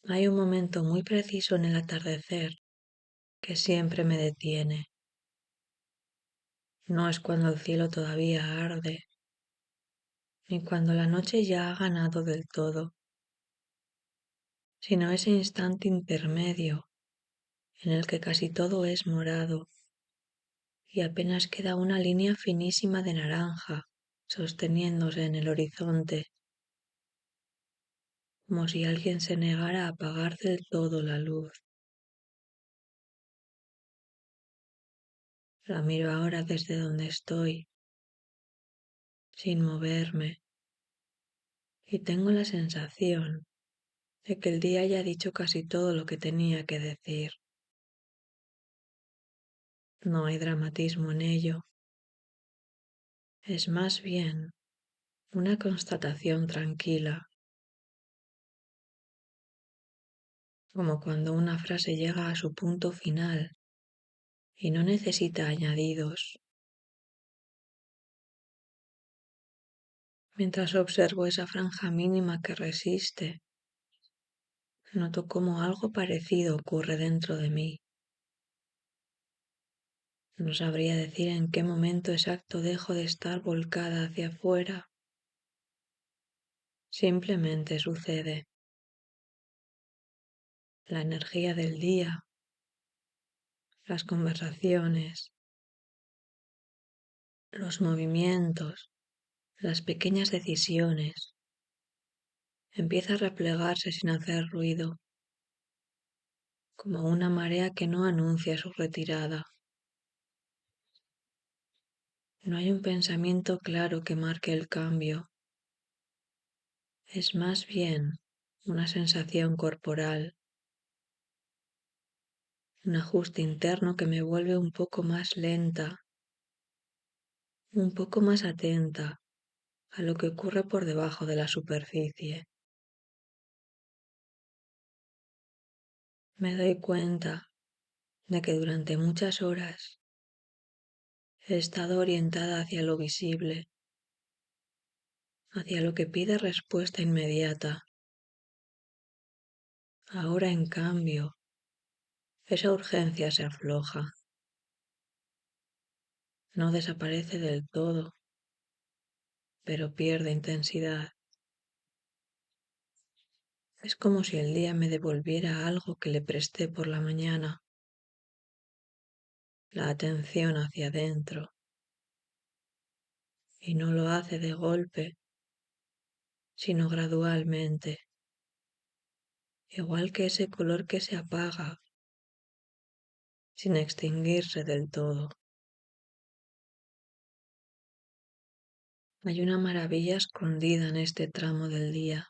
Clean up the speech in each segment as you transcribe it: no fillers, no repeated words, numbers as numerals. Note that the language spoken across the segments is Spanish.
Hay un momento muy preciso en el atardecer que siempre me detiene. No es cuando el cielo todavía arde, ni cuando la noche ya ha ganado del todo, sino ese instante intermedio en el que casi todo es morado y apenas queda una línea finísima de naranja sosteniéndose en el horizonte, como si alguien se negara a apagar del todo la luz. La miro ahora desde donde estoy, sin moverme, y tengo la sensación de que el día ya ha dicho casi todo lo que tenía que decir. No hay dramatismo en ello, es más bien una constatación tranquila, como cuando una frase llega a su punto final y no necesita añadidos. Mientras observo esa franja mínima que resiste, noto cómo algo parecido ocurre dentro de mí. No sabría decir en qué momento exacto dejo de estar volcada hacia afuera. Simplemente sucede. La energía del día, las conversaciones, los movimientos, las pequeñas decisiones, empieza a replegarse sin hacer ruido, como una marea que no anuncia su retirada. No hay un pensamiento claro que marque el cambio, es más bien una sensación corporal, un ajuste interno que me vuelve un poco más lenta, un poco más atenta a lo que ocurre por debajo de la superficie. Me doy cuenta de que durante muchas horas he estado orientada hacia lo visible, hacia lo que pide respuesta inmediata. Ahora, en cambio, esa urgencia se afloja, no desaparece del todo, pero pierde intensidad. Es como si el día me devolviera algo que le presté por la mañana, la atención hacia adentro, y no lo hace de golpe, sino gradualmente, igual que ese color que se apaga, sin extinguirse del todo. Hay una maravilla escondida en este tramo del día.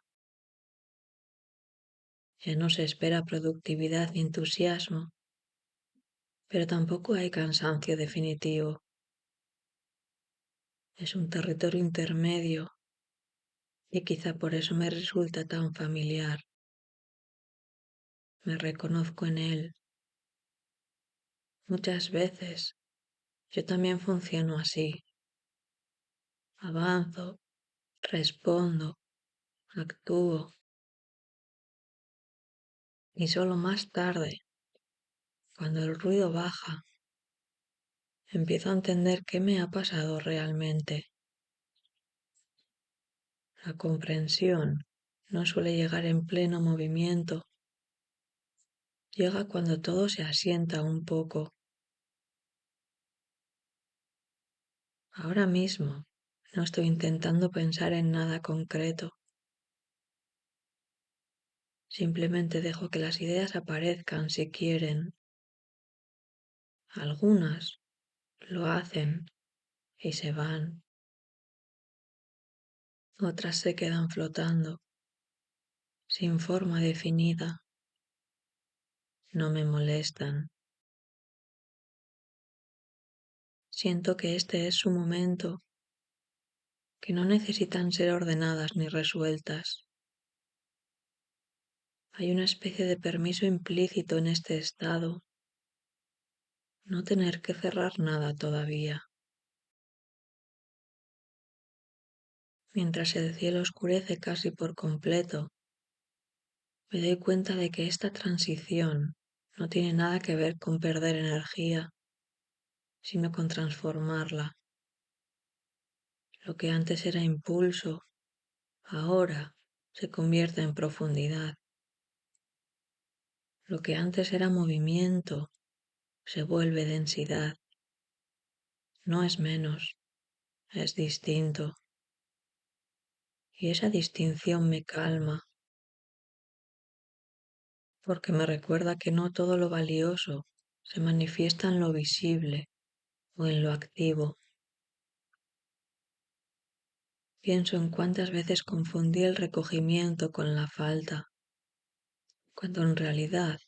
Ya no se espera productividad ni entusiasmo, pero tampoco hay cansancio definitivo. Es un territorio intermedio y quizá por eso me resulta tan familiar. Me reconozco en él. Muchas veces yo también funciono así. Avanzo, respondo, actúo y solo más tarde, cuando el ruido baja, empiezo a entender qué me ha pasado realmente. La comprensión no suele llegar en pleno movimiento, llega cuando todo se asienta un poco. Ahora mismo no estoy intentando pensar en nada concreto, simplemente dejo que las ideas aparezcan si quieren. Algunas lo hacen y se van, otras se quedan flotando, sin forma definida. No me molestan. Siento que este es su momento, que no necesitan ser ordenadas ni resueltas. Hay una especie de permiso implícito en este estado, no tener que cerrar nada todavía. Mientras el cielo oscurece casi por completo, Me doy cuenta de que esta transición no tiene nada que ver con perder energía, sino con transformarla. Lo que antes era impulso, ahora se convierte en profundidad. Lo que antes era movimiento, se vuelve densidad. No es menos, es distinto. Y esa distinción me calma, porque me recuerda que no todo lo valioso se manifiesta en lo visible o en lo activo. Pienso en cuántas veces confundí el recogimiento con la falta, cuando en realidad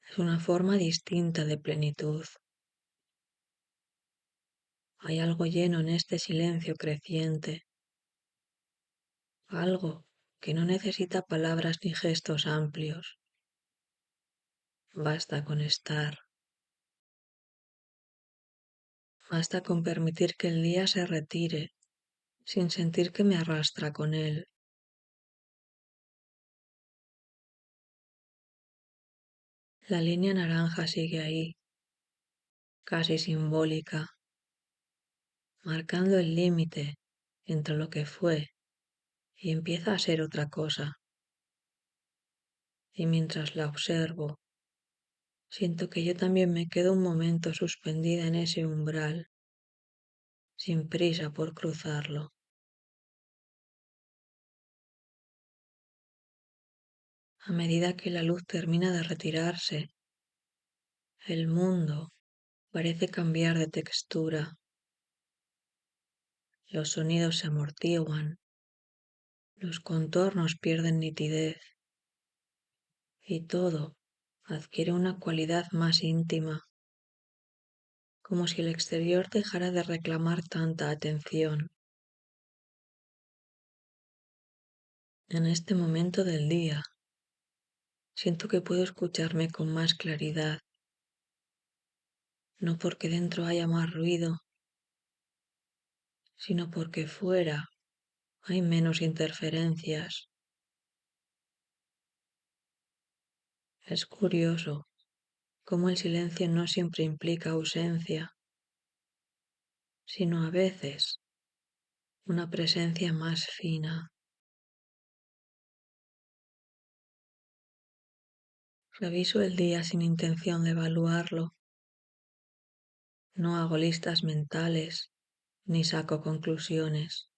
es una forma distinta de plenitud. Hay algo lleno en este silencio creciente, algo que no necesita palabras ni gestos amplios. Basta con estar, basta con permitir que el día se retire sin sentir que me arrastra con él. La línea naranja sigue ahí, casi simbólica, marcando el límite entre lo que fue y empieza a ser otra cosa. Y mientras la observo, siento que yo también me quedo un momento suspendida en ese umbral, sin prisa por cruzarlo. A medida que la luz termina de retirarse, el mundo parece cambiar de textura. Los sonidos se amortiguan, los contornos pierden nitidez y todo adquiere una cualidad más íntima, como si el exterior dejara de reclamar tanta atención. En este momento del día, siento que puedo escucharme con más claridad, no porque dentro haya más ruido, sino porque fuera hay menos interferencias. Es curioso cómo el silencio no siempre implica ausencia, sino a veces una presencia más fina. Reviso el día sin intención de evaluarlo. No hago listas mentales ni saco conclusiones.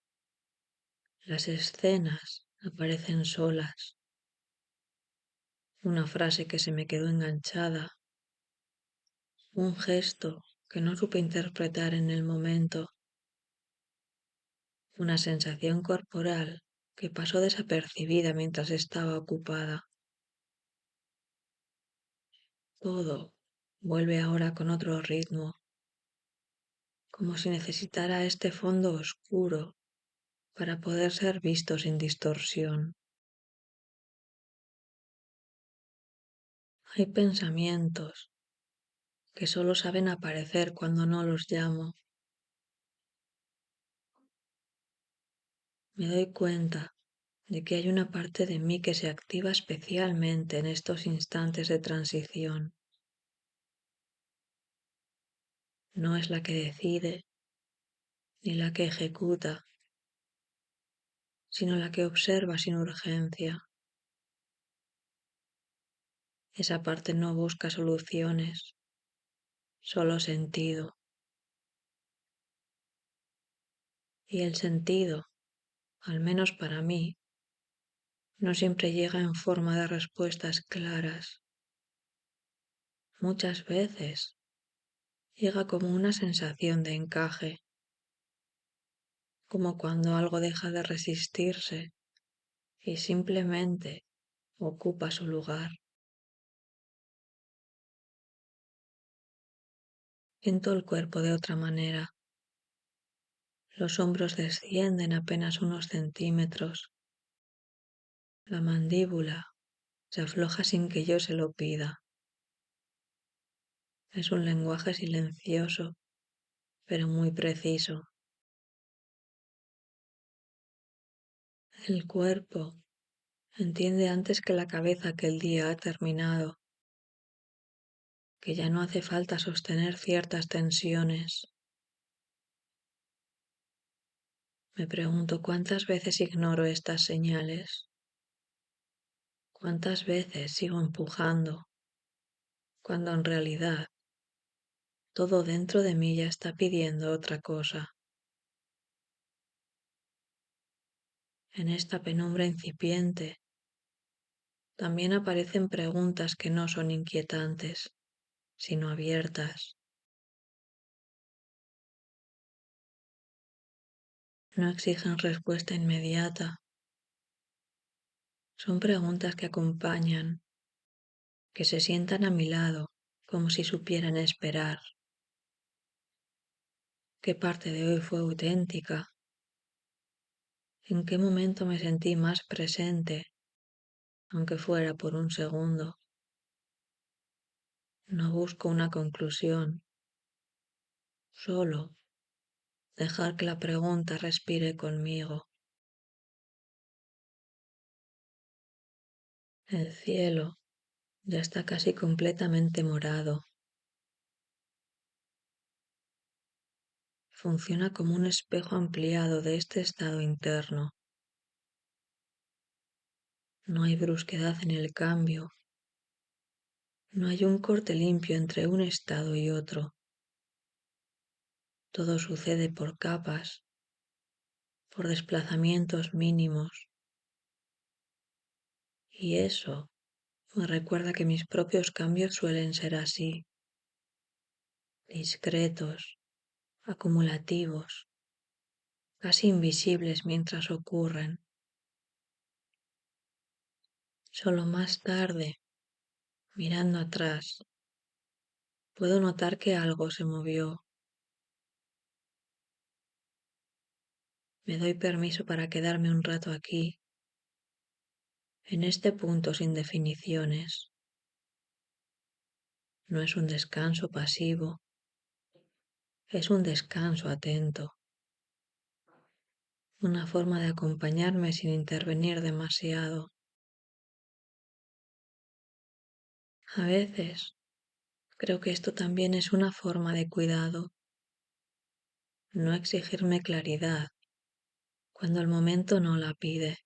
Las escenas aparecen solas. Una frase que se me quedó enganchada. Un gesto que no supe interpretar en el momento. Una sensación corporal que pasó desapercibida mientras estaba ocupada. Todo vuelve ahora con otro ritmo, como si necesitara este fondo oscuro para poder ser visto sin distorsión. Hay pensamientos que solo saben aparecer cuando no los llamo. Me doy cuenta de que hay una parte de mí que se activa especialmente en estos instantes de transición. No es la que decide ni la que ejecuta, sino la que observa sin urgencia. Esa parte no busca soluciones, solo sentido. Y el sentido, al menos para mí, no siempre llega en forma de respuestas claras. Muchas veces llega como una sensación de encaje, como cuando algo deja de resistirse y simplemente ocupa su lugar. Siento el cuerpo de otra manera. Los hombros descienden apenas unos centímetros. La mandíbula se afloja sin que yo se lo pida. Es un lenguaje silencioso, pero muy preciso. El cuerpo Entiende antes que la cabeza que el día ha terminado, que ya no hace falta sostener ciertas tensiones. Me pregunto cuántas veces ignoro estas señales, cuántas veces sigo empujando, cuando en realidad todo dentro de mí ya está pidiendo otra cosa. En esta penumbra incipiente también aparecen preguntas que no son inquietantes, sino abiertas. No exigen respuesta inmediata. Son preguntas que acompañan, que se sientan a mi lado como si supieran esperar. ¿Qué parte de hoy fue auténtica? ¿En qué momento me sentí más presente, aunque fuera por un segundo? No busco una conclusión, solo dejar que la pregunta respire conmigo. El cielo ya está casi completamente morado. Funciona como un espejo ampliado de este estado interno. No hay brusquedad en el cambio. No hay un corte limpio entre un estado y otro. Todo sucede por capas, por desplazamientos mínimos. Y eso me recuerda que mis propios cambios suelen ser así, discretos, acumulativos, casi invisibles mientras ocurren. Solo más tarde, mirando atrás, puedo notar que algo se movió. Me doy permiso para quedarme un rato aquí, en este punto sin definiciones. No es un descanso pasivo, es un descanso atento, una forma de acompañarme sin intervenir demasiado. A veces creo que esto también es una forma de cuidado, no exigirme claridad cuando el momento no la pide,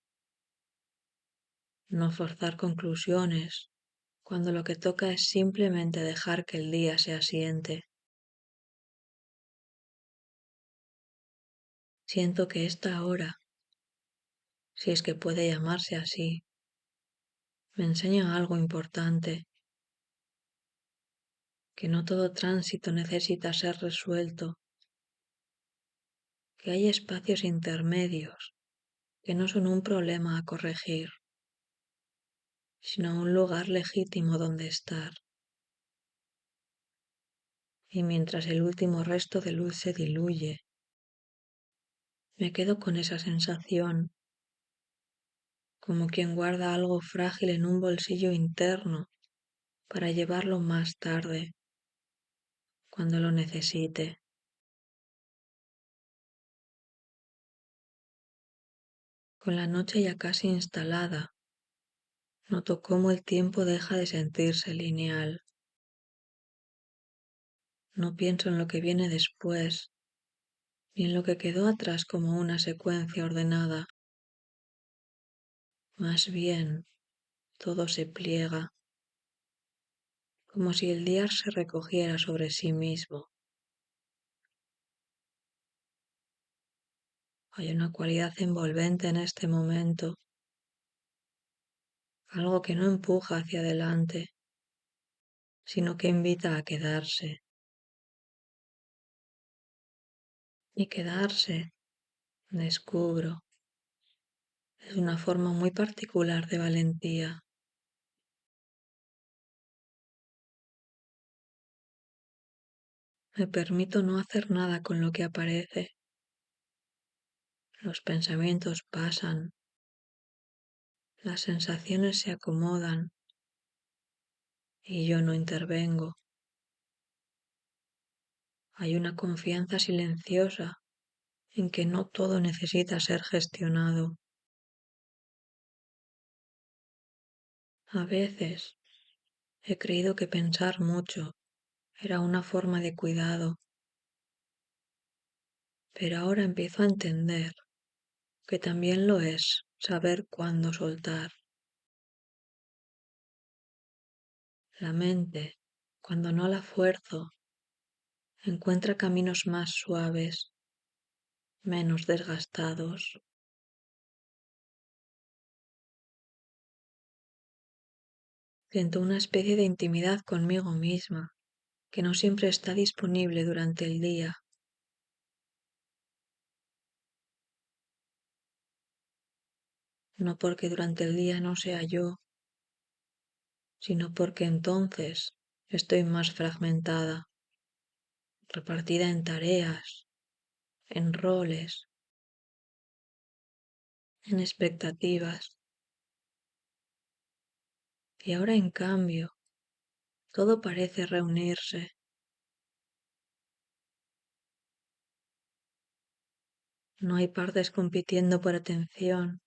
no forzar conclusiones cuando lo que toca es simplemente dejar que el día se asiente. Siento que esta hora, si es que puede llamarse así, me enseña algo importante, que no todo tránsito necesita ser resuelto, que hay espacios intermedios que no son un problema a corregir, sino un lugar legítimo donde estar. Y mientras el último resto de luz se diluye, me quedo con esa sensación, como quien guarda algo frágil en un bolsillo interno para llevarlo más tarde, cuando lo necesite. Con la noche ya casi instalada, noto cómo el tiempo deja de sentirse lineal. No pienso en lo que viene después, ni en lo que quedó atrás como una secuencia ordenada. Más bien, todo se pliega, como si el día se recogiera sobre sí mismo. Hay una cualidad envolvente en este momento, algo que no empuja hacia adelante, sino que invita a quedarse. Y quedarse, descubro, es una forma muy particular de valentía. Me permito no hacer nada con lo que aparece. Los pensamientos pasan, las sensaciones se acomodan y yo no intervengo. Hay una confianza silenciosa en que no todo necesita ser gestionado. A veces he creído que pensar mucho era una forma de cuidado, pero ahora empiezo a entender que también lo es saber cuándo soltar. La mente, cuando no la fuerzo, encuentra caminos más suaves, menos desgastados. Siento una especie de intimidad conmigo misma que no siempre está disponible durante el día. No porque durante el día no sea yo, sino porque entonces estoy más fragmentada, repartida en tareas, en roles, en expectativas. Y ahora en cambio, todo parece reunirse. No hay partes compitiendo por atención.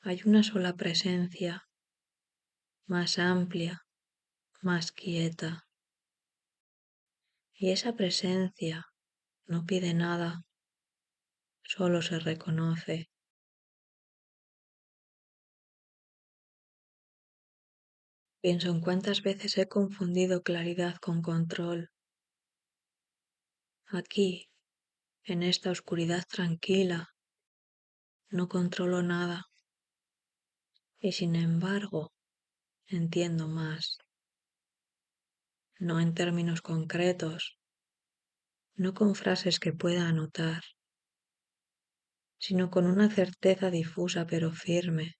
Hay una sola presencia, más amplia, más quieta. Y esa presencia no pide nada, solo se reconoce. Pienso en cuántas veces he confundido claridad con control. Aquí, en esta oscuridad tranquila, no controlo nada y sin embargo entiendo más. No en términos concretos, no con frases que pueda anotar, sino con una certeza difusa pero firme.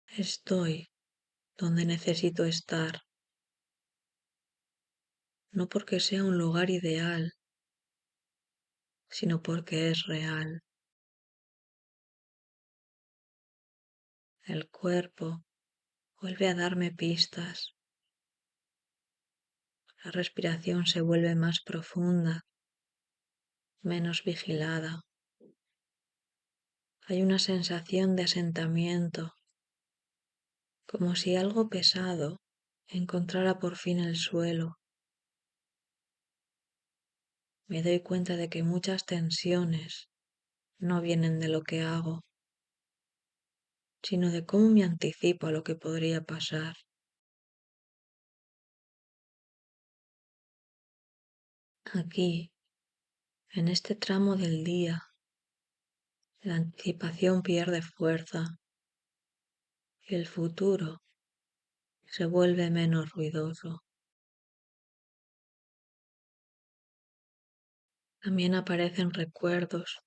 Estoy donde necesito estar, no porque sea un lugar ideal, sino porque es real. El cuerpo vuelve a darme pistas. La respiración se vuelve más profunda, menos vigilada. Hay una sensación de asentamiento, como si algo pesado encontrara por fin el suelo. Me doy cuenta de que muchas tensiones no vienen de lo que hago, sino de cómo me anticipo a lo que podría pasar. Aquí, en este tramo del día, la anticipación pierde fuerza y el futuro se vuelve menos ruidoso. También aparecen recuerdos,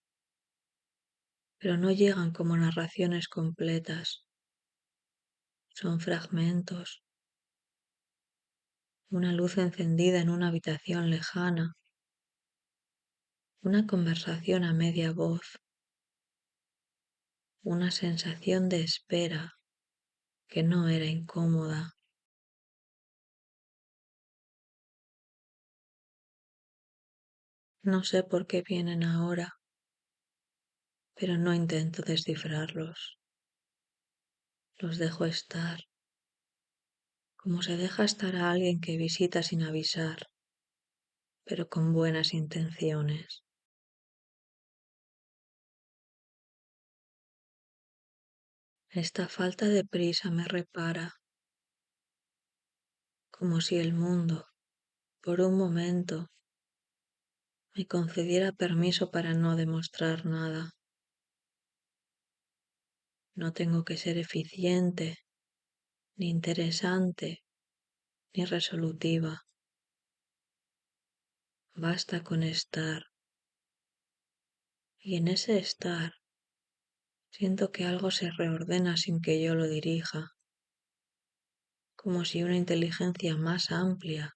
pero no llegan como narraciones completas. Son fragmentos, una luz encendida en una habitación lejana, una conversación a media voz, una sensación de espera que no era incómoda. No sé por qué vienen ahora, pero no intento descifrarlos. Los dejo estar, como se deja estar a alguien que visita sin avisar, pero con buenas intenciones. Esta falta de prisa me repara, como si el mundo, por un momento, me concediera permiso para no demostrar nada. No tengo que ser eficiente, ni interesante, ni resolutiva. Basta con estar. Y en ese estar siento que algo se reordena sin que yo lo dirija, como si una inteligencia más amplia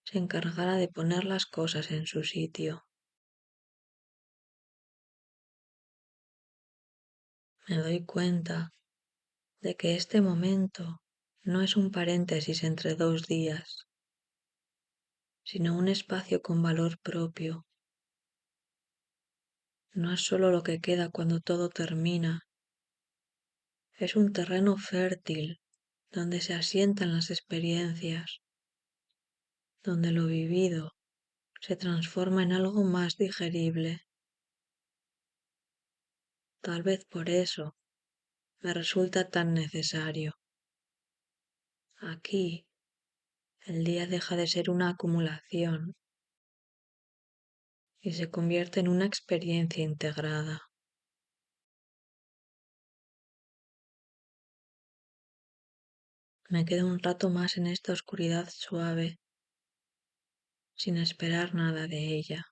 se encargara de poner las cosas en su sitio. Me doy cuenta de que este momento no es un paréntesis entre dos días, sino un espacio con valor propio. No es solo lo que queda cuando todo termina, Es un terreno fértil donde se asientan las experiencias, donde lo vivido se transforma en algo más digerible. Tal vez por eso me resulta tan necesario. Aquí, el día deja de ser una acumulación y se convierte en una experiencia integrada. Me quedo un rato más en esta oscuridad suave, sin esperar nada de ella.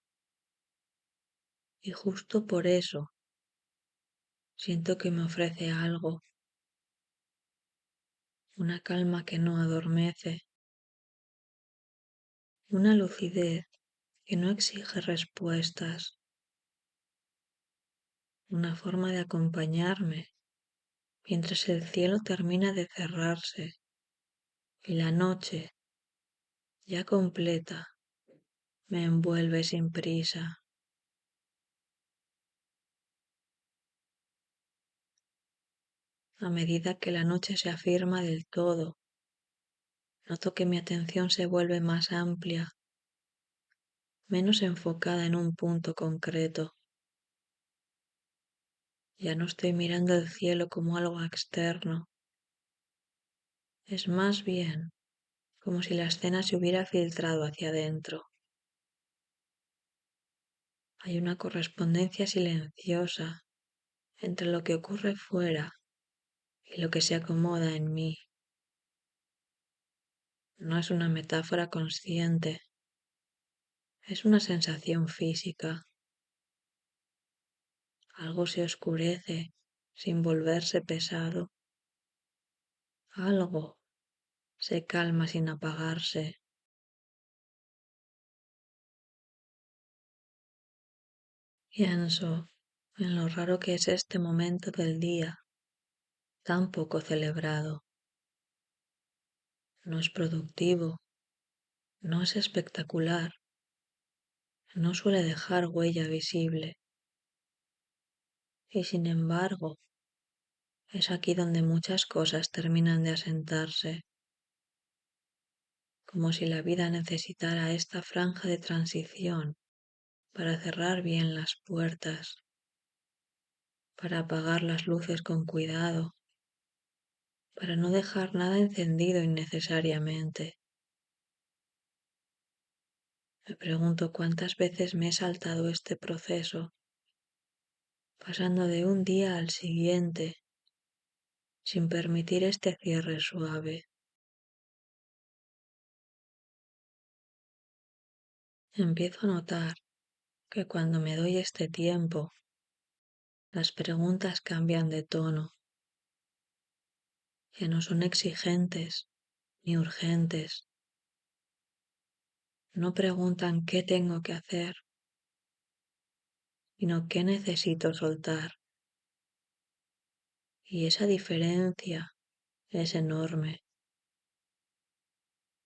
Y justo por eso siento que me ofrece algo, una calma que no adormece, una lucidez que no exige respuestas, una forma de acompañarme mientras el cielo termina de cerrarse y la noche, ya completa, me envuelve sin prisa. A medida que la noche se afirma del todo, noto que mi atención se vuelve más amplia, menos enfocada en un punto concreto. Ya no estoy mirando el cielo como algo externo. Es más bien como si la escena se hubiera filtrado hacia adentro. Hay una correspondencia silenciosa entre lo que ocurre fuera y lo que se acomoda en mí. No es una metáfora consciente, es una sensación física. Algo se oscurece sin volverse pesado. Algo se calma sin apagarse. Pienso en lo raro que es este momento del día, tan poco celebrado. No es productivo, no es espectacular, no suele dejar huella visible. Y sin embargo, es aquí donde muchas cosas terminan de asentarse, como si la vida necesitara esta franja de transición para cerrar bien las puertas, para apagar las luces con cuidado, para no dejar nada encendido innecesariamente. Me pregunto cuántas veces me he saltado este proceso, pasando de un día al siguiente, sin permitir este cierre suave. Empiezo a notar que cuando me doy este tiempo, las preguntas cambian de tono, ya no son exigentes ni urgentes. No preguntan qué tengo que hacer, sino qué necesito soltar. Y esa diferencia es enorme,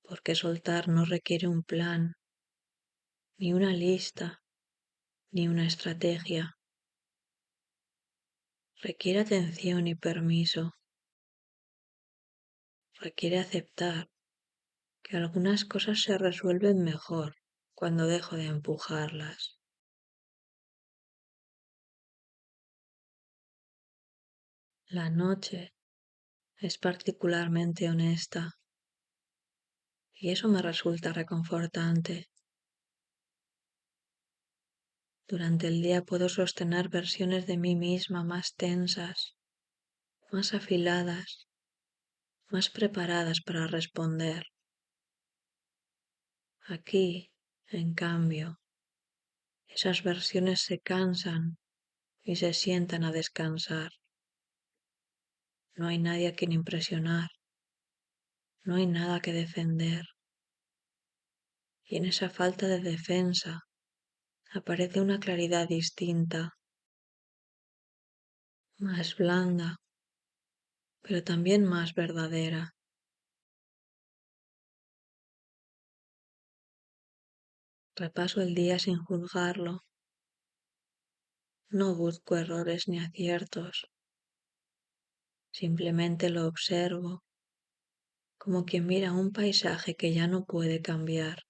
porque soltar no requiere un plan, ni una lista, ni una estrategia. Requiere atención y permiso. Requiere aceptar que algunas cosas se resuelven mejor cuando dejo de empujarlas. La noche es particularmente honesta y eso me resulta reconfortante. Durante el día puedo sostener versiones de mí misma más tensas, más afiladas, más preparadas para responder. Aquí, en cambio, esas versiones se cansan y se sientan a descansar. No hay nadie a quien impresionar, no hay nada que defender. Y en esa falta de defensa aparece una claridad distinta, más blanda, pero también más verdadera. Repaso el día sin juzgarlo, no busco errores ni aciertos, Simplemente lo observo, como quien mira un paisaje que ya no puede cambiar.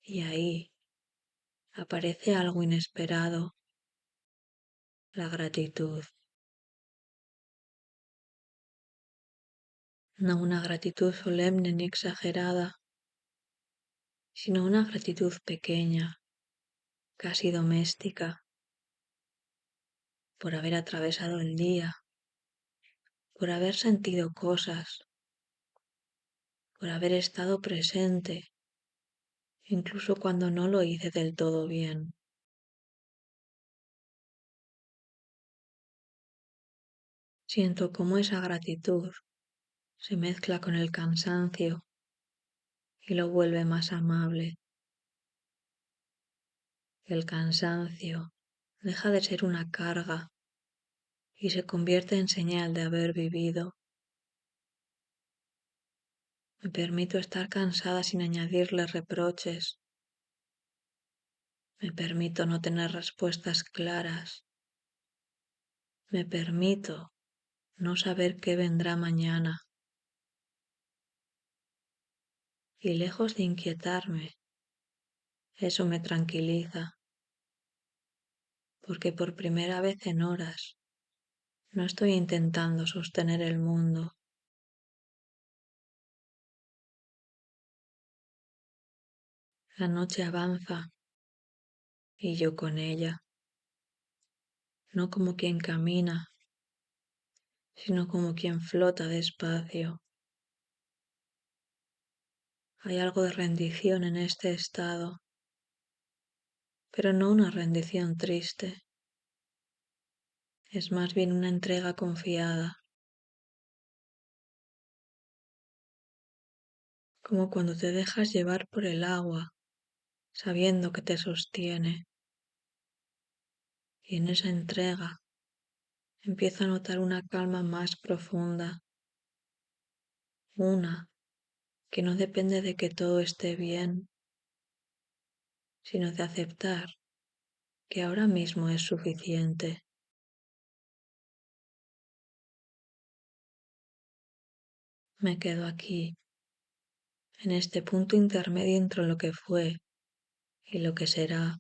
Y ahí aparece algo inesperado, la gratitud. No una gratitud solemne ni exagerada, sino una gratitud pequeña, casi doméstica, por haber atravesado el día, por haber sentido cosas, por haber estado presente, incluso cuando no lo hice del todo bien. Siento cómo esa gratitud se mezcla con el cansancio y lo vuelve más amable. El cansancio deja de ser una carga y se convierte en señal de haber vivido. Me permito estar cansada sin añadirle reproches. Me permito no tener respuestas claras. Me permito no saber qué vendrá mañana. Y lejos de inquietarme, eso me tranquiliza, porque por primera vez en horas no estoy intentando sostener el mundo. La noche avanza y yo con ella, no como quien camina, sino como quien flota despacio. Hay algo de rendición en este estado, pero no una rendición triste, es más bien una entrega confiada, como cuando te dejas llevar por el agua, sabiendo que te sostiene, y en esa entrega empiezo a notar una calma más profunda, una que no depende de que todo esté bien, sino de aceptar que ahora mismo es suficiente. Me quedo aquí, en este punto intermedio entre lo que fue y lo que será,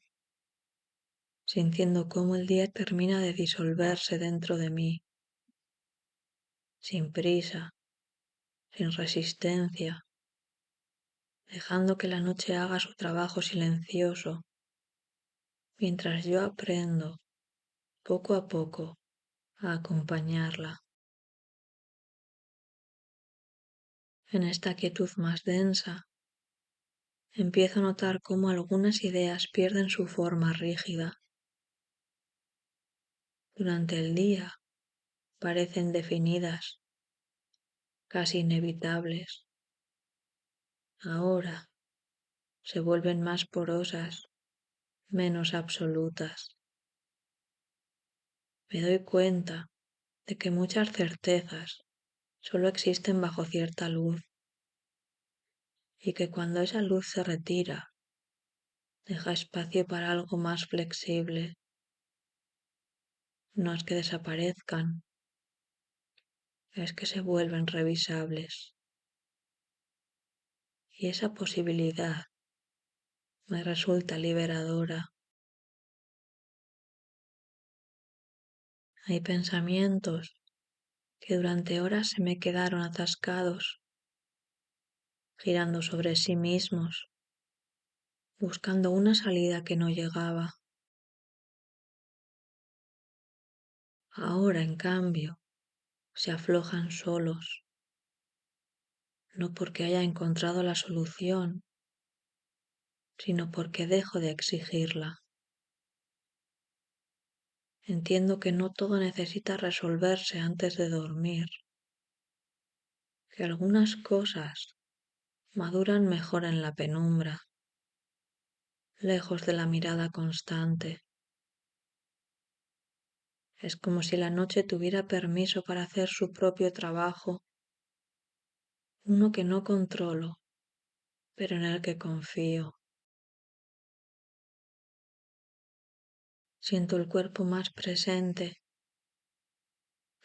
sintiendo cómo el día termina de disolverse dentro de mí, sin prisa, sin resistencia, dejando que la noche haga su trabajo silencioso, mientras yo aprendo, poco a poco, a acompañarla. En esta quietud más densa, empiezo a notar cómo algunas ideas pierden su forma rígida. Durante el día parecen definidas, casi inevitables. Ahora se vuelven más porosas, menos absolutas. Me doy cuenta de que muchas certezas solo existen bajo cierta luz y que cuando esa luz se retira, deja espacio para algo más flexible. No es que desaparezcan, es que se vuelven revisables. Y esa posibilidad me resulta liberadora. Hay pensamientos que durante horas se me quedaron atascados, girando sobre sí mismos, buscando una salida que no llegaba. Ahora, en cambio, se aflojan solos, no porque haya encontrado la solución, sino porque dejo de exigirla. Entiendo que no todo necesita resolverse antes de dormir, que algunas cosas maduran mejor en la penumbra, lejos de la mirada constante. Es como si la noche tuviera permiso para hacer su propio trabajo, uno que no controlo, pero en el que confío. Siento el cuerpo más presente,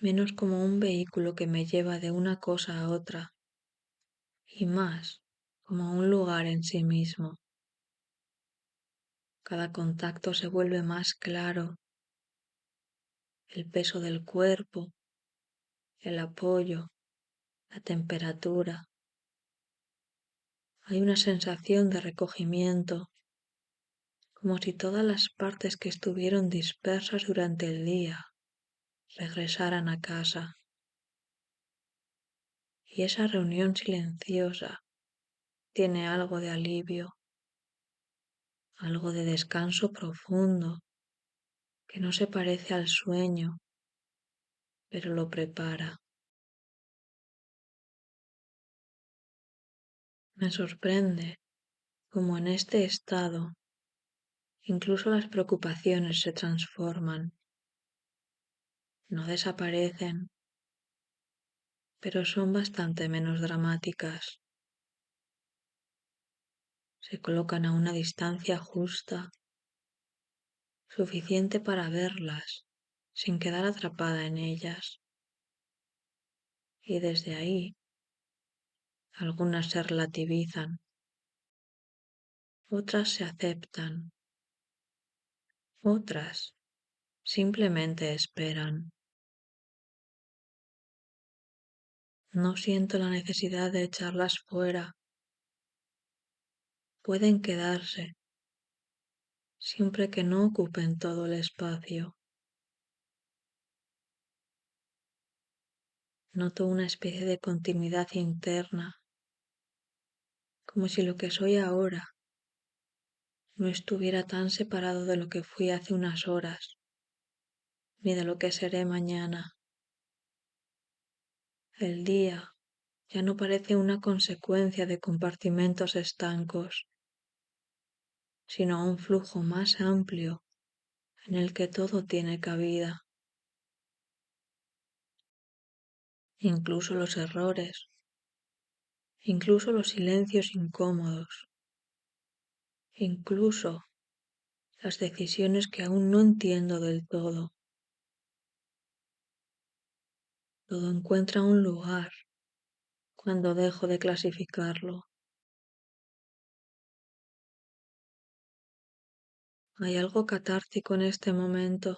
menos como un vehículo que me lleva de una cosa a otra, y más como un lugar en sí mismo. Cada contacto se vuelve más claro, el peso del cuerpo, el apoyo, la temperatura. Hay una sensación de recogimiento, como si todas las partes que estuvieron dispersas durante el día regresaran a casa. Y esa reunión silenciosa tiene algo de alivio, algo de descanso profundo, que no se parece al sueño, pero lo prepara. Me sorprende cómo en este estado incluso las preocupaciones se transforman, no desaparecen, pero son bastante menos dramáticas. Se colocan a una distancia justa, suficiente para verlas, sin quedar atrapada en ellas. Y desde ahí, algunas se relativizan, otras se aceptan, otras simplemente esperan. No siento la necesidad de echarlas fuera. Pueden quedarse, siempre que no ocupen todo el espacio. Noto una especie de continuidad interna, como si lo que soy ahora no estuviera tan separado de lo que fui hace unas horas, ni de lo que seré mañana. El día ya no parece una consecuencia de compartimentos estancos, sino un flujo más amplio en el que todo tiene cabida, incluso los errores, incluso los silencios incómodos, incluso las decisiones que aún no entiendo del todo. Todo encuentra un lugar cuando dejo de clasificarlo. Hay algo catártico en este momento,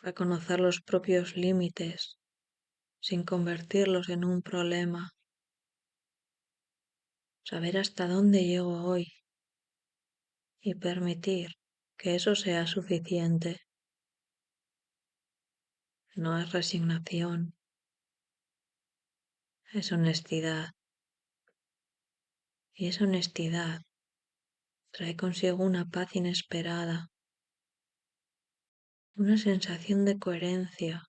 reconocer los propios límites sin convertirlos en un problema, saber hasta dónde llego hoy y permitir que eso sea suficiente. No es resignación, es honestidad. Y esa honestidad trae consigo una paz inesperada, una sensación de coherencia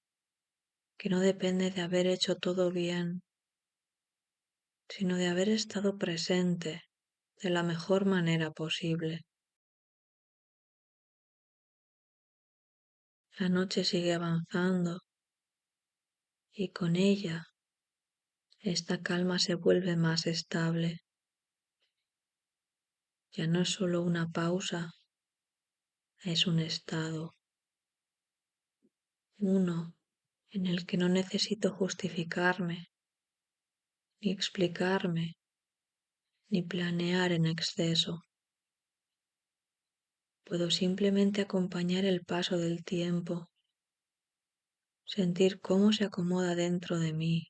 que no depende de haber hecho todo bien, sino de haber estado presente de la mejor manera posible. La noche sigue avanzando y con ella esta calma se vuelve más estable. Ya no es solo una pausa, es un estado, uno en el que no necesito justificarme, ni explicarme, ni planear en exceso. Puedo simplemente acompañar el paso del tiempo, sentir cómo se acomoda dentro de mí,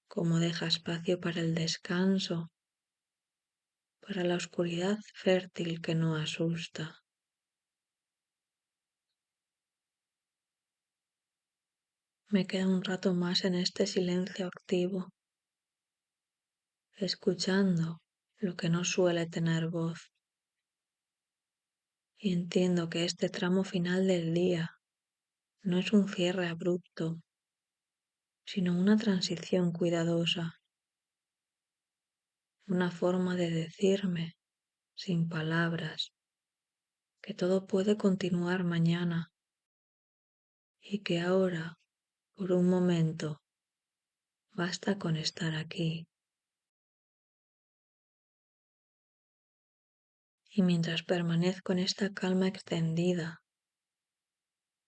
cómo deja espacio para el descanso, para la oscuridad fértil que no asusta. Me queda un rato más en este silencio activo, escuchando lo que no suele tener voz. Y entiendo que este tramo final del día no es un cierre abrupto, sino una transición cuidadosa, una forma de decirme, sin palabras, que todo puede continuar mañana y que ahora, por un momento, basta con estar aquí. Y mientras permanezco en esta calma extendida,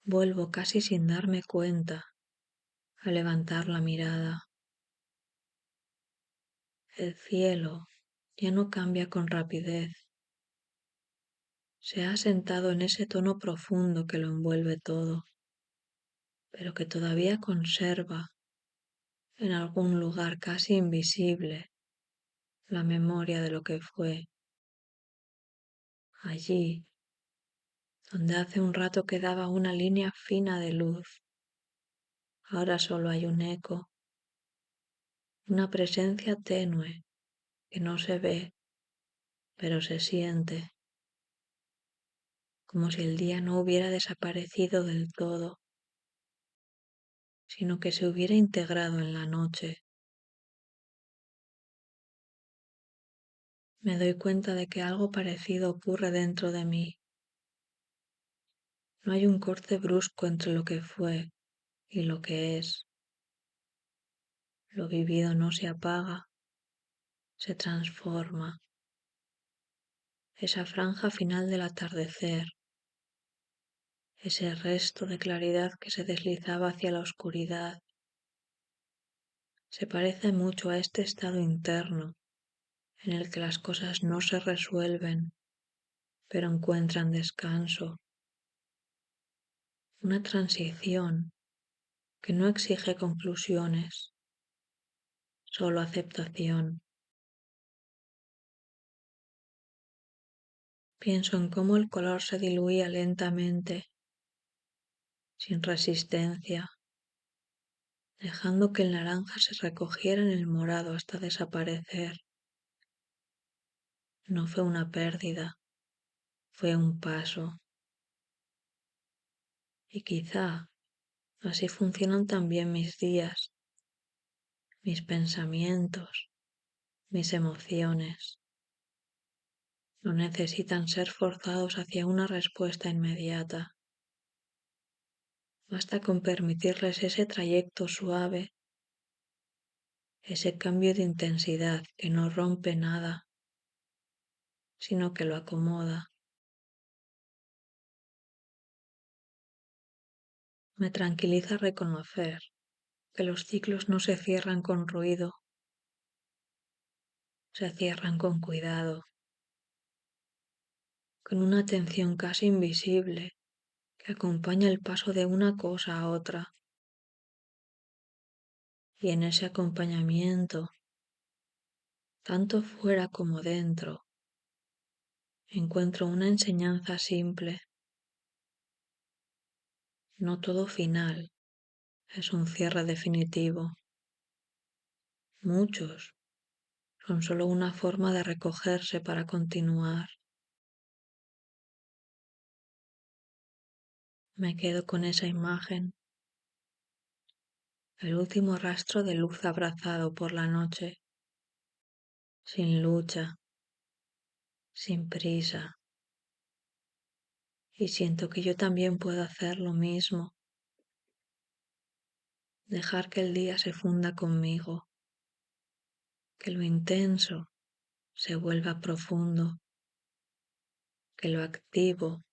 Vuelvo casi sin darme cuenta a levantar la mirada. El cielo ya no cambia con rapidez. Se ha asentado en ese tono profundo que lo envuelve todo, pero que todavía conserva en algún lugar casi invisible la memoria de lo que fue. Allí, donde hace un rato quedaba una línea fina de luz, ahora solo hay un eco, una presencia tenue que no se ve, pero se siente, como si el día no hubiera desaparecido del todo, sino que se hubiera integrado en la noche. Me doy cuenta de que algo parecido ocurre dentro de mí. No hay un corte brusco entre lo que fue y lo que es. Lo vivido no se apaga, se transforma. Esa franja final del atardecer, ese resto de claridad que se deslizaba hacia la oscuridad, se parece mucho a este estado interno en el que las cosas no se resuelven, pero encuentran descanso. Una transición que no exige conclusiones, solo aceptación. Pienso en cómo el color se diluía lentamente, sin resistencia, dejando que el naranja se recogiera en el morado hasta desaparecer. No fue una pérdida, fue un paso. Y quizá así funcionan también mis días, mis pensamientos, mis emociones. No necesitan ser forzados hacia una respuesta inmediata. Basta con permitirles ese trayecto suave, ese cambio de intensidad que no rompe nada, sino que lo acomoda. Me tranquiliza reconocer que los ciclos no se cierran con ruido, se cierran con cuidado, con una atención casi invisible que acompaña el paso de una cosa a otra. Y en ese acompañamiento, tanto fuera como dentro, encuentro una enseñanza simple. No todo final es un cierre definitivo. Muchos son solo una forma de recogerse para continuar. Me quedo con esa imagen, el último rastro de luz abrazado por la noche, sin lucha, sin prisa. Y siento que yo también puedo hacer lo mismo, dejar que el día se funda conmigo, que lo intenso se vuelva profundo, que lo activo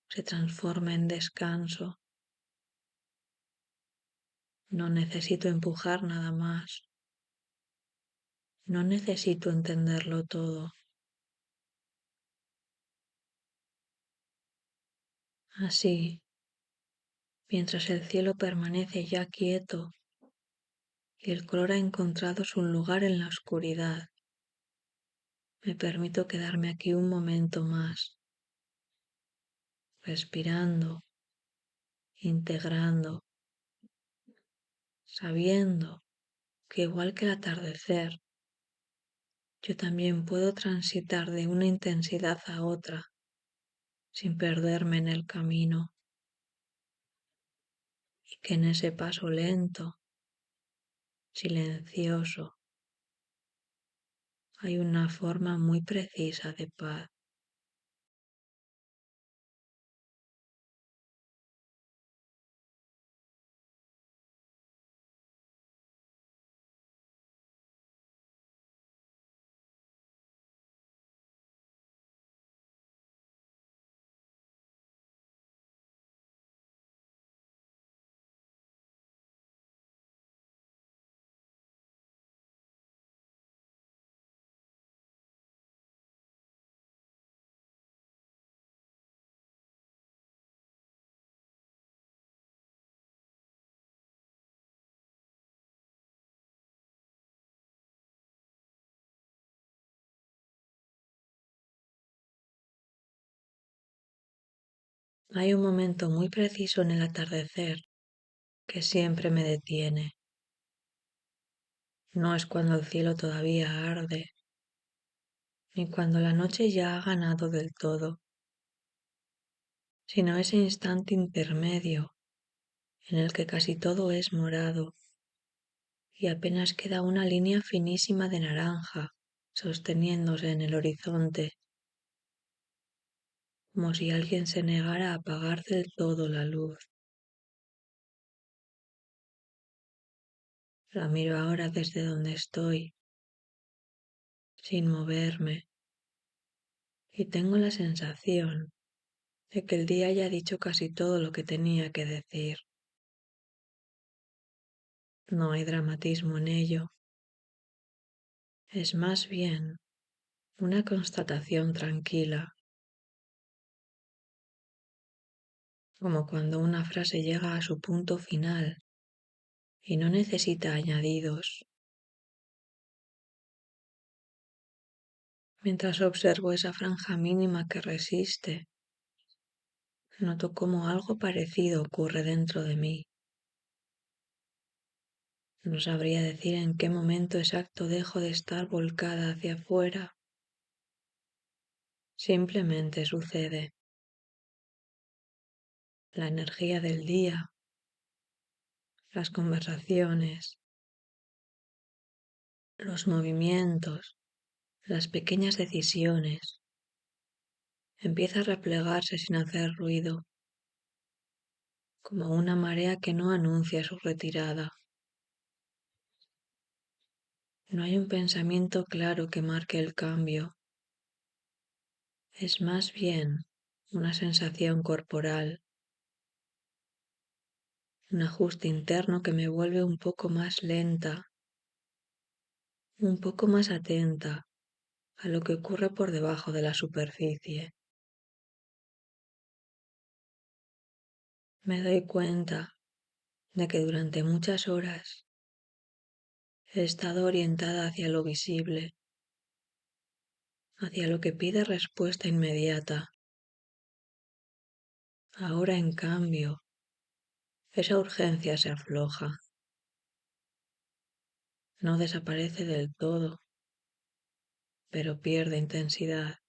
se transforme en descanso. No necesito empujar nada más. No necesito entenderlo todo. Así, mientras el cielo permanece ya quieto y el color ha encontrado su lugar en la oscuridad, me permito quedarme aquí un momento más, respirando, integrando, sabiendo que igual que el atardecer, yo también puedo transitar de una intensidad a otra sin perderme en el camino, y que en ese paso lento, silencioso, hay una forma muy precisa de paz. Hay un momento muy preciso en el atardecer que siempre me detiene. No es cuando el cielo todavía arde, ni cuando la noche ya ha ganado del todo, sino ese instante intermedio en el que casi todo es morado y apenas queda una línea finísima de naranja sosteniéndose en el horizonte, como si alguien se negara a apagar del todo la luz. La miro ahora desde donde estoy, sin moverme, y tengo la sensación de que el día ya ha dicho casi todo lo que tenía que decir. No hay dramatismo en ello, es más bien una constatación tranquila, como cuando una frase llega a su punto final y no necesita añadidos. Mientras observo esa franja mínima que resiste, noto cómo algo parecido ocurre dentro de mí. No sabría decir en qué momento exacto dejo de estar volcada hacia afuera. Simplemente sucede. La energía del día, las conversaciones, los movimientos, las pequeñas decisiones, empieza a replegarse sin hacer ruido, como una marea que no anuncia su retirada. No hay un pensamiento claro que marque el cambio. Es más bien una sensación corporal, un ajuste interno que me vuelve un poco más lenta, un poco más atenta a lo que ocurre por debajo de la superficie. Me doy cuenta de que durante muchas horas he estado orientada hacia lo visible, hacia lo que pide respuesta inmediata. Ahora, en cambio, esa urgencia se afloja. No desaparece del todo, pero pierde intensidad.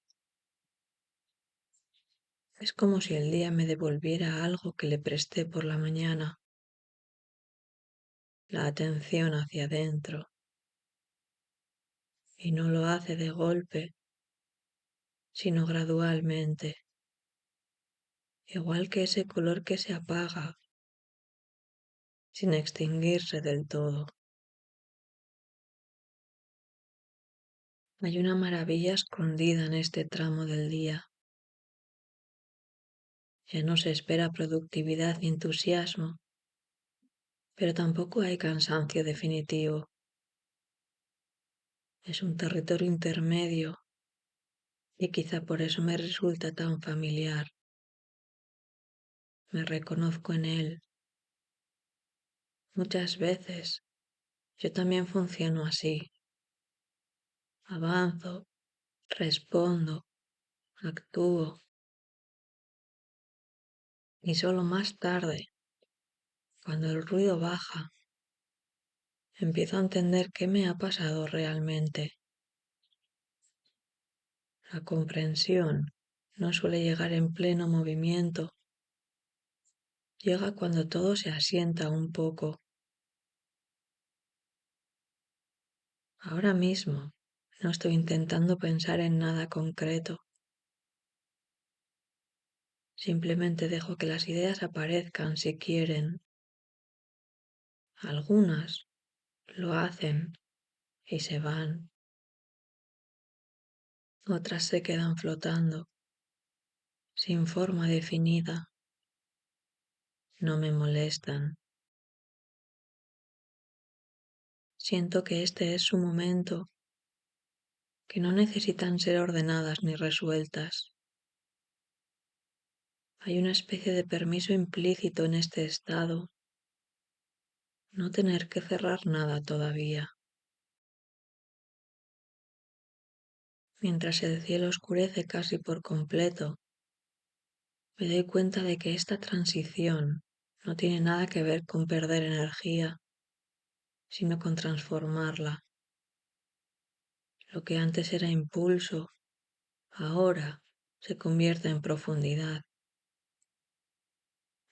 Es como si el día me devolviera algo que le presté por la mañana, la atención hacia adentro, y no lo hace de golpe, sino gradualmente, igual que ese color que se apaga, sin extinguirse del todo. Hay una maravilla escondida en este tramo del día. Ya no se espera productividad ni entusiasmo, pero tampoco hay cansancio definitivo. Es un territorio intermedio y quizá por eso me resulta tan familiar. Me reconozco en él. Muchas veces yo también funciono así. Avanzo, respondo, actúo y solo más tarde, cuando el ruido baja, empiezo a entender qué me ha pasado realmente. La comprensión no suele llegar en pleno movimiento, llega cuando todo se asienta un poco. Ahora mismo no estoy intentando pensar en nada concreto. Simplemente dejo que las ideas aparezcan si quieren. Algunas lo hacen y se van. Otras se quedan flotando, sin forma definida. No me molestan. Siento que este es su momento, que no necesitan ser ordenadas ni resueltas. Hay una especie de permiso implícito en este estado, no tener que cerrar nada todavía. Mientras el cielo oscurece casi por completo, me doy cuenta de que esta transición no tiene nada que ver con perder energía, sino con transformarla. Lo que antes era impulso, ahora se convierte en profundidad.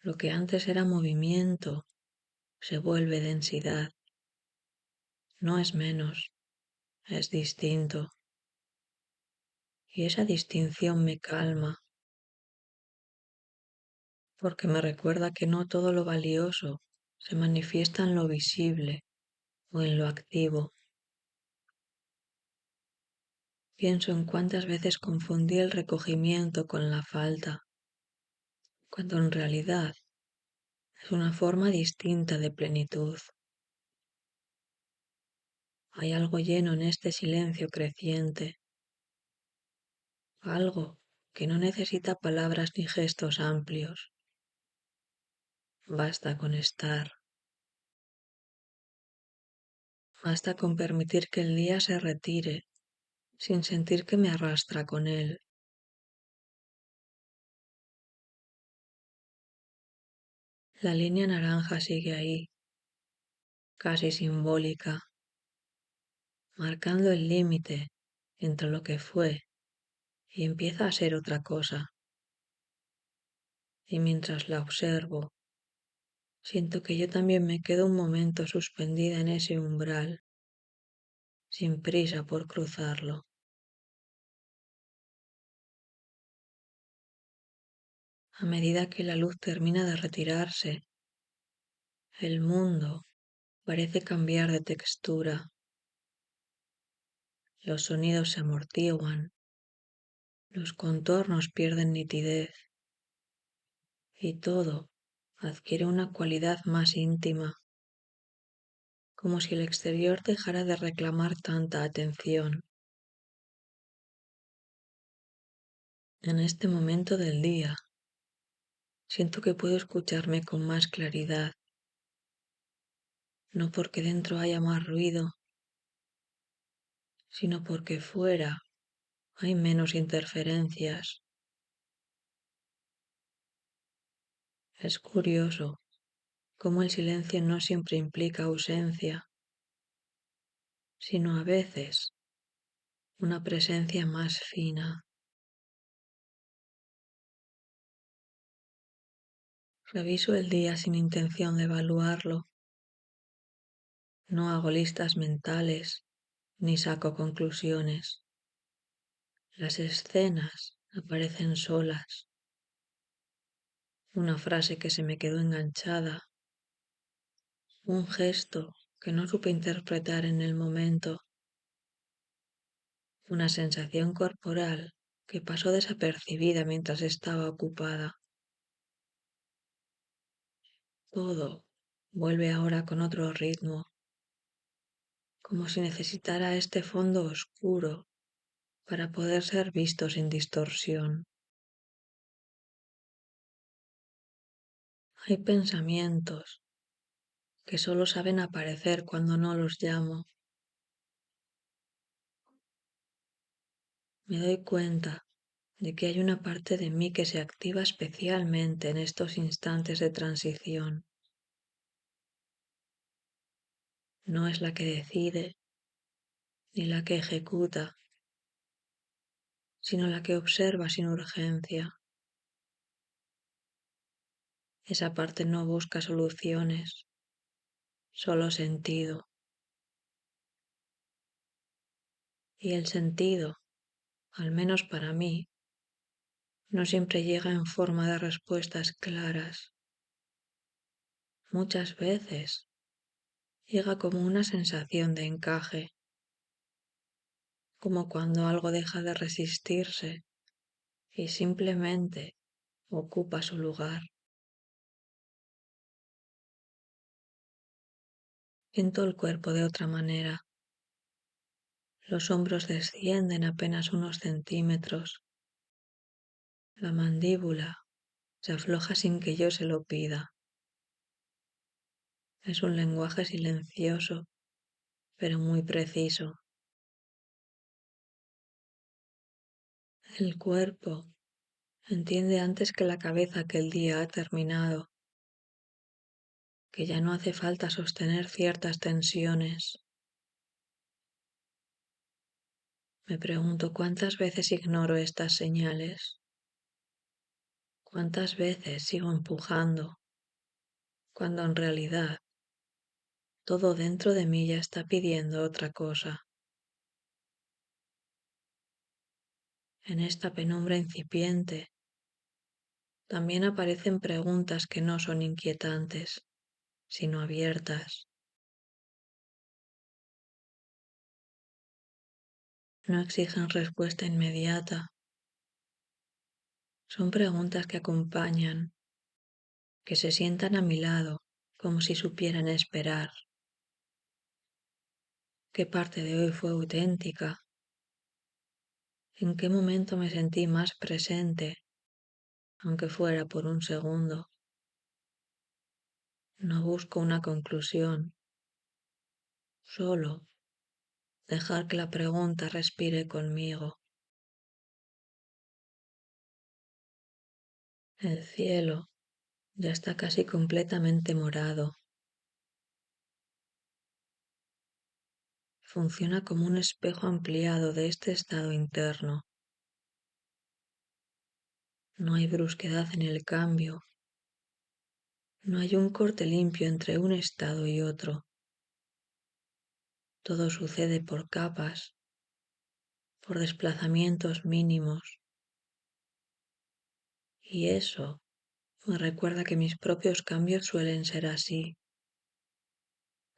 Lo que antes era movimiento, se vuelve densidad. No es menos, es distinto. Y esa distinción me calma, porque me recuerda que no todo lo valioso se manifiesta en lo visible o en lo activo. Pienso en cuántas veces confundí el recogimiento con la falta, cuando en realidad es una forma distinta de plenitud. Hay algo lleno en este silencio creciente, algo que no necesita palabras ni gestos amplios. Basta con estar, basta con permitir que el día se retire sin sentir que me arrastra con él. La línea naranja sigue ahí, casi simbólica, marcando el límite entre lo que fue y empieza a ser otra cosa. Y mientras la observo, siento que yo también me quedo un momento suspendida en ese umbral, sin prisa por cruzarlo. A medida que la luz termina de retirarse, el mundo parece cambiar de textura. Los sonidos se amortiguan, los contornos pierden nitidez y todo adquiere una cualidad más íntima, como si el exterior dejara de reclamar tanta atención. En este momento del día, siento que puedo escucharme con más claridad, no porque dentro haya más ruido, sino porque fuera hay menos interferencias. Es curioso cómo el silencio no siempre implica ausencia, sino a veces una presencia más fina. Reviso el día sin intención de evaluarlo. No hago listas mentales ni saco conclusiones. Las escenas aparecen solas. Una frase que se me quedó enganchada. Un gesto que no supe interpretar en el momento. Una sensación corporal que pasó desapercibida mientras estaba ocupada. Todo vuelve ahora con otro ritmo, como si necesitara este fondo oscuro para poder ser visto sin distorsión. Hay pensamientos que solo saben aparecer cuando no los llamo. Me doy cuenta de que hay una parte de mí que se activa especialmente en estos instantes de transición. No es la que decide ni la que ejecuta, sino la que observa sin urgencia. Esa parte no busca soluciones, solo sentido. Y el sentido, al menos para mí, no siempre llega en forma de respuestas claras. Muchas veces llega como una sensación de encaje, como cuando algo deja de resistirse y simplemente ocupa su lugar. Siento el cuerpo de otra manera. Los hombros descienden apenas unos centímetros. La mandíbula se afloja sin que yo se lo pida. Es un lenguaje silencioso, pero muy preciso. El cuerpo Entiende antes que la cabeza que el día ha terminado, que ya no hace falta sostener ciertas tensiones. Me pregunto cuántas veces ignoro estas señales, cuántas veces sigo empujando, cuando en realidad todo dentro de mí ya está pidiendo otra cosa. En esta penumbra incipiente también aparecen preguntas que no son inquietantes, sino abiertas. No exigen respuesta inmediata. Son preguntas que acompañan, que se sientan a mi lado como si supieran esperar. ¿Qué parte de hoy fue auténtica? ¿En qué momento me sentí más presente, aunque fuera por un segundo? No busco una conclusión, solo dejar que la pregunta respire conmigo. El cielo ya está casi completamente morado. Funciona como un espejo ampliado de este estado interno. No hay brusquedad en el cambio. No hay un corte limpio entre un estado y otro. Todo sucede por capas, por desplazamientos mínimos. Y eso me recuerda que mis propios cambios suelen ser así,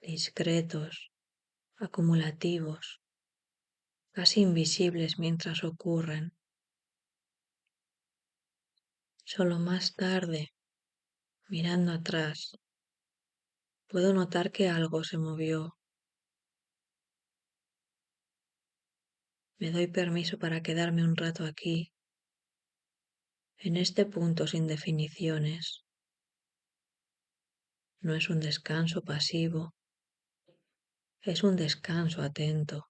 discretos, acumulativos, casi invisibles mientras ocurren. Solo más tarde, mirando atrás, puedo notar que algo se movió. Me doy permiso para quedarme un rato aquí, en este punto sin definiciones. No es un descanso pasivo, es un descanso atento,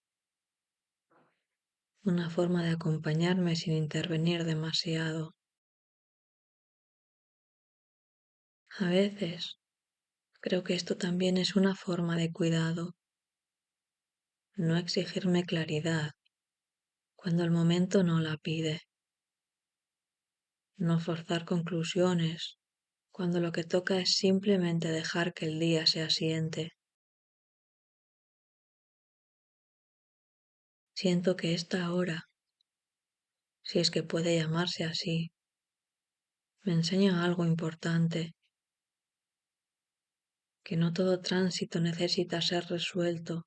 una forma de acompañarme sin intervenir demasiado. A veces creo que esto también es una forma de cuidado, no exigirme claridad cuando el momento no la pide, no forzar conclusiones cuando lo que toca es simplemente dejar que el día se asiente. Siento que esta hora, si es que puede llamarse así, me enseña algo importante, que no todo tránsito necesita ser resuelto,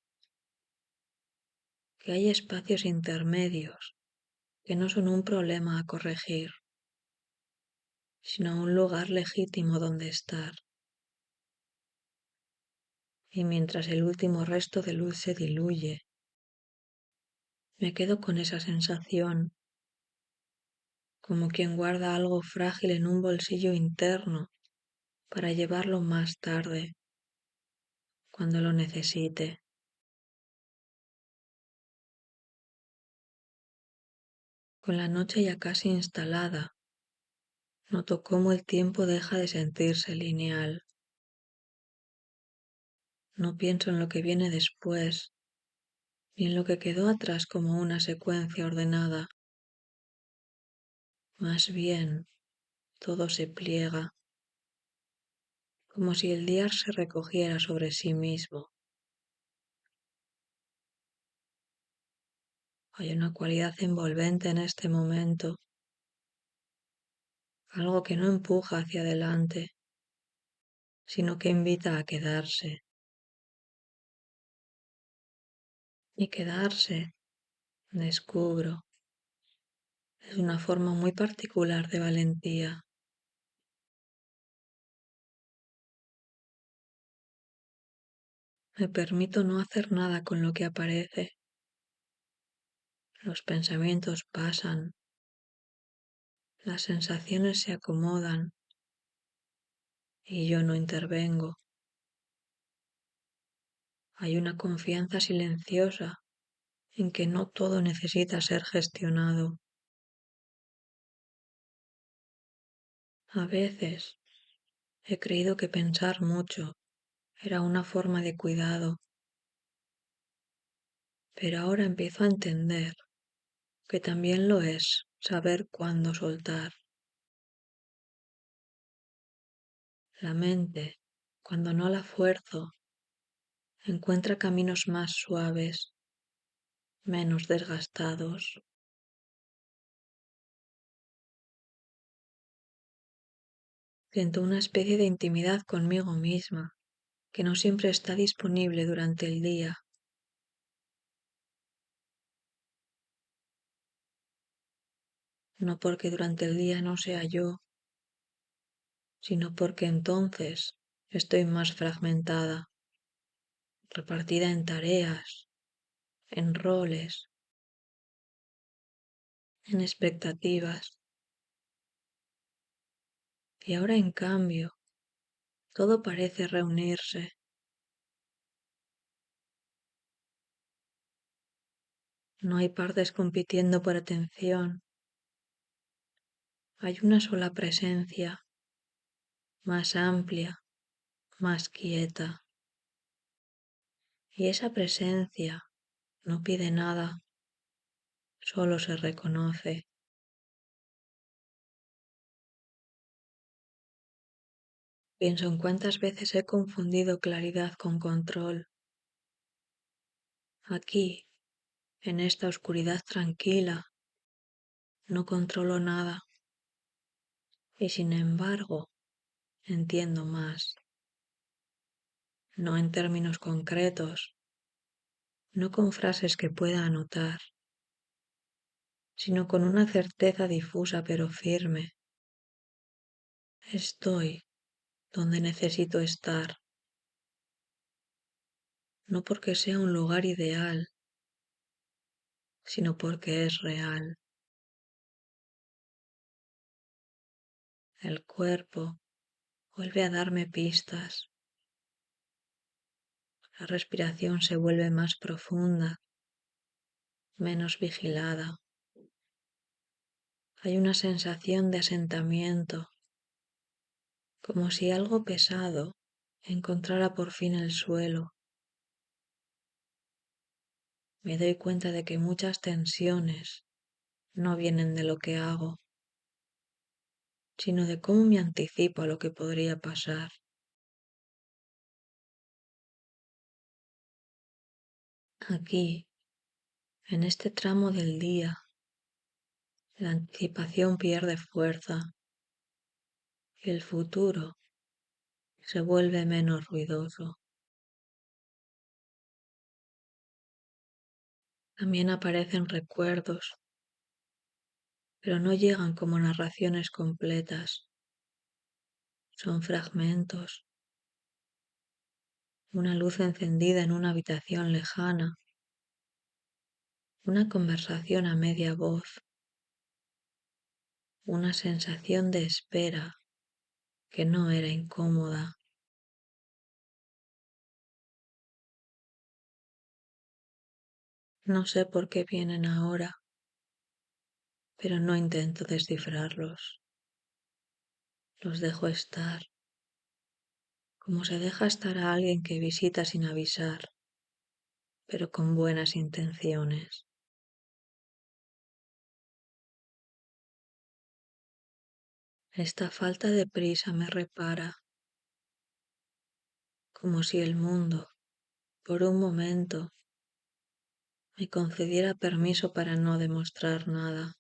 que hay espacios intermedios que no son un problema a corregir, sino un lugar legítimo donde estar. Y mientras el último resto de luz se diluye, me quedo con esa sensación, como quien guarda algo frágil en un bolsillo interno para llevarlo más tarde, cuando lo necesite. Con la noche ya casi instalada, noto cómo el tiempo deja de sentirse lineal. No pienso en lo que viene después, ni en lo que quedó atrás como una secuencia ordenada. Más bien, todo se pliega, como si el día se recogiera sobre sí mismo. Hay una cualidad envolvente en este momento, algo que no empuja hacia adelante, sino que invita a quedarse. Y quedarse, descubro, es una forma muy particular de valentía. Me permito no hacer nada con lo que aparece. Los pensamientos pasan, las sensaciones se acomodan y yo no intervengo. Hay una confianza silenciosa en que no todo necesita ser gestionado. A veces he creído que pensar mucho era una forma de cuidado, pero ahora empiezo a entender que también lo es saber cuándo soltar. La mente, cuando no la fuerzo, encuentra caminos más suaves, menos desgastados. Siento una especie de intimidad conmigo misma que no siempre está disponible durante el día. No porque durante el día no sea yo, sino porque entonces estoy más fragmentada, repartida en tareas, en roles, en expectativas. Y ahora en cambio, todo parece reunirse. No hay partes compitiendo por atención. Hay una sola presencia, más amplia, más quieta. Y esa presencia no pide nada, solo se reconoce. Pienso en cuántas veces he confundido claridad con control. Aquí, en esta oscuridad tranquila, no controlo nada. Y sin embargo, entiendo más. No en términos concretos, no con frases que pueda anotar, sino con una certeza difusa pero firme. Estoy donde necesito estar, no porque sea un lugar ideal, sino porque es real. El cuerpo vuelve a darme pistas. La respiración se vuelve más profunda, menos vigilada. Hay una sensación de asentamiento, como si algo pesado encontrara por fin el suelo. Me doy cuenta de que muchas tensiones no vienen de lo que hago, sino de cómo me anticipo a lo que podría pasar. Aquí, en este tramo del día, la anticipación pierde fuerza y el futuro se vuelve menos ruidoso. También aparecen recuerdos, pero no llegan como narraciones completas. Son fragmentos, una luz encendida en una habitación lejana, una conversación a media voz, una sensación de espera que no era incómoda. No sé por qué vienen ahora, pero no intento descifrarlos. Los dejo estar, como se deja estar a alguien que visita sin avisar, pero con buenas intenciones. Esta falta de prisa me repara, como si el mundo, por un momento, me concediera permiso para no demostrar nada.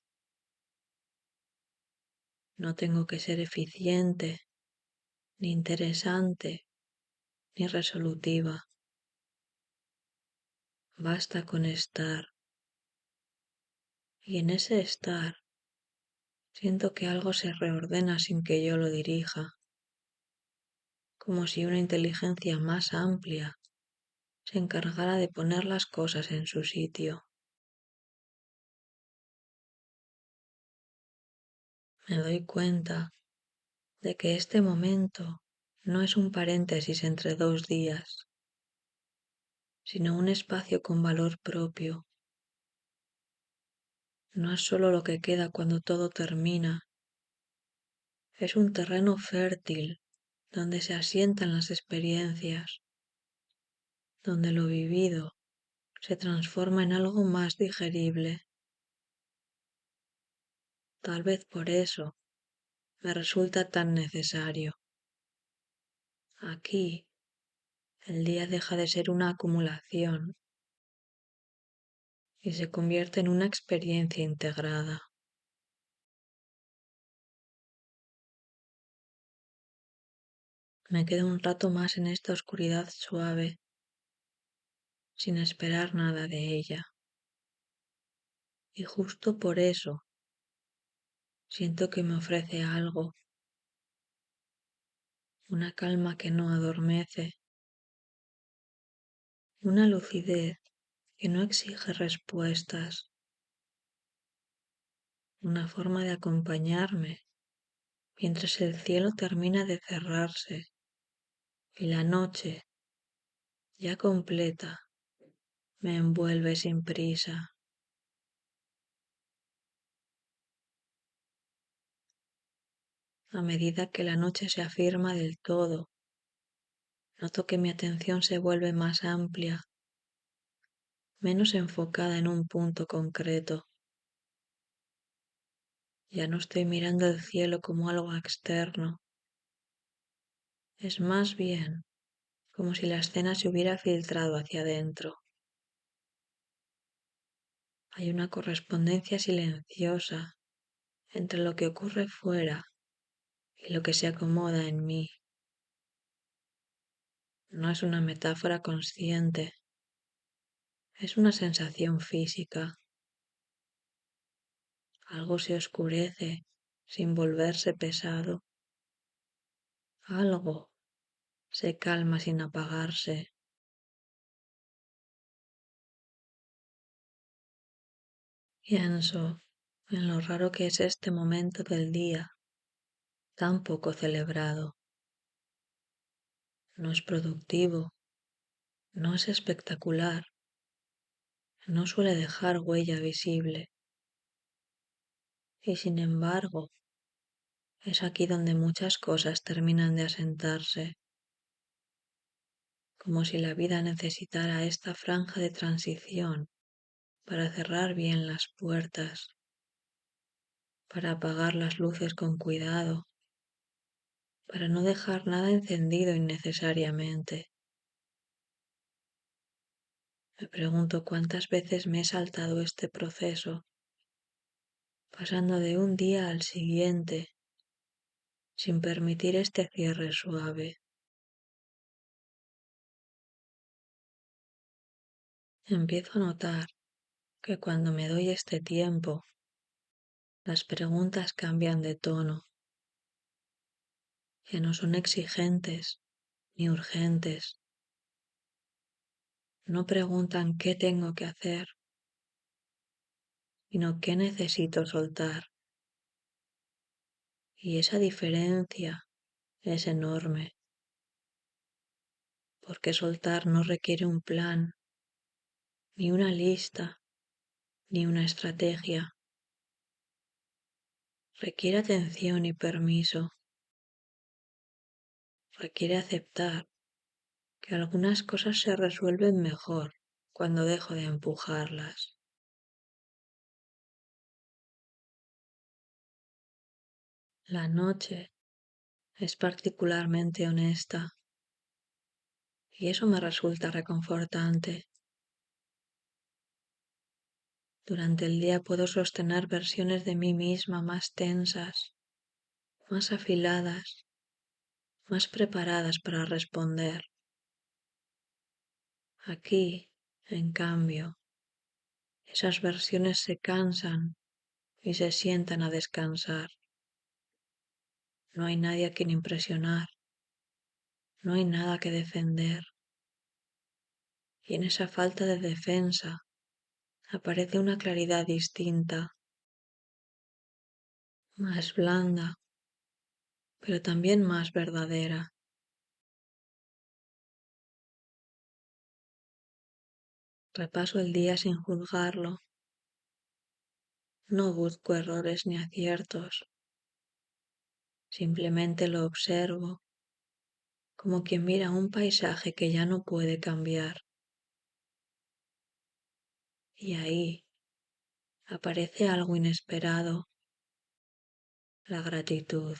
No tengo que ser eficiente, ni interesante, ni resolutiva. Basta con estar. Y en ese estar siento que algo se reordena sin que yo lo dirija, como si una inteligencia más amplia se encargara de poner las cosas en su sitio. Me doy cuenta de que este momento no es un paréntesis entre dos días, sino un espacio con valor propio. No es solo lo que queda cuando todo termina, Es un terreno fértil donde se asientan las experiencias, donde lo vivido se transforma en algo más digerible. Tal vez por eso me resulta tan necesario. Aquí, el día deja de ser una acumulación y se convierte en una experiencia integrada. Me quedo un rato más en esta oscuridad suave, sin esperar nada de ella. Y justo por eso siento que me ofrece algo, una calma que no adormece, una lucidez que no exige respuestas, una forma de acompañarme mientras el cielo termina de cerrarse y la noche, ya completa, me envuelve sin prisa. A medida que la noche se afirma del todo, noto que mi atención se vuelve más amplia, menos enfocada en un punto concreto. Ya no estoy mirando el cielo como algo externo. Es más bien como si la escena se hubiera filtrado hacia adentro. Hay una correspondencia silenciosa entre lo que ocurre fuera y lo que se acomoda en mí. No es una metáfora consciente, es una sensación física. Algo se oscurece sin volverse pesado. Algo se calma sin apagarse. Pienso en lo raro que es este momento del día, tan poco celebrado. No es productivo, no es espectacular, no suele dejar huella visible. Y sin embargo, es aquí donde muchas cosas terminan de asentarse, como si la vida necesitara esta franja de transición para cerrar bien las puertas, para apagar las luces con cuidado, para no dejar nada encendido innecesariamente. Me pregunto cuántas veces me he saltado este proceso, pasando de un día al siguiente, sin permitir este cierre suave. Empiezo a notar que cuando me doy este tiempo, las preguntas cambian de tono. Ya no son exigentes ni urgentes. No preguntan qué tengo que hacer, sino qué necesito soltar. Y esa diferencia es enorme, porque soltar no requiere un plan, ni una lista, ni una estrategia. Requiere atención y permiso. Requiere aceptar que algunas cosas se resuelven mejor cuando dejo de empujarlas. La noche es particularmente honesta y eso me resulta reconfortante. Durante el día puedo sostener versiones de mí misma más tensas, más afiladas, más preparadas para responder. Aquí, en cambio, esas versiones se cansan y se sientan a descansar. No hay nadie a quien impresionar, no hay nada que defender. Y en esa falta de defensa aparece una claridad distinta, más blanda, pero también más verdadera. Repaso el día sin juzgarlo, no busco errores ni aciertos, Simplemente lo observo, como quien mira un paisaje que ya no puede cambiar. Y ahí aparece algo inesperado, la gratitud.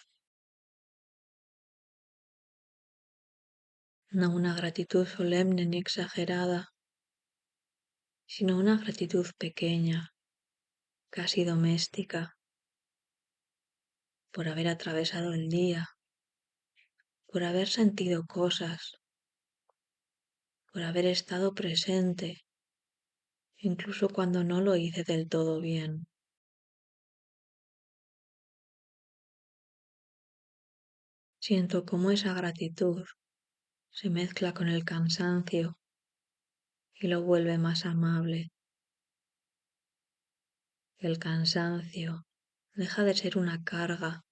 No una gratitud solemne ni exagerada, sino una gratitud pequeña, casi doméstica, por haber atravesado el día, por haber sentido cosas, por haber estado presente, incluso cuando no lo hice del todo bien. Siento cómo esa gratitud se mezcla con el cansancio y lo vuelve más amable. El cansancio deja de ser una carga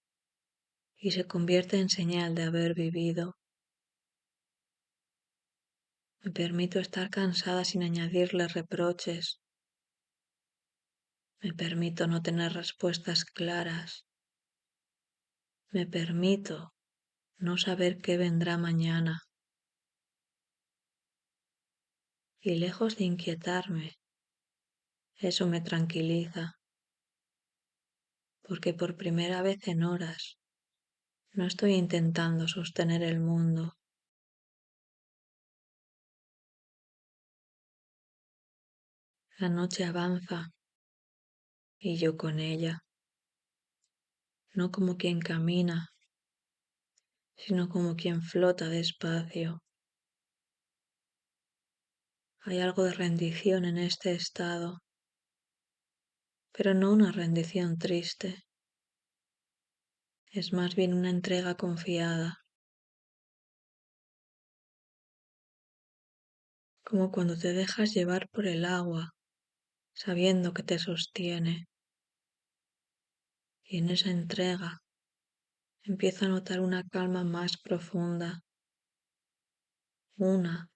y se convierte en señal de haber vivido. Me permito estar cansada sin añadirle reproches. Me permito no tener respuestas claras. Me permito no saber qué vendrá mañana. Y lejos de inquietarme, eso me tranquiliza, porque por primera vez en horas no estoy intentando sostener el mundo. La noche avanza y yo con ella, no como quien camina, sino como quien flota despacio. Hay algo de rendición en este estado, pero no una rendición triste, es más bien una entrega confiada, como cuando te dejas llevar por el agua, sabiendo que te sostiene, y en esa entrega empiezo a notar una calma más profunda, una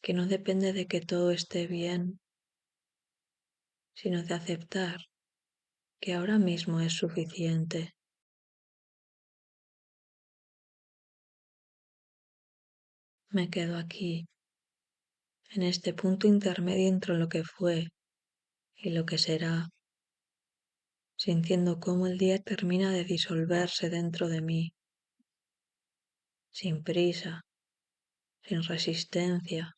que no depende de que todo esté bien, sino de aceptar que ahora mismo es suficiente. Me quedo aquí, en este punto intermedio entre lo que fue y lo que será, sintiendo cómo el día termina de disolverse dentro de mí, sin prisa, sin resistencia,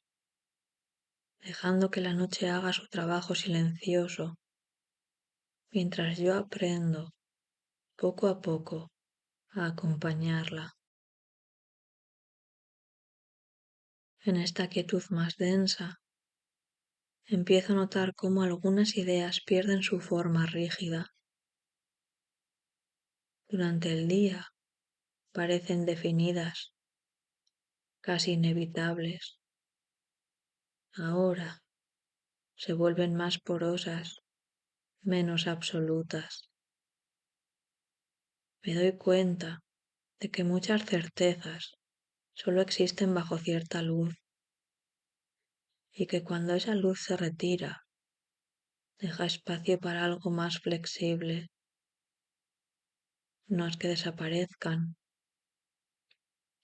dejando que la noche haga su trabajo silencioso, mientras yo aprendo, poco a poco, a acompañarla. En esta quietud más densa, empiezo a notar cómo algunas ideas pierden su forma rígida. Durante el día parecen definidas, casi inevitables. Ahora se vuelven más porosas, menos absolutas. Me doy cuenta de que muchas certezas solo existen bajo cierta luz y que cuando esa luz se retira, deja espacio para algo más flexible. No es que desaparezcan,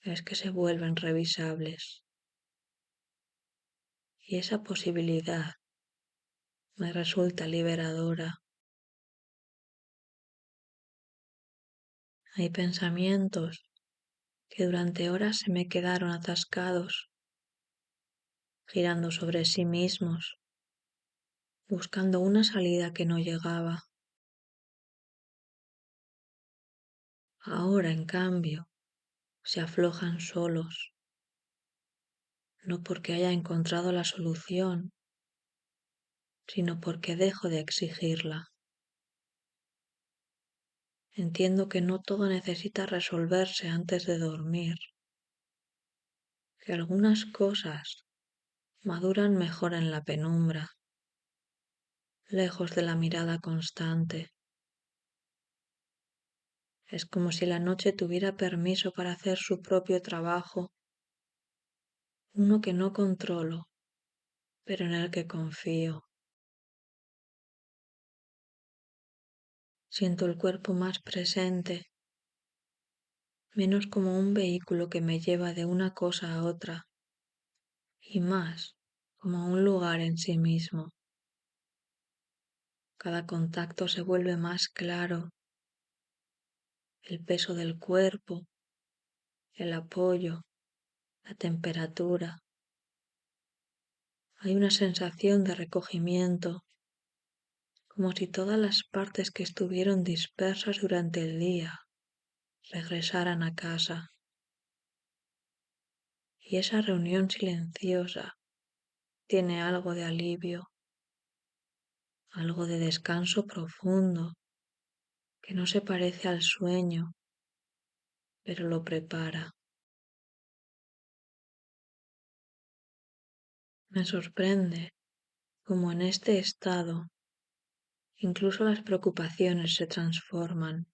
es que se vuelven revisables. Y esa posibilidad me resulta liberadora. Hay pensamientos que durante horas se me quedaron atascados, girando sobre sí mismos, buscando una salida que no llegaba. Ahora, en cambio, se aflojan solos, no porque haya encontrado la solución, sino porque dejo de exigirla. Entiendo que no todo necesita resolverse antes de dormir, que algunas cosas maduran mejor en la penumbra, lejos de la mirada constante. Es como si la noche tuviera permiso para hacer su propio trabajo, uno que no controlo, pero en el que confío. Siento el cuerpo más presente, menos como un vehículo que me lleva de una cosa a otra, y más como un lugar en sí mismo. Cada contacto se vuelve más claro, el peso del cuerpo, el apoyo, la temperatura. Hay una sensación de recogimiento, como si todas las partes que estuvieron dispersas durante el día regresaran a casa. Y esa reunión silenciosa tiene algo de alivio, algo de descanso profundo, que no se parece al sueño, pero lo prepara. Me sorprende cómo en este estado incluso las preocupaciones se transforman,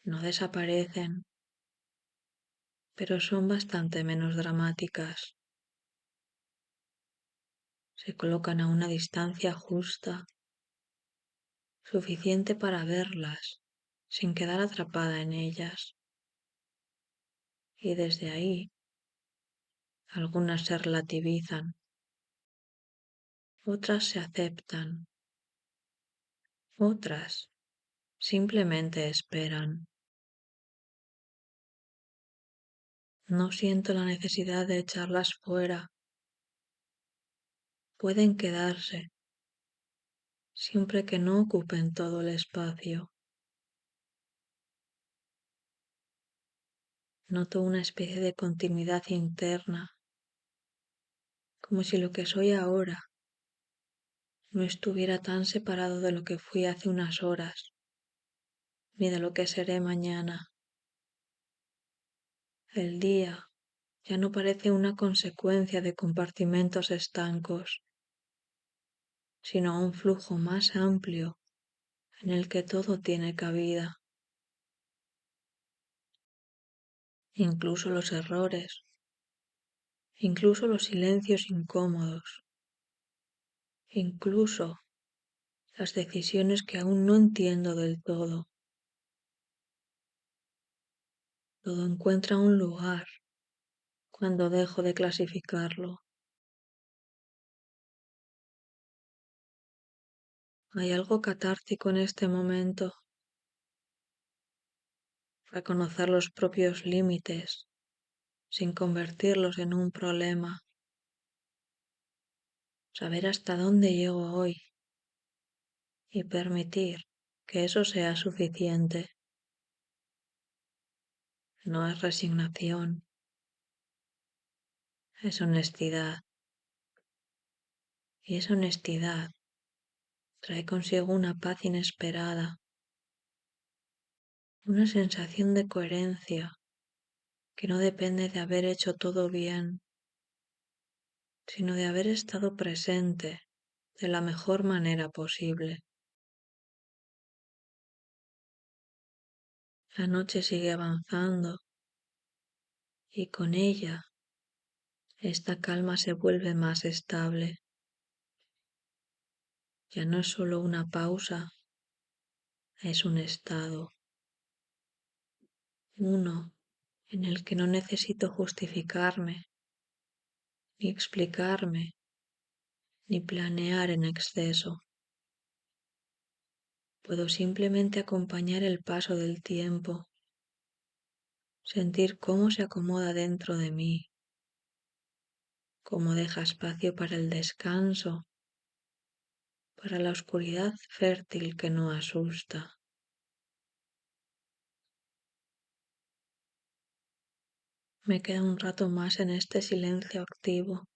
no desaparecen, pero son bastante menos dramáticas. Se colocan a una distancia justa, suficiente para verlas, sin quedar atrapada en ellas. Y desde ahí, algunas se relativizan, otras se aceptan, otras simplemente esperan. No siento la necesidad de echarlas fuera. Pueden quedarse, siempre que no ocupen todo el espacio. Noto una especie de continuidad interna, como si lo que soy ahora no estuviera tan separado de lo que fui hace unas horas, ni de lo que seré mañana. El día ya no parece una consecuencia de compartimentos estancos, sino un flujo más amplio en el que todo tiene cabida, incluso los errores, incluso los silencios incómodos, incluso las decisiones que aún no entiendo del todo. Todo encuentra un lugar cuando dejo de clasificarlo. Hay algo catártico en este momento, reconocer los propios límites sin convertirlos en un problema, saber hasta dónde llego hoy y permitir que eso sea suficiente. No es resignación, es honestidad. Y esa honestidad trae consigo una paz inesperada, una sensación de coherencia que no depende de haber hecho todo bien, sino de haber estado presente de la mejor manera posible. La noche sigue avanzando y con ella esta calma se vuelve más estable. Ya no es solo una pausa, es un estado, uno en el que no necesito justificarme, ni explicarme, ni planear en exceso. Puedo simplemente acompañar el paso del tiempo, sentir cómo se acomoda dentro de mí, cómo deja espacio para el descanso, para la oscuridad fértil que no asusta. Me queda un rato más en este silencio activo,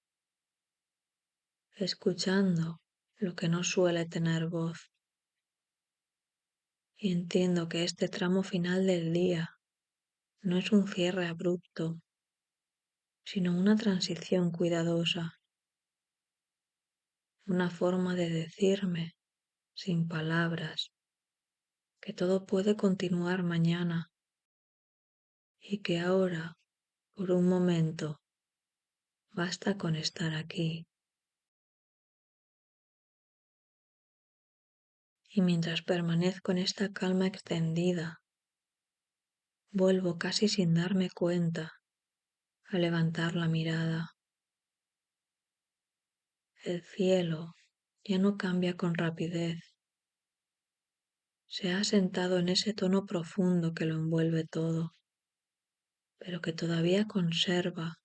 escuchando lo que no suele tener voz. Y entiendo que este tramo final del día no es un cierre abrupto, sino una transición cuidadosa, una forma de decirme, sin palabras, que todo puede continuar mañana y que ahora, por un momento, basta con estar aquí. Y mientras permanezco en esta calma extendida, vuelvo casi sin darme cuenta a levantar la mirada. El cielo ya no cambia con rapidez. Se ha asentado en ese tono profundo que lo envuelve todo, pero que todavía conserva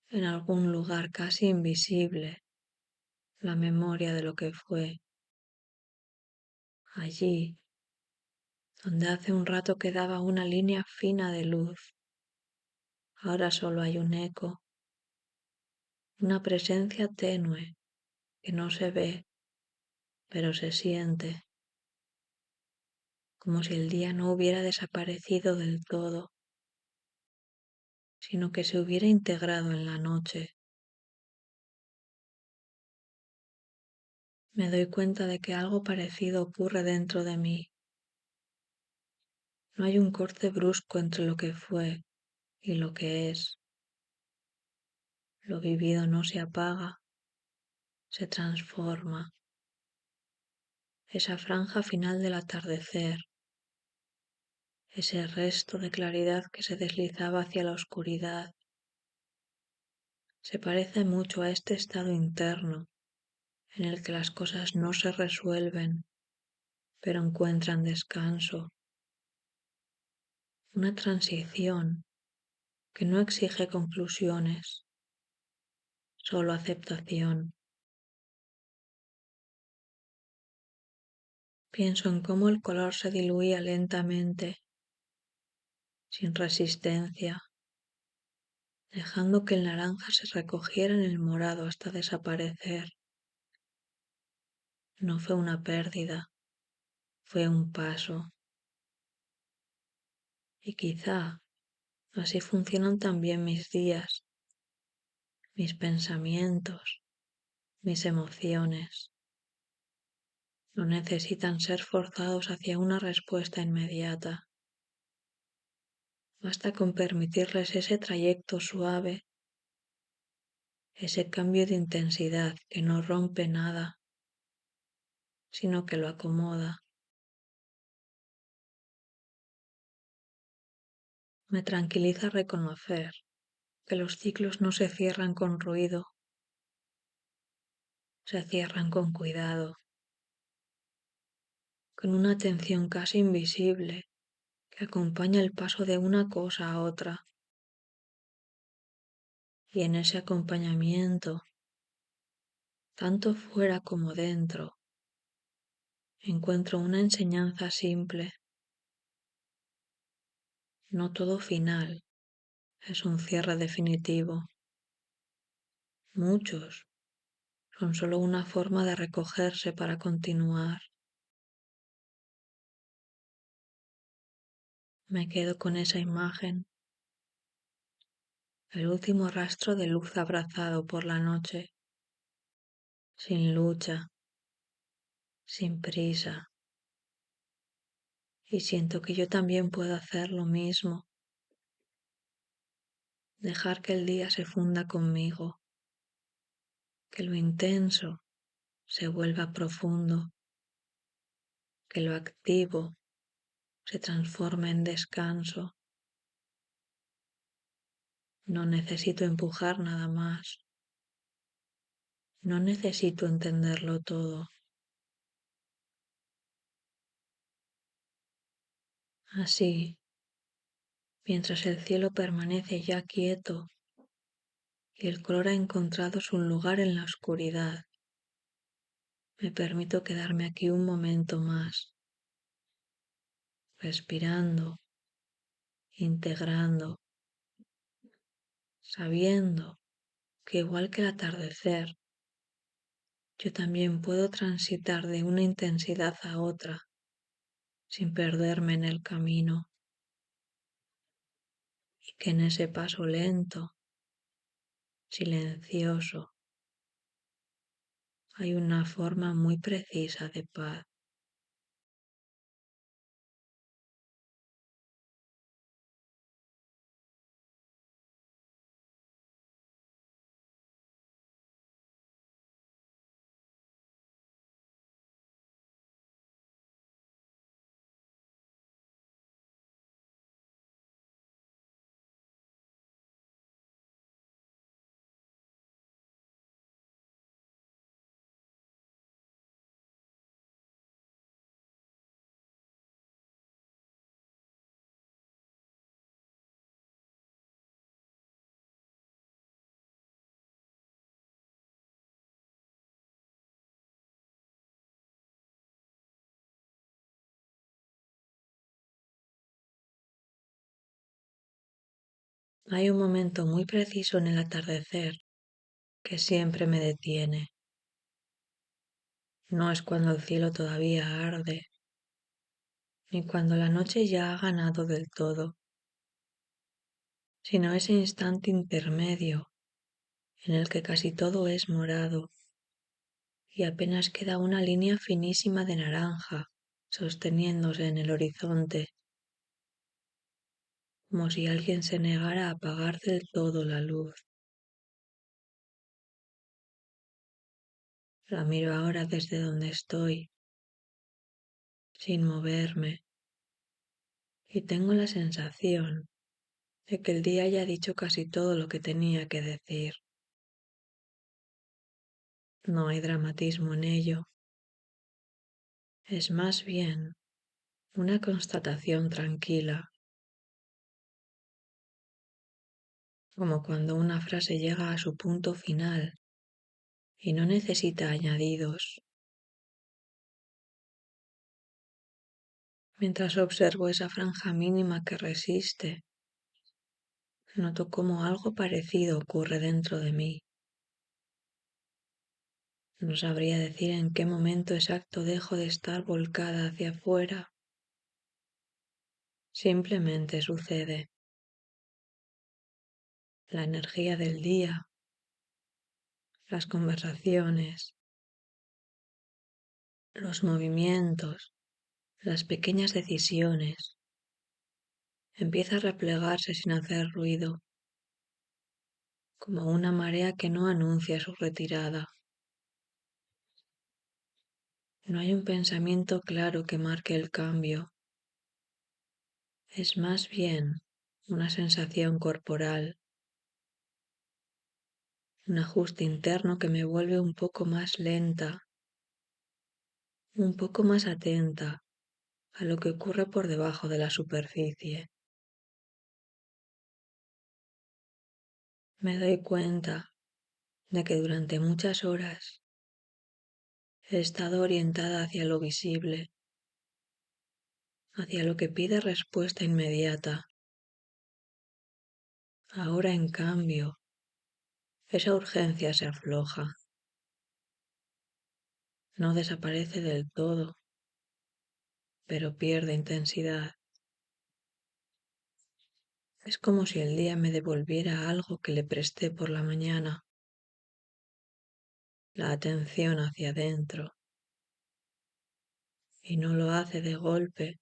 en algún lugar casi invisible la memoria de lo que fue. Allí, donde hace un rato quedaba una línea fina de luz, ahora solo hay un eco, una presencia tenue que no se ve, pero se siente, como si el día no hubiera desaparecido del todo, sino que se hubiera integrado en la noche. Me doy cuenta de que algo parecido ocurre dentro de mí. No hay un corte brusco entre lo que fue y lo que es. Lo vivido no se apaga, se transforma. Esa franja final del atardecer, ese resto de claridad que se deslizaba hacia la oscuridad, se parece mucho a este estado interno en el que las cosas no se resuelven, pero encuentran descanso. Una transición que no exige conclusiones, solo aceptación. Pienso en cómo el color se diluía lentamente, sin resistencia, dejando que el naranja se recogiera en el morado hasta desaparecer. No fue una pérdida, fue un paso. Y quizá así funcionan también mis días, mis pensamientos, mis emociones. No necesitan ser forzados hacia una respuesta inmediata. Basta con permitirles ese trayecto suave, ese cambio de intensidad que no rompe nada, sino que lo acomoda. Me tranquiliza reconocer que los ciclos no se cierran con ruido, se cierran con cuidado, con una atención casi invisible que acompaña el paso de una cosa a otra. Y en ese acompañamiento, tanto fuera como dentro, encuentro una enseñanza simple. No todo final es un cierre definitivo. Muchos son solo una forma de recogerse para continuar. Me quedo con esa imagen, el último rastro de luz abrazado por la noche, sin lucha, sin prisa. Y siento que yo también puedo hacer lo mismo, dejar que el día se funda conmigo, que lo intenso se vuelva profundo, que lo activo se transforme en descanso. No necesito empujar nada más. No necesito entenderlo todo. Así, mientras el cielo permanece ya quieto y el color ha encontrado su lugar en la oscuridad, me permito quedarme aquí un momento más, respirando, integrando, sabiendo que igual que el atardecer, yo también puedo transitar de una intensidad a otra sin perderme en el camino, y que en ese paso lento, silencioso, hay una forma muy precisa de paz. Hay un momento muy preciso en el atardecer que siempre me detiene. No es cuando el cielo todavía arde, ni cuando la noche ya ha ganado del todo, sino ese instante intermedio en el que casi todo es morado y apenas queda una línea finísima de naranja sosteniéndose en el horizonte, como si alguien se negara a apagar del todo la luz. La miro ahora desde donde estoy, sin moverme, y tengo la sensación de que el día ya ha dicho casi todo lo que tenía que decir. No hay dramatismo en ello, es más bien una constatación tranquila, como cuando una frase llega a su punto final y no necesita añadidos. Mientras observo esa franja mínima que resiste, noto cómo algo parecido ocurre dentro de mí. No sabría decir en qué momento exacto dejo de estar volcada hacia afuera. Simplemente sucede. La energía del día, las conversaciones, los movimientos, las pequeñas decisiones, empieza a replegarse sin hacer ruido, como una marea que no anuncia su retirada. No hay un pensamiento claro que marque el cambio. Es más bien una sensación corporal, un ajuste interno que me vuelve un poco más lenta, un poco más atenta a lo que ocurre por debajo de la superficie. Me doy cuenta de que durante muchas horas he estado orientada hacia lo visible, hacia lo que pide respuesta inmediata. Ahora, en cambio, esa urgencia se afloja, no desaparece del todo, pero pierde intensidad. Es como si el día me devolviera algo que le presté por la mañana, la atención hacia adentro, y no lo hace de golpe,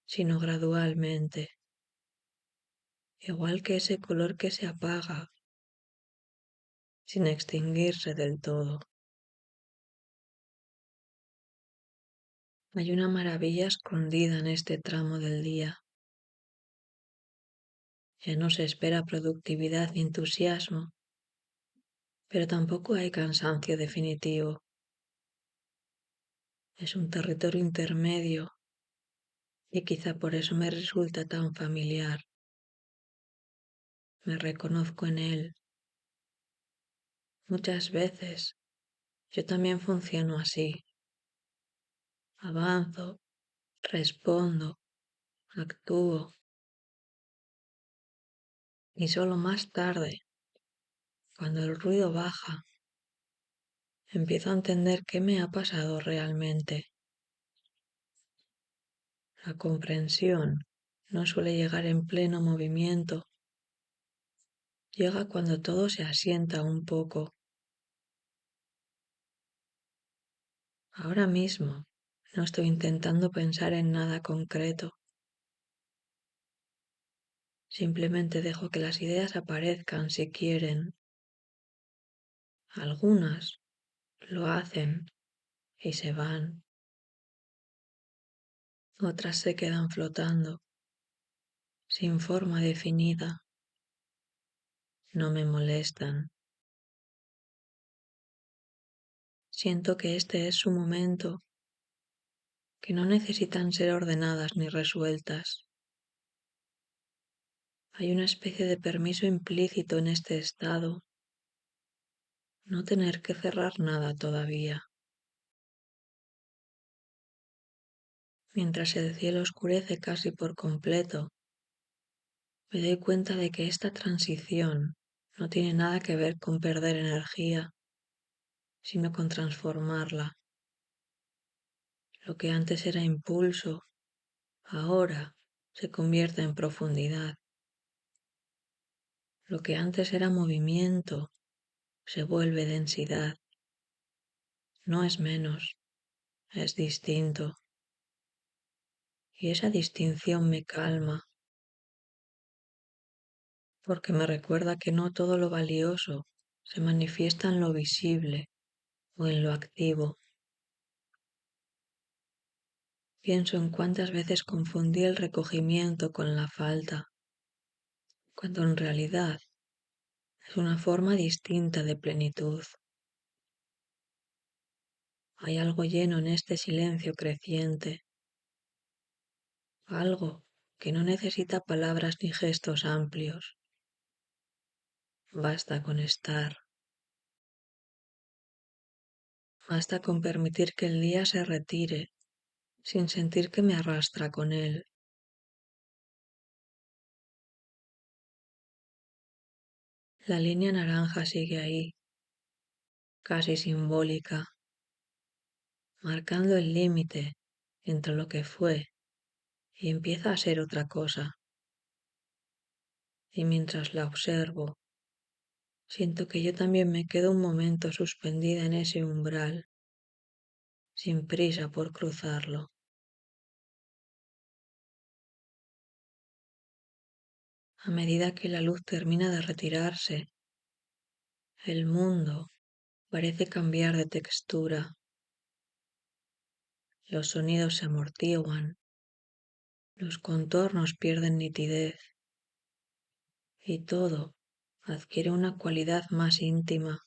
sino gradualmente, igual que ese color que se apaga, sin extinguirse del todo. Hay una maravilla escondida en este tramo del día. Ya no se espera productividad ni entusiasmo, pero tampoco hay cansancio definitivo. Es un territorio intermedio y quizá por eso me resulta tan familiar. Me reconozco en él. Muchas veces yo también funciono así. Avanzo, respondo, actúo y solo más tarde, cuando el ruido baja, empiezo a entender qué me ha pasado realmente. La comprensión no suele llegar en pleno movimiento, llega cuando todo se asienta un poco. Ahora mismo no estoy intentando pensar en nada concreto. Simplemente dejo que las ideas aparezcan si quieren. Algunas lo hacen y se van. Otras se quedan flotando, sin forma definida. No me molestan. Siento que este es su momento, que no necesitan ser ordenadas ni resueltas. Hay una especie de permiso implícito en este estado, no tener que cerrar nada todavía. Mientras el cielo oscurece casi por completo, me doy cuenta de que esta transición no tiene nada que ver con perder energía, sino con transformarla. Lo que antes era impulso, ahora se convierte en profundidad. Lo que antes era movimiento, se vuelve densidad. No es menos, es distinto. Y esa distinción me calma, porque me recuerda que no todo lo valioso se manifiesta en lo visible o en lo activo. Pienso en cuántas veces confundí el recogimiento con la falta, cuando en realidad es una forma distinta de plenitud. Hay algo lleno en este silencio creciente, algo que no necesita palabras ni gestos amplios. Basta con estar, basta con permitir que el día se retire sin sentir que me arrastra con él. La línea naranja sigue ahí, casi simbólica, marcando el límite entre lo que fue y empieza a ser otra cosa. Y mientras la observo, siento que yo también me quedo un momento suspendida en ese umbral, sin prisa por cruzarlo. A medida que la luz termina de retirarse, el mundo parece cambiar de textura. Los sonidos se amortiguan, los contornos pierden nitidez y todo adquiere una cualidad más íntima,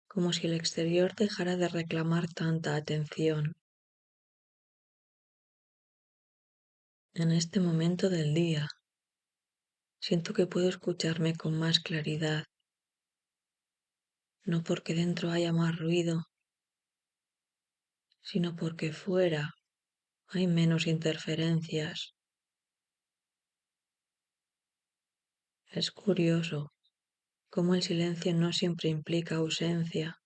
como si el exterior dejara de reclamar tanta atención. En este momento del día, siento que puedo escucharme con más claridad, no porque dentro haya más ruido, sino porque fuera hay menos interferencias. Es curioso cómo el silencio no siempre implica ausencia,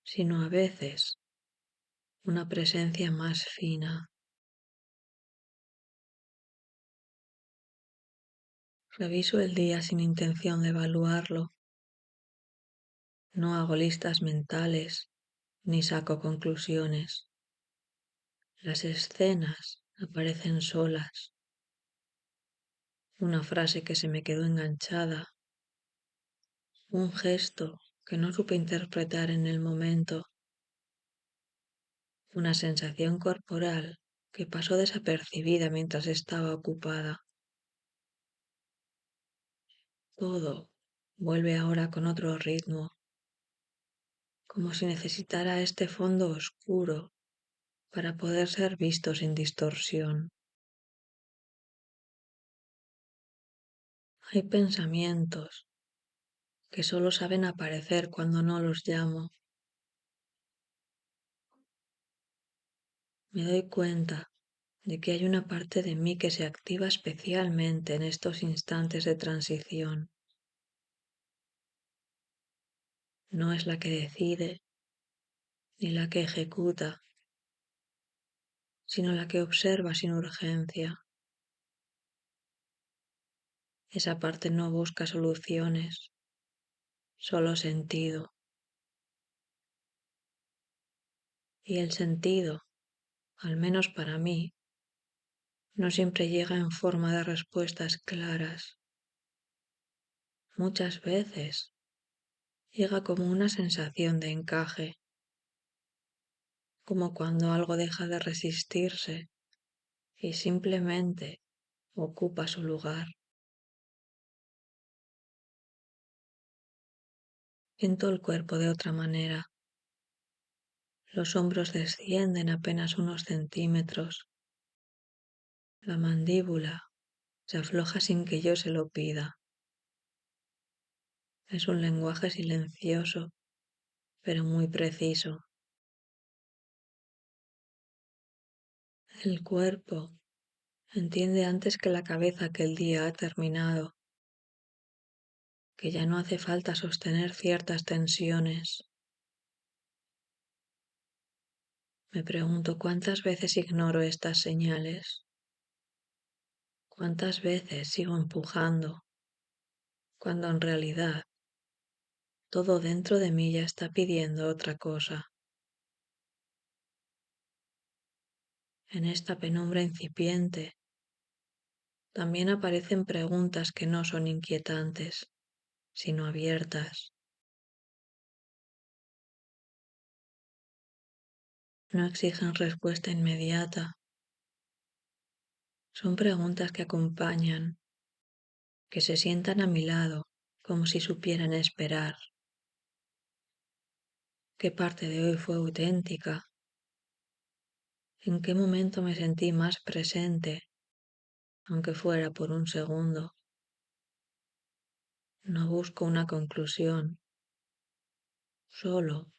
sino a veces una presencia más fina. Reviso el día sin intención de evaluarlo. No hago listas mentales ni saco conclusiones. Las escenas aparecen solas. Una frase que se me quedó enganchada. Un gesto que no supe interpretar en el momento. Una sensación corporal que pasó desapercibida mientras estaba ocupada. Todo vuelve ahora con otro ritmo, como si necesitara este fondo oscuro para poder ser visto sin distorsión. Hay pensamientos que solo saben aparecer cuando no los llamo. Me doy cuenta de que hay una parte de mí que se activa especialmente en estos instantes de transición. No es la que decide ni la que ejecuta, sino la que observa sin urgencia. Esa parte no busca soluciones, solo sentido. Y el sentido, al menos para mí, no siempre llega en forma de respuestas claras. Muchas veces llega como una sensación de encaje, como cuando algo deja de resistirse y simplemente ocupa su lugar. Siento el cuerpo de otra manera. Los hombros descienden apenas unos centímetros. La mandíbula se afloja sin que yo se lo pida. Es un lenguaje silencioso, pero muy preciso. El cuerpo Entiende antes que la cabeza que el día ha terminado, que ya no hace falta sostener ciertas tensiones. Me pregunto cuántas veces ignoro estas señales, cuántas veces sigo empujando, cuando en realidad todo dentro de mí ya está pidiendo otra cosa. En esta penumbra incipiente también aparecen preguntas que no son inquietantes, sino abiertas. No exigen respuesta inmediata. Son preguntas que acompañan, que se sientan a mi lado como si supieran esperar. ¿Qué parte de hoy fue auténtica? ¿En qué momento me sentí más presente, aunque fuera por un segundo? No busco una conclusión, solo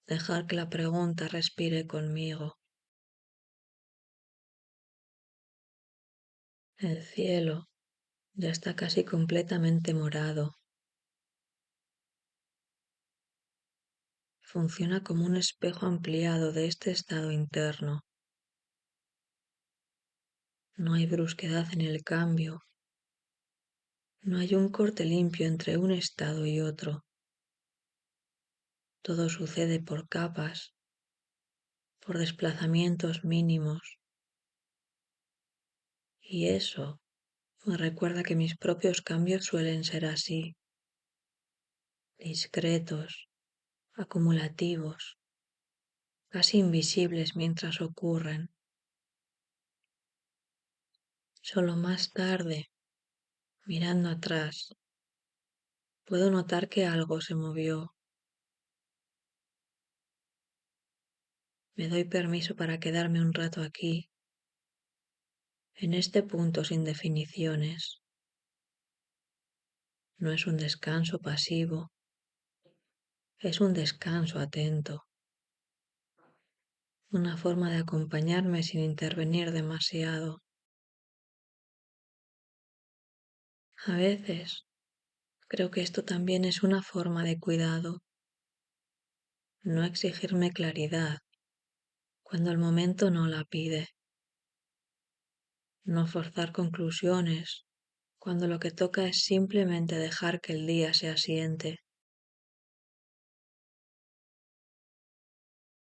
dejar que la pregunta respire conmigo. El cielo ya está casi completamente morado. Funciona como un espejo ampliado de este estado interno. No hay brusquedad en el cambio. No hay un corte limpio entre un estado y otro. Todo sucede por capas, por desplazamientos mínimos. Y eso me recuerda que mis propios cambios suelen ser así, discretos, acumulativos, casi invisibles mientras ocurren. Solo más tarde, mirando atrás, puedo notar que algo se movió. Me doy permiso para quedarme un rato aquí, en este punto sin definiciones. No es un descanso pasivo, es un descanso atento, una forma de acompañarme sin intervenir demasiado. A veces creo que esto también es una forma de cuidado, no exigirme claridad cuando el momento no la pide, no forzar conclusiones cuando lo que toca es simplemente dejar que el día se asiente.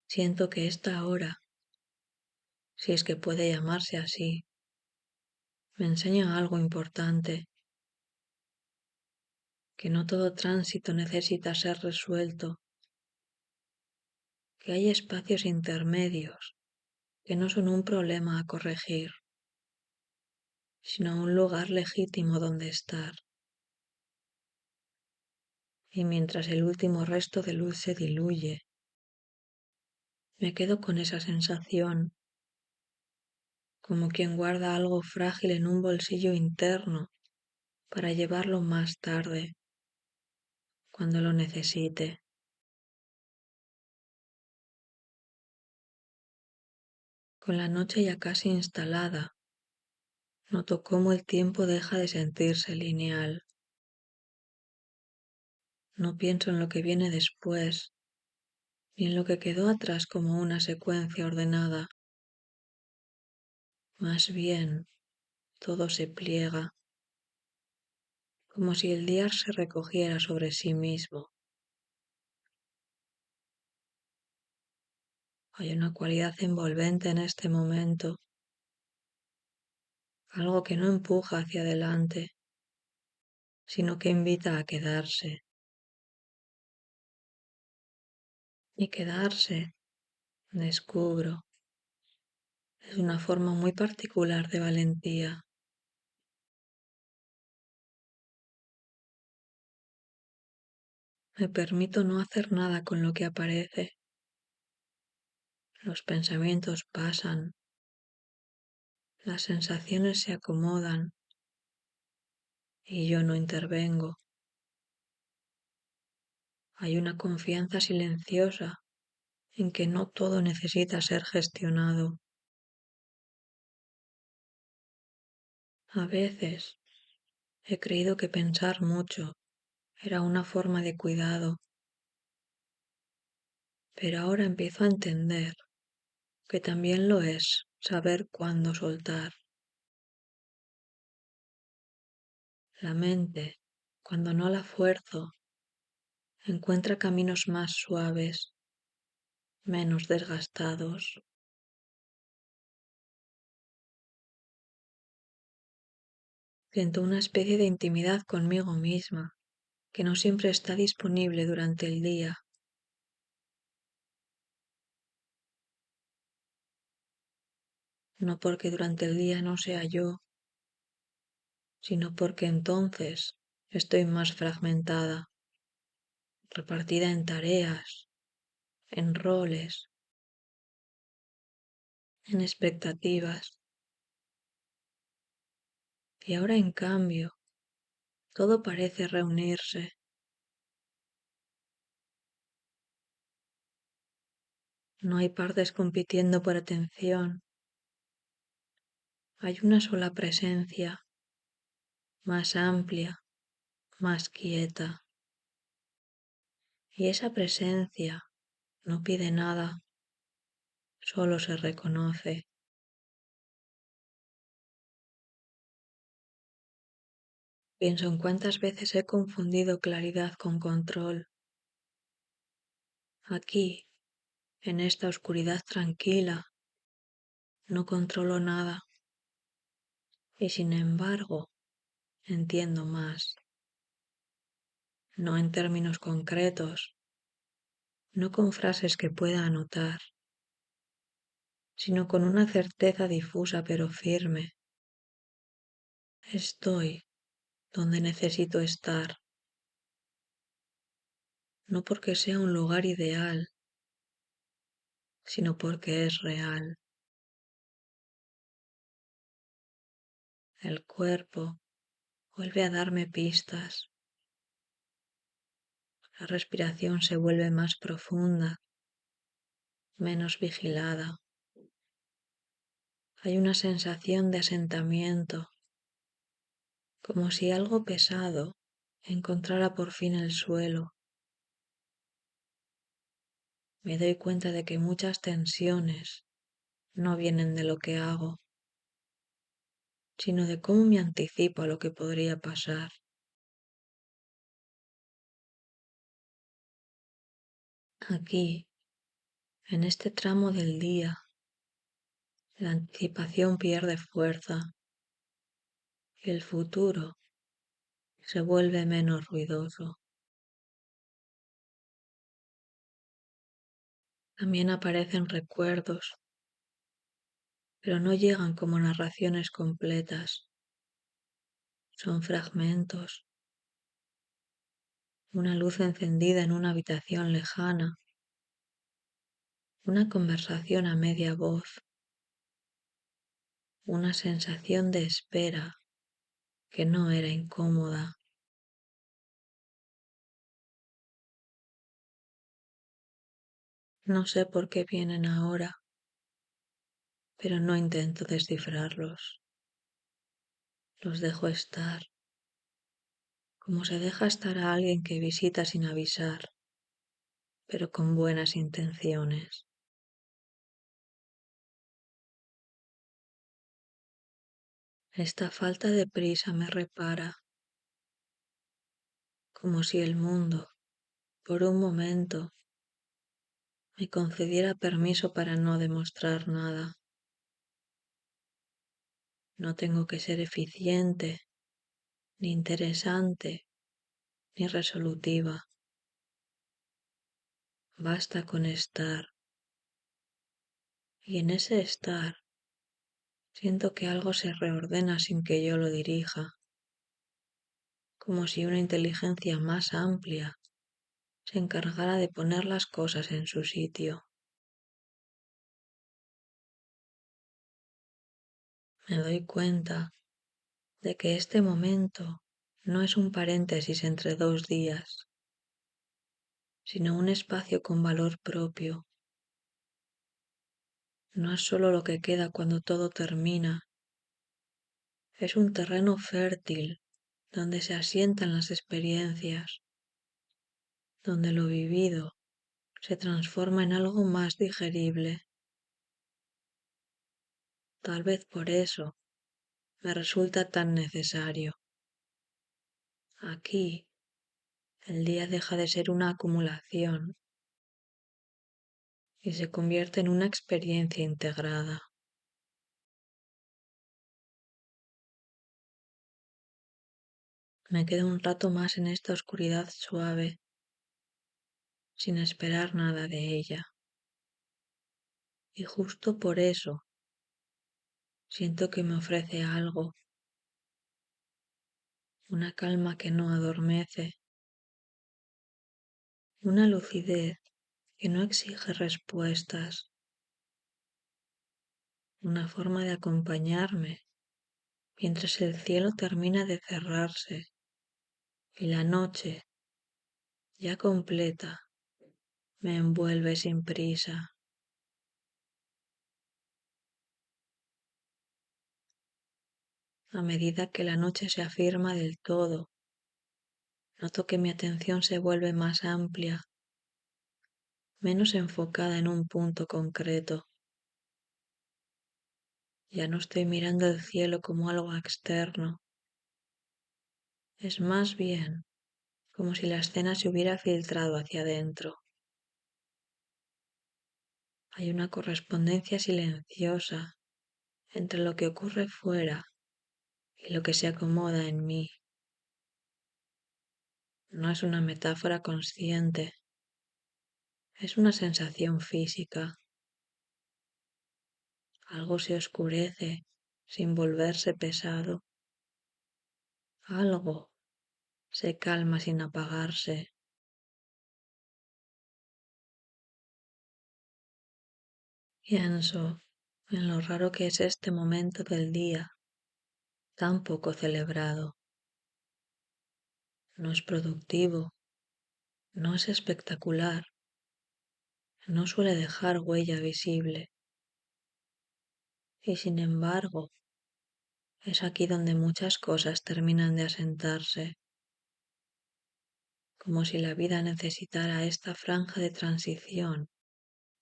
Siento que esta hora, si es que puede llamarse así, me enseña algo importante, que no todo tránsito necesita ser resuelto, que hay espacios intermedios que no son un problema a corregir, sino un lugar legítimo donde estar. Y mientras el último resto de luz se diluye, me quedo con esa sensación, como quien guarda algo frágil en un bolsillo interno para llevarlo más tarde, cuando lo necesite. Con la noche ya casi instalada, noto cómo el tiempo deja de sentirse lineal. No pienso en lo que viene después, ni en lo que quedó atrás como una secuencia ordenada. Más bien, todo se pliega, como si el día se recogiera sobre sí mismo. Hay una cualidad envolvente en este momento, algo que no empuja hacia adelante, sino que invita a quedarse. Y quedarse, descubro, es una forma muy particular de valentía. Me permito no hacer nada con lo que aparece. Los pensamientos pasan, las sensaciones se acomodan y yo no intervengo. Hay una confianza silenciosa en que no todo necesita ser gestionado. A veces he creído que pensar mucho era una forma de cuidado, pero ahora empiezo a entender que también lo es saber cuándo soltar. La mente, cuando no la fuerzo, encuentra caminos más suaves, menos desgastados. Siento una especie de intimidad conmigo misma que no siempre está disponible durante el día. No porque durante el día no sea yo, sino porque entonces estoy más fragmentada, repartida en tareas, en roles, en expectativas. Y ahora en cambio, todo parece reunirse. No hay partes compitiendo por atención. Hay una sola presencia, más amplia, más quieta. Y esa presencia no pide nada, solo se reconoce. Pienso en cuántas veces he confundido claridad con control. Aquí, en esta oscuridad tranquila, no controlo nada y sin embargo entiendo más. No en términos concretos, no con frases que pueda anotar, sino con una certeza difusa pero firme. Estoy donde necesito estar, no porque sea un lugar ideal, sino porque es real. El cuerpo vuelve a darme pistas. La respiración se vuelve más profunda, menos vigilada. Hay una sensación de asentamiento, como si algo pesado encontrara por fin el suelo. Me doy cuenta de que muchas tensiones no vienen de lo que hago, sino de cómo me anticipo a lo que podría pasar. Aquí, en este tramo del día, la anticipación pierde fuerza y el futuro se vuelve menos ruidoso. También aparecen recuerdos, pero no llegan como narraciones completas. Son fragmentos, una luz encendida en una habitación lejana, una conversación a media voz, una sensación de espera que no era incómoda. No sé por qué vienen ahora, pero no intento descifrarlos. Los dejo estar, como se deja estar a alguien que visita sin avisar, pero con buenas intenciones. Esta falta de prisa me repara, como si el mundo, por un momento, me concediera permiso para no demostrar nada. No tengo que ser eficiente, ni interesante, ni resolutiva. Basta con estar. Y en ese estar siento que algo se reordena sin que yo lo dirija, como si una inteligencia más amplia se encargara de poner las cosas en su sitio. Me doy cuenta de que este momento no es un paréntesis entre dos días, sino un espacio con valor propio. No es solo lo que queda cuando todo termina, Es un terreno fértil donde se asientan las experiencias, donde lo vivido se transforma en algo más digerible. Tal vez por eso me resulta tan necesario. Aquí, el día deja de ser una acumulación y se convierte en una experiencia integrada. Me quedo un rato más en esta oscuridad suave, sin esperar nada de ella. Y justo por eso siento que me ofrece algo, una calma que no adormece, una lucidez que no exige respuestas, una forma de acompañarme mientras el cielo termina de cerrarse y la noche, ya completa, me envuelve sin prisa. A medida que la noche se afirma del todo, noto que mi atención se vuelve más amplia, menos enfocada en un punto concreto. Ya no estoy mirando el cielo como algo externo. Es más bien como si la escena se hubiera filtrado hacia adentro. Hay una correspondencia silenciosa entre lo que ocurre fuera y lo que se acomoda en mí. No es una metáfora consciente, es una sensación física. Algo se oscurece sin volverse pesado. Algo se calma sin apagarse. Pienso en lo raro que es este momento del día, tan poco celebrado. No es productivo, no es espectacular, no suele dejar huella visible. Y sin embargo, es aquí donde muchas cosas terminan de asentarse, como si la vida necesitara esta franja de transición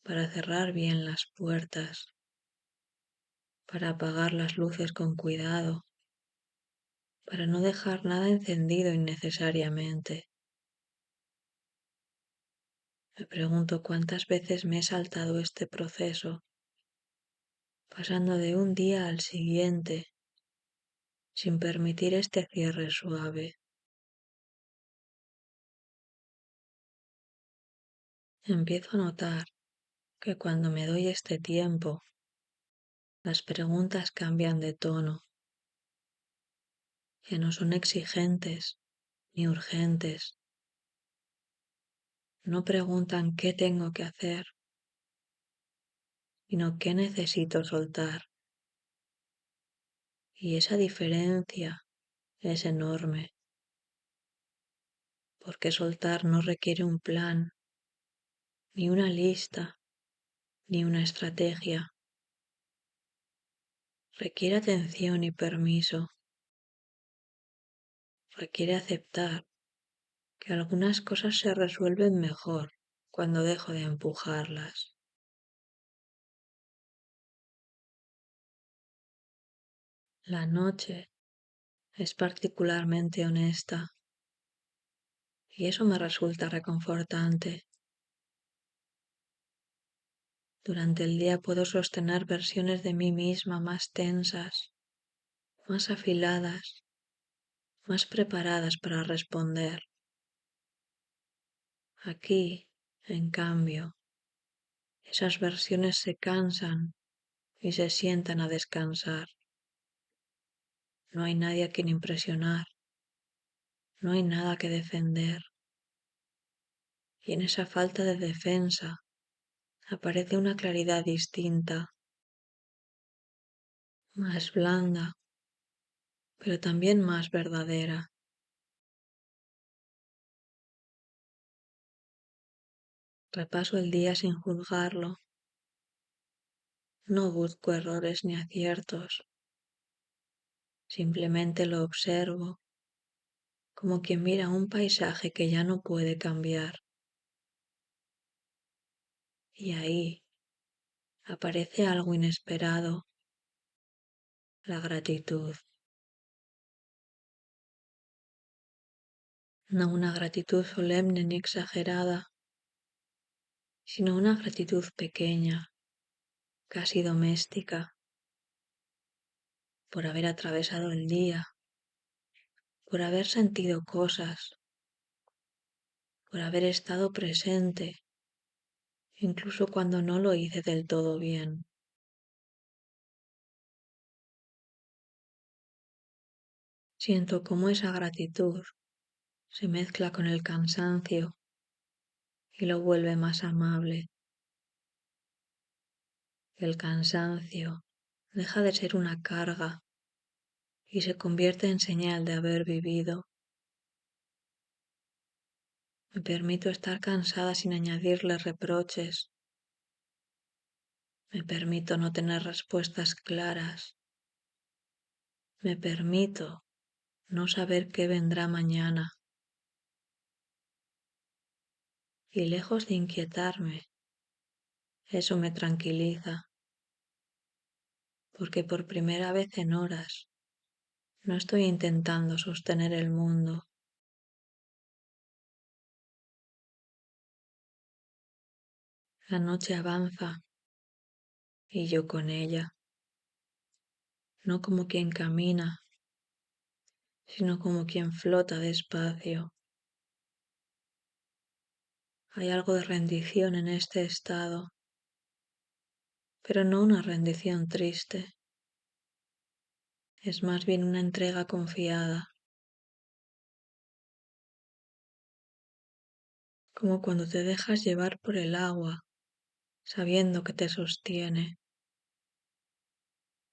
para cerrar bien las puertas, para apagar las luces con cuidado, para no dejar nada encendido innecesariamente. Me pregunto cuántas veces me he saltado este proceso, pasando de un día al siguiente, sin permitir este cierre suave. Empiezo a notar que cuando me doy este tiempo, las preguntas cambian de tono, que no son exigentes ni urgentes. No preguntan qué tengo que hacer, sino qué necesito soltar. Y esa diferencia es enorme, porque soltar no requiere un plan, ni una lista, ni una estrategia. Requiere atención y permiso. Requiere aceptar que algunas cosas se resuelven mejor cuando dejo de empujarlas. La noche es particularmente honesta y eso me resulta reconfortante. Durante el día puedo sostener versiones de mí misma más tensas, más afiladas, más preparadas para responder. Aquí, en cambio, esas versiones se cansan y se sientan a descansar. No hay nadie a quien impresionar, no hay nada que defender. Y en esa falta de defensa aparece una claridad distinta, más blanda, pero también más verdadera. Repaso el día sin juzgarlo, no busco errores ni aciertos, Simplemente lo observo como quien mira un paisaje que ya no puede cambiar. Y ahí aparece algo inesperado, la gratitud. No una gratitud solemne ni exagerada, sino una gratitud pequeña, casi doméstica, por haber atravesado el día, por haber sentido cosas, por haber estado presente, incluso cuando no lo hice del todo bien. Siento cómo esa gratitud se mezcla con el cansancio y lo vuelve más amable. El cansancio deja de ser una carga y se convierte en señal de haber vivido. Me permito estar cansada sin añadirle reproches. Me permito no tener respuestas claras. Me permito no saber qué vendrá mañana. Y lejos de inquietarme, eso me tranquiliza, porque por primera vez en horas no estoy intentando sostener el mundo. La noche avanza y yo con ella, no como quien camina, sino como quien flota despacio. Hay algo de rendición en este estado, pero no una rendición triste, es más bien una entrega confiada, como cuando te dejas llevar por el agua, sabiendo que te sostiene,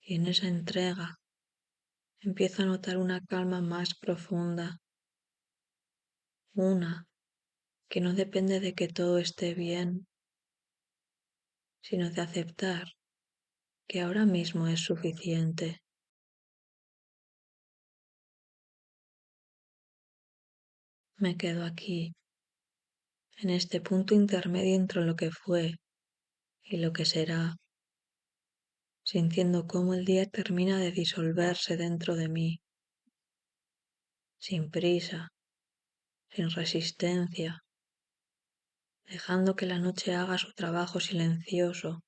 y en esa entrega empiezo a notar una calma más profunda, una que no depende de que todo esté bien, sino de aceptar que ahora mismo es suficiente. Me quedo aquí, en este punto intermedio entre lo que fue y lo que será, sintiendo cómo el día termina de disolverse dentro de mí, sin prisa, sin resistencia, dejando que la noche haga su trabajo silencioso,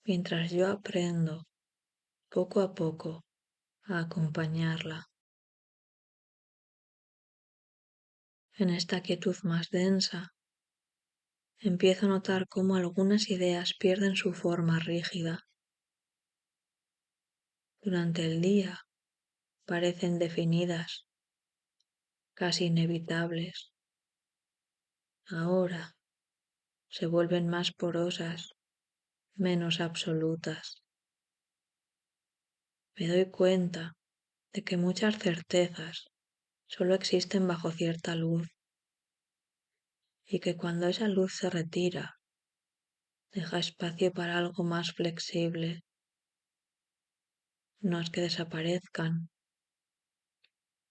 mientras yo aprendo, poco a poco, a acompañarla. En esta quietud más densa, empiezo a notar cómo algunas ideas pierden su forma rígida. Durante el día parecen definidas, casi inevitables. Ahora se vuelven más porosas, menos absolutas. Me doy cuenta de que muchas certezas solo existen bajo cierta luz y que cuando esa luz se retira, deja espacio para algo más flexible. No es que desaparezcan,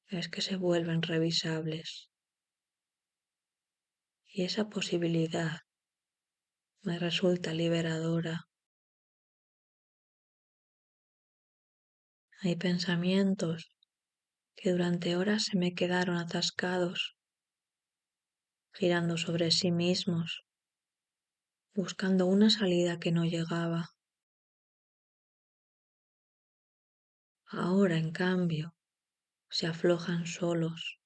es que se vuelven revisables. Y esa posibilidad me resulta liberadora. Hay pensamientos que durante horas se me quedaron atascados, girando sobre sí mismos, buscando una salida que no llegaba. Ahora, en cambio, se aflojan solos,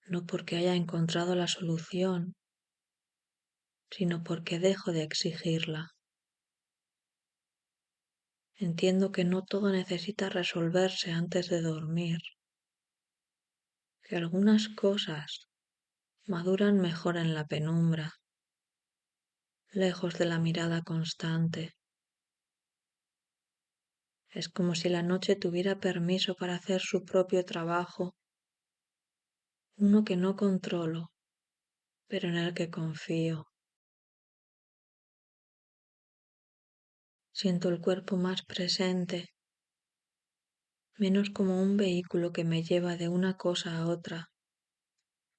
no porque haya encontrado la solución, sino porque dejo de exigirla. Entiendo que no todo necesita resolverse antes de dormir, que algunas cosas maduran mejor en la penumbra, lejos de la mirada constante. Es como si la noche tuviera permiso para hacer su propio trabajo, uno que no controlo, pero en el que confío. Siento el cuerpo más presente, menos como un vehículo que me lleva de una cosa a otra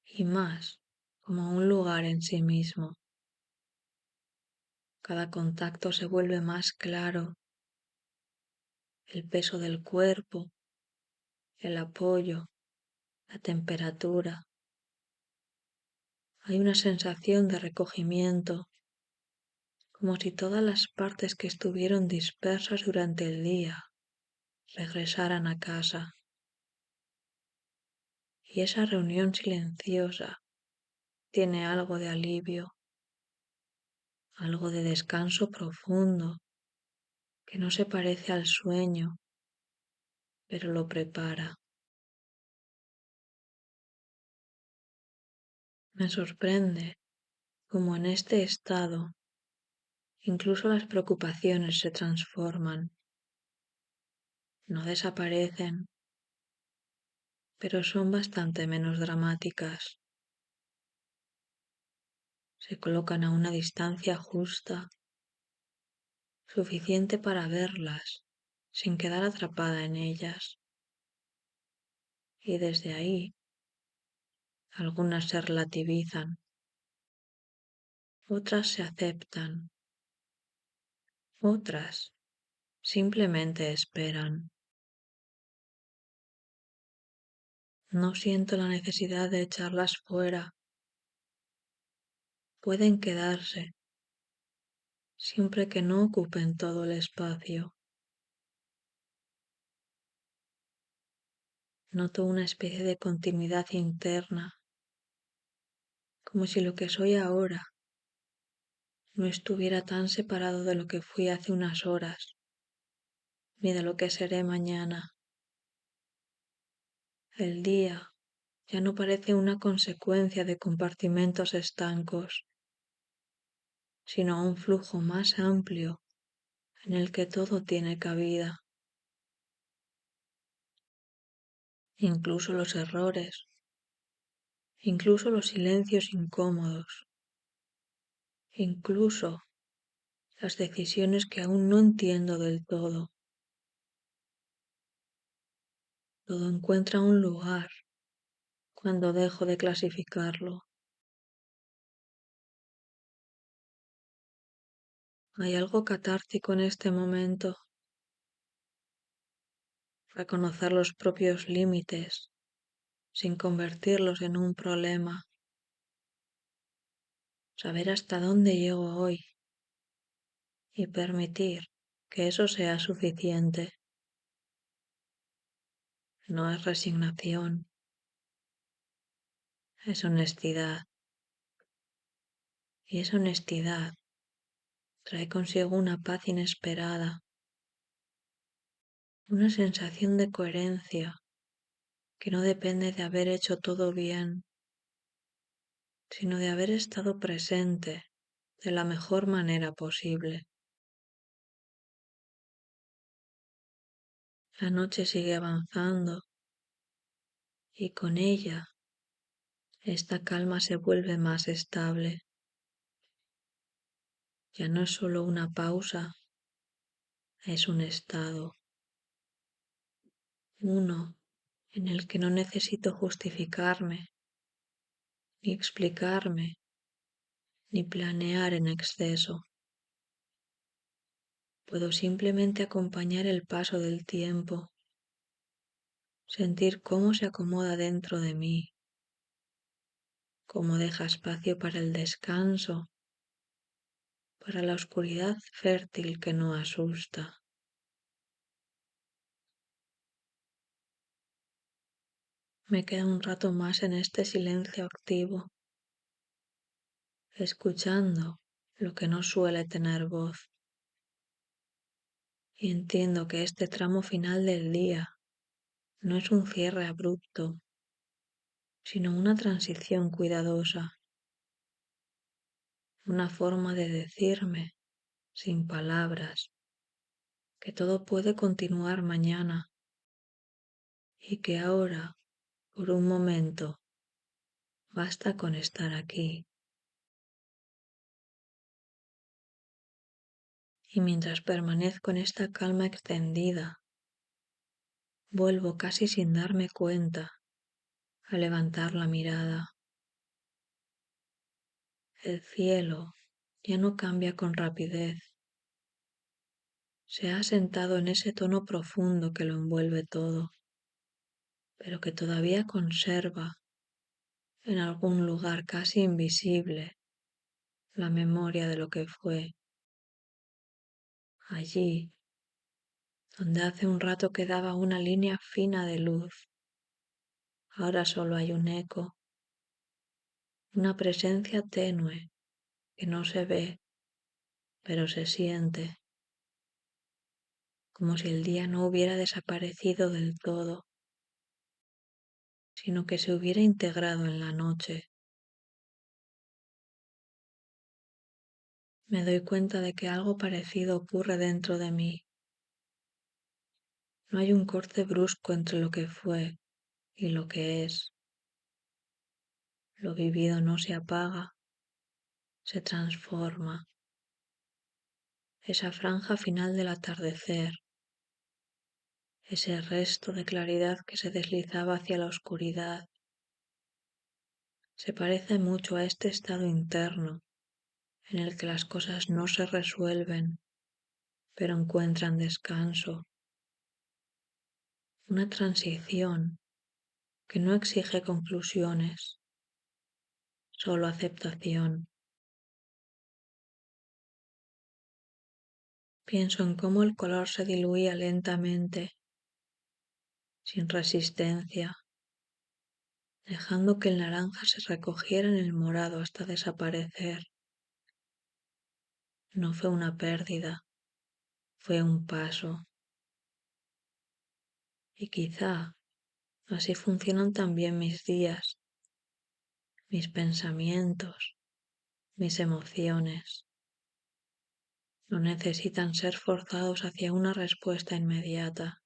y más como un lugar en sí mismo. Cada contacto se vuelve más claro, el peso del cuerpo, el apoyo, la temperatura. Hay una sensación de recogimiento, como si todas las partes que estuvieron dispersas durante el día regresaran a casa. Y esa reunión silenciosa tiene algo de alivio, algo de descanso profundo, que no se parece al sueño, pero lo prepara. Me sorprende cómo en este estado incluso las preocupaciones se transforman, no desaparecen, pero son bastante menos dramáticas. Se colocan a una distancia justa, suficiente para verlas, sin quedar atrapada en ellas. Y desde ahí, algunas se relativizan, otras se aceptan, otras simplemente esperan. No siento la necesidad de echarlas fuera. Pueden quedarse, siempre que no ocupen todo el espacio. Noto una especie de continuidad interna, como si lo que soy ahora no estuviera tan separado de lo que fui hace unas horas, ni de lo que seré mañana. El día ya no parece una consecuencia de compartimentos estancos, sino un flujo más amplio en el que todo tiene cabida, incluso los errores, incluso los silencios incómodos, incluso las decisiones que aún no entiendo del todo. Todo encuentra un lugar cuando dejo de clasificarlo. Hay algo catártico en este momento, reconocer los propios límites sin convertirlos en un problema, saber hasta dónde llego hoy y permitir que eso sea suficiente. No es resignación, es honestidad. Y esa honestidad trae consigo una paz inesperada, una sensación de coherencia que no depende de haber hecho todo bien, sino de haber estado presente de la mejor manera posible. La noche sigue avanzando y con ella esta calma se vuelve más estable. Ya no es solo una pausa, es un estado, uno en el que no necesito justificarme, ni explicarme, ni planear en exceso. Puedo simplemente acompañar el paso del tiempo, sentir cómo se acomoda dentro de mí, cómo deja espacio para el descanso, para la oscuridad fértil que no asusta. Me queda un rato más en este silencio activo, escuchando lo que no suele tener voz. Y entiendo que este tramo final del día no es un cierre abrupto, sino una transición cuidadosa, una forma de decirme, sin palabras, que todo puede continuar mañana y que ahora, por un momento, basta con estar aquí. Y mientras permanezco en esta calma extendida, Vuelvo casi sin darme cuenta a levantar la mirada. El cielo ya no cambia con rapidez. Se ha asentado en ese tono profundo que lo envuelve todo, pero que todavía conserva en algún lugar casi invisible la memoria de lo que fue. Allí, donde hace un rato quedaba una línea fina de luz, ahora solo hay un eco, una presencia tenue que no se ve, pero se siente, como si el día no hubiera desaparecido del todo, sino que se hubiera integrado en la noche. Me doy cuenta de que algo parecido ocurre dentro de mí. No hay un corte brusco entre lo que fue y lo que es. Lo vivido no se apaga, se transforma. Esa franja final del atardecer, ese resto de claridad que se deslizaba hacia la oscuridad, se parece mucho a este estado interno en el que las cosas no se resuelven, pero encuentran descanso. Una transición que no exige conclusiones, solo aceptación. Pienso en cómo el color se diluía lentamente, sin resistencia, dejando que el naranja se recogiera en el morado hasta desaparecer. No fue una pérdida, fue un paso. Y quizá así funcionan también mis días, mis pensamientos, mis emociones. No necesitan ser forzados hacia una respuesta inmediata.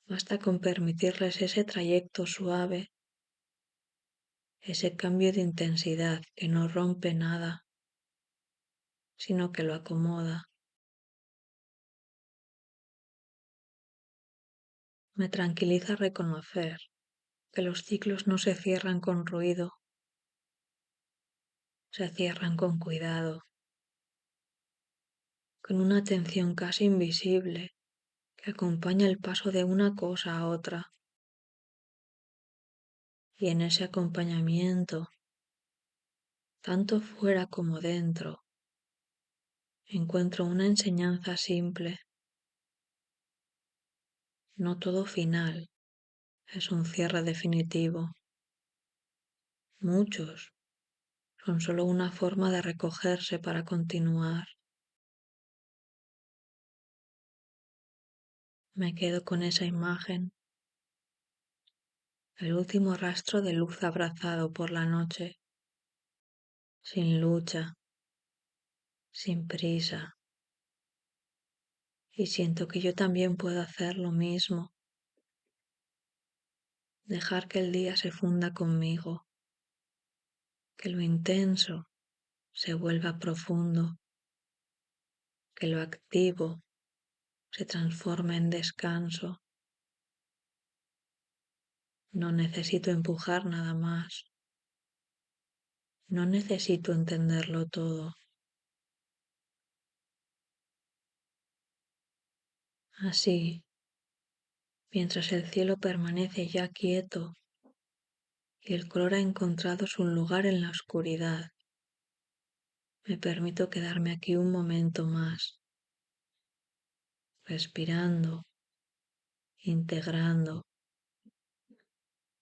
Basta con permitirles ese trayecto suave, ese cambio de intensidad que no rompe nada, sino que lo acomoda. Me tranquiliza reconocer que los ciclos no se cierran con ruido, se cierran con cuidado, con una atención casi invisible que acompaña el paso de una cosa a otra. Y en ese acompañamiento, tanto fuera como dentro, encuentro una enseñanza simple. No todo final es un cierre definitivo. Muchos son solo una forma de recogerse para continuar. Me quedo con esa imagen, el último rastro de luz abrazado por la noche, sin lucha, sin prisa. Y siento que yo también puedo hacer lo mismo, dejar que el día se funda conmigo, que lo intenso se vuelva profundo, que lo activo se transforme en descanso. No necesito empujar nada más. No necesito entenderlo todo. Así, mientras el cielo permanece ya quieto y el color ha encontrado su lugar en la oscuridad, me permito quedarme aquí un momento más, respirando, integrando,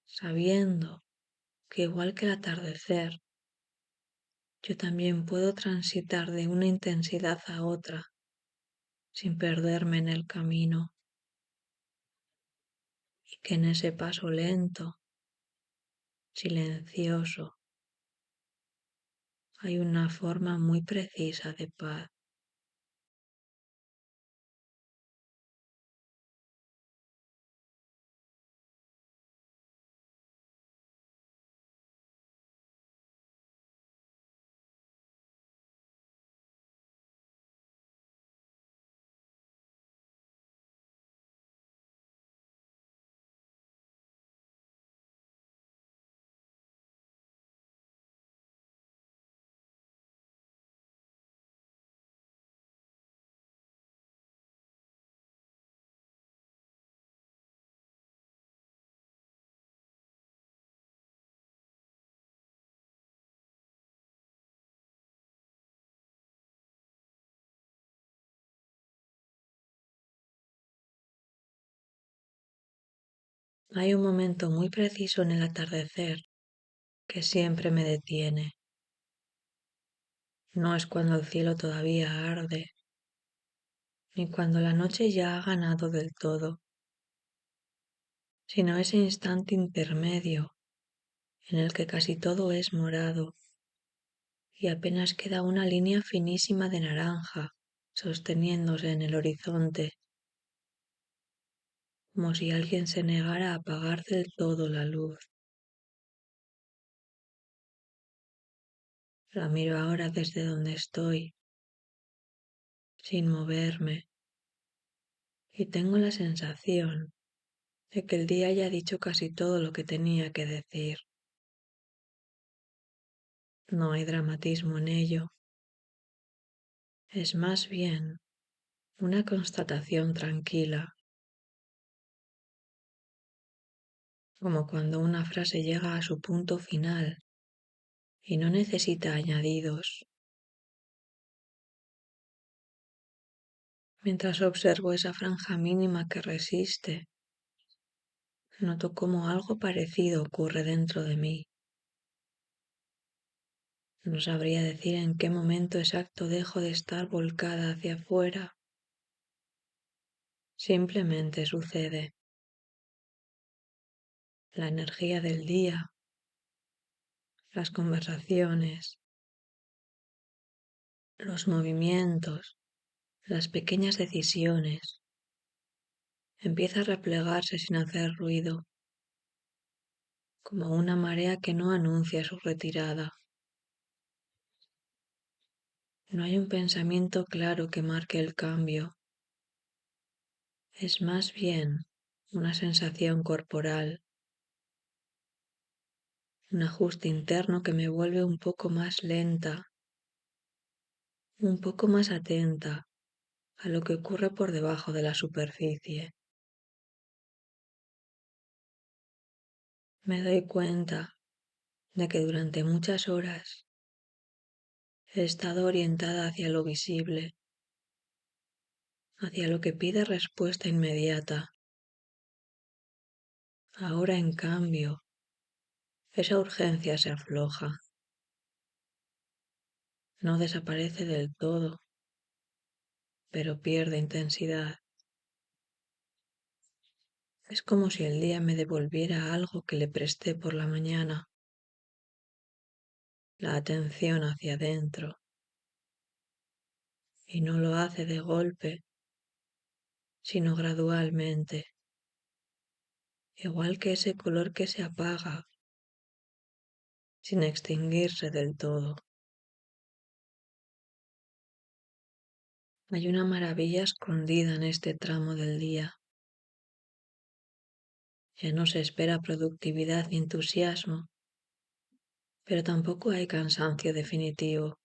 sabiendo que igual que el atardecer, yo también puedo transitar de una intensidad a otra sin perderme en el camino, y que en ese paso lento, silencioso, hay una forma muy precisa de paz. Hay un momento muy preciso en el atardecer que siempre me detiene. No es cuando el cielo todavía arde, ni cuando la noche ya ha ganado del todo, sino ese instante intermedio en el que casi todo es morado y apenas queda una línea finísima de naranja sosteniéndose en el horizonte, como si alguien se negara a apagar del todo la luz. La miro ahora desde donde estoy, sin moverme, y tengo la sensación de que el día ya ha dicho casi todo lo que tenía que decir. No hay dramatismo en ello, es más bien una constatación tranquila, como cuando una frase llega a su punto final y no necesita añadidos. Mientras observo esa franja mínima que resiste, noto cómo algo parecido ocurre dentro de mí. No sabría decir en qué momento exacto dejo de estar volcada hacia afuera. Simplemente sucede. La energía del día, las conversaciones, los movimientos, las pequeñas decisiones, empieza a replegarse sin hacer ruido, como una marea que no anuncia su retirada. No hay un pensamiento claro que marque el cambio. Es más bien una sensación corporal, un ajuste interno que me vuelve un poco más lenta, un poco más atenta a lo que ocurre por debajo de la superficie. Me doy cuenta de que durante muchas horas he estado orientada hacia lo visible, hacia lo que pide respuesta inmediata. Ahora, en cambio, esa urgencia se afloja, no desaparece del todo, pero pierde intensidad. Es como si el día me devolviera algo que le presté por la mañana, la atención hacia adentro, y no lo hace de golpe, sino gradualmente, igual que ese color que se apaga, sin extinguirse del todo. Hay una maravilla escondida en este tramo del día. Ya no se espera productividad ni entusiasmo, pero tampoco hay cansancio definitivo.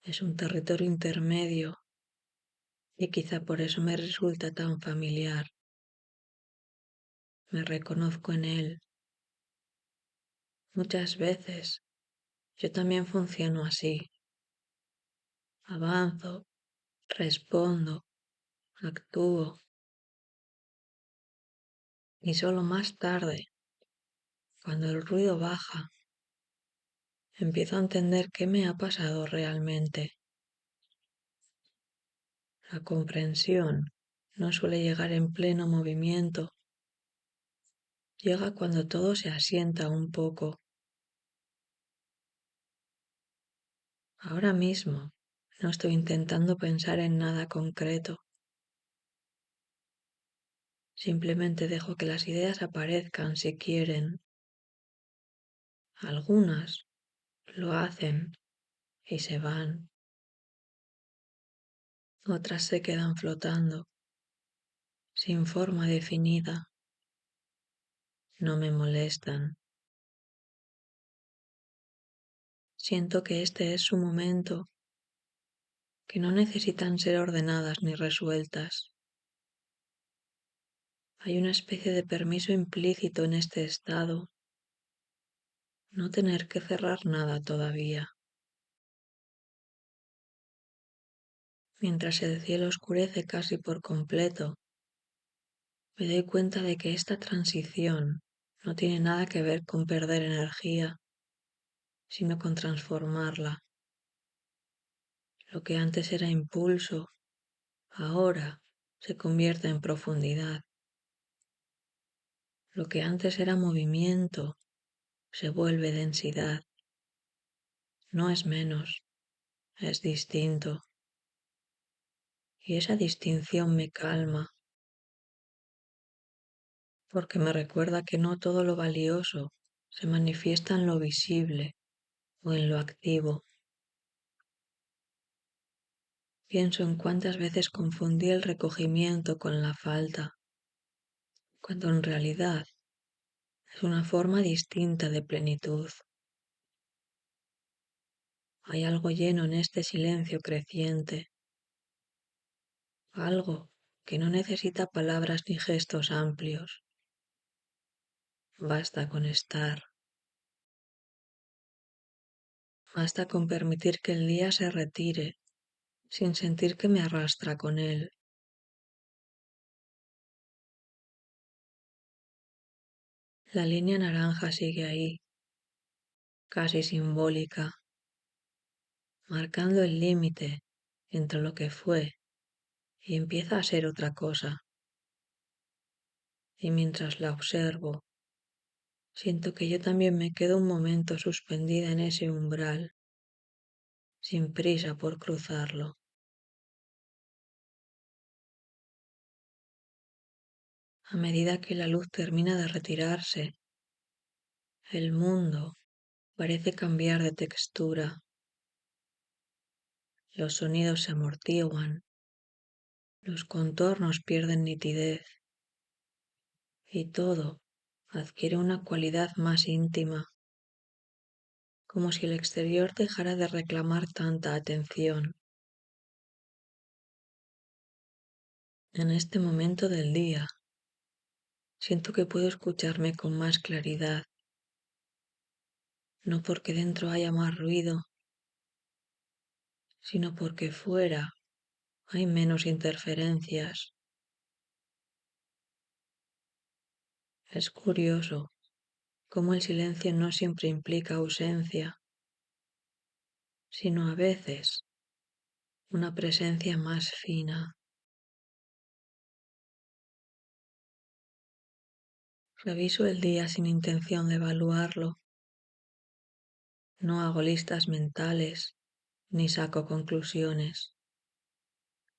Es un territorio intermedio y quizá por eso me resulta tan familiar. Me reconozco en él. Muchas veces yo también funciono así. Avanzo, respondo, actúo y solo más tarde, cuando el ruido baja, empiezo a entender qué me ha pasado realmente. La comprensión no suele llegar en pleno movimiento, llega cuando todo se asienta un poco. Ahora mismo no estoy intentando pensar en nada concreto. Simplemente dejo que las ideas aparezcan si quieren. Algunas lo hacen y se van. Otras se quedan flotando, sin forma definida. No me molestan. Siento que este es su momento, que no necesitan ser ordenadas ni resueltas. Hay una especie de permiso implícito en este estado, no tener que cerrar nada todavía. Mientras el cielo oscurece casi por completo, me doy cuenta de que esta transición no tiene nada que ver con perder energía, sino con transformarla. Lo que antes era impulso, ahora se convierte en profundidad. Lo que antes era movimiento, se vuelve densidad. No es menos, es distinto. Y esa distinción me calma, porque me recuerda que no todo lo valioso se manifiesta en lo visible o en lo activo. Pienso en cuántas veces confundí el recogimiento con la falta, cuando en realidad es una forma distinta de plenitud. Hay algo lleno en este silencio creciente, algo que no necesita palabras ni gestos amplios. Basta con estar, basta con permitir que el día se retire sin sentir que me arrastra con él. La línea naranja sigue ahí, casi simbólica, marcando el límite entre lo que fue y empieza a ser otra cosa. Y mientras la observo, siento que yo también me quedo un momento suspendida en ese umbral, sin prisa por cruzarlo. A medida que la luz termina de retirarse, el mundo parece cambiar de textura. Los sonidos se amortiguan, los contornos pierden nitidez y todo adquiere una cualidad más íntima, como si el exterior dejara de reclamar tanta atención. En este momento del día, siento que puedo escucharme con más claridad, no porque dentro haya más ruido, sino porque fuera hay menos interferencias. Es curioso cómo el silencio no siempre implica ausencia, sino a veces una presencia más fina. Reviso el día sin intención de evaluarlo. No hago listas mentales ni saco conclusiones.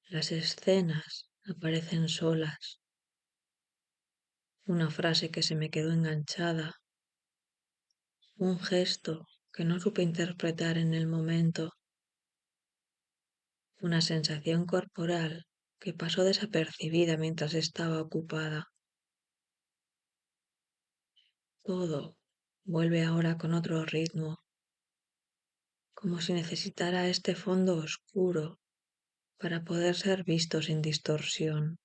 Las escenas aparecen solas. Una frase que se me quedó enganchada. Un gesto que no supe interpretar en el momento. Una sensación corporal que pasó desapercibida mientras estaba ocupada. Todo vuelve ahora con otro ritmo, como si necesitara este fondo oscuro para poder ser visto sin distorsión.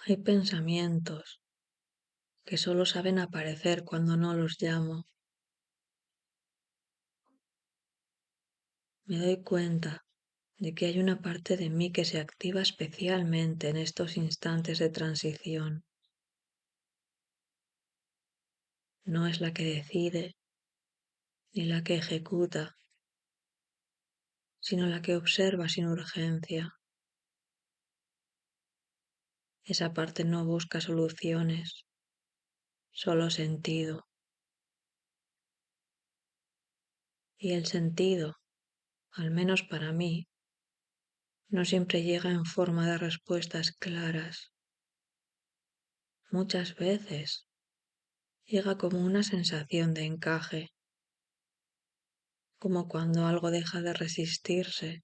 Hay pensamientos que solo saben aparecer cuando no los llamo. Me doy cuenta de que hay una parte de mí que se activa especialmente en estos instantes de transición. No es la que decide ni la que ejecuta, sino la que observa sin urgencia. Esa parte no busca soluciones, solo sentido. Y el sentido, al menos para mí, no siempre llega en forma de respuestas claras. Muchas veces llega como una sensación de encaje, como cuando algo deja de resistirse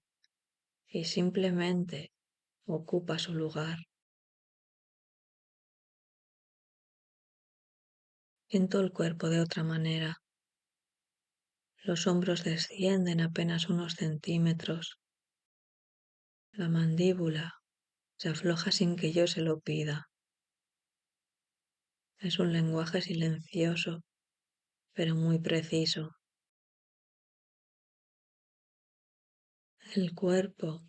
y simplemente ocupa su lugar. Siento el cuerpo de otra manera. Los hombros descienden apenas unos centímetros. La mandíbula se afloja sin que yo se lo pida. Es un lenguaje silencioso, pero muy preciso. El cuerpo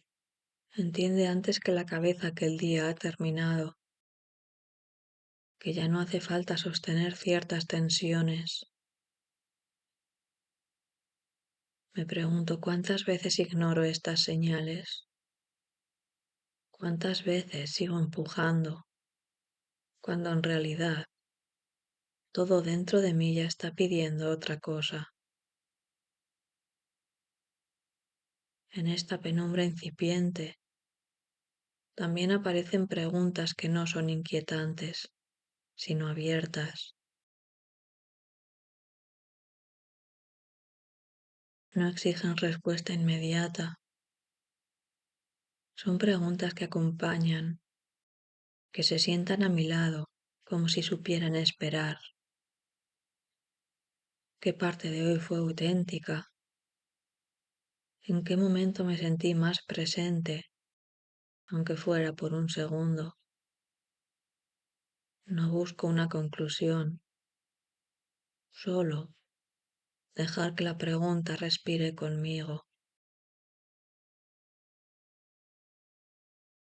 Entiende antes que la cabeza que el día ha terminado, que ya no hace falta sostener ciertas tensiones. Me pregunto cuántas veces ignoro estas señales, cuántas veces sigo empujando, cuando en realidad todo dentro de mí ya está pidiendo otra cosa. En esta penumbra incipiente también aparecen preguntas que no son inquietantes, sino abiertas. No exigen respuesta inmediata. Son preguntas que acompañan, que se sientan a mi lado como si supieran esperar. ¿Qué parte de hoy fue auténtica? ¿En qué momento me sentí más presente, aunque fuera por un segundo? No busco una conclusión, solo dejar que la pregunta respire conmigo.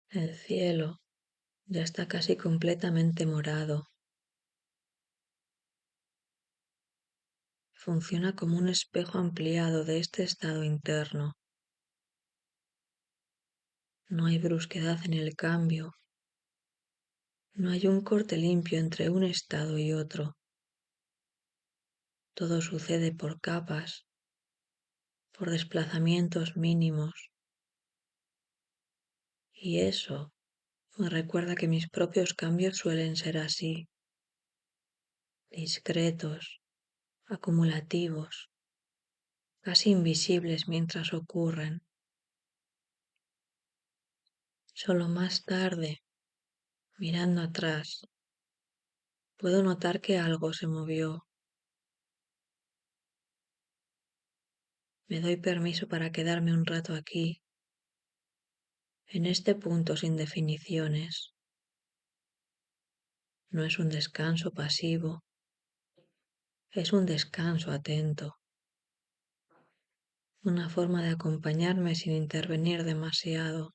El cielo ya está casi completamente morado. Funciona como un espejo ampliado de este estado interno. No hay brusquedad en el cambio. No hay un corte limpio entre un estado y otro. Todo sucede por capas, por desplazamientos mínimos. Y eso me recuerda que mis propios cambios suelen ser así, discretos, acumulativos, casi invisibles mientras ocurren. Solo más tarde, mirando atrás, puedo notar que algo se movió. Me doy permiso para quedarme un rato aquí, en este punto sin definiciones. No es un descanso pasivo, es un descanso atento, una forma de acompañarme sin intervenir demasiado.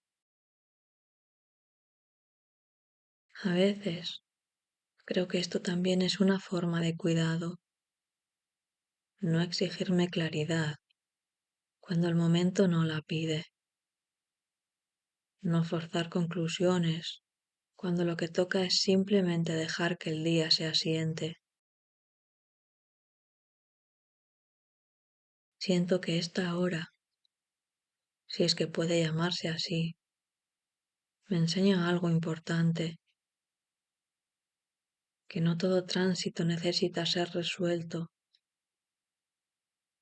A veces creo que esto también es una forma de cuidado, no exigirme claridad cuando el momento no la pide, no forzar conclusiones cuando lo que toca es simplemente dejar que el día se asiente. Siento que esta hora, si es que puede llamarse así, me enseña algo importante, que no todo tránsito necesita ser resuelto,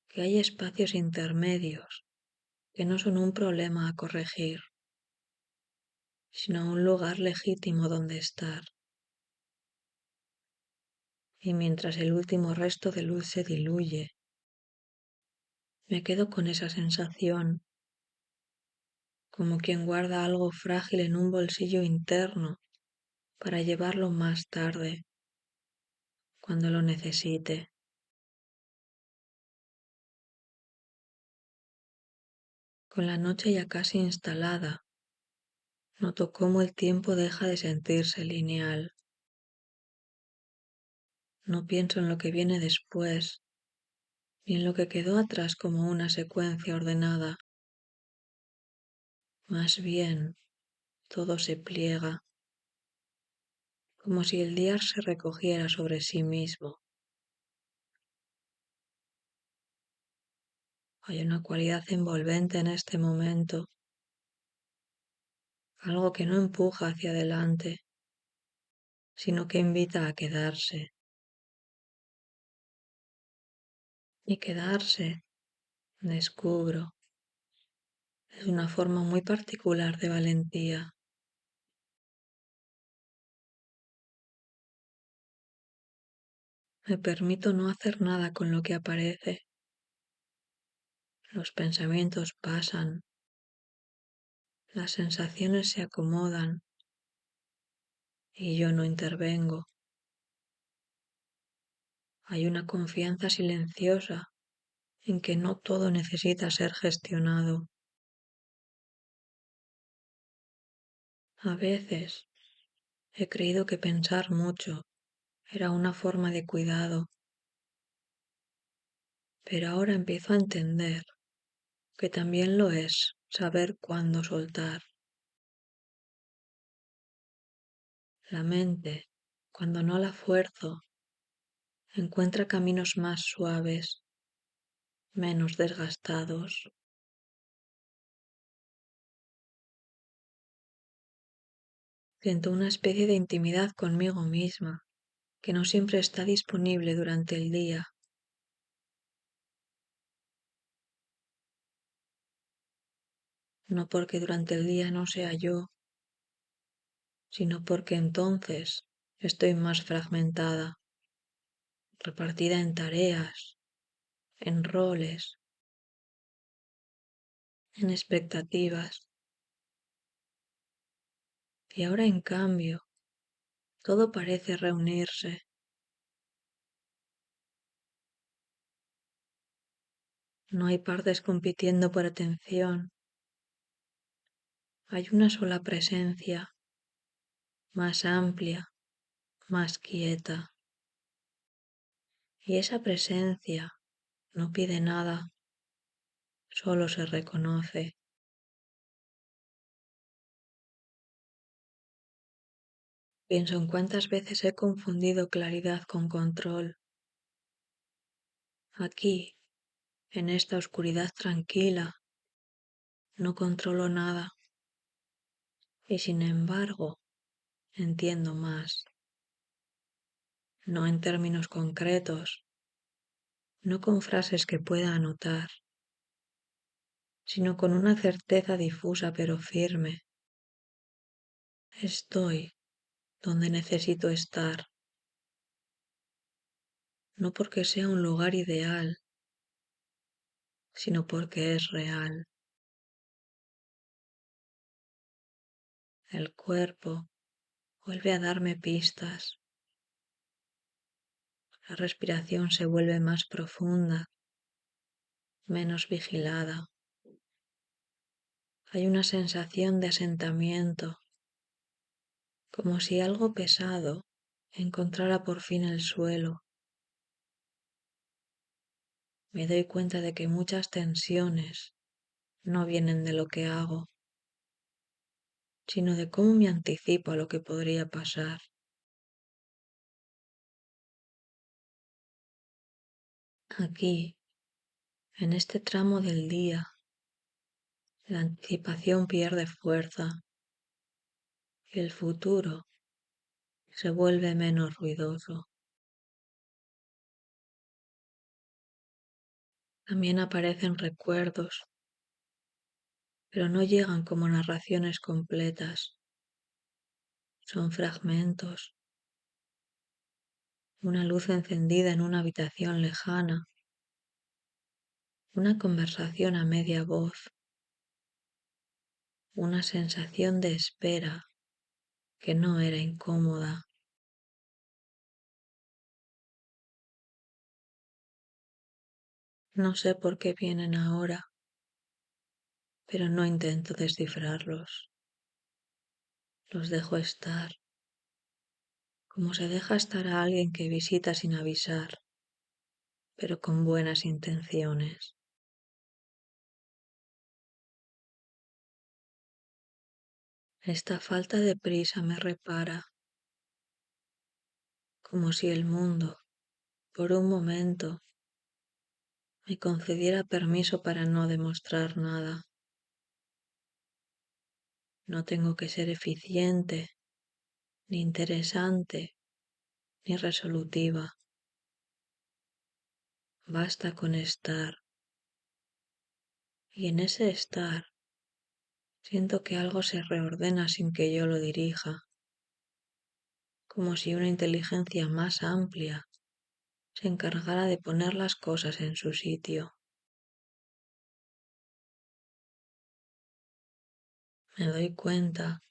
que hay espacios intermedios que no son un problema a corregir, sino un lugar legítimo donde estar. Y mientras el último resto de luz se diluye, me quedo con esa sensación, como quien guarda algo frágil en un bolsillo interno para llevarlo más tarde, cuando lo necesite. Con la noche ya casi instalada, noto cómo el tiempo deja de sentirse lineal. No pienso en lo que viene después, ni en lo que quedó atrás como una secuencia ordenada. Más bien, todo se pliega, como si el día se recogiera sobre sí mismo. Hay una cualidad envolvente en este momento, algo que no empuja hacia adelante, sino que invita a quedarse. Y quedarse, descubro, es una forma muy particular de valentía. Me permito no hacer nada con lo que aparece. Los pensamientos pasan, las sensaciones se acomodan y yo no intervengo. Hay una confianza silenciosa en que no todo necesita ser gestionado. A veces he creído que pensar mucho era una forma de cuidado, pero ahora empiezo a entender que también lo es saber cuándo soltar. La mente, cuando no la fuerzo, encuentra caminos más suaves, menos desgastados. Siento una especie de intimidad conmigo misma que no siempre está disponible durante el día. No porque durante el día no sea yo, sino porque entonces estoy más fragmentada, repartida en tareas, en roles, en expectativas. Y ahora en cambio, todo parece reunirse. No hay partes compitiendo por atención. Hay una sola presencia, más amplia, más quieta. Y esa presencia no pide nada, solo se reconoce. Pienso en cuántas veces he confundido claridad con control. Aquí, en esta oscuridad tranquila, no controlo nada. Y sin embargo, entiendo más. No en términos concretos, no con frases que pueda anotar, sino con una certeza difusa pero firme. Estoy donde necesito estar, no porque sea un lugar ideal, sino porque es real. El cuerpo vuelve a darme pistas, la respiración se vuelve más profunda, menos vigilada. Hay una sensación de asentamiento, como si algo pesado encontrara por fin el suelo. Me doy cuenta de que muchas tensiones no vienen de lo que hago, sino de cómo me anticipo a lo que podría pasar. Aquí, en este tramo del día, la anticipación pierde fuerza y el futuro se vuelve menos ruidoso. También aparecen recuerdos, pero no llegan como narraciones completas. Son fragmentos, una luz encendida en una habitación lejana, una conversación a media voz, una sensación de espera que no era incómoda. No sé por qué vienen ahora, pero no intento descifrarlos. Los dejo estar, como se deja estar a alguien que visita sin avisar, pero con buenas intenciones. Esta falta de prisa me repara, como si el mundo, por un momento, me concediera permiso para no demostrar nada. No tengo que ser eficiente, ni interesante, ni resolutiva. Basta con estar. Y en ese estar siento que algo se reordena sin que yo lo dirija, como si una inteligencia más amplia se encargara de poner las cosas en su sitio. Me doy cuenta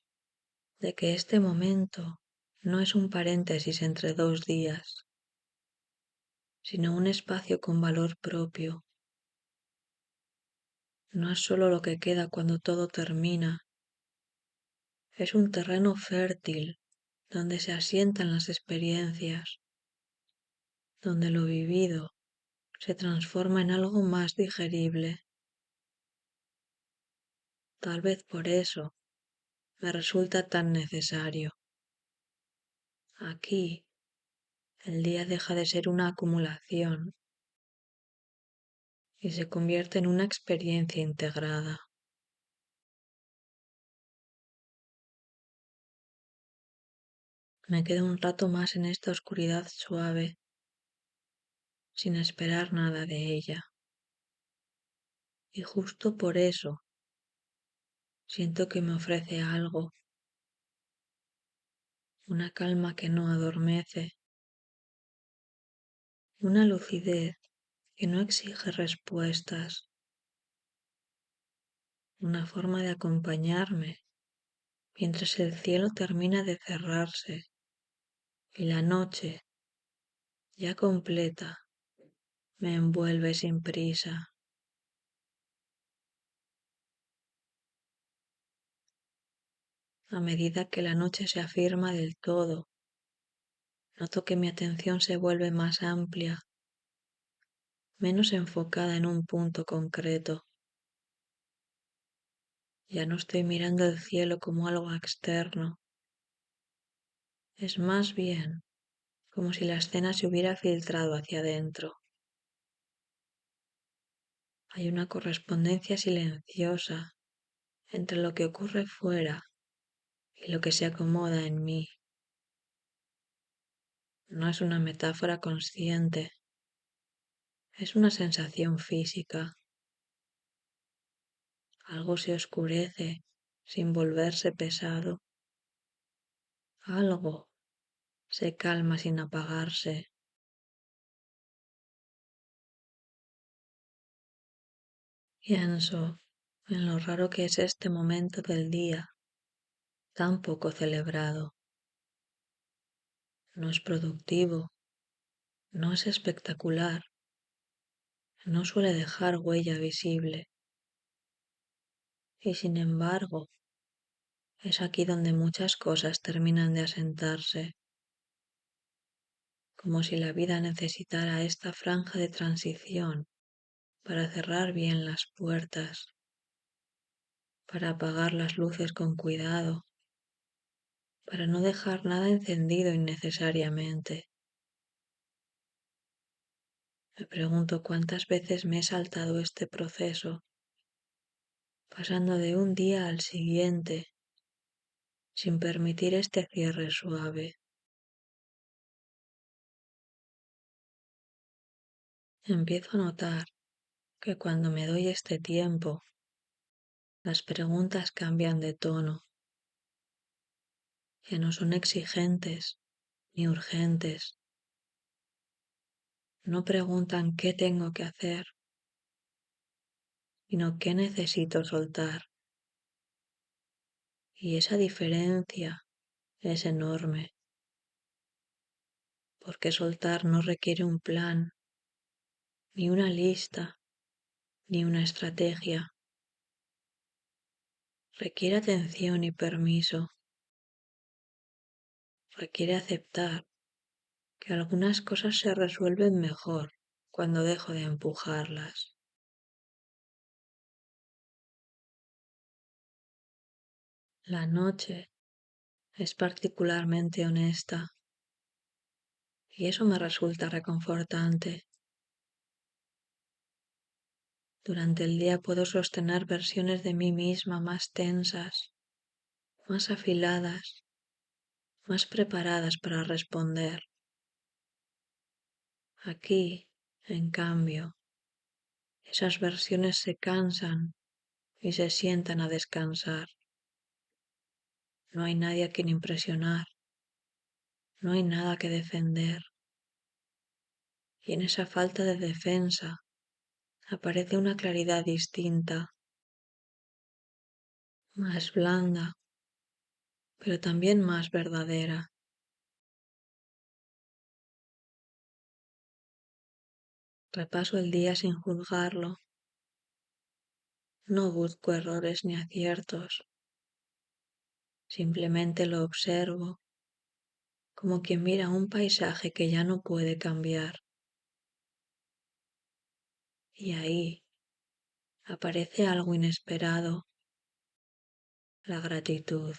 de que este momento no es un paréntesis entre dos días, sino un espacio con valor propio. No es solo lo que queda cuando todo termina, Es un terreno fértil donde se asientan las experiencias, donde lo vivido se transforma en algo más digerible. Tal vez por eso me resulta tan necesario. Aquí, el día deja de ser una acumulación y se convierte en una experiencia integrada. Me quedo un rato más en esta oscuridad suave, sin esperar nada de ella. Y justo por eso siento que me ofrece algo, una calma que no adormece, una lucidez que no exige respuestas, una forma de acompañarme mientras el cielo termina de cerrarse y la noche, ya completa, me envuelve sin prisa. A medida que la noche se afirma del todo, noto que mi atención se vuelve más amplia, menos enfocada en un punto concreto. Ya no estoy mirando el cielo como algo externo. Es más bien como si la escena se hubiera filtrado hacia adentro. Hay una correspondencia silenciosa entre lo que ocurre fuera y lo que se acomoda en mí. No es una metáfora consciente, es una sensación física. Algo se oscurece sin volverse pesado. Algo se calma sin apagarse. Pienso en lo raro que es este momento del día, tan poco celebrado. No es productivo, no es espectacular, no suele dejar huella visible. Y sin embargo, es aquí donde muchas cosas terminan de asentarse, como si la vida necesitara esta franja de transición para cerrar bien las puertas, para apagar las luces con cuidado, para no dejar nada encendido innecesariamente. Me pregunto cuántas veces me he saltado este proceso, pasando de un día al siguiente, sin permitir este cierre suave. Empiezo a notar que cuando me doy este tiempo, las preguntas cambian de tono. Ya no son exigentes ni urgentes. No preguntan qué tengo que hacer, sino qué necesito soltar. Y esa diferencia es enorme, porque soltar no requiere un plan, ni una lista, ni una estrategia. Requiere atención y permiso. Requiere aceptar que algunas cosas se resuelven mejor cuando dejo de empujarlas. La noche es particularmente honesta y eso me resulta reconfortante. Durante el día puedo sostener versiones de mí misma más tensas, más afiladas, más preparadas para responder. Aquí, en cambio, esas versiones se cansan y se sientan a descansar. No hay nadie a quien impresionar, no hay nada que defender. Y en esa falta de defensa aparece una claridad distinta, más blanda, pero también más verdadera. Repaso el día sin juzgarlo, no busco errores ni aciertos, Simplemente lo observo como quien mira un paisaje que ya no puede cambiar. Y ahí aparece algo inesperado, la gratitud.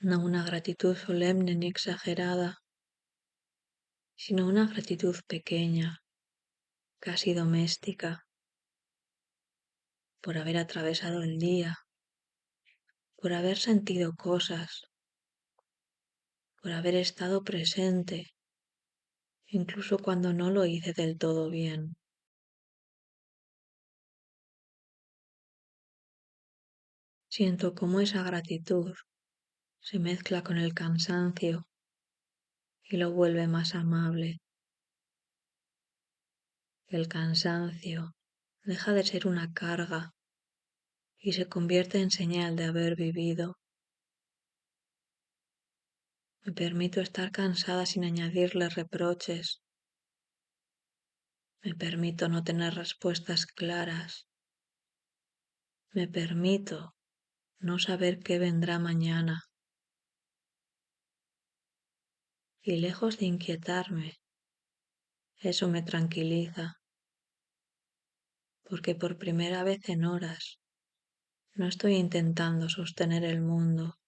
No una gratitud solemne ni exagerada, sino una gratitud pequeña, casi doméstica, por haber atravesado el día, por haber sentido cosas, por haber estado presente, incluso cuando no lo hice del todo bien. Siento cómo esa gratitud se mezcla con el cansancio y lo vuelve más amable. El cansancio deja de ser una carga y se convierte en señal de haber vivido. Me permito estar cansada sin añadirle reproches. Me permito no tener respuestas claras. Me permito no saber qué vendrá mañana. Y lejos de inquietarme, eso me tranquiliza, porque por primera vez en horas no estoy intentando sostener el mundo.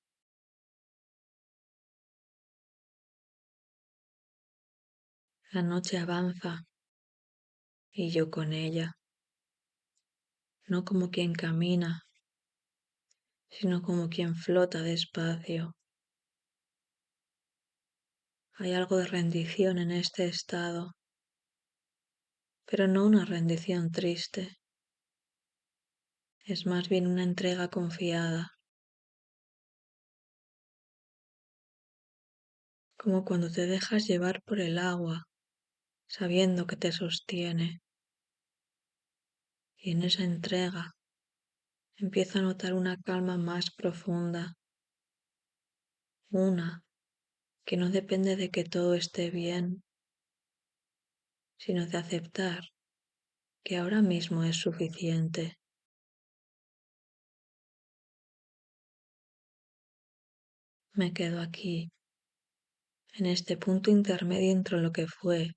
La noche avanza y yo con ella, no como quien camina, sino como quien flota despacio. Hay algo de rendición en este estado, pero no una rendición triste, es más bien una entrega confiada, como cuando te dejas llevar por el agua, sabiendo que te sostiene, y en esa entrega empiezo a notar una calma más profunda, una que no depende de que todo esté bien, sino de aceptar que ahora mismo es suficiente. Me quedo aquí, en este punto intermedio entre lo que fue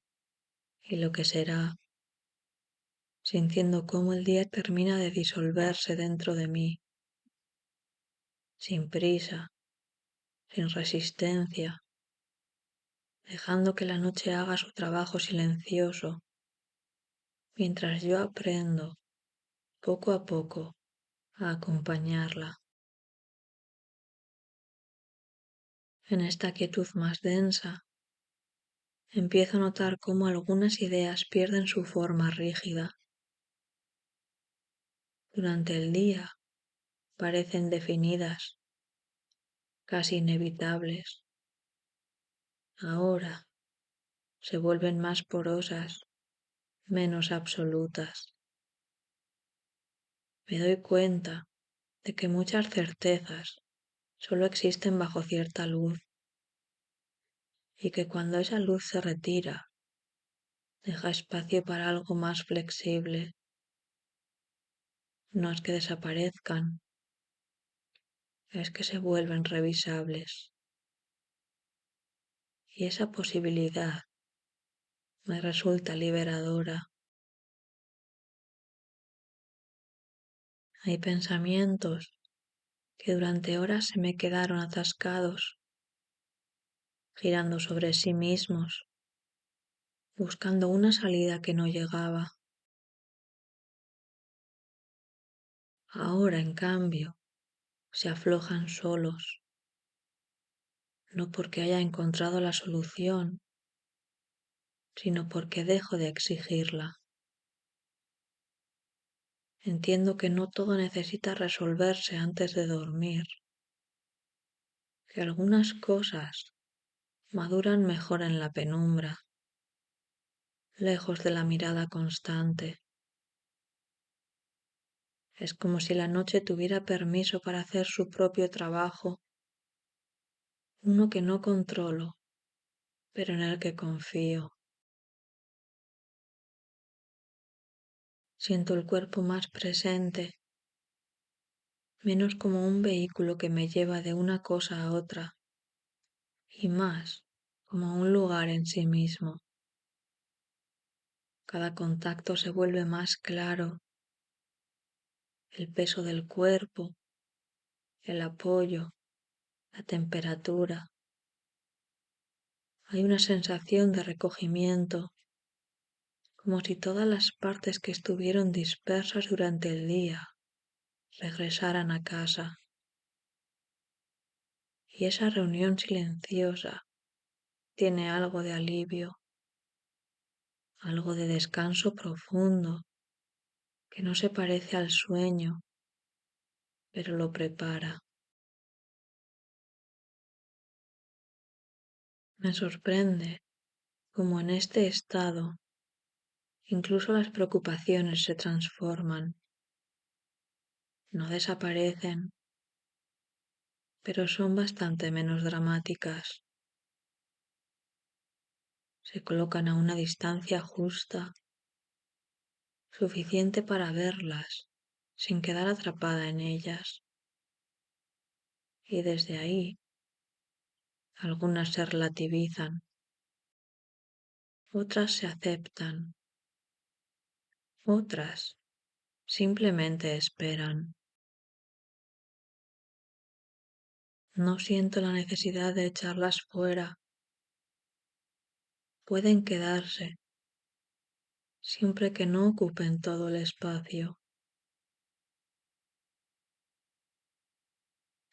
y lo que será, sintiendo cómo el día termina de disolverse dentro de mí, sin prisa, sin resistencia, dejando que la noche haga su trabajo silencioso, mientras yo aprendo, poco a poco, a acompañarla. En esta quietud más densa, empiezo a notar cómo algunas ideas pierden su forma rígida. Durante el día parecen definidas, casi inevitables. Ahora se vuelven más porosas, menos absolutas. Me doy cuenta de que muchas certezas solo existen bajo cierta luz y que cuando esa luz se retira, deja espacio para algo más flexible. No es que desaparezcan, es que se vuelven revisables. Y esa posibilidad me resulta liberadora. Hay pensamientos que durante horas se me quedaron atascados, girando sobre sí mismos, buscando una salida que no llegaba. Ahora, en cambio, se aflojan solos, no porque haya encontrado la solución, sino porque dejo de exigirla. Entiendo que no todo necesita resolverse antes de dormir, que algunas cosas maduran mejor en la penumbra, lejos de la mirada constante. Es como si la noche tuviera permiso para hacer su propio trabajo, uno que no controlo, pero en el que confío. Siento el cuerpo más presente, menos como un vehículo que me lleva de una cosa a otra, y más como un lugar en sí mismo. Cada contacto se vuelve más claro, el peso del cuerpo, el apoyo, la temperatura. Hay una sensación de recogimiento, como si todas las partes que estuvieron dispersas durante el día regresaran a casa. Y esa reunión silenciosa tiene algo de alivio, algo de descanso profundo, que no se parece al sueño, pero lo prepara. Me sorprende cómo en este estado incluso las preocupaciones se transforman, no desaparecen, pero son bastante menos dramáticas. Se colocan a una distancia justa, suficiente para verlas, sin quedar atrapada en ellas. Y desde ahí, algunas se relativizan, otras se aceptan, otras simplemente esperan. No siento la necesidad de echarlas fuera. Pueden quedarse, siempre que no ocupen todo el espacio.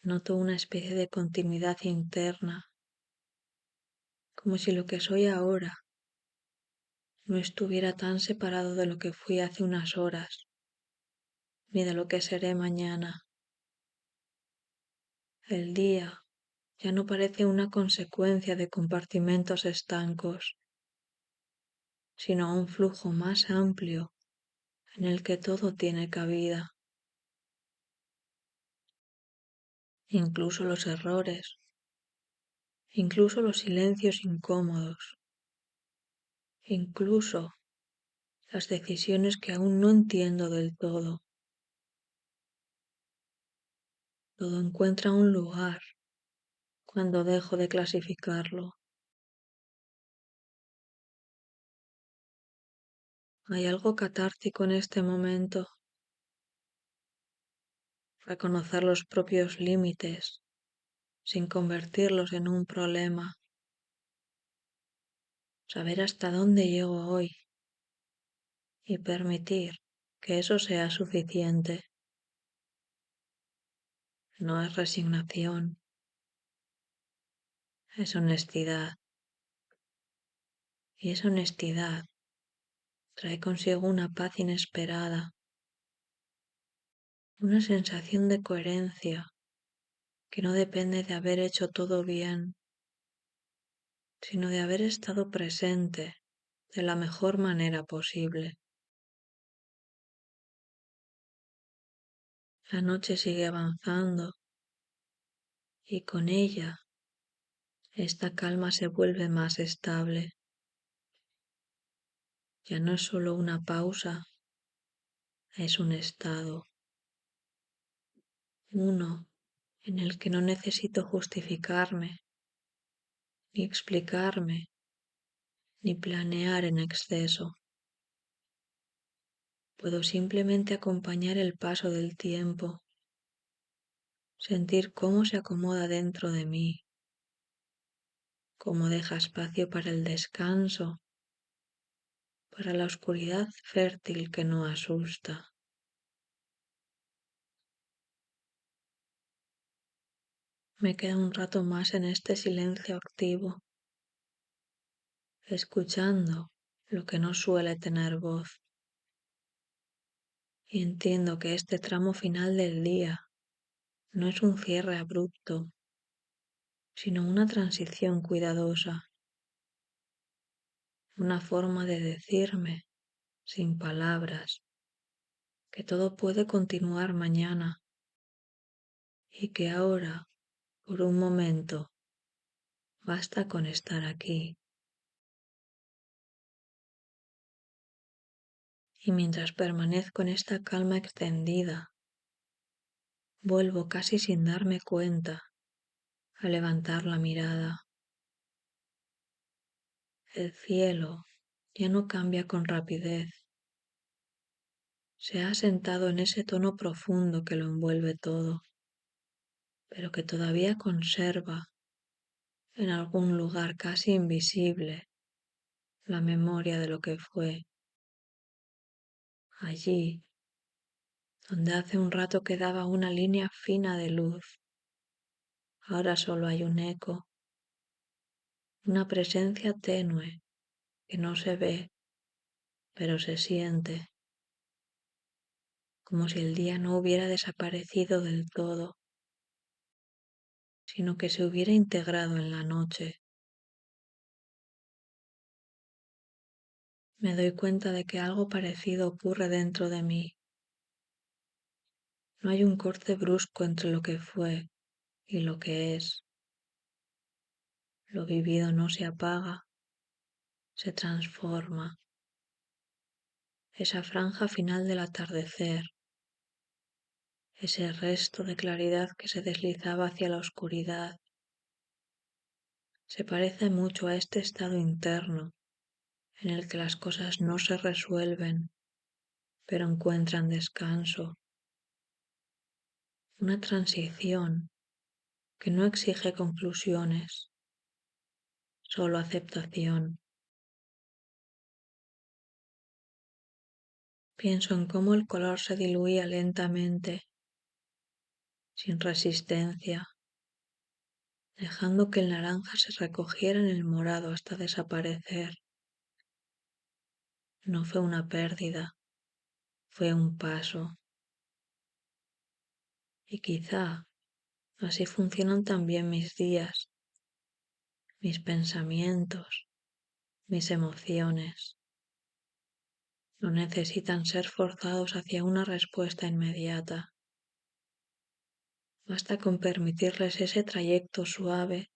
Noto una especie de continuidad interna, como si lo que soy ahora no estuviera tan separado de lo que fui hace unas horas, ni de lo que seré mañana. El día ya no parece una consecuencia de compartimentos estancos, sino un flujo más amplio en el que todo tiene cabida, incluso los errores, incluso los silencios incómodos, incluso las decisiones que aún no entiendo del todo. Todo encuentra un lugar cuando dejo de clasificarlo. Hay algo catártico en este momento, reconocer los propios límites sin convertirlos en un problema, saber hasta dónde llego hoy y permitir que eso sea suficiente. No es resignación, es honestidad. Y esa honestidad trae consigo una paz inesperada, una sensación de coherencia que no depende de haber hecho todo bien, sino de haber estado presente de la mejor manera posible. La noche sigue avanzando y con ella esta calma se vuelve más estable. Ya no es solo una pausa, es un estado, uno en el que no necesito justificarme, ni explicarme, ni planear en exceso. Puedo simplemente acompañar el paso del tiempo, sentir cómo se acomoda dentro de mí, cómo deja espacio para el descanso, para la oscuridad fértil que no asusta. Me queda un rato más en este silencio activo, escuchando lo que no suele tener voz. Y entiendo que este tramo final del día no es un cierre abrupto, sino una transición cuidadosa, una forma de decirme, sin palabras, que todo puede continuar mañana y que ahora, por un momento, basta con estar aquí. Y mientras permanezco en esta calma extendida, Vuelvo casi sin darme cuenta a levantar la mirada. El cielo ya no cambia con rapidez. Se ha asentado en ese tono profundo que lo envuelve todo, pero que todavía conserva en algún lugar casi invisible la memoria de lo que fue. Allí, donde hace un rato quedaba una línea fina de luz, ahora solo hay un eco, una presencia tenue que no se ve, pero se siente, como si el día no hubiera desaparecido del todo, sino que se hubiera integrado en la noche. Me doy cuenta de que algo parecido ocurre dentro de mí. No hay un corte brusco entre lo que fue y lo que es. Lo vivido no se apaga, se transforma. Esa franja final del atardecer, ese resto de claridad que se deslizaba hacia la oscuridad, se parece mucho a este estado interno en el que las cosas no se resuelven, pero encuentran descanso. Una transición que no exige conclusiones, solo aceptación. Pienso en cómo el color se diluía lentamente, sin resistencia, dejando que el naranja se recogiera en el morado hasta desaparecer. No fue una pérdida, fue un paso. Y quizá así funcionan también mis días, mis pensamientos, mis emociones. No necesitan ser forzados hacia una respuesta inmediata. Basta con permitirles ese trayecto suave,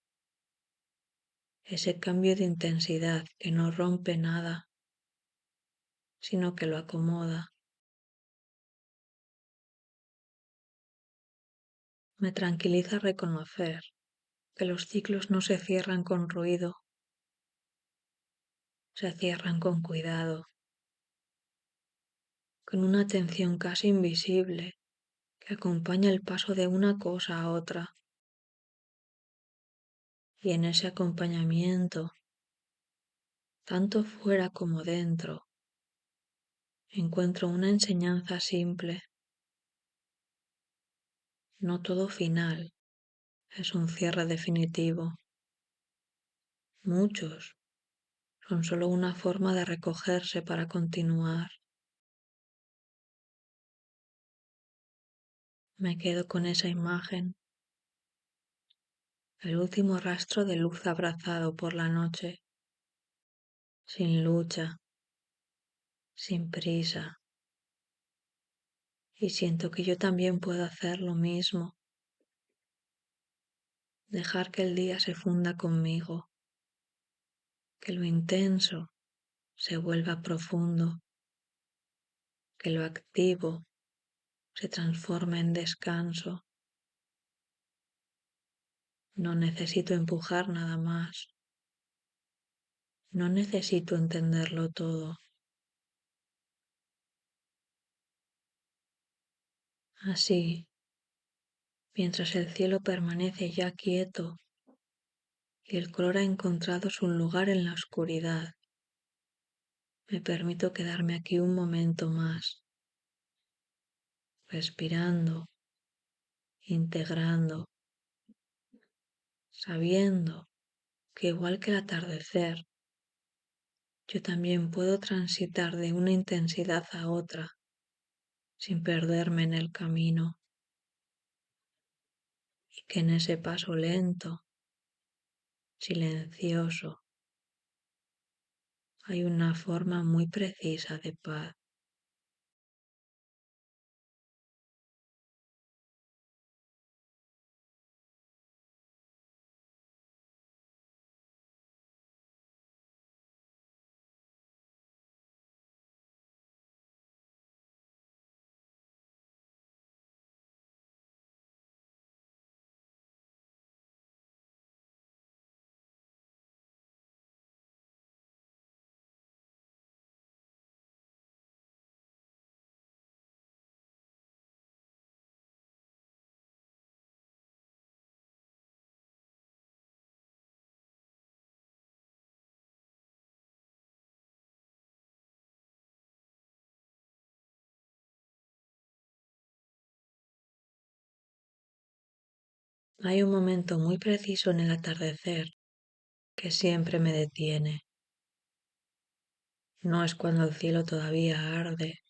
ese cambio de intensidad que no rompe nada, sino que lo acomoda. Me tranquiliza reconocer que los ciclos no se cierran con ruido, se cierran con cuidado, con una atención casi invisible que acompaña el paso de una cosa a otra. Y en ese acompañamiento, tanto fuera como dentro, encuentro una enseñanza simple. No todo final es un cierre definitivo. Muchos son solo una forma de recogerse para continuar. Me quedo con esa imagen, el último rastro de luz abrazado por la noche, sin lucha, sin prisa. Y siento que yo también puedo hacer lo mismo, dejar que el día se funda conmigo, que lo intenso se vuelva profundo, que lo activo se transforme en descanso. No necesito empujar nada más, no necesito entenderlo todo. Así, mientras el cielo permanece ya quieto y el color ha encontrado su lugar en la oscuridad, me permito quedarme aquí un momento más, respirando, integrando, sabiendo que igual que el atardecer, yo también puedo transitar de una intensidad a otra sin perderme en el camino, y que en ese paso lento, silencioso, hay una forma muy precisa de paz. Hay un momento muy preciso en el atardecer que siempre me detiene. No es cuando el cielo todavía arde,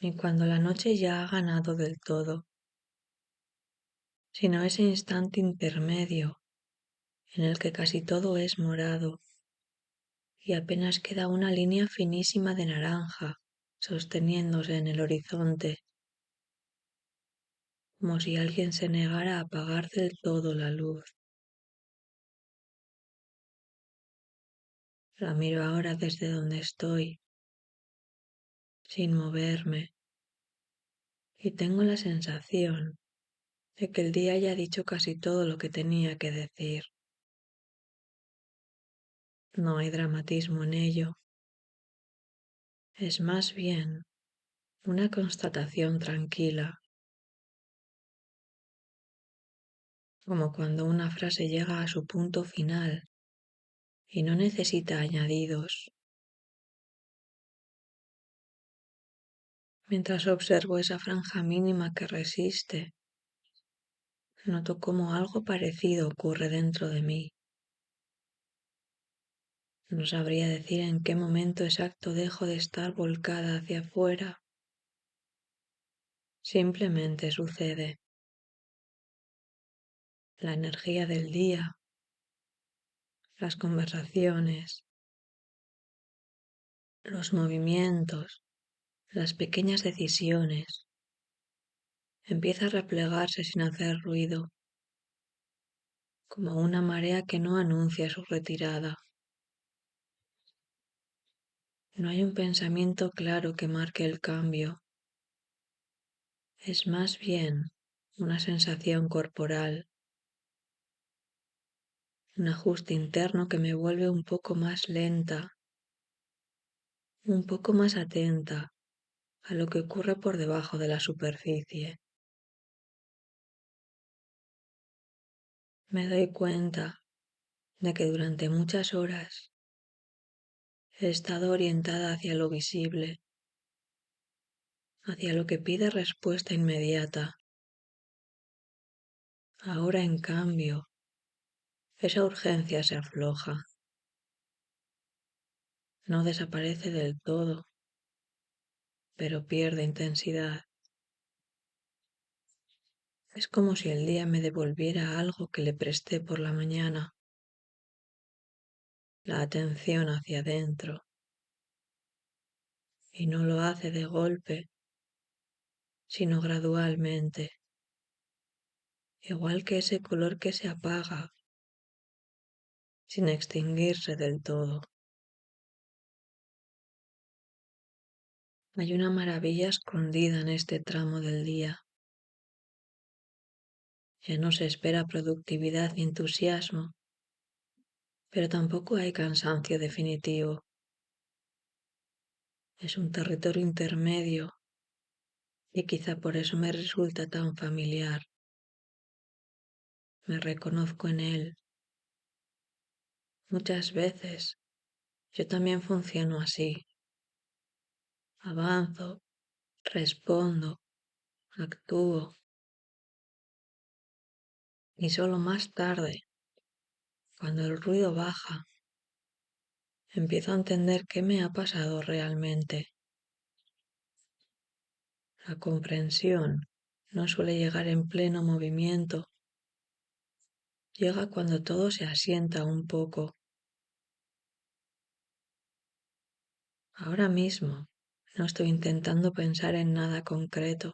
ni cuando la noche ya ha ganado del todo, sino ese instante intermedio en el que casi todo es morado y apenas queda una línea finísima de naranja sosteniéndose en el horizonte, como si alguien se negara a apagar del todo la luz. La miro ahora desde donde estoy, sin moverme, y tengo la sensación de que el día ya ha dicho casi todo lo que tenía que decir. No hay dramatismo en ello, es más bien una constatación tranquila, como cuando una frase llega a su punto final y no necesita añadidos. Mientras observo esa franja mínima que resiste, noto cómo algo parecido ocurre dentro de mí. No sabría decir en qué momento exacto dejo de estar volcada hacia afuera. Simplemente sucede. La energía del día, las conversaciones, los movimientos, las pequeñas decisiones, empieza a replegarse sin hacer ruido, como una marea que no anuncia su retirada. No hay un pensamiento claro que marque el cambio. Es más bien una sensación corporal, un ajuste interno que me vuelve un poco más lenta, un poco más atenta a lo que ocurre por debajo de la superficie. Me doy cuenta de que durante muchas horas he estado orientada hacia lo visible, hacia lo que pide respuesta inmediata. Ahora, en cambio, esa urgencia se afloja, no desaparece del todo, pero pierde intensidad. Es como si el día me devolviera algo que le presté por la mañana, la atención hacia adentro, y no lo hace de golpe, sino gradualmente, igual que ese color que se apaga, sin extinguirse del todo. Hay una maravilla escondida en este tramo del día. Ya no se espera productividad ni entusiasmo, pero tampoco hay cansancio definitivo. Es un territorio intermedio y quizá por eso me resulta tan familiar. Me reconozco en él. Muchas veces yo también funciono así. Avanzo, respondo, actúo y solo más tarde, cuando el ruido baja, empiezo a entender qué me ha pasado realmente. La comprensión no suele llegar en pleno movimiento, llega cuando todo se asienta un poco. Ahora mismo no estoy intentando pensar en nada concreto.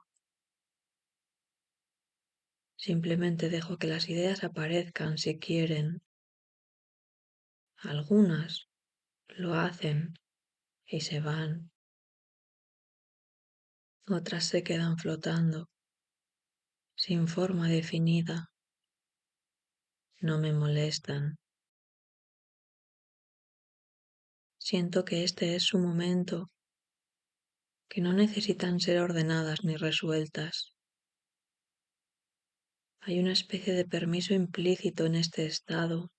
Simplemente dejo que las ideas aparezcan si quieren. Algunas lo hacen y se van. Otras se quedan flotando, sin forma definida. No me molestan. Siento que este es su momento, que no necesitan ser ordenadas ni resueltas. Hay una especie de permiso implícito en este estado,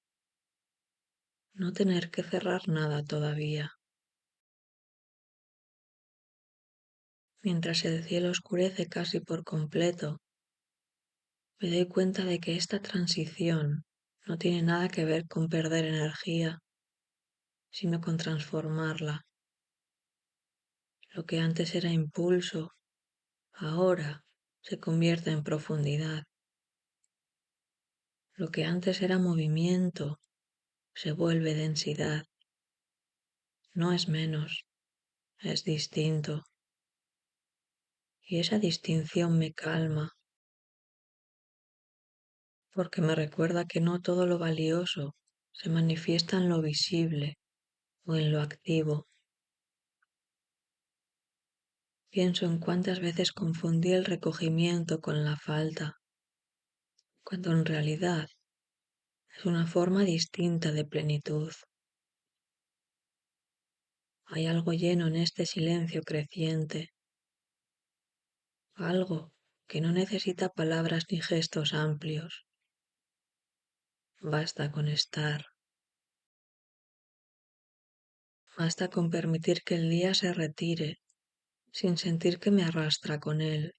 no tener que cerrar nada todavía. Mientras el cielo oscurece casi por completo, me doy cuenta de que esta transición no tiene nada que ver con perder energía, sino con transformarla. Lo que antes era impulso, ahora se convierte en profundidad. Lo que antes era movimiento, se vuelve densidad. No es menos, es distinto. Y esa distinción me calma, porque me recuerda que no todo lo valioso se manifiesta en lo visible o en lo activo. Pienso en cuántas veces confundí el recogimiento con la falta, cuando en realidad es una forma distinta de plenitud. Hay algo lleno en este silencio creciente, algo que no necesita palabras ni gestos amplios. Basta con estar, basta con permitir que el día se retire sin sentir que me arrastra con él.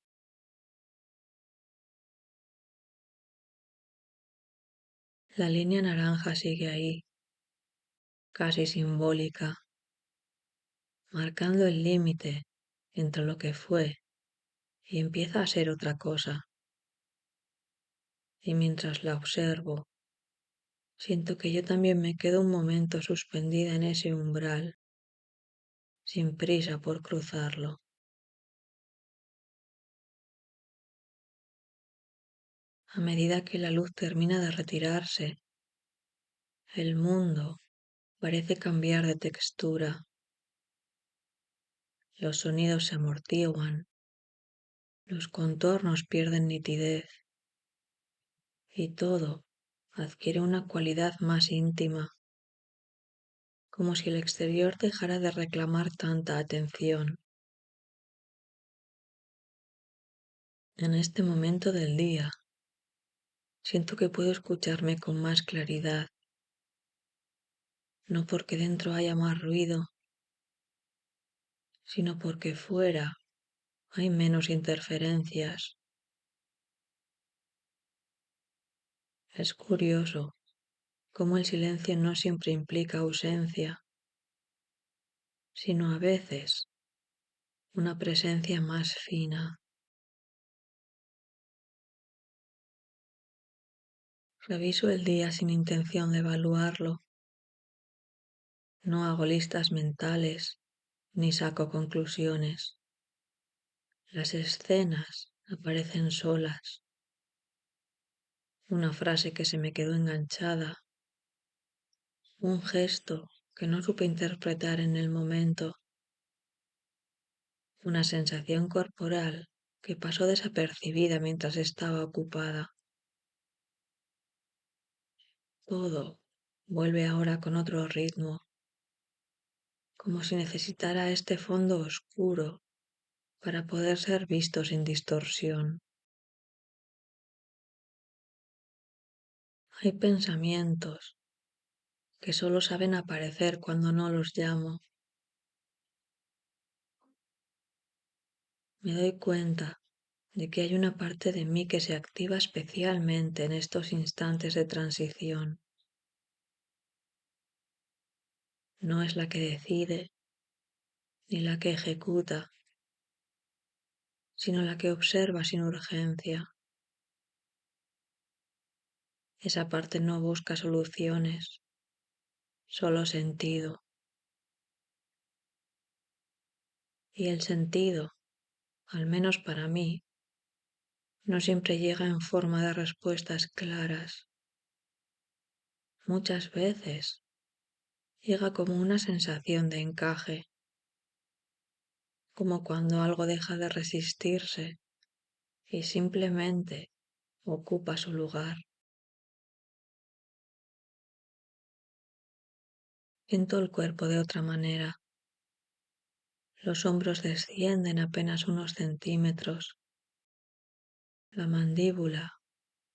La línea naranja sigue ahí, casi simbólica, marcando el límite entre lo que fue y empieza a ser otra cosa. Y mientras la observo, siento que yo también me quedo un momento suspendida en ese umbral, sin prisa por cruzarlo. A medida que la luz termina de retirarse, el mundo parece cambiar de textura. Los sonidos se amortiguan, los contornos pierden nitidez y todo adquiere una cualidad más íntima, como si el exterior dejara de reclamar tanta atención. En este momento del día, siento que puedo escucharme con más claridad, no porque dentro haya más ruido, sino porque fuera hay menos interferencias. Es curioso cómo el silencio no siempre implica ausencia, sino a veces una presencia más fina. Reviso el día sin intención de evaluarlo. No hago listas mentales ni saco conclusiones. Las escenas aparecen solas. Una frase que se me quedó enganchada. Un gesto que no supe interpretar en el momento. Una sensación corporal que pasó desapercibida mientras estaba ocupada. Todo vuelve ahora con otro ritmo, como si necesitara este fondo oscuro para poder ser visto sin distorsión. Hay pensamientos que solo saben aparecer cuando no los llamo. Me doy cuenta de que hay una parte de mí que se activa especialmente en estos instantes de transición. No es la que decide ni la que ejecuta, sino la que observa sin urgencia. Esa parte no busca soluciones, solo sentido. Y el sentido, al menos para mí, no siempre llega en forma de respuestas claras. Muchas veces llega como una sensación de encaje, como cuando algo deja de resistirse y simplemente ocupa su lugar. Siento el cuerpo de otra manera. Los hombros descienden apenas unos centímetros. La mandíbula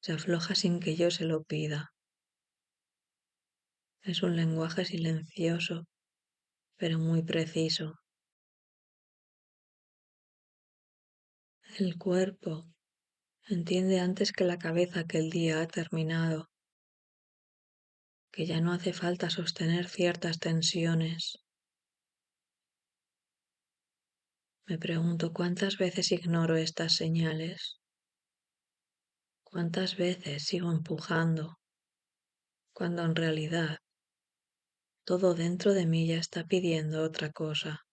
se afloja sin que yo se lo pida. Es un lenguaje silencioso, pero muy preciso. El cuerpo Entiende antes que la cabeza que el día ha terminado, que ya no hace falta sostener ciertas tensiones. Me pregunto cuántas veces ignoro estas señales, cuántas veces sigo empujando, cuando en realidad todo dentro de mí ya está pidiendo otra cosa.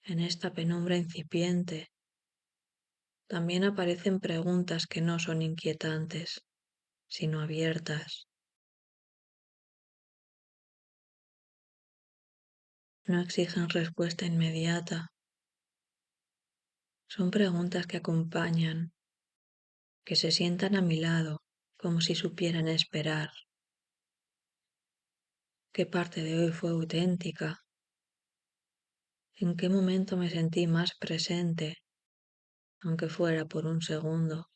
En esta penumbra incipiente también aparecen preguntas que no son inquietantes, sino abiertas. No exigen respuesta inmediata. Son preguntas que acompañan, que se sientan a mi lado como si supieran esperar. ¿Qué parte de hoy fue auténtica? ¿En qué momento me sentí más presente, aunque fuera por un segundo?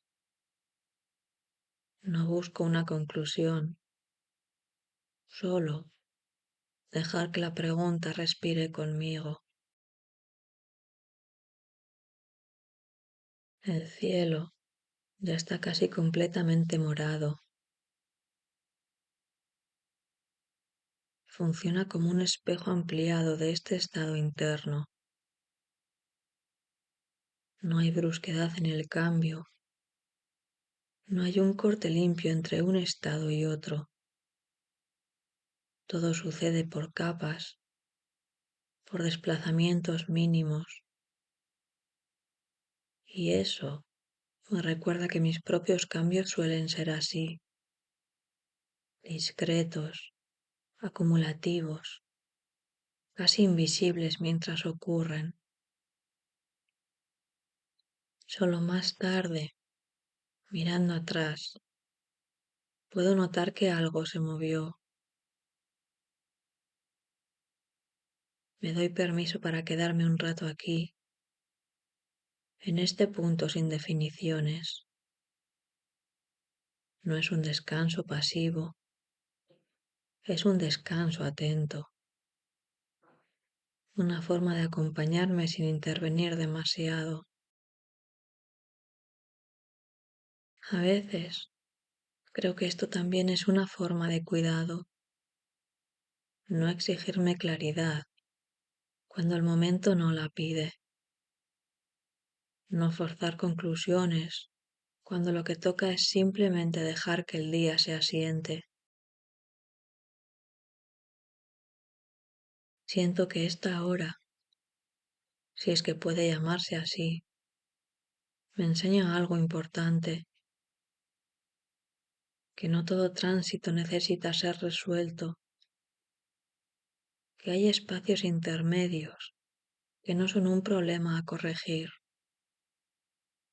No busco una conclusión, solo dejar que la pregunta respire conmigo. El cielo ya está casi completamente morado. Funciona como un espejo ampliado de este estado interno. No hay brusquedad en el cambio. No hay un corte limpio entre un estado y otro. Todo sucede por capas, por desplazamientos mínimos. Y eso me recuerda que mis propios cambios suelen ser así, discretos, acumulativos, casi invisibles mientras ocurren. Solo más tarde, mirando atrás, puedo notar que algo se movió. Me doy permiso para quedarme un rato aquí, en este punto sin definiciones. No es un descanso pasivo, es un descanso atento, una forma de acompañarme sin intervenir demasiado. A veces creo que esto también es una forma de cuidado, no exigirme claridad cuando el momento no la pide, no forzar conclusiones cuando lo que toca es simplemente dejar que el día se asiente. Siento que esta hora, si es que puede llamarse así, me enseña algo importante, que no todo tránsito necesita ser resuelto, que hay espacios intermedios que no son un problema a corregir,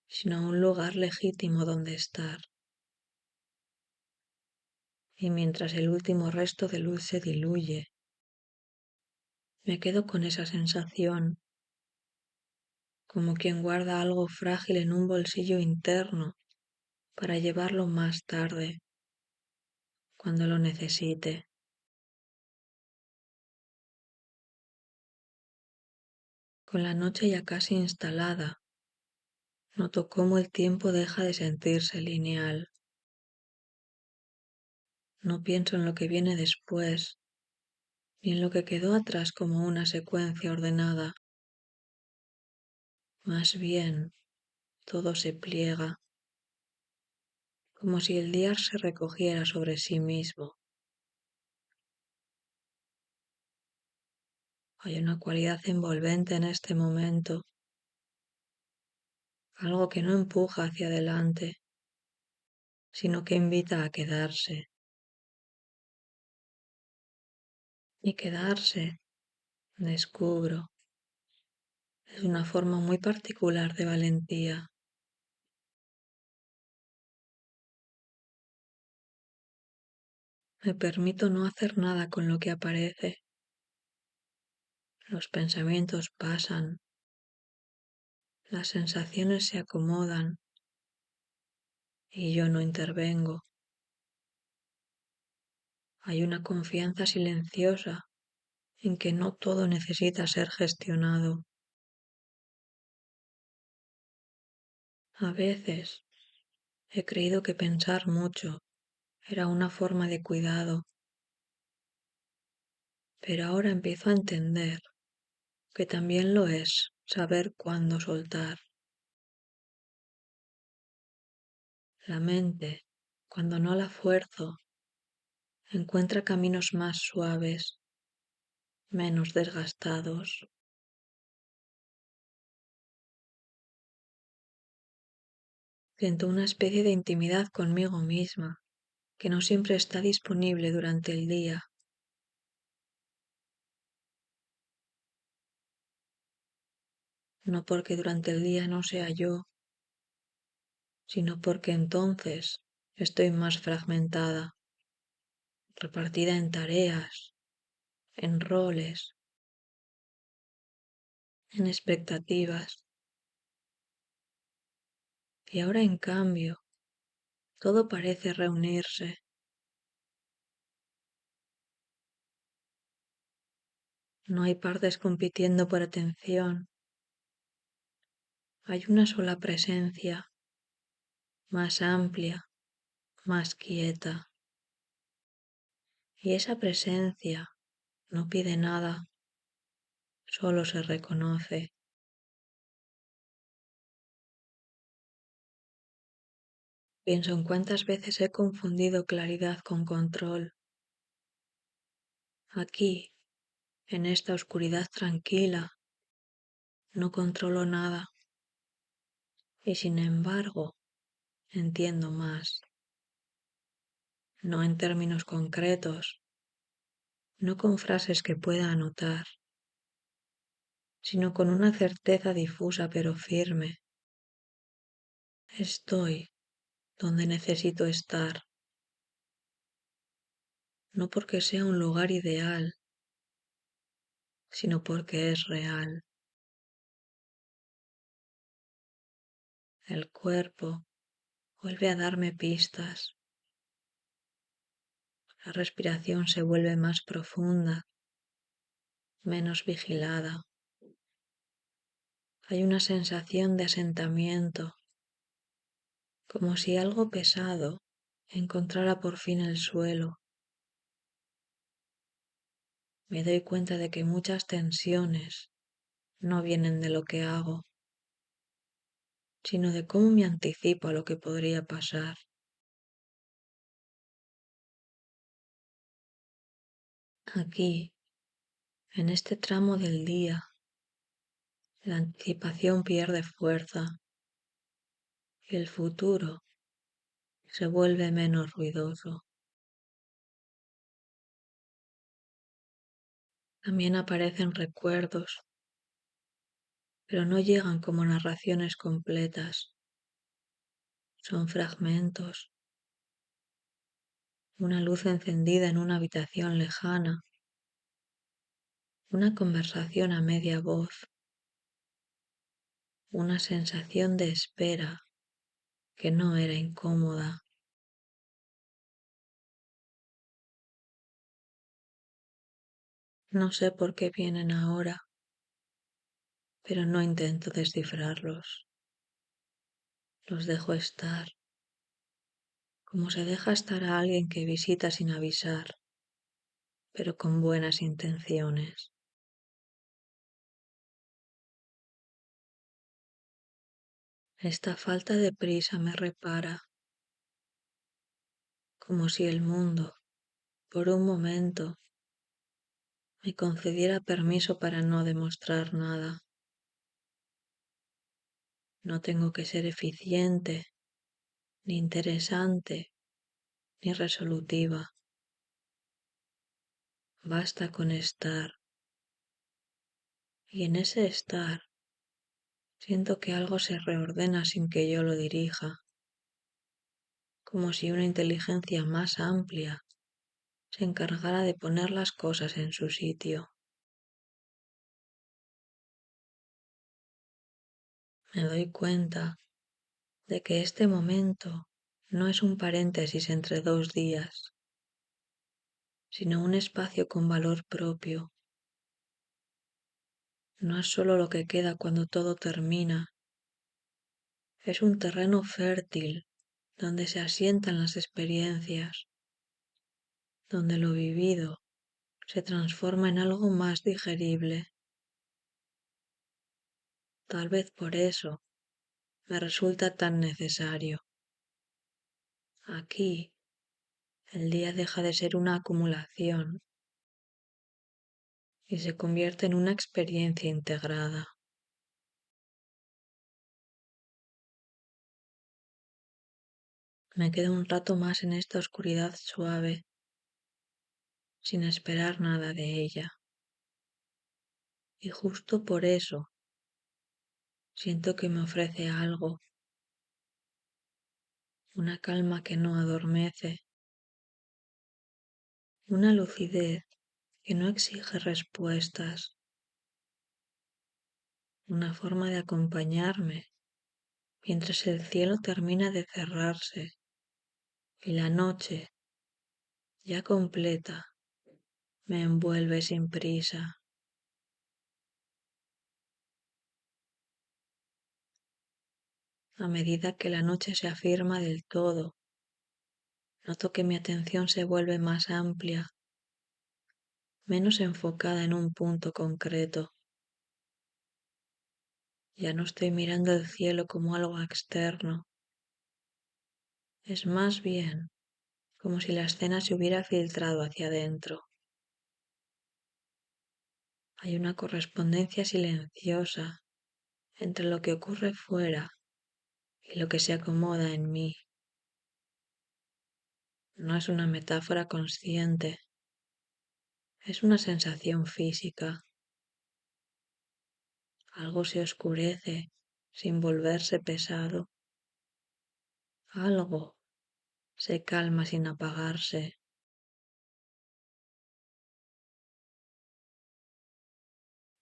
sino un lugar legítimo donde estar. Y mientras el último resto de luz se diluye, me quedo con esa sensación, como quien guarda algo frágil en un bolsillo interno para llevarlo más tarde, cuando lo necesite. Con la noche ya casi instalada, noto cómo el tiempo deja de sentirse lineal. No pienso en lo que viene después, ni en lo que quedó atrás como una secuencia ordenada. Más bien, todo se pliega, como si el día se recogiera sobre sí mismo. Hay una cualidad envolvente en este momento, algo que no empuja hacia adelante, sino que invita a quedarse. Y quedarse, descubro, es una forma muy particular de valentía. Me permito no hacer nada con lo que aparece. Los pensamientos pasan, las sensaciones se acomodan y yo no intervengo. Hay una confianza silenciosa en que no todo necesita ser gestionado. A veces he creído que pensar mucho era una forma de cuidado, pero ahora empiezo a entender que también lo es saber cuándo soltar. La mente, cuando no la fuerzo, encuentra caminos más suaves, menos desgastados. Siento una especie de intimidad conmigo misma que no siempre está disponible durante el día. No porque durante el día no sea yo, sino porque entonces estoy más fragmentada, repartida en tareas, en roles, en expectativas. Y ahora en cambio, todo parece reunirse. No hay partes compitiendo por atención. Hay una sola presencia, más amplia, más quieta. Y esa presencia no pide nada, solo se reconoce. Pienso en cuántas veces he confundido claridad con control. Aquí, en esta oscuridad tranquila, no controlo nada. Y sin embargo, entiendo más. No en términos concretos, no con frases que pueda anotar, sino con una certeza difusa pero firme. Estoy donde necesito estar, no porque sea un lugar ideal, sino porque es real. El cuerpo vuelve a darme pistas, la respiración se vuelve más profunda, menos vigilada. Hay una sensación de asentamiento, como si algo pesado encontrara por fin el suelo. Me doy cuenta de que muchas tensiones no vienen de lo que hago, sino de cómo me anticipo a lo que podría pasar. Aquí, en este tramo del día, la anticipación pierde fuerza y el futuro se vuelve menos ruidoso. También aparecen recuerdos, pero no llegan como narraciones completas. Son fragmentos, una luz encendida en una habitación lejana, una conversación a media voz, una sensación de espera que no era incómoda. No sé por qué vienen ahora, pero no intento descifrarlos. Los dejo estar, como se deja estar a alguien que visita sin avisar, pero con buenas intenciones. Esta falta de prisa me repara, como si el mundo, por un momento, me concediera permiso para no demostrar nada. No tengo que ser eficiente, ni interesante, ni resolutiva. Basta con estar. Y en ese estar siento que algo se reordena sin que yo lo dirija, como si una inteligencia más amplia se encargara de poner las cosas en su sitio. Me doy cuenta de que este momento no es un paréntesis entre dos días, sino un espacio con valor propio. No es solo lo que queda cuando todo termina, Es un terreno fértil donde se asientan las experiencias, donde lo vivido se transforma en algo más digerible. Tal vez por eso me resulta tan necesario. Aquí, el día deja de ser una acumulación y se convierte en una experiencia integrada. Me quedo un rato más en esta oscuridad suave, sin esperar nada de ella. Y justo por eso siento que me ofrece algo, una calma que no adormece, una lucidez que no exige respuestas, una forma de acompañarme mientras el cielo termina de cerrarse y la noche, ya completa, me envuelve sin prisa. A medida que la noche se afirma del todo, noto que mi atención se vuelve más amplia, menos enfocada en un punto concreto. Ya no estoy mirando el cielo como algo externo. Es más bien como si la escena se hubiera filtrado hacia adentro. Hay una correspondencia silenciosa entre lo que ocurre fuera y lo que se acomoda en mí. No es una metáfora consciente, es una sensación física. Algo se oscurece sin volverse pesado. Algo se calma sin apagarse.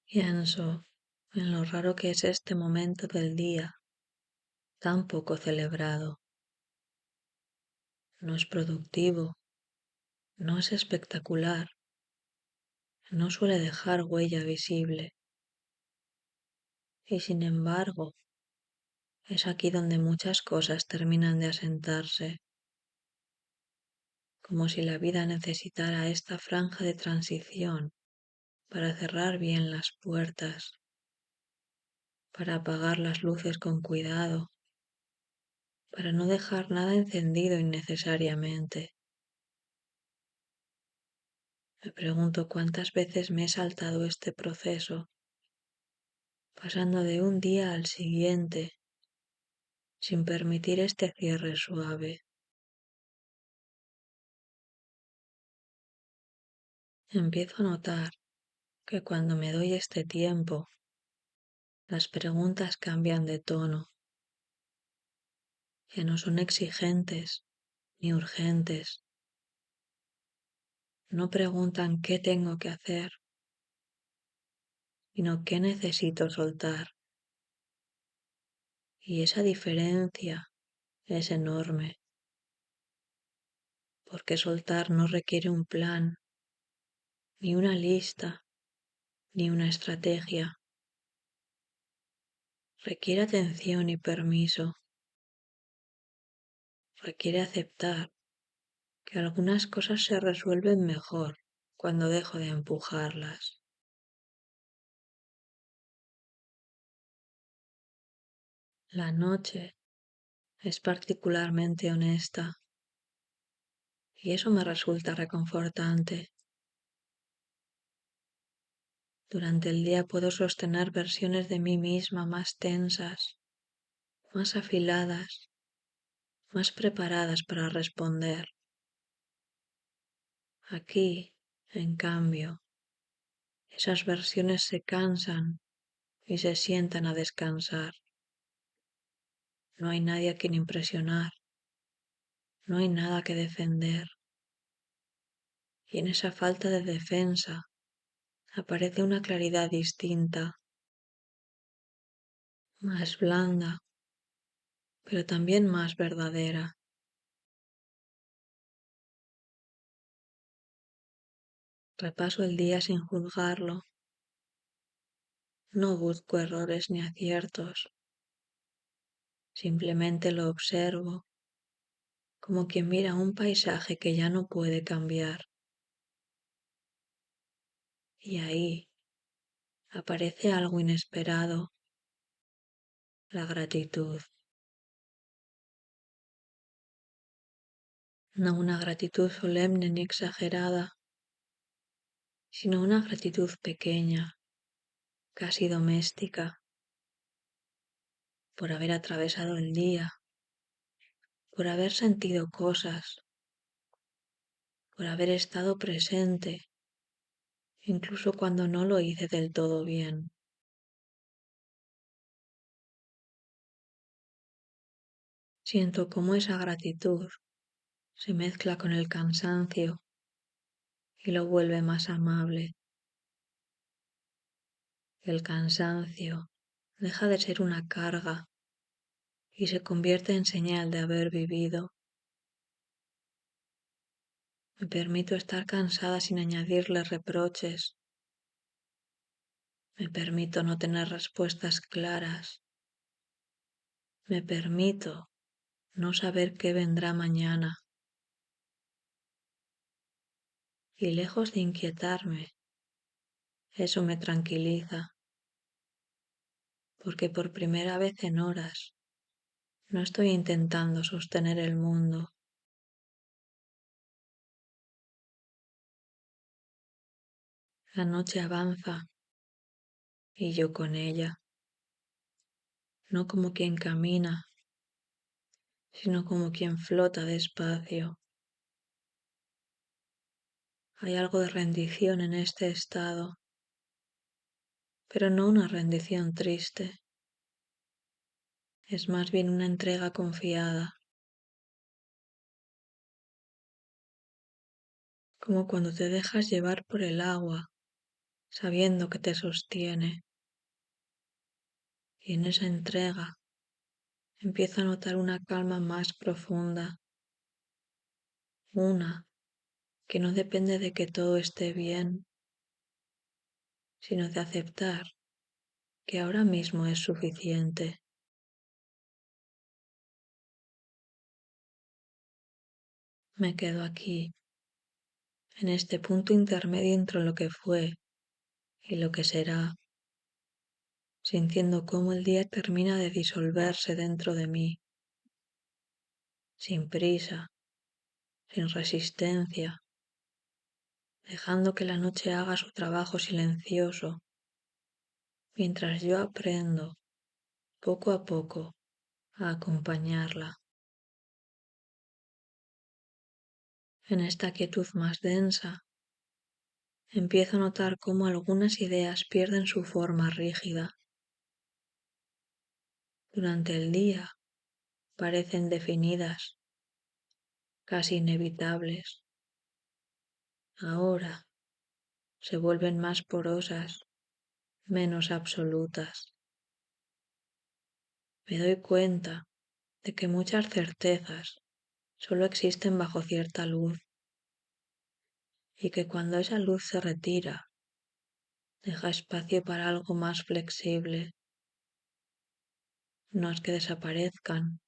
Pienso en lo raro que es este momento del día, tan poco celebrado. No es productivo, no es espectacular, no suele dejar huella visible. Y sin embargo, es aquí donde muchas cosas terminan de asentarse, como si la vida necesitara esta franja de transición para cerrar bien las puertas, para apagar las luces con cuidado, para no dejar nada encendido innecesariamente. Me pregunto cuántas veces me he saltado este proceso, pasando de un día al siguiente, sin permitir este cierre suave. Empiezo a notar que cuando me doy este tiempo, las preguntas cambian de tono. Ya no son exigentes ni urgentes. No preguntan qué tengo que hacer, sino qué necesito soltar. Y esa diferencia es enorme, porque soltar no requiere un plan, ni una lista, ni una estrategia. Requiere atención y permiso. Requiere aceptar que algunas cosas se resuelven mejor cuando dejo de empujarlas. La noche es particularmente honesta y eso me resulta reconfortante. Durante el día puedo sostener versiones de mí misma más tensas, más afiladas, más preparadas para responder. Aquí, en cambio, esas versiones se cansan y se sientan a descansar. No hay nadie a quien impresionar, no hay nada que defender. Y en esa falta de defensa aparece una claridad distinta, más blanda, pero también más verdadera. Repaso el día sin juzgarlo, no busco errores ni aciertos, Simplemente lo observo, como quien mira un paisaje que ya no puede cambiar. Y ahí aparece algo inesperado, la gratitud. No una gratitud solemne ni exagerada, sino una gratitud pequeña, casi doméstica, por haber atravesado el día, por haber sentido cosas, por haber estado presente, incluso cuando no lo hice del todo bien. Siento cómo esa gratitud se mezcla con el cansancio y lo vuelve más amable. El cansancio deja de ser una carga y se convierte en señal de haber vivido. Me permito estar cansada sin añadirle reproches. Me permito no tener respuestas claras. Me permito no saber qué vendrá mañana. Y lejos de inquietarme, eso me tranquiliza, porque por primera vez en horas no estoy intentando sostener el mundo. La noche avanza y yo con ella, no como quien camina, sino como quien flota despacio. Hay algo de rendición en este estado, pero no una rendición triste, es más bien una entrega confiada, como cuando te dejas llevar por el agua, sabiendo que te sostiene, y en esa entrega empiezo a notar una calma más profunda, una que no depende de que todo esté bien, sino de aceptar que ahora mismo es suficiente. Me quedo aquí, en este punto intermedio entre lo que fue y lo que será, sintiendo cómo el día termina de disolverse dentro de mí, sin prisa, sin resistencia, dejando que la noche haga su trabajo silencioso, mientras yo aprendo, poco a poco, a acompañarla. En esta quietud más densa, empiezo a notar cómo algunas ideas pierden su forma rígida. Durante el día parecen definidas, casi inevitables. Ahora se vuelven más porosas, menos absolutas. Me doy cuenta de que muchas certezas solo existen bajo cierta luz y que cuando esa luz se retira, deja espacio para algo más flexible. No es que desaparezcan,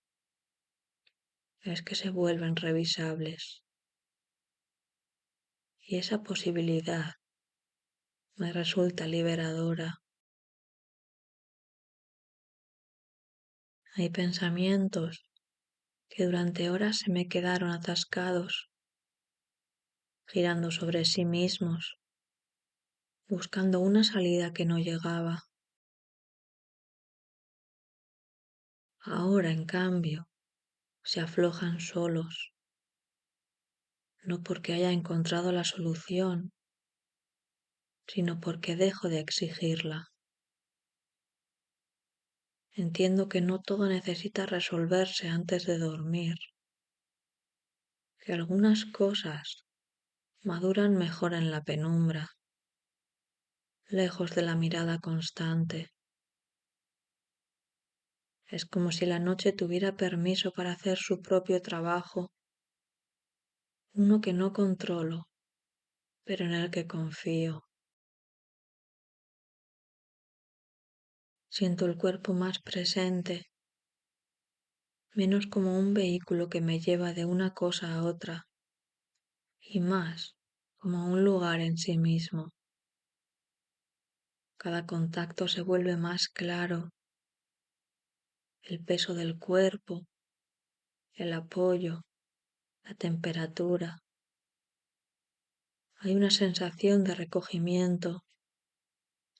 es que se vuelven revisables. Y esa posibilidad me resulta liberadora. Hay pensamientos que durante horas se me quedaron atascados, girando sobre sí mismos, buscando una salida que no llegaba. Ahora, en cambio, se aflojan solos, no porque haya encontrado la solución, sino porque dejo de exigirla. Entiendo que no todo necesita resolverse antes de dormir, que algunas cosas maduran mejor en la penumbra, lejos de la mirada constante. Es como si la noche tuviera permiso para hacer su propio trabajo, uno que no controlo, pero en el que confío. Siento el cuerpo más presente, menos como un vehículo que me lleva de una cosa a otra, y más como un lugar en sí mismo. Cada contacto se vuelve más claro, el peso del cuerpo, el apoyo, la temperatura. Hay una sensación de recogimiento,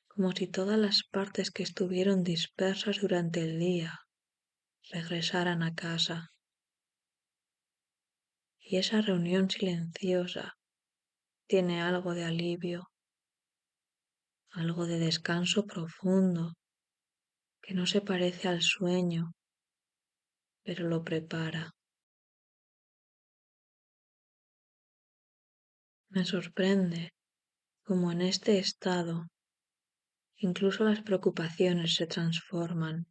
como si todas las partes que estuvieron dispersas durante el día regresaran a casa. Y esa reunión silenciosa tiene algo de alivio, algo de descanso profundo, que no se parece al sueño, pero lo prepara. Me sorprende cómo en este estado incluso las preocupaciones se transforman,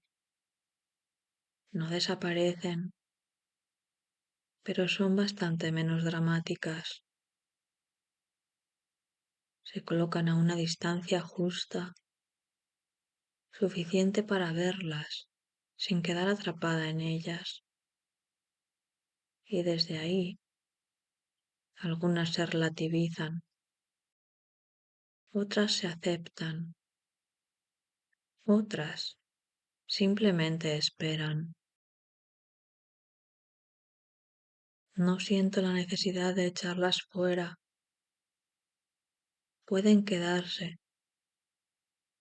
no desaparecen, pero son bastante menos dramáticas. Se colocan a una distancia justa, suficiente para verlas, sin quedar atrapada en ellas. Y desde ahí, algunas se relativizan, otras se aceptan, otras simplemente esperan. No siento la necesidad de echarlas fuera. Pueden quedarse,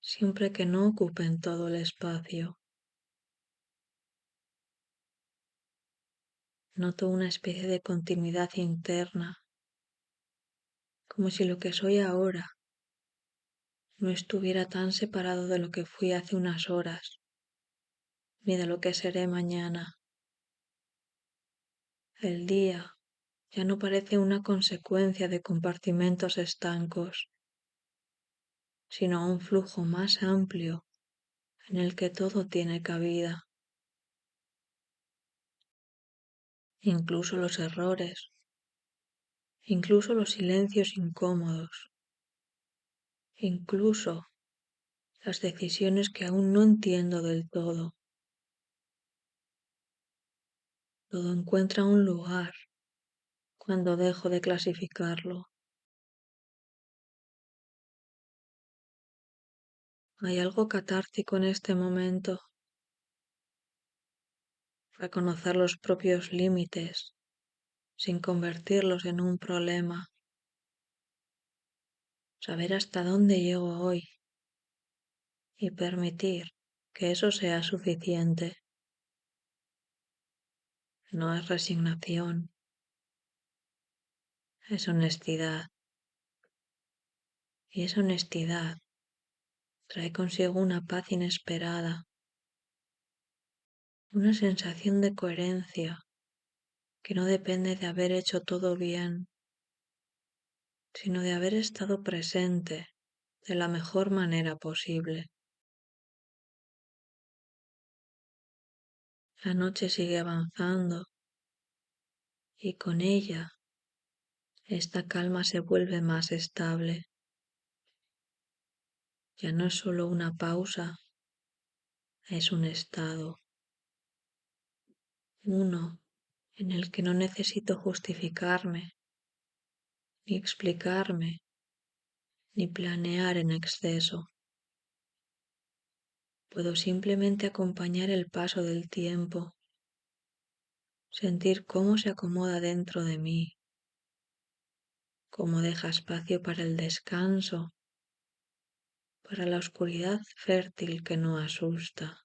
siempre que no ocupen todo el espacio. Noto una especie de continuidad interna, como si lo que soy ahora no estuviera tan separado de lo que fui hace unas horas, ni de lo que seré mañana. El día ya no parece una consecuencia de compartimentos estancos, sino un flujo más amplio en el que todo tiene cabida, incluso los errores, incluso los silencios incómodos, incluso las decisiones que aún no entiendo del todo. Todo encuentra un lugar cuando dejo de clasificarlo. Hay algo catártico en este momento, reconocer los propios límites sin convertirlos en un problema, saber hasta dónde llego hoy y permitir que eso sea suficiente. No es resignación, es honestidad. Y esa honestidad trae consigo una paz inesperada, una sensación de coherencia que no depende de haber hecho todo bien, sino de haber estado presente de la mejor manera posible. La noche sigue avanzando y con ella esta calma se vuelve más estable. Ya no es solo una pausa, es un estado, uno en el que no necesito justificarme, ni explicarme, ni planear en exceso. Puedo simplemente acompañar el paso del tiempo, sentir cómo se acomoda dentro de mí, cómo deja espacio para el descanso, para la oscuridad fértil que no asusta.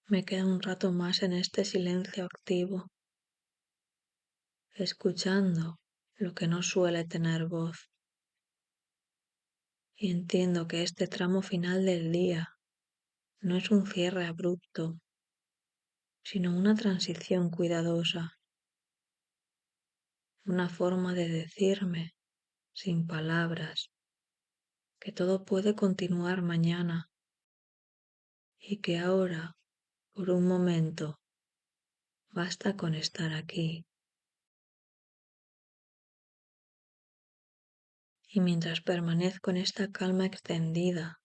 Me queda un rato más en este silencio activo, escuchando lo que no suele tener voz. Y entiendo que este tramo final del día no es un cierre abrupto, sino una transición cuidadosa, una forma de decirme, sin palabras, que todo puede continuar mañana y que ahora, por un momento, basta con estar aquí. Y mientras permanezco en esta calma extendida,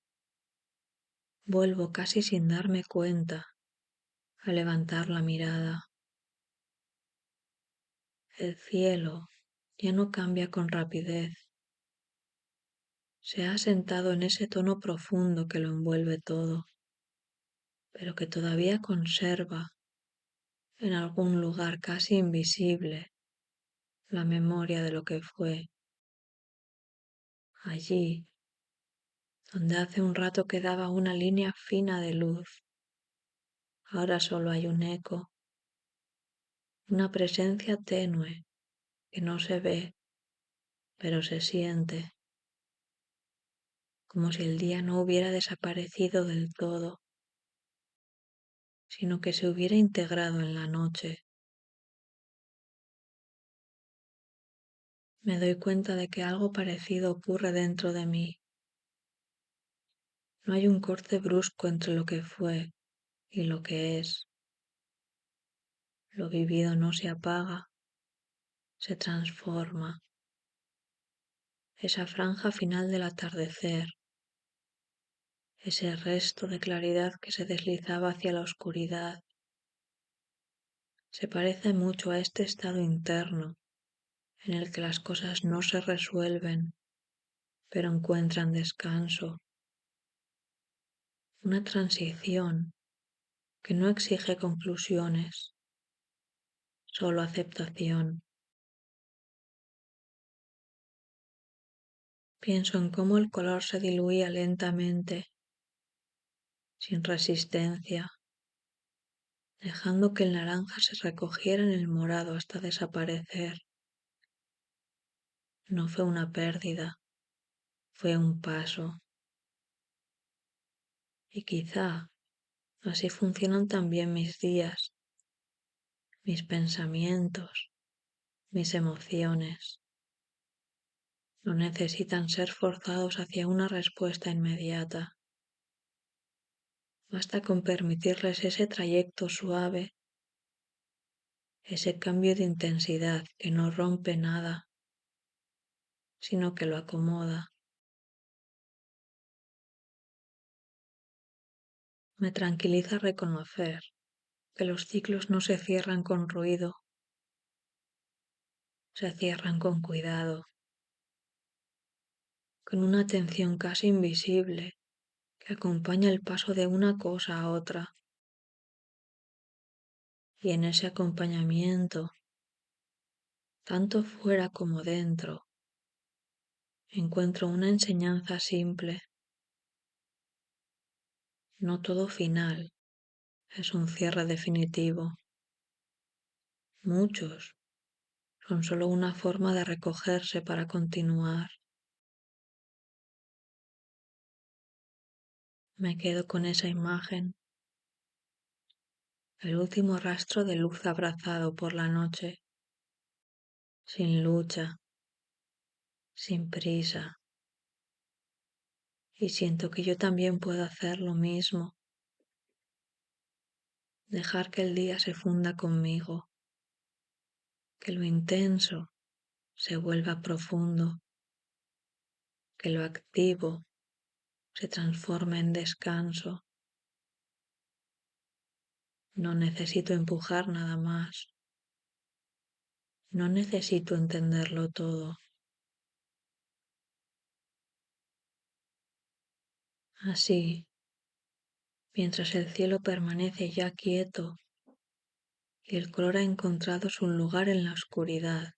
vuelvo casi sin darme cuenta a levantar la mirada. El cielo ya no cambia con rapidez. Se ha asentado en ese tono profundo que lo envuelve todo, pero que todavía conserva, en algún lugar casi invisible, la memoria de lo que fue. Allí, donde hace un rato quedaba una línea fina de luz, ahora solo hay un eco, una presencia tenue que no se ve, pero se siente, como si el día no hubiera desaparecido del todo, sino que se hubiera integrado en la noche. Me doy cuenta de que algo parecido ocurre dentro de mí. No hay un corte brusco entre lo que fue y lo que es. Lo vivido no se apaga, se transforma. Esa franja final del atardecer, ese resto de claridad que se deslizaba hacia la oscuridad, se parece mucho a este estado interno en el que las cosas no se resuelven, pero encuentran descanso. Una transición que no exige conclusiones, solo aceptación. Pienso en cómo el color se diluía lentamente, sin resistencia, dejando que el naranja se recogiera en el morado hasta desaparecer. No fue una pérdida, fue un paso. Y quizá así funcionan también mis días, mis pensamientos, mis emociones. No necesitan ser forzados hacia una respuesta inmediata. Basta con permitirles ese trayecto suave, ese cambio de intensidad que no rompe nada, sino que lo acomoda. Me tranquiliza reconocer que los ciclos no se cierran con ruido, se cierran con cuidado, con una atención casi invisible que acompaña el paso de una cosa a otra. Y en ese acompañamiento, tanto fuera como dentro, encuentro una enseñanza simple. No todo final es un cierre definitivo. Muchos son solo una forma de recogerse para continuar. Me quedo con esa imagen, el último rastro de luz abrazado por la noche, sin lucha, sin prisa. Y siento que yo también puedo hacer lo mismo, dejar que el día se funda conmigo, que lo intenso se vuelva profundo, que lo activo se transforme en descanso. No necesito empujar nada más, no necesito entenderlo todo. Así, mientras el cielo permanece ya quieto y el color ha encontrado su lugar en la oscuridad,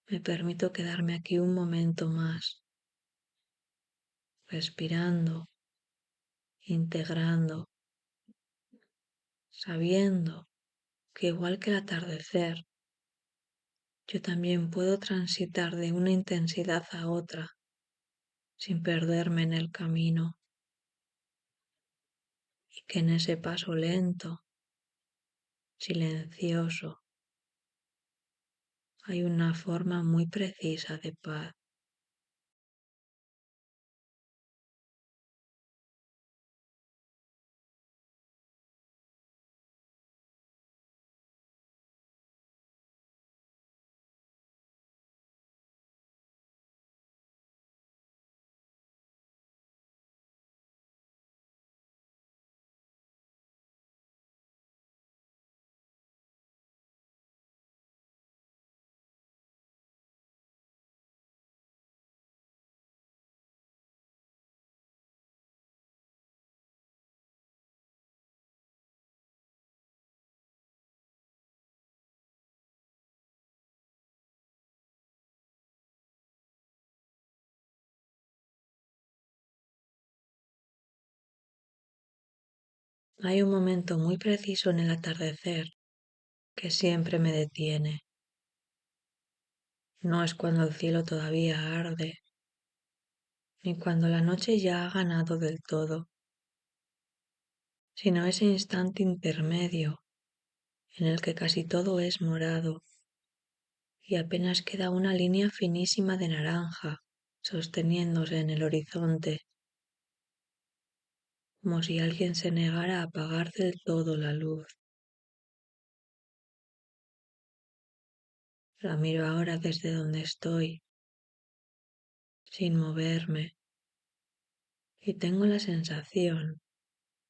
me permito quedarme aquí un momento más, respirando, integrando, sabiendo que igual que el atardecer, yo también puedo transitar de una intensidad a otra sin perderme en el camino, y que en ese paso lento, silencioso, hay una forma muy precisa de paz. Hay un momento muy preciso en el atardecer que siempre me detiene. No es cuando el cielo todavía arde, ni cuando la noche ya ha ganado del todo, sino ese instante intermedio en el que casi todo es morado y apenas queda una línea finísima de naranja sosteniéndose en el horizonte, como si alguien se negara a apagar del todo la luz. La miro ahora desde donde estoy, sin moverme, y tengo la sensación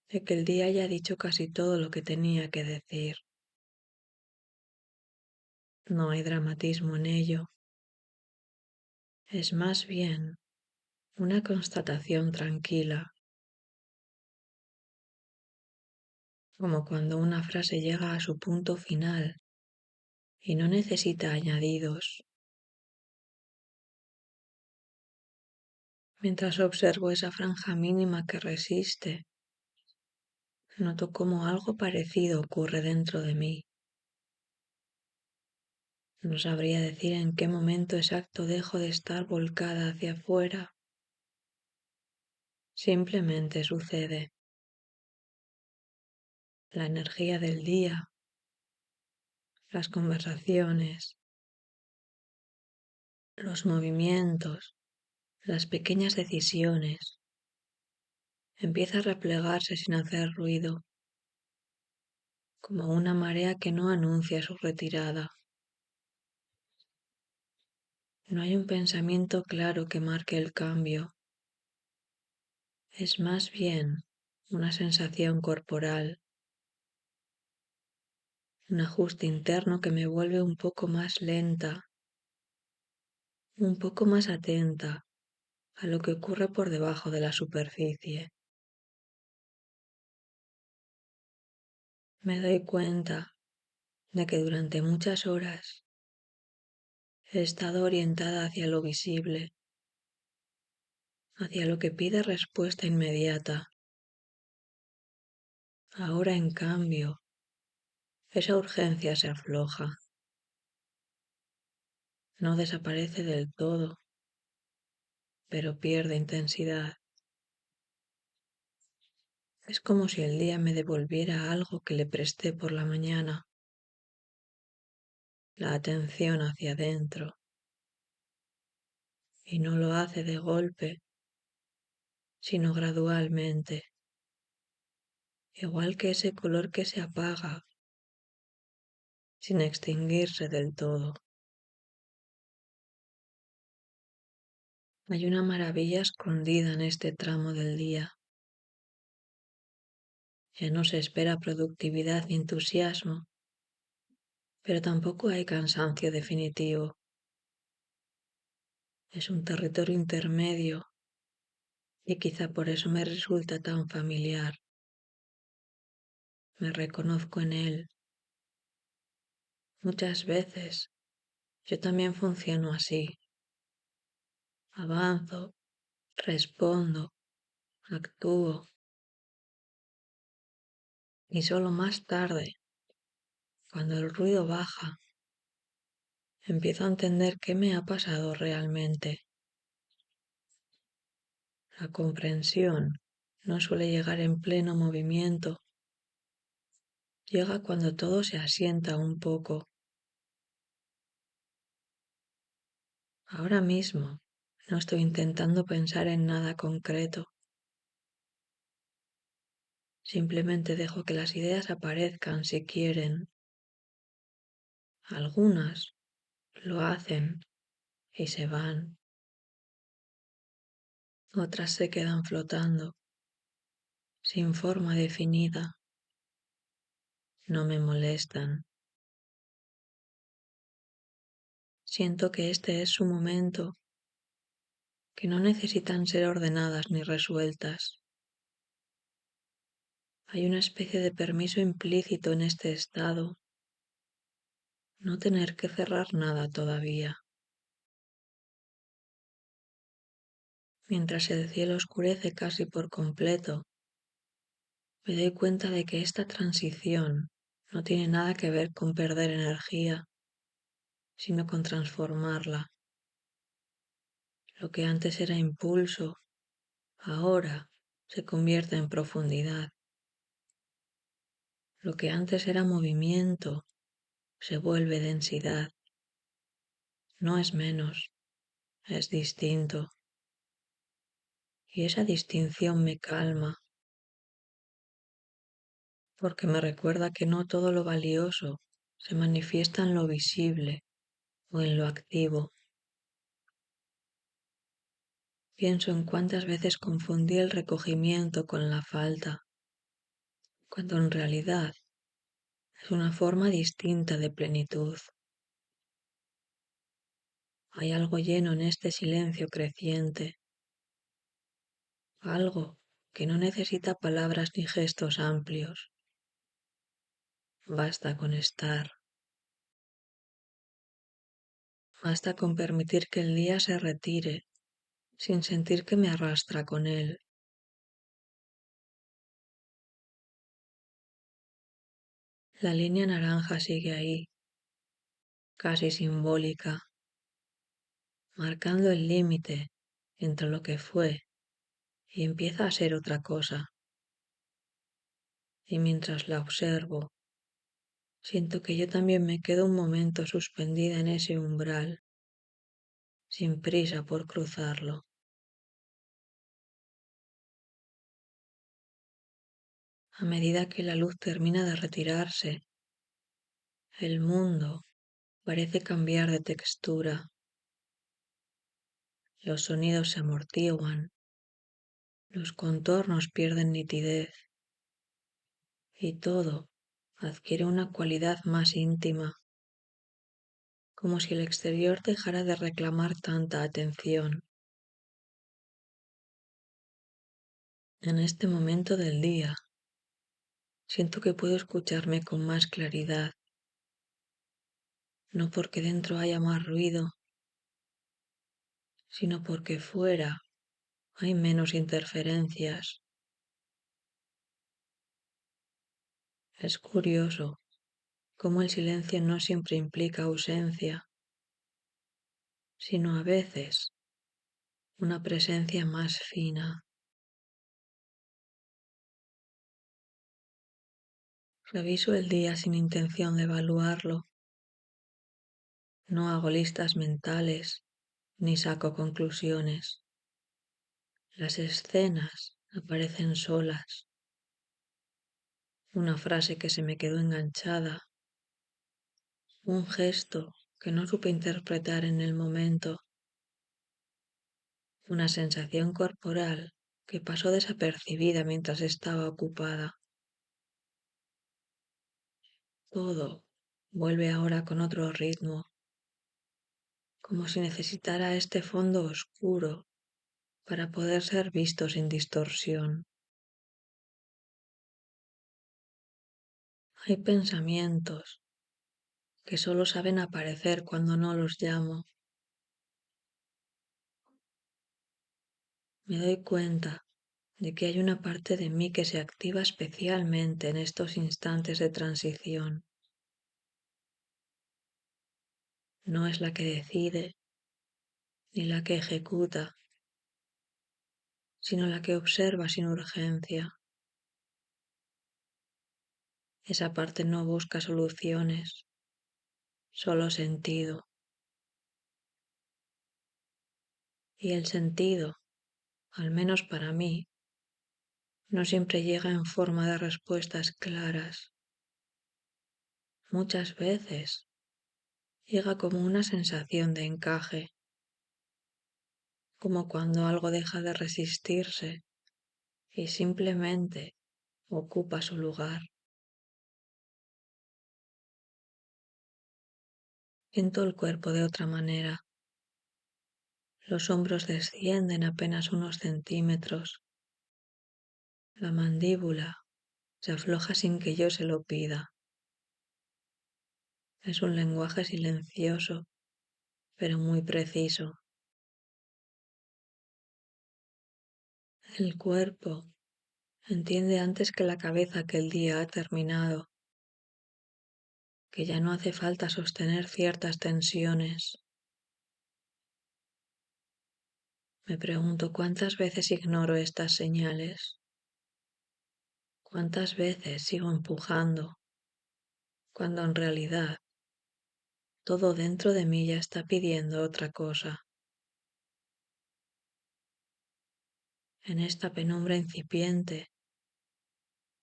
de que el día ya ha dicho casi todo lo que tenía que decir. No hay dramatismo en ello, es más bien una constatación tranquila, como cuando una frase llega a su punto final y no necesita añadidos. Mientras observo esa franja mínima que resiste, noto cómo algo parecido ocurre dentro de mí. No sabría decir en qué momento exacto dejo de estar volcada hacia afuera. Simplemente sucede. La energía del día, las conversaciones, los movimientos, las pequeñas decisiones, empieza a replegarse sin hacer ruido, como una marea que no anuncia su retirada. No hay un pensamiento claro que marque el cambio. Es más bien una sensación corporal, un ajuste interno que me vuelve un poco más lenta, un poco más atenta a lo que ocurre por debajo de la superficie. Me doy cuenta de que durante muchas horas he estado orientada hacia lo visible, hacia lo que pide respuesta inmediata. Ahora, en cambio, esa urgencia se afloja, no desaparece del todo, pero pierde intensidad. Es como si el día me devolviera algo que le presté por la mañana, la atención hacia adentro, y no lo hace de golpe, sino gradualmente, igual que ese color que se apaga, sin extinguirse del todo. Hay una maravilla escondida en este tramo del día. Ya no se espera productividad ni entusiasmo, pero tampoco hay cansancio definitivo. Es un territorio intermedio y quizá por eso me resulta tan familiar. Me reconozco en él. Muchas veces yo también funciono así. Avanzo, respondo, actúo y solo más tarde, cuando el ruido baja, empiezo a entender qué me ha pasado realmente. La comprensión no suele llegar en pleno movimiento, llega cuando todo se asienta un poco. Ahora mismo no estoy intentando pensar en nada concreto. Simplemente dejo que las ideas aparezcan si quieren. Algunas lo hacen y se van. Otras se quedan flotando, sin forma definida. No me molestan. Siento que este es su momento, que no necesitan ser ordenadas ni resueltas. Hay una especie de permiso implícito en este estado, no tener que cerrar nada todavía. Mientras el cielo oscurece casi por completo, me doy cuenta de que esta transición no tiene nada que ver con perder energía, sino con transformarla. Lo que antes era impulso, ahora se convierte en profundidad. Lo que antes era movimiento, se vuelve densidad. No es menos, es distinto. Y esa distinción me calma, porque me recuerda que no todo lo valioso se manifiesta en lo visible o en lo activo. Pienso en cuántas veces confundí el recogimiento con la falta, cuando en realidad es una forma distinta de plenitud. Hay algo lleno en este silencio creciente, algo que no necesita palabras ni gestos amplios. Basta con estar, basta con permitir que el día se retire sin sentir que me arrastra con él. La línea naranja sigue ahí, casi simbólica, marcando el límite entre lo que fue y empieza a ser otra cosa. Y mientras la observo, siento que yo también me quedo un momento suspendida en ese umbral, sin prisa por cruzarlo. A medida que la luz termina de retirarse, el mundo parece cambiar de textura. Los sonidos se amortiguan, los contornos pierden nitidez y todo adquiere una cualidad más íntima, como si el exterior dejara de reclamar tanta atención. En este momento del día, siento que puedo escucharme con más claridad, no porque dentro haya más ruido, sino porque fuera hay menos interferencias. Es curioso cómo el silencio no siempre implica ausencia, sino a veces una presencia más fina. Reviso el día sin intención de evaluarlo. No hago listas mentales ni saco conclusiones. Las escenas aparecen solas. Una frase que se me quedó enganchada. Un gesto que no supe interpretar en el momento. Una sensación corporal que pasó desapercibida mientras estaba ocupada. Todo vuelve ahora con otro ritmo, como si necesitara este fondo oscuro para poder ser visto sin distorsión. Hay pensamientos que solo saben aparecer cuando no los llamo. Me doy cuenta de que hay una parte de mí que se activa especialmente en estos instantes de transición. No es la que decide ni la que ejecuta, sino la que observa sin urgencia. Esa parte no busca soluciones, solo sentido. Y el sentido, al menos para mí, no siempre llega en forma de respuestas claras. Muchas veces llega como una sensación de encaje, como cuando algo deja de resistirse y simplemente ocupa su lugar. Siento el cuerpo de otra manera. Los hombros descienden apenas unos centímetros. La mandíbula se afloja sin que yo se lo pida. Es un lenguaje silencioso, pero muy preciso. El cuerpo Entiende antes que la cabeza que el día ha terminado, que ya no hace falta sostener ciertas tensiones. Me pregunto cuántas veces ignoro estas señales, cuántas veces sigo empujando, cuando en realidad todo dentro de mí ya está pidiendo otra cosa. En esta penumbra incipiente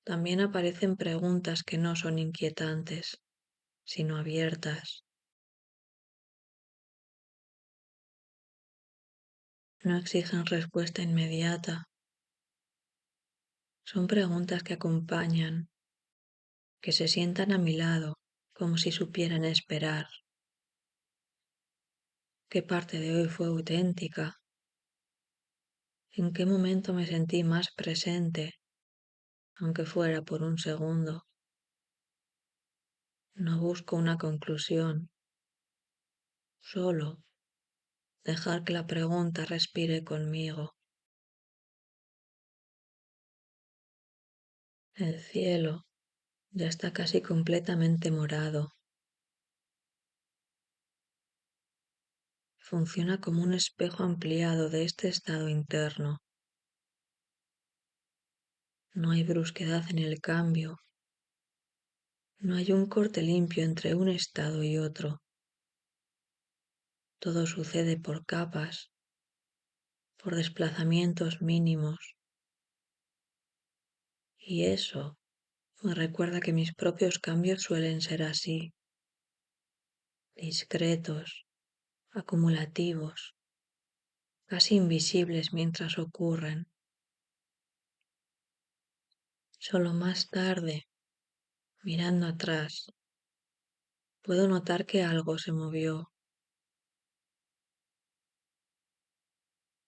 también aparecen preguntas que no son inquietantes, sino abiertas. No exigen respuesta inmediata. Son preguntas que acompañan, que se sientan a mi lado como si supieran esperar. ¿Qué parte de hoy fue auténtica? ¿En qué momento me sentí más presente, aunque fuera por un segundo? No busco una conclusión, solo dejar que la pregunta respire conmigo. El cielo ya está casi completamente morado. Funciona como un espejo ampliado de este estado interno. No hay brusquedad en el cambio. No hay un corte limpio entre un estado y otro. Todo sucede por capas, por desplazamientos mínimos. Y eso me recuerda que mis propios cambios suelen ser así, discretos, acumulativos, casi invisibles mientras ocurren. Solo más tarde, mirando atrás, puedo notar que algo se movió.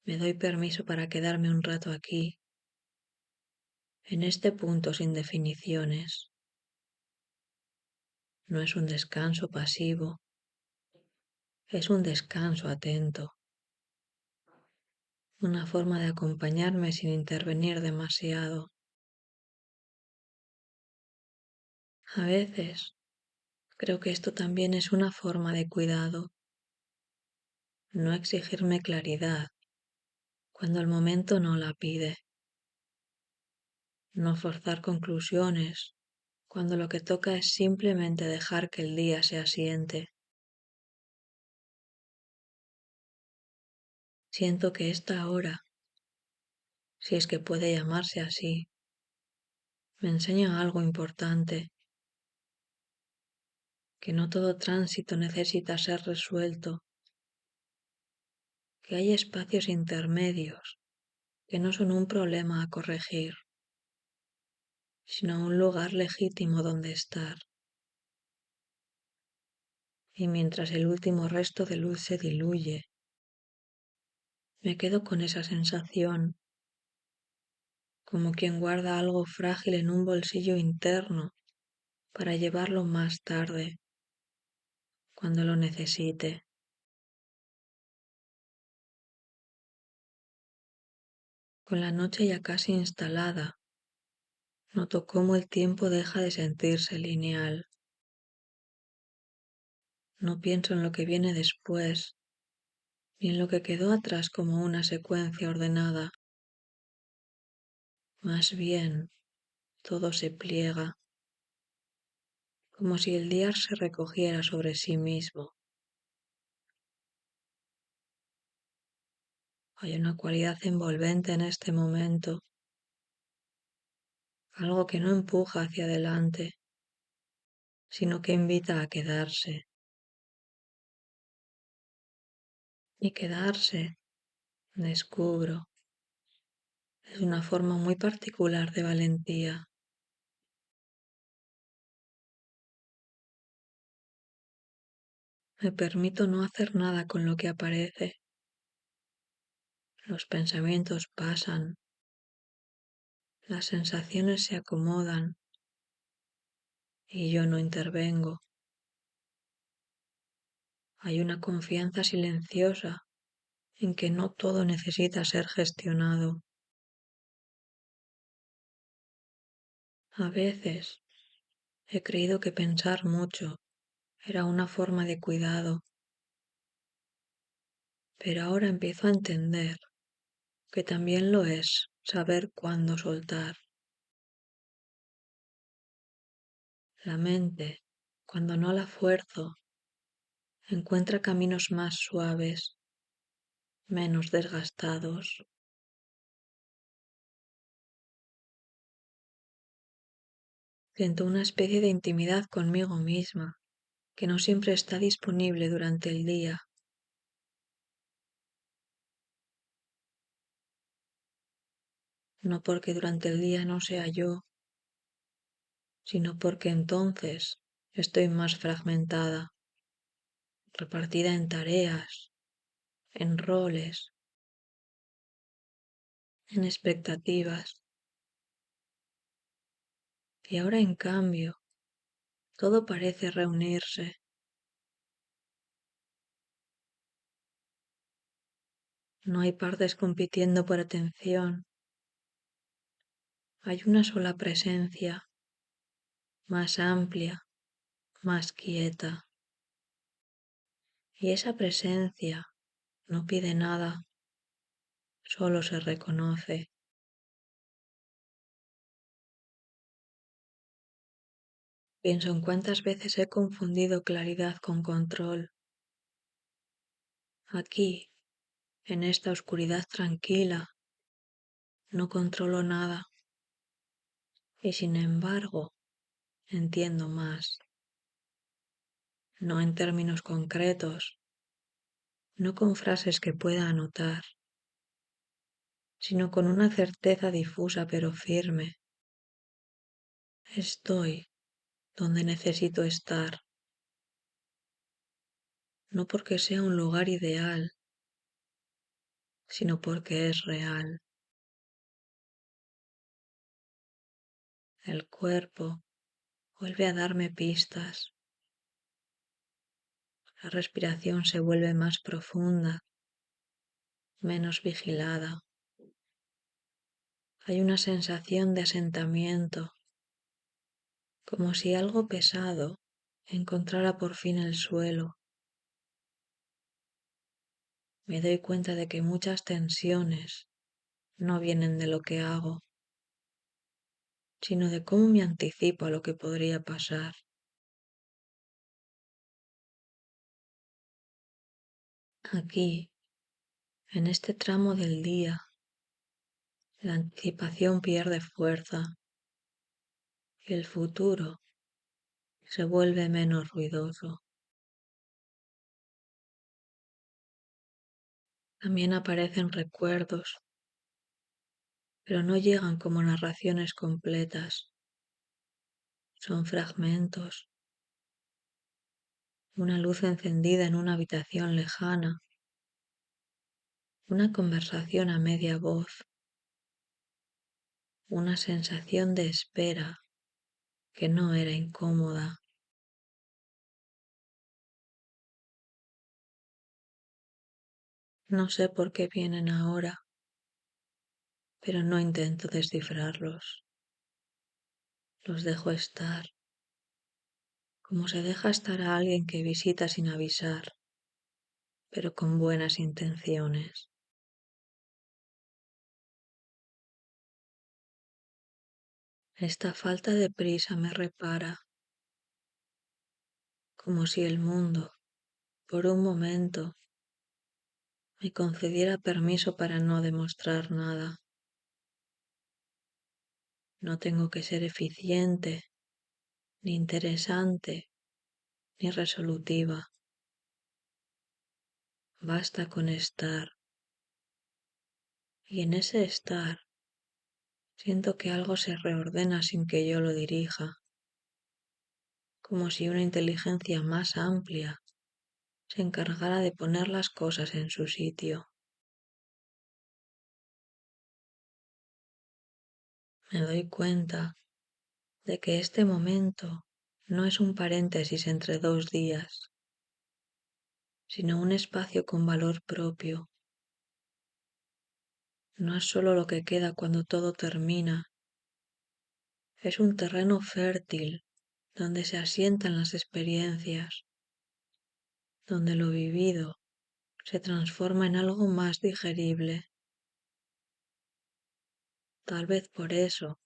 Me doy permiso para quedarme un rato aquí, en este punto sin definiciones. No es un descanso pasivo, es un descanso atento, una forma de acompañarme sin intervenir demasiado. A veces creo que esto también es una forma de cuidado, no exigirme claridad cuando el momento no la pide, no forzar conclusiones cuando lo que toca es simplemente dejar que el día se asiente. Siento que esta hora, si es que puede llamarse así, me enseña algo importante, que no todo tránsito necesita ser resuelto, que hay espacios intermedios que no son un problema a corregir, sino un lugar legítimo donde estar. Y mientras el último resto de luz se diluye, me quedo con esa sensación, como quien guarda algo frágil en un bolsillo interno para llevarlo más tarde, cuando lo necesite. Con la noche ya casi instalada, noto cómo el tiempo deja de sentirse lineal. No pienso en lo que viene después, ni en lo que quedó atrás como una secuencia ordenada. Más bien, todo se pliega, como si el día se recogiera sobre sí mismo. Hay una cualidad envolvente en este momento, algo que no empuja hacia adelante, sino que invita a quedarse. Y quedarse, descubro, es una forma muy particular de valentía. Me permito no hacer nada con lo que aparece. Los pensamientos pasan, las sensaciones se acomodan y yo no intervengo. Hay una confianza silenciosa en que no todo necesita ser gestionado. A veces he creído que pensar mucho era una forma de cuidado, pero ahora empiezo a entender que también lo es saber cuándo soltar. La mente, cuando no la fuerzo, encuentra caminos más suaves, menos desgastados. Siento una especie de intimidad conmigo misma que no siempre está disponible durante el día. No porque durante el día no sea yo, sino porque entonces estoy más fragmentada, repartida en tareas, en roles, en expectativas. Y ahora en cambio, todo parece reunirse. No hay partes compitiendo por atención. Hay una sola presencia, más amplia, más quieta. Y esa presencia no pide nada, solo se reconoce. Pienso en cuántas veces he confundido claridad con control. Aquí, en esta oscuridad tranquila, no controlo nada. Y sin embargo, entiendo más. No en términos concretos, no con frases que pueda anotar, sino con una certeza difusa pero firme. Estoy donde necesito estar, no porque sea un lugar ideal, sino porque es real. El cuerpo vuelve a darme pistas, la respiración se vuelve más profunda, menos vigilada. Hay una sensación de asentamiento, como si algo pesado encontrara por fin el suelo. Me doy cuenta de que muchas tensiones no vienen de lo que hago, sino de cómo me anticipo a lo que podría pasar. Aquí, en este tramo del día, la anticipación pierde fuerza y el futuro se vuelve menos ruidoso. También aparecen recuerdos, pero no llegan como narraciones completas. Son fragmentos, una luz encendida en una habitación lejana, una conversación a media voz, una sensación de espera que no era incómoda. No sé por qué vienen ahora, pero no intento descifrarlos. Los dejo estar, como se deja estar a alguien que visita sin avisar, pero con buenas intenciones. Esta falta de prisa me repara, como si el mundo, por un momento, me concediera permiso para no demostrar nada. No tengo que ser eficiente, ni interesante, ni resolutiva. Basta con estar. Y en ese estar siento que algo se reordena sin que yo lo dirija, como si una inteligencia más amplia se encargara de poner las cosas en su sitio. Me doy cuenta de que este momento no es un paréntesis entre dos días, sino un espacio con valor propio. No es solo lo que queda cuando todo termina, Es un terreno fértil donde se asientan las experiencias, donde lo vivido se transforma en algo más digerible. Tal vez por eso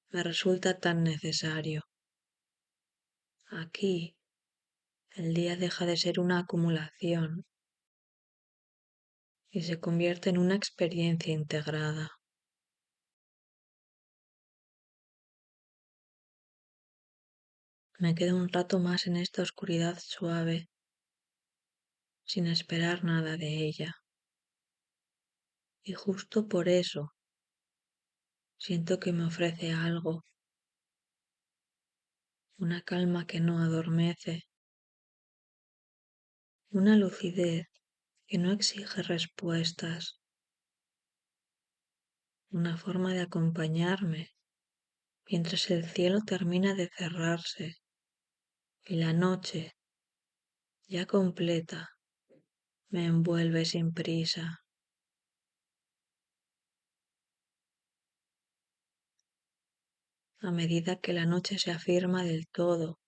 me resulta tan necesario. Aquí, el día deja de ser una acumulación y se convierte en una experiencia integrada. Me quedo un rato más en esta oscuridad suave, sin esperar nada de ella. Y justo por eso siento que me ofrece algo, una calma que no adormece, una lucidez que no exige respuestas, una forma de acompañarme mientras el cielo termina de cerrarse y la noche, ya completa, me envuelve sin prisa. A medida que la noche se afirma del todo,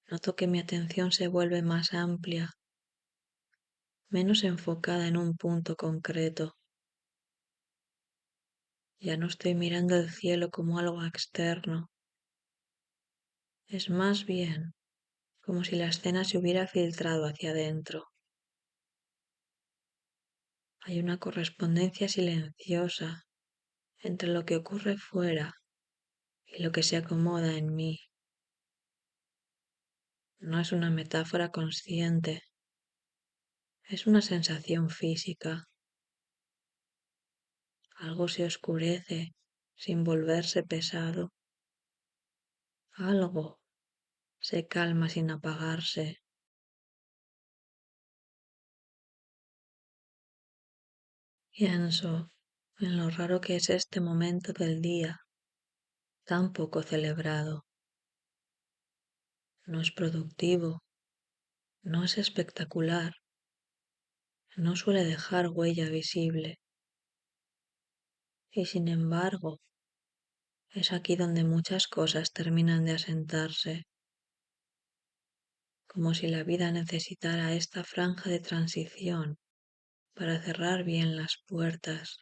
noto que mi atención se vuelve más amplia, menos enfocada en un punto concreto. Ya no estoy mirando el cielo como algo externo. Es más bien como si la escena se hubiera filtrado hacia adentro. Hay una correspondencia silenciosa entre lo que ocurre fuera y lo que se acomoda en mí. No es una metáfora consciente, es una sensación física. Algo se oscurece sin volverse pesado. Algo se calma sin apagarse. Pienso en lo raro que es este momento del día, tan poco celebrado. No es productivo, no es espectacular, no suele dejar huella visible. Y sin embargo, es aquí donde muchas cosas terminan de asentarse, como si la vida necesitara esta franja de transición para cerrar bien las puertas,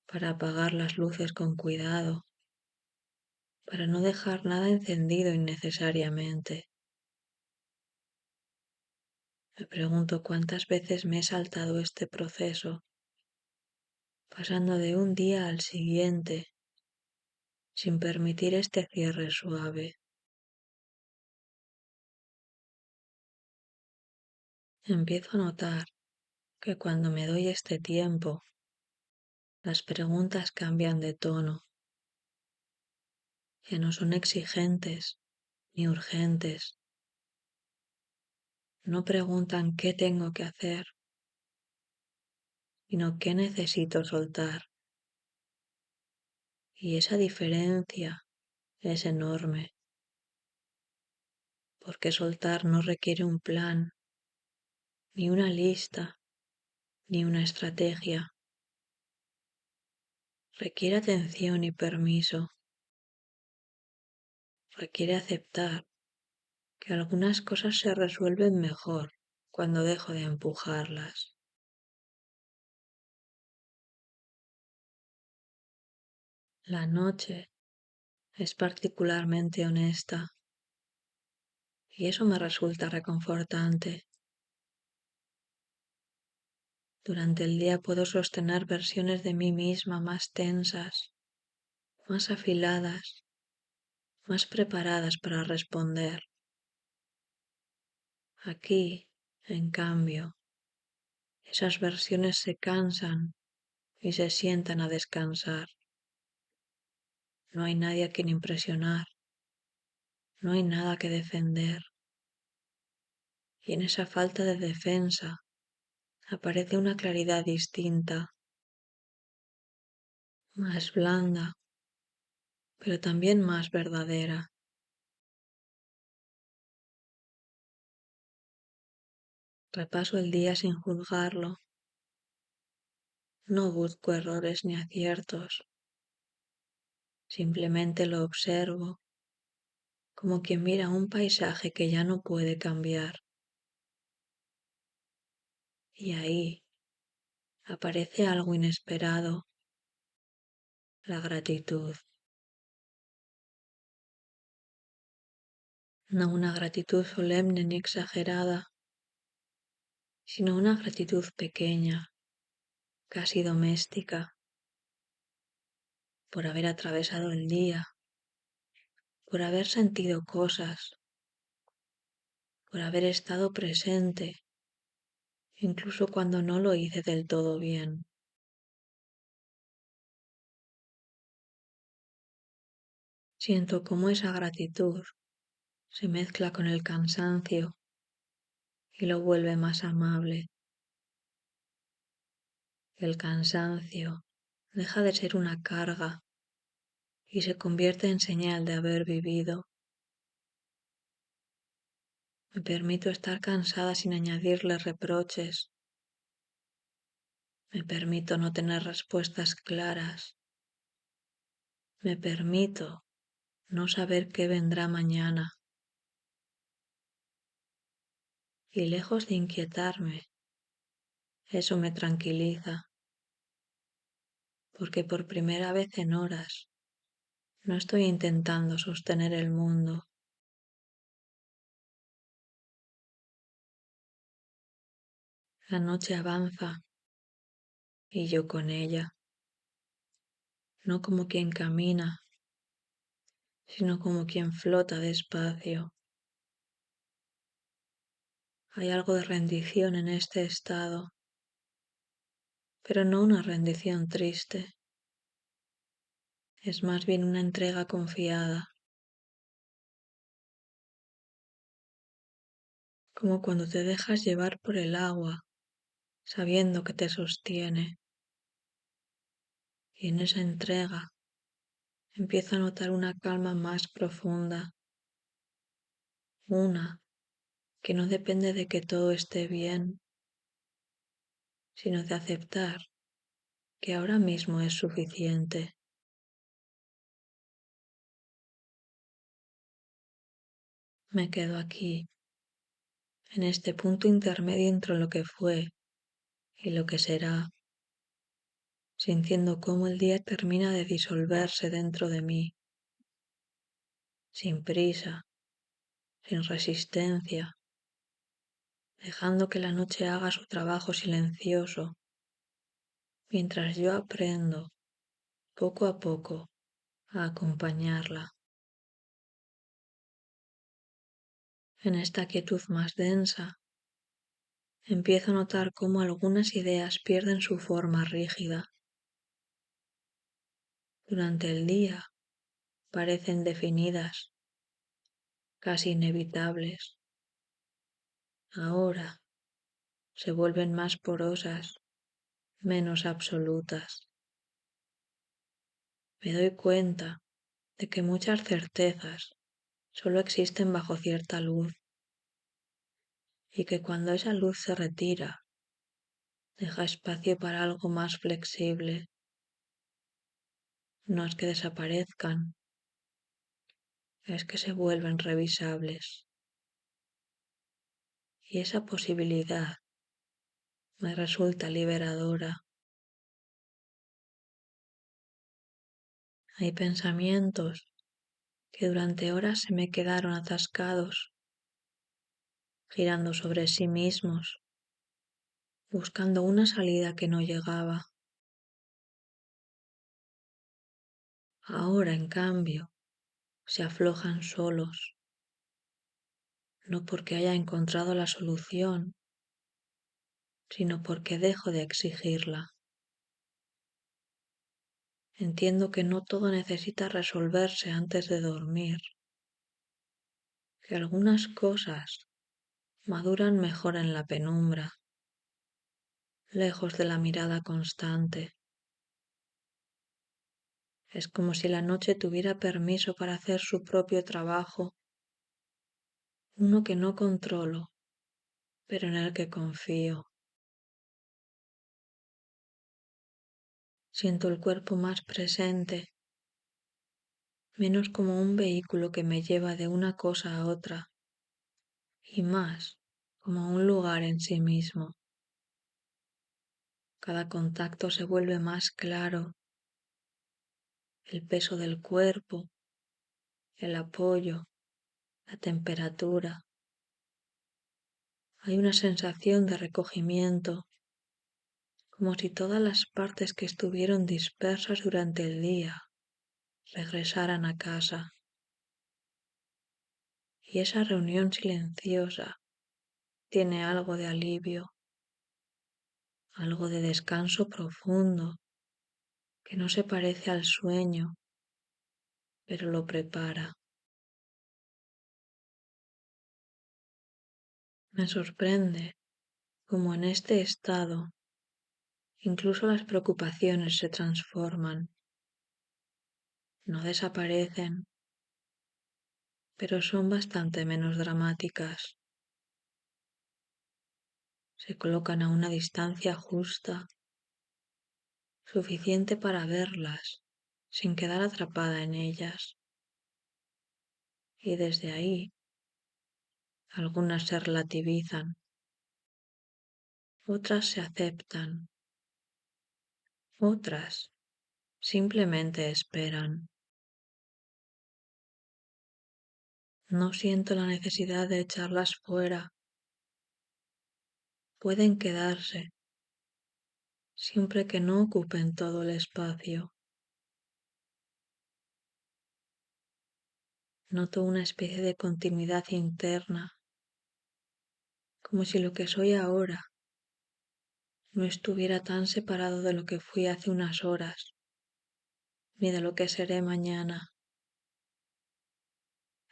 para apagar las luces con cuidado, para no dejar nada encendido innecesariamente. Me pregunto cuántas veces me he saltado este proceso, pasando de un día al siguiente, sin permitir este cierre suave. Empiezo a notar que cuando me doy este tiempo, las preguntas cambian de tono. Ya no son exigentes ni urgentes. No preguntan qué tengo que hacer, sino qué necesito soltar. Y esa diferencia es enorme, porque soltar no requiere un plan, ni una lista, ni una estrategia. Requiere atención y permiso. Requiere aceptar que algunas cosas se resuelven mejor cuando dejo de empujarlas. La noche es particularmente honesta y eso me resulta reconfortante. Durante el día puedo sostener versiones de mí misma más tensas, más afiladas, más preparadas para responder. Aquí, en cambio, esas versiones se cansan y se sientan a descansar. No hay nadie a quien impresionar, no hay nada que defender. Y en esa falta de defensa aparece una claridad distinta, más blanda, pero también más verdadera. Repaso el día sin juzgarlo, no busco errores ni aciertos, Simplemente lo observo como quien mira un paisaje que ya no puede cambiar. Y ahí aparece algo inesperado, la gratitud. No una gratitud solemne ni exagerada, sino una gratitud pequeña, casi doméstica, por haber atravesado el día, por haber sentido cosas, por haber estado presente, incluso cuando no lo hice del todo bien. Siento cómo esa gratitud se mezcla con el cansancio y lo vuelve más amable. El cansancio deja de ser una carga y se convierte en señal de haber vivido. Me permito estar cansada sin añadirle reproches. Me permito no tener respuestas claras. Me permito no saber qué vendrá mañana. Y lejos de inquietarme, eso me tranquiliza, porque por primera vez en horas no estoy intentando sostener el mundo. La noche avanza y yo con ella, no como quien camina, sino como quien flota despacio. Hay algo de rendición en este estado, pero no una rendición triste, es más bien una entrega confiada, como cuando te dejas llevar por el agua, sabiendo que te sostiene, y en esa entrega empiezo a notar una calma más profunda, una que no depende de que todo esté bien, sino de aceptar que ahora mismo es suficiente. Me quedo aquí, en este punto intermedio entre lo que fue y lo que será, sintiendo cómo el día termina de disolverse dentro de mí, sin prisa, sin resistencia, dejando que la noche haga su trabajo silencioso, mientras yo aprendo, poco a poco, a acompañarla. En esta quietud más densa, empiezo a notar cómo algunas ideas pierden su forma rígida. Durante el día parecen definidas, casi inevitables. Ahora se vuelven más porosas, menos absolutas. Me doy cuenta de que muchas certezas solo existen bajo cierta luz y que cuando esa luz se retira, deja espacio para algo más flexible. No es que desaparezcan, es que se vuelven revisables. Y esa posibilidad me resulta liberadora. Hay pensamientos que durante horas se me quedaron atascados, girando sobre sí mismos, buscando una salida que no llegaba. Ahora, en cambio, se aflojan solos, no porque haya encontrado la solución, sino porque dejo de exigirla. Entiendo que no todo necesita resolverse antes de dormir, que algunas cosas maduran mejor en la penumbra, lejos de la mirada constante. Es como si la noche tuviera permiso para hacer su propio trabajo, uno que no controlo, pero en el que confío. Siento el cuerpo más presente, menos como un vehículo que me lleva de una cosa a otra y más como un lugar en sí mismo. Cada contacto se vuelve más claro, el peso del cuerpo, el apoyo, la temperatura. Hay una sensación de recogimiento, como si todas las partes que estuvieron dispersas durante el día regresaran a casa. Y esa reunión silenciosa tiene algo de alivio, algo de descanso profundo, que no se parece al sueño, pero lo prepara. Me sorprende cómo en este estado incluso las preocupaciones se transforman, no desaparecen, pero son bastante menos dramáticas. Se colocan a una distancia justa, suficiente para verlas, sin quedar atrapada en ellas. Y desde ahí, algunas se relativizan, otras se aceptan, otras simplemente esperan. No siento la necesidad de echarlas fuera. Pueden quedarse, siempre que no ocupen todo el espacio. Noto una especie de continuidad interna, como si lo que soy ahora no estuviera tan separado de lo que fui hace unas horas, ni de lo que seré mañana.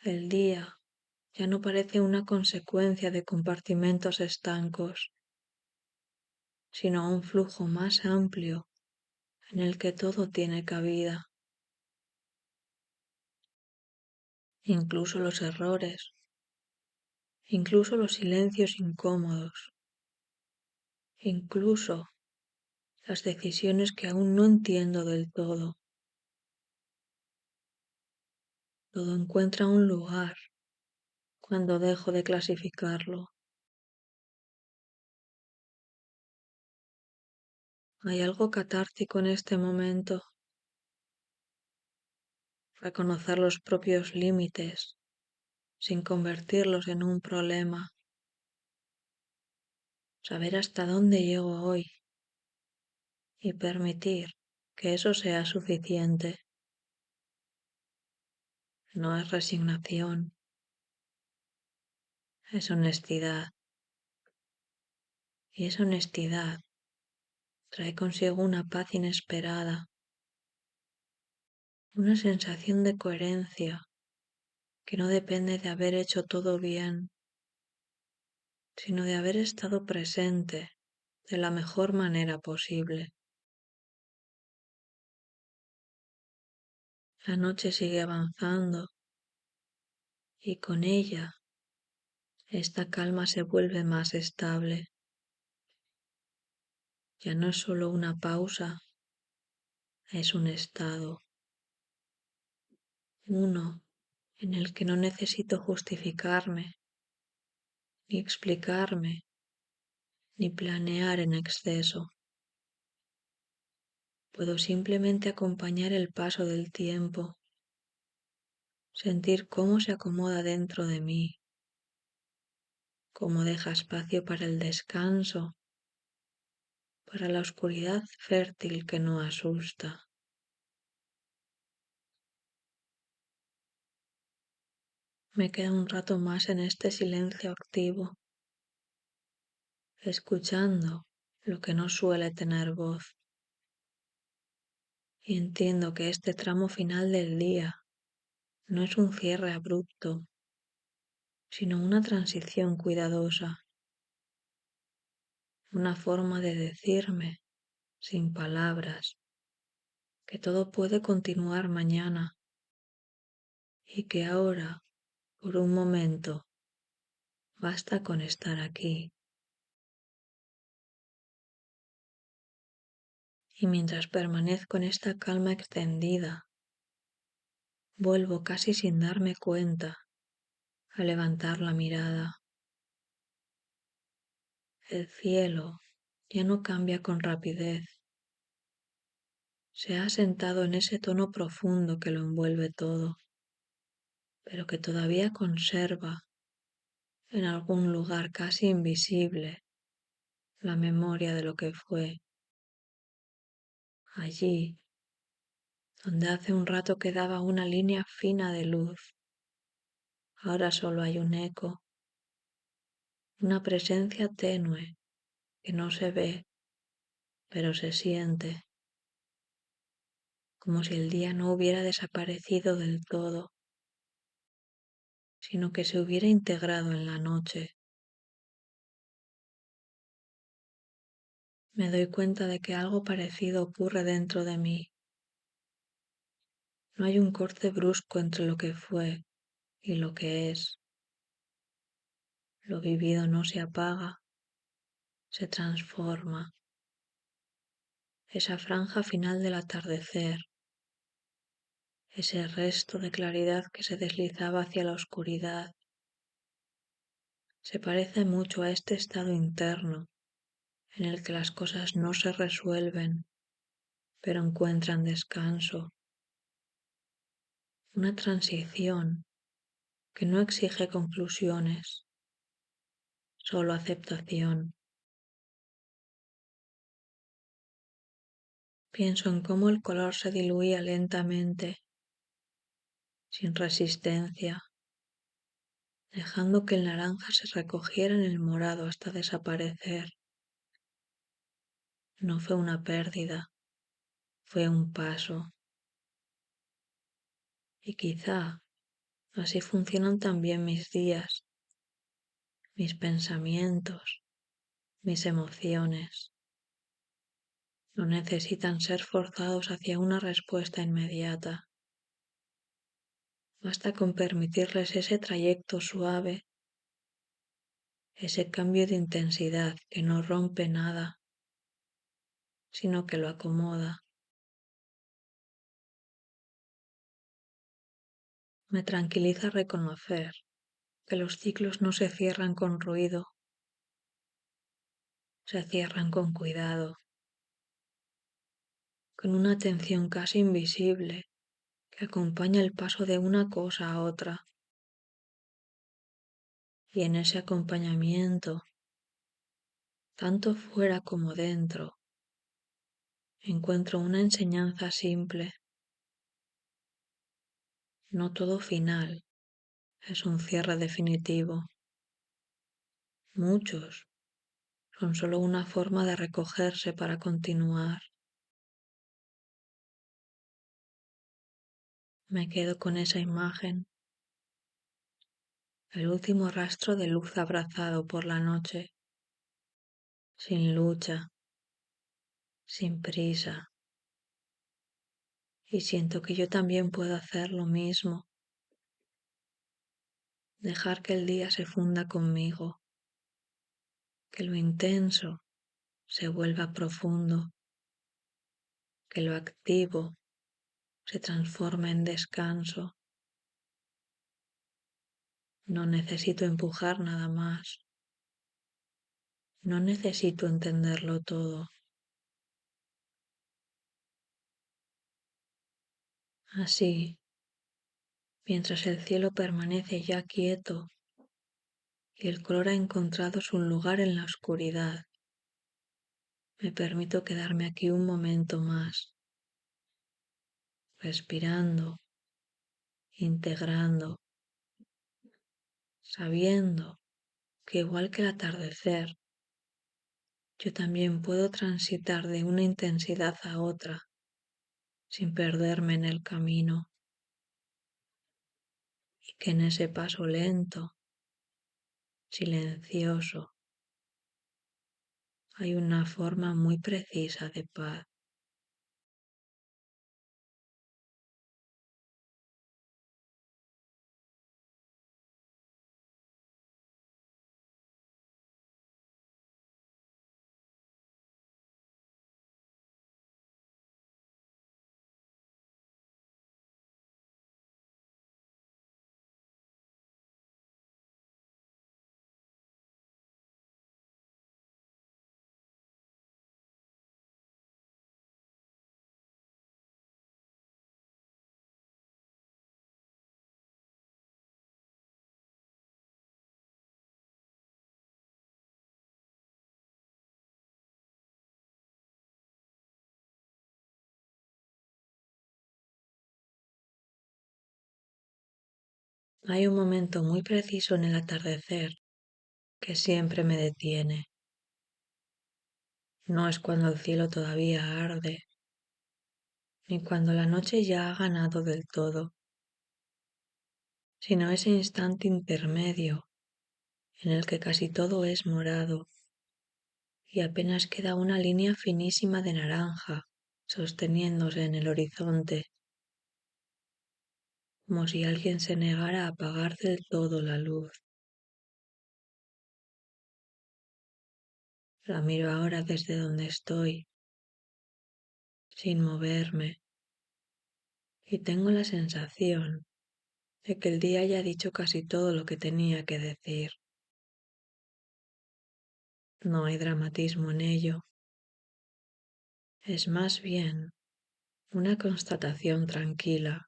El día ya no parece una consecuencia de compartimentos estancos, sino un flujo más amplio en el que todo tiene cabida, incluso los errores, incluso los silencios incómodos, incluso las decisiones que aún no entiendo del todo. Todo encuentra un lugar cuando dejo de clasificarlo. Hay algo catártico en este momento, reconocer los propios límites sin convertirlos en un problema, saber hasta dónde llego hoy y permitir que eso sea suficiente. No es resignación, es honestidad. Y esa honestidad trae consigo una paz inesperada, una sensación de coherencia que no depende de haber hecho todo bien, sino de haber estado presente de la mejor manera posible. La noche sigue avanzando y con ella esta calma se vuelve más estable. Ya no es solo una pausa, es un estado, uno en el que no necesito justificarme, ni explicarme, ni planear en exceso. Puedo simplemente acompañar el paso del tiempo, sentir cómo se acomoda dentro de mí, cómo deja espacio para el descanso, para la oscuridad fértil que no asusta. Me queda un rato más en este silencio activo, escuchando lo que no suele tener voz. Y entiendo que este tramo final del día no es un cierre abrupto, sino una transición cuidadosa, una forma de decirme, sin palabras, que todo puede continuar mañana y que ahora, por un momento, basta con estar aquí. Y mientras permanezco en esta calma extendida, vuelvo casi sin darme cuenta a levantar la mirada. El cielo ya no cambia con rapidez. Se ha asentado en ese tono profundo que lo envuelve todo, pero que todavía conserva, en algún lugar casi invisible, la memoria de lo que fue. Allí, donde hace un rato quedaba una línea fina de luz, ahora solo hay un eco, una presencia tenue que no se ve, pero se siente, como si el día no hubiera desaparecido del todo, sino que se hubiera integrado en la noche. Me doy cuenta de que algo parecido ocurre dentro de mí. No hay un corte brusco entre lo que fue y lo que es. Lo vivido no se apaga, se transforma. Esa franja final del atardecer, ese resto de claridad que se deslizaba hacia la oscuridad, se parece mucho a este estado interno en el que las cosas no se resuelven, pero encuentran descanso. Una transición que no exige conclusiones, solo aceptación. Pienso en cómo el color se diluía lentamente, sin resistencia, dejando que el naranja se recogiera en el morado hasta desaparecer. No fue una pérdida, fue un paso. Y quizá así funcionan también mis días, mis pensamientos, mis emociones. No necesitan ser forzados hacia una respuesta inmediata. Basta con permitirles ese trayecto suave, ese cambio de intensidad que no rompe nada, sino que lo acomoda. Me tranquiliza reconocer que los ciclos no se cierran con ruido, se cierran con cuidado, con una atención casi invisible que acompaña el paso de una cosa a otra. Y en ese acompañamiento, tanto fuera como dentro, encuentro una enseñanza simple. No todo final es un cierre definitivo. Muchos son solo una forma de recogerse para continuar. Me quedo con esa imagen, el último rastro de luz abrazado por la noche, sin lucha, sin prisa. Y siento que yo también puedo hacer lo mismo, dejar que el día se funda conmigo, que lo intenso se vuelva profundo, que lo activo se transforme en descanso. No necesito empujar nada más. No necesito entenderlo todo. Así, mientras el cielo permanece ya quieto y el color ha encontrado su lugar en la oscuridad, me permito quedarme aquí un momento más, respirando, integrando, sabiendo que igual que el atardecer, yo también puedo transitar de una intensidad a otra sin perderme en el camino, y que en ese paso lento, silencioso, hay una forma muy precisa de paz. Hay un momento muy preciso en el atardecer que siempre me detiene. No es cuando el cielo todavía arde, ni cuando la noche ya ha ganado del todo, sino ese instante intermedio en el que casi todo es morado y apenas queda una línea finísima de naranja sosteniéndose en el horizonte, como si alguien se negara a apagar del todo la luz. La miro ahora desde donde estoy, sin moverme, y tengo la sensación de que el día ya ha dicho casi todo lo que tenía que decir. No hay dramatismo en ello, es más bien una constatación tranquila,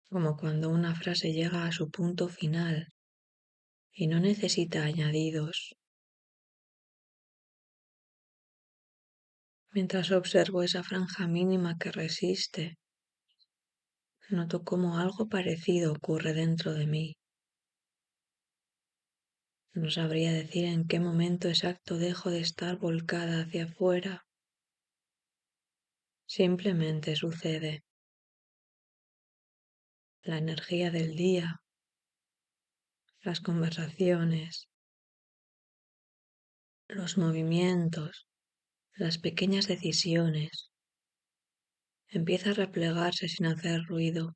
como cuando una frase llega a su punto final y no necesita añadidos. Mientras observo esa franja mínima que resiste, noto cómo algo parecido ocurre dentro de mí. No sabría decir en qué momento exacto dejo de estar volcada hacia afuera. Simplemente sucede. La energía del día, las conversaciones, los movimientos, las pequeñas decisiones, empieza a replegarse sin hacer ruido,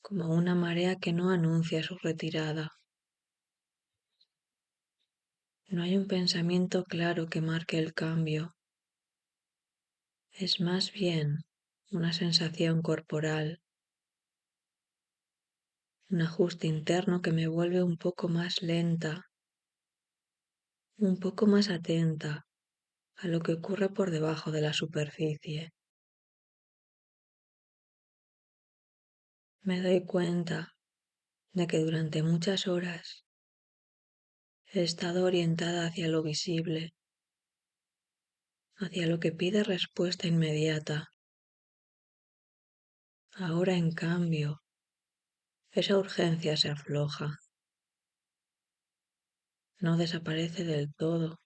como una marea que no anuncia su retirada. No hay un pensamiento claro que marque el cambio. Es más bien una sensación corporal, un ajuste interno que me vuelve un poco más lenta, un poco más atenta a lo que ocurre por debajo de la superficie. Me doy cuenta de que durante muchas horas he estado orientada hacia lo visible, hacia lo que pide respuesta inmediata. Ahora, en cambio, esa urgencia se afloja, no desaparece del todo,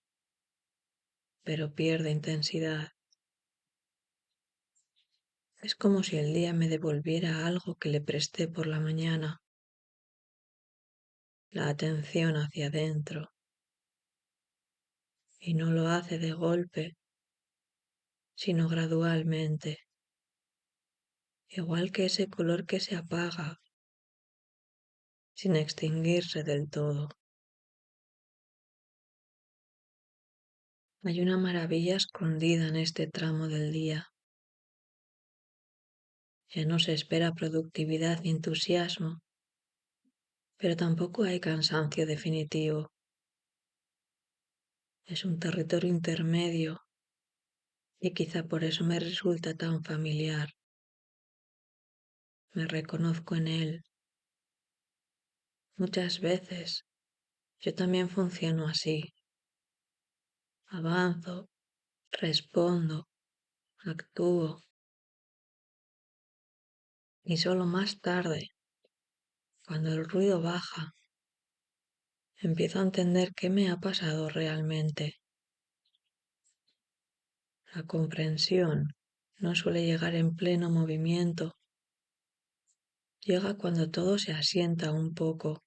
pero pierde intensidad. Es como si el día me devolviera algo que le presté por la mañana, la atención hacia adentro, y no lo hace de golpe, sino gradualmente, igual que ese color que se apaga, sin extinguirse del todo. Hay una maravilla escondida en este tramo del día. Ya no se espera productividad ni entusiasmo, pero tampoco hay cansancio definitivo. Es un territorio intermedio y quizá por eso me resulta tan familiar. Me reconozco en él. Muchas veces yo también funciono así. Avanzo, respondo, actúo y solo más tarde, cuando el ruido baja, empiezo a entender qué me ha pasado realmente. La comprensión no suele llegar en pleno movimiento, llega cuando todo se asienta un poco.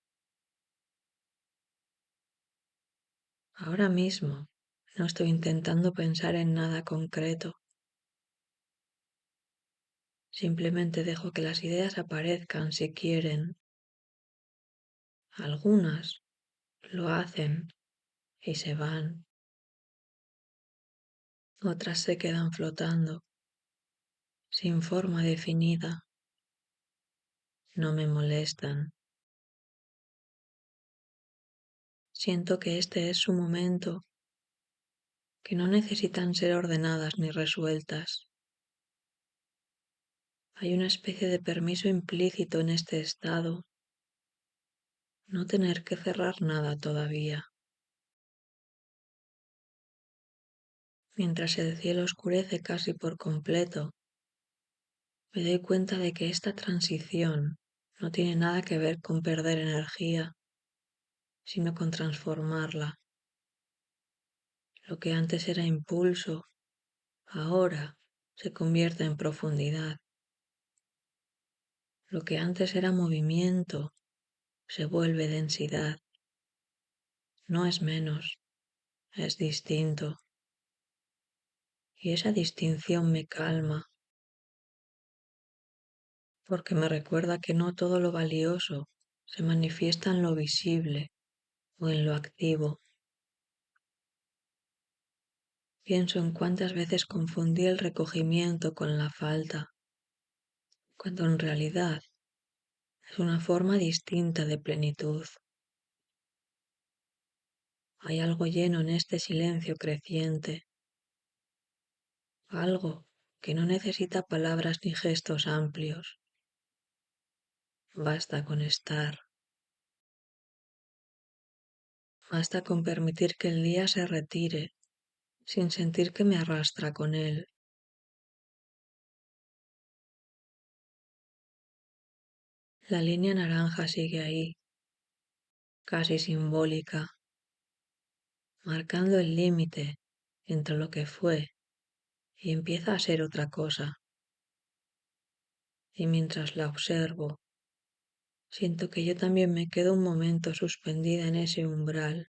Ahora mismo no estoy intentando pensar en nada concreto. Simplemente dejo que las ideas aparezcan si quieren. Algunas lo hacen y se van. Otras se quedan flotando, sin forma definida. No me molestan. Siento que este es su momento, que no necesitan ser ordenadas ni resueltas. Hay una especie de permiso implícito en este estado, no tener que cerrar nada todavía. Mientras el cielo oscurece casi por completo, Me doy cuenta de que esta transición no tiene nada que ver con perder energía, sino con transformarla. Lo que antes era impulso, ahora se convierte en profundidad. Lo que antes era movimiento, se vuelve densidad. No es menos, es distinto. Y esa distinción me calma, porque me recuerda que no todo lo valioso se manifiesta en lo visible o en lo activo. Pienso en cuántas veces confundí el recogimiento con la falta, cuando en realidad es una forma distinta de plenitud. Hay algo lleno en este silencio creciente, algo que no necesita palabras ni gestos amplios. Basta con estar, basta con permitir que el día se retire sin sentir que me arrastra con él. La línea naranja sigue ahí, casi simbólica, marcando el límite entre lo que fue y empieza a ser otra cosa. Y mientras la observo, siento que yo también me quedo un momento suspendida en ese umbral,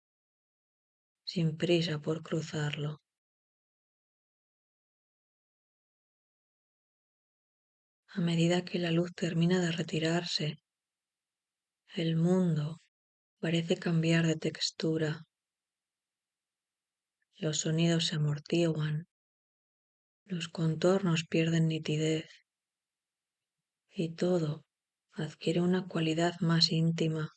sin prisa por cruzarlo. A medida que la luz termina de retirarse, el mundo parece cambiar de textura. Los sonidos se amortiguan, los contornos pierden nitidez y todo adquiere una cualidad más íntima,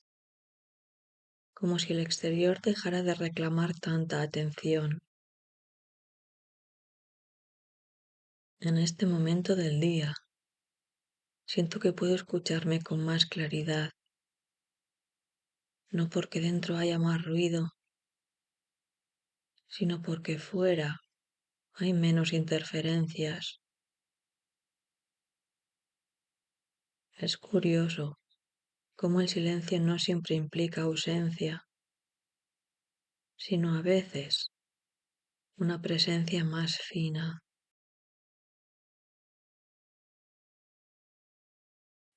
como si el exterior dejara de reclamar tanta atención. En este momento del día, siento que puedo escucharme con más claridad, no porque dentro haya más ruido, sino porque fuera hay menos interferencias. Es curioso cómo el silencio no siempre implica ausencia, sino a veces una presencia más fina.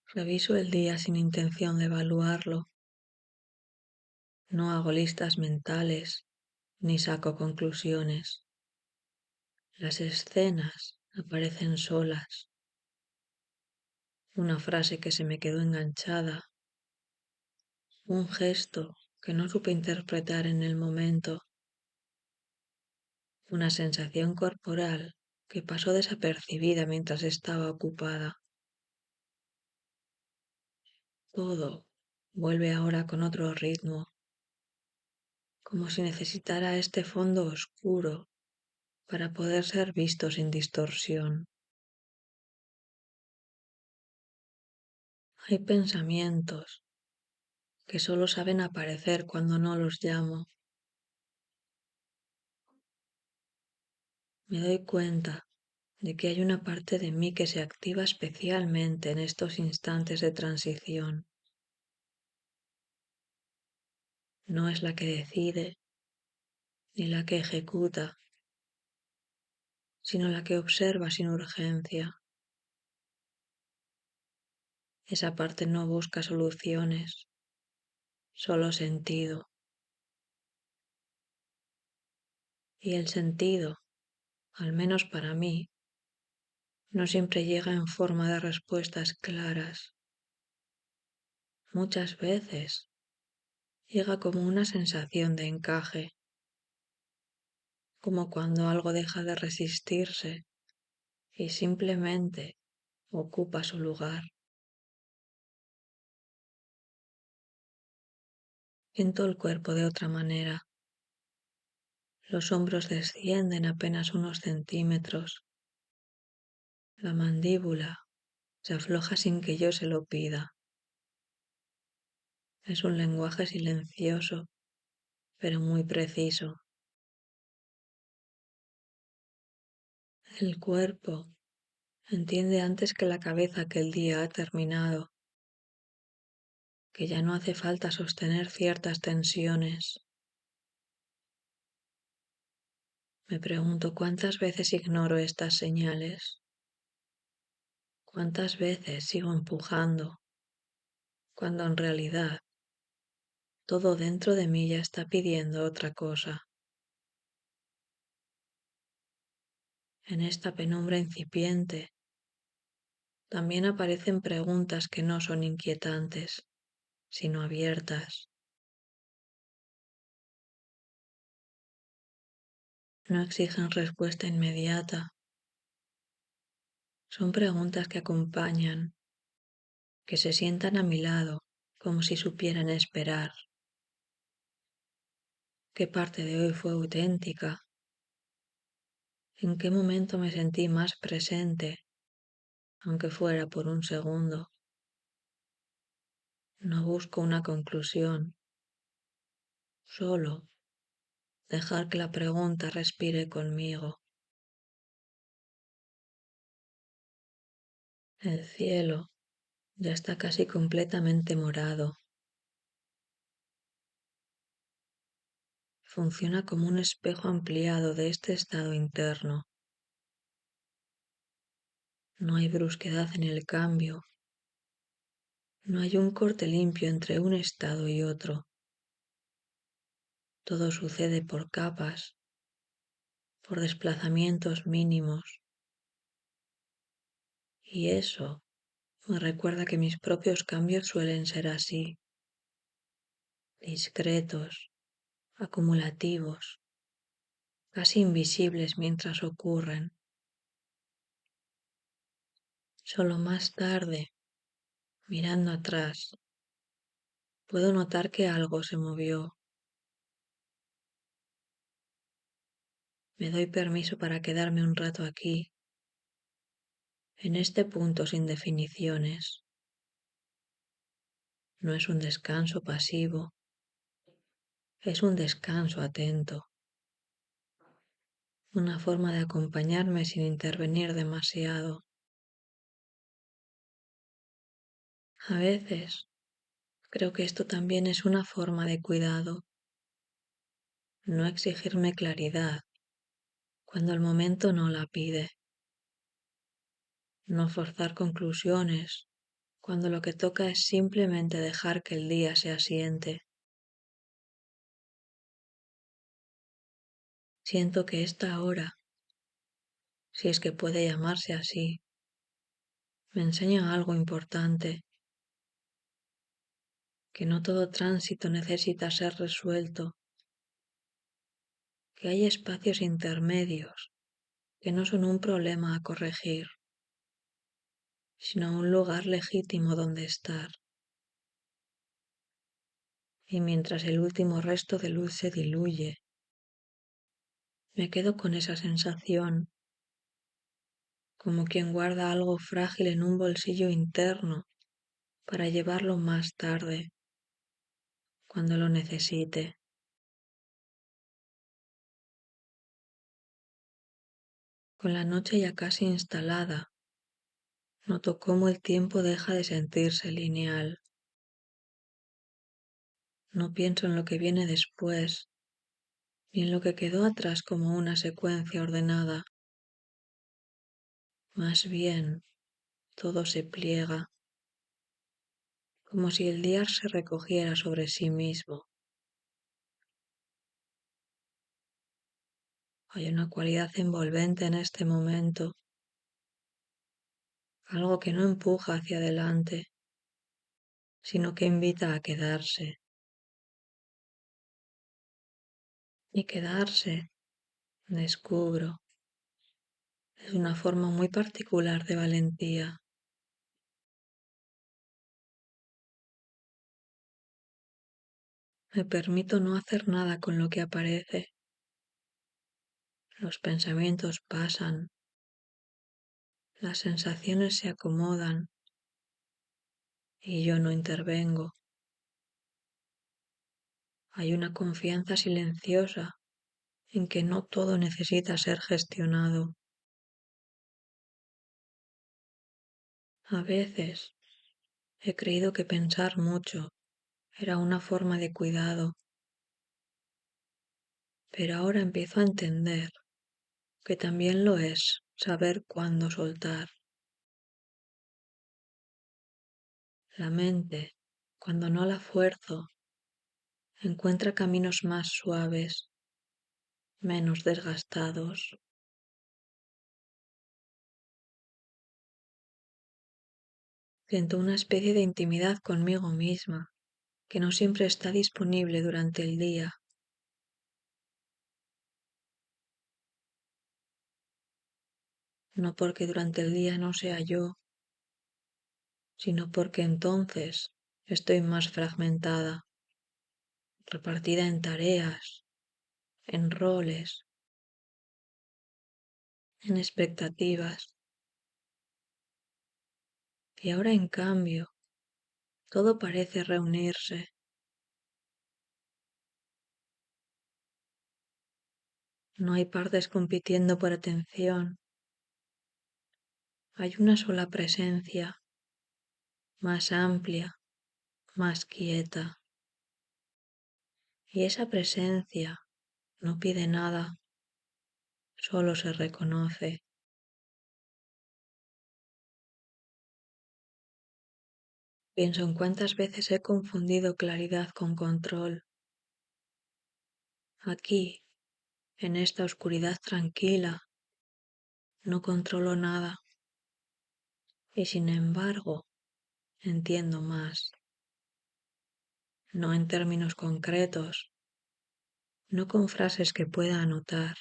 Reviso el día sin intención de evaluarlo. No hago listas mentales ni saco conclusiones. Las escenas aparecen solas. Una frase que se me quedó enganchada. Un gesto que no supe interpretar en el momento. Una sensación corporal que pasó desapercibida mientras estaba ocupada. Todo vuelve ahora con otro ritmo, como si necesitara este fondo oscuro para poder ser visto sin distorsión. Hay pensamientos que solo saben aparecer cuando no los llamo. Me doy cuenta de que hay una parte de mí que se activa especialmente en estos instantes de transición. No es la que decide ni la que ejecuta, sino la que observa sin urgencia. Esa parte no busca soluciones, solo sentido. Y el sentido, al menos para mí, no siempre llega en forma de respuestas claras. Muchas veces llega como una sensación de encaje, como cuando algo deja de resistirse y simplemente ocupa su lugar. Siento el cuerpo de otra manera. Los hombros descienden apenas unos centímetros. La mandíbula se afloja sin que yo se lo pida. Es un lenguaje silencioso, pero muy preciso. El cuerpo Entiende antes que la cabeza que el día ha terminado, que ya no hace falta sostener ciertas tensiones. Me pregunto cuántas veces ignoro estas señales, cuántas veces sigo empujando, cuando en realidad todo dentro de mí ya está pidiendo otra cosa. En esta penumbra incipiente también aparecen preguntas que no son inquietantes, sino abiertas. No exigen respuesta inmediata. Son preguntas que acompañan, que se sientan a mi lado como si supieran esperar. ¿Qué parte de hoy fue auténtica? ¿En qué momento me sentí más presente, aunque fuera por un segundo? No busco una conclusión, solo dejar que la pregunta respire conmigo. El cielo ya está casi completamente morado. Funciona como un espejo ampliado de este estado interno. No hay brusquedad en el cambio. No hay un corte limpio entre un estado y otro. Todo sucede por capas, por desplazamientos mínimos. Y eso me recuerda que mis propios cambios suelen ser así, discretos, acumulativos, casi invisibles mientras ocurren. Solo más tarde, mirando atrás, puedo notar que algo se movió. Me doy permiso para quedarme un rato aquí, en este punto sin definiciones. No es un descanso pasivo, es un descanso atento, una forma de acompañarme sin intervenir demasiado. A veces creo que esto también es una forma de cuidado, no exigirme claridad cuando el momento no la pide, no forzar conclusiones cuando lo que toca es simplemente dejar que el día se asiente. Siento que esta hora, si es que puede llamarse así, me enseña algo importante, que no todo tránsito necesita ser resuelto, que hay espacios intermedios que no son un problema a corregir, sino un lugar legítimo donde estar. Y mientras el último resto de luz se diluye, me quedo con esa sensación, como quien guarda algo frágil en un bolsillo interno para llevarlo más tarde, cuando lo necesite. Con la noche ya casi instalada, noto cómo el tiempo deja de sentirse lineal. No pienso en lo que viene después, ni en lo que quedó atrás como una secuencia ordenada. Más bien, todo se pliega, como si el día se recogiera sobre sí mismo. Hay una cualidad envolvente en este momento, algo que no empuja hacia adelante, sino que invita a quedarse. Y quedarse, descubro, es una forma muy particular de valentía. Me permito no hacer nada con lo que aparece. Los pensamientos pasan, las sensaciones se acomodan y yo no intervengo. Hay una confianza silenciosa en que no todo necesita ser gestionado. A veces he creído que pensar mucho era una forma de cuidado, pero ahora empiezo a entender que también lo es saber cuándo soltar. La mente, cuando no la fuerzo, encuentra caminos más suaves, menos desgastados. Siento una especie de intimidad conmigo misma que no siempre está disponible durante el día. No porque durante el día no sea yo, sino porque entonces estoy más fragmentada, repartida en tareas, en roles, en expectativas. Y ahora en cambio, todo parece reunirse. No hay partes compitiendo por atención. Hay una sola presencia, más amplia, más quieta. Y esa presencia no pide nada, solo se reconoce. Pienso en cuántas veces he confundido claridad con control. Aquí, en esta oscuridad tranquila, no controlo nada y sin embargo entiendo más. No en términos concretos, no con frases que pueda anotar,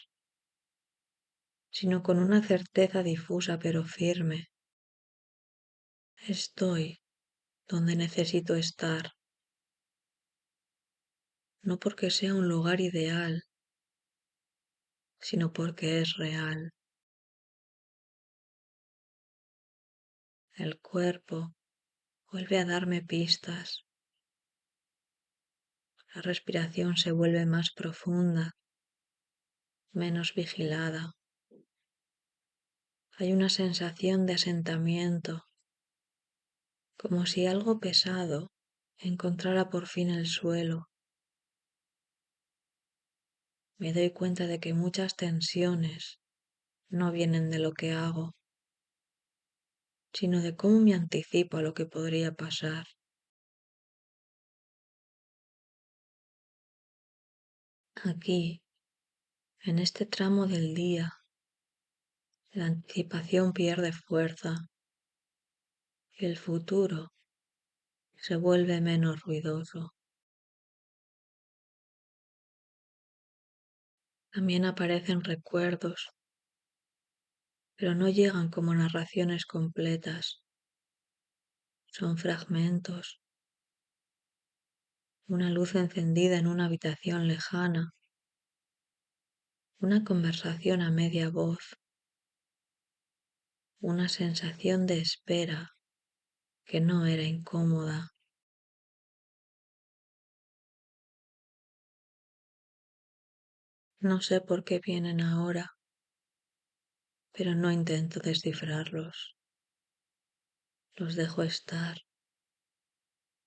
sino con una certeza difusa pero firme. Estoy donde necesito estar, no porque sea un lugar ideal, sino porque es real. El cuerpo vuelve a darme pistas, la respiración se vuelve más profunda, menos vigilada. Hay una sensación de asentamiento, como si algo pesado encontrara por fin el suelo. Me doy cuenta de que muchas tensiones no vienen de lo que hago, sino de cómo me anticipo a lo que podría pasar. Aquí, en este tramo del día, la anticipación pierde fuerza y el futuro se vuelve menos ruidoso. También aparecen recuerdos, pero no llegan como narraciones completas. Son fragmentos, una luz encendida en una habitación lejana, una conversación a media voz, una sensación de espera que no era incómoda. No sé por qué vienen ahora, pero no intento descifrarlos. Los dejo estar,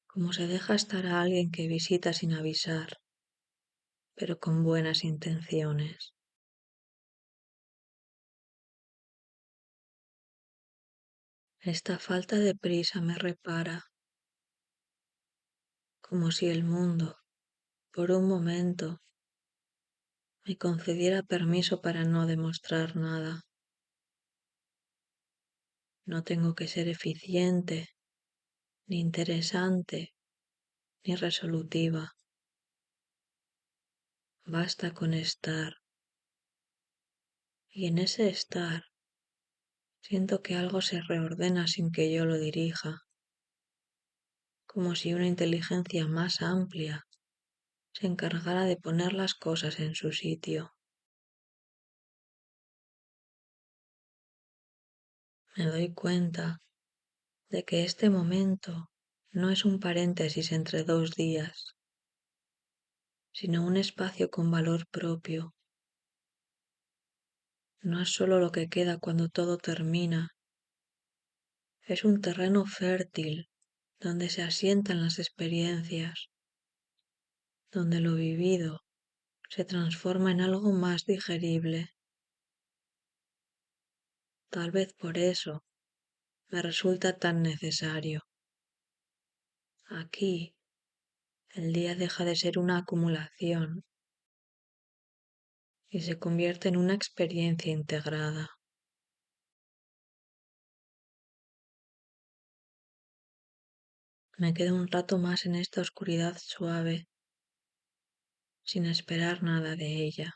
como se deja estar a alguien que visita sin avisar, pero con buenas intenciones. Esta falta de prisa me repara, como si el mundo, por un momento, me concediera permiso para no demostrar nada. No tengo que ser eficiente, ni interesante, ni resolutiva. Basta con estar. Y en ese estar siento que algo se reordena sin que yo lo dirija, como si una inteligencia más amplia se encargara de poner las cosas en su sitio. Me doy cuenta de que este momento no es un paréntesis entre dos días, sino un espacio con valor propio. No es solo lo que queda cuando todo termina, Es un terreno fértil donde se asientan las experiencias, donde lo vivido se transforma en algo más digerible. Tal vez por eso me resulta tan necesario. Aquí, el día deja de ser una acumulación y se convierte en una experiencia integrada. Me quedo un rato más en esta oscuridad suave, sin esperar nada de ella.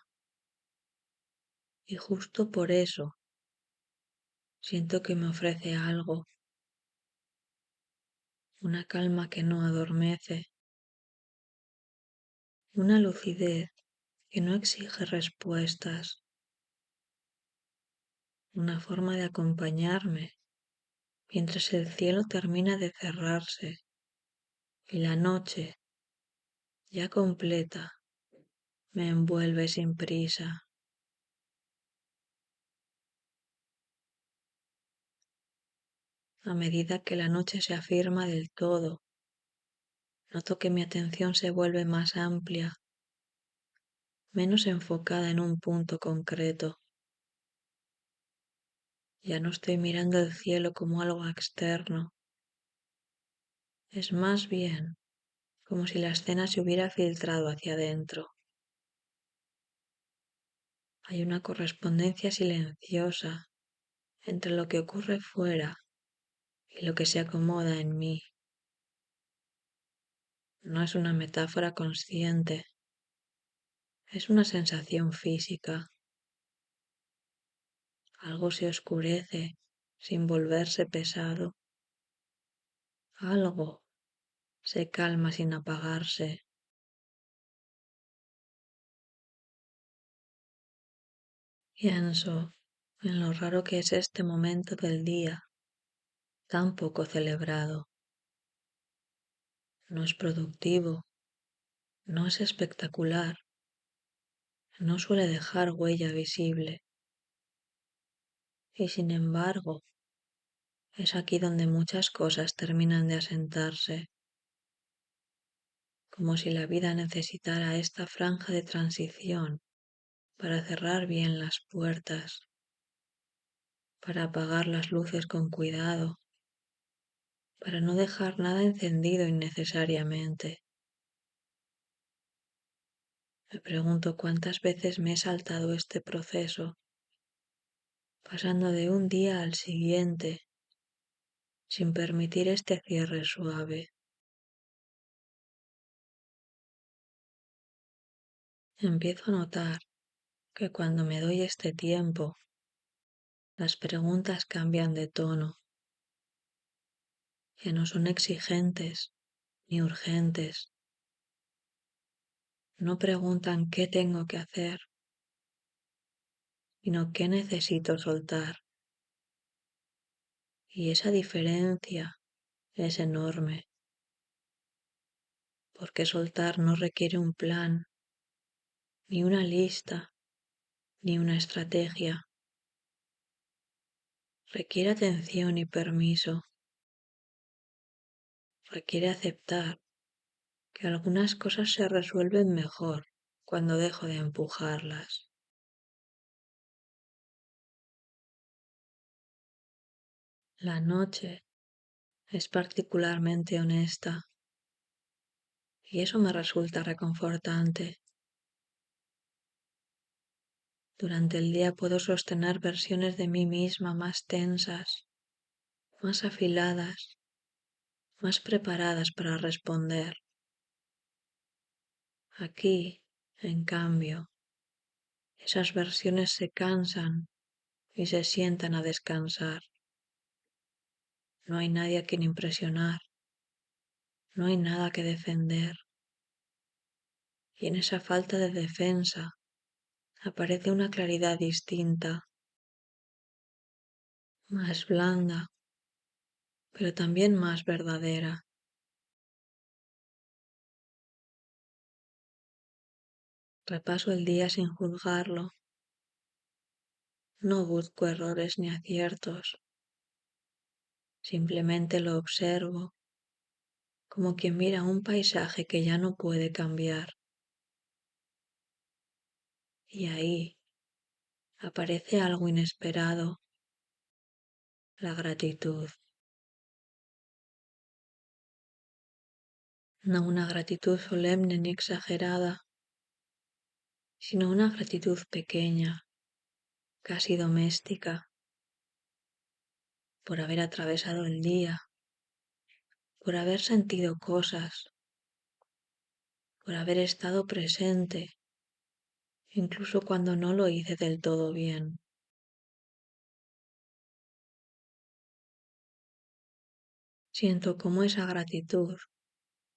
Y justo por eso siento que me ofrece algo, una calma que no adormece, una lucidez que no exige respuestas, una forma de acompañarme mientras el cielo termina de cerrarse y la noche, ya completa, me envuelve sin prisa. A medida que la noche se afirma del todo, noto que mi atención se vuelve más amplia, menos enfocada en un punto concreto. Ya no estoy mirando el cielo como algo externo. Es más bien como si la escena se hubiera filtrado hacia adentro. Hay una correspondencia silenciosa entre lo que ocurre fuera y lo que se acomoda en mí. No es una metáfora consciente, es una sensación física. Algo se oscurece sin volverse pesado. Algo se calma sin apagarse. Pienso en lo raro que es este momento del día, tan poco celebrado. No es productivo, no es espectacular, no suele dejar huella visible. Y sin embargo, es aquí donde muchas cosas terminan de asentarse, como si la vida necesitara esta franja de transición para cerrar bien las puertas, para apagar las luces con cuidado, para no dejar nada encendido innecesariamente. Me pregunto cuántas veces me he saltado este proceso, pasando de un día al siguiente, sin permitir este cierre suave. Empiezo a notar que cuando me doy este tiempo, las preguntas cambian de tono, que no son exigentes ni urgentes. No preguntan qué tengo que hacer, sino qué necesito soltar. Y esa diferencia es enorme, porque soltar no requiere un plan, ni una lista, ni una estrategia. Requiere atención y permiso. Requiere aceptar que algunas cosas se resuelven mejor cuando dejo de empujarlas. La noche es particularmente honesta y eso me resulta reconfortante. Durante el día puedo sostener versiones de mí misma más tensas, más afiladas, más preparadas para responder. Aquí, en cambio, esas versiones se cansan y se sientan a descansar. No hay nadie a quien impresionar, no hay nada que defender. Y en esa falta de defensa aparece una claridad distinta, más blanda, pero también más verdadera. Repaso el día sin juzgarlo, no busco errores ni aciertos, Simplemente lo observo como quien mira un paisaje que ya no puede cambiar. Y ahí aparece algo inesperado, la gratitud. No una gratitud solemne ni exagerada, sino una gratitud pequeña, casi doméstica, por haber atravesado el día, por haber sentido cosas, por haber estado presente, incluso cuando no lo hice del todo bien. Siento cómo esa gratitud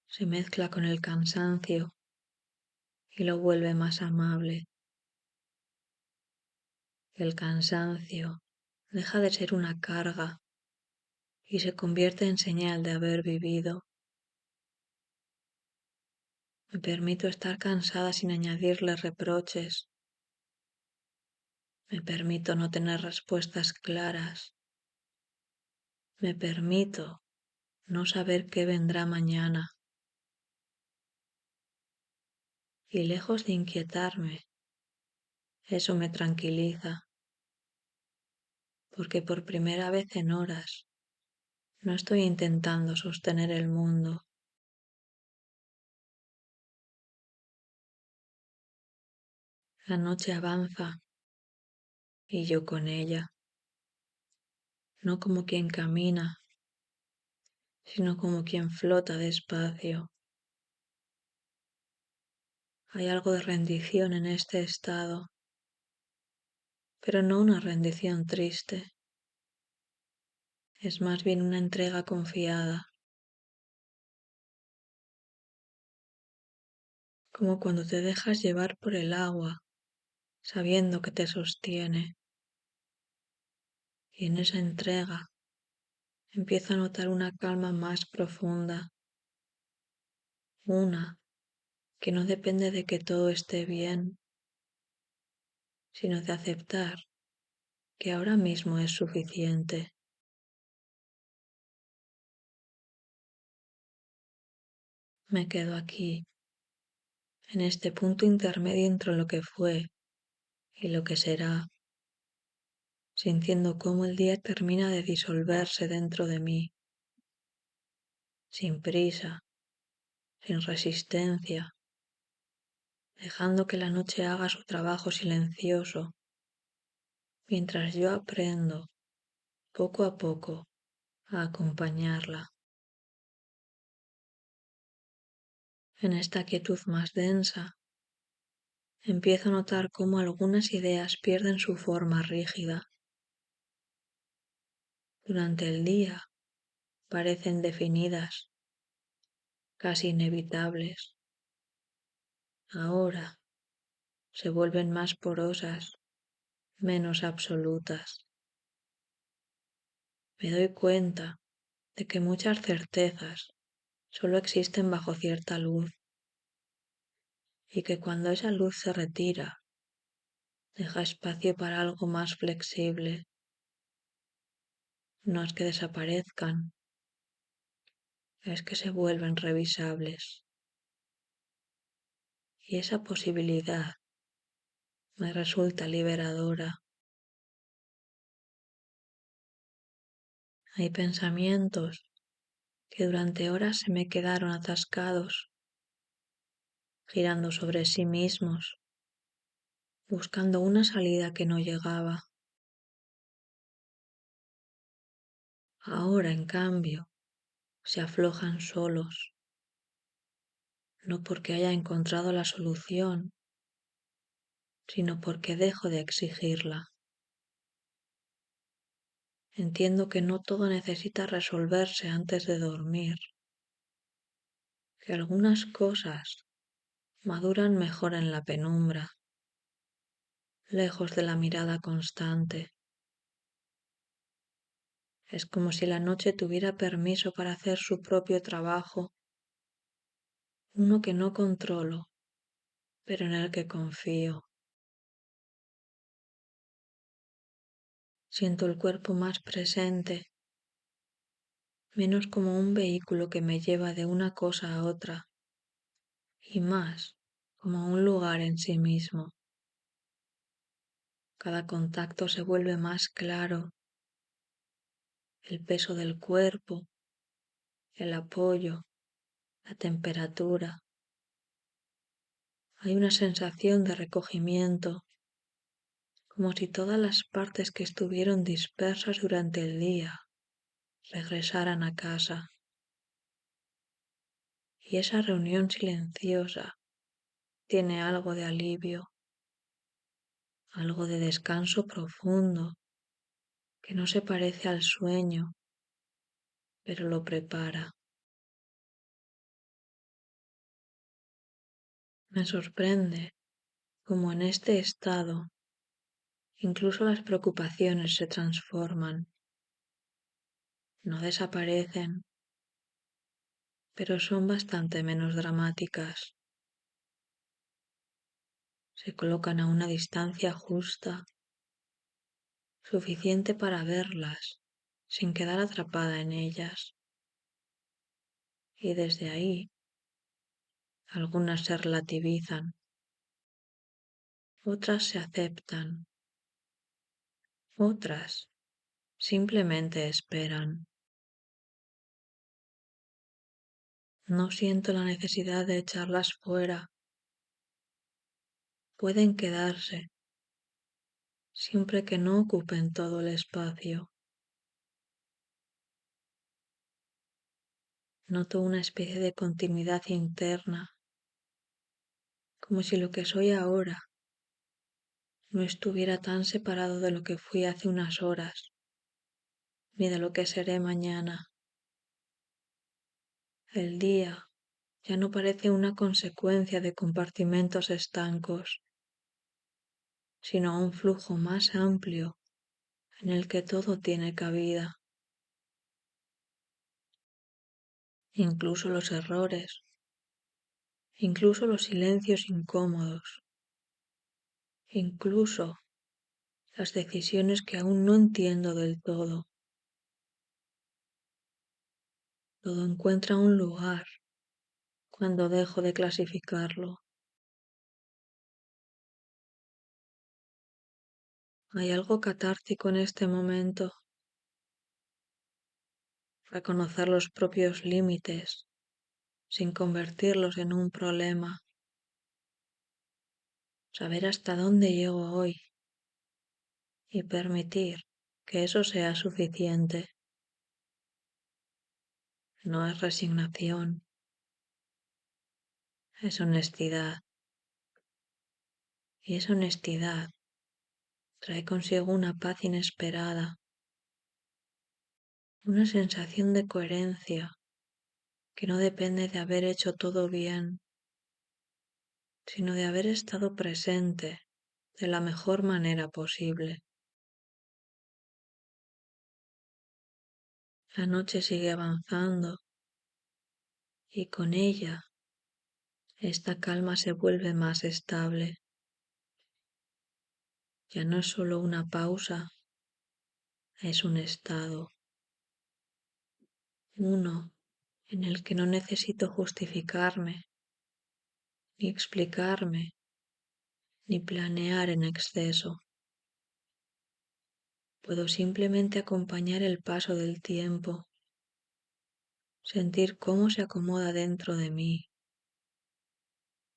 se mezcla con el cansancio y lo vuelve más amable. El cansancio deja de ser una carga y se convierte en señal de haber vivido. Me permito estar cansada sin añadirle reproches. Me permito no tener respuestas claras. Me permito no saber qué vendrá mañana. Y lejos de inquietarme, eso me tranquiliza, porque por primera vez en horas no estoy intentando sostener el mundo. La noche avanza y yo con ella, no como quien camina, sino como quien flota despacio. Hay algo de rendición en este estado, pero no una rendición triste, es más bien una entrega confiada, como cuando te dejas llevar por el agua, sabiendo que te sostiene, y en esa entrega empiezo a notar una calma más profunda, una que no depende de que todo esté bien, sino de aceptar que ahora mismo es suficiente. Me quedo aquí, en este punto intermedio entre lo que fue y lo que será, sintiendo cómo el día termina de disolverse dentro de mí, sin prisa, sin resistencia, dejando que la noche haga su trabajo silencioso, mientras yo aprendo, poco a poco, a acompañarla. En esta quietud más densa, empiezo a notar cómo algunas ideas pierden su forma rígida. Durante el día parecen definidas, casi inevitables. Ahora se vuelven más porosas, menos absolutas. Me doy cuenta de que muchas certezas solo existen bajo cierta luz y que cuando esa luz se retira, deja espacio para algo más flexible. No es que desaparezcan, es que se vuelven revisables. Y esa posibilidad me resulta liberadora. Hay pensamientos que durante horas se me quedaron atascados, girando sobre sí mismos, buscando una salida que no llegaba. Ahora, en cambio, se aflojan solos, no porque haya encontrado la solución, sino porque dejo de exigirla. Entiendo que no todo necesita resolverse antes de dormir, que algunas cosas maduran mejor en la penumbra, lejos de la mirada constante. Es como si la noche tuviera permiso para hacer su propio trabajo, uno que no controlo, pero en el que confío. Siento el cuerpo más presente, menos como un vehículo que me lleva de una cosa a otra, y más como un lugar en sí mismo. Cada contacto se vuelve más claro, el peso del cuerpo, el apoyo, la temperatura. Hay una sensación de recogimiento, como si todas las partes que estuvieron dispersas durante el día regresaran a casa. Y esa reunión silenciosa tiene algo de alivio, algo de descanso profundo, que no se parece al sueño, pero lo prepara. Me sorprende cómo en este estado incluso las preocupaciones se transforman, no desaparecen, pero son bastante menos dramáticas. Se colocan a una distancia justa, suficiente para verlas, sin quedar atrapada en ellas. Y desde ahí, algunas se relativizan, otras se aceptan, otras simplemente esperan. No siento la necesidad de echarlas fuera. Pueden quedarse, siempre que no ocupen todo el espacio. Noto una especie de continuidad interna, como si lo que soy ahora no estuviera tan separado de lo que fui hace unas horas, ni de lo que seré mañana. El día ya no parece una consecuencia de compartimentos estancos, sino un flujo más amplio en el que todo tiene cabida, incluso los errores, incluso los silencios incómodos, incluso las decisiones que aún no entiendo del todo. Todo encuentra un lugar cuando dejo de clasificarlo. Hay algo catártico en este momento, reconocer los propios límites sin convertirlos en un problema, saber hasta dónde llego hoy y permitir que eso sea suficiente. No es resignación, es honestidad. Y esa honestidad trae consigo una paz inesperada, una sensación de coherencia que no depende de haber hecho todo bien, sino de haber estado presente de la mejor manera posible. La noche sigue avanzando y con ella esta calma se vuelve más estable. Ya no es solo una pausa, es un estado, uno en el que no necesito justificarme, ni explicarme, ni planear en exceso. Puedo simplemente acompañar el paso del tiempo, sentir cómo se acomoda dentro de mí,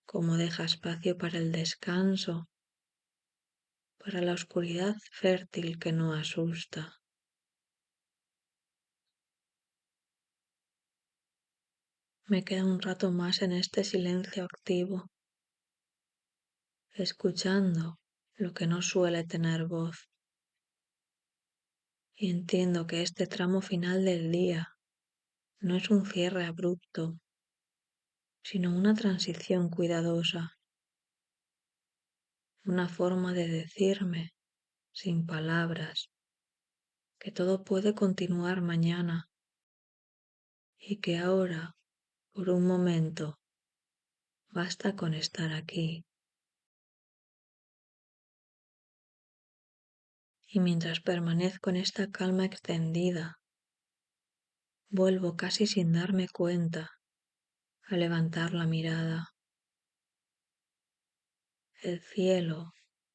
cómo deja espacio para el descanso, para la oscuridad fértil que no asusta. Me queda un rato más en este silencio activo, escuchando lo que no suele tener voz. Y entiendo que este tramo final del día no es un cierre abrupto, sino una transición cuidadosa, una forma de decirme, sin palabras, que todo puede continuar mañana y que ahora, por un momento, basta con estar aquí. Y mientras permanezco en esta calma extendida, Vuelvo casi sin darme cuenta a levantar la mirada. El cielo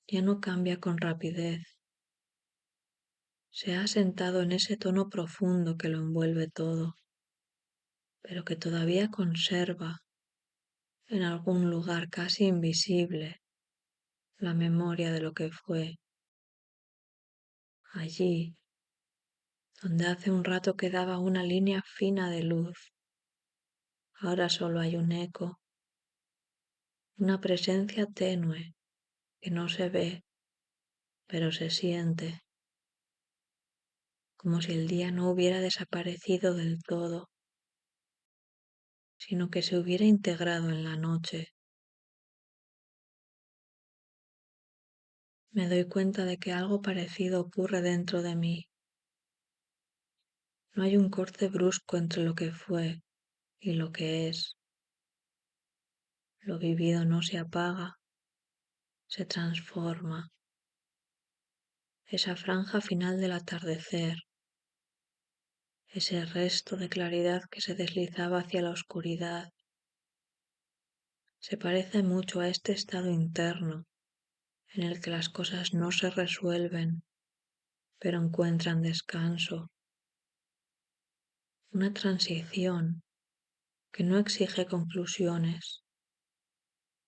ya no cambia con rapidez. Se ha asentado en ese tono profundo que lo envuelve todo, pero que todavía conserva en algún lugar casi invisible la memoria de lo que fue. Allí, donde hace un rato quedaba una línea fina de luz, ahora solo hay un eco, una presencia tenue que no se ve, pero se siente, como si el día no hubiera desaparecido del todo, sino que se hubiera integrado en la noche. Me doy cuenta de que algo parecido ocurre dentro de mí. No hay un corte brusco entre lo que fue y lo que es. Lo vivido no se apaga, se transforma. Esa franja final del atardecer, ese resto de claridad que se deslizaba hacia la oscuridad, se parece mucho a este estado interno en el que las cosas no se resuelven, pero encuentran descanso. Una transición que no exige conclusiones,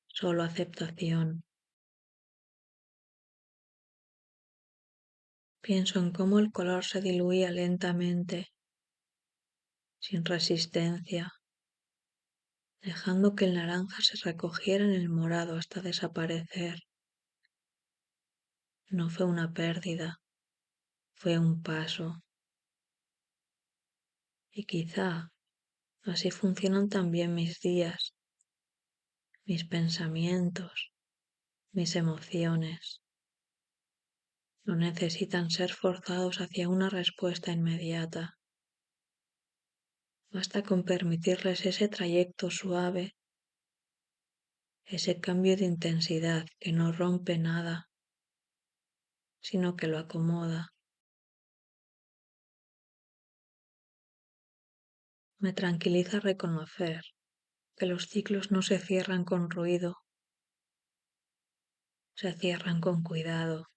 solo aceptación. Pienso en cómo el color se diluía lentamente, sin resistencia, dejando que el naranja se recogiera en el morado hasta desaparecer. No fue una pérdida, fue un paso. Y quizá así funcionan también mis días, mis pensamientos, mis emociones. No necesitan ser forzados hacia una respuesta inmediata. Basta con permitirles ese trayecto suave, ese cambio de intensidad que no rompe nada, sino que lo acomoda. Me tranquiliza reconocer que los ciclos no se cierran con ruido, se cierran con cuidado,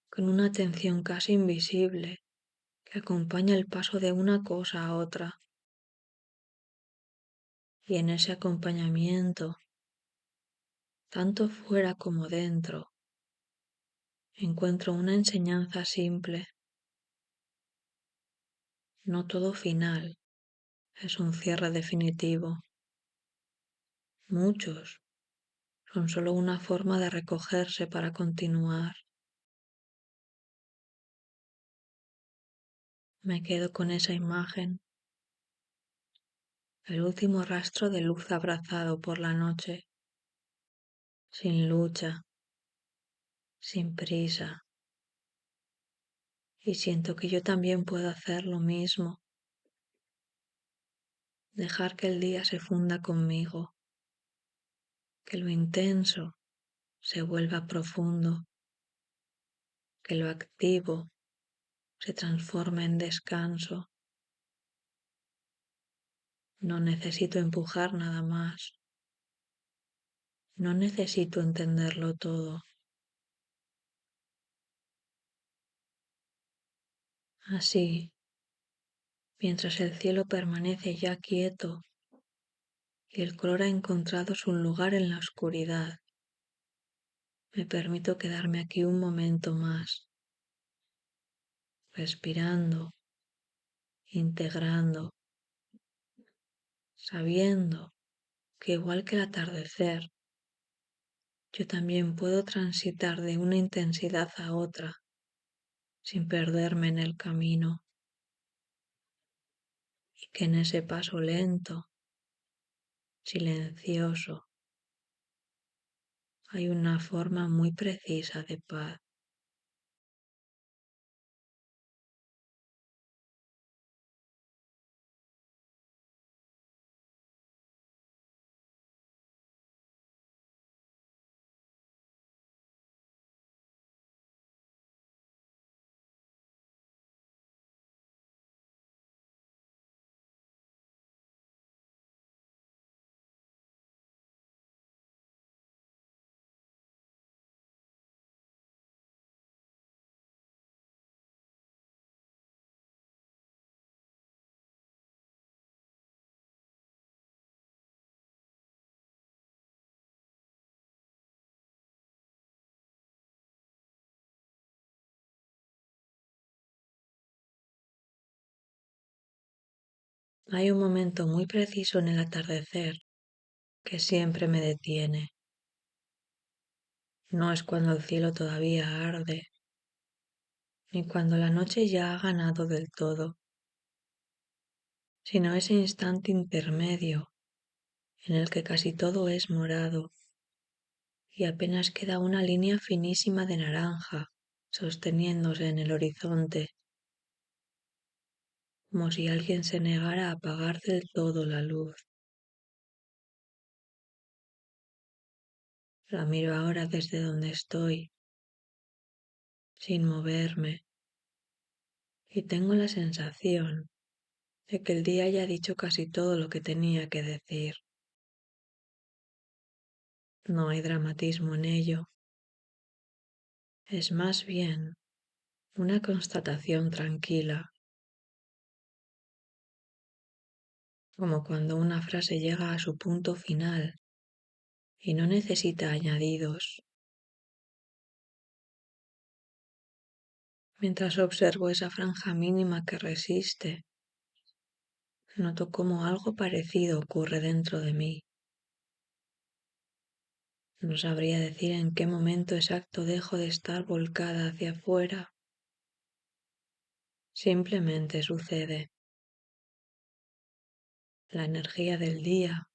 con una atención casi invisible que acompaña el paso de una cosa a otra. Y en ese acompañamiento, tanto fuera como dentro, encuentro una enseñanza simple. No todo final es un cierre definitivo. Muchos son solo una forma de recogerse para continuar. Me quedo con esa imagen, el último rastro de luz abrazado por la noche, sin lucha, sin prisa. Y siento que yo también puedo hacer lo mismo, dejar que el día se funda conmigo, que lo intenso se vuelva profundo, que lo activo se transforme en descanso. No necesito empujar nada más, no necesito entenderlo todo. Así, mientras el cielo permanece ya quieto y el color ha encontrado su lugar en la oscuridad, me permito quedarme aquí un momento más, respirando, integrando, sabiendo que igual que el atardecer, yo también puedo transitar de una intensidad a otra sin perderme en el camino, y que en ese paso lento, silencioso, hay una forma muy precisa de paz. Hay un momento muy preciso en el atardecer que siempre me detiene. No es cuando el cielo todavía arde, ni cuando la noche ya ha ganado del todo, sino ese instante intermedio en el que casi todo es morado y apenas queda una línea finísima de naranja sosteniéndose en el horizonte, como si alguien se negara a apagar del todo la luz. La miro ahora desde donde estoy, sin moverme, y tengo la sensación de que el día ya ha dicho casi todo lo que tenía que decir. No hay dramatismo en ello, es más bien una constatación tranquila, como cuando una frase llega a su punto final y no necesita añadidos. Mientras observo esa franja mínima que resiste, noto cómo algo parecido ocurre dentro de mí. No sabría decir en qué momento exacto dejo de estar volcada hacia afuera. Simplemente sucede. La energía del día,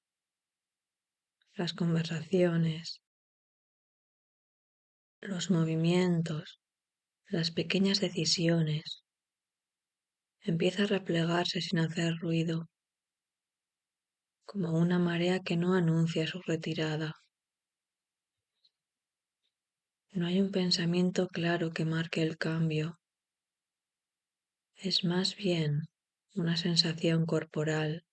las conversaciones, los movimientos, las pequeñas decisiones, empieza a replegarse sin hacer ruido, como una marea que no anuncia su retirada. No hay un pensamiento claro que marque el cambio. Es más bien una sensación corporal,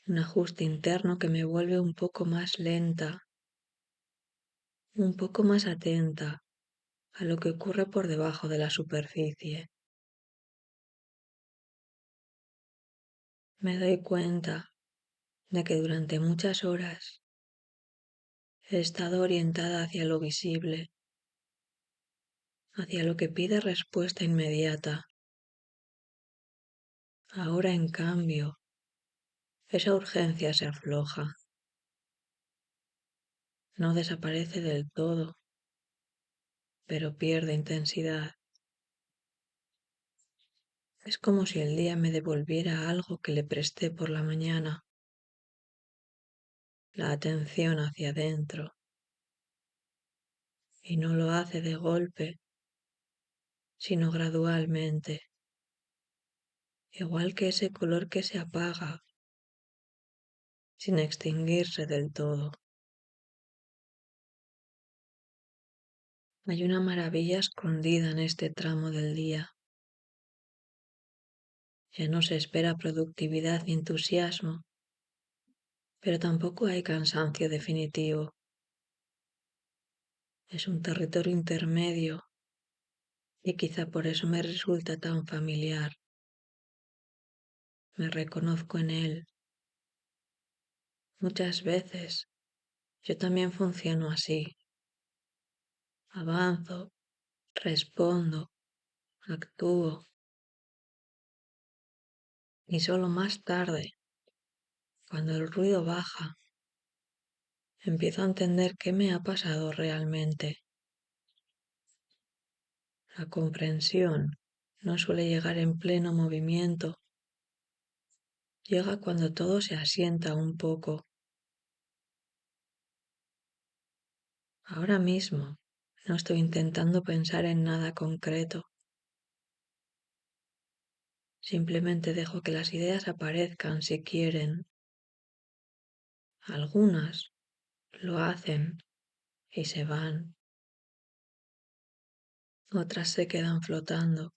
un ajuste interno que me vuelve un poco más lenta, un poco más atenta a lo que ocurre por debajo de la superficie. Me doy cuenta de que durante muchas horas he estado orientada hacia lo visible, hacia lo que pide respuesta inmediata. Ahora, en cambio, esa urgencia se afloja, no desaparece del todo, pero pierde intensidad. Es como si el día me devolviera algo que le presté por la mañana, la atención hacia adentro, y no lo hace de golpe, sino gradualmente, igual que ese color que se apaga, sin extinguirse del todo. Hay una maravilla escondida en este tramo del día. Ya no se espera productividad ni entusiasmo, pero tampoco hay cansancio definitivo. Es un territorio intermedio y quizá por eso me resulta tan familiar. Me reconozco en él. Muchas veces yo también funciono así. Avanzo, respondo, actúo y solo más tarde, cuando el ruido baja, empiezo a entender qué me ha pasado realmente. La comprensión no suele llegar en pleno movimiento, llega cuando todo se asienta un poco. Ahora mismo no estoy intentando pensar en nada concreto. Simplemente dejo que las ideas aparezcan si quieren. Algunas lo hacen y se van. Otras se quedan flotando,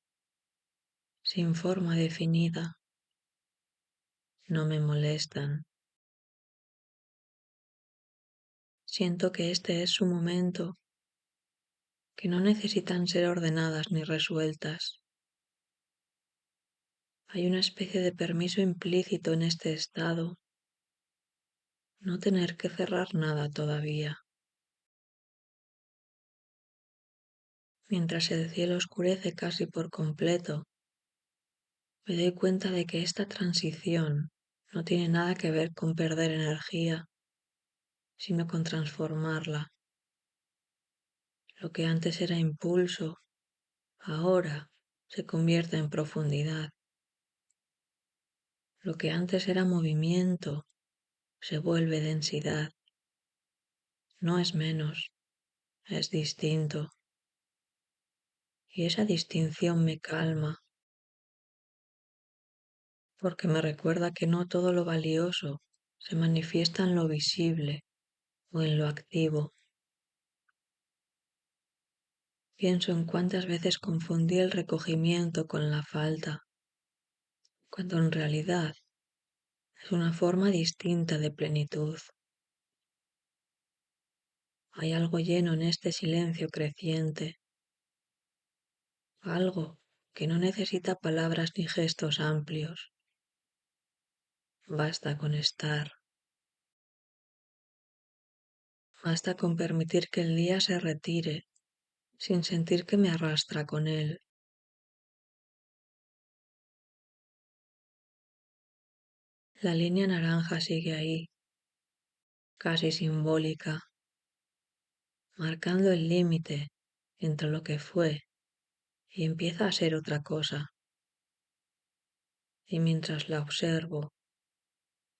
sin forma definida. No me molestan. Siento que este es su momento, que no necesitan ser ordenadas ni resueltas. Hay una especie de permiso implícito en este estado, no tener que cerrar nada todavía. Mientras el cielo oscurece casi por completo, me doy cuenta de que esta transición no tiene nada que ver con perder energía, sino con transformarla. Lo que antes era impulso, ahora se convierte en profundidad. Lo que antes era movimiento, se vuelve densidad. No es menos, es distinto. Y esa distinción me calma, porque me recuerda que no todo lo valioso se manifiesta en lo visible o en lo activo. Pienso en cuántas veces confundí el recogimiento con la falta, cuando en realidad es una forma distinta de plenitud. Hay algo lleno en este silencio creciente, algo que no necesita palabras ni gestos amplios. Basta con estar, basta con permitir que el día se retire sin sentir que me arrastra con él. La línea naranja sigue ahí, casi simbólica, marcando el límite entre lo que fue y empieza a ser otra cosa. Y mientras la observo,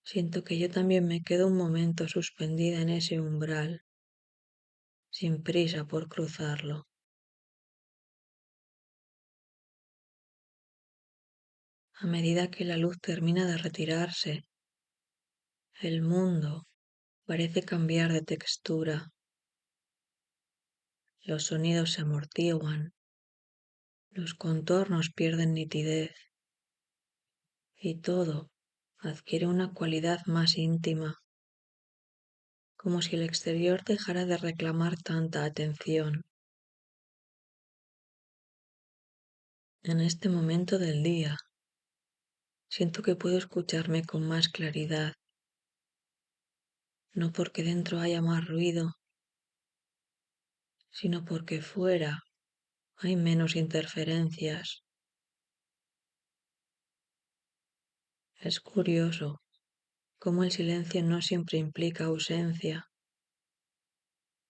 siento que yo también me quedo un momento suspendida en ese umbral, sin prisa por cruzarlo. A medida que la luz termina de retirarse, el mundo parece cambiar de textura. Los sonidos se amortiguan, los contornos pierden nitidez y todo adquiere una cualidad más íntima, como si el exterior dejara de reclamar tanta atención. En este momento del día, siento que puedo escucharme con más claridad, no porque dentro haya más ruido, sino porque fuera hay menos interferencias. Es curioso cómo el silencio no siempre implica ausencia,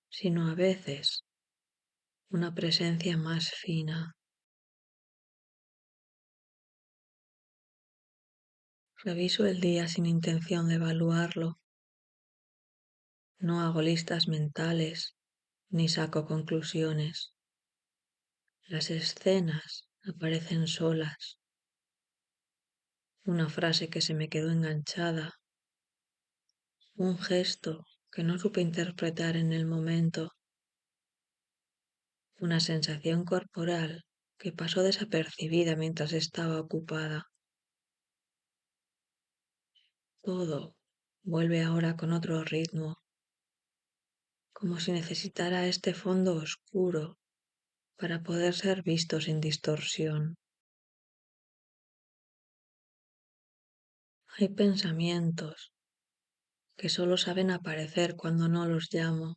sino a veces una presencia más fina. Reviso el día sin intención de evaluarlo. No hago listas mentales ni saco conclusiones. Las escenas aparecen solas. Una frase que se me quedó enganchada. Un gesto que no supe interpretar en el momento. Una sensación corporal que pasó desapercibida mientras estaba ocupada. Todo vuelve ahora con otro ritmo, como si necesitara este fondo oscuro para poder ser visto sin distorsión. Hay pensamientos que solo saben aparecer cuando no los llamo.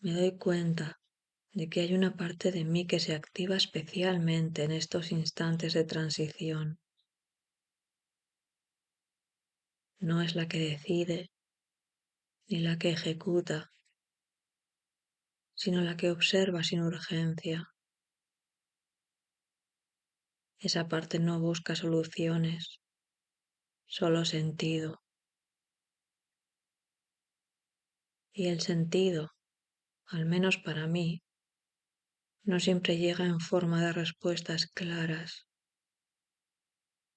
Me doy cuenta de que hay una parte de mí que se activa especialmente en estos instantes de transición. No es la que decide ni la que ejecuta, sino la que observa sin urgencia. Esa parte no busca soluciones, solo sentido. Y el sentido, al menos para mí, no siempre llega en forma de respuestas claras.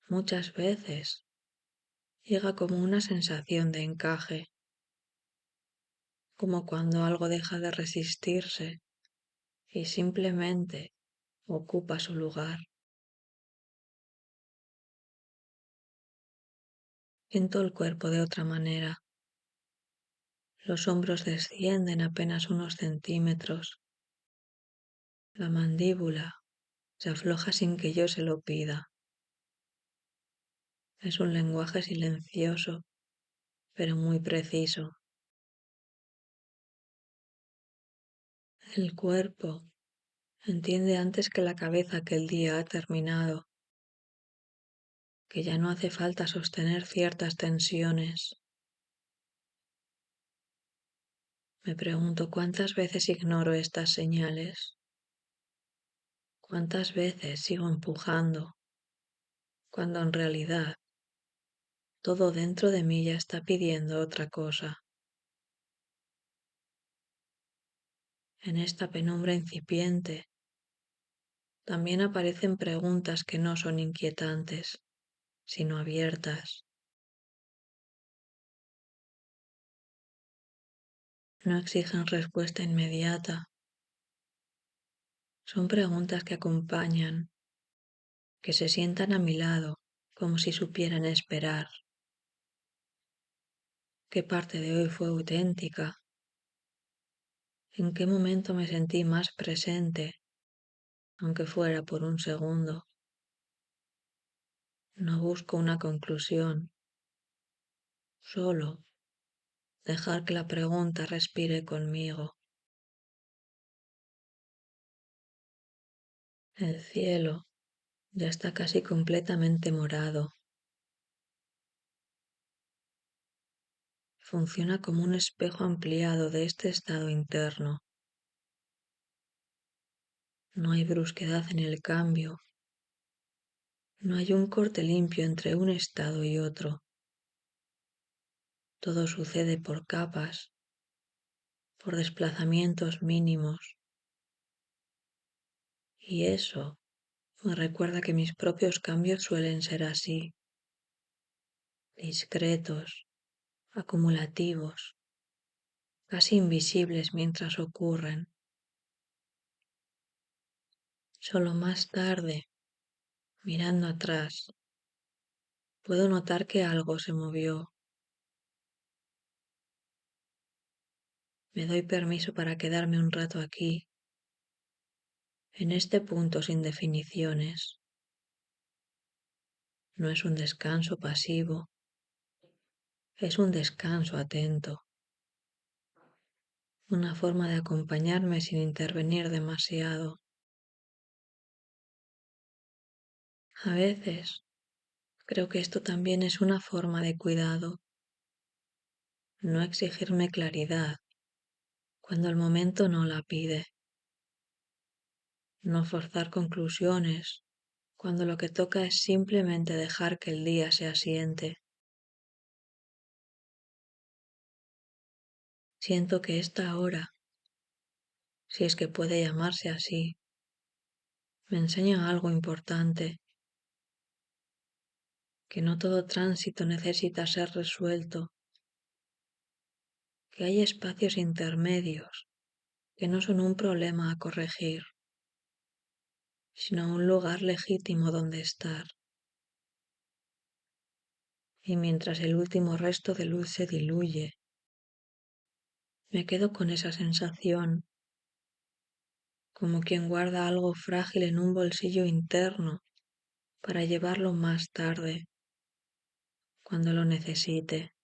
Muchas veces llega como una sensación de encaje, como cuando algo deja de resistirse y simplemente ocupa su lugar. Siento el cuerpo de otra manera. Los hombros descienden apenas unos centímetros. La mandíbula se afloja sin que yo se lo pida. Es un lenguaje silencioso, pero muy preciso. El cuerpo Entiende antes que la cabeza que el día ha terminado, que ya no hace falta sostener ciertas tensiones. Me pregunto cuántas veces ignoro estas señales, cuántas veces sigo empujando, cuando en realidad todo dentro de mí ya está pidiendo otra cosa. En esta penumbra incipiente también aparecen preguntas que no son inquietantes, sino abiertas. No exigen respuesta inmediata. Son preguntas que acompañan, que se sientan a mi lado como si supieran esperar. ¿Qué parte de hoy fue auténtica? ¿En qué momento me sentí más presente, aunque fuera por un segundo? No busco una conclusión, solo dejar que la pregunta respire conmigo. El cielo ya está casi completamente morado. Funciona como un espejo ampliado de este estado interno. No hay brusquedad en el cambio. No hay un corte limpio entre un estado y otro. Todo sucede por capas, por desplazamientos mínimos. Y eso me recuerda que mis propios cambios suelen ser así, discretos, acumulativos, casi invisibles mientras ocurren. Solo más tarde, mirando atrás, puedo notar que algo se movió. Me doy permiso para quedarme un rato aquí, en este punto sin definiciones. No es un descanso pasivo, es un descanso atento, una forma de acompañarme sin intervenir demasiado. A veces creo que esto también es una forma de cuidado, no exigirme claridad cuando el momento no la pide, no forzar conclusiones cuando lo que toca es simplemente dejar que el día se asiente. Siento que esta hora, si es que puede llamarse así, me enseña algo importante, que no todo tránsito necesita ser resuelto, que hay espacios intermedios que no son un problema a corregir, sino un lugar legítimo donde estar. Y mientras el último resto de luz se diluye, me quedo con esa sensación, como quien guarda algo frágil en un bolsillo interno para llevarlo más tarde, cuando lo necesite.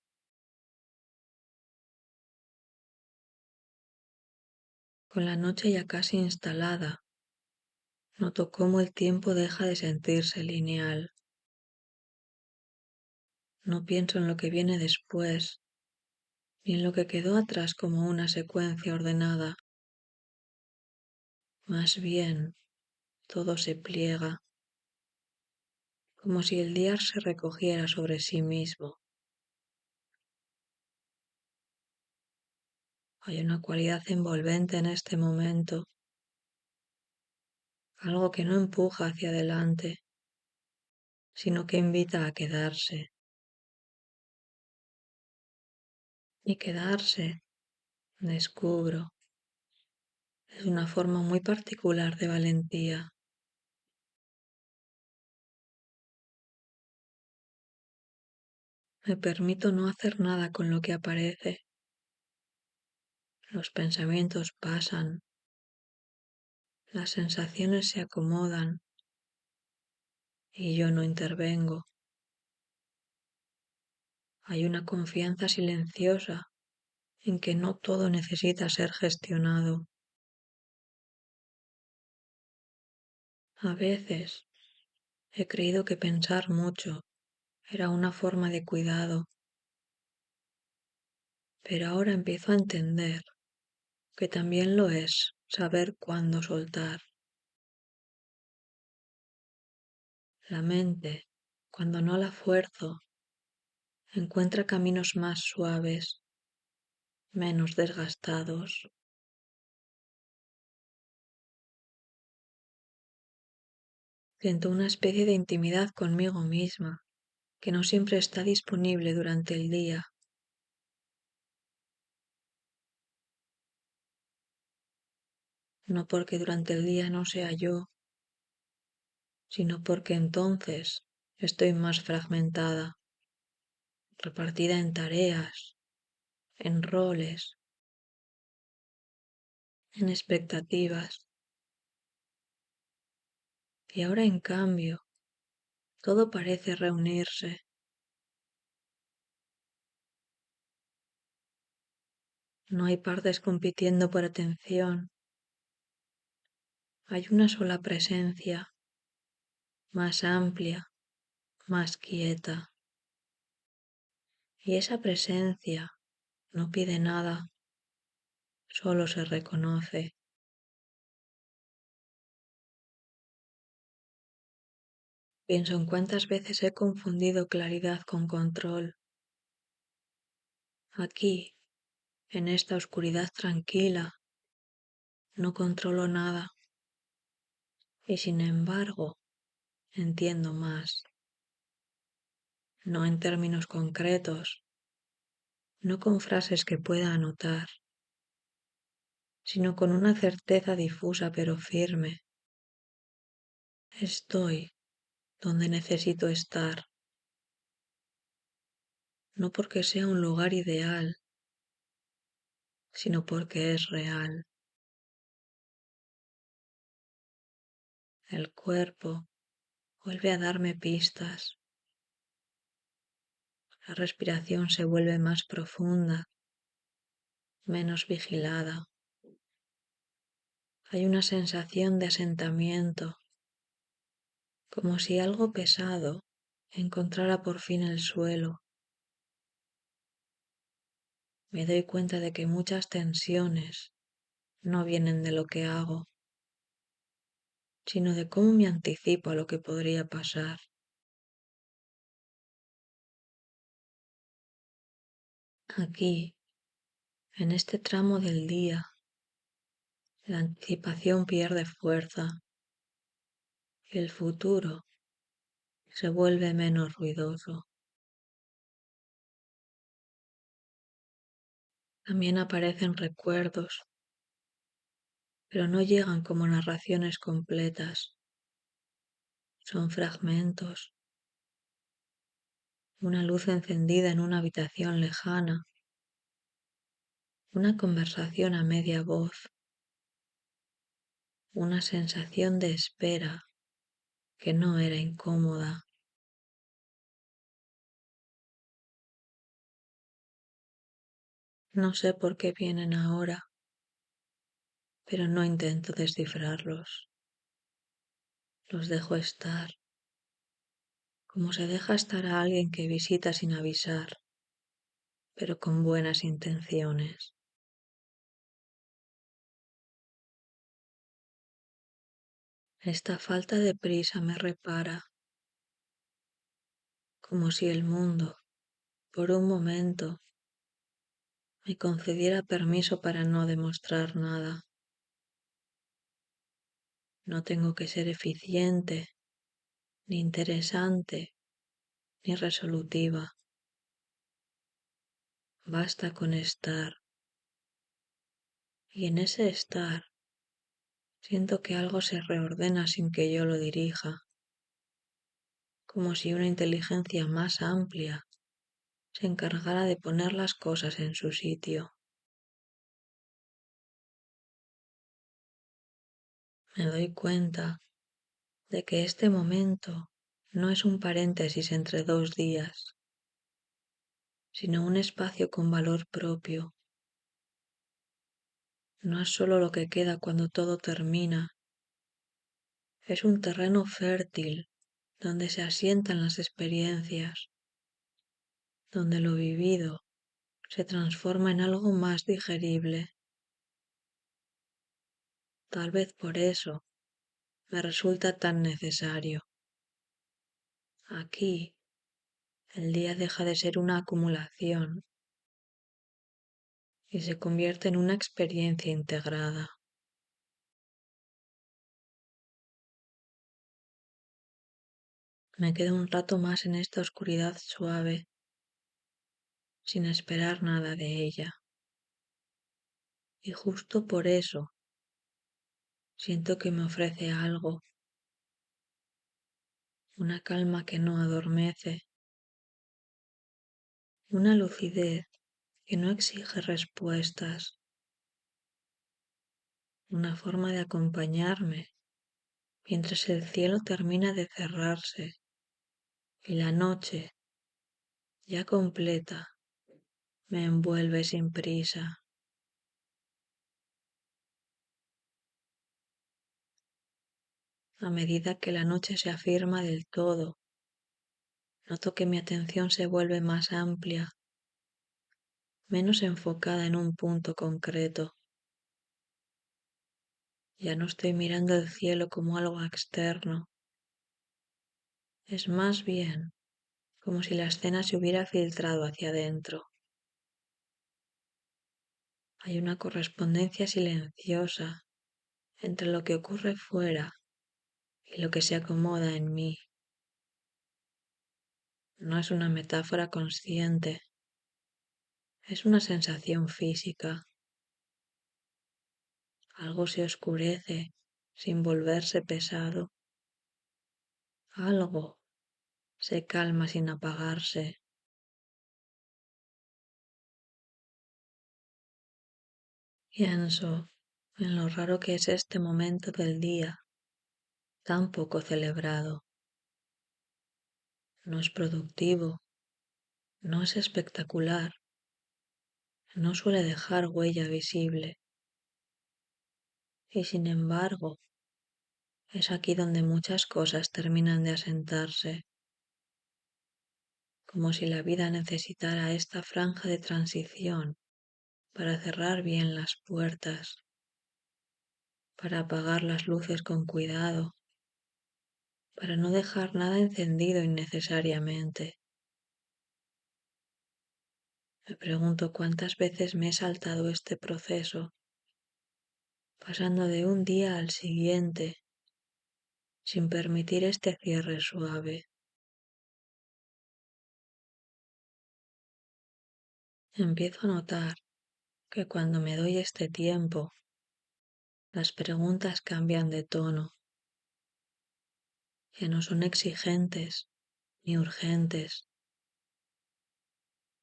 Con la noche ya casi instalada, noto cómo el tiempo deja de sentirse lineal. No pienso en lo que viene después, ni en lo que quedó atrás como una secuencia ordenada. Más bien, todo se pliega, como si el día se recogiera sobre sí mismo. Hay una cualidad envolvente en este momento, algo que no empuja hacia adelante, sino que invita a quedarse. Y quedarse, descubro, es una forma muy particular de valentía. Me permito no hacer nada con lo que aparece. Los pensamientos pasan, las sensaciones se acomodan y yo no intervengo. Hay una confianza silenciosa en que no todo necesita ser gestionado. A veces he creído que pensar mucho era una forma de cuidado, pero ahora empiezo a entender que también lo es saber cuándo soltar. La mente, cuando no la fuerzo, encuentra caminos más suaves, menos desgastados. Siento una especie de intimidad conmigo misma que no siempre está disponible durante el día. No porque durante el día no sea yo, sino porque entonces estoy más fragmentada, repartida en tareas, en roles, en expectativas. Y ahora en cambio, todo parece reunirse. No hay partes compitiendo por atención. Hay una sola presencia, más amplia, más quieta. Y esa presencia no pide nada, solo se reconoce. Pienso en cuántas veces he confundido claridad con control. Aquí, en esta oscuridad tranquila, no controlo nada y sin embargo entiendo más. No en términos concretos, no con frases que pueda anotar, sino con una certeza difusa pero firme. Estoy donde necesito estar, no porque sea un lugar ideal, sino porque es real. El cuerpo vuelve a darme pistas. La respiración se vuelve más profunda, menos vigilada. Hay una sensación de asentamiento, como si algo pesado encontrara por fin el suelo. Me doy cuenta de que muchas tensiones no vienen de lo que hago, sino de cómo me anticipo a lo que podría pasar. Aquí, en este tramo del día, la anticipación pierde fuerza y el futuro se vuelve menos ruidoso. También aparecen recuerdos, pero no llegan como narraciones completas. Son fragmentos, una luz encendida en una habitación lejana, una conversación a media voz, una sensación de espera que no era incómoda. No sé por qué vienen ahora, pero no intento descifrarlos. Los dejo estar, como se deja estar a alguien que visita sin avisar, pero con buenas intenciones. Esta falta de prisa me repara, como si el mundo, por un momento, me concediera permiso para no demostrar nada. No tengo que ser eficiente, ni interesante, ni resolutiva. Basta con estar. Y en ese estar siento que algo se reordena sin que yo lo dirija, como si una inteligencia más amplia se encargara de poner las cosas en su sitio. Me doy cuenta de que este momento no es un paréntesis entre dos días, sino un espacio con valor propio. No es solo lo que queda cuando todo termina, Es un terreno fértil donde se asientan las experiencias, donde lo vivido se transforma en algo más digerible. Tal vez por eso me resulta tan necesario. Aquí, el día deja de ser una acumulación y se convierte en una experiencia integrada. Me quedo un rato más en esta oscuridad suave, sin esperar nada de ella. Y justo por eso siento que me ofrece algo, una calma que no adormece, una lucidez que no exige respuestas, una forma de acompañarme mientras el cielo termina de cerrarse y la noche, ya completa, me envuelve sin prisa. A medida que la noche se afirma del todo, noto que mi atención se vuelve más amplia, menos enfocada en un punto concreto. Ya no estoy mirando el cielo como algo externo, es más bien como si la escena se hubiera filtrado hacia adentro. Hay una correspondencia silenciosa entre lo que ocurre fuera y lo que se acomoda en mí. No es una metáfora consciente, es una sensación física. Algo se oscurece sin volverse pesado. Algo se calma sin apagarse. Pienso en lo raro que es este momento del día, tan poco celebrado. No es productivo, no es espectacular, no suele dejar huella visible. Y sin embargo, es aquí donde muchas cosas terminan de asentarse, como si la vida necesitara esta franja de transición para cerrar bien las puertas, para apagar las luces con cuidado, para no dejar nada encendido innecesariamente. Me pregunto cuántas veces me he saltado este proceso, pasando de un día al siguiente, sin permitir este cierre suave. Empiezo a notar que cuando me doy este tiempo, las preguntas cambian de tono, ya no son exigentes ni urgentes.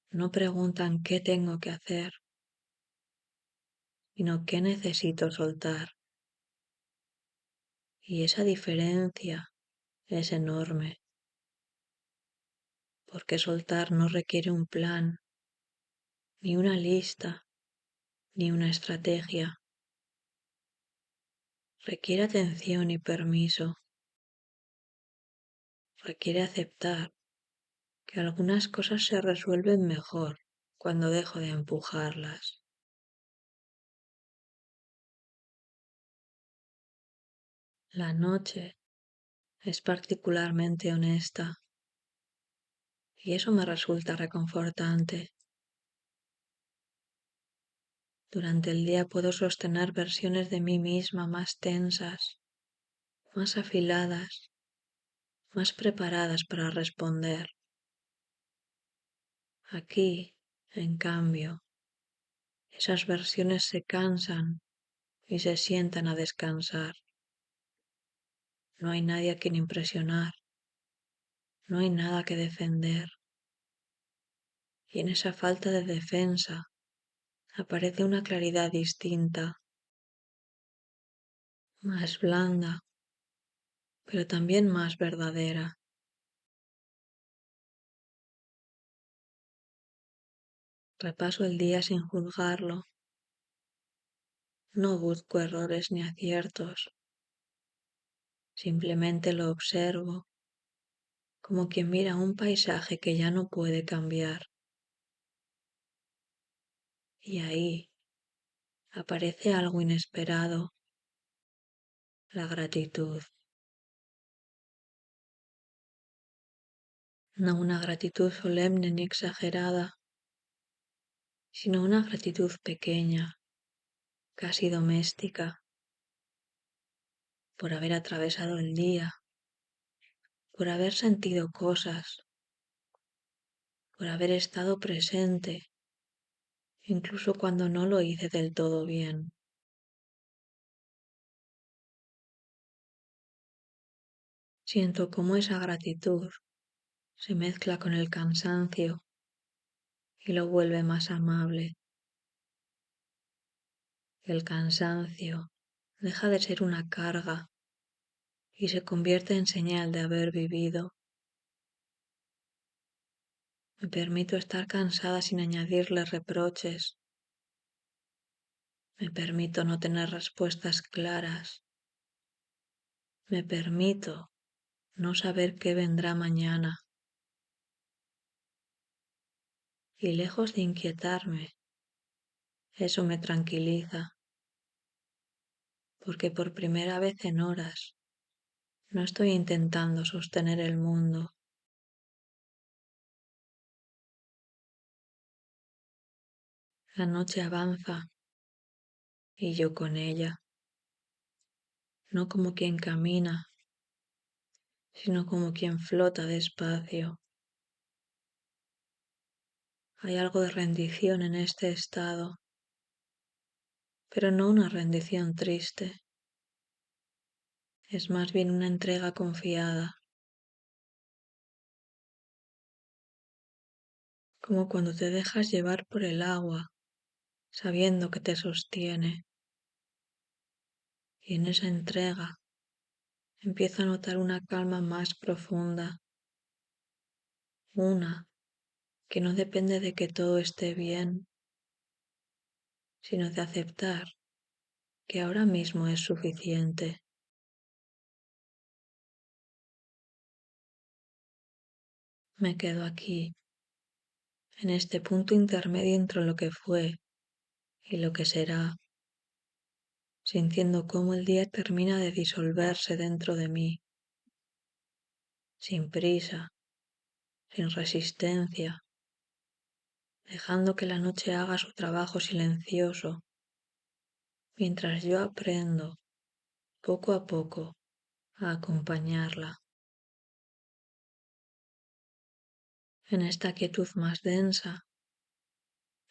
No preguntan qué tengo que hacer, sino qué necesito soltar. Y esa diferencia es enorme, porque soltar no requiere un plan, ni una lista, ni una estrategia. Requiere atención y permiso. Requiere aceptar que algunas cosas se resuelven mejor cuando dejo de empujarlas. La noche es particularmente honesta y eso me resulta reconfortante. Durante el día puedo sostener versiones de mí misma más tensas, más afiladas, más preparadas para responder. Aquí, en cambio, esas versiones se cansan y se sientan a descansar. No hay nadie a quien impresionar, no hay nada que defender. Y en esa falta de defensa aparece una claridad distinta, más blanda, pero también más verdadera. Repaso el día sin juzgarlo, no busco errores ni aciertos, Simplemente lo observo, como quien mira un paisaje que ya no puede cambiar. Y ahí aparece algo inesperado, la gratitud. No una gratitud solemne ni exagerada, sino una gratitud pequeña, casi doméstica, por haber atravesado el día, por haber sentido cosas, por haber estado presente, incluso cuando no lo hice del todo bien. Siento cómo esa gratitud se mezcla con el cansancio y lo vuelve más amable. El cansancio deja de ser una carga y se convierte en señal de haber vivido. Me permito estar cansada sin añadirle reproches. Me permito no tener respuestas claras. Me permito no saber qué vendrá mañana. Y lejos de inquietarme, eso me tranquiliza, porque por primera vez en horas no estoy intentando sostener el mundo. La noche avanza y yo con ella, no como quien camina, sino como quien flota despacio. Hay algo de rendición en este estado, pero no una rendición triste, es más bien una entrega confiada, como cuando te dejas llevar por el agua, sabiendo que te sostiene, y en esa entrega empiezo a notar una calma más profunda, una que no depende de que todo esté bien, sino de aceptar que ahora mismo es suficiente. Me quedo aquí, en este punto intermedio entre lo que fue y lo que será, sintiendo cómo el día termina de disolverse dentro de mí, sin prisa, sin resistencia, dejando que la noche haga su trabajo silencioso, mientras yo aprendo, poco a poco, a acompañarla. En esta quietud más densa,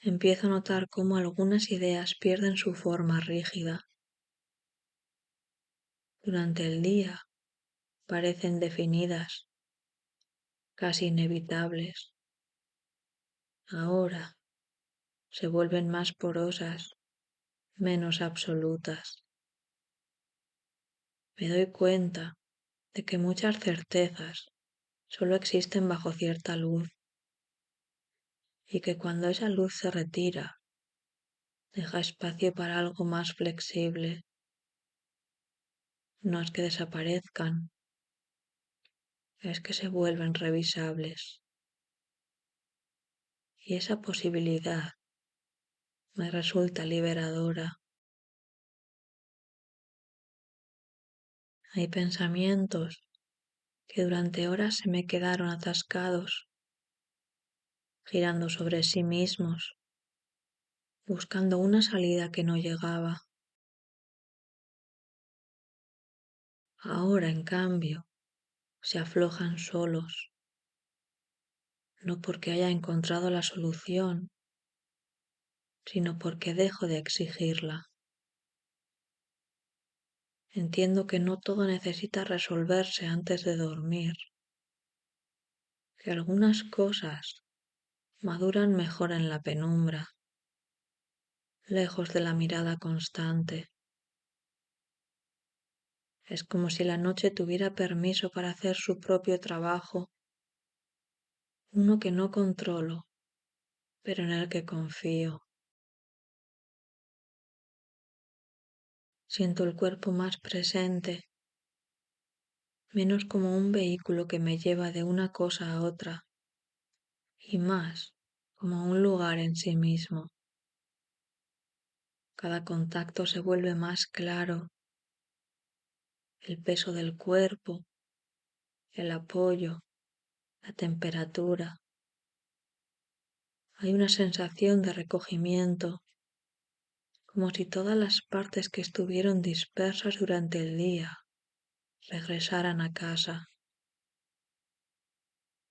empiezo a notar cómo algunas ideas pierden su forma rígida. Durante el día parecen definidas, casi inevitables. Ahora se vuelven más porosas, menos absolutas. Me doy cuenta de que muchas certezas solo existen bajo cierta luz y que cuando esa luz se retira, deja espacio para algo más flexible. No es que desaparezcan, es que se vuelven revisables. Y esa posibilidad me resulta liberadora. Hay pensamientos que durante horas se me quedaron atascados, girando sobre sí mismos, buscando una salida que no llegaba. Ahora, en cambio, se aflojan solos, no porque haya encontrado la solución, sino porque dejo de exigirla. Entiendo que no todo necesita resolverse antes de dormir, que algunas cosas maduran mejor en la penumbra, lejos de la mirada constante. Es como si la noche tuviera permiso para hacer su propio trabajo, uno que no controlo, pero en el que confío. Siento el cuerpo más presente, menos como un vehículo que me lleva de una cosa a otra, y más como un lugar en sí mismo. Cada contacto se vuelve más claro, el peso del cuerpo, el apoyo, la temperatura. Hay una sensación de recogimiento, como si todas las partes que estuvieron dispersas durante el día regresaran a casa.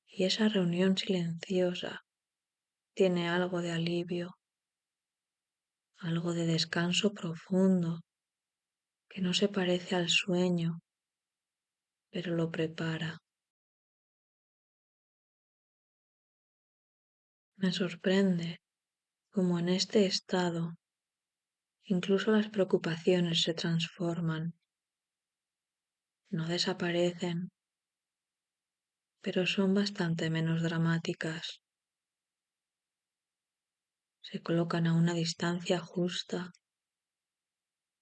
Y esa reunión silenciosa tiene algo de alivio, algo de descanso profundo, que no se parece al sueño, pero lo prepara. Me sorprende cómo en este estado incluso las preocupaciones se transforman, no desaparecen, pero son bastante menos dramáticas. Se colocan a una distancia justa,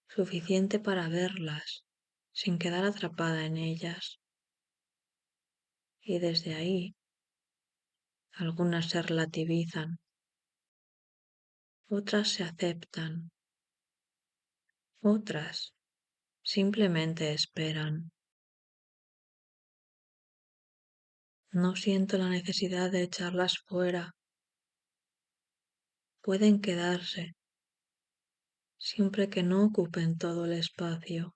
suficiente para verlas, sin quedar atrapada en ellas. Y desde ahí, algunas se relativizan, otras se aceptan, otras simplemente esperan. No siento la necesidad de echarlas fuera. Pueden quedarse, siempre que no ocupen todo el espacio.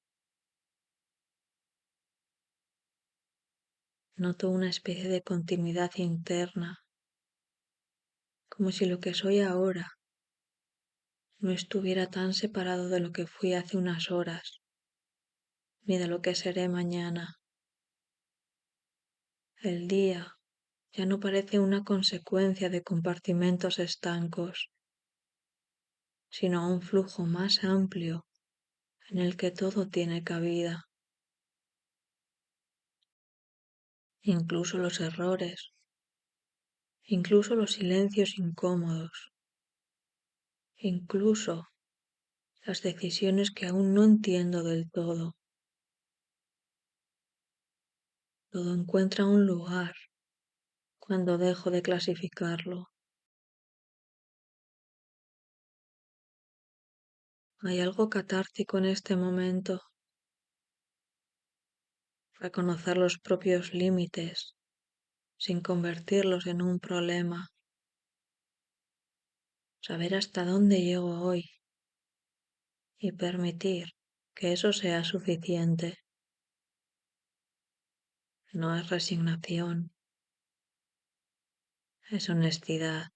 Noto una especie de continuidad interna, como si lo que soy ahora no estuviera tan separado de lo que fui hace unas horas, ni de lo que seré mañana. El día ya no parece una consecuencia de compartimentos estancos, sino un flujo más amplio en el que todo tiene cabida, incluso los errores, incluso los silencios incómodos, incluso las decisiones que aún no entiendo del todo. Todo encuentra un lugar cuando dejo de clasificarlo. Hay algo catártico en este momento, reconocer los propios límites sin convertirlos en un problema, saber hasta dónde llego hoy y permitir que eso sea suficiente. No es resignación, es honestidad.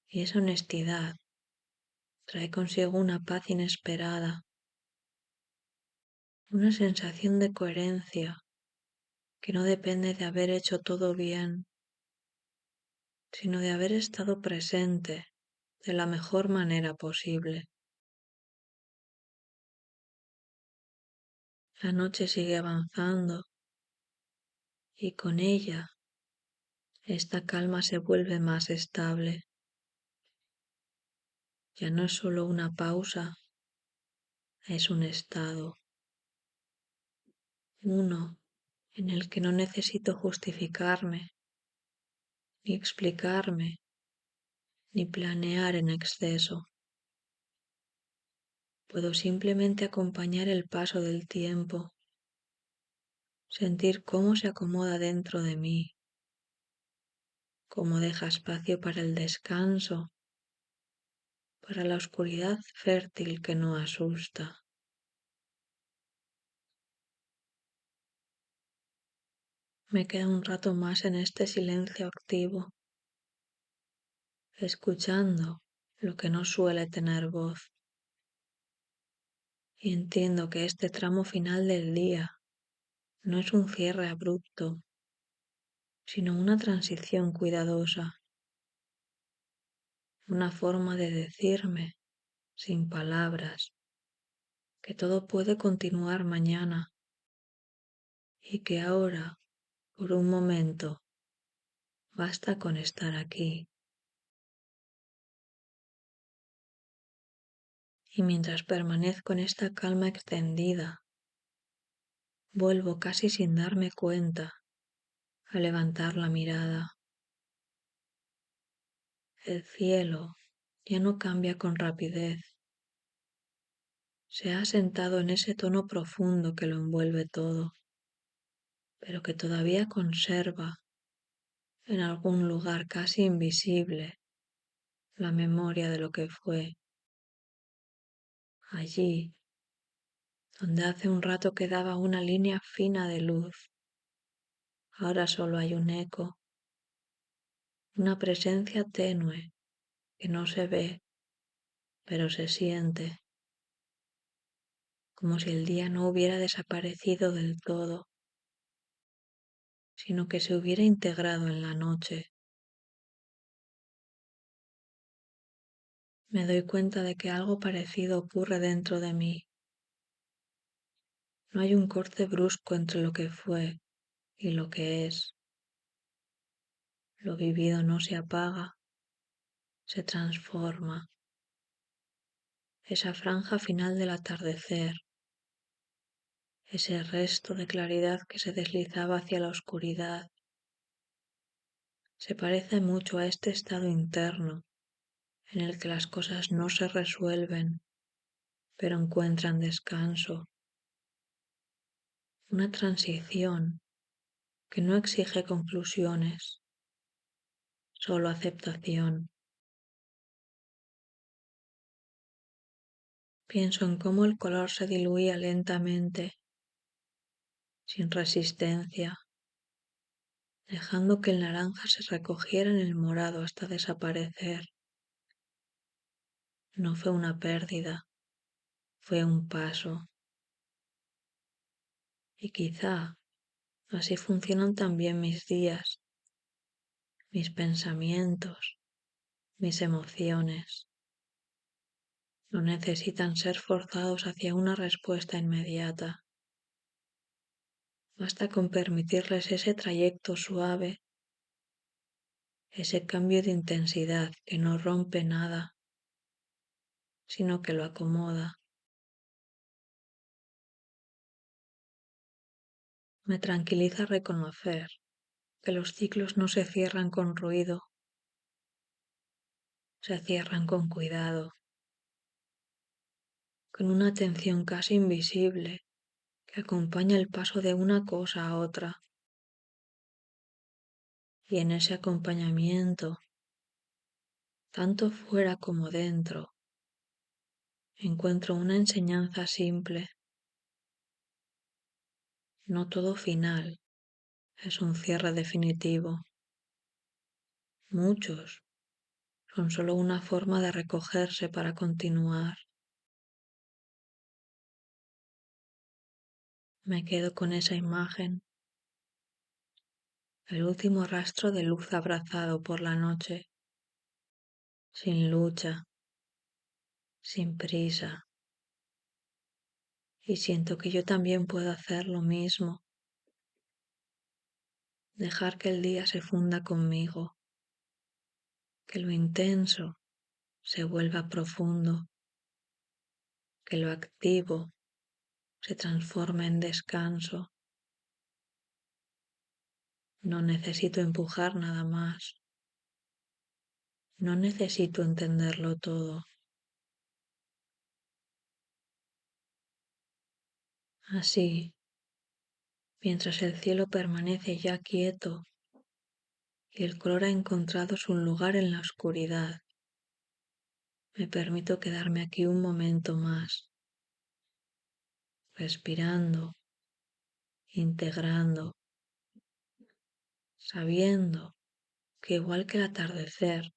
Y esa honestidad trae consigo una paz inesperada, una sensación de coherencia que no depende de haber hecho todo bien, sino de haber estado presente de la mejor manera posible. La noche sigue avanzando y con ella esta calma se vuelve más estable. Ya no es solo una pausa, es un estado, uno en el que no necesito justificarme, ni explicarme, ni planear en exceso. Puedo simplemente acompañar el paso del tiempo, sentir cómo se acomoda dentro de mí, cómo deja espacio para el descanso, para la oscuridad fértil que no asusta. Me queda un rato más en este silencio activo, escuchando lo que no suele tener voz. Y entiendo que este tramo final del día no es un cierre abrupto, sino una transición cuidadosa, una forma de decirme, sin palabras, que todo puede continuar mañana y que ahora, por un momento, basta con estar aquí. Y mientras permanezco en esta calma extendida, vuelvo casi sin darme cuenta a levantar la mirada. El cielo ya no cambia con rapidez. Se ha asentado en ese tono profundo que lo envuelve todo, pero que todavía conserva en algún lugar casi invisible la memoria de lo que fue. Allí, donde hace un rato quedaba una línea fina de luz, ahora solo hay un eco, una presencia tenue que no se ve, pero se siente, como si el día no hubiera desaparecido del todo, sino que se hubiera integrado en la noche. Me doy cuenta de que algo parecido ocurre dentro de mí. No hay un corte brusco entre lo que fue y lo que es. Lo vivido no se apaga, se transforma. Esa franja final del atardecer, ese resto de claridad que se deslizaba hacia la oscuridad, se parece mucho a este estado interno en el que las cosas no se resuelven, pero encuentran descanso. Una transición que no exige conclusiones, solo aceptación. Pienso en cómo el color se diluía lentamente, sin resistencia, dejando que el naranja se recogiera en el morado hasta desaparecer. No fue una pérdida, fue un paso. Y quizá así funcionan también mis días, mis pensamientos, mis emociones. No necesitan ser forzados hacia una respuesta inmediata. Basta con permitirles ese trayecto suave, ese cambio de intensidad que no rompe nada, sino que lo acomoda. Me tranquiliza reconocer que los ciclos no se cierran con ruido, se cierran con cuidado, con una atención casi invisible que acompaña el paso de una cosa a otra. Y en ese acompañamiento, tanto fuera como dentro, encuentro una enseñanza simple. No todo final es un cierre definitivo. Muchos son solo una forma de recogerse para continuar. Me quedo con esa imagen, el último rastro de luz abrazado por la noche, sin lucha, sin prisa. Y siento que yo también puedo hacer lo mismo, dejar que el día se funda conmigo, que lo intenso se vuelva profundo, que lo activo se transforme en descanso. No necesito empujar nada más. No necesito entenderlo todo. Así, mientras el cielo permanece ya quieto y el color ha encontrado su lugar en la oscuridad, me permito quedarme aquí un momento más, respirando, integrando, sabiendo que igual que el atardecer,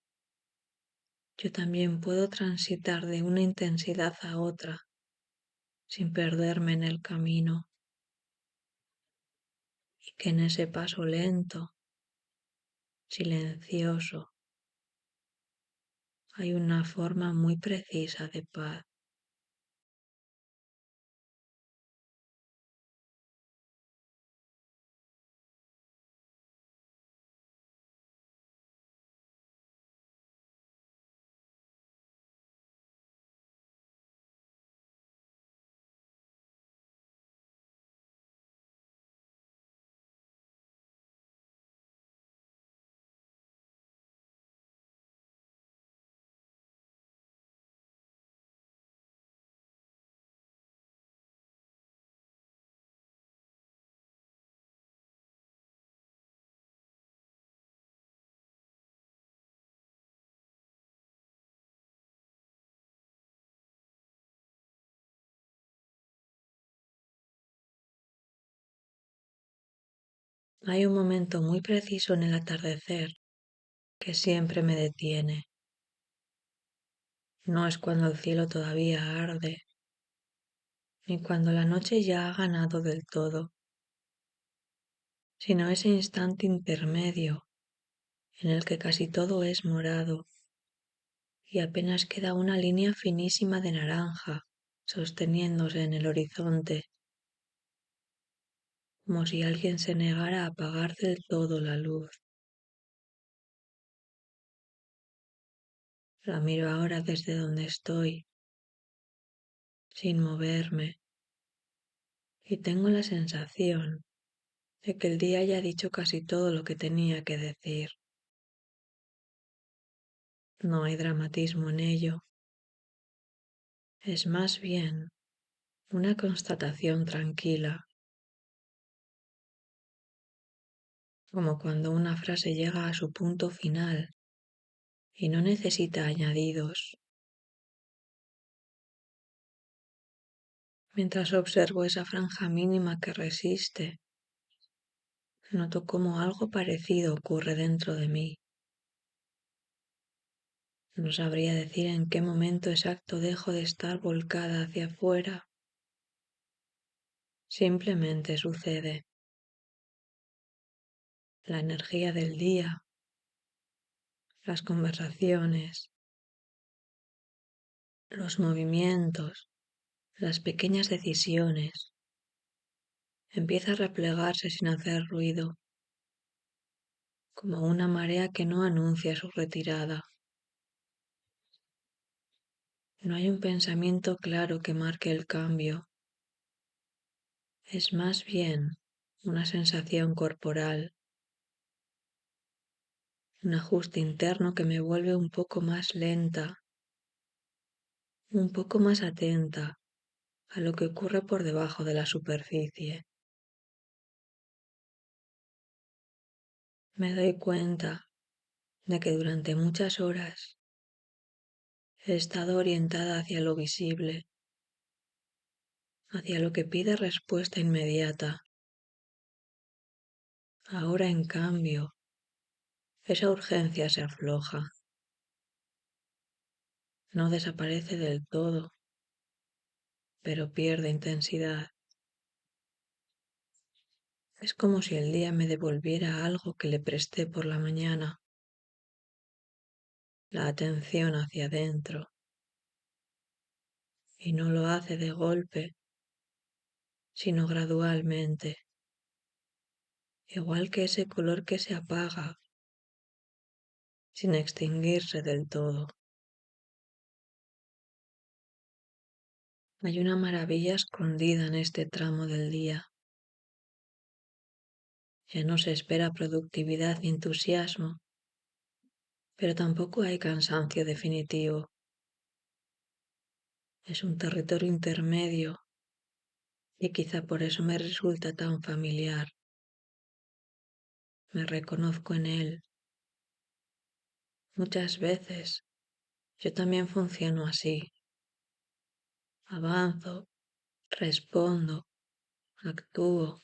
yo también puedo transitar de una intensidad a otra sin perderme en el camino, y que en ese paso lento, silencioso, hay una forma muy precisa de paz. Hay un momento muy preciso en el atardecer que siempre me detiene. No es cuando el cielo todavía arde, ni cuando la noche ya ha ganado del todo, sino ese instante intermedio en el que casi todo es morado y apenas queda una línea finísima de naranja sosteniéndose en el horizonte, como si alguien se negara a apagar del todo la luz. La miro ahora desde donde estoy, sin moverme, y tengo la sensación de que el día ya ha dicho casi todo lo que tenía que decir. No hay dramatismo en ello, es más bien una constatación tranquila, como cuando una frase llega a su punto final y no necesita añadidos. Mientras observo esa franja mínima que resiste, noto cómo algo parecido ocurre dentro de mí. No sabría decir en qué momento exacto dejo de estar volcada hacia afuera. Simplemente sucede. La energía del día, las conversaciones, los movimientos, las pequeñas decisiones, empieza a replegarse sin hacer ruido, como una marea que no anuncia su retirada. No hay un pensamiento claro que marque el cambio. Es más bien una sensación corporal, un ajuste interno que me vuelve un poco más lenta, un poco más atenta a lo que ocurre por debajo de la superficie. Me doy cuenta de que durante muchas horas he estado orientada hacia lo visible, hacia lo que pide respuesta inmediata. Ahora, en cambio, esa urgencia se afloja. No desaparece del todo, pero pierde intensidad. Es como si el día me devolviera algo que le presté por la mañana, la atención hacia adentro, y no lo hace de golpe, sino gradualmente, igual que ese color que se apaga, sin extinguirse del todo. Hay una maravilla escondida en este tramo del día. Ya no se espera productividad ni entusiasmo, pero tampoco hay cansancio definitivo. Es un territorio intermedio y quizá por eso me resulta tan familiar. Me reconozco en él. Muchas veces yo también funciono así. Avanzo, respondo, actúo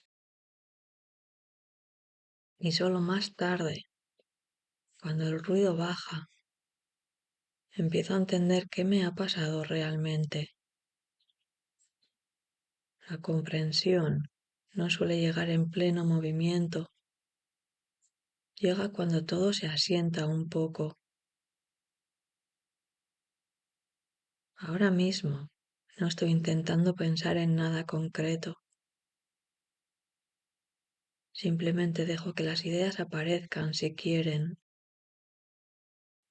y solo más tarde, cuando el ruido baja, empiezo a entender qué me ha pasado realmente. La comprensión no suele llegar en pleno movimiento, llega cuando todo se asienta un poco. Ahora mismo no estoy intentando pensar en nada concreto. Simplemente dejo que las ideas aparezcan si quieren.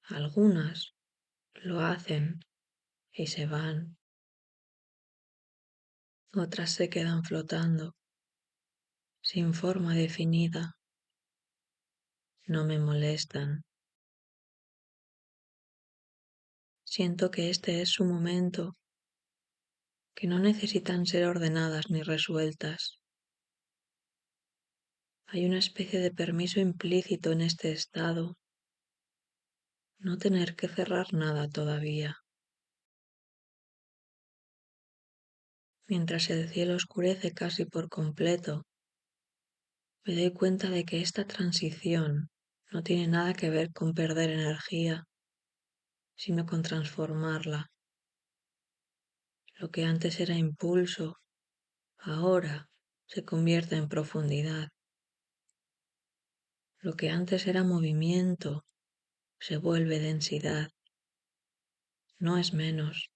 Algunas lo hacen y se van. Otras se quedan flotando, sin forma definida. No me molestan. Siento que este es su momento, que no necesitan ser ordenadas ni resueltas. Hay una especie de permiso implícito en este estado, no tener que cerrar nada todavía. Mientras el cielo oscurece casi por completo, me doy cuenta de que esta transición no tiene nada que ver con perder energía, sino con transformarla. Lo que antes era impulso, ahora se convierte en profundidad. Lo que antes era movimiento, se vuelve densidad. No es menos,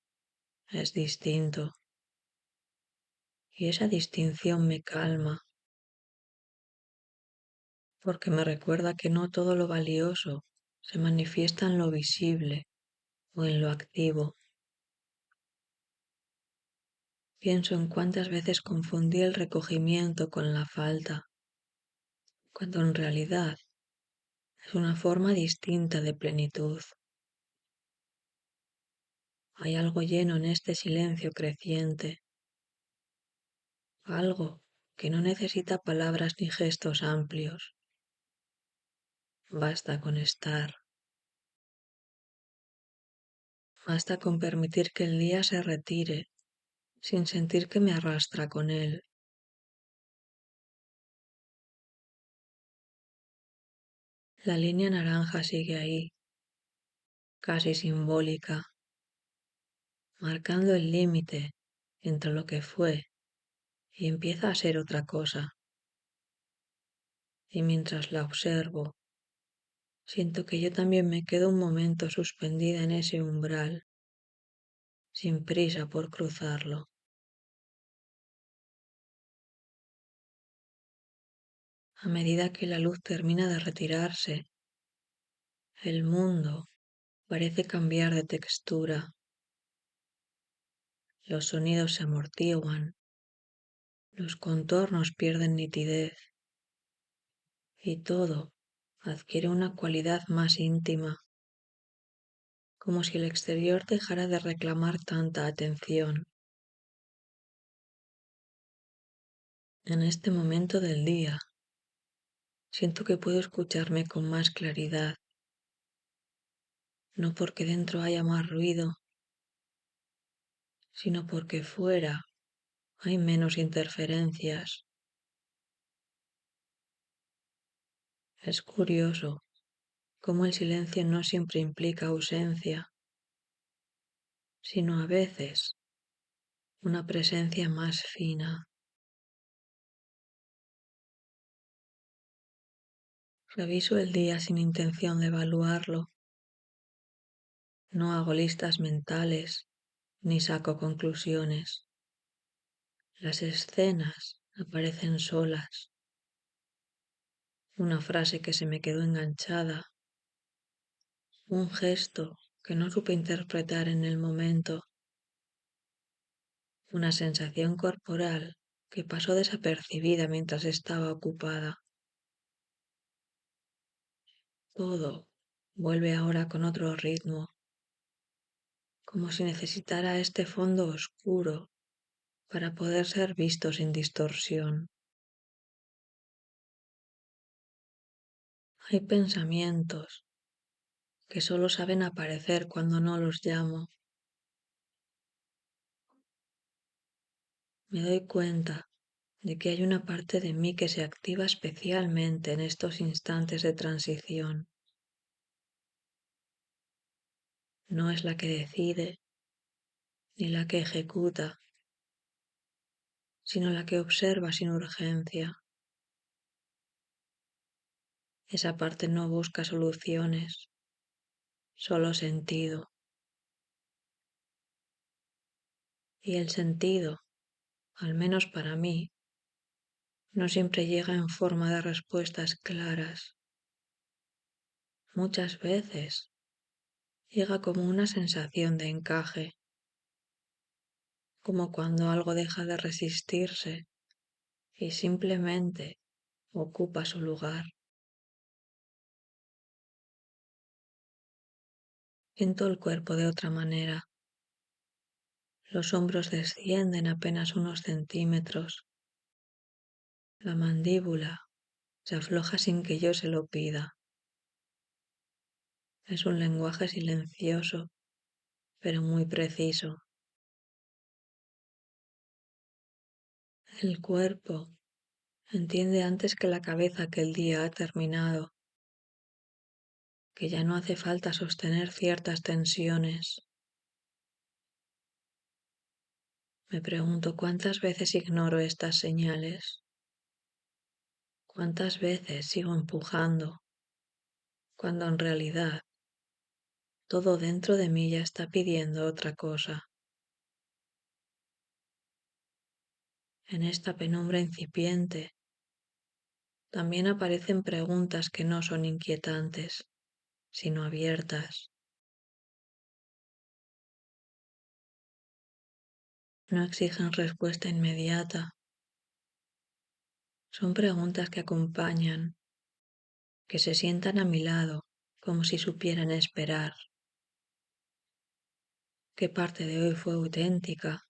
es distinto. Y esa distinción me calma, porque me recuerda que no todo lo valioso se manifiesta en lo visible o en lo activo. Pienso en cuántas veces confundí el recogimiento con la falta, cuando en realidad es una forma distinta de plenitud. Hay algo lleno en este silencio creciente, algo que no necesita palabras ni gestos amplios. Basta con estar, basta con permitir que el día se retire sin sentir que me arrastra con él. La línea naranja sigue ahí, casi simbólica, marcando el límite entre lo que fue y empieza a ser otra cosa. Y mientras la observo, siento que yo también me quedo un momento suspendida en ese umbral, sin prisa por cruzarlo. A medida que la luz termina de retirarse, el mundo parece cambiar de textura. Los sonidos se amortiguan, los contornos pierden nitidez y todo adquiere una cualidad más íntima, como si el exterior dejara de reclamar tanta atención. En este momento del día, siento que puedo escucharme con más claridad, no porque dentro haya más ruido, sino porque fuera hay menos interferencias. Es curioso cómo el silencio no siempre implica ausencia, sino a veces una presencia más fina. Reviso el día sin intención de evaluarlo. No hago listas mentales ni saco conclusiones. Las escenas aparecen solas. Una frase que se me quedó enganchada. Un gesto que no supe interpretar en el momento. Una sensación corporal que pasó desapercibida mientras estaba ocupada. Todo vuelve ahora con otro ritmo, como si necesitara este fondo oscuro para poder ser visto sin distorsión. Hay pensamientos que solo saben aparecer cuando no los llamo. Me doy cuenta de que hay una parte de mí que se activa especialmente en estos instantes de transición. No es la que decide ni la que ejecuta, sino la que observa sin urgencia. Esa parte no busca soluciones, solo sentido. Y el sentido, al menos para mí, no siempre llega en forma de respuestas claras. Muchas veces llega como una sensación de encaje, como cuando algo deja de resistirse y simplemente ocupa su lugar. Siento el cuerpo de otra manera. Los hombros descienden apenas unos centímetros. La mandíbula se afloja sin que yo se lo pida. Es un lenguaje silencioso, pero muy preciso. El cuerpo Entiende antes que la cabeza que el día ha terminado, que ya no hace falta sostener ciertas tensiones. Me pregunto cuántas veces ignoro estas señales, cuántas veces sigo empujando, cuando en realidad todo dentro de mí ya está pidiendo otra cosa. En esta penumbra incipiente también aparecen preguntas que no son inquietantes, sino abiertas. No exigen respuesta inmediata. Son preguntas que acompañan, que se sientan a mi lado como si supieran esperar. ¿Qué parte de hoy fue auténtica?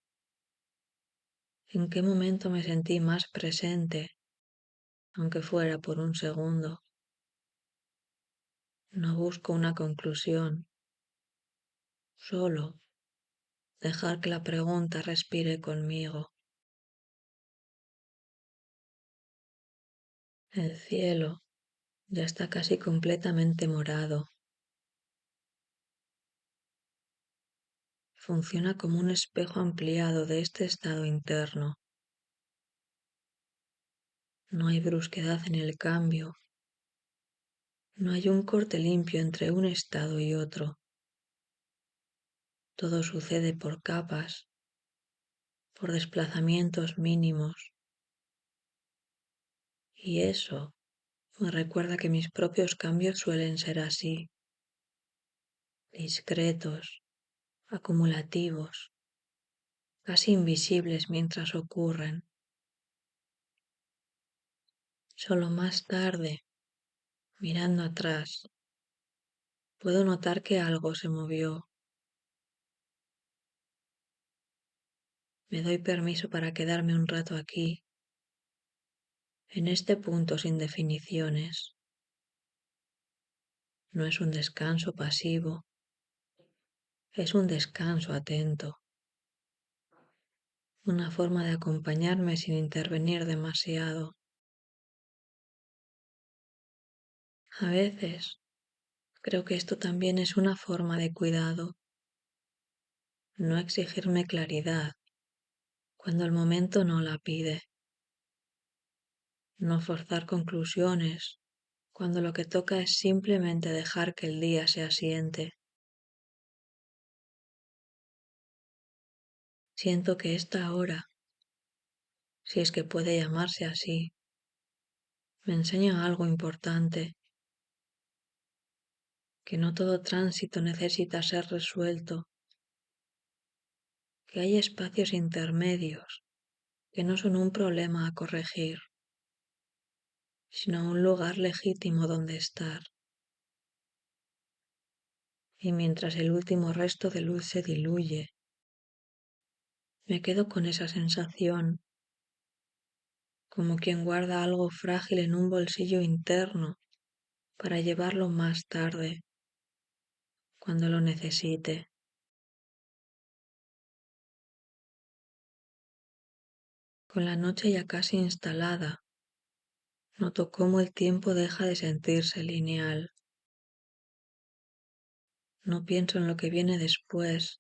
¿En qué momento me sentí más presente, aunque fuera por un segundo? No busco una conclusión, solo dejar que la pregunta respire conmigo. El cielo ya está casi completamente morado. Funciona como un espejo ampliado de este estado interno. No hay brusquedad en el cambio. No hay un corte limpio entre un estado y otro. Todo sucede por capas, por desplazamientos mínimos. Y eso me recuerda que mis propios cambios suelen ser así, discretos, acumulativos, casi invisibles mientras ocurren. Solo más tarde, mirando atrás, puedo notar que algo se movió. Me doy permiso para quedarme un rato aquí, en este punto sin definiciones. No es un descanso pasivo, es un descanso atento, una forma de acompañarme sin intervenir demasiado. A veces creo que esto también es una forma de cuidado, no exigirme claridad cuando el momento no la pide, no forzar conclusiones cuando lo que toca es simplemente dejar que el día se asiente. Siento que esta hora, si es que puede llamarse así, me enseña algo importante, que no todo tránsito necesita ser resuelto, que hay espacios intermedios que no son un problema a corregir, sino un lugar legítimo donde estar. Y mientras el último resto de luz se diluye, me quedo con esa sensación, como quien guarda algo frágil en un bolsillo interno para llevarlo más tarde, cuando lo necesite. Con la noche ya casi instalada, noto cómo el tiempo deja de sentirse lineal. No pienso en lo que viene después,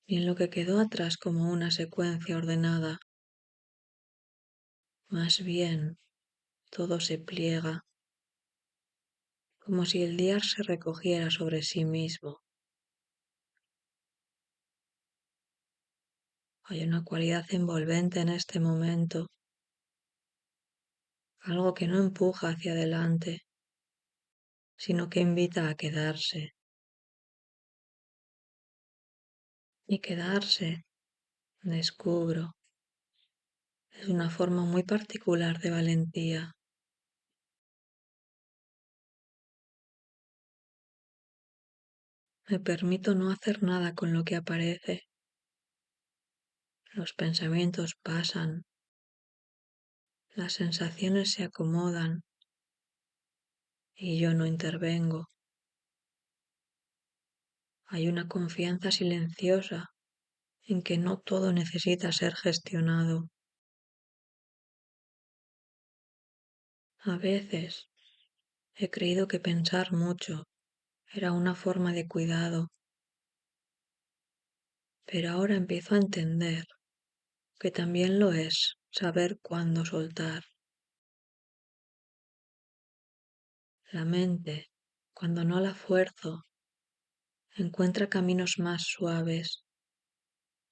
ni en lo que quedó atrás como una secuencia ordenada. Más bien, todo se pliega, como si el día se recogiera sobre sí mismo. Hay una cualidad envolvente en este momento, algo que no empuja hacia adelante, sino que invita a quedarse. Y quedarse, descubro, es una forma muy particular de valentía. Me permito no hacer nada con lo que aparece. Los pensamientos pasan, las sensaciones se acomodan y yo no intervengo. Hay una confianza silenciosa en que no todo necesita ser gestionado. A veces he creído que pensar mucho era una forma de cuidado, pero ahora empiezo a entender que también lo es saber cuándo soltar. La mente, cuando no la fuerzo, encuentra caminos más suaves,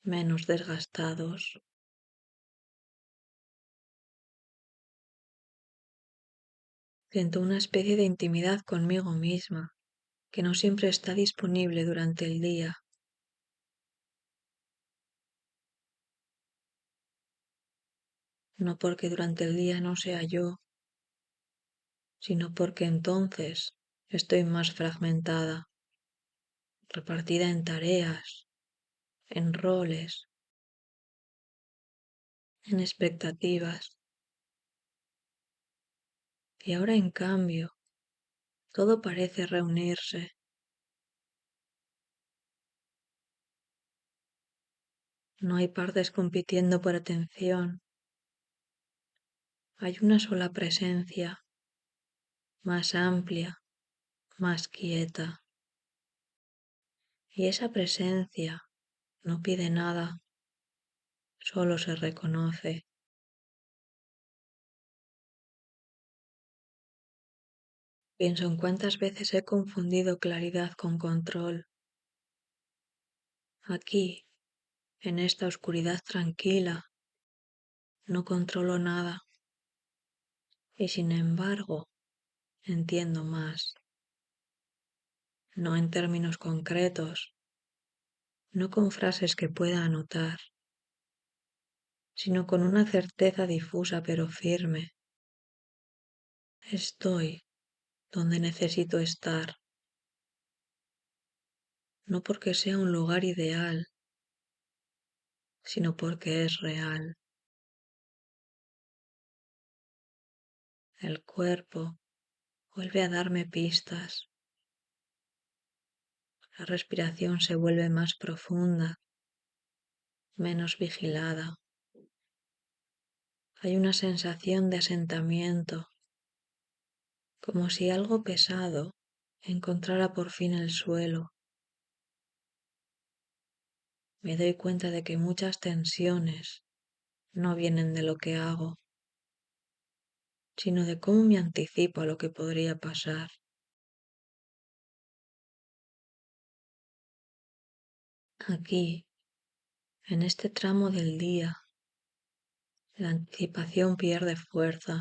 menos desgastados. Siento una especie de intimidad conmigo misma que no siempre está disponible durante el día. No porque durante el día no sea yo, sino porque entonces estoy más fragmentada, repartida en tareas, en roles, en expectativas. Y ahora en cambio, todo parece reunirse. No hay partes compitiendo por atención. Hay una sola presencia, más amplia, más quieta. Y esa presencia no pide nada, solo se reconoce. Pienso en cuántas veces he confundido claridad con control. Aquí, en esta oscuridad tranquila, no controlo nada. Y sin embargo, entiendo más. No en términos concretos, no con frases que pueda anotar, sino con una certeza difusa pero firme. Estoy donde necesito estar, no porque sea un lugar ideal, sino porque es real. El cuerpo vuelve a darme pistas. La respiración se vuelve más profunda, menos vigilada. Hay una sensación de asentamiento, como si algo pesado encontrara por fin el suelo. Me doy cuenta de que muchas tensiones no vienen de lo que hago, sino de cómo me anticipo a lo que podría pasar. Aquí, en este tramo del día, la anticipación pierde fuerza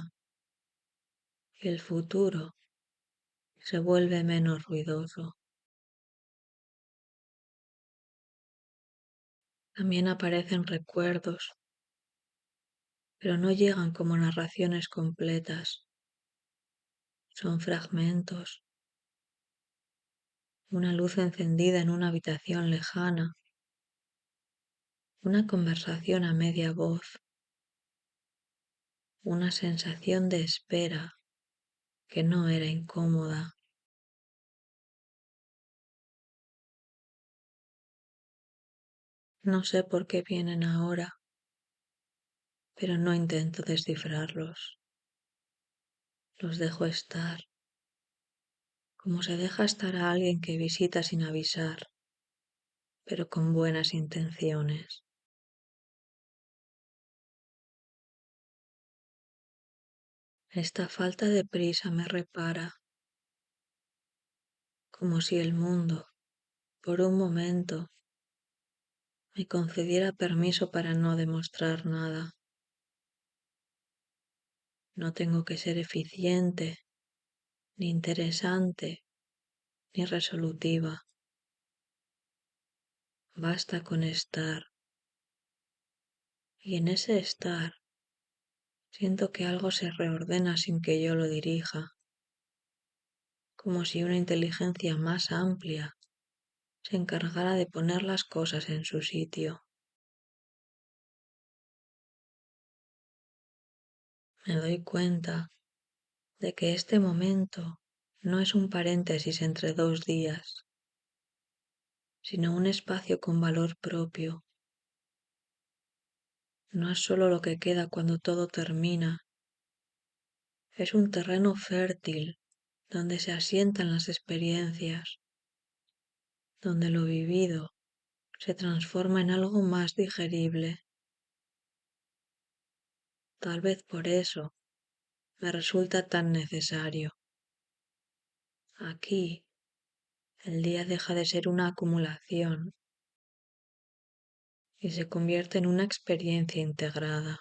y el futuro se vuelve menos ruidoso. También aparecen recuerdos, pero no llegan como narraciones completas. Son fragmentos, una luz encendida en una habitación lejana, una conversación a media voz, una sensación de espera que no era incómoda. No sé por qué vienen ahora, pero no intento descifrarlos. Los dejo estar, como se deja estar a alguien que visita sin avisar, pero con buenas intenciones. Esta falta de prisa me repara, como si el mundo, por un momento, me concediera permiso para no demostrar nada. No tengo que ser eficiente, ni interesante, ni resolutiva. Basta con estar. Y en ese estar siento que algo se reordena sin que yo lo dirija, como si una inteligencia más amplia se encargara de poner las cosas en su sitio. Me doy cuenta de que este momento no es un paréntesis entre dos días, sino un espacio con valor propio. No es solo lo que queda cuando todo termina, Es un terreno fértil donde se asientan las experiencias, donde lo vivido se transforma en algo más digerible. Tal vez por eso me resulta tan necesario. Aquí, el día deja de ser una acumulación y se convierte en una experiencia integrada.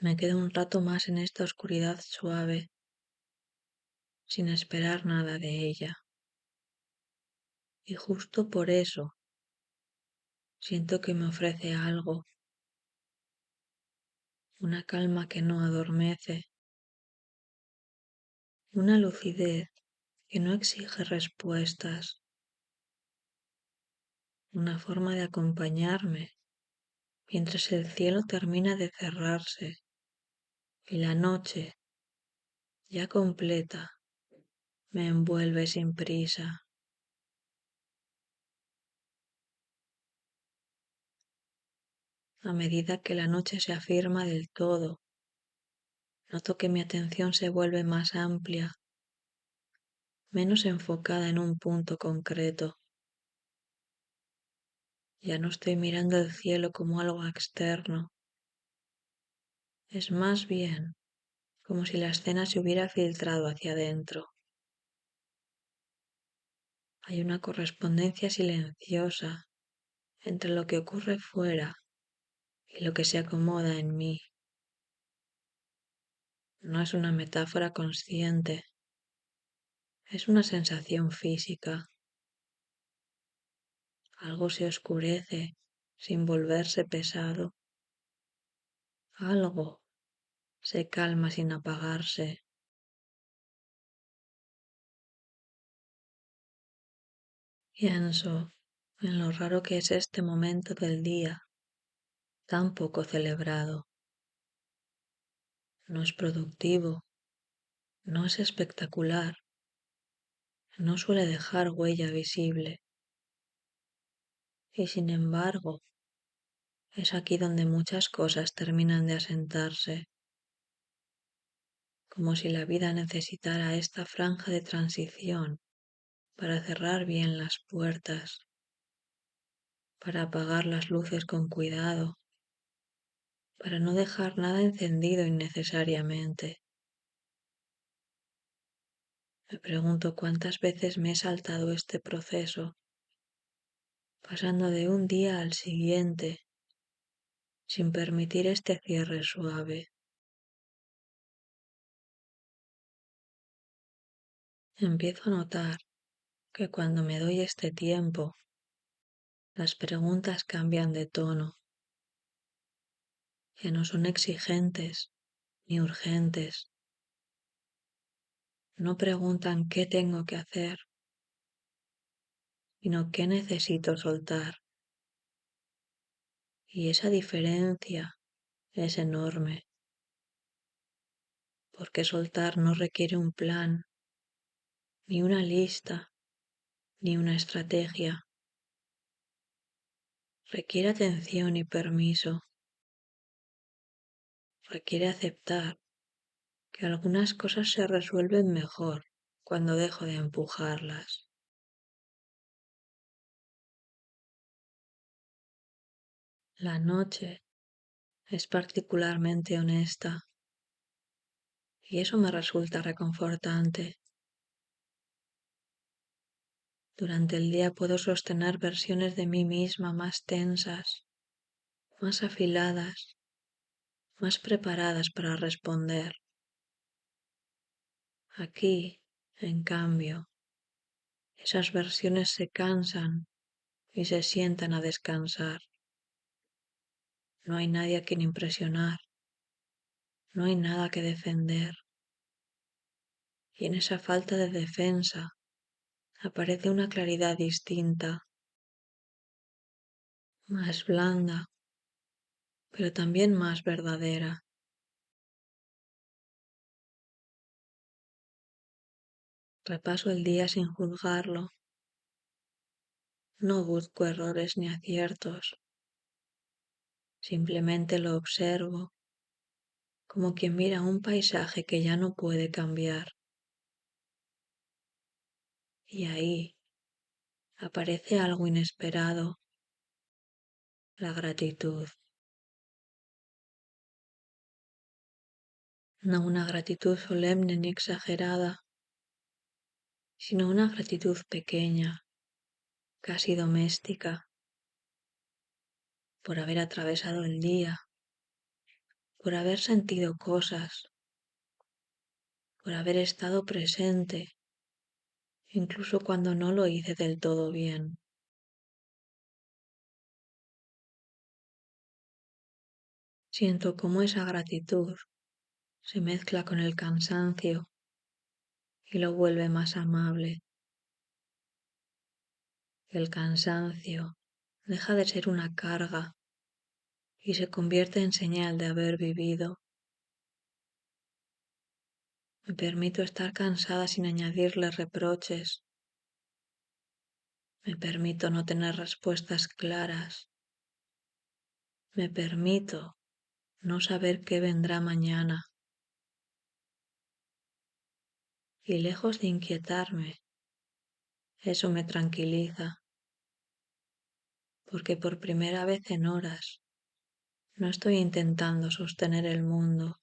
Me quedo un rato más en esta oscuridad suave, sin esperar nada de ella. Y justo por eso siento que me ofrece algo, una calma que no adormece, una lucidez que no exige respuestas, una forma de acompañarme mientras el cielo termina de cerrarse y la noche, ya completa, me envuelve sin prisa. A medida que la noche se afirma del todo, noto que mi atención se vuelve más amplia, menos enfocada en un punto concreto. Ya no estoy mirando el cielo como algo externo. Es más bien como si la escena se hubiera filtrado hacia adentro. Hay una correspondencia silenciosa entre lo que ocurre fuera y lo que se acomoda en mí. No es una metáfora consciente, es una sensación física. Algo se oscurece sin volverse pesado. Algo se calma sin apagarse. Pienso en lo raro que es este momento del día, tan poco celebrado. No es productivo, no es espectacular, no suele dejar huella visible. Y sin embargo, es aquí donde muchas cosas terminan de asentarse, como si la vida necesitara esta franja de transición para cerrar bien las puertas, para apagar las luces con cuidado, para no dejar nada encendido innecesariamente. Me pregunto cuántas veces me he saltado este proceso, pasando de un día al siguiente, sin permitir este cierre suave. Empiezo a notar que cuando me doy este tiempo, las preguntas cambian de tono. Ya no son exigentes ni urgentes. No preguntan qué tengo que hacer, sino qué necesito soltar. Y esa diferencia es enorme, porque soltar no requiere un plan, ni una lista, ni una estrategia. Requiere atención y permiso. Requiere aceptar que algunas cosas se resuelven mejor cuando dejo de empujarlas. La noche es particularmente honesta y eso me resulta reconfortante. Durante el día puedo sostener versiones de mí misma más tensas, más afiladas, más preparadas para responder. Aquí, en cambio, esas versiones se cansan y se sientan a descansar. No hay nadie a quien impresionar, no hay nada que defender. Y en esa falta de defensa aparece una claridad distinta, más blanda, pero también más verdadera. Repaso el día sin juzgarlo, no busco errores ni aciertos, Simplemente lo observo, como quien mira un paisaje que ya no puede cambiar. Y ahí aparece algo inesperado, la gratitud. No una gratitud solemne ni exagerada, sino una gratitud pequeña, casi doméstica, por haber atravesado el día, por haber sentido cosas, por haber estado presente, incluso cuando no lo hice del todo bien. Siento cómo esa gratitud se mezcla con el cansancio y lo vuelve más amable. El cansancio deja de ser una carga y se convierte en señal de haber vivido. Me permito estar cansada sin añadirle reproches. Me permito no tener respuestas claras. Me permito no saber qué vendrá mañana. Y lejos de inquietarme, eso me tranquiliza, porque por primera vez en horas no estoy intentando sostener el mundo.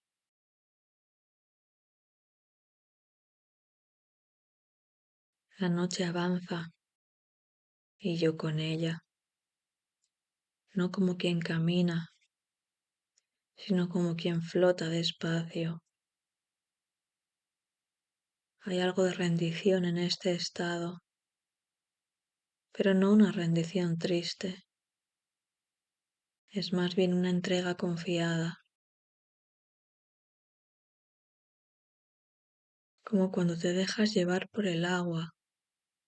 La noche avanza y yo con ella, no como quien camina, sino como quien flota despacio. Hay algo de rendición en este estado, pero no una rendición triste, es más bien una entrega confiada, como cuando te dejas llevar por el agua,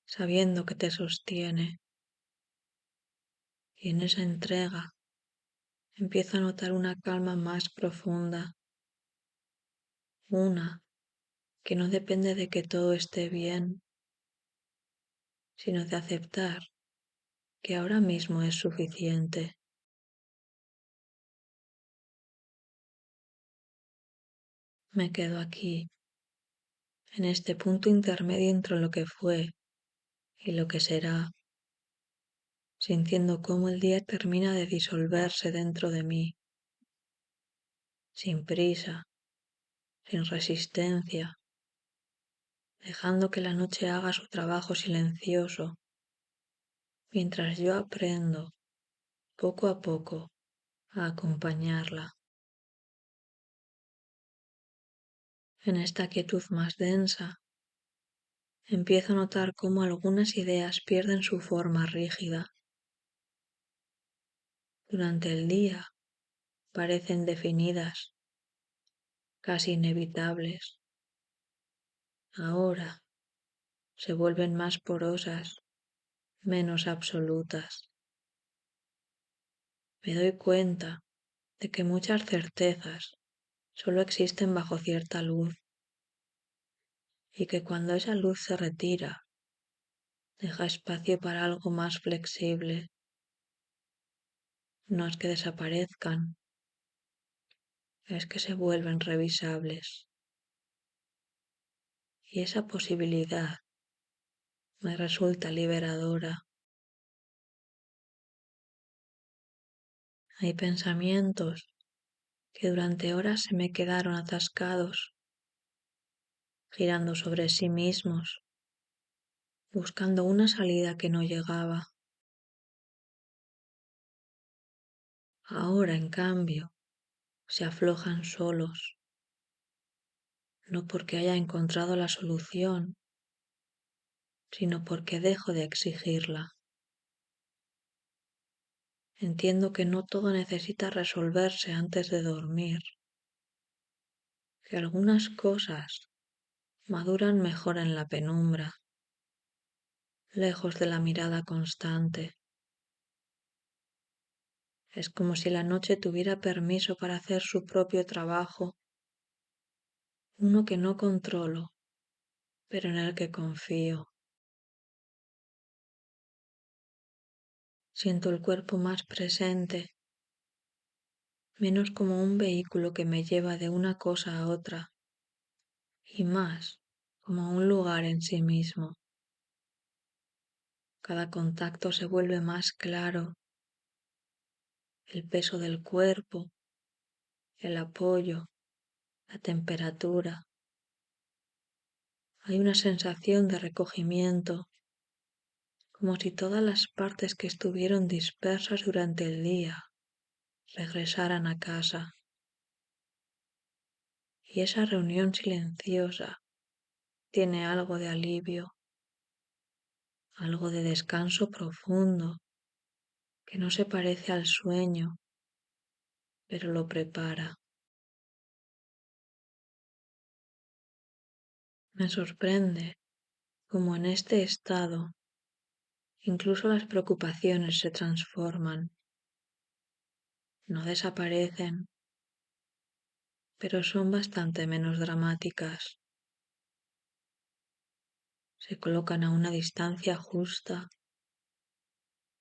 sabiendo que te sostiene, y en esa entrega empiezo a notar una calma más profunda, una que no depende de que todo esté bien, sino de aceptar que ahora mismo es suficiente. Me quedo aquí, en este punto intermedio entre lo que fue y lo que será, sintiendo cómo el día termina de disolverse dentro de mí, sin prisa, sin resistencia, dejando que la noche haga su trabajo silencioso, mientras yo aprendo, poco a poco, a acompañarla. En esta quietud más densa, empiezo a notar cómo algunas ideas pierden su forma rígida. Durante el día parecen definidas, casi inevitables. Ahora se vuelven más porosas, menos absolutas. Me doy cuenta de que muchas certezas solo existen bajo cierta luz y que cuando esa luz se retira, deja espacio para algo más flexible. No es que desaparezcan, es que se vuelven revisables. Y esa posibilidad me resulta liberadora. Hay pensamientos que durante horas se me quedaron atascados, girando sobre sí mismos, buscando una salida que no llegaba. Ahora, en cambio, se aflojan solos, no porque haya encontrado la solución, sino porque dejo de exigirla. Entiendo que no todo necesita resolverse antes de dormir, que algunas cosas maduran mejor en la penumbra, lejos de la mirada constante. Es como si la noche tuviera permiso para hacer su propio trabajo, uno que no controlo, pero en el que confío. Siento el cuerpo más presente, menos como un vehículo que me lleva de una cosa a otra, y más como un lugar en sí mismo. Cada contacto se vuelve más claro, el peso del cuerpo, el apoyo, la temperatura. Hay una sensación de recogimiento, como si todas las partes que estuvieron dispersas durante el día regresaran a casa. Y esa reunión silenciosa tiene algo de alivio, algo de descanso profundo, que no se parece al sueño, pero lo prepara. Me sorprende cómo en este estado incluso las preocupaciones se transforman, no desaparecen, pero son bastante menos dramáticas. Se colocan a una distancia justa,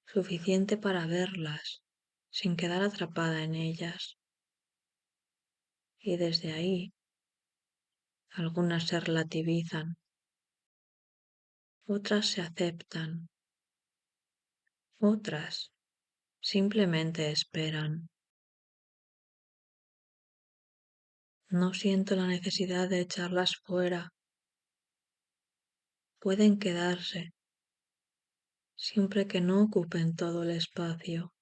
suficiente para verlas, sin quedar atrapada en ellas. Y desde ahí, algunas se relativizan, otras se aceptan, otras simplemente esperan. No siento la necesidad de echarlas fuera. Pueden quedarse, siempre que no ocupen todo el espacio.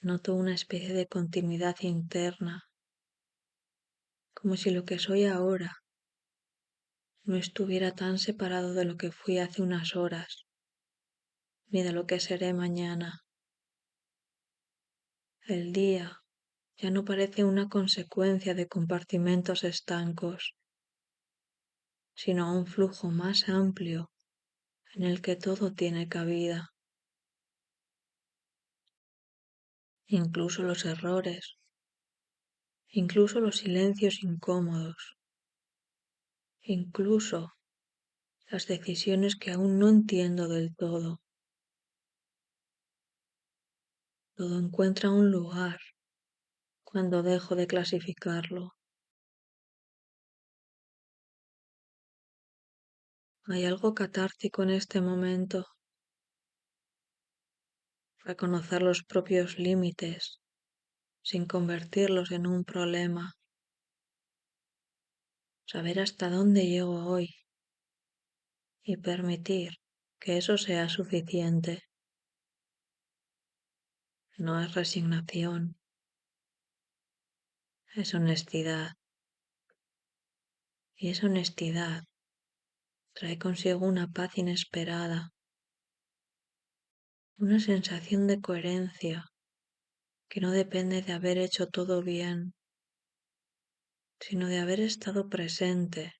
Noto una especie de continuidad interna, como si lo que soy ahora no estuviera tan separado de lo que fui hace unas horas, ni de lo que seré mañana. El día ya no parece una consecuencia de compartimentos estancos, sino un flujo más amplio en el que todo tiene cabida, incluso los errores, incluso los silencios incómodos, incluso las decisiones que aún no entiendo del todo. Todo encuentra un lugar cuando dejo de clasificarlo. Hay algo catártico en este momento, reconocer los propios límites sin convertirlos en un problema, saber hasta dónde llego hoy y permitir que eso sea suficiente. No es resignación, es honestidad. Y esa honestidad trae consigo una paz inesperada, una sensación de coherencia que no depende de haber hecho todo bien, sino de haber estado presente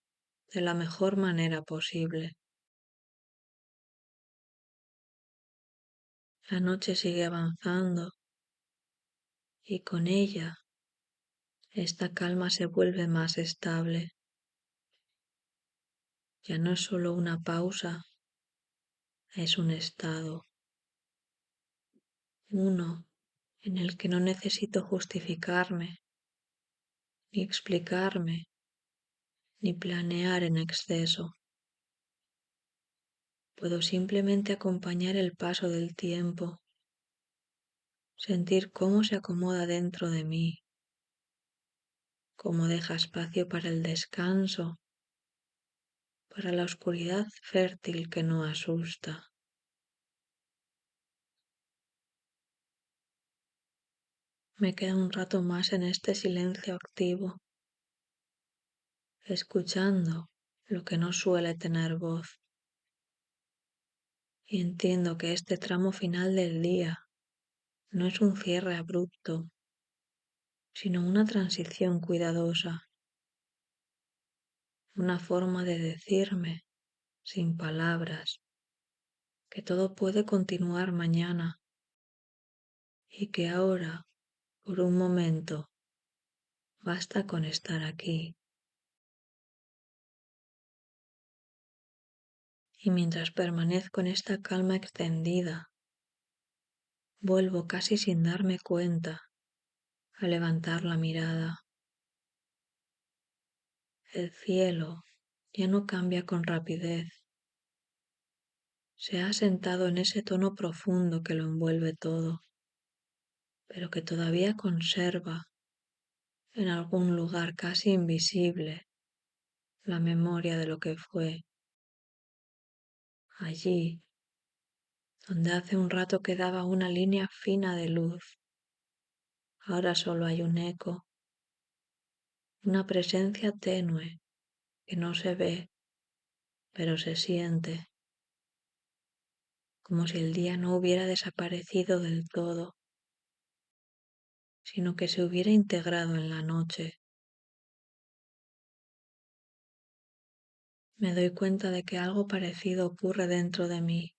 de la mejor manera posible. La noche sigue avanzando y con ella esta calma se vuelve más estable. Ya no es solo una pausa, es un estado, uno en el que no necesito justificarme, ni explicarme, ni planear en exceso. Puedo simplemente acompañar el paso del tiempo, sentir cómo se acomoda dentro de mí, cómo deja espacio para el descanso, para la oscuridad fértil que no asusta. Me queda un rato más en este silencio activo, escuchando lo que no suele tener voz. Y entiendo que este tramo final del día no es un cierre abrupto, sino una transición cuidadosa, una forma de decirme, sin palabras, que todo puede continuar mañana y que ahora, por un momento, basta con estar aquí. Y mientras permanezco en esta calma extendida, vuelvo casi sin darme cuenta a levantar la mirada. El cielo ya no cambia con rapidez. Se ha asentado en ese tono profundo que lo envuelve todo, pero que todavía conserva en algún lugar casi invisible la memoria de lo que fue. Allí, donde hace un rato quedaba una línea fina de luz, ahora solo hay un eco, una presencia tenue que no se ve, pero se siente, como si el día no hubiera desaparecido del todo, sino que se hubiera integrado en la noche. Me doy cuenta de que algo parecido ocurre dentro de mí.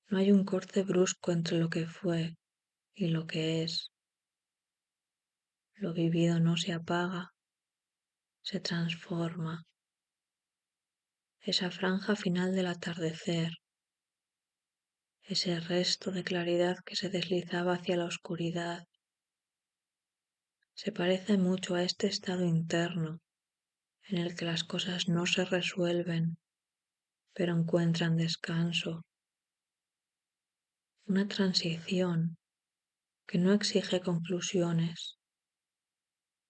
No hay un corte brusco entre lo que fue y lo que es. Lo vivido no se apaga, se transforma. Esa franja final del atardecer, ese resto de claridad que se deslizaba hacia la oscuridad, se parece mucho a este estado interno en el que las cosas no se resuelven, pero encuentran descanso. Una transición que no exige conclusiones,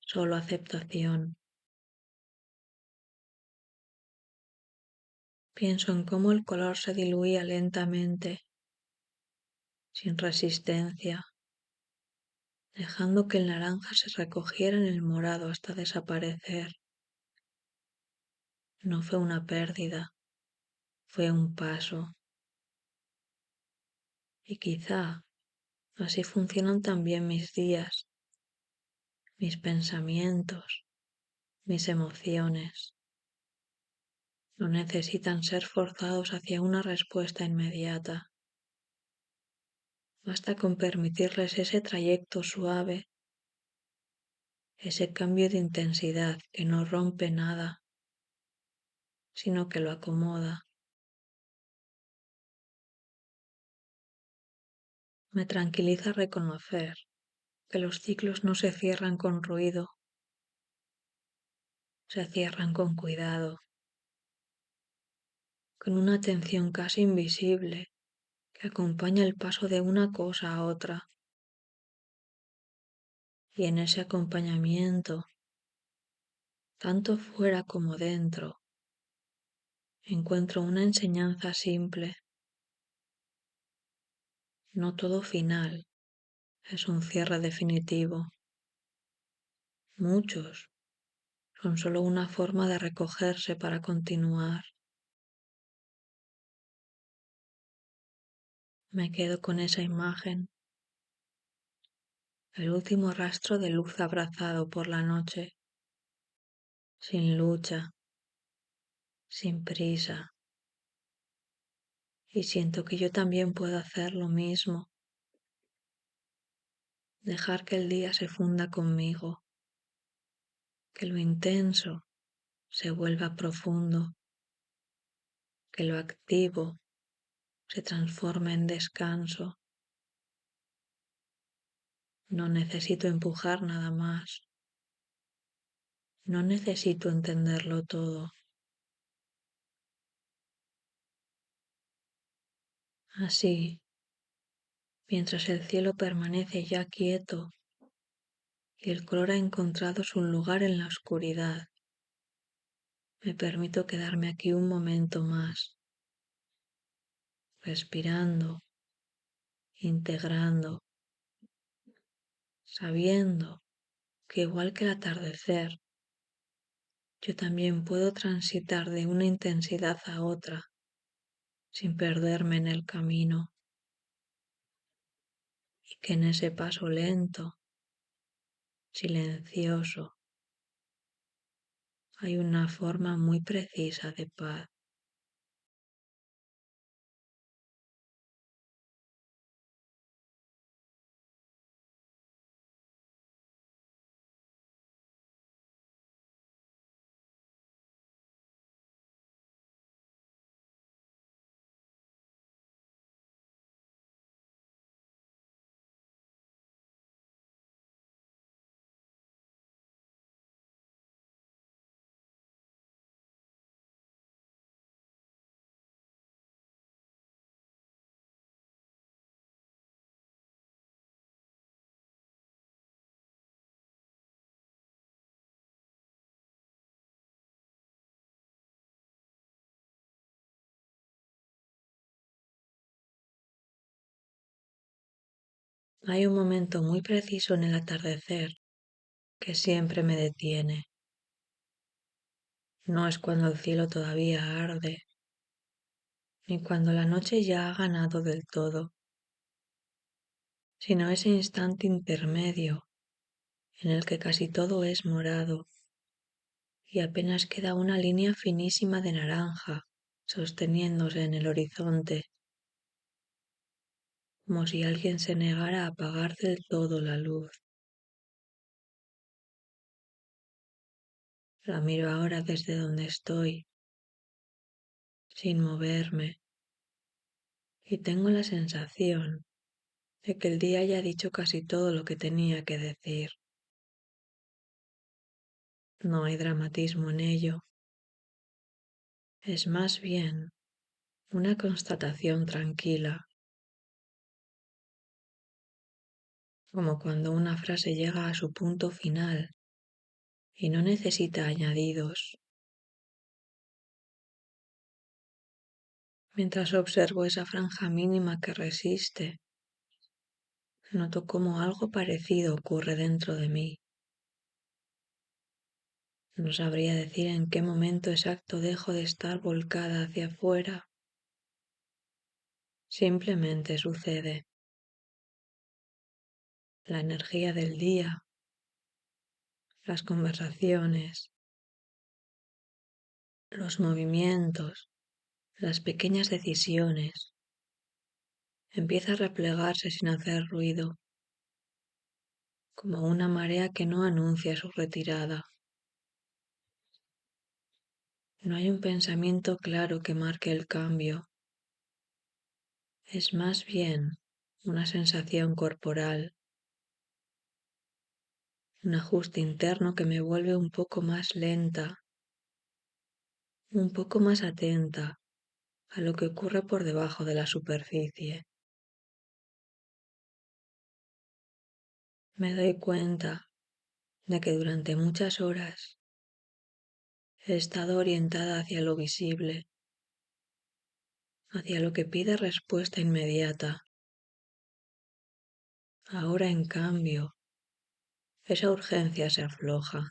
solo aceptación. Pienso en cómo el color se diluía lentamente, sin resistencia, dejando que el naranja se recogiera en el morado hasta desaparecer. No fue una pérdida, fue un paso. Y quizá así funcionan también mis días, mis pensamientos, mis emociones. No necesitan ser forzados hacia una respuesta inmediata. Basta con permitirles ese trayecto suave, ese cambio de intensidad que no rompe nada, sino que lo acomoda. Me tranquiliza reconocer que los ciclos no se cierran con ruido, se cierran con cuidado, con una atención casi invisible que acompaña el paso de una cosa a otra. Y en ese acompañamiento, tanto fuera como dentro, encuentro una enseñanza simple. No todo final es un cierre definitivo. Muchos son solo una forma de recogerse para continuar. Me quedo con esa imagen, el último rastro de luz abrazado por la noche, sin lucha, sin prisa. Y siento que yo también puedo hacer lo mismo, dejar que el día se funda conmigo, que lo intenso se vuelva profundo, que lo activo se transforme en descanso. No necesito empujar nada más. No necesito entenderlo todo. Así, mientras el cielo permanece ya quieto y el color ha encontrado su lugar en la oscuridad, me permito quedarme aquí un momento más, respirando, integrando, sabiendo que igual que el atardecer, yo también puedo transitar de una intensidad a otra sin perderme en el camino, y que en ese paso lento, silencioso, hay una forma muy precisa de paz. Hay un momento muy preciso en el atardecer que siempre me detiene. No es cuando el cielo todavía arde, ni cuando la noche ya ha ganado del todo, sino ese instante intermedio en el que casi todo es morado y apenas queda una línea finísima de naranja sosteniéndose en el horizonte, como si alguien se negara a apagar del todo la luz. La miro ahora desde donde estoy, sin moverme, y tengo la sensación de que el día ya ha dicho casi todo lo que tenía que decir. No hay dramatismo en ello, es más bien una constatación tranquila, como cuando una frase llega a su punto final y no necesita añadidos. Mientras observo esa franja mínima que resiste, noto cómo algo parecido ocurre dentro de mí. No sabría decir en qué momento exacto dejo de estar volcada hacia afuera. Simplemente sucede. La energía del día, las conversaciones, los movimientos, las pequeñas decisiones, empieza a replegarse sin hacer ruido, como una marea que no anuncia su retirada. No hay un pensamiento claro que marque el cambio. Es más bien una sensación corporal, un ajuste interno que me vuelve un poco más lenta, un poco más atenta a lo que ocurre por debajo de la superficie. Me doy cuenta de que durante muchas horas he estado orientada hacia lo visible, hacia lo que pide respuesta inmediata. Ahora, en cambio, esa urgencia se afloja.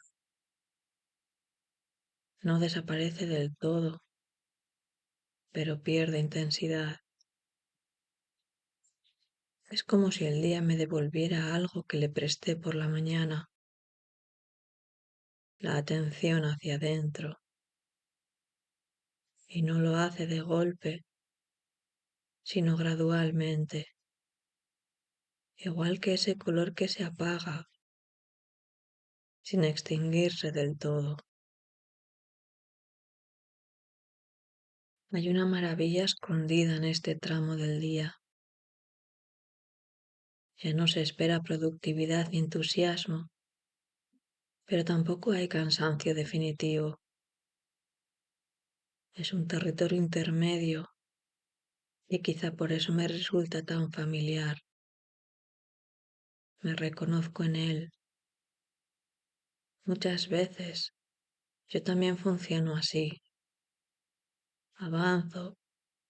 No desaparece del todo, pero pierde intensidad. Es como si el día me devolviera algo que le presté por la mañana, la atención hacia adentro, y no lo hace de golpe, sino gradualmente, igual que ese color que se apaga, sin extinguirse del todo. Hay una maravilla escondida en este tramo del día. Ya no se espera productividad ni entusiasmo, pero tampoco hay cansancio definitivo. Es un territorio intermedio y quizá por eso me resulta tan familiar. Me reconozco en él. Muchas veces yo también funciono así. Avanzo,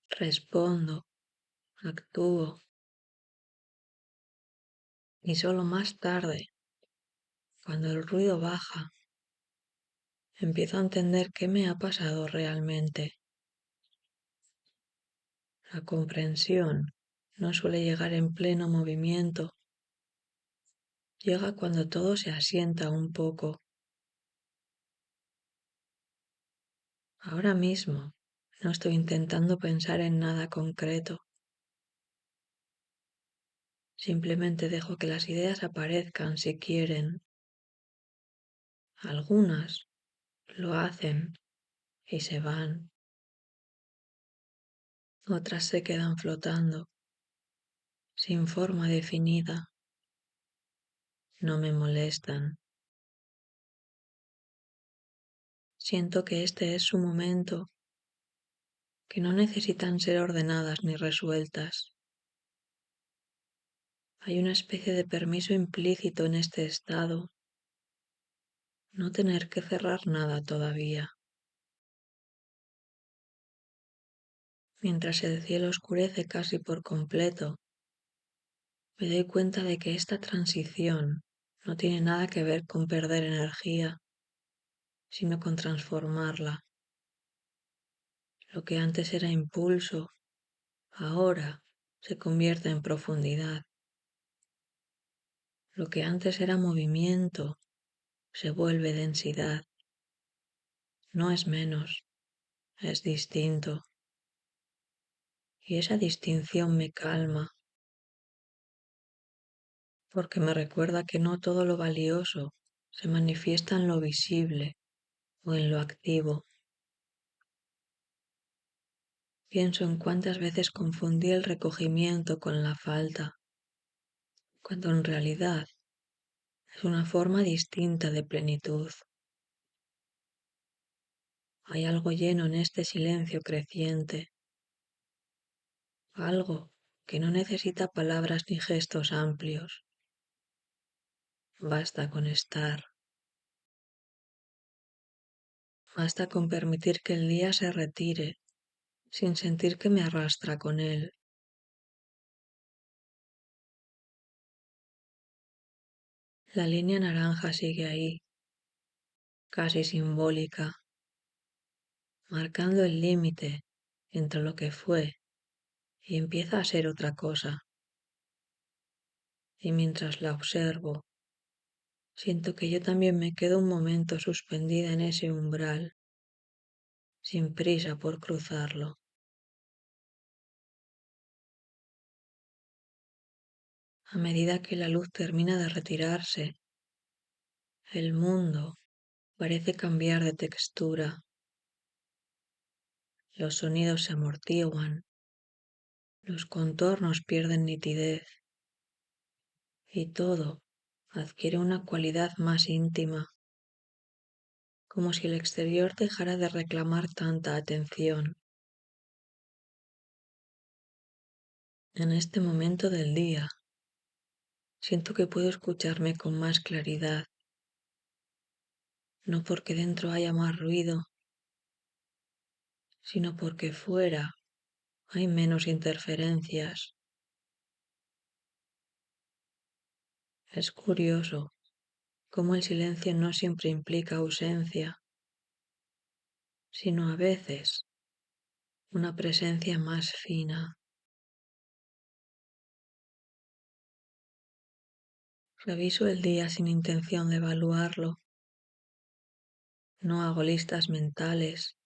respondo, actúo y solo más tarde, cuando el ruido baja, empiezo a entender qué me ha pasado realmente. La comprensión no suele llegar en pleno movimiento, llega cuando todo se asienta un poco. Ahora mismo no estoy intentando pensar en nada concreto. Simplemente dejo que las ideas aparezcan si quieren. Algunas lo hacen y se van. Otras se quedan flotando, sin forma definida. No me molestan. Siento que este es su momento, que no necesitan ser ordenadas ni resueltas. Hay una especie de permiso implícito en este estado, no tener que cerrar nada todavía. Mientras el cielo oscurece casi por completo, me doy cuenta de que esta transición no tiene nada que ver con perder energía, sino con transformarla. Lo que antes era impulso, ahora se convierte en profundidad. Lo que antes era movimiento, se vuelve densidad. No es menos, es distinto. Y esa distinción me calma, porque me recuerda que no todo lo valioso se manifiesta en lo visible o en lo activo. Pienso en cuántas veces confundí el recogimiento con la falta, cuando en realidad es una forma distinta de plenitud. Hay algo lleno en este silencio creciente, algo que no necesita palabras ni gestos amplios. Basta con estar, basta con permitir que el día se retire sin sentir que me arrastra con él. La línea naranja sigue ahí, casi simbólica, marcando el límite entre lo que fue y empieza a ser otra cosa. Y mientras la observo, siento que yo también me quedo un momento suspendida en ese umbral, sin prisa por cruzarlo. A medida que la luz termina de retirarse, el mundo parece cambiar de textura. Los sonidos se amortiguan, los contornos pierden nitidez y todo adquiere una cualidad más íntima, como si el exterior dejara de reclamar tanta atención. En este momento del día, siento que puedo escucharme con más claridad, no porque dentro haya más ruido, sino porque fuera hay menos interferencias. Es curioso cómo el silencio no siempre implica ausencia, sino a veces una presencia más fina. Reviso el día sin intención de evaluarlo. No hago listas mentales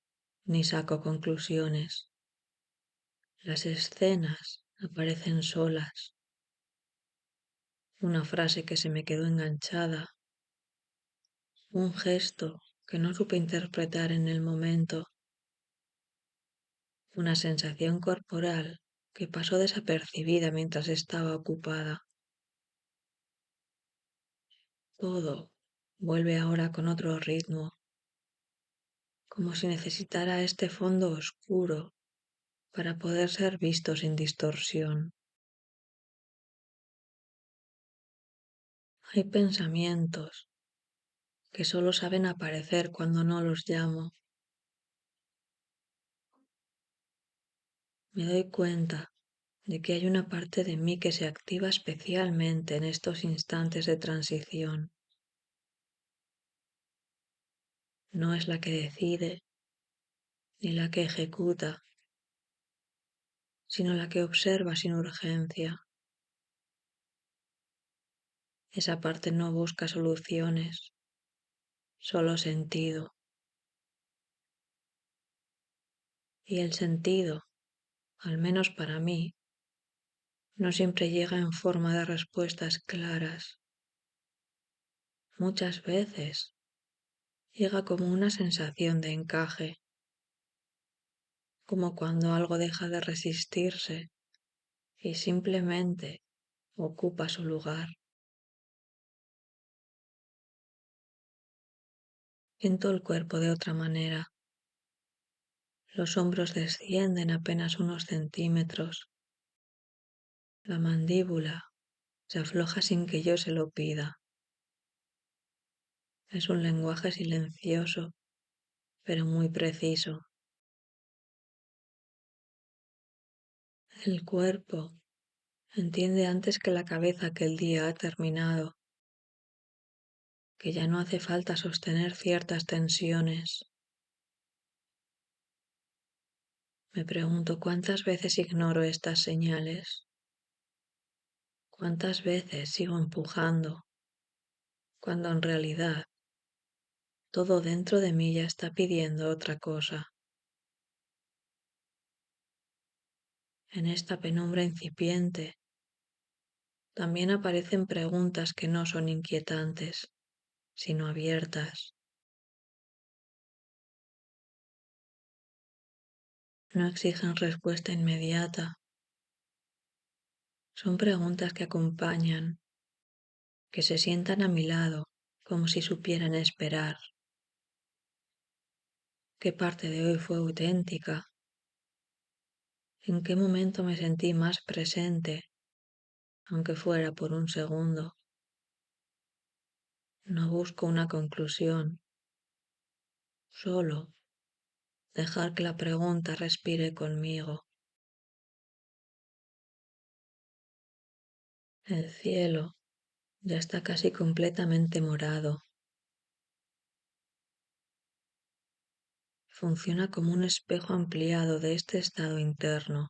ni saco conclusiones. Las escenas aparecen solas. Una frase que se me quedó enganchada. Un gesto que no supe interpretar en el momento. Una sensación corporal que pasó desapercibida mientras estaba ocupada. Todo vuelve ahora con otro ritmo, como si necesitara este fondo oscuro para poder ser visto sin distorsión. Hay pensamientos que solo saben aparecer cuando no los llamo. Me doy cuenta de que hay una parte de mí que se activa especialmente en estos instantes de transición. No es la que decide ni la que ejecuta, sino la que observa sin urgencia. Esa parte no busca soluciones, solo sentido. Y el sentido, al menos para mí, no siempre llega en forma de respuestas claras. Muchas veces llega como una sensación de encaje, como cuando algo deja de resistirse y simplemente ocupa su lugar. Siento el cuerpo de otra manera. Los hombros descienden apenas unos centímetros. La mandíbula se afloja sin que yo se lo pida. Es un lenguaje silencioso, pero muy preciso. El cuerpo Entiende antes que la cabeza que el día ha terminado, que ya no hace falta sostener ciertas tensiones. Me pregunto cuántas veces ignoro estas señales, cuántas veces sigo empujando, cuando en realidad todo dentro de mí ya está pidiendo otra cosa. En esta penumbra incipiente también aparecen preguntas que no son inquietantes, sino abiertas. No exigen respuesta inmediata. Son preguntas que acompañan, que se sientan a mi lado como si supieran esperar. ¿Qué parte de hoy fue auténtica? ¿En qué momento me sentí más presente, aunque fuera por un segundo? No busco una conclusión, solo dejar que la pregunta respire conmigo. El cielo ya está casi completamente morado. Funciona como un espejo ampliado de este estado interno.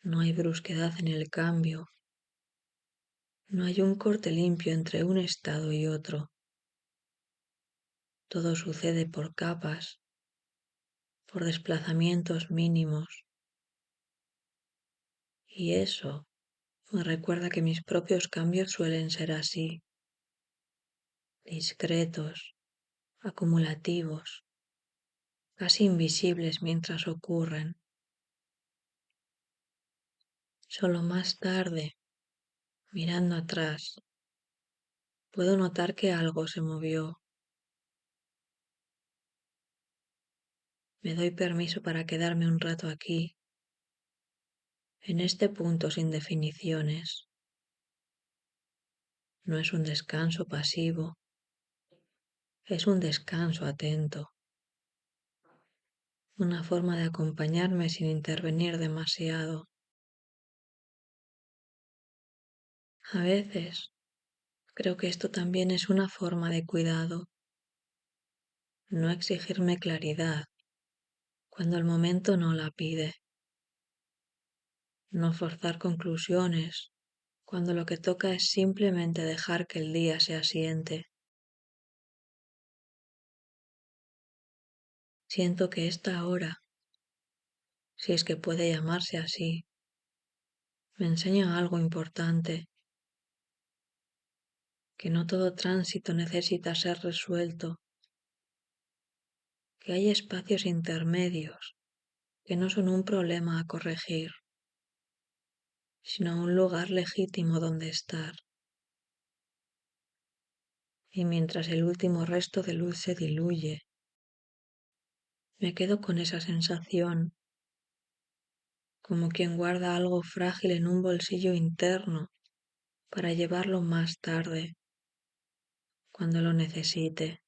No hay brusquedad en el cambio. No hay un corte limpio entre un estado y otro. Todo sucede por capas, por desplazamientos mínimos. Y eso me recuerda que mis propios cambios suelen ser así, discretos, acumulativos, casi invisibles mientras ocurren. Solo más tarde, mirando atrás, puedo notar que algo se movió. Me doy permiso para quedarme un rato aquí, en este punto sin definiciones. No es un descanso pasivo, es un descanso atento, una forma de acompañarme sin intervenir demasiado. A veces creo que esto también es una forma de cuidado, no exigirme claridad cuando el momento no la pide, no forzar conclusiones cuando lo que toca es simplemente dejar que el día se asiente. Siento que esta hora, si es que puede llamarse así, me enseña algo importante, que no todo tránsito necesita ser resuelto, que hay espacios intermedios que no son un problema a corregir, sino un lugar legítimo donde estar. Y mientras el último resto de luz se diluye, me quedo con esa sensación, como quien guarda algo frágil en un bolsillo interno para llevarlo más tarde, cuando lo necesite.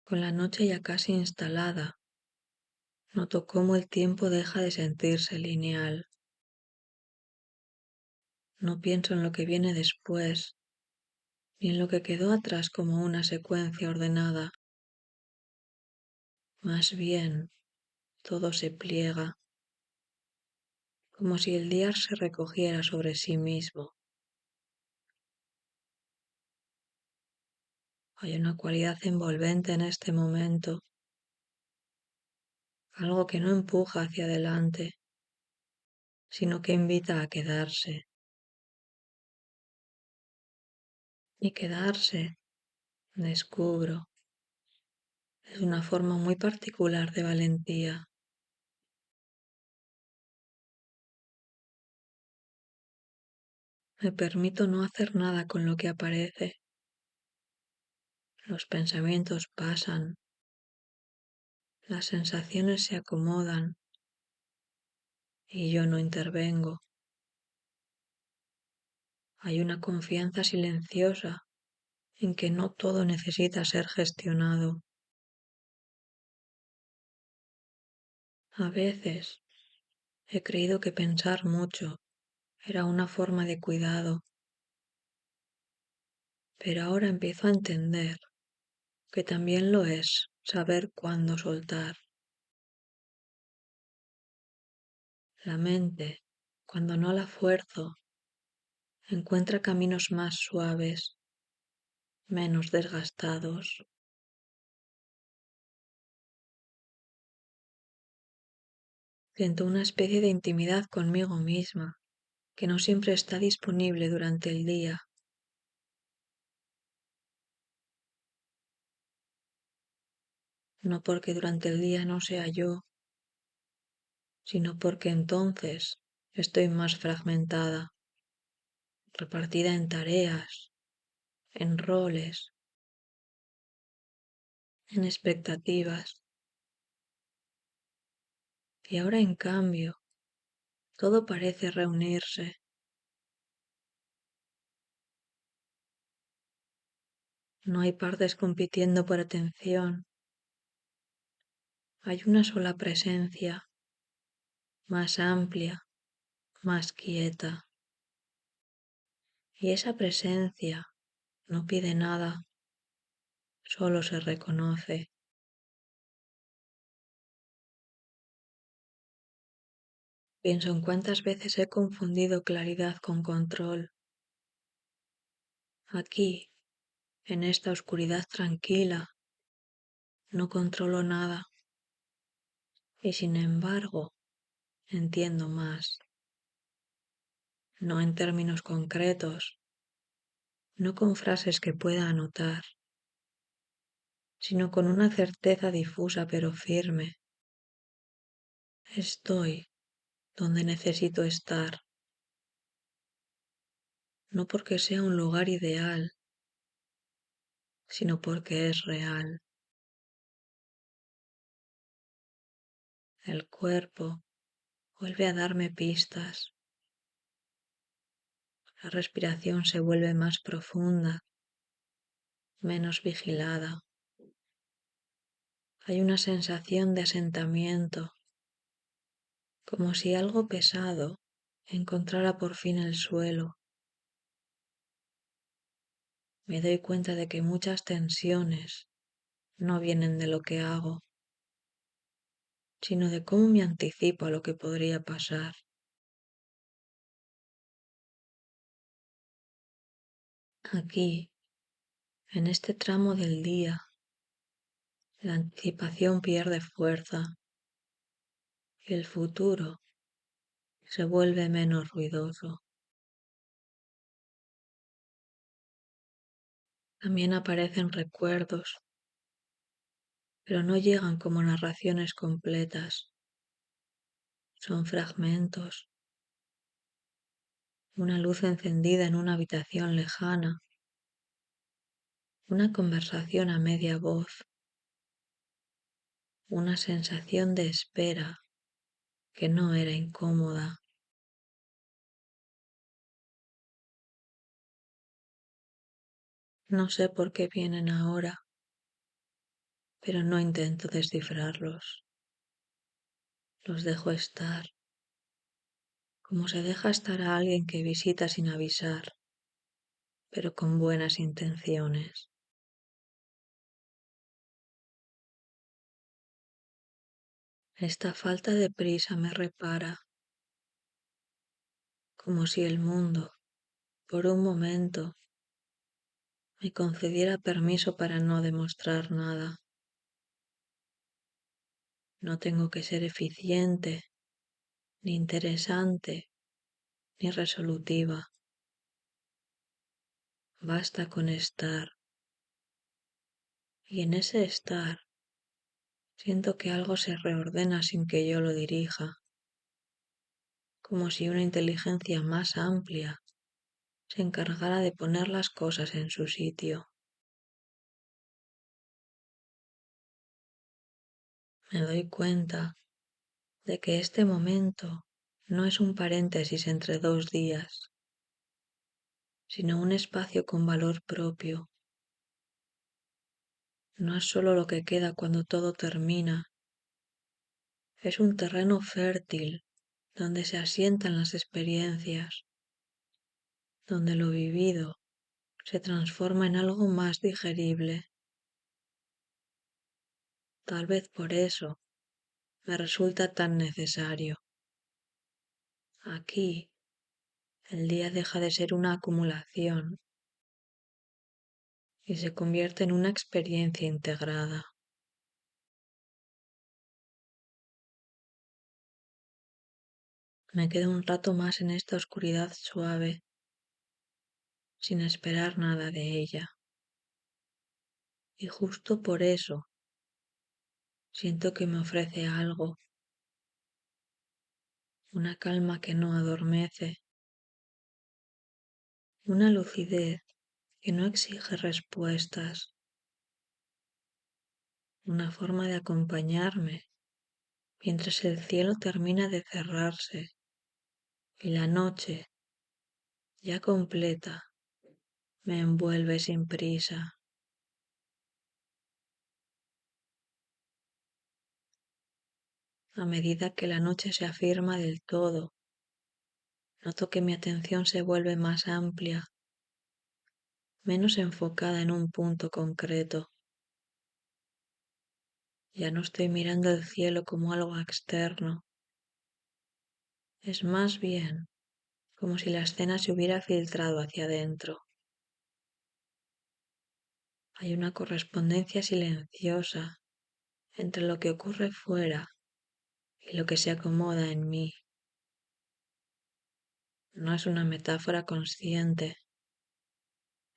Con la noche ya casi instalada, noto cómo el tiempo deja de sentirse lineal. No pienso en lo que viene después, ni en lo que quedó atrás como una secuencia ordenada. Más bien, todo se pliega, como si el día se recogiera sobre sí mismo. Hay una cualidad envolvente en este momento, algo que no empuja hacia adelante, sino que invita a quedarse. Y quedarse, descubro, es una forma muy particular de valentía. Me permito no hacer nada con lo que aparece. Los pensamientos pasan, las sensaciones se acomodan y yo no intervengo. Hay una confianza silenciosa en que no todo necesita ser gestionado. A veces he creído que pensar mucho era una forma de cuidado, pero ahora empiezo a entender que también lo es saber cuándo soltar. La mente, cuando no la fuerzo, encuentra caminos más suaves, menos desgastados. Siento una especie de intimidad conmigo misma que no siempre está disponible durante el día. No porque durante el día no sea yo, sino porque entonces estoy más fragmentada, repartida en tareas, en roles, en expectativas. Y ahora en cambio, todo parece reunirse. No hay partes compitiendo por atención. Hay una sola presencia, más amplia, más quieta. Y esa presencia no pide nada, solo se reconoce. Pienso en cuántas veces he confundido claridad con control. Aquí, en esta oscuridad tranquila, no controlo nada y sin embargo entiendo más. No en términos concretos, no con frases que pueda anotar, sino con una certeza difusa pero firme. Estoy donde necesito estar, no porque sea un lugar ideal, sino porque es real. El cuerpo vuelve a darme pistas. La respiración se vuelve más profunda, menos vigilada. Hay una sensación de asentamiento, como si algo pesado encontrara por fin el suelo. Me doy cuenta de que muchas tensiones no vienen de lo que hago, sino de cómo me anticipo a lo que podría pasar. Aquí, en este tramo del día, la anticipación pierde fuerza y el futuro se vuelve menos ruidoso. También aparecen recuerdos, pero no llegan como narraciones completas. Son fragmentos, una luz encendida en una habitación lejana, una conversación a media voz, una sensación de espera que no era incómoda. No sé por qué vienen ahora, pero no intento descifrarlos. Los dejo estar, como se deja estar a alguien que visita sin avisar, pero con buenas intenciones. Esta falta de prisa me repara, como si el mundo, por un momento, me concediera permiso para no demostrar nada. No tengo que ser eficiente, ni interesante, ni resolutiva. Basta con estar. Y en ese estar siento que algo se reordena sin que yo lo dirija, como si una inteligencia más amplia se encargara de poner las cosas en su sitio. Me doy cuenta de que este momento no es un paréntesis entre dos días, sino un espacio con valor propio. No es solo lo que queda cuando todo termina, Es un terreno fértil donde se asientan las experiencias, donde lo vivido se transforma en algo más digerible. Tal vez por eso me resulta tan necesario. Aquí, el día deja de ser una acumulación y se convierte en una experiencia integrada. Me quedo un rato más en esta oscuridad suave, sin esperar nada de ella. Y justo por eso siento que me ofrece algo, una calma que no adormece, una lucidez que no exige respuestas, una forma de acompañarme mientras el cielo termina de cerrarse y la noche, ya completa, me envuelve sin prisa. A medida que la noche se afirma del todo, noto que mi atención se vuelve más amplia, menos enfocada en un punto concreto. Ya no estoy mirando el cielo como algo externo. Es más bien como si la escena se hubiera filtrado hacia adentro. Hay una correspondencia silenciosa entre lo que ocurre fuera y lo que se acomoda en mí. No es una metáfora consciente,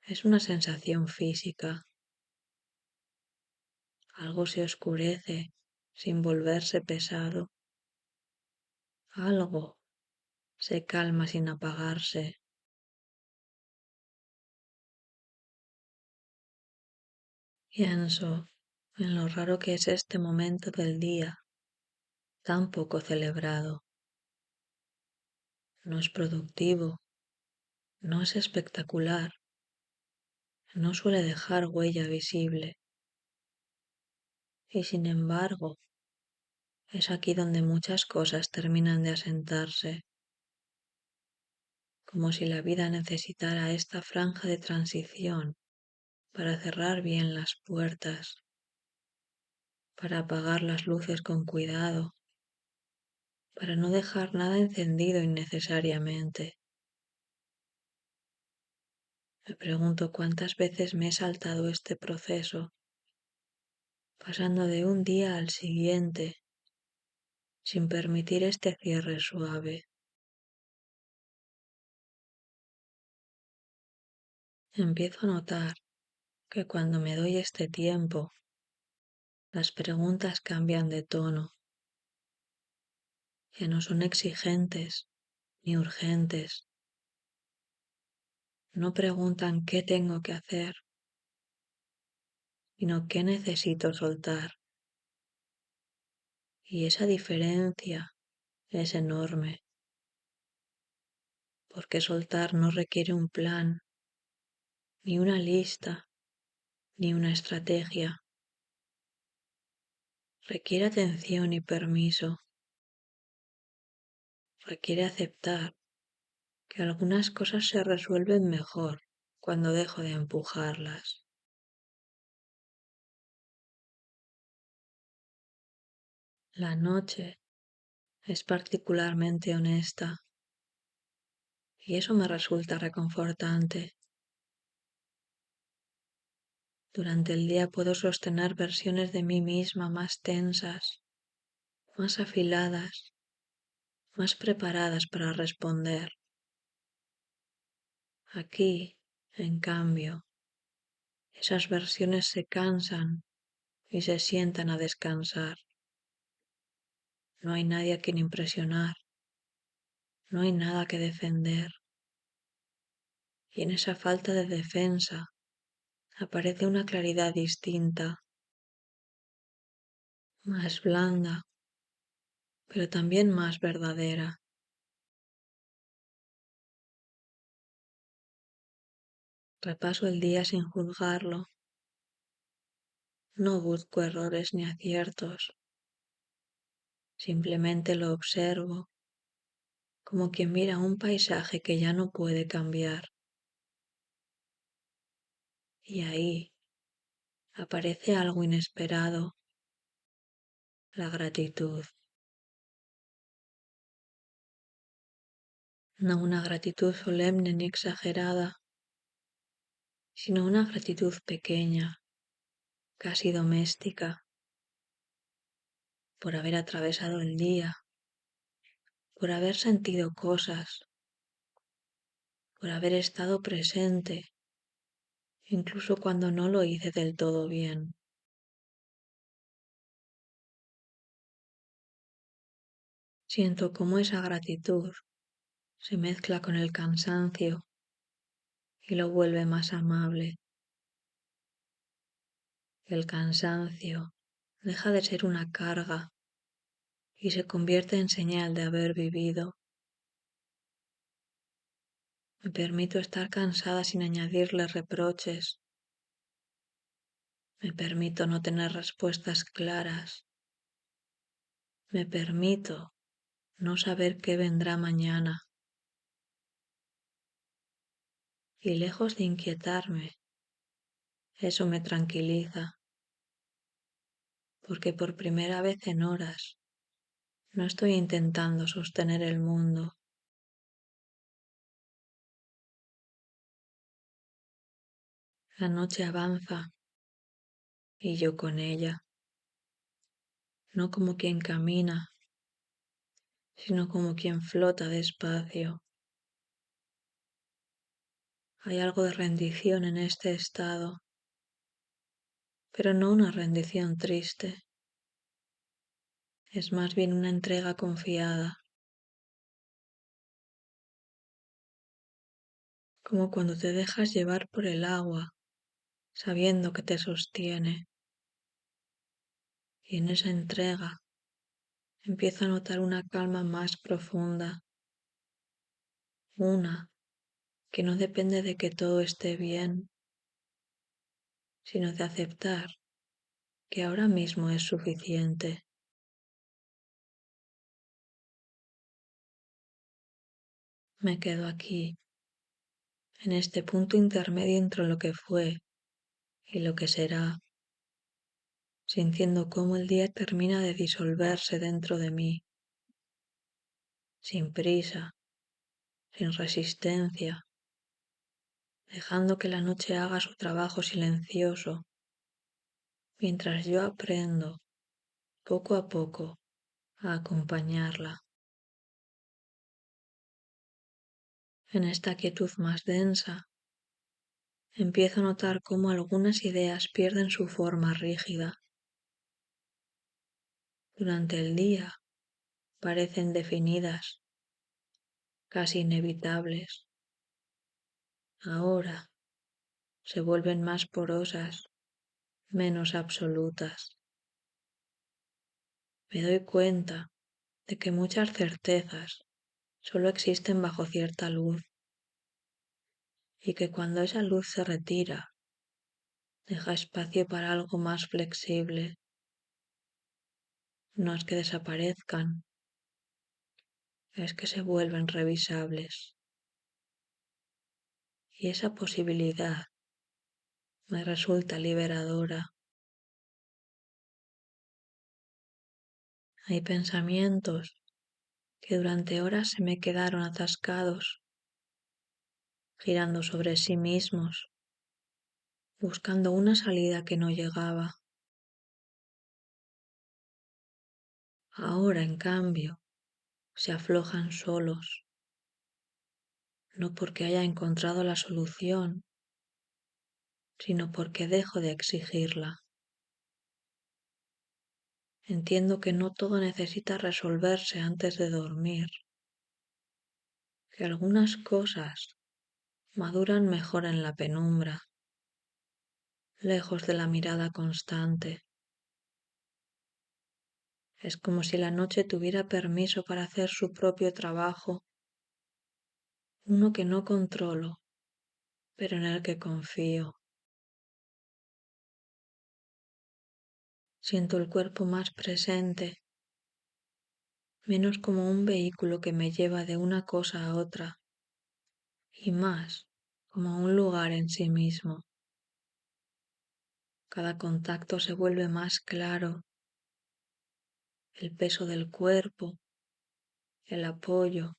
es una sensación física. Algo se oscurece sin volverse pesado. Algo se calma sin apagarse. Pienso en lo raro que es este momento del día, tan poco celebrado. No es productivo, no es espectacular, no suele dejar huella visible. Y sin embargo, es aquí donde muchas cosas terminan de asentarse, como si la vida necesitara esta franja de transición para cerrar bien las puertas, para apagar las luces con cuidado, para no dejar nada encendido innecesariamente. Me pregunto cuántas veces me he saltado este proceso, pasando de un día al siguiente, sin permitir este cierre suave. Empiezo a notar que cuando me doy este tiempo, las preguntas cambian de tono. Ya no son exigentes ni urgentes. No preguntan qué tengo que hacer, sino qué necesito soltar. Y esa diferencia es enorme, porque soltar no requiere un plan, ni una lista, ni una estrategia. Requiere atención y permiso. Requiere aceptar que algunas cosas se resuelven mejor cuando dejo de empujarlas. La noche es particularmente honesta y eso me resulta reconfortante. Durante el día puedo sostener versiones de mí misma más tensas, más afiladas, más preparadas para responder. Aquí, en cambio, esas versiones se cansan y se sientan a descansar. No hay nadie a quien impresionar, no hay nada que defender. Y en esa falta de defensa aparece una claridad distinta, más blanda, pero también más verdadera. Repaso el día sin juzgarlo, no busco errores ni aciertos, Simplemente lo observo, como quien mira un paisaje que ya no puede cambiar. Y ahí aparece algo inesperado, la gratitud. No una gratitud solemne ni exagerada, sino una gratitud pequeña, casi doméstica, por haber atravesado el día, por haber sentido cosas, por haber estado presente, incluso cuando no lo hice del todo bien. Siento cómo esa gratitud se mezcla con el cansancio y lo vuelve más amable. El cansancio deja de ser una carga y se convierte en señal de haber vivido. Me permito estar cansada sin añadirle reproches. Me permito no tener respuestas claras. Me permito no saber qué vendrá mañana. Y lejos de inquietarme, eso me tranquiliza, porque por primera vez en horas no estoy intentando sostener el mundo. La noche avanza y yo con ella, no como quien camina, sino como quien flota despacio. Hay algo de rendición en este estado, pero no una rendición triste, es más bien una entrega confiada, como cuando te dejas llevar por el agua, sabiendo que te sostiene, y en esa entrega empiezo a notar una calma más profunda, una que no depende de que todo esté bien, sino de aceptar que ahora mismo es suficiente. Me quedo aquí, en este punto intermedio entre lo que fue y lo que será, sintiendo cómo el día termina de disolverse dentro de mí, sin prisa, sin resistencia, dejando que la noche haga su trabajo silencioso, mientras yo aprendo, poco a poco, a acompañarla. En esta quietud más densa, empiezo a notar cómo algunas ideas pierden su forma rígida. Durante el día parecen definidas, casi inevitables. Ahora se vuelven más porosas, menos absolutas. Me doy cuenta de que muchas certezas solo existen bajo cierta luz y que cuando esa luz se retira, deja espacio para algo más flexible. No es que desaparezcan, es que se vuelven revisables. Y esa posibilidad me resulta liberadora. Hay pensamientos que durante horas se me quedaron atascados, girando sobre sí mismos, buscando una salida que no llegaba. Ahora, en cambio, se aflojan solos, no porque haya encontrado la solución, sino porque dejo de exigirla. Entiendo que no todo necesita resolverse antes de dormir, que algunas cosas maduran mejor en la penumbra, lejos de la mirada constante. Es como si la noche tuviera permiso para hacer su propio trabajo, uno que no controlo, pero en el que confío. Siento el cuerpo más presente, menos como un vehículo que me lleva de una cosa a otra y más como un lugar en sí mismo. Cada contacto se vuelve más claro, el peso del cuerpo, el apoyo,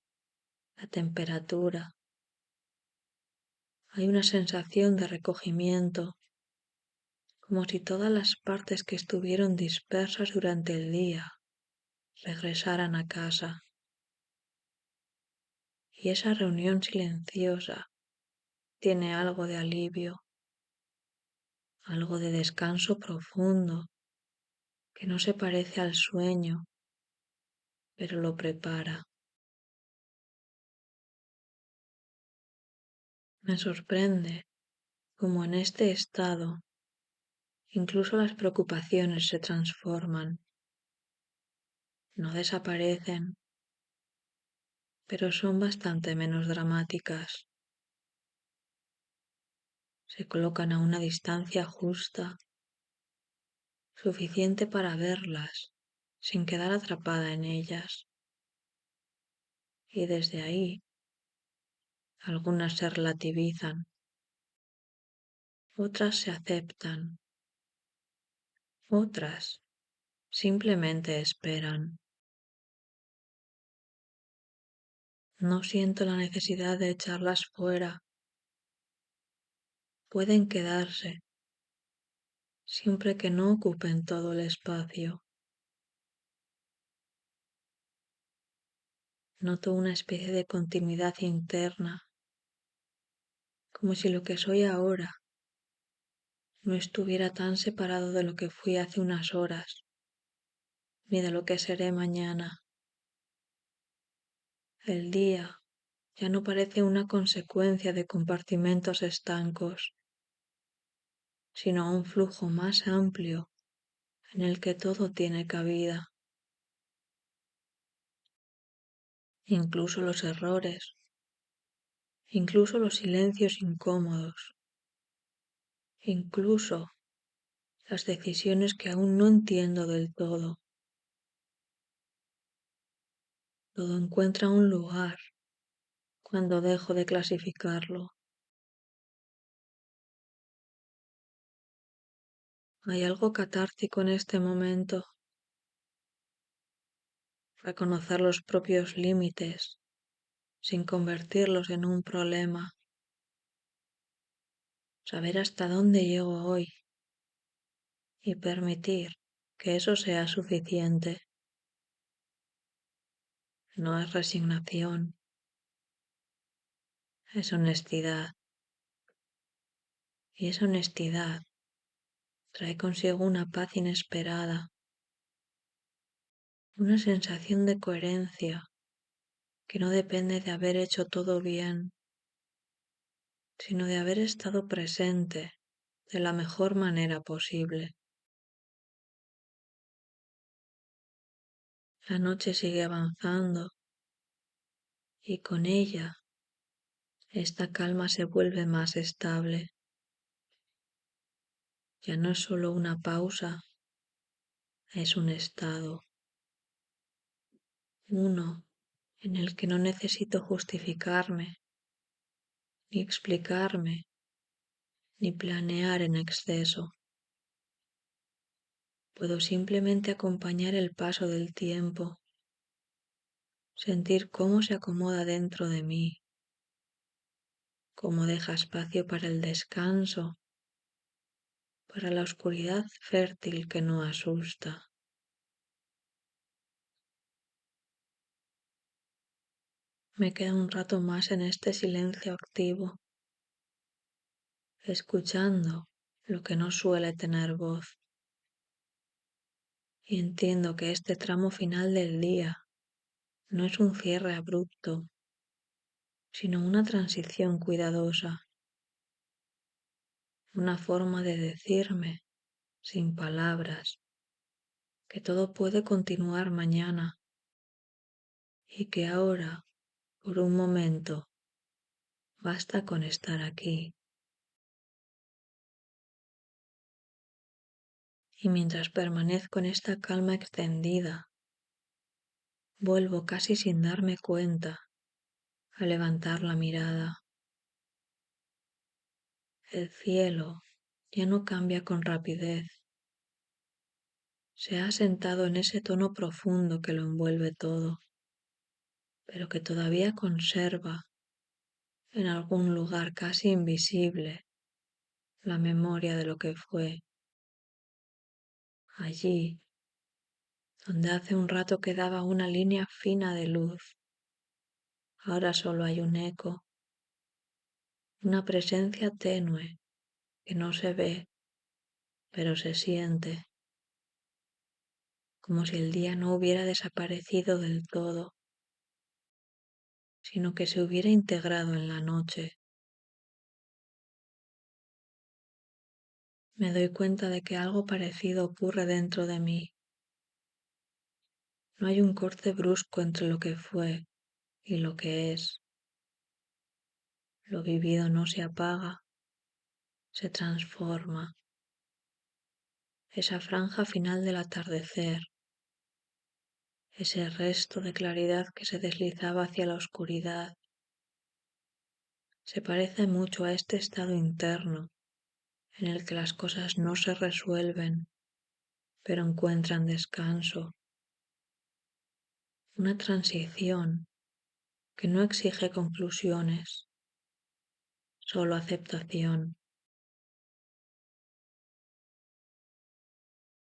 la temperatura. Hay una sensación de recogimiento, como si todas las partes que estuvieron dispersas durante el día regresaran a casa. Y esa reunión silenciosa tiene algo de alivio, algo de descanso profundo, que no se parece al sueño, pero lo prepara. Me sorprende cómo en este estado incluso las preocupaciones se transforman, no desaparecen, pero son bastante menos dramáticas. Se colocan a una distancia justa, suficiente para verlas, sin quedar atrapada en ellas. Y desde ahí, algunas se relativizan, otras se aceptan, otras simplemente esperan. No siento la necesidad de echarlas fuera. Pueden quedarse, siempre que no ocupen todo el espacio. Noto una especie de continuidad interna, como si lo que soy ahora no estuviera tan separado de lo que fui hace unas horas, ni de lo que seré mañana. El día ya no parece una consecuencia de compartimentos estancos, sino un flujo más amplio en el que todo tiene cabida, incluso los errores, incluso los silencios incómodos, incluso las decisiones que aún no entiendo del todo. Todo encuentra un lugar cuando dejo de clasificarlo. Hay algo catártico en este momento, reconocer los propios límites sin convertirlos en un problema, saber hasta dónde llego hoy y permitir que eso sea suficiente. No es resignación, es honestidad. Y esa honestidad trae consigo una paz inesperada, una sensación de coherencia que no depende de haber hecho todo bien, sino de haber estado presente de la mejor manera posible. La noche sigue avanzando y con ella esta calma se vuelve más estable. Ya no es solo una pausa, es un estado, uno en el que no necesito justificarme, ni explicarme, ni planear en exceso. Puedo simplemente acompañar el paso del tiempo, sentir cómo se acomoda dentro de mí, cómo deja espacio para el descanso, para la oscuridad fértil que no asusta. Me queda un rato más en este silencio activo, escuchando lo que no suele tener voz. Y entiendo que este tramo final del día no es un cierre abrupto, sino una transición cuidadosa, una forma de decirme, sin palabras, que todo puede continuar mañana y que ahora, por un momento, basta con estar aquí. Y mientras permanezco en esta calma extendida, vuelvo casi sin darme cuenta a levantar la mirada. El cielo ya no cambia con rapidez. Se ha asentado en ese tono profundo que lo envuelve todo, pero que todavía conserva en algún lugar casi invisible la memoria de lo que fue. Allí, donde hace un rato quedaba una línea fina de luz, ahora solo hay un eco, una presencia tenue que no se ve, pero se siente, como si el día no hubiera desaparecido del todo, sino que se hubiera integrado en la noche. Me doy cuenta de que algo parecido ocurre dentro de mí. No hay un corte brusco entre lo que fue y lo que es. Lo vivido no se apaga, se transforma. Esa franja final del atardecer, ese resto de claridad que se deslizaba hacia la oscuridad, se parece mucho a este estado interno en el que las cosas no se resuelven, pero encuentran descanso. Una transición que no exige conclusiones, solo aceptación.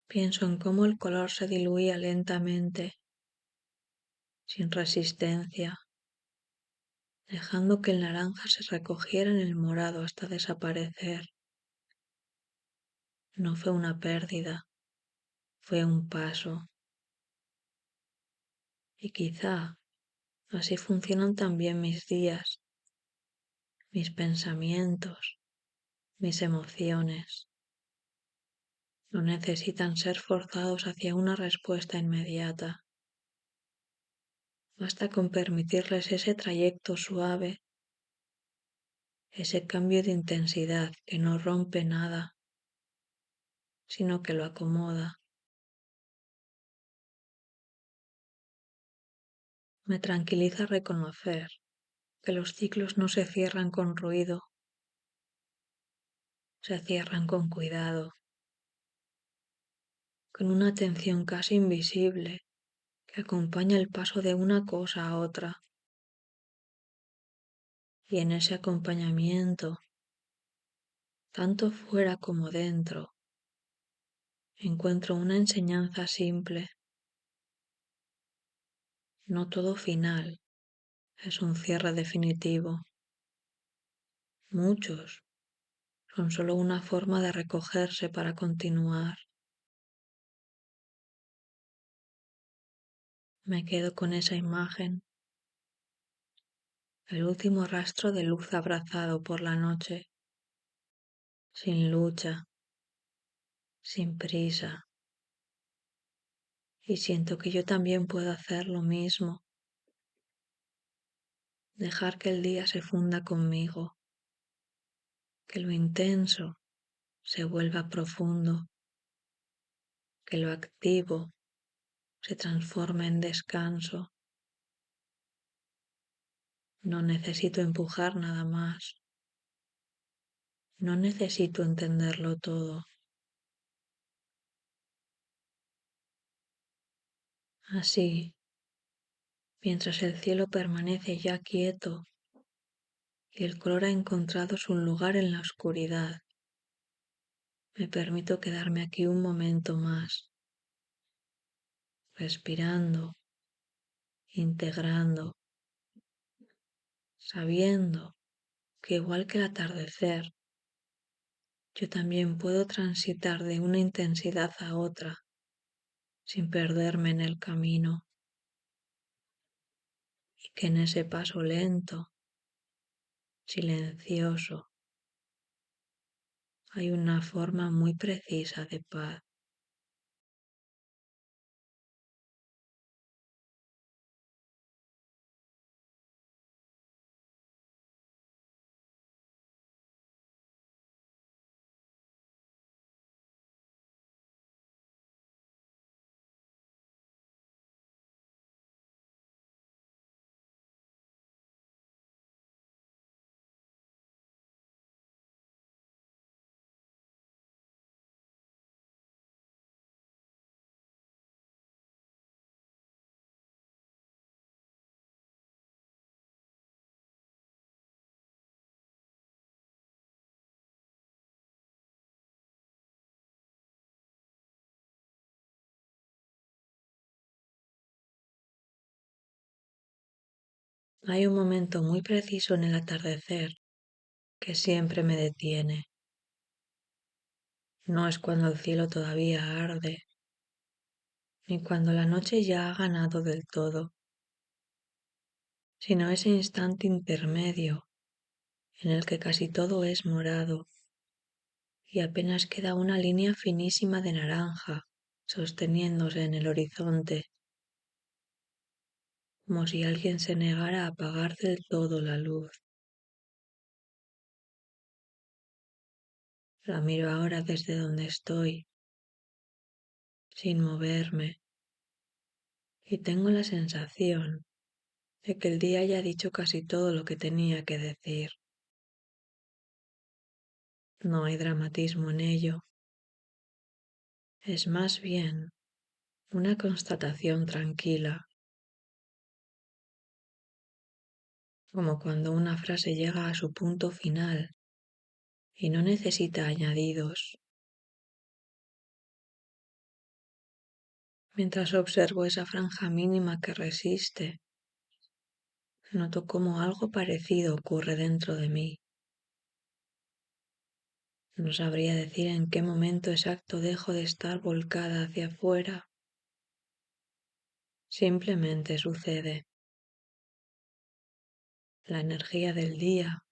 Pienso en cómo el color se diluía lentamente, sin resistencia, dejando que el naranja se recogiera en el morado hasta desaparecer. No fue una pérdida, fue un paso. Y quizá así funcionan también mis días, mis pensamientos, mis emociones. No necesitan ser forzados hacia una respuesta inmediata. Basta con permitirles ese trayecto suave, ese cambio de intensidad que no rompe nada, sino que lo acomoda. Me tranquiliza reconocer que los ciclos no se cierran con ruido, se cierran con cuidado, con una atención casi invisible que acompaña el paso de una cosa a otra. Y en ese acompañamiento, tanto fuera como dentro, encuentro una enseñanza simple. No todo final es un cierre definitivo. Muchos son solo una forma de recogerse para continuar. Me quedo con esa imagen, el último rastro de luz abrazado por la noche, sin lucha, sin prisa. Y siento que yo también puedo hacer lo mismo, dejar que el día se funda conmigo, que lo intenso se vuelva profundo, que lo activo se transforme en descanso. No necesito empujar nada más. No necesito entenderlo todo. Así, mientras el cielo permanece ya quieto y el color ha encontrado su lugar en la oscuridad, me permito quedarme aquí un momento más, respirando, integrando, sabiendo que igual que el atardecer, yo también puedo transitar de una intensidad a otra sin perderme en el camino, y que en ese paso lento, silencioso, hay una forma muy precisa de paz. Hay un momento muy preciso en el atardecer que siempre me detiene. No es cuando el cielo todavía arde, ni cuando la noche ya ha ganado del todo, sino ese instante intermedio en el que casi todo es morado y apenas queda una línea finísima de naranja sosteniéndose en el horizonte, como si alguien se negara a apagar del todo la luz. La miro ahora desde donde estoy, sin moverme, y tengo la sensación de que el día ya ha dicho casi todo lo que tenía que decir. No hay dramatismo en ello, es más bien una constatación tranquila, como cuando una frase llega a su punto final y no necesita añadidos. Mientras observo esa franja mínima que resiste, noto cómo algo parecido ocurre dentro de mí. No sabría decir en qué momento exacto dejo de estar volcada hacia afuera. Simplemente sucede. La energía del día,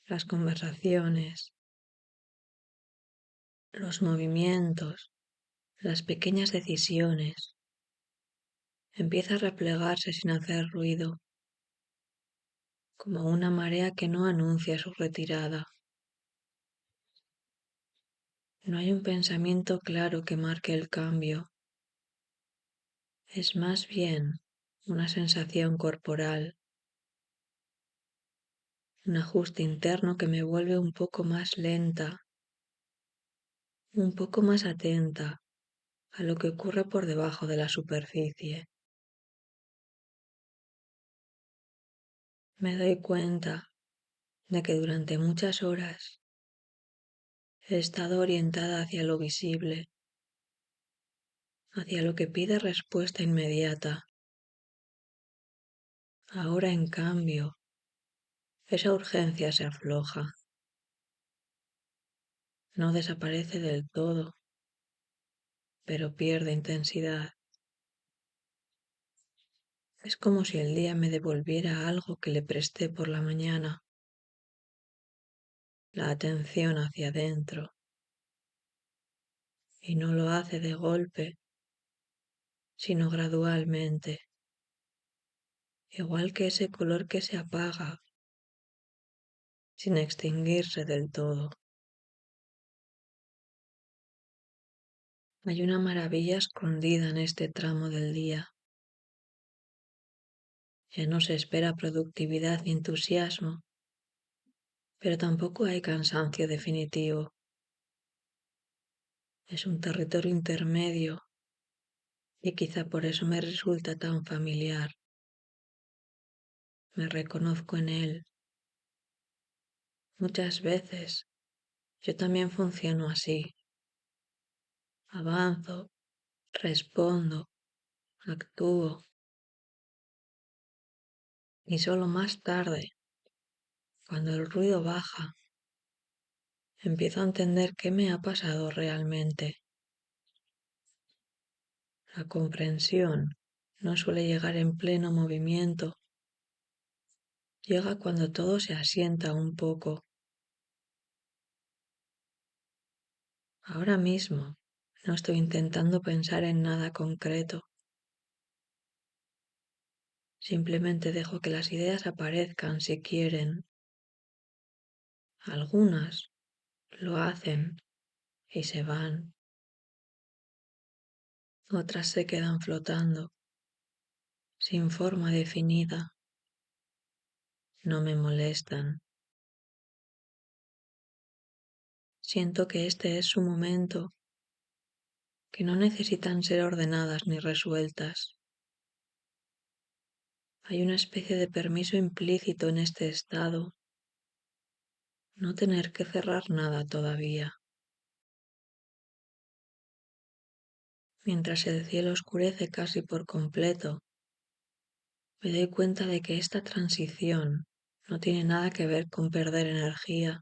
las conversaciones, los movimientos, las pequeñas decisiones, empieza a replegarse sin hacer ruido, como una marea que no anuncia su retirada. No hay un pensamiento claro que marque el cambio. Es más bien una sensación corporal, un ajuste interno que me vuelve un poco más lenta, un poco más atenta a lo que ocurre por debajo de la superficie. Me doy cuenta de que durante muchas horas he estado orientada hacia lo visible, hacia lo que pide respuesta inmediata. Ahora, en cambio, esa urgencia se afloja, no desaparece del todo, pero pierde intensidad. Es como si el día me devolviera algo que le presté por la mañana, la atención hacia adentro, y no lo hace de golpe, sino gradualmente, igual que ese color que se apaga, sin extinguirse del todo. Hay una maravilla escondida en este tramo del día. Ya no se espera productividad ni entusiasmo, pero tampoco hay cansancio definitivo. Es un territorio intermedio y quizá por eso me resulta tan familiar. Me reconozco en él. Muchas veces yo también funciono así. Avanzo, respondo, actúo y solo más tarde, cuando el ruido baja, empiezo a entender qué me ha pasado realmente. La comprensión no suele llegar en pleno movimiento, llega cuando todo se asienta un poco. Ahora mismo no estoy intentando pensar en nada concreto. Simplemente dejo que las ideas aparezcan si quieren. Algunas lo hacen y se van. Otras se quedan flotando, sin forma definida. No me molestan. Siento que este es su momento, que no necesitan ser ordenadas ni resueltas. Hay una especie de permiso implícito en este estado, no tener que cerrar nada todavía. Mientras el cielo oscurece casi por completo, me doy cuenta de que esta transición no tiene nada que ver con perder energía,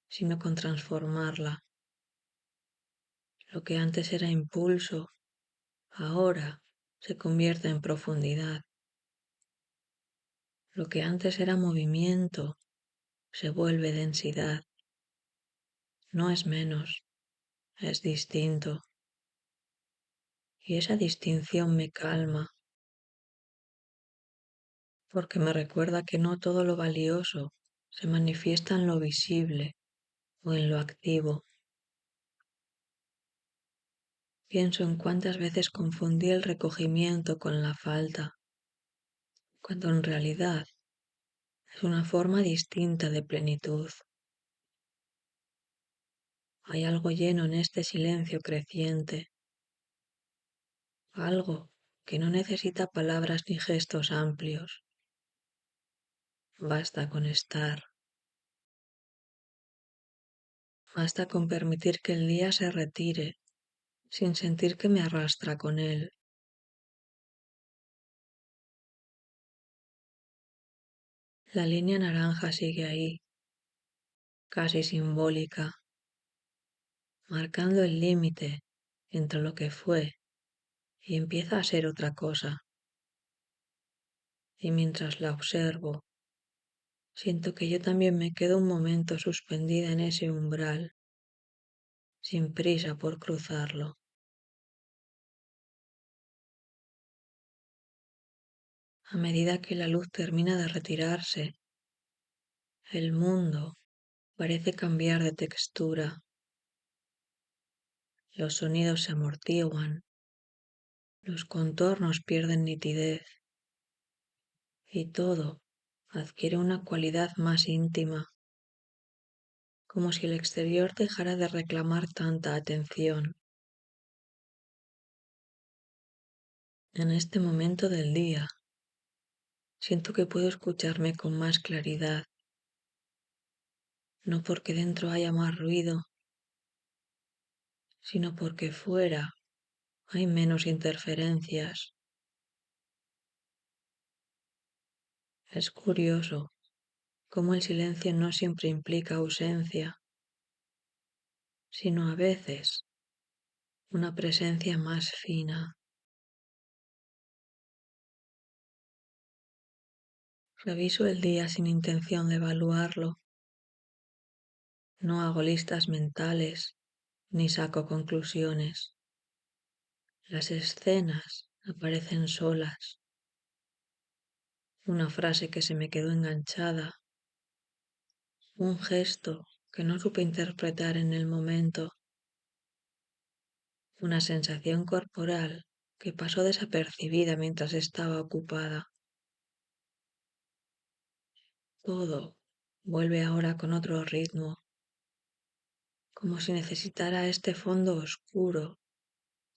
sino con transformarla. Lo que antes era impulso, ahora se convierte en profundidad. Lo que antes era movimiento, se vuelve densidad. No es menos, es distinto. Y esa distinción me calma, porque me recuerda que no todo lo valioso se manifiesta en lo visible o en lo activo. Pienso en cuántas veces confundí el recogimiento con la falta, cuando en realidad es una forma distinta de plenitud. Hay algo lleno en este silencio creciente, algo que no necesita palabras ni gestos amplios. Basta con estar, basta con permitir que el día se retire sin sentir que me arrastra con él. La línea naranja sigue ahí, casi simbólica, marcando el límite entre lo que fue y empieza a ser otra cosa. Y mientras la observo, siento que yo también me quedo un momento suspendida en ese umbral, sin prisa por cruzarlo. A medida que la luz termina de retirarse, el mundo parece cambiar de textura. Los sonidos se amortiguan, los contornos pierden nitidez y todo adquiere una cualidad más íntima, como si el exterior dejara de reclamar tanta atención. En este momento del día, siento que puedo escucharme con más claridad, no porque dentro haya más ruido, sino porque fuera hay menos interferencias. Es curioso cómo el silencio no siempre implica ausencia, sino a veces una presencia más fina. Reviso el día sin intención de evaluarlo. No hago listas mentales ni saco conclusiones. Las escenas aparecen solas. Una frase que se me quedó enganchada. Un gesto que no supe interpretar en el momento. Una sensación corporal que pasó desapercibida mientras estaba ocupada. Todo vuelve ahora con otro ritmo, como si necesitara este fondo oscuro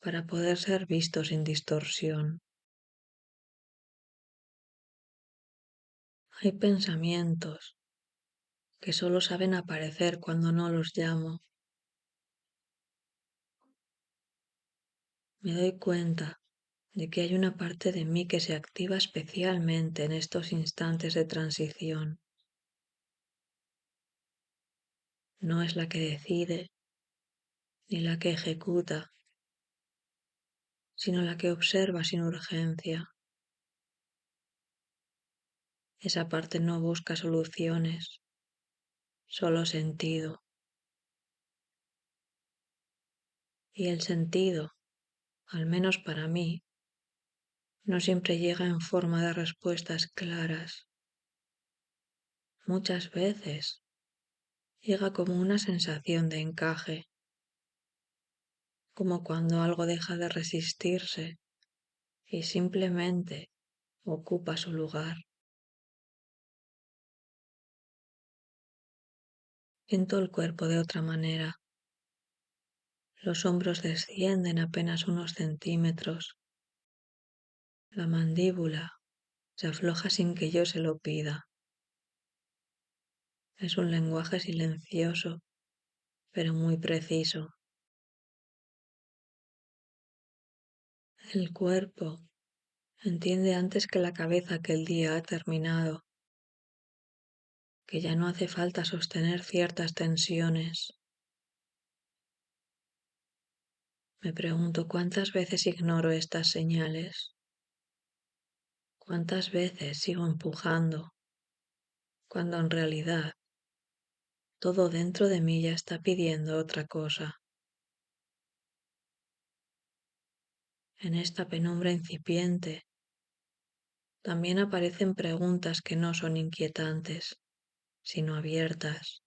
para poder ser visto sin distorsión. Hay pensamientos que solo saben aparecer cuando no los llamo. Me doy cuenta de que hay una parte de mí que se activa especialmente en estos instantes de transición. No es la que decide ni la que ejecuta, sino la que observa sin urgencia. Esa parte no busca soluciones, solo sentido. Y el sentido, al menos para mí, no siempre llega en forma de respuestas claras. Muchas veces llega como una sensación de encaje, como cuando algo deja de resistirse y simplemente ocupa su lugar. Siento el cuerpo de otra manera. Los hombros descienden apenas unos centímetros. La mandíbula se afloja sin que yo se lo pida. Es un lenguaje silencioso, pero muy preciso. El cuerpo Entiende antes que la cabeza que el día ha terminado, que ya no hace falta sostener ciertas tensiones. Me pregunto cuántas veces ignoro estas señales, cuántas veces sigo empujando, cuando en realidad todo dentro de mí ya está pidiendo otra cosa. En esta penumbra incipiente también aparecen preguntas que no son inquietantes, sino abiertas.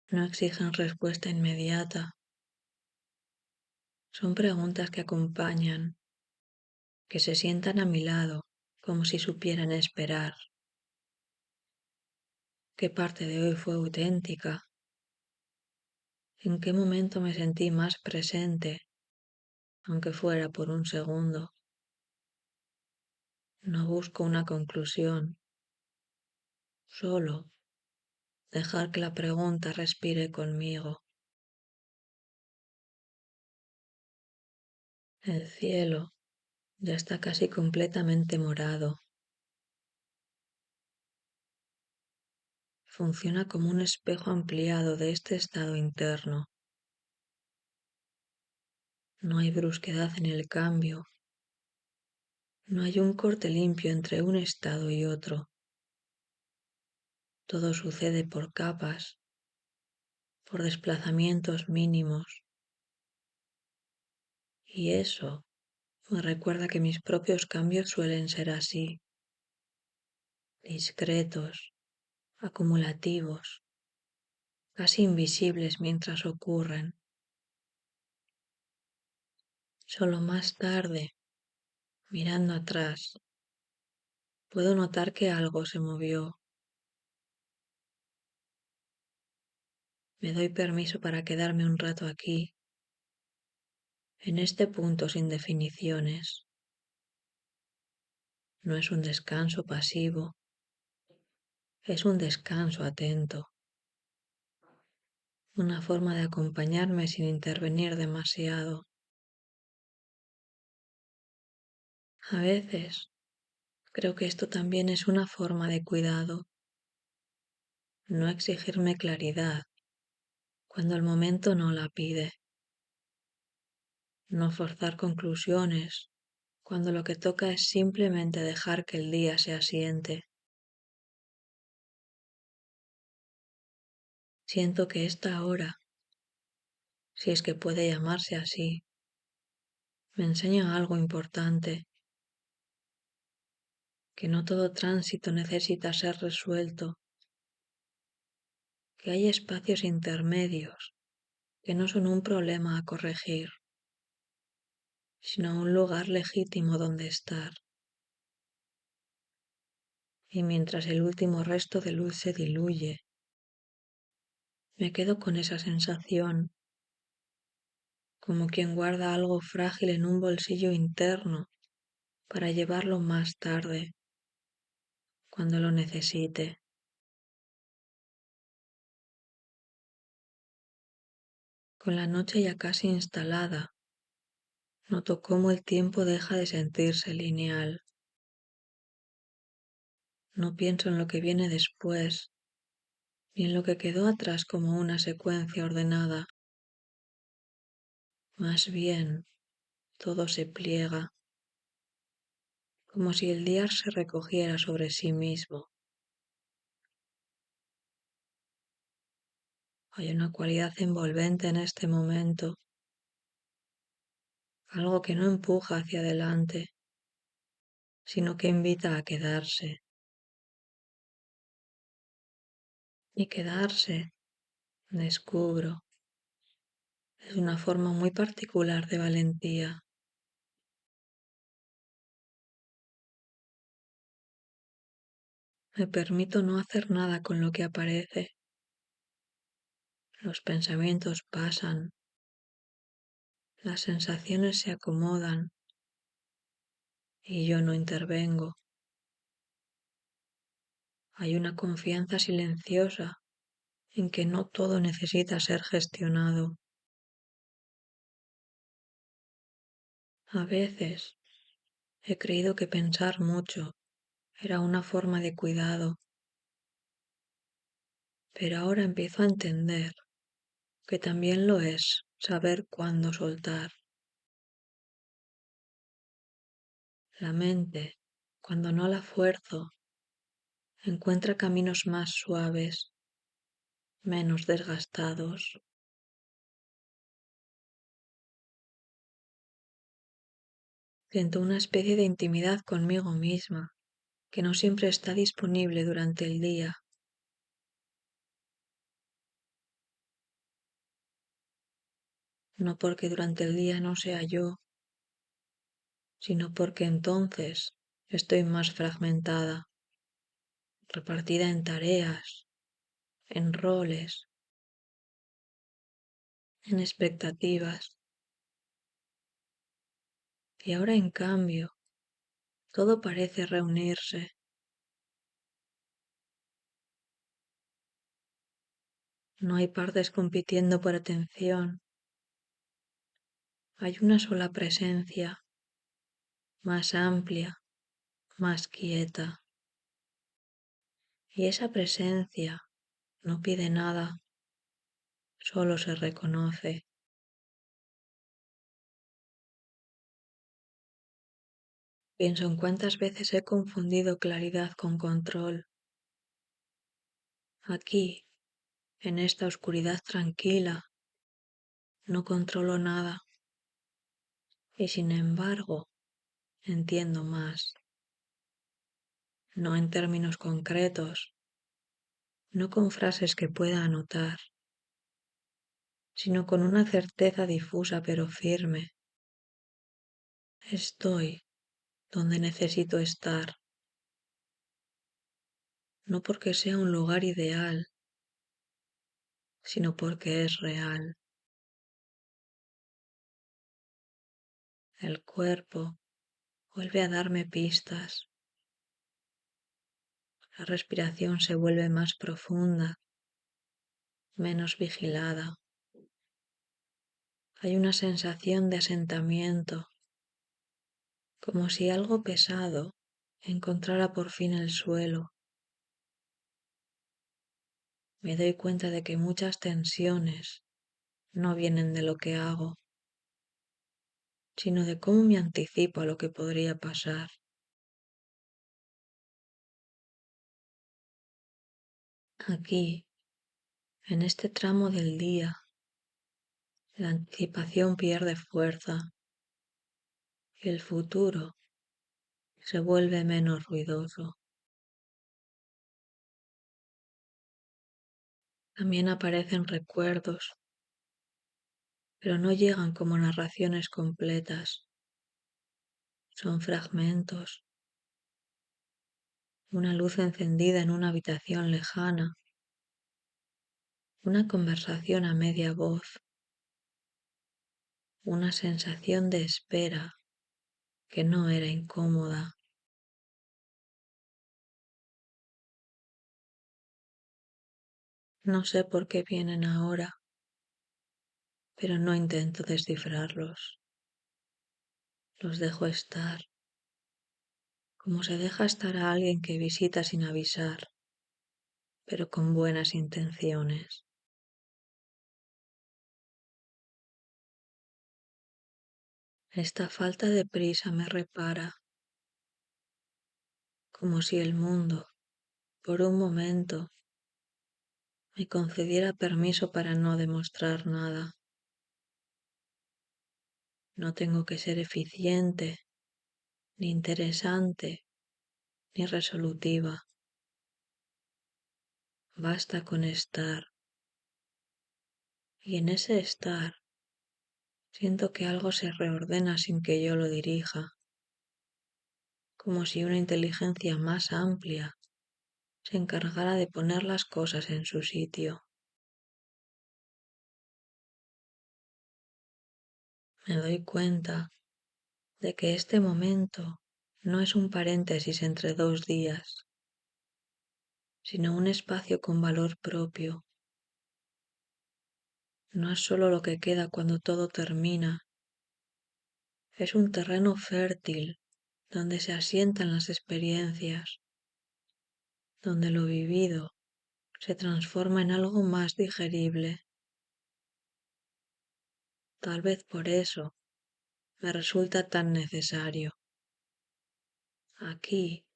No exigen respuesta inmediata. Son preguntas que acompañan, que se sientan a mi lado como si supieran esperar. ¿Qué parte de hoy fue auténtica? ¿En qué momento me sentí más presente, aunque fuera por un segundo? No busco una conclusión, solo dejar que la pregunta respire conmigo. El cielo ya está casi completamente morado. Funciona como un espejo ampliado de este estado interno. No hay brusquedad en el cambio. No hay un corte limpio entre un estado y otro. Todo sucede por capas, por desplazamientos mínimos. Y eso me recuerda que mis propios cambios suelen ser así, discretos, acumulativos, casi invisibles mientras ocurren. Solo más tarde, mirando atrás, puedo notar que algo se movió. Me doy permiso para quedarme un rato aquí, en este punto sin definiciones. No es un descanso pasivo, es un descanso atento, una forma de acompañarme sin intervenir demasiado. A veces creo que esto también es una forma de cuidado, no exigirme claridad cuando el momento no la pide, no forzar conclusiones cuando lo que toca es simplemente dejar que el día se asiente. Siento que esta hora, si es que puede llamarse así, me enseña algo importante, que no todo tránsito necesita ser resuelto, que hay espacios intermedios que no son un problema a corregir, sino un lugar legítimo donde estar. Y mientras el último resto de luz se diluye, me quedo con esa sensación, como quien guarda algo frágil en un bolsillo interno para llevarlo más tarde, cuando lo necesite. Con la noche ya casi instalada, noto cómo el tiempo deja de sentirse lineal. No pienso en lo que viene después, ni en lo que quedó atrás como una secuencia ordenada. Más bien, todo se pliega, como si el día se recogiera sobre sí mismo. Hay una cualidad envolvente en este momento, algo que no empuja hacia adelante, sino que invita a quedarse. Y quedarse, descubro, es una forma muy particular de valentía. Me permito no hacer nada con lo que aparece. Los pensamientos pasan, las sensaciones se acomodan y yo no intervengo. Hay una confianza silenciosa en que no todo necesita ser gestionado. A veces he creído que pensar mucho era una forma de cuidado, pero ahora empiezo a entender que también lo es saber cuándo soltar. La mente, cuando no la fuerzo, encuentra caminos más suaves, menos desgastados. Siento una especie de intimidad conmigo misma que no siempre está disponible durante el día. No porque durante el día no sea yo, sino porque entonces estoy más fragmentada, repartida en tareas, en roles, en expectativas. Y ahora en cambio, todo parece reunirse. No hay partes compitiendo por atención. Hay una sola presencia, más amplia, más quieta. Y esa presencia no pide nada, solo se reconoce. Pienso en cuántas veces he confundido claridad con control. Aquí, en esta oscuridad tranquila, no controlo nada y sin embargo entiendo más. No en términos concretos, no con frases que pueda anotar, sino con una certeza difusa pero firme. Estoy donde necesito estar, no porque sea un lugar ideal, sino porque es real. El cuerpo vuelve a darme pistas. La respiración se vuelve más profunda, menos vigilada. Hay una sensación de asentamiento, como si algo pesado encontrara por fin el suelo. Me doy cuenta de que muchas tensiones no vienen de lo que hago, sino de cómo me anticipo a lo que podría pasar. Aquí, en este tramo del día, la anticipación pierde fuerza y el futuro se vuelve menos ruidoso. También aparecen recuerdos, pero no llegan como narraciones completas. Son fragmentos, una luz encendida en una habitación lejana, una conversación a media voz, una sensación de espera que no era incómoda. No sé por qué vienen ahora, pero no intento descifrarlos. Los dejo estar, como se deja estar a alguien que visita sin avisar, pero con buenas intenciones. Esta falta de prisa me repara, como si el mundo, por un momento, me concediera permiso para no demostrar nada. No tengo que ser eficiente, ni interesante, ni resolutiva. Basta con estar. Y en ese estar siento que algo se reordena sin que yo lo dirija, como si una inteligencia más amplia se encargara de poner las cosas en su sitio. Me doy cuenta de que este momento no es un paréntesis entre dos días, sino un espacio con valor propio. No es solo lo que queda cuando todo termina, Es un terreno fértil donde se asientan las experiencias, donde lo vivido se transforma en algo más digerible. Tal vez por eso me resulta tan necesario. Aquí,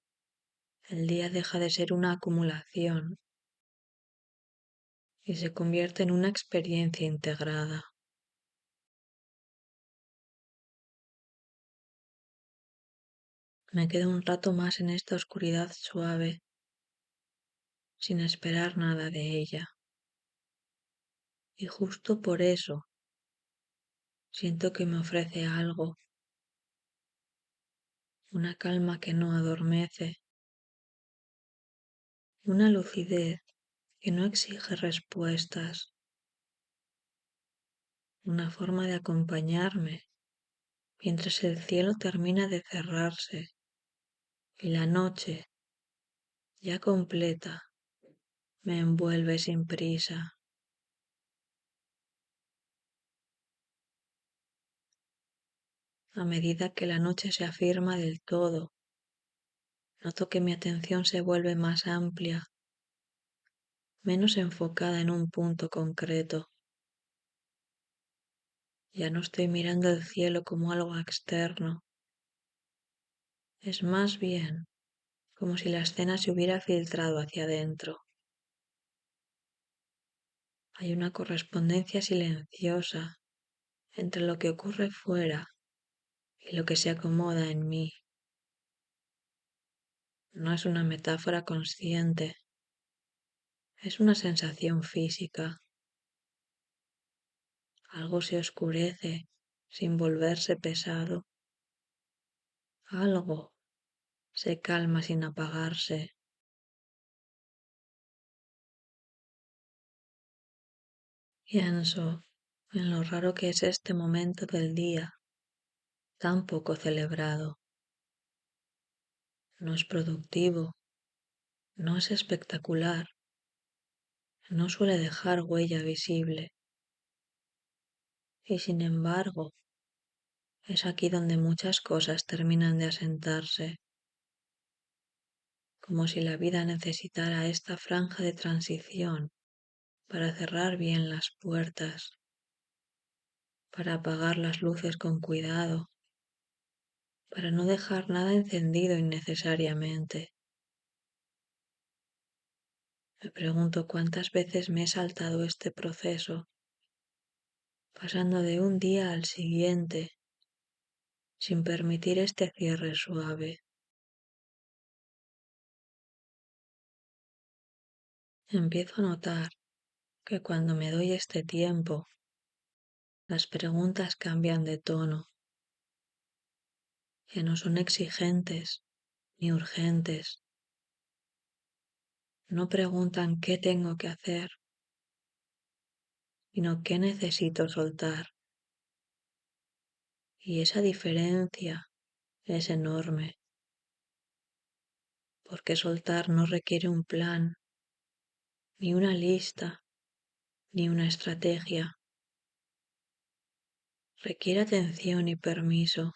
el día deja de ser una acumulación y se convierte en una experiencia integrada. Me quedo un rato más en esta oscuridad suave, sin esperar nada de ella. Y justo por eso siento que me ofrece algo, una calma que no adormece, una lucidez que no exige respuestas, una forma de acompañarme mientras el cielo termina de cerrarse y la noche, ya completa, me envuelve sin prisa. A medida que la noche se afirma del todo, noto que mi atención se vuelve más amplia, menos enfocada en un punto concreto. Ya no estoy mirando el cielo como algo externo. Es más bien como si la escena se hubiera filtrado hacia adentro. Hay una correspondencia silenciosa entre lo que ocurre fuera y lo que se acomoda en mí. No es una metáfora consciente, es una sensación física. Algo se oscurece sin volverse pesado. Algo se calma sin apagarse. Pienso en lo raro que es este momento del día, tan poco celebrado. No es productivo, no es espectacular, no suele dejar huella visible. Y sin embargo, es aquí donde muchas cosas terminan de asentarse, como si la vida necesitara esta franja de transición para cerrar bien las puertas, para apagar las luces con cuidado, para no dejar nada encendido innecesariamente. Me pregunto cuántas veces me he saltado este proceso, pasando de un día al siguiente, sin permitir este cierre suave. Empiezo a notar que cuando me doy este tiempo, las preguntas cambian de tono, que no son exigentes ni urgentes. No preguntan qué tengo que hacer, sino qué necesito soltar. Y esa diferencia es enorme, porque soltar no requiere un plan, ni una lista, ni una estrategia. Requiere atención y permiso.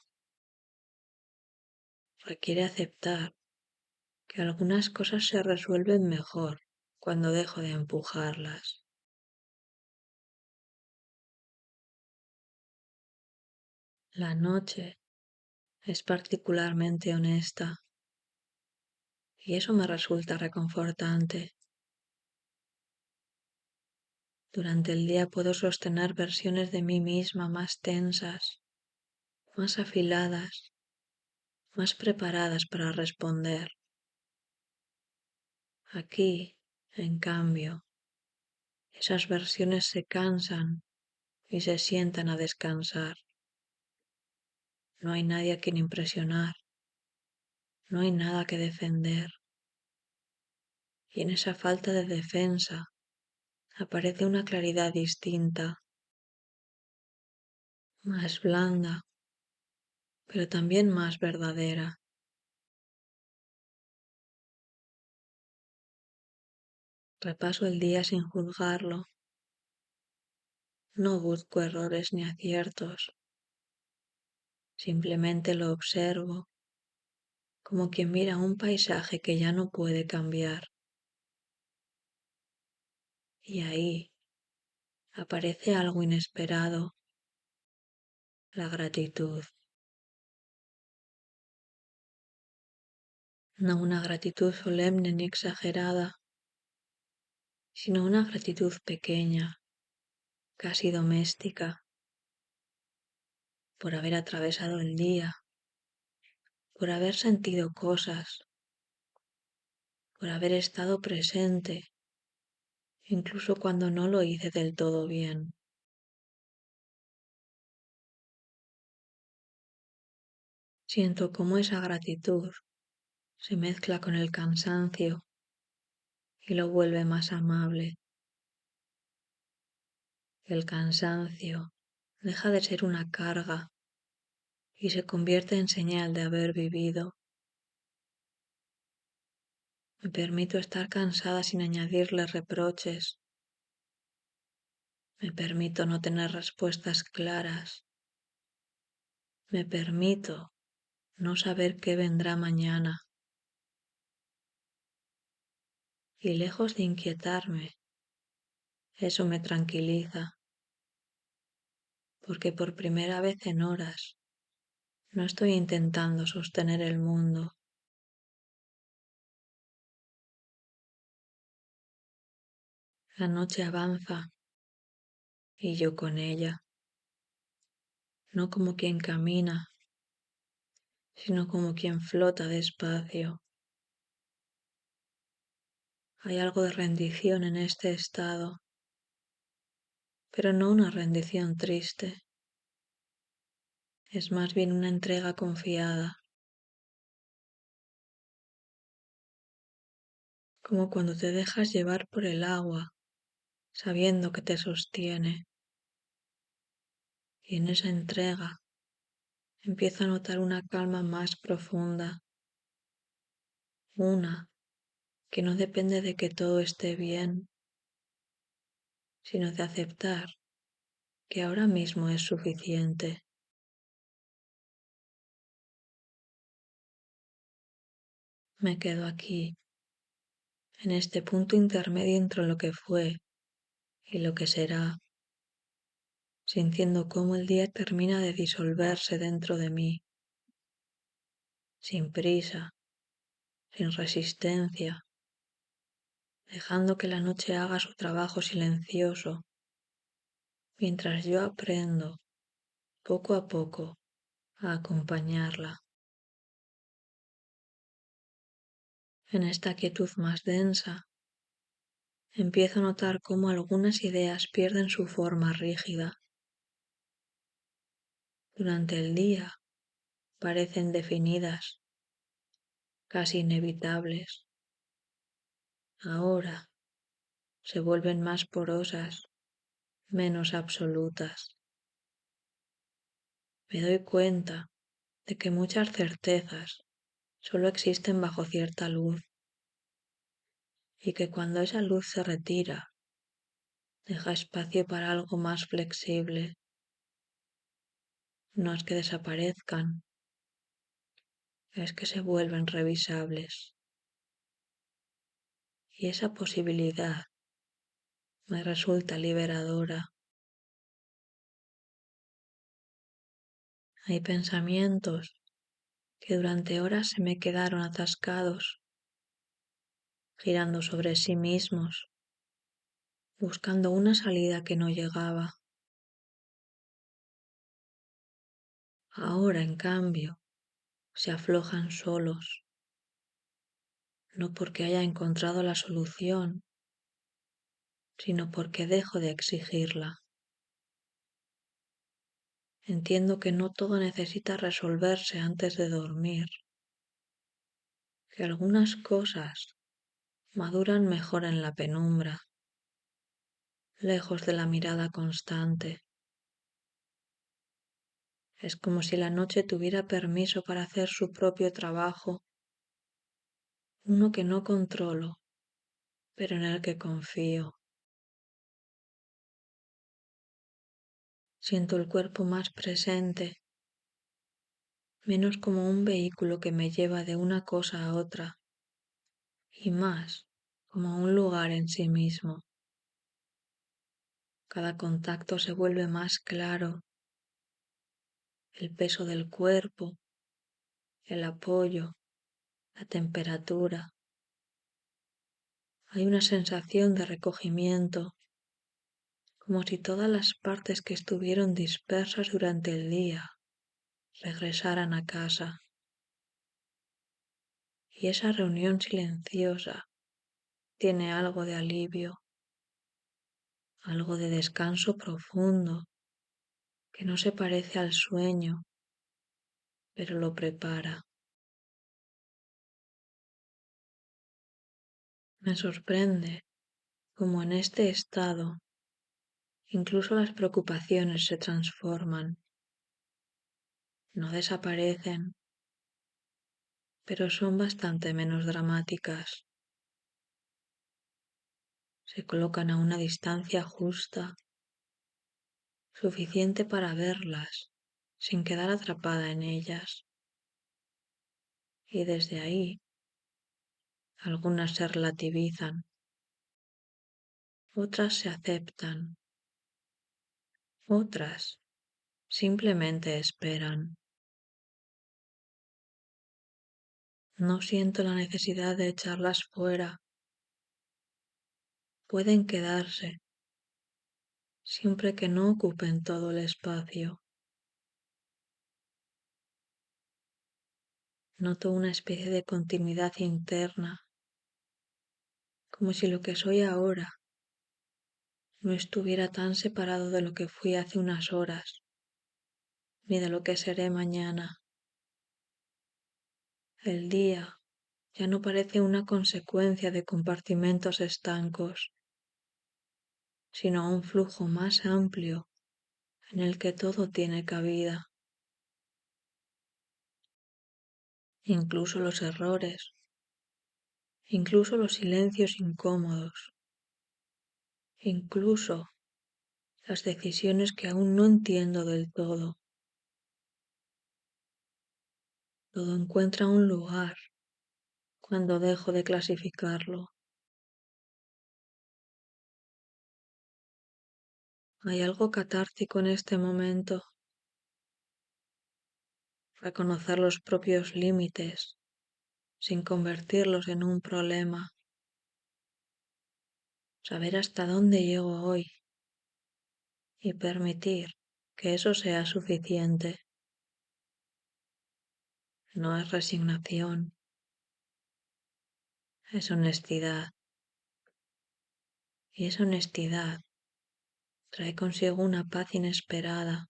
Requiere aceptar que algunas cosas se resuelven mejor cuando dejo de empujarlas. La noche es particularmente honesta y eso me resulta reconfortante. Durante el día puedo sostener versiones de mí misma más tensas, más afiladas, más preparadas para responder. Aquí, en cambio, esas versiones se cansan y se sientan a descansar. No hay nadie a quien impresionar, no hay nada que defender. Y en esa falta de defensa aparece una claridad distinta, más blanda, pero también más verdadera. Repaso el día sin juzgarlo, no busco errores ni aciertos, Simplemente lo observo como quien mira un paisaje que ya no puede cambiar. Y ahí aparece algo inesperado, la gratitud. No una gratitud solemne ni exagerada, sino una gratitud pequeña, casi doméstica, por haber atravesado el día, por haber sentido cosas, por haber estado presente, incluso cuando no lo hice del todo bien. Siento cómo esa gratitud se mezcla con el cansancio y lo vuelve más amable. El cansancio deja de ser una carga y se convierte en señal de haber vivido. Me permito estar cansada sin añadirle reproches. Me permito no tener respuestas claras. Me permito no saber qué vendrá mañana. Y lejos de inquietarme, eso me tranquiliza, porque por primera vez en horas no estoy intentando sostener el mundo. La noche avanza y yo con ella, no como quien camina, sino como quien flota despacio. Hay algo de rendición en este estado, pero no una rendición triste, es más bien una entrega confiada, como cuando te dejas llevar por el agua, sabiendo que te sostiene, y en esa entrega empiezo a notar una calma más profunda, una que no depende de que todo esté bien, sino de aceptar que ahora mismo es suficiente. Me quedo aquí, en este punto intermedio entre lo que fue y lo que será, sintiendo cómo el día termina de disolverse dentro de mí, sin prisa, sin resistencia, dejando que la noche haga su trabajo silencioso, mientras yo aprendo, poco a poco, a acompañarla. En esta quietud más densa, empiezo a notar cómo algunas ideas pierden su forma rígida. Durante el día parecen definidas, casi inevitables. Ahora se vuelven más porosas, menos absolutas. Me doy cuenta de que muchas certezas solo existen bajo cierta luz y que cuando esa luz se retira, deja espacio para algo más flexible. No es que desaparezcan, es que se vuelven revisables. Y esa posibilidad me resulta liberadora. Hay pensamientos que durante horas se me quedaron atascados, girando sobre sí mismos, buscando una salida que no llegaba. Ahora, en cambio, se aflojan solos, no porque haya encontrado la solución, sino porque dejo de exigirla. Entiendo que no todo necesita resolverse antes de dormir, que algunas cosas maduran mejor en la penumbra, lejos de la mirada constante. Es como si la noche tuviera permiso para hacer su propio trabajo, uno que no controlo, pero en el que confío. Siento el cuerpo más presente, menos como un vehículo que me lleva de una cosa a otra, y más como un lugar en sí mismo. Cada contacto se vuelve más claro, el peso del cuerpo, el apoyo, la temperatura. Hay una sensación de recogimiento, como si todas las partes que estuvieron dispersas durante el día regresaran a casa. Y esa reunión silenciosa tiene algo de alivio, algo de descanso profundo, que no se parece al sueño, pero lo prepara. Me sorprende cómo en este estado incluso las preocupaciones se transforman, no desaparecen, pero son bastante menos dramáticas. Se colocan a una distancia justa, suficiente para verlas, sin quedar atrapada en ellas. Y desde ahí, algunas se relativizan, otras se aceptan, otras simplemente esperan. No siento la necesidad de echarlas fuera. Pueden quedarse, siempre que no ocupen todo el espacio. Noto una especie de continuidad interna, como si lo que soy ahora no estuviera tan separado de lo que fui hace unas horas, ni de lo que seré mañana. El día ya no parece una consecuencia de compartimentos estancos, sino un flujo más amplio en el que todo tiene cabida, incluso los errores, incluso los silencios incómodos, incluso las decisiones que aún no entiendo del todo. Todo encuentra un lugar cuando dejo de clasificarlo. Hay algo catártico en este momento, reconocer los propios límites sin convertirlos en un problema, saber hasta dónde llego hoy y permitir que eso sea suficiente. No es resignación, es honestidad. Y esa honestidad trae consigo una paz inesperada,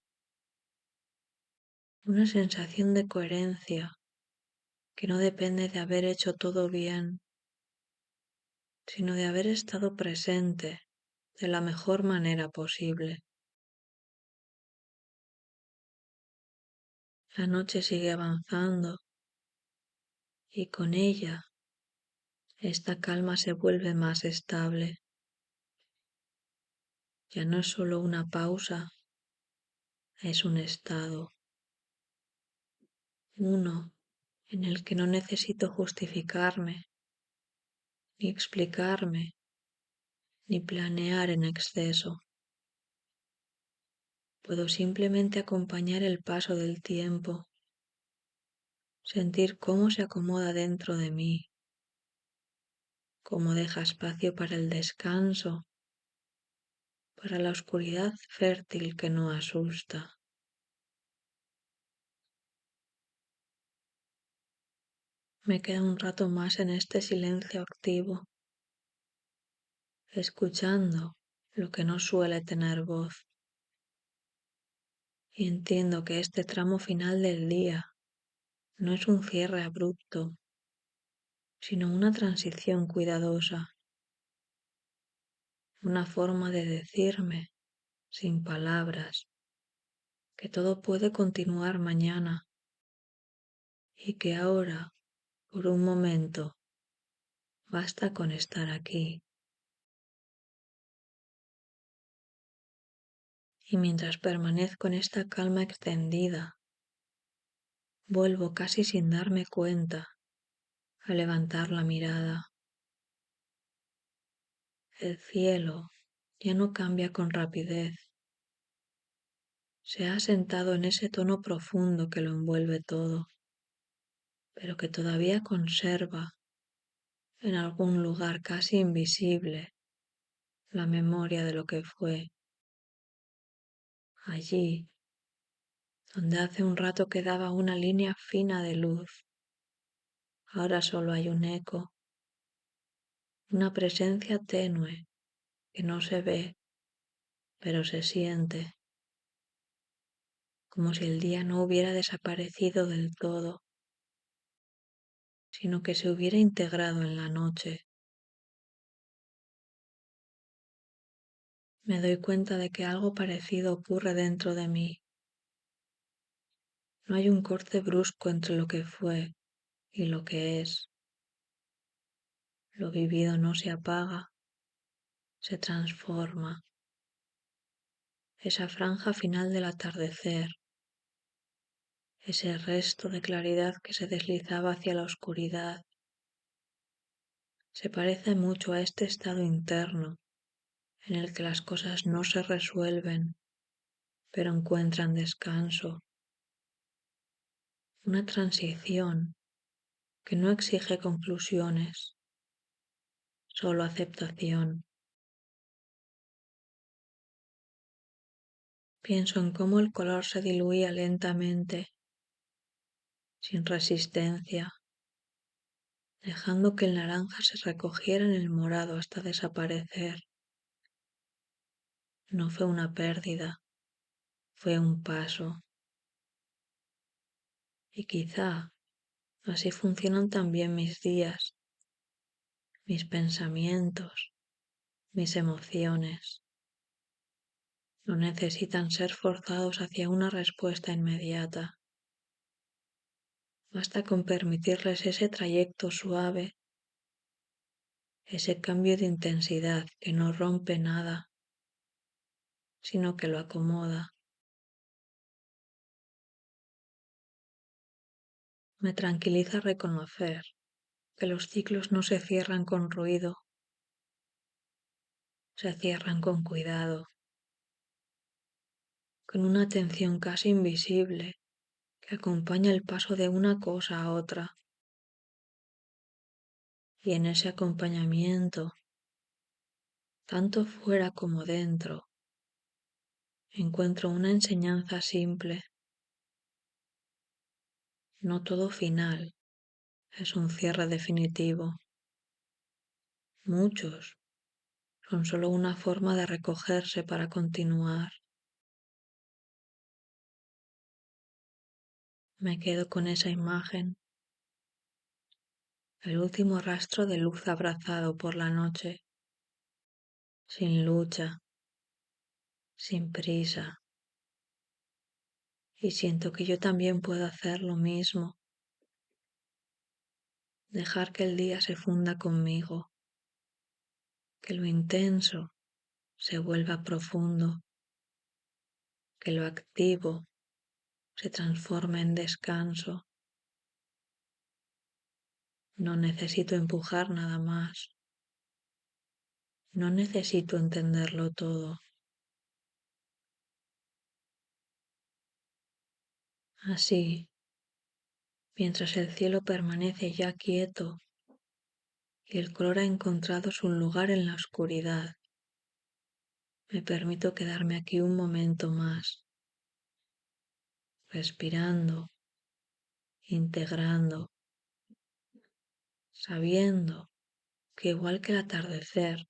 una sensación de coherencia que no depende de haber hecho todo bien, sino de haber estado presente de la mejor manera posible. La noche sigue avanzando y con ella esta calma se vuelve más estable. Ya no es solo una pausa, es un estado, uno en el que no necesito justificarme, ni explicarme, ni planear en exceso. Puedo simplemente acompañar el paso del tiempo, sentir cómo se acomoda dentro de mí, cómo deja espacio para el descanso, para la oscuridad fértil que no asusta. Me queda un rato más en este silencio activo, escuchando lo que no suele tener voz. Y entiendo que este tramo final del día no es un cierre abrupto, sino una transición cuidadosa, una forma de decirme, sin palabras, que todo puede continuar mañana y que ahora, por un momento, basta con estar aquí. Y mientras permanezco en esta calma extendida, Vuelvo casi sin darme cuenta a levantar la mirada. El cielo ya no cambia con rapidez. Se ha asentado en ese tono profundo que lo envuelve todo, pero que todavía conserva en algún lugar casi invisible la memoria de lo que fue. Allí, donde hace un rato quedaba una línea fina de luz, ahora solo hay un eco, una presencia tenue que no se ve, pero se siente, como si el día no hubiera desaparecido del todo, sino que se hubiera integrado en la noche. Me doy cuenta de que algo parecido ocurre dentro de mí. No hay un corte brusco entre lo que fue y lo que es. Lo vivido no se apaga, se transforma. Esa franja final del atardecer, ese resto de claridad que se deslizaba hacia la oscuridad, se parece mucho a este estado interno en el que las cosas no se resuelven, pero encuentran descanso. Una transición que no exige conclusiones, solo aceptación. Pienso en cómo el color se diluía lentamente, sin resistencia, dejando que el naranja se recogiera en el morado hasta desaparecer. No fue una pérdida, fue un paso. Y quizá así funcionan también mis días, mis pensamientos, mis emociones. No necesitan ser forzados hacia una respuesta inmediata. Basta con permitirles ese trayecto suave, ese cambio de intensidad que no rompe nada, sino que lo acomoda. Me tranquiliza reconocer que los ciclos no se cierran con ruido, se cierran con cuidado, con una atención casi invisible que acompaña el paso de una cosa a otra. Y en ese acompañamiento, tanto fuera como dentro, encuentro una enseñanza simple. No todo final es un cierre definitivo. Muchos son solo una forma de recogerse para continuar. Me quedo con esa imagen, el último rastro de luz abrazado por la noche, sin lucha, sin prisa. Y siento que yo también puedo hacer lo mismo, dejar que el día se funda conmigo, que lo intenso se vuelva profundo, que lo activo se transforme en descanso. No necesito empujar nada más. No necesito entenderlo todo. Así, mientras el cielo permanece ya quieto y el color ha encontrado su lugar en la oscuridad, me permito quedarme aquí un momento más, respirando, integrando, sabiendo que igual que el atardecer,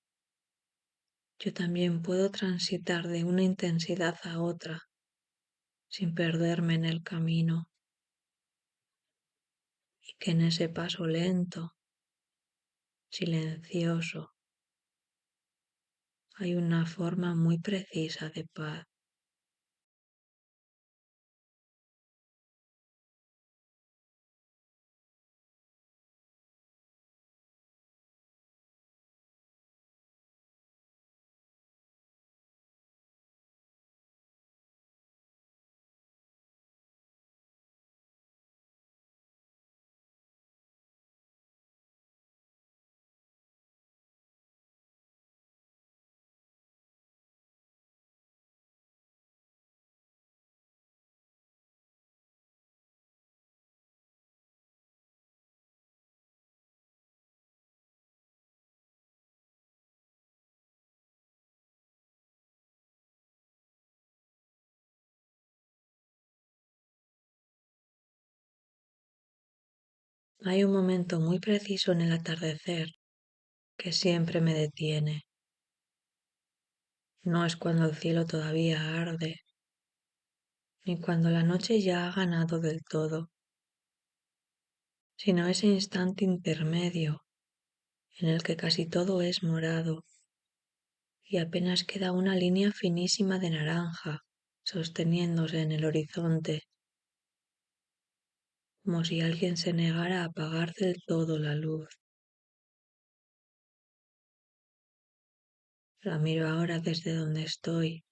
yo también puedo transitar de una intensidad a otra sin perderme en el camino, y que en ese paso lento, silencioso, hay una forma muy precisa de paz. Hay un momento muy preciso en el atardecer que siempre me detiene. No es cuando el cielo todavía arde, ni cuando la noche ya ha ganado del todo, sino ese instante intermedio en el que casi todo es morado y apenas queda una línea finísima de naranja sosteniéndose en el horizonte, como si alguien se negara a apagar del todo la luz. La miro ahora desde donde estoy,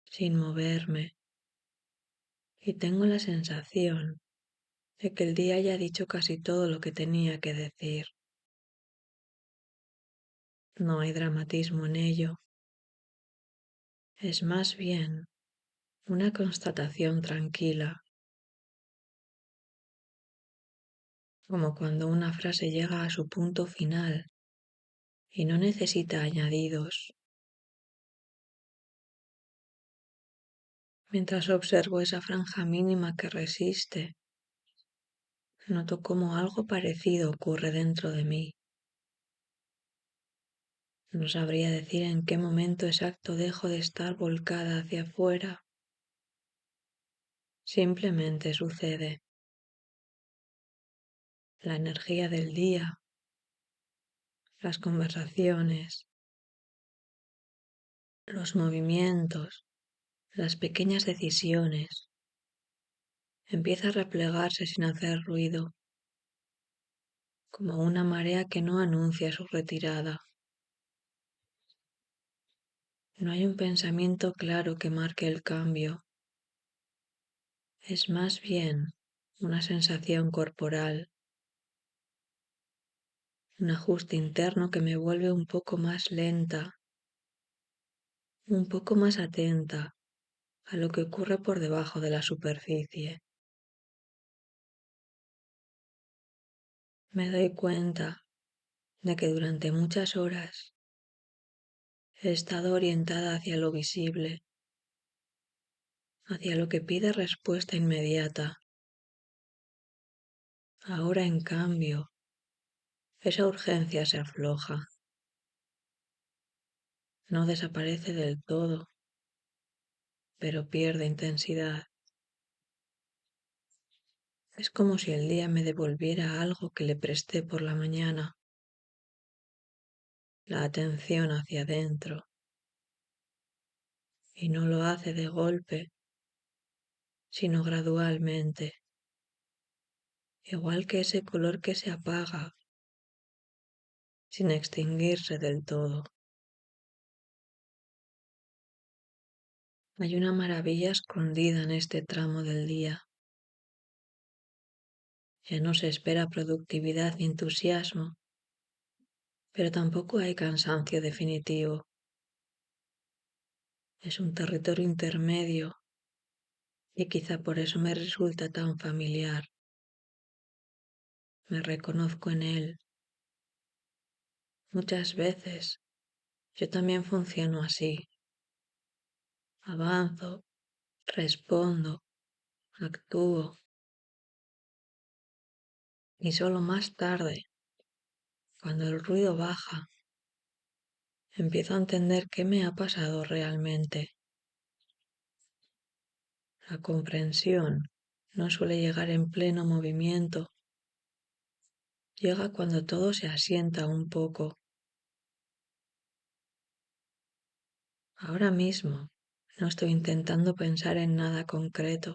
sin moverme, y tengo la sensación de que el día ya ha dicho casi todo lo que tenía que decir. No hay dramatismo en ello, es más bien una constatación tranquila, como cuando una frase llega a su punto final y no necesita añadidos. Mientras observo esa franja mínima que resiste, noto cómo algo parecido ocurre dentro de mí. No sabría decir en qué momento exacto dejo de estar volcada hacia afuera. Simplemente sucede. La energía del día, las conversaciones, los movimientos, las pequeñas decisiones, empieza a replegarse sin hacer ruido, como una marea que no anuncia su retirada. No hay un pensamiento claro que marque el cambio. Es más bien una sensación corporal, un ajuste interno que me vuelve un poco más lenta, un poco más atenta a lo que ocurre por debajo de la superficie. Me doy cuenta de que durante muchas horas he estado orientada hacia lo visible, hacia lo que pide respuesta inmediata. Ahora, en cambio, esa urgencia se afloja, no desaparece del todo, pero pierde intensidad. Es como si el día me devolviera algo que le presté por la mañana, la atención hacia adentro, y no lo hace de golpe, sino gradualmente, igual que ese color que se apaga, sin extinguirse del todo. Hay una maravilla escondida en este tramo del día. Ya no se espera productividad ni entusiasmo, pero tampoco hay cansancio definitivo. Es un territorio intermedio y quizá por eso me resulta tan familiar. Me reconozco en él. Muchas veces yo también funciono así. Avanzo, respondo, actúo y solo más tarde, cuando el ruido baja, empiezo a entender qué me ha pasado realmente. La comprensión no suele llegar en pleno movimiento, llega cuando todo se asienta un poco. Ahora mismo no estoy intentando pensar en nada concreto.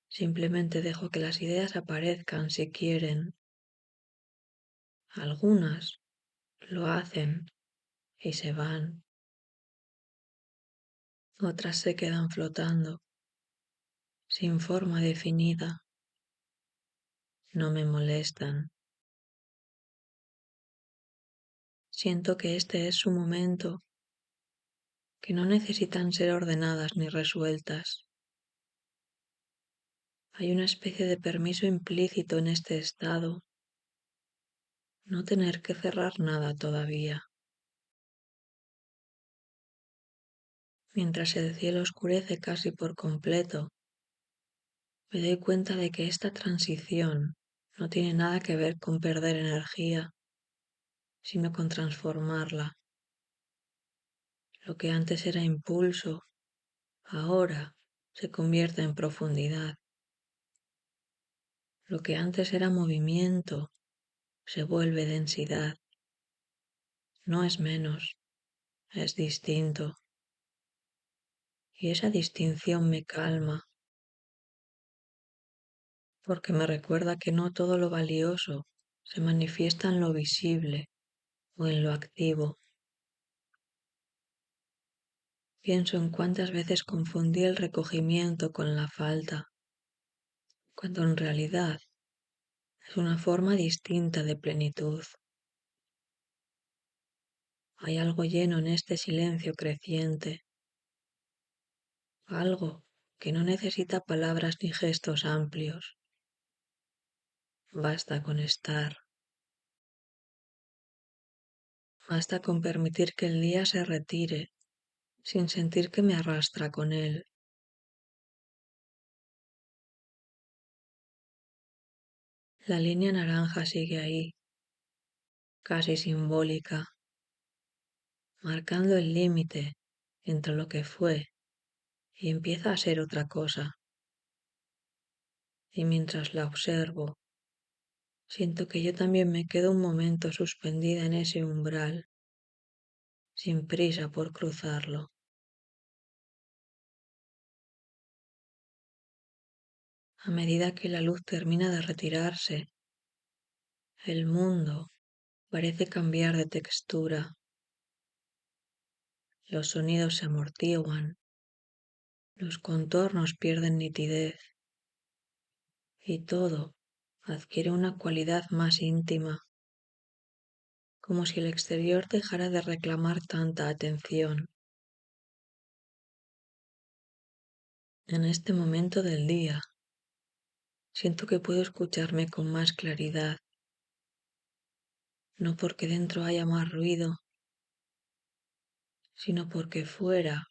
Simplemente dejo que las ideas aparezcan si quieren. Algunas lo hacen y se van. Otras se quedan flotando, sin forma definida. No me molestan. Siento que este es su momento, que no necesitan ser ordenadas ni resueltas. Hay una especie de permiso implícito en este estado, no tener que cerrar nada todavía. Mientras el cielo oscurece casi por completo, me doy cuenta de que esta transición no tiene nada que ver con perder energía, sino con transformarla. Lo que antes era impulso, ahora se convierte en profundidad. Lo que antes era movimiento, se vuelve densidad. No es menos, es distinto. Y esa distinción me calma, porque me recuerda que no todo lo valioso se manifiesta en lo visible o en lo activo. Pienso en cuántas veces confundí el recogimiento con la falta, cuando en realidad es una forma distinta de plenitud. Hay algo lleno en este silencio creciente, algo que no necesita palabras ni gestos amplios. Basta con estar, basta con permitir que el día se retire sin sentir que me arrastra con él. La línea naranja sigue ahí, casi simbólica, marcando el límite entre lo que fue y empieza a ser otra cosa. Y mientras la observo, siento que yo también me quedo un momento suspendida en ese umbral, sin prisa por cruzarlo. A medida que la luz termina de retirarse, el mundo parece cambiar de textura. Los sonidos se amortiguan, los contornos pierden nitidez y todo adquiere una cualidad más íntima, como si el exterior dejara de reclamar tanta atención. En este momento del día, siento que puedo escucharme con más claridad, no porque dentro haya más ruido, sino porque fuera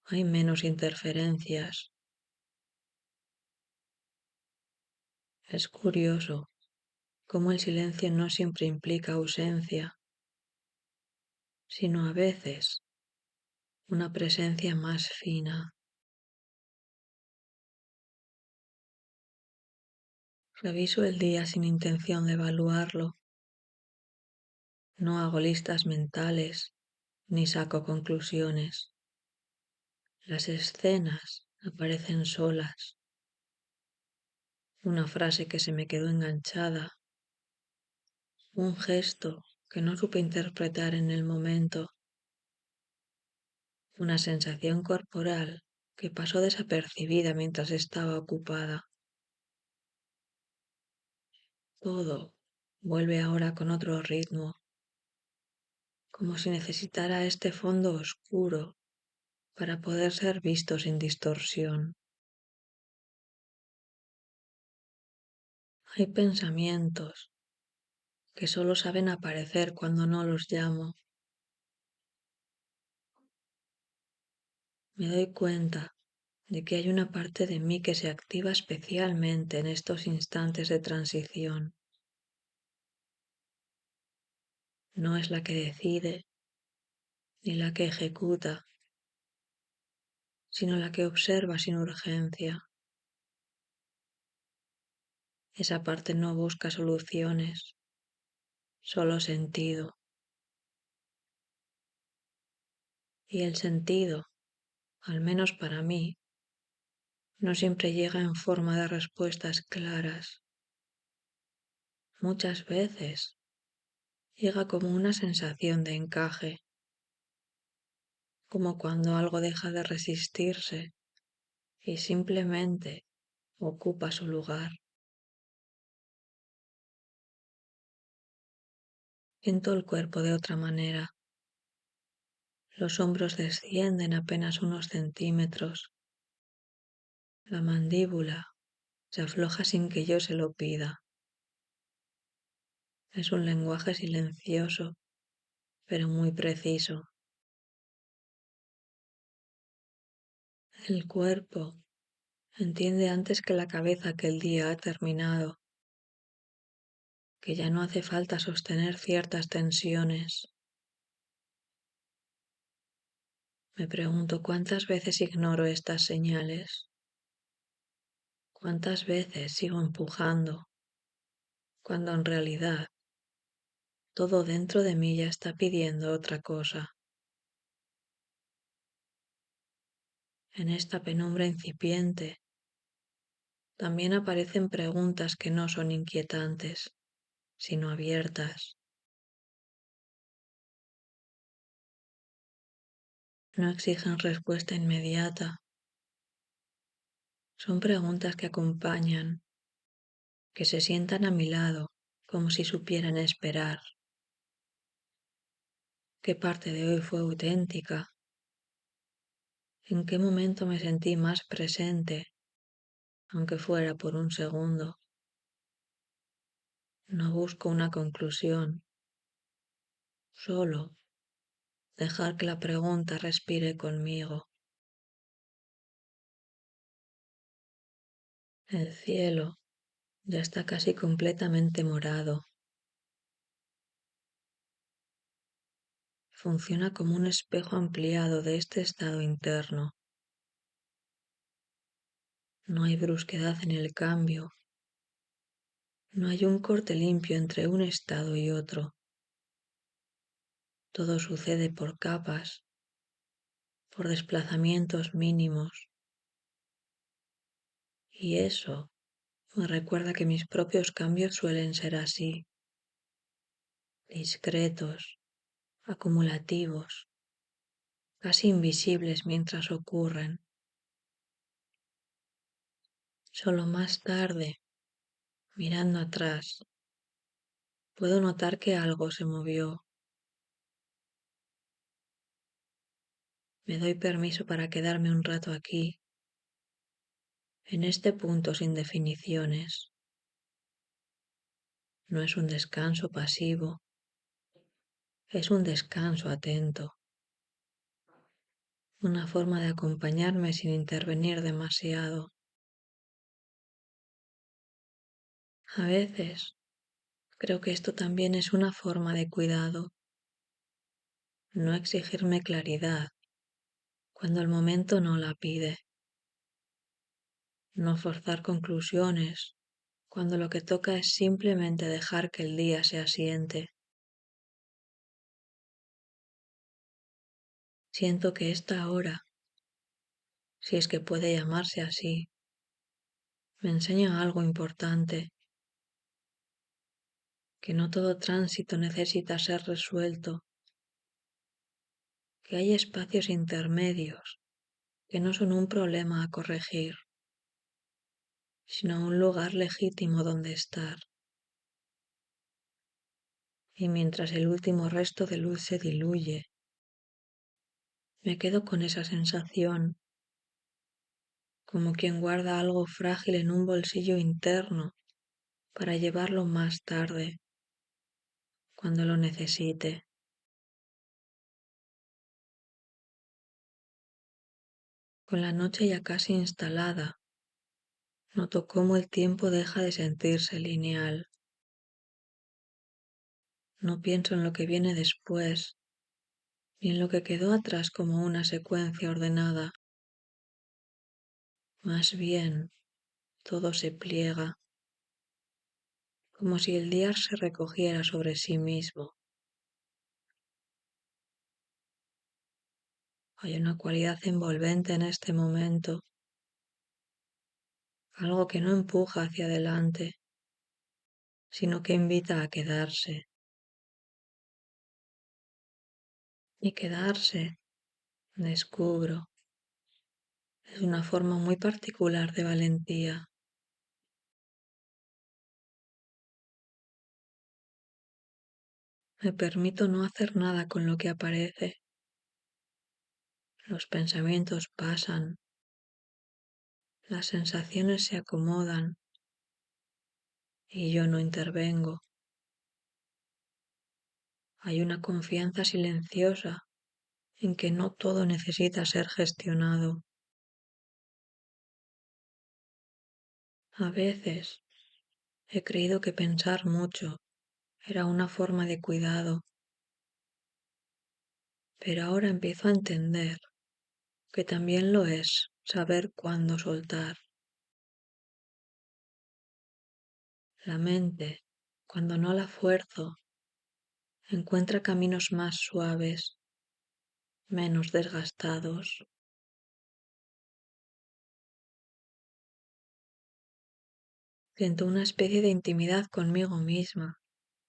hay menos interferencias. Es curioso cómo el silencio no siempre implica ausencia, sino a veces una presencia más fina. Reviso el día sin intención de evaluarlo. No hago listas mentales ni saco conclusiones. Las escenas aparecen solas. Una frase que se me quedó enganchada. Un gesto que no supe interpretar en el momento. Una sensación corporal que pasó desapercibida mientras estaba ocupada. Todo vuelve ahora con otro ritmo, como si necesitara este fondo oscuro para poder ser visto sin distorsión. Hay pensamientos que solo saben aparecer cuando no los llamo. Me doy cuenta de que hay una parte de mí que se activa especialmente en estos instantes de transición. No es la que decide ni la que ejecuta, sino la que observa sin urgencia. Esa parte no busca soluciones, solo sentido. Y el sentido, al menos para mí, no siempre llega en forma de respuestas claras. Muchas veces llega como una sensación de encaje, como cuando algo deja de resistirse y simplemente ocupa su lugar. Siento el cuerpo de otra manera. Los hombros descienden apenas unos centímetros. La mandíbula se afloja sin que yo se lo pida. Es un lenguaje silencioso, pero muy preciso. El cuerpo Entiende antes que la cabeza que el día ha terminado, que ya no hace falta sostener ciertas tensiones. Me pregunto cuántas veces ignoro estas señales, cuántas veces sigo empujando, cuando en realidad todo dentro de mí ya está pidiendo otra cosa. En esta penumbra incipiente también aparecen preguntas que no son inquietantes, sino abiertas. No exigen respuesta inmediata. Son preguntas que acompañan, que se sientan a mi lado como si supieran esperar. ¿Qué parte de hoy fue auténtica? ¿En qué momento me sentí más presente, aunque fuera por un segundo? No busco una conclusión, solo dejar que la pregunta respire conmigo. El cielo ya está casi completamente morado. Funciona como un espejo ampliado de este estado interno. No hay brusquedad en el cambio. No hay un corte limpio entre un estado y otro. Todo sucede por capas, por desplazamientos mínimos. Y eso me recuerda que mis propios cambios suelen ser así, discretos, acumulativos, casi invisibles mientras ocurren. Solo más tarde, mirando atrás, puedo notar que algo se movió. Me doy permiso para quedarme un rato aquí, en este punto sin definiciones. No es un descanso pasivo, es un descanso atento, una forma de acompañarme sin intervenir demasiado. A veces creo que esto también es una forma de cuidado, no exigirme claridad cuando el momento no la pide, no forzar conclusiones cuando lo que toca es simplemente dejar que el día se asiente. Siento que esta hora, si es que puede llamarse así, me enseña algo importante, que no todo tránsito necesita ser resuelto, que hay espacios intermedios que no son un problema a corregir, sino un lugar legítimo donde estar. Y mientras el último resto de luz se diluye, me quedo con esa sensación, como quien guarda algo frágil en un bolsillo interno para llevarlo más tarde, cuando lo necesite. Con la noche ya casi instalada, noto cómo el tiempo deja de sentirse lineal. No pienso en lo que viene después, ni en lo que quedó atrás como una secuencia ordenada. Más bien, todo se pliega, como si el día se recogiera sobre sí mismo. Hay una cualidad envolvente en este momento, algo que no empuja hacia adelante, sino que invita a quedarse. Y quedarse, descubro, es una forma muy particular de valentía. Me permito no hacer nada con lo que aparece. Los pensamientos pasan, las sensaciones se acomodan y yo no intervengo. Hay una confianza silenciosa en que no todo necesita ser gestionado. A veces he creído que pensar mucho era una forma de cuidado, pero ahora empiezo a entender que también lo es saber cuándo soltar. La mente, cuando no la fuerzo, encuentra caminos más suaves, menos desgastados. Siento una especie de intimidad conmigo misma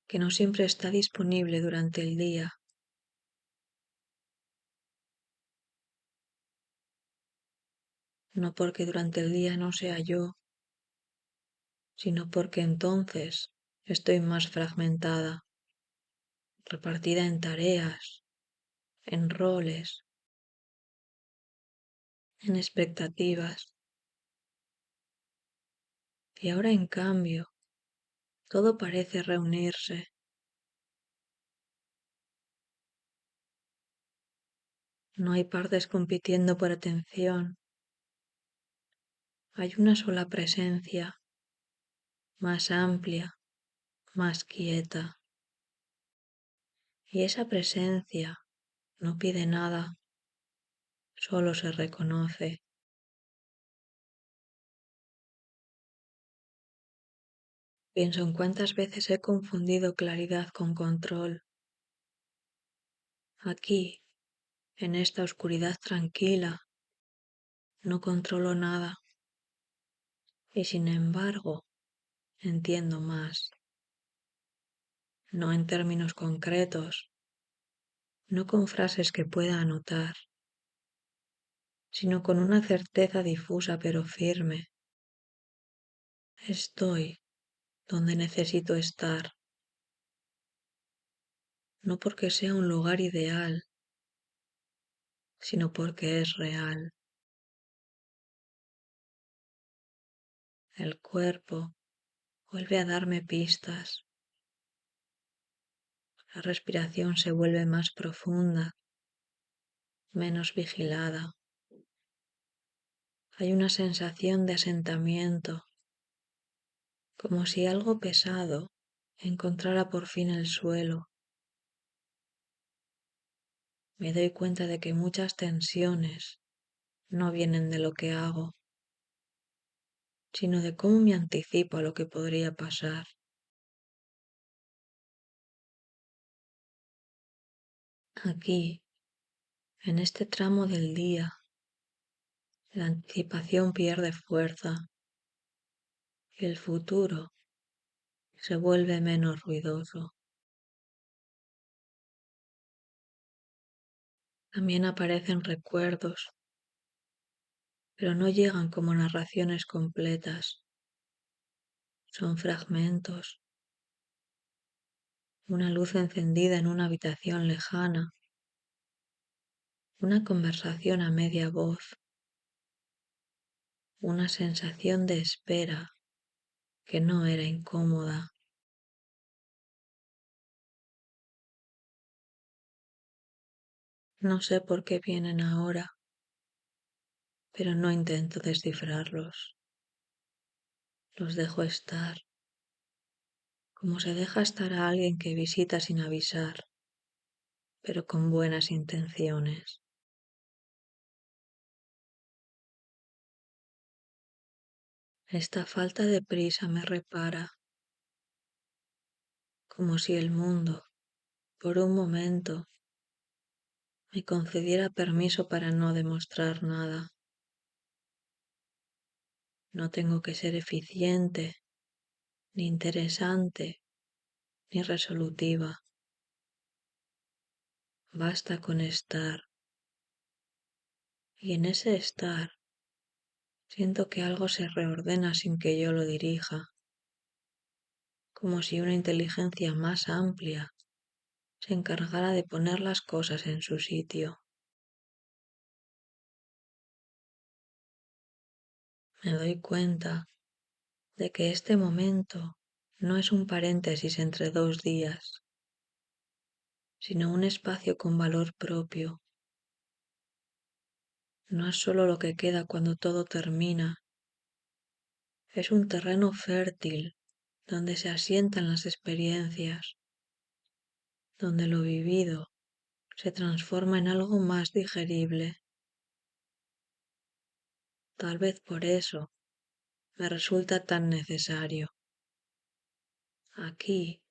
que no siempre está disponible durante el día. No porque durante el día no sea yo, sino porque entonces estoy más fragmentada, repartida en tareas, en roles, en expectativas. Y ahora en cambio, todo parece reunirse. No hay partes compitiendo por atención. Hay una sola presencia, más amplia, más quieta. Y esa presencia no pide nada, solo se reconoce. Pienso en cuántas veces he confundido claridad con control. Aquí, en esta oscuridad tranquila, no controlo nada y sin embargo entiendo más. No en términos concretos, no con frases que pueda anotar, sino con una certeza difusa pero firme. Estoy donde necesito estar, no porque sea un lugar ideal, sino porque es real. El cuerpo vuelve a darme pistas. La respiración se vuelve más profunda, menos vigilada. Hay una sensación de asentamiento, como si algo pesado encontrara por fin el suelo. Me doy cuenta de que muchas tensiones no vienen de lo que hago, sino de cómo me anticipo a lo que podría pasar. Aquí, en este tramo del día, la anticipación pierde fuerza y el futuro se vuelve menos ruidoso. También aparecen recuerdos, pero no llegan como narraciones completas. Son fragmentos, una luz encendida en una habitación lejana, una conversación a media voz, una sensación de espera que no era incómoda. No sé por qué vienen ahora, pero no intento descifrarlos. Los dejo estar, como se deja estar a alguien que visita sin avisar, pero con buenas intenciones. Esta falta de prisa me repara, como si el mundo, por un momento, me concediera permiso para no demostrar nada. No tengo que ser eficiente, ni interesante, ni resolutiva. Basta con estar. Y en ese estar siento que algo se reordena sin que yo lo dirija, como si una inteligencia más amplia se encargara de poner las cosas en su sitio. Me doy cuenta de que este momento no es un paréntesis entre dos días, sino un espacio con valor propio. No es solo lo que queda cuando todo termina, Es un terreno fértil donde se asientan las experiencias, donde lo vivido se transforma en algo más digerible. Tal vez por eso me resulta tan necesario. Aquí,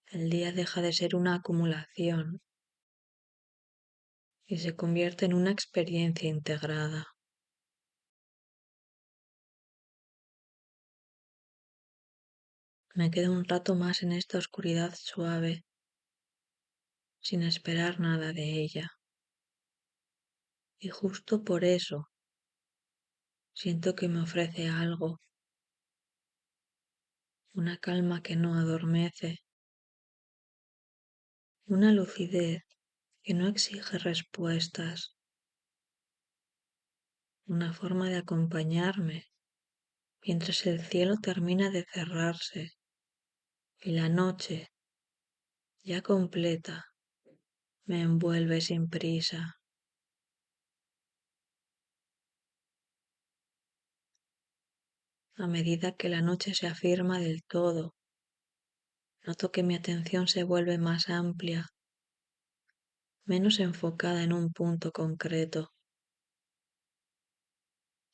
el día deja de ser una acumulación y se convierte en una experiencia integrada. Me quedo un rato más en esta oscuridad suave, sin esperar nada de ella. Y justo por eso siento que me ofrece algo, una calma que no adormece, una lucidez que no exige respuestas, una forma de acompañarme mientras el cielo termina de cerrarse y la noche, ya completa, me envuelve sin prisa. A medida que la noche se afirma del todo, noto que mi atención se vuelve más amplia, menos enfocada en un punto concreto.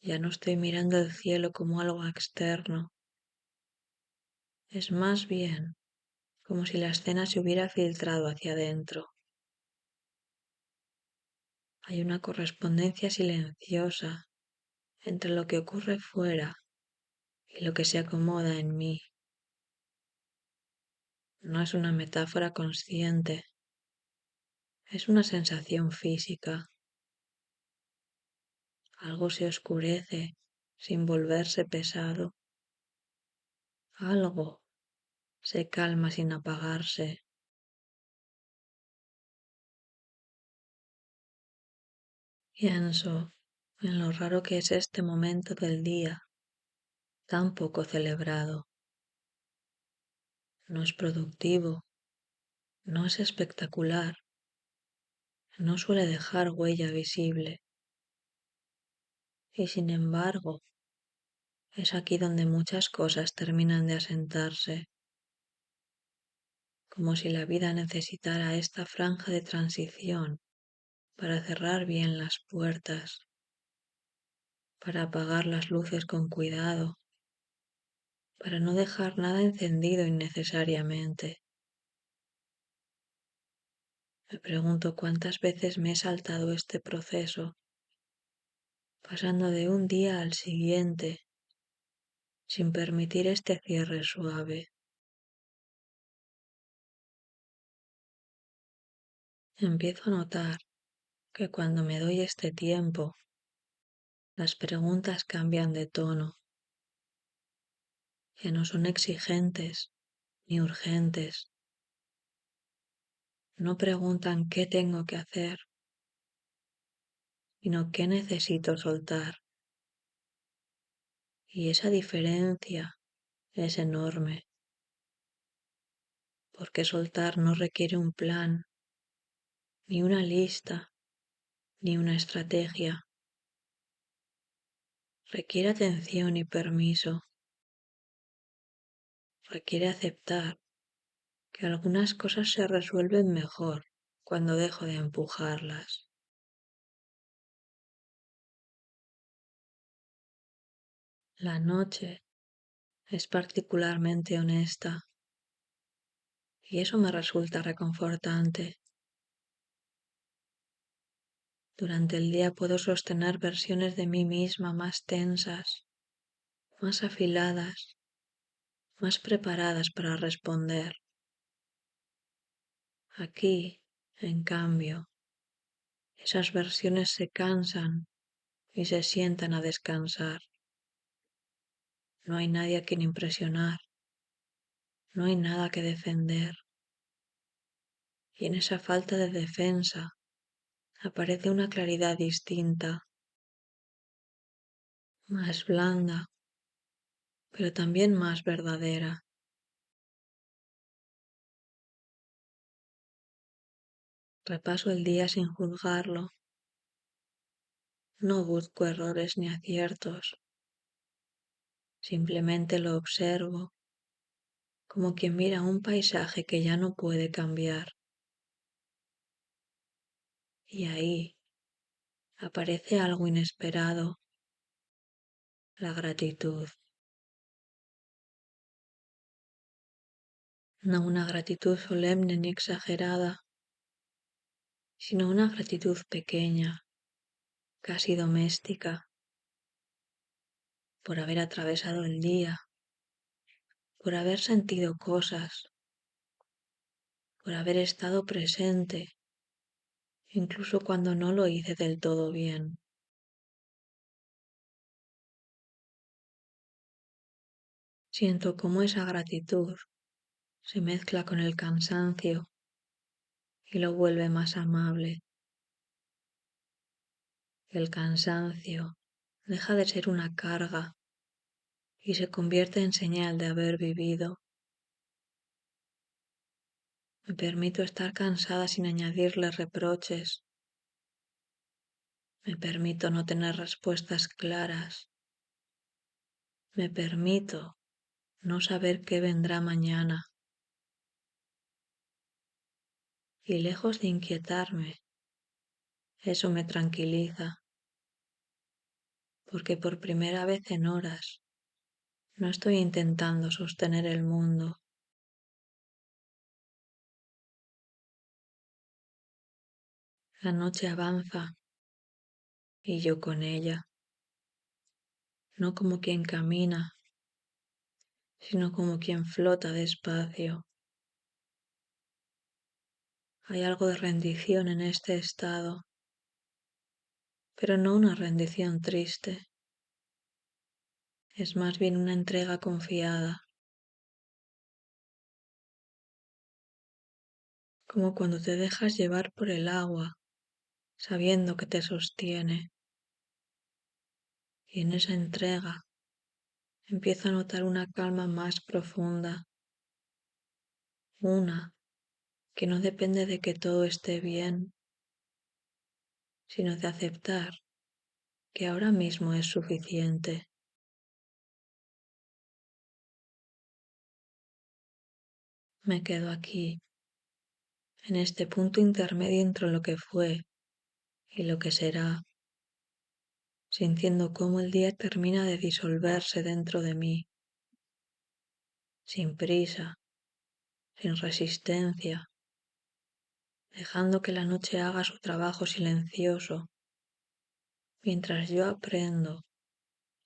Ya no estoy mirando el cielo como algo externo. Es más bien como si la escena se hubiera filtrado hacia adentro. Hay una correspondencia silenciosa entre lo que ocurre fuera y lo que se acomoda en mí. No es una metáfora consciente, es una sensación física. Algo se oscurece sin volverse pesado. Algo se calma sin apagarse. Pienso en lo raro que es este momento del día, tan poco celebrado. No es productivo, no es espectacular, no suele dejar huella visible. Y sin embargo, es aquí donde muchas cosas terminan de asentarse, como si la vida necesitara esta franja de transición para cerrar bien las puertas, para apagar las luces con cuidado, para no dejar nada encendido innecesariamente. Me pregunto cuántas veces me he saltado este proceso, pasando de un día al siguiente, sin permitir este cierre suave. Empiezo a notar que cuando me doy este tiempo, las preguntas cambian de tono, que no son exigentes ni urgentes. No preguntan qué tengo que hacer, sino qué necesito soltar. Y esa diferencia es enorme, porque soltar no requiere un plan, ni una lista, ni una estrategia. Requiere atención y permiso. Requiere aceptar que algunas cosas se resuelven mejor cuando dejo de empujarlas. La noche es particularmente honesta y eso me resulta reconfortante. Durante el día puedo sostener versiones de mí misma más tensas, más afiladas, más preparadas para responder. Aquí, en cambio, esas versiones se cansan y se sientan a descansar. No hay nadie a quien impresionar, no hay nada que defender. Y en esa falta de defensa aparece una claridad distinta, más blanda, pero también más verdadera. Repaso el día sin juzgarlo, no busco errores ni aciertos, Simplemente lo observo, como quien mira un paisaje que ya no puede cambiar. Y ahí aparece algo inesperado, la gratitud. No una gratitud solemne ni exagerada, sino una gratitud pequeña, casi doméstica, por haber atravesado el día, por haber sentido cosas, por haber estado presente, incluso cuando no lo hice del todo bien. Siento cómo esa gratitud se mezcla con el cansancio y lo vuelve más amable. El cansancio deja de ser una carga y se convierte en señal de haber vivido. Me permito estar cansada sin añadirle reproches. Me permito no tener respuestas claras. Me permito no saber qué vendrá mañana. Y lejos de inquietarme, eso me tranquiliza, porque por primera vez en horas no estoy intentando sostener el mundo. La noche avanza y yo con ella, no como quien camina, sino como quien flota despacio. Hay algo de rendición en este estado, pero no una rendición triste, es más bien una entrega confiada, como cuando te dejas llevar por el agua, sabiendo que te sostiene, y en esa entrega empiezo a notar una calma más profunda, una que no depende de que todo esté bien, sino de aceptar que ahora mismo es suficiente. Me quedo aquí, en este punto intermedio entre lo que fue y lo que será, sintiendo cómo el día termina de disolverse dentro de mí, sin prisa, sin resistencia, dejando que la noche haga su trabajo silencioso, mientras yo aprendo,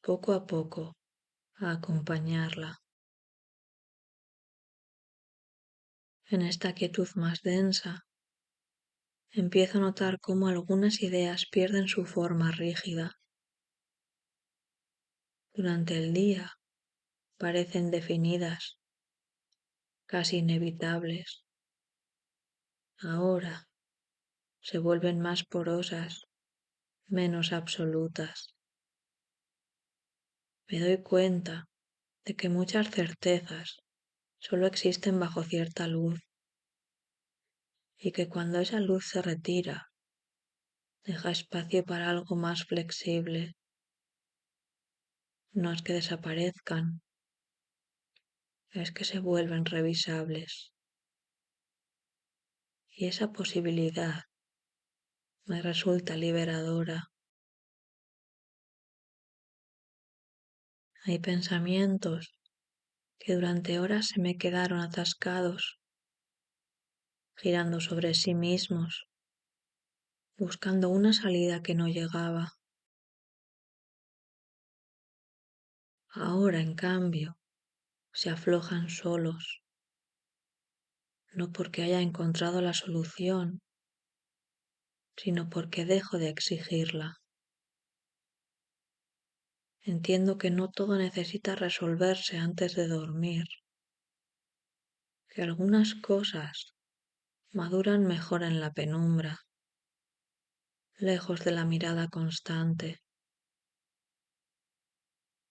poco a poco, a acompañarla. En esta quietud más densa, empiezo a notar cómo algunas ideas pierden su forma rígida. Durante el día parecen definidas, casi inevitables. Ahora se vuelven más porosas, menos absolutas. Me doy cuenta de que muchas certezas solo existen bajo cierta luz y que cuando esa luz se retira, deja espacio para algo más flexible. No es que desaparezcan, es que se vuelven revisables. Y esa posibilidad me resulta liberadora. Hay pensamientos que durante horas se me quedaron atascados, girando sobre sí mismos, buscando una salida que no llegaba. Ahora, en cambio, se aflojan solos, no porque haya encontrado la solución, sino porque dejo de exigirla. Entiendo que no todo necesita resolverse antes de dormir, que algunas cosas maduran mejor en la penumbra, lejos de la mirada constante.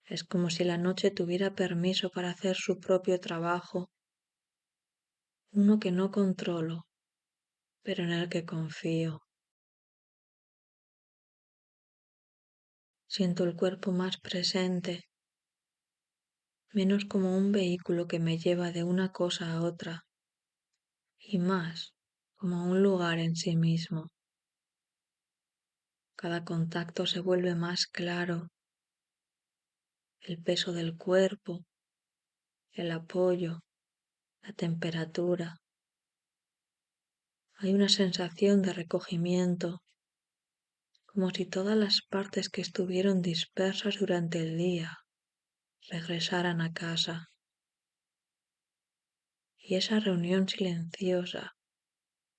Es como si la noche tuviera permiso para hacer su propio trabajo, uno que no controlo, pero en el que confío. Siento el cuerpo más presente, menos como un vehículo que me lleva de una cosa a otra, y más como un lugar en sí mismo. Cada contacto se vuelve más claro, el peso del cuerpo, el apoyo, la temperatura. Hay una sensación de recogimiento, como si todas las partes que estuvieron dispersas durante el día regresaran a casa. Y esa reunión silenciosa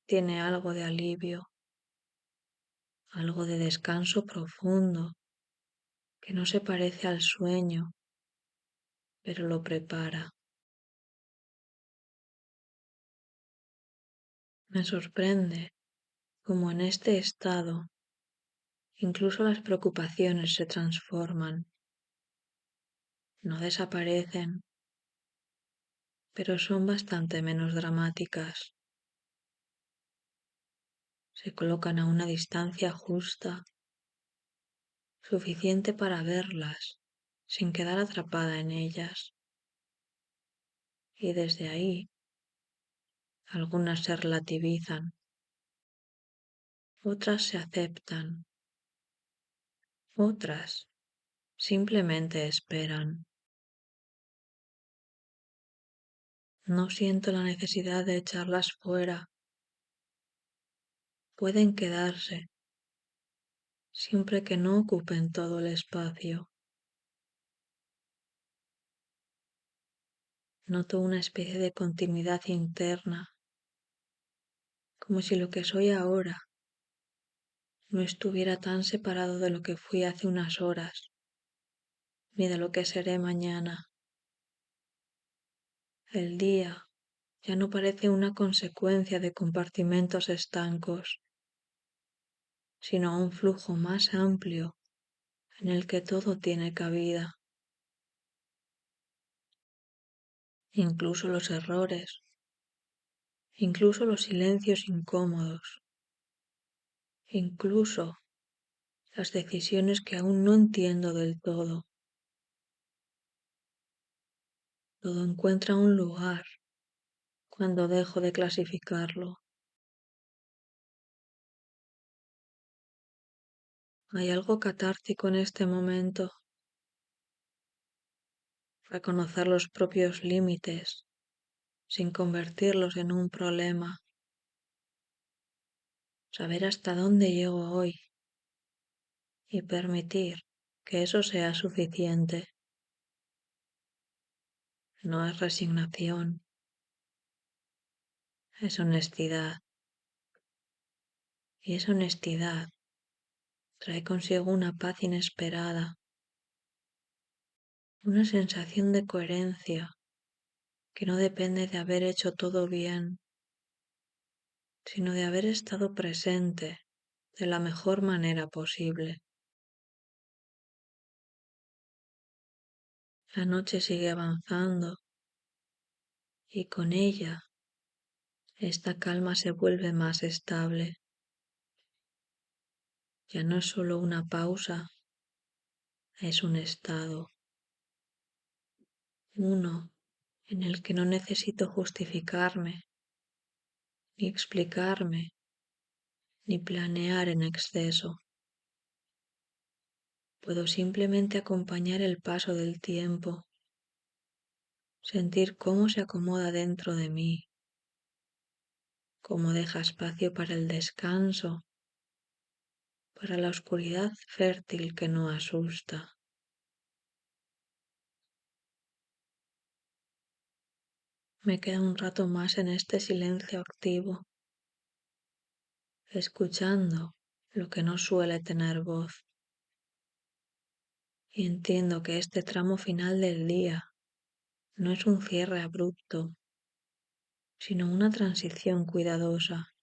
tiene algo de alivio, algo de descanso profundo, que no se parece al sueño, pero lo prepara. Me sorprende cómo en este estado incluso las preocupaciones se transforman, no desaparecen, pero son bastante menos dramáticas. Se colocan a una distancia justa, suficiente para verlas, sin quedar atrapada en ellas. Y desde ahí, algunas se relativizan, otras se aceptan, otras simplemente esperan. No siento la necesidad de echarlas fuera. Pueden quedarse, siempre que no ocupen todo el espacio. Noto una especie de continuidad interna, como si lo que soy ahora no estuviera tan separado de lo que fui hace unas horas, ni de lo que seré mañana. El día ya no parece una consecuencia de compartimentos estancos, sino un flujo más amplio en el que todo tiene cabida, incluso los errores, incluso los silencios incómodos, incluso las decisiones que aún no entiendo del todo. Todo encuentra un lugar cuando dejo de clasificarlo. Hay algo catártico en este momento, reconocer los propios límites sin convertirlos en un problema, saber hasta dónde llego hoy y permitir que eso sea suficiente. No es resignación, es honestidad. Y esa honestidad trae consigo una paz inesperada, una sensación de coherencia que no depende de haber hecho todo bien, sino de haber estado presente de la mejor manera posible. La noche sigue avanzando y con ella esta calma se vuelve más estable. Ya no es solo una pausa, es un estado, uno en el que no necesito justificarme, ni explicarme, ni planear en exceso. Puedo simplemente acompañar el paso del tiempo, sentir cómo se acomoda dentro de mí, cómo deja espacio para el descanso, para la oscuridad fértil que no asusta. Me queda un rato más en este silencio activo, escuchando lo que no suele tener voz. Y entiendo que este tramo final del día no es un cierre abrupto, sino una transición cuidadosa,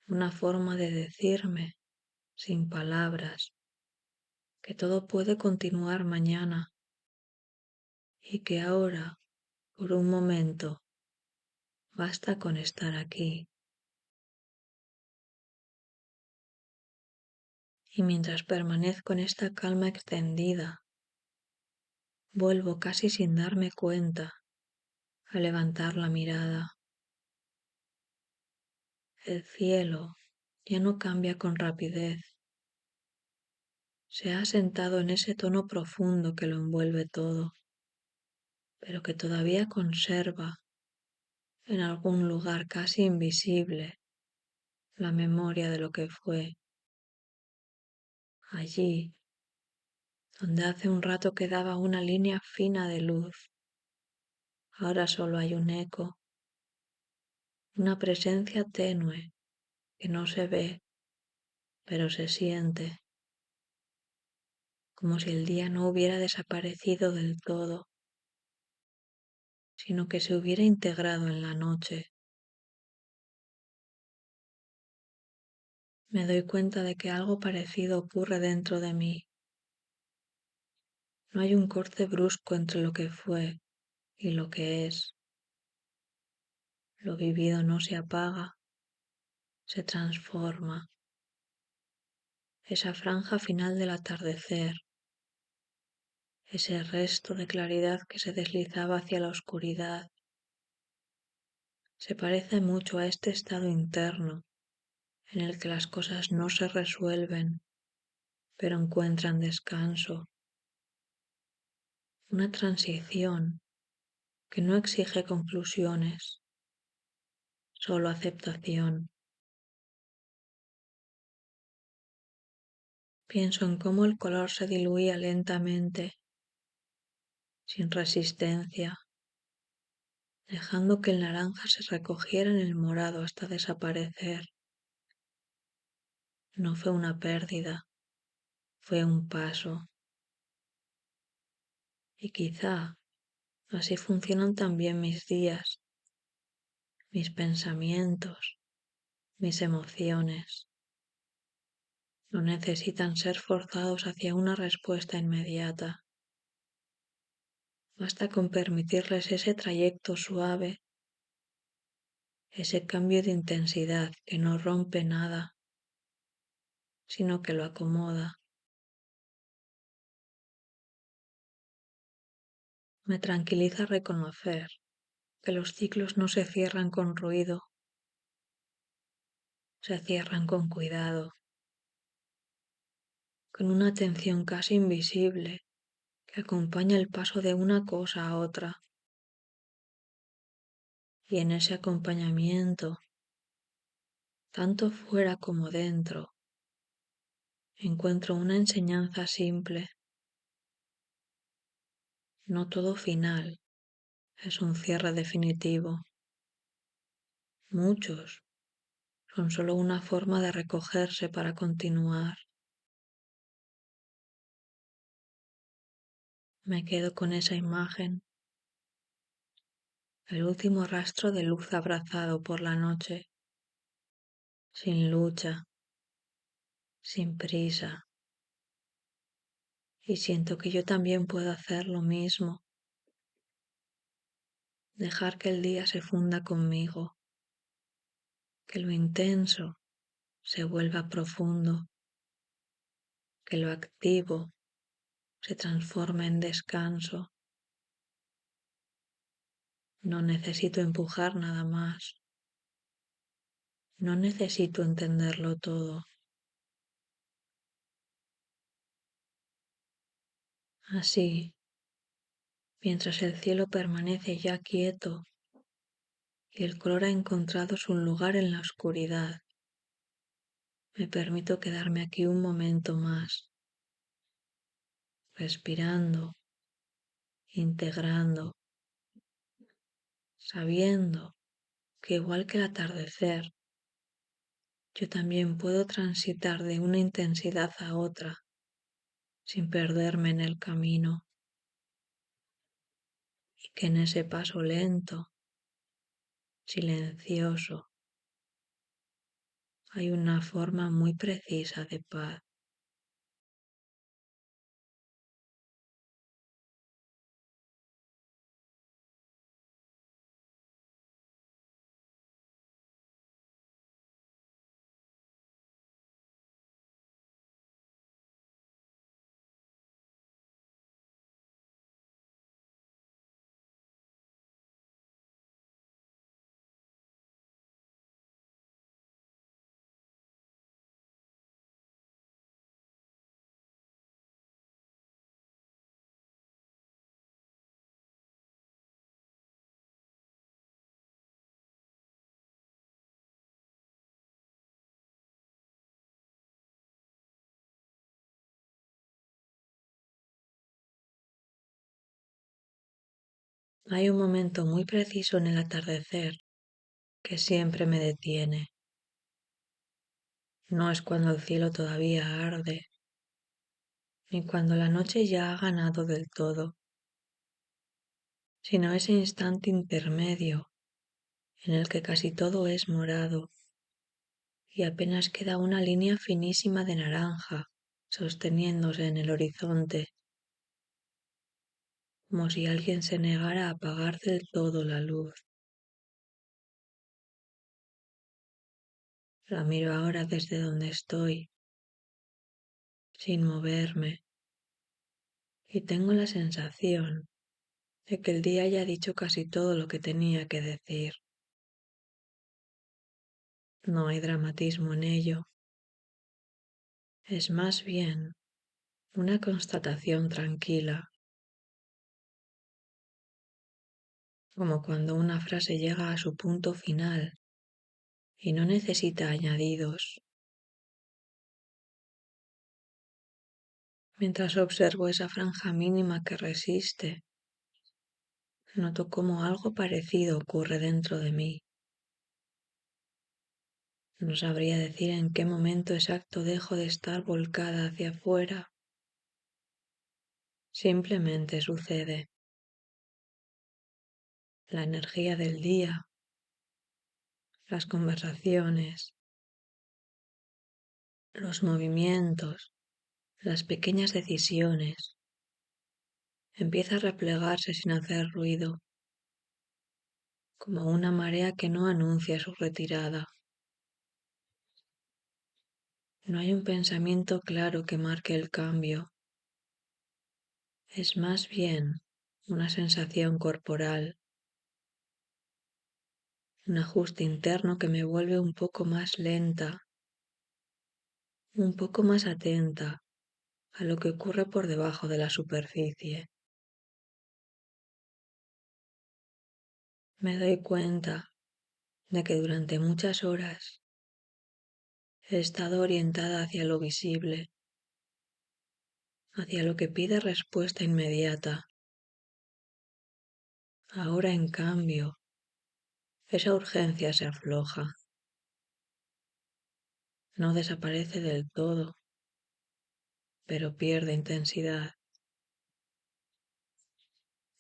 una forma de decirme, sin palabras, que todo puede continuar mañana y que ahora, por un momento, basta con estar aquí. Y mientras permanezco en esta calma extendida, Vuelvo casi sin darme cuenta a levantar la mirada. El cielo ya no cambia con rapidez. Se ha asentado en ese tono profundo que lo envuelve todo, pero que todavía conserva en algún lugar casi invisible la memoria de lo que fue. Allí, donde hace un rato quedaba una línea fina de luz, ahora solo hay un eco, una presencia tenue que no se ve, pero se siente, como si el día no hubiera desaparecido del todo, sino que se hubiera integrado en la noche. Me doy cuenta de que algo parecido ocurre dentro de mí. No hay un corte brusco entre lo que fue y lo que es. Lo vivido no se apaga, se transforma. Esa franja final del atardecer, ese resto de claridad que se deslizaba hacia la oscuridad, se parece mucho a este estado interno en el que las cosas no se resuelven, pero encuentran descanso. Una transición que no exige conclusiones, solo aceptación. Pienso en cómo el color se diluía lentamente, sin resistencia, dejando que el naranja se recogiera en el morado hasta desaparecer. No fue una pérdida, fue un paso. Y quizá así funcionan también mis días, mis pensamientos, mis emociones. No necesitan ser forzados hacia una respuesta inmediata. Basta con permitirles ese trayecto suave, ese cambio de intensidad que no rompe nada, sino que lo acomoda. Me tranquiliza reconocer que los ciclos no se cierran con ruido, se cierran con cuidado, con una atención casi invisible que acompaña el paso de una cosa a otra. Y en ese acompañamiento, tanto fuera como dentro, encuentro una enseñanza simple. No todo final es un cierre definitivo. Muchos son solo una forma de recogerse para continuar. Me quedo con esa imagen, el último rastro de luz abrazado por la noche, sin lucha, sin prisa. Y siento que yo también puedo hacer lo mismo, dejar que el día se funda conmigo, que lo intenso se vuelva profundo, que lo activo se transforme en descanso. No necesito empujar nada más. No necesito entenderlo todo. Así, mientras el cielo permanece ya quieto y el color ha encontrado su lugar en la oscuridad, me permito quedarme aquí un momento más, respirando, integrando, sabiendo que igual que el atardecer, yo también puedo transitar de una intensidad a otra sin perderme en el camino, y que en ese paso lento, silencioso, hay una forma muy precisa de paz. Hay un momento muy preciso en el atardecer que siempre me detiene. No es cuando el cielo todavía arde, ni cuando la noche ya ha ganado del todo, sino ese instante intermedio en el que casi todo es morado y apenas queda una línea finísima de naranja sosteniéndose en el horizonte, como si alguien se negara a apagar del todo la luz. La miro ahora desde donde estoy, sin moverme, y tengo la sensación de que el día ya ha dicho casi todo lo que tenía que decir. No hay dramatismo en ello, es más bien una constatación tranquila, como cuando una frase llega a su punto final y no necesita añadidos. Mientras observo esa franja mínima que resiste, noto cómo algo parecido ocurre dentro de mí. No sabría decir en qué momento exacto dejo de estar volcada hacia afuera. Simplemente sucede. La energía del día, las conversaciones, los movimientos, las pequeñas decisiones, empieza a replegarse sin hacer ruido, como una marea que no anuncia su retirada. No hay un pensamiento claro que marque el cambio. Es más bien una sensación corporal, un ajuste interno que me vuelve un poco más lenta, un poco más atenta a lo que ocurre por debajo de la superficie. Me doy cuenta de que durante muchas horas he estado orientada hacia lo visible, hacia lo que pide respuesta inmediata. Ahora, en cambio, esa urgencia se afloja, no desaparece del todo, pero pierde intensidad.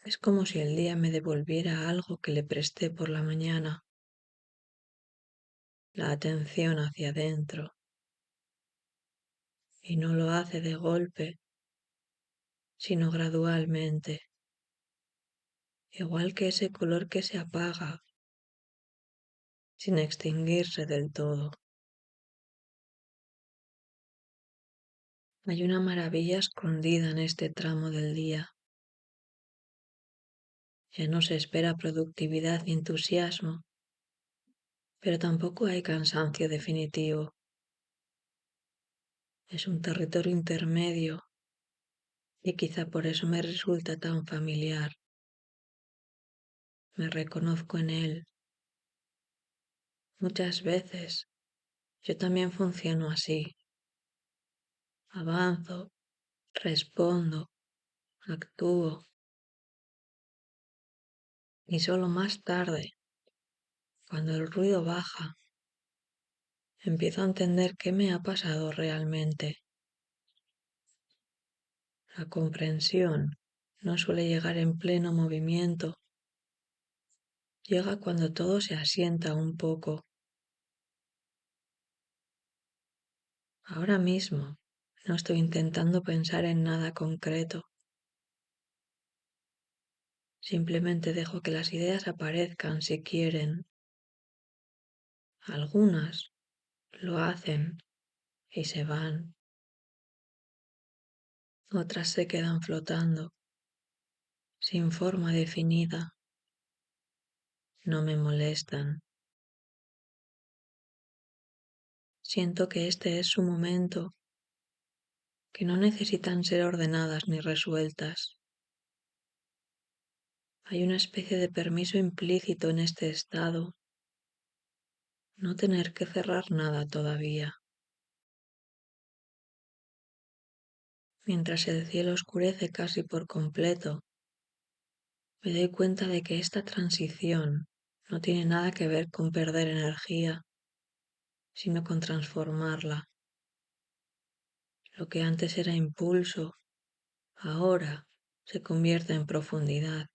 Es como si el día me devolviera algo que le presté por la mañana, la atención hacia adentro, y no lo hace de golpe, sino gradualmente, igual que ese color que se apaga, sin extinguirse del todo. Hay una maravilla escondida en este tramo del día. Ya no se espera productividad ni entusiasmo, pero tampoco hay cansancio definitivo. Es un territorio intermedio y quizá por eso me resulta tan familiar. Me reconozco en él. Muchas veces yo también funciono así. Avanzo, respondo, actúo y solo más tarde, cuando el ruido baja, empiezo a entender qué me ha pasado realmente. La comprensión no suele llegar en pleno movimiento, llega cuando todo se asienta un poco. Ahora mismo no estoy intentando pensar en nada concreto. Simplemente dejo que las ideas aparezcan si quieren. Algunas lo hacen y se van. Otras se quedan flotando, sin forma definida. No me molestan. Siento que este es su momento, que no necesitan ser ordenadas ni resueltas. Hay una especie de permiso implícito en este estado, no tener que cerrar nada todavía. Mientras el cielo oscurece casi por completo, me doy cuenta de que esta transición no tiene nada que ver con perder energía, sino con transformarla. Lo que antes era impulso, ahora se convierte en profundidad.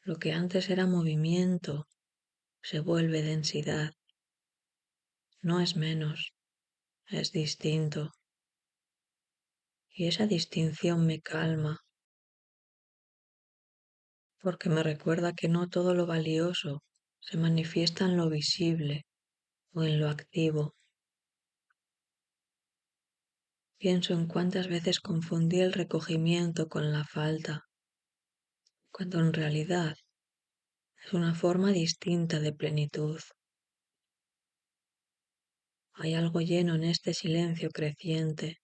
Lo que antes era movimiento, se vuelve densidad. No es menos, es distinto. Y esa distinción me calma, porque me recuerda que no todo lo valioso se manifiesta en lo visible o en lo activo. Pienso en cuántas veces confundí el recogimiento con la falta, cuando en realidad es una forma distinta de plenitud. Hay algo lleno en este silencio creciente,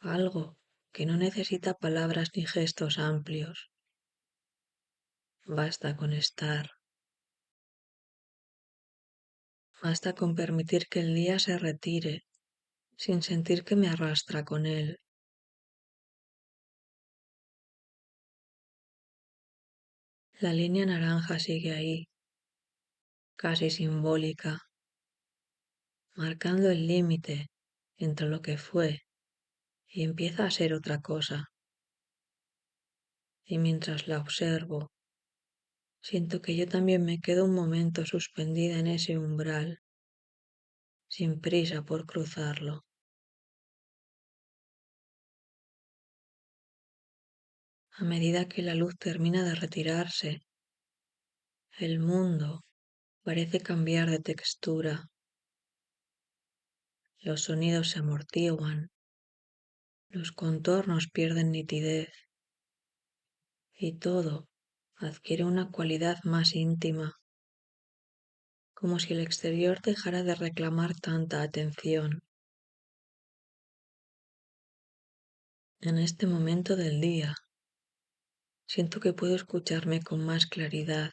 algo que no necesita palabras ni gestos amplios. Basta con estar, basta con permitir que el día se retire sin sentir que me arrastra con él. La línea naranja sigue ahí, casi simbólica, marcando el límite entre lo que fue y empieza a ser otra cosa. Y mientras la observo, siento que yo también me quedo un momento suspendida en ese umbral, sin prisa por cruzarlo. A medida que la luz termina de retirarse, el mundo parece cambiar de textura. Los sonidos se amortiguan, los contornos pierden nitidez y todo adquiere una cualidad más íntima, como si el exterior dejara de reclamar tanta atención. En este momento del día, siento que puedo escucharme con más claridad,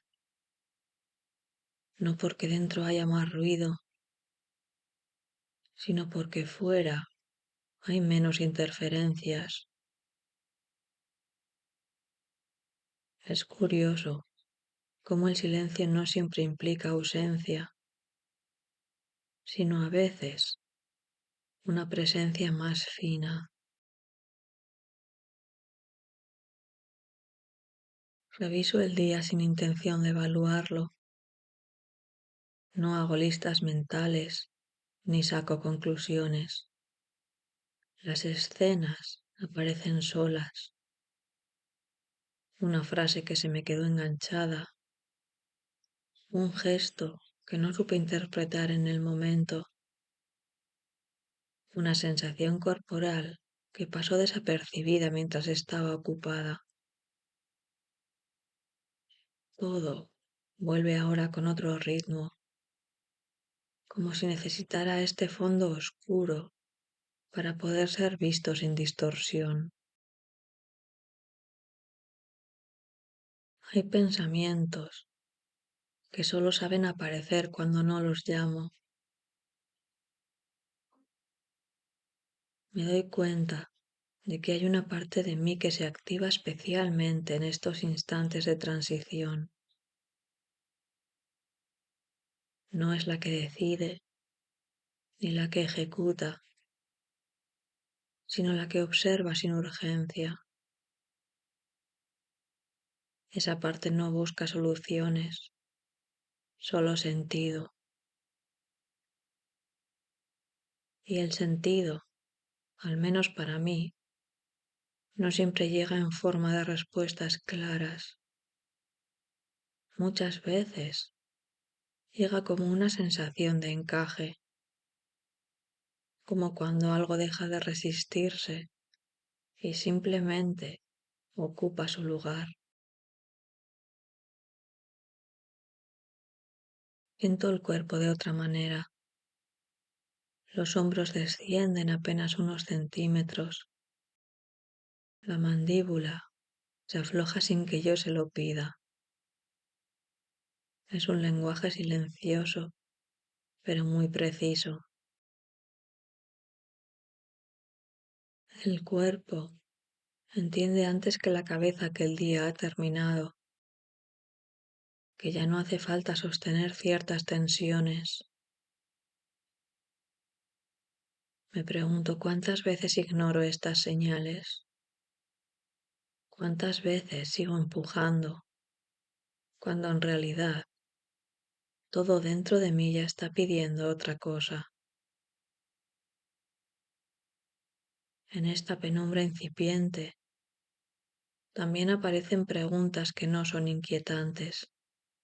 no porque dentro haya más ruido, sino porque fuera hay menos interferencias. Es curioso cómo el silencio no siempre implica ausencia, sino a veces una presencia más fina. Reviso el día sin intención de evaluarlo. No hago listas mentales ni saco conclusiones. Las escenas aparecen solas. Una frase que se me quedó enganchada. Un gesto que no supe interpretar en el momento. Una sensación corporal que pasó desapercibida mientras estaba ocupada. Todo vuelve ahora con otro ritmo, como si necesitara este fondo oscuro para poder ser visto sin distorsión. Hay pensamientos que solo saben aparecer cuando no los llamo. Me doy cuenta de que hay una parte de mí que se activa especialmente en estos instantes de transición. No es la que decide ni la que ejecuta, sino la que observa sin urgencia. Esa parte no busca soluciones, solo sentido. Y el sentido, al menos para mí, no siempre llega en forma de respuestas claras. Muchas veces llega como una sensación de encaje, como cuando algo deja de resistirse y simplemente ocupa su lugar. Siento el cuerpo de otra manera. Los hombros descienden apenas unos centímetros. La mandíbula se afloja sin que yo se lo pida. Es un lenguaje silencioso, pero muy preciso. El cuerpo Entiende antes que la cabeza que el día ha terminado, que ya no hace falta sostener ciertas tensiones. Me pregunto cuántas veces ignoro estas señales, cuántas veces sigo empujando, cuando en realidad todo dentro de mí ya está pidiendo otra cosa. En esta penumbra incipiente también aparecen preguntas que no son inquietantes,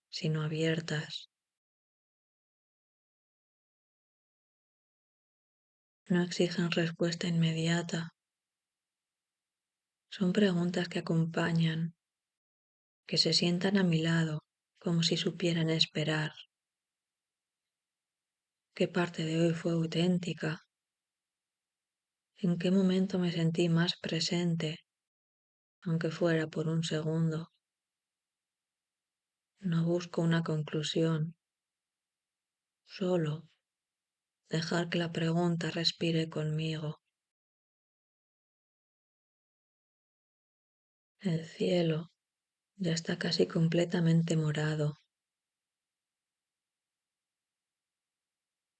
sino abiertas. No exigen respuesta inmediata. Son preguntas que acompañan, que se sientan a mi lado como si supieran esperar. ¿Qué parte de hoy fue auténtica? ¿En qué momento me sentí más presente, aunque fuera por un segundo? No busco una conclusión, solo dejar que la pregunta respire conmigo. El cielo ya está casi completamente morado.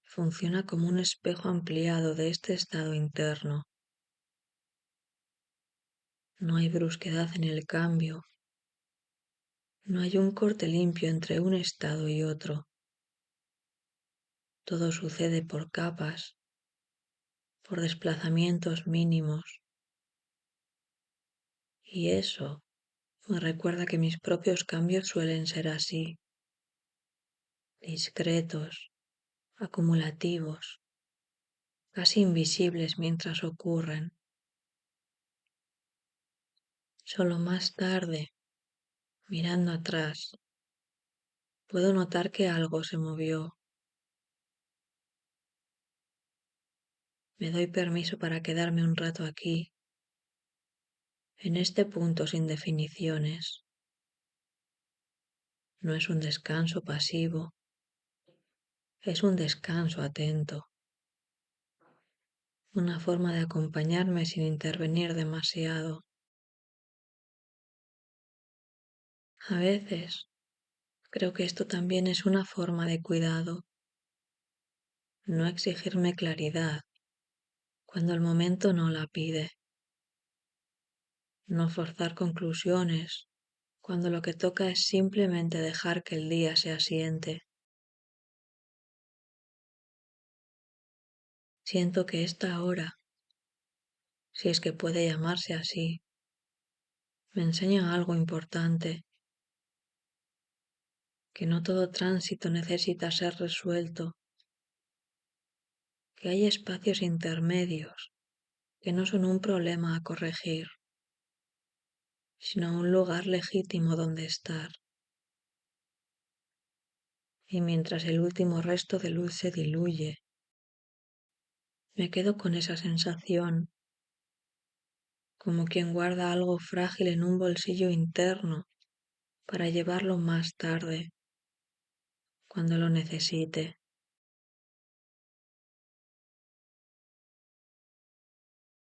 Funciona como un espejo ampliado de este estado interno. No hay brusquedad en el cambio. No hay un corte limpio entre un estado y otro. Todo sucede por capas, por desplazamientos mínimos. Y eso me recuerda que mis propios cambios suelen ser así, discretos, acumulativos, casi invisibles mientras ocurren. Solo más tarde, mirando atrás, puedo notar que algo se movió. Me doy permiso para quedarme un rato aquí, en este punto sin definiciones. No es un descanso pasivo, es un descanso atento, una forma de acompañarme sin intervenir demasiado. A veces creo que esto también es una forma de cuidado, no exigirme claridad cuando el momento no la pide, no forzar conclusiones cuando lo que toca es simplemente dejar que el día se asiente. Siento que esta hora, si es que puede llamarse así, me enseña algo importante, que no todo tránsito necesita ser resuelto, que hay espacios intermedios que no son un problema a corregir, sino un lugar legítimo donde estar. Y mientras el último resto de luz se diluye, me quedo con esa sensación, como quien guarda algo frágil en un bolsillo interno para llevarlo más tarde, cuando lo necesite.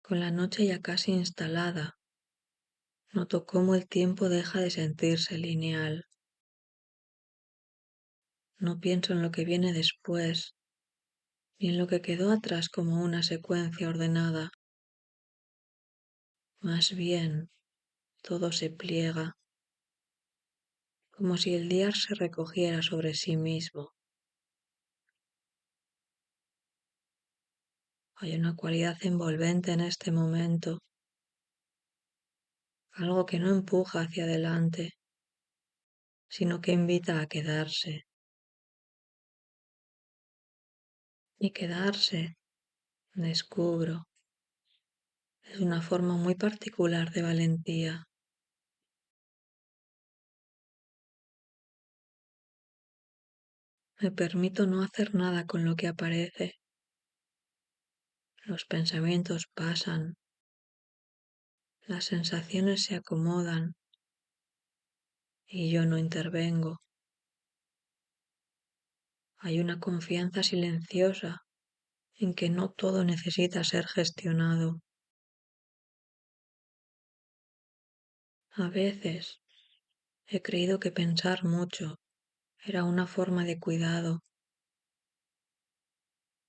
Con la noche ya casi instalada, noto cómo el tiempo deja de sentirse lineal. No pienso en lo que viene después, ni en lo que quedó atrás como una secuencia ordenada. Más bien, todo se pliega, como si el día se recogiera sobre sí mismo. Hay una cualidad envolvente en este momento, algo que no empuja hacia adelante, sino que invita a quedarse. Y quedarse, descubro, es una forma muy particular de valentía. Me permito no hacer nada con lo que aparece. Los pensamientos pasan, las sensaciones se acomodan y yo no intervengo. Hay una confianza silenciosa en que no todo necesita ser gestionado. A veces he creído que pensar mucho era una forma de cuidado,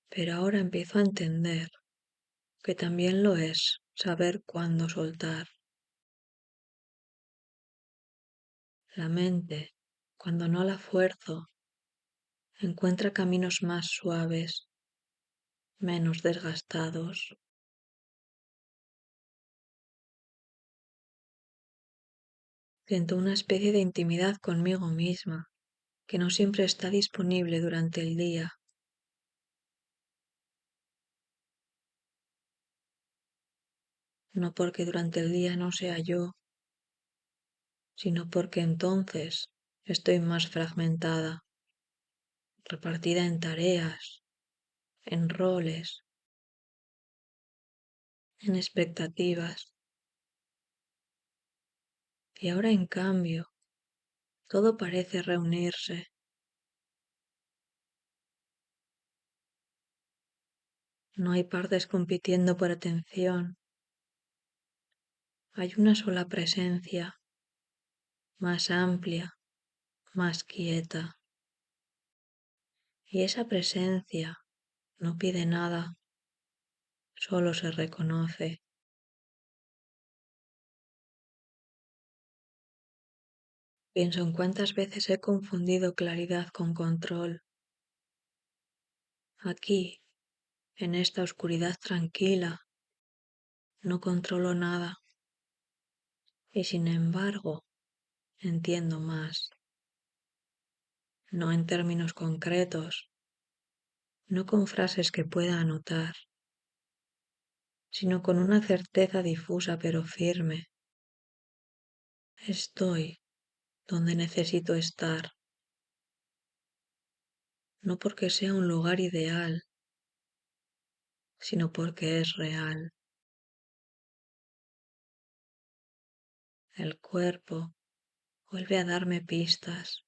pero ahora empiezo a entender que también lo es saber cuándo soltar. La mente, cuando no la fuerzo, encuentra caminos más suaves, menos desgastados. Siento una especie de intimidad conmigo misma que no siempre está disponible durante el día. No porque durante el día no sea yo, sino porque entonces estoy más fragmentada, repartida en tareas, en roles, en expectativas. Y ahora en cambio, todo parece reunirse. No hay partes compitiendo por atención. Hay una sola presencia, más amplia, más quieta. Y esa presencia no pide nada, solo se reconoce. Pienso en cuántas veces he confundido claridad con control. Aquí, en esta oscuridad tranquila, no controlo nada y sin embargo entiendo más. No en términos concretos, no con frases que pueda anotar, sino con una certeza difusa pero firme. Estoy donde necesito estar, no porque sea un lugar ideal, sino porque es real. El cuerpo vuelve a darme pistas.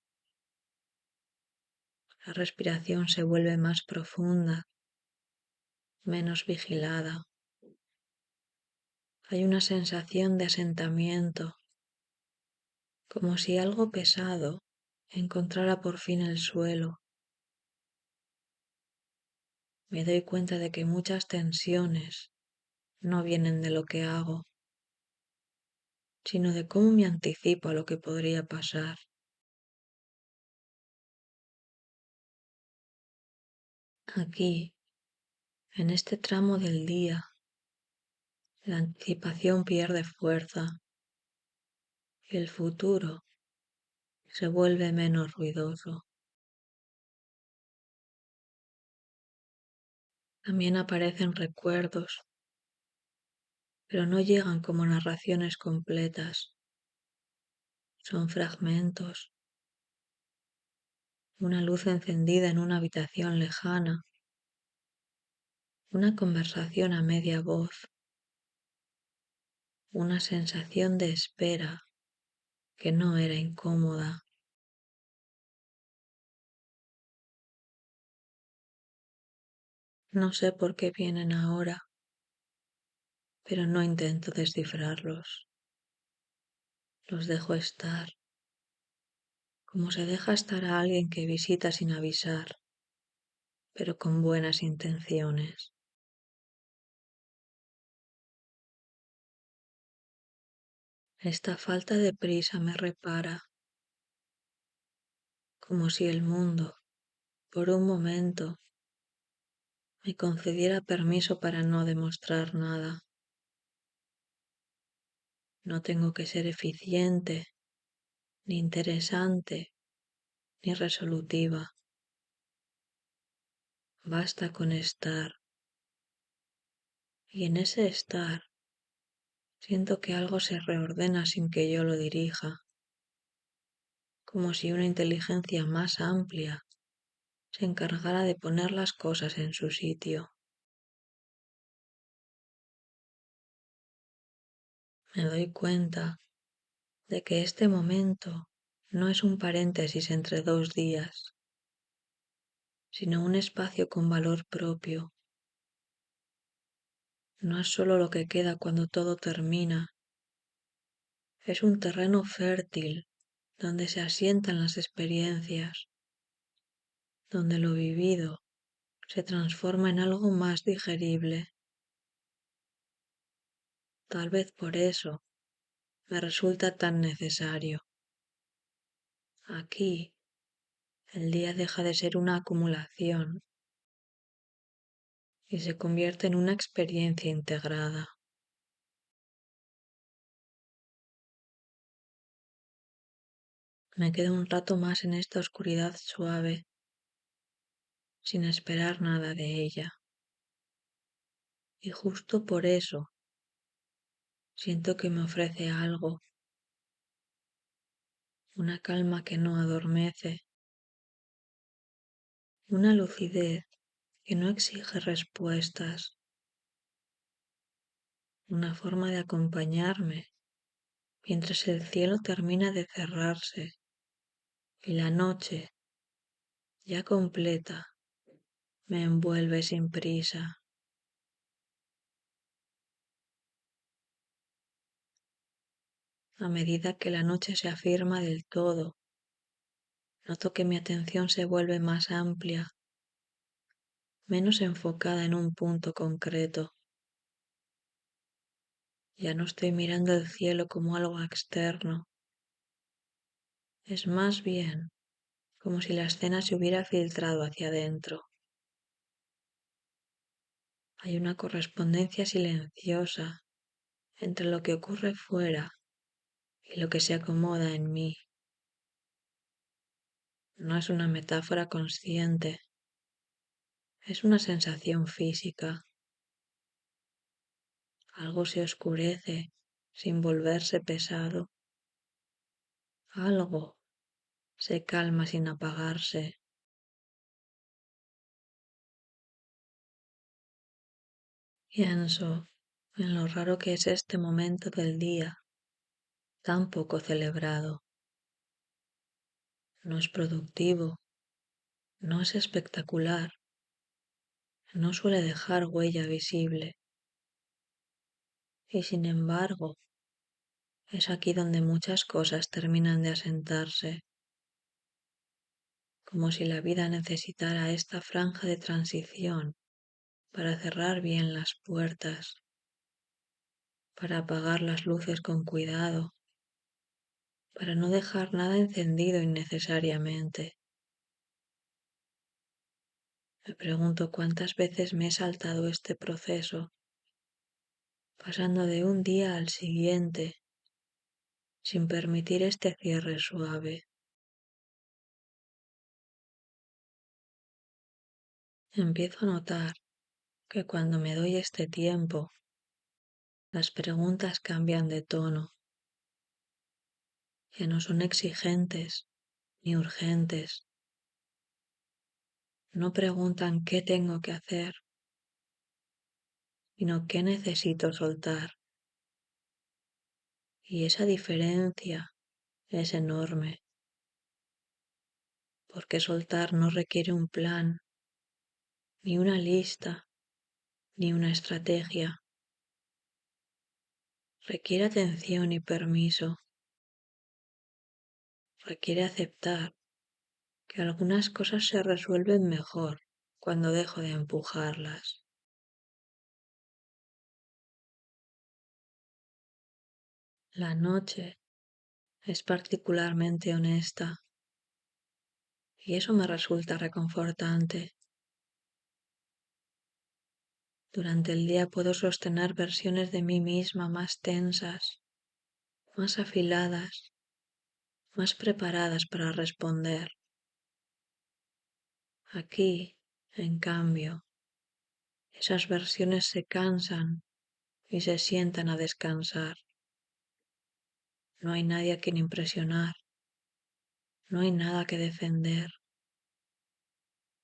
La respiración se vuelve más profunda, menos vigilada. Hay una sensación de asentamiento, como si algo pesado encontrara por fin el suelo. Me doy cuenta de que muchas tensiones no vienen de lo que hago, sino de cómo me anticipo a lo que podría pasar. Aquí, en este tramo del día, la anticipación pierde fuerza y el futuro se vuelve menos ruidoso. También aparecen recuerdos, pero no llegan como narraciones completas. Son fragmentos, una luz encendida en una habitación lejana, una conversación a media voz, una sensación de espera que no era incómoda. No sé por qué vienen ahora, pero no intento descifrarlos. Los dejo estar, como se deja estar a alguien que visita sin avisar, pero con buenas intenciones. Esta falta de prisa me repara, como si el mundo, por un momento, me concediera permiso para no demostrar nada. No tengo que ser eficiente, ni interesante, ni resolutiva. Basta con estar. Y en ese estar siento que algo se reordena sin que yo lo dirija, como si una inteligencia más amplia se encargara de poner las cosas en su sitio. Me doy cuenta de que este momento no es un paréntesis entre dos días, sino un espacio con valor propio. No es solo lo que queda cuando todo termina, Es un terreno fértil donde se asientan las experiencias, donde lo vivido se transforma en algo más digerible. Tal vez por eso me resulta tan necesario. Aquí, el día deja de ser una acumulación y se convierte en una experiencia integrada. Me quedo un rato más en esta oscuridad suave, sin esperar nada de ella. Y justo por eso siento que me ofrece algo, una calma que no adormece, una lucidez que no exige respuestas, una forma de acompañarme mientras el cielo termina de cerrarse y la noche, ya completa, me envuelve sin prisa. A medida que la noche se afirma del todo, noto que mi atención se vuelve más amplia, menos enfocada en un punto concreto. Ya no estoy mirando el cielo como algo externo. Es más bien como si la escena se hubiera filtrado hacia adentro. Hay una correspondencia silenciosa entre lo que ocurre fuera y lo que se acomoda en mí. No es una metáfora consciente, es una sensación física. Algo se oscurece sin volverse pesado. Algo se calma sin apagarse. Pienso en lo raro que es este momento del día, tan poco celebrado. No es productivo, no es espectacular, no suele dejar huella visible. Y sin embargo, es aquí donde muchas cosas terminan de asentarse, como si la vida necesitara esta franja de transición para cerrar bien las puertas, para apagar las luces con cuidado, para no dejar nada encendido innecesariamente. Me pregunto cuántas veces me he saltado este proceso, pasando de un día al siguiente, sin permitir este cierre suave. Empiezo a notar que cuando me doy este tiempo, las preguntas cambian de tono, que no son exigentes ni urgentes. No preguntan qué tengo que hacer, sino qué necesito soltar. Y esa diferencia es enorme, porque soltar no requiere un plan, ni una lista, ni una estrategia. Requiere atención y permiso. Requiere aceptar que algunas cosas se resuelven mejor cuando dejo de empujarlas. La noche es particularmente honesta y eso me resulta reconfortante. Durante el día puedo sostener versiones de mí misma más tensas, más afiladas, más preparadas para responder. Aquí, en cambio, esas versiones se cansan y se sientan a descansar. No hay nadie a quien impresionar, no hay nada que defender.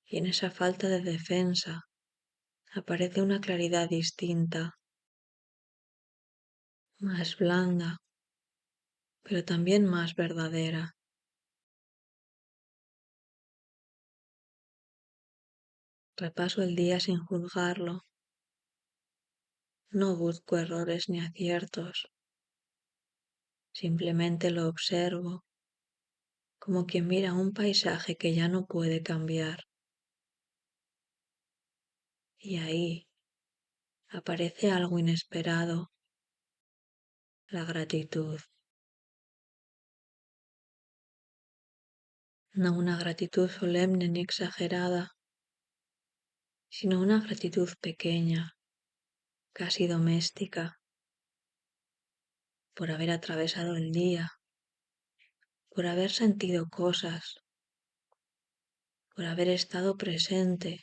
Y en esa falta de defensa aparece una claridad distinta, más blanda, pero también más verdadera. Repaso el día sin juzgarlo, no busco errores ni aciertos, Simplemente lo observo como quien mira un paisaje que ya no puede cambiar. Y ahí aparece algo inesperado, la gratitud. No una gratitud solemne ni exagerada, sino una gratitud pequeña, casi doméstica, por haber atravesado el día, por haber sentido cosas, por haber estado presente,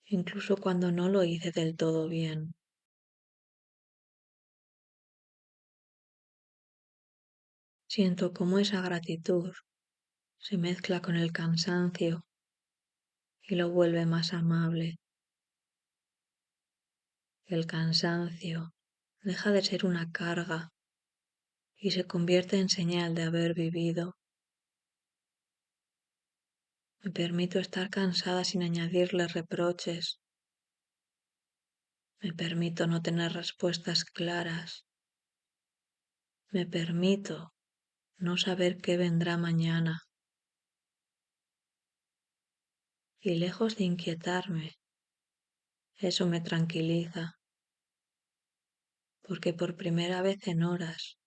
incluso cuando no lo hice del todo bien. Siento cómo esa gratitud se mezcla con el cansancio y lo vuelve más amable. El cansancio deja de ser una carga y se convierte en señal de haber vivido. Me permito estar cansada sin añadirle reproches. Me permito no tener respuestas claras. Me permito no saber qué vendrá mañana. Y lejos de inquietarme, eso me tranquiliza, porque por primera vez en horas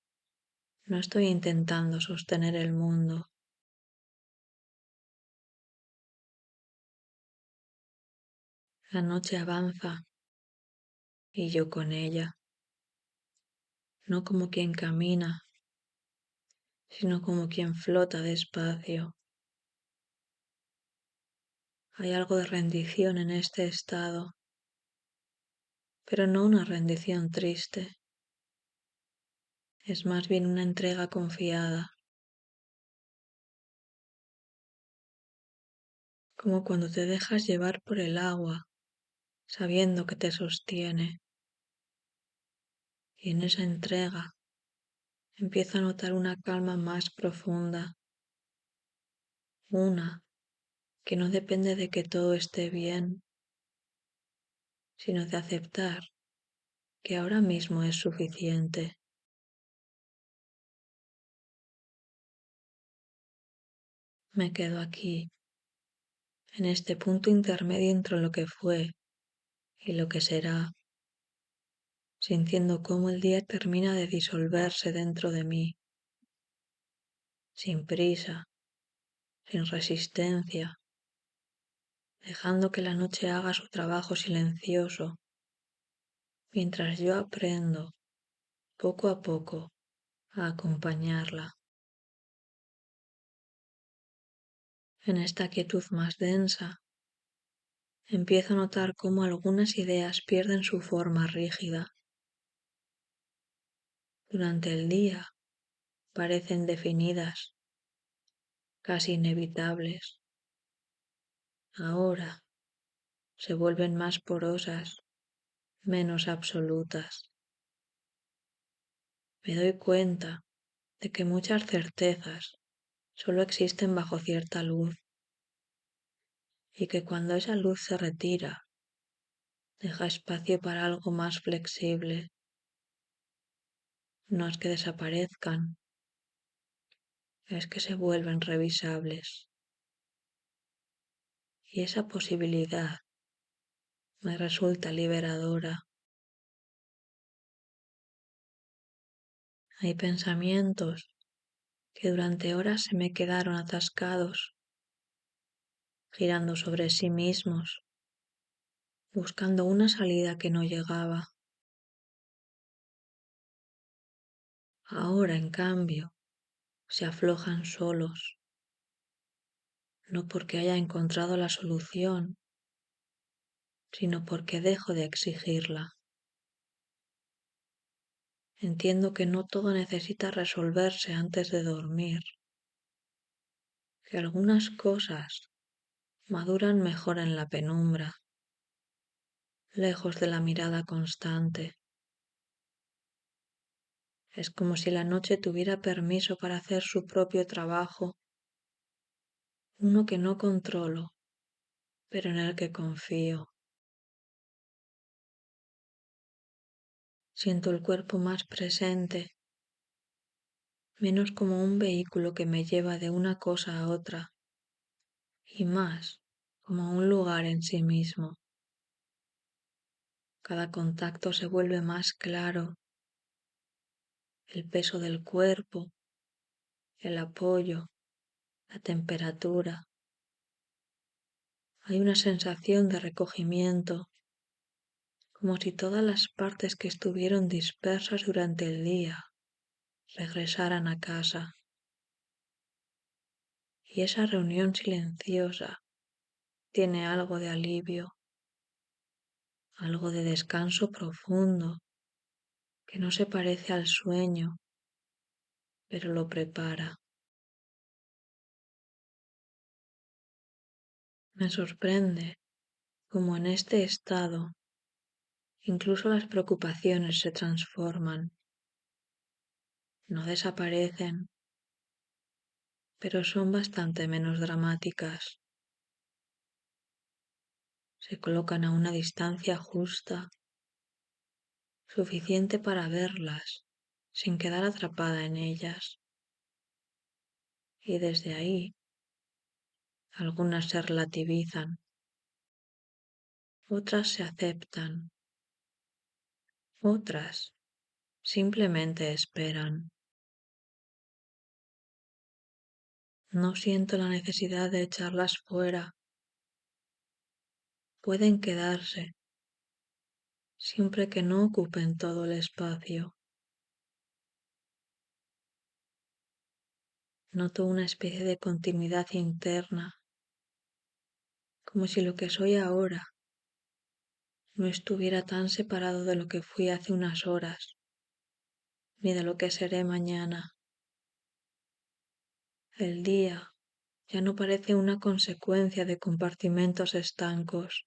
no estoy intentando sostener el mundo. La noche avanza y yo con ella, no como quien camina, sino como quien flota despacio. Hay algo de rendición en este estado, pero no una rendición triste, es más bien una entrega confiada, como cuando te dejas llevar por el agua, sabiendo que te sostiene, y en esa entrega empiezo a notar una calma más profunda, una que no depende de que todo esté bien, sino de aceptar que ahora mismo es suficiente. Me quedo aquí, en este punto intermedio entre lo que fue y lo que será, sintiendo cómo el día termina de disolverse dentro de mí, sin prisa, sin resistencia, dejando que la noche haga su trabajo silencioso, mientras yo aprendo, poco a poco, a acompañarla. En esta quietud más densa, empiezo a notar cómo algunas ideas pierden su forma rígida. Durante el día parecen definidas, casi inevitables. Ahora se vuelven más porosas, menos absolutas. Me doy cuenta de que muchas certezas solo existen bajo cierta luz y que cuando esa luz se retira, deja espacio para algo más flexible. No es que desaparezcan, es que se vuelven revisables. Y esa posibilidad me resulta liberadora. Hay pensamientos que durante horas se me quedaron atascados, girando sobre sí mismos, buscando una salida que no llegaba. Ahora, en cambio, se aflojan solos, no porque haya encontrado la solución, sino porque dejo de exigirla. Entiendo que no todo necesita resolverse antes de dormir, que algunas cosas maduran mejor en la penumbra, lejos de la mirada constante. Es como si la noche tuviera permiso para hacer su propio trabajo, uno que no controlo, pero en el que confío. Siento el cuerpo más presente, menos como un vehículo que me lleva de una cosa a otra, y más como un lugar en sí mismo. Cada contacto se vuelve más claro, el peso del cuerpo, el apoyo, la temperatura. Hay una sensación de recogimiento, como si todas las partes que estuvieron dispersas durante el día regresaran a casa. Y esa reunión silenciosa tiene algo de alivio, algo de descanso profundo, que no se parece al sueño, pero lo prepara. Me sorprende cómo en este estado incluso las preocupaciones se transforman, no desaparecen, pero son bastante menos dramáticas. Se colocan a una distancia justa, suficiente para verlas, sin quedar atrapada en ellas. Y desde ahí, algunas se relativizan, otras se aceptan, otras simplemente esperan. No siento la necesidad de echarlas fuera. Pueden quedarse, siempre que no ocupen todo el espacio. Noto una especie de continuidad interna, como si lo que soy ahora no estuviera tan separado de lo que fui hace unas horas, ni de lo que seré mañana. El día ya no parece una consecuencia de compartimentos estancos,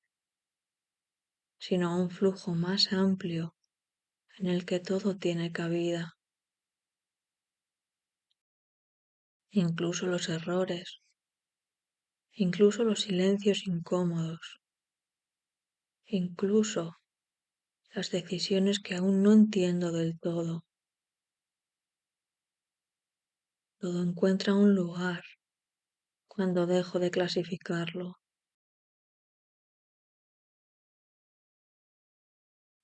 sino un flujo más amplio en el que todo tiene cabida, incluso los errores, incluso los silencios incómodos, incluso las decisiones que aún no entiendo del todo. Todo encuentra un lugar cuando dejo de clasificarlo.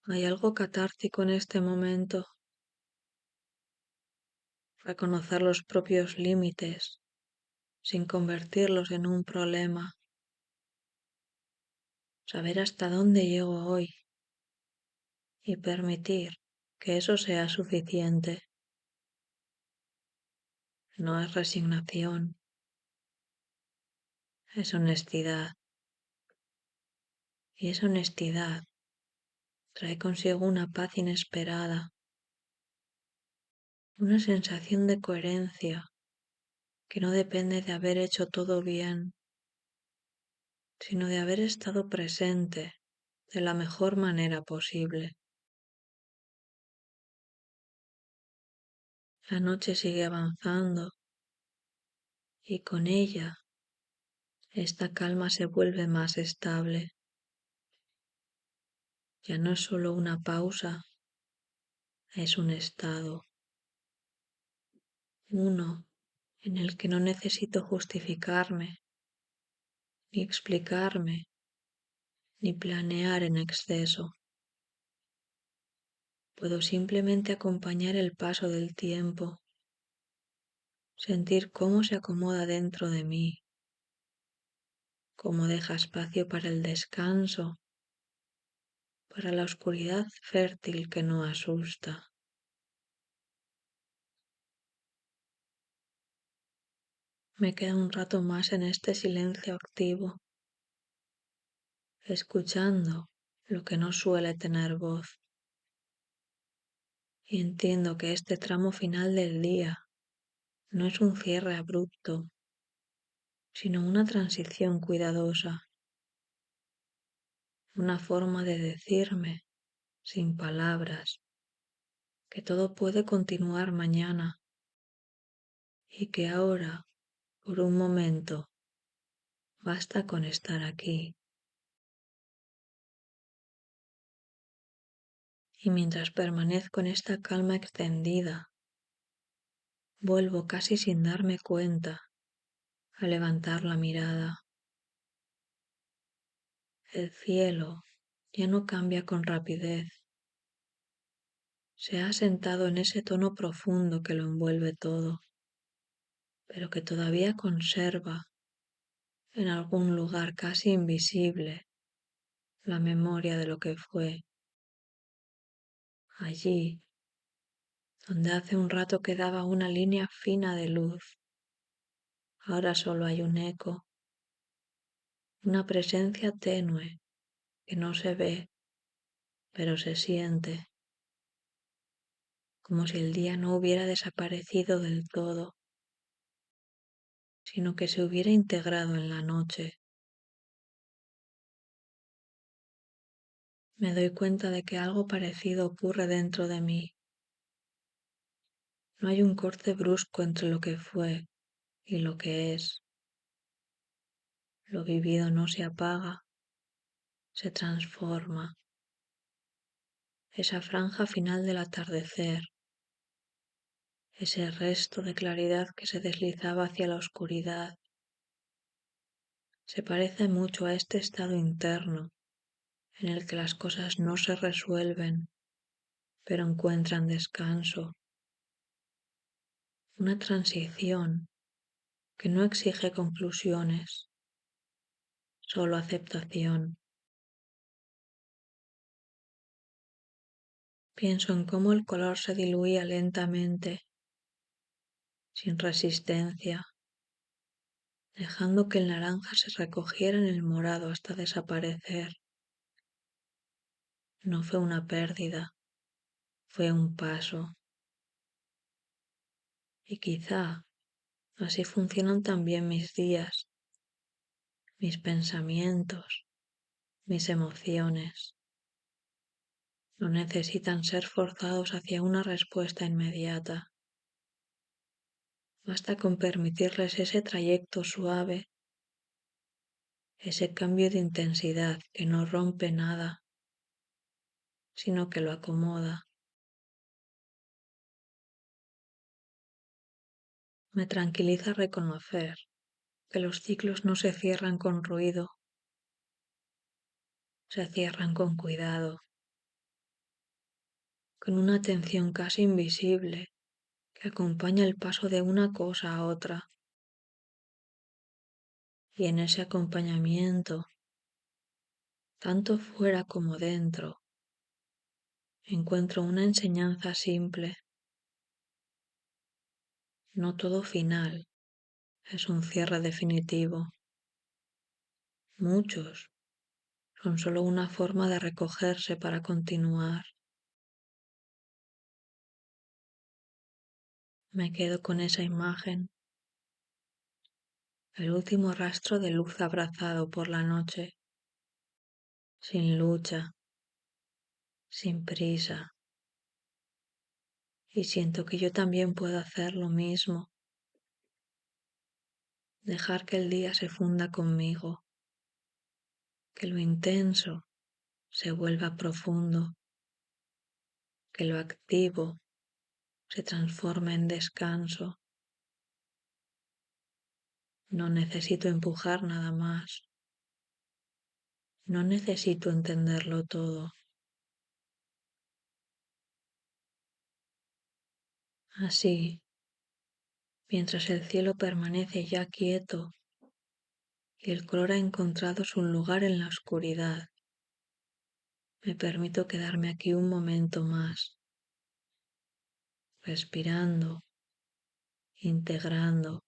Hay algo catártico en este momento, reconocer los propios límites sin convertirlos en un problema, saber hasta dónde llego hoy y permitir que eso sea suficiente. No es resignación, es honestidad. Y esa honestidad trae consigo una paz inesperada, una sensación de coherencia que no depende de haber hecho todo bien, sino de haber estado presente de la mejor manera posible. La noche sigue avanzando y con ella esta calma se vuelve más estable. Ya no es solo una pausa, es un estado, uno en el que no necesito justificarme, ni explicarme, ni planear en exceso. Puedo simplemente acompañar el paso del tiempo, sentir cómo se acomoda dentro de mí, cómo deja espacio para el descanso, para la oscuridad fértil que no asusta. Me queda un rato más en este silencio activo, escuchando lo que no suele tener voz. Y entiendo que este tramo final del día no es un cierre abrupto, sino una transición cuidadosa, una forma de decirme, sin palabras, que todo puede continuar mañana y que ahora, por un momento, basta con estar aquí. Y mientras permanezco en esta calma extendida, Vuelvo casi sin darme cuenta a levantar la mirada. El cielo ya no cambia con rapidez. Se ha asentado en ese tono profundo que lo envuelve todo, pero que todavía conserva en algún lugar casi invisible la memoria de lo que fue. Allí, donde hace un rato quedaba una línea fina de luz, ahora solo hay un eco, una presencia tenue que no se ve, pero se siente, como si el día no hubiera desaparecido del todo, sino que se hubiera integrado en la noche. Me doy cuenta de que algo parecido ocurre dentro de mí. No hay un corte brusco entre lo que fue y lo que es. Lo vivido no se apaga, se transforma. Esa franja final del atardecer, ese resto de claridad que se deslizaba hacia la oscuridad, se parece mucho a este estado interno en el que las cosas no se resuelven, pero encuentran descanso. Una transición que no exige conclusiones, solo aceptación. Pienso en cómo el color se diluía lentamente, sin resistencia, dejando que el naranja se recogiera en el morado hasta desaparecer. No fue una pérdida, fue un paso. Y quizá así funcionan también mis días, mis pensamientos, mis emociones. No necesitan ser forzados hacia una respuesta inmediata. Basta con permitirles ese trayecto suave, ese cambio de intensidad que no rompe nada, sino que lo acomoda. Me tranquiliza reconocer que los ciclos no se cierran con ruido, se cierran con cuidado, con una atención casi invisible que acompaña el paso de una cosa a otra. Y en ese acompañamiento, tanto fuera como dentro, encuentro una enseñanza simple. No todo final es un cierre definitivo. Muchos son solo una forma de recogerse para continuar. Me quedo con esa imagen, el último rastro de luz abrazado por la noche, sin lucha, sin prisa. Y siento que yo también puedo hacer lo mismo, dejar que el día se funda conmigo, que lo intenso se vuelva profundo, que lo activo se transforme en descanso. No necesito empujar nada más. No necesito entenderlo todo. Así, mientras el cielo permanece ya quieto y el color ha encontrado su lugar en la oscuridad, me permito quedarme aquí un momento más, respirando, integrando,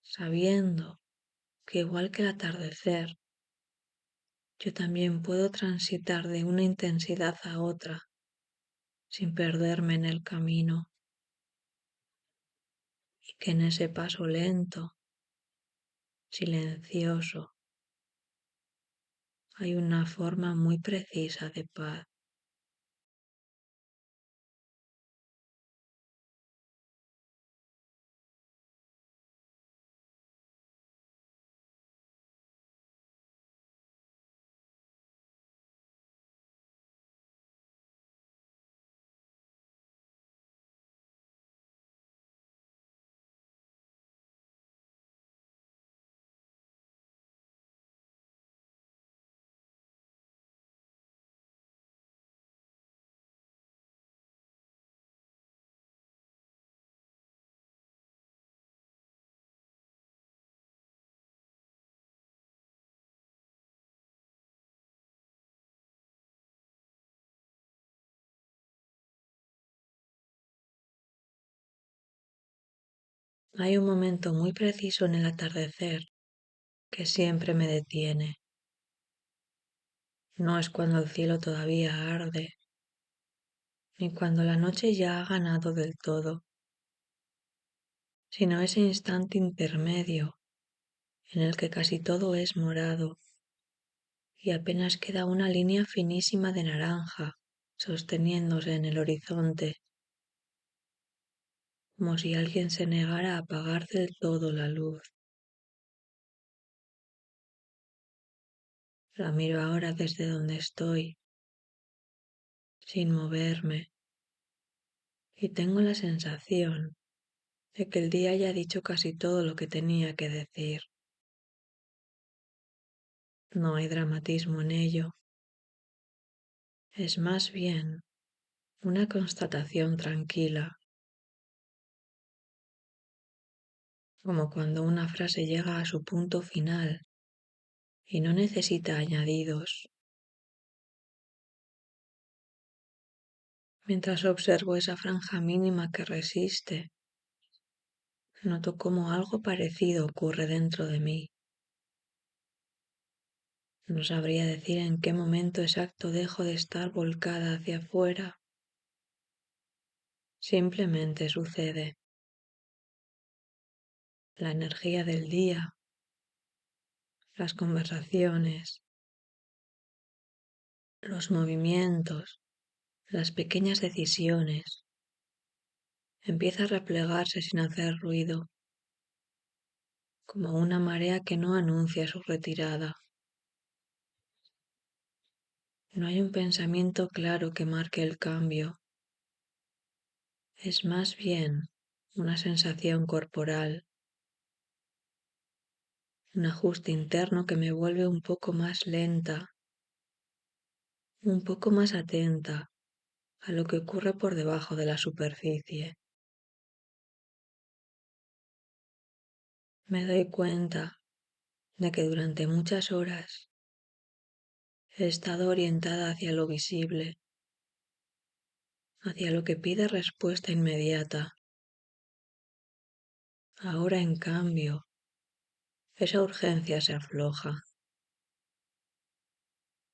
sabiendo que igual que el atardecer, yo también puedo transitar de una intensidad a otra sin perderme en el camino, y que en ese paso lento, silencioso, hay una forma muy precisa de paz. Hay un momento muy preciso en el atardecer que siempre me detiene. No es cuando el cielo todavía arde, ni cuando la noche ya ha ganado del todo, sino ese instante intermedio en el que casi todo es morado y apenas queda una línea finísima de naranja sosteniéndose en el horizonte, como si alguien se negara a apagar del todo la luz. La miro ahora desde donde estoy, sin moverme, y tengo la sensación de que el día ya ha dicho casi todo lo que tenía que decir. No hay dramatismo en ello, es más bien una constatación tranquila, como cuando una frase llega a su punto final y no necesita añadidos. Mientras observo esa franja mínima que resiste, noto cómo algo parecido ocurre dentro de mí. No sabría decir en qué momento exacto dejo de estar volcada hacia afuera. Simplemente sucede. La energía del día, las conversaciones, los movimientos, las pequeñas decisiones, empieza a replegarse sin hacer ruido, como una marea que no anuncia su retirada. No hay un pensamiento claro que marque el cambio. Es más bien una sensación corporal, un ajuste interno que me vuelve un poco más lenta, un poco más atenta a lo que ocurre por debajo de la superficie. Me doy cuenta de que durante muchas horas he estado orientada hacia lo visible, hacia lo que pide respuesta inmediata. Ahora, en cambio, esa urgencia se afloja,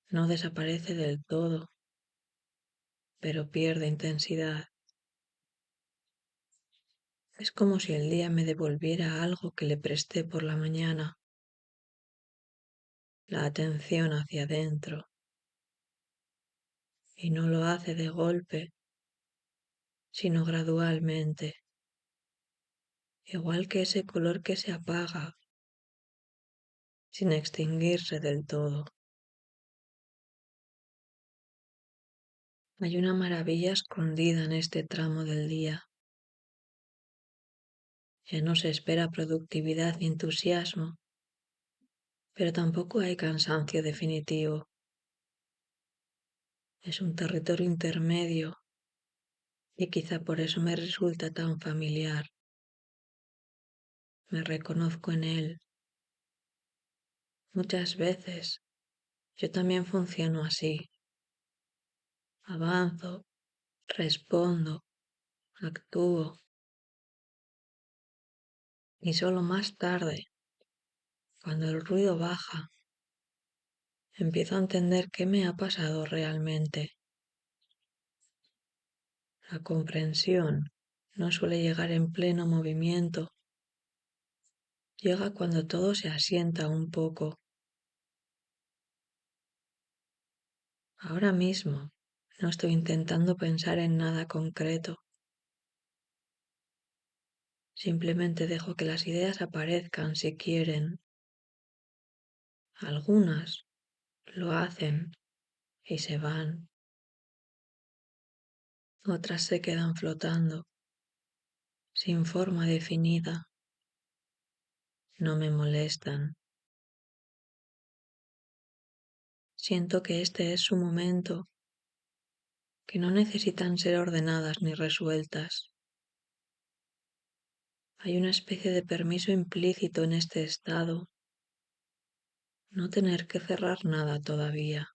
no desaparece del todo, pero pierde intensidad. Es como si el día me devolviera algo que le presté por la mañana, la atención hacia adentro, y no lo hace de golpe, sino gradualmente, igual que ese color que se apaga, sin extinguirse del todo. Hay una maravilla escondida en este tramo del día. Ya no se espera productividad ni entusiasmo, pero tampoco hay cansancio definitivo. Es un territorio intermedio y quizá por eso me resulta tan familiar. Me reconozco en él. Muchas veces yo también funciono así. Avanzo, respondo, actúo y solo más tarde, cuando el ruido baja, empiezo a entender qué me ha pasado realmente. La comprensión no suele llegar en pleno movimiento, llega cuando todo se asienta un poco. Ahora mismo no estoy intentando pensar en nada concreto, simplemente dejo que las ideas aparezcan si quieren. Algunas lo hacen y se van, otras se quedan flotando, sin forma definida. No me molestan. Siento que este es su momento, que no necesitan ser ordenadas ni resueltas. Hay una especie de permiso implícito en este estado, no tener que cerrar nada todavía.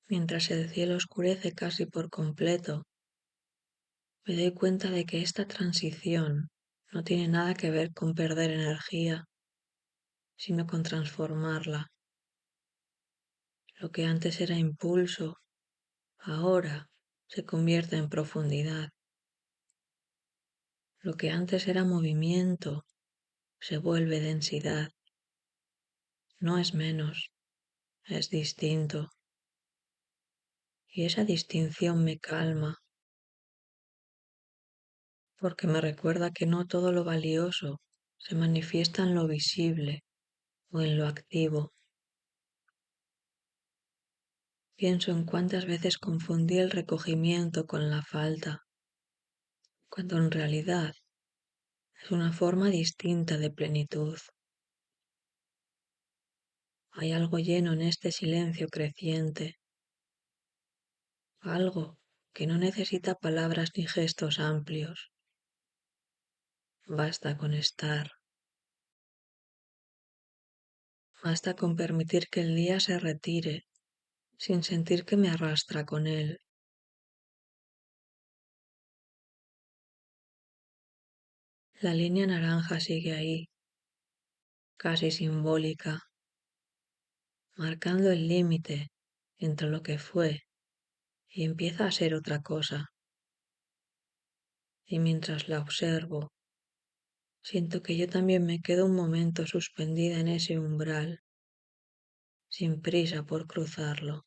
Mientras el cielo oscurece casi por completo, me doy cuenta de que esta transición no tiene nada que ver con perder energía, sino con transformarla. Lo que antes era impulso, ahora se convierte en profundidad. Lo que antes era movimiento, se vuelve densidad. No es menos, es distinto. Y esa distinción me calma, porque me recuerda que no todo lo valioso se manifiesta en lo visible o en lo activo. Pienso en cuántas veces confundí el recogimiento con la falta, cuando en realidad es una forma distinta de plenitud. Hay algo lleno en este silencio creciente, algo que no necesita palabras ni gestos amplios. Basta con estar, basta con permitir que el día se retire sin sentir que me arrastra con él. La línea naranja sigue ahí, casi simbólica, marcando el límite entre lo que fue y empieza a ser otra cosa. Y mientras la observo, siento que yo también me quedo un momento suspendida en ese umbral, sin prisa por cruzarlo.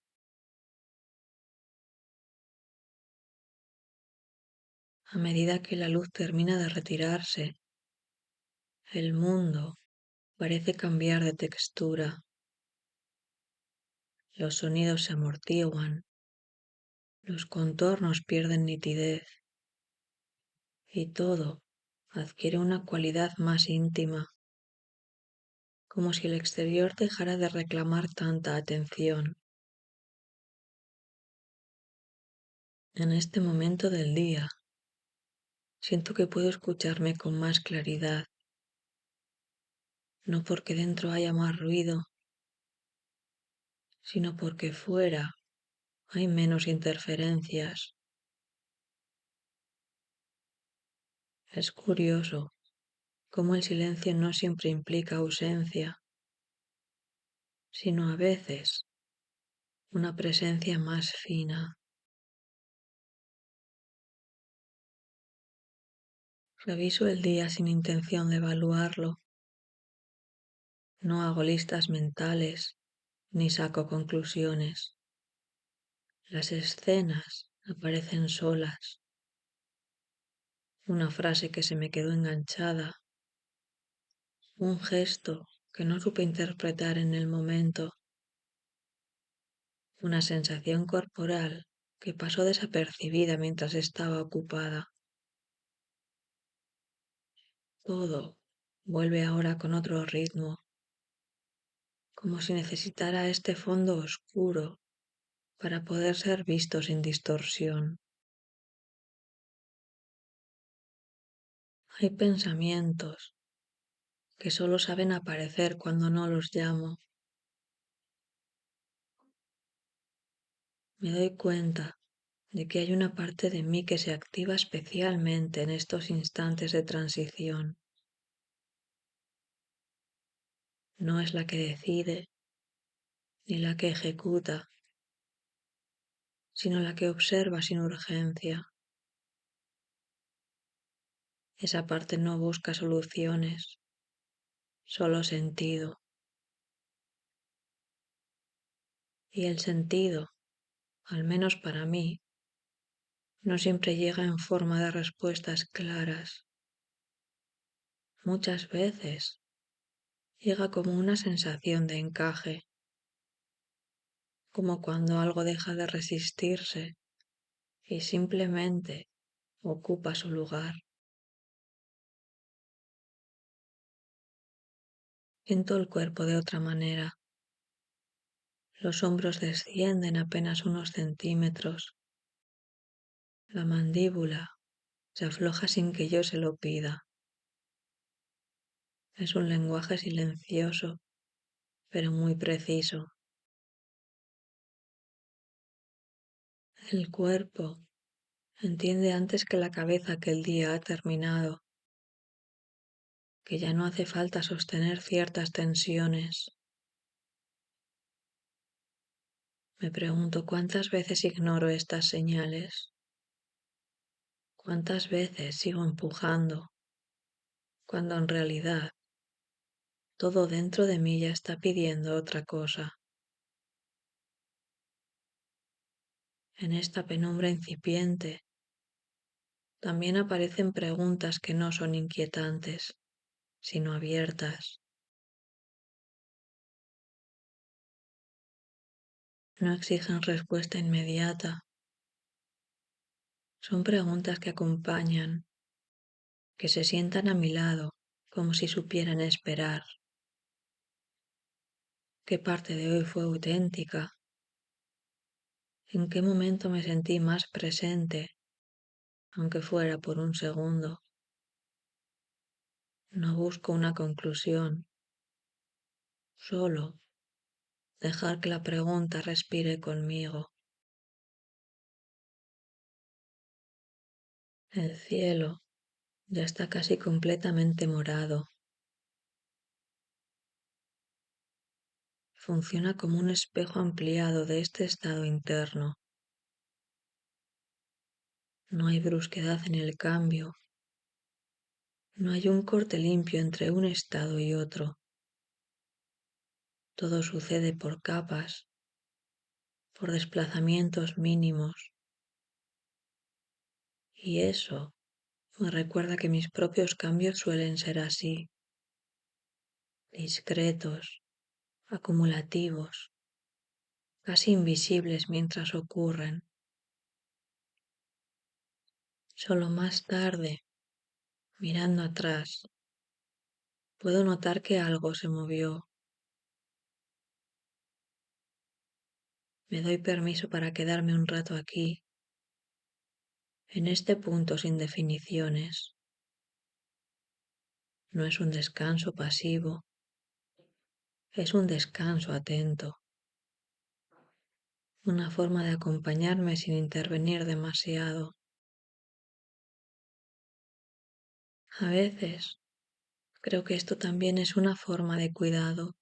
A medida que la luz termina de retirarse, el mundo parece cambiar de textura. Los sonidos se amortiguan, los contornos pierden nitidez y todo adquiere una cualidad más íntima, como si el exterior dejara de reclamar tanta atención. En este momento del día, siento que puedo escucharme con más claridad, no porque dentro haya más ruido, sino porque fuera hay menos interferencias. Es curioso cómo el silencio no siempre implica ausencia, sino a veces una presencia más fina. Reviso el día sin intención de evaluarlo. No hago listas mentales ni saco conclusiones. Las escenas aparecen solas. Una frase que se me quedó enganchada. Un gesto que no supe interpretar en el momento. Una sensación corporal que pasó desapercibida mientras estaba ocupada. Todo vuelve ahora con otro ritmo, como si necesitara este fondo oscuro para poder ser visto sin distorsión. Hay pensamientos que solo saben aparecer cuando no los llamo. Me doy cuenta de que hay una parte de mí que se activa especialmente en estos instantes de transición. No es la que decide ni la que ejecuta, sino la que observa sin urgencia. Esa parte no busca soluciones, solo sentido. Y el sentido, al menos para mí, no siempre llega en forma de respuestas claras. Muchas veces llega como una sensación de encaje, como cuando algo deja de resistirse y simplemente ocupa su lugar. Siento el cuerpo de otra manera. Los hombros descienden apenas unos centímetros. La mandíbula se afloja sin que yo se lo pida. Es un lenguaje silencioso, pero muy preciso. El cuerpo Entiende antes que la cabeza que el día ha terminado, que ya no hace falta sostener ciertas tensiones. Me pregunto cuántas veces ignoro estas señales, cuántas veces sigo empujando, cuando en realidad todo dentro de mí ya está pidiendo otra cosa. En esta penumbra incipiente también aparecen preguntas que no son inquietantes, sino abiertas. No exigen respuesta inmediata. Son preguntas que acompañan, que se sientan a mi lado como si supieran esperar. ¿Qué parte de hoy fue auténtica? ¿En qué momento me sentí más presente, aunque fuera por un segundo? No busco una conclusión, solo dejar que la pregunta respire conmigo. El cielo ya está casi completamente morado. Funciona como un espejo ampliado de este estado interno. No hay brusquedad en el cambio. No hay un corte limpio entre un estado y otro. Todo sucede por capas, por desplazamientos mínimos. Y eso me recuerda que mis propios cambios suelen ser así, discretos, acumulativos, casi invisibles mientras ocurren. Solo más tarde, mirando atrás, puedo notar que algo se movió. Me doy permiso para quedarme un rato aquí, en este punto sin definiciones. No es un descanso pasivo, es un descanso atento, una forma de acompañarme sin intervenir demasiado. A veces creo que esto también es una forma de cuidado,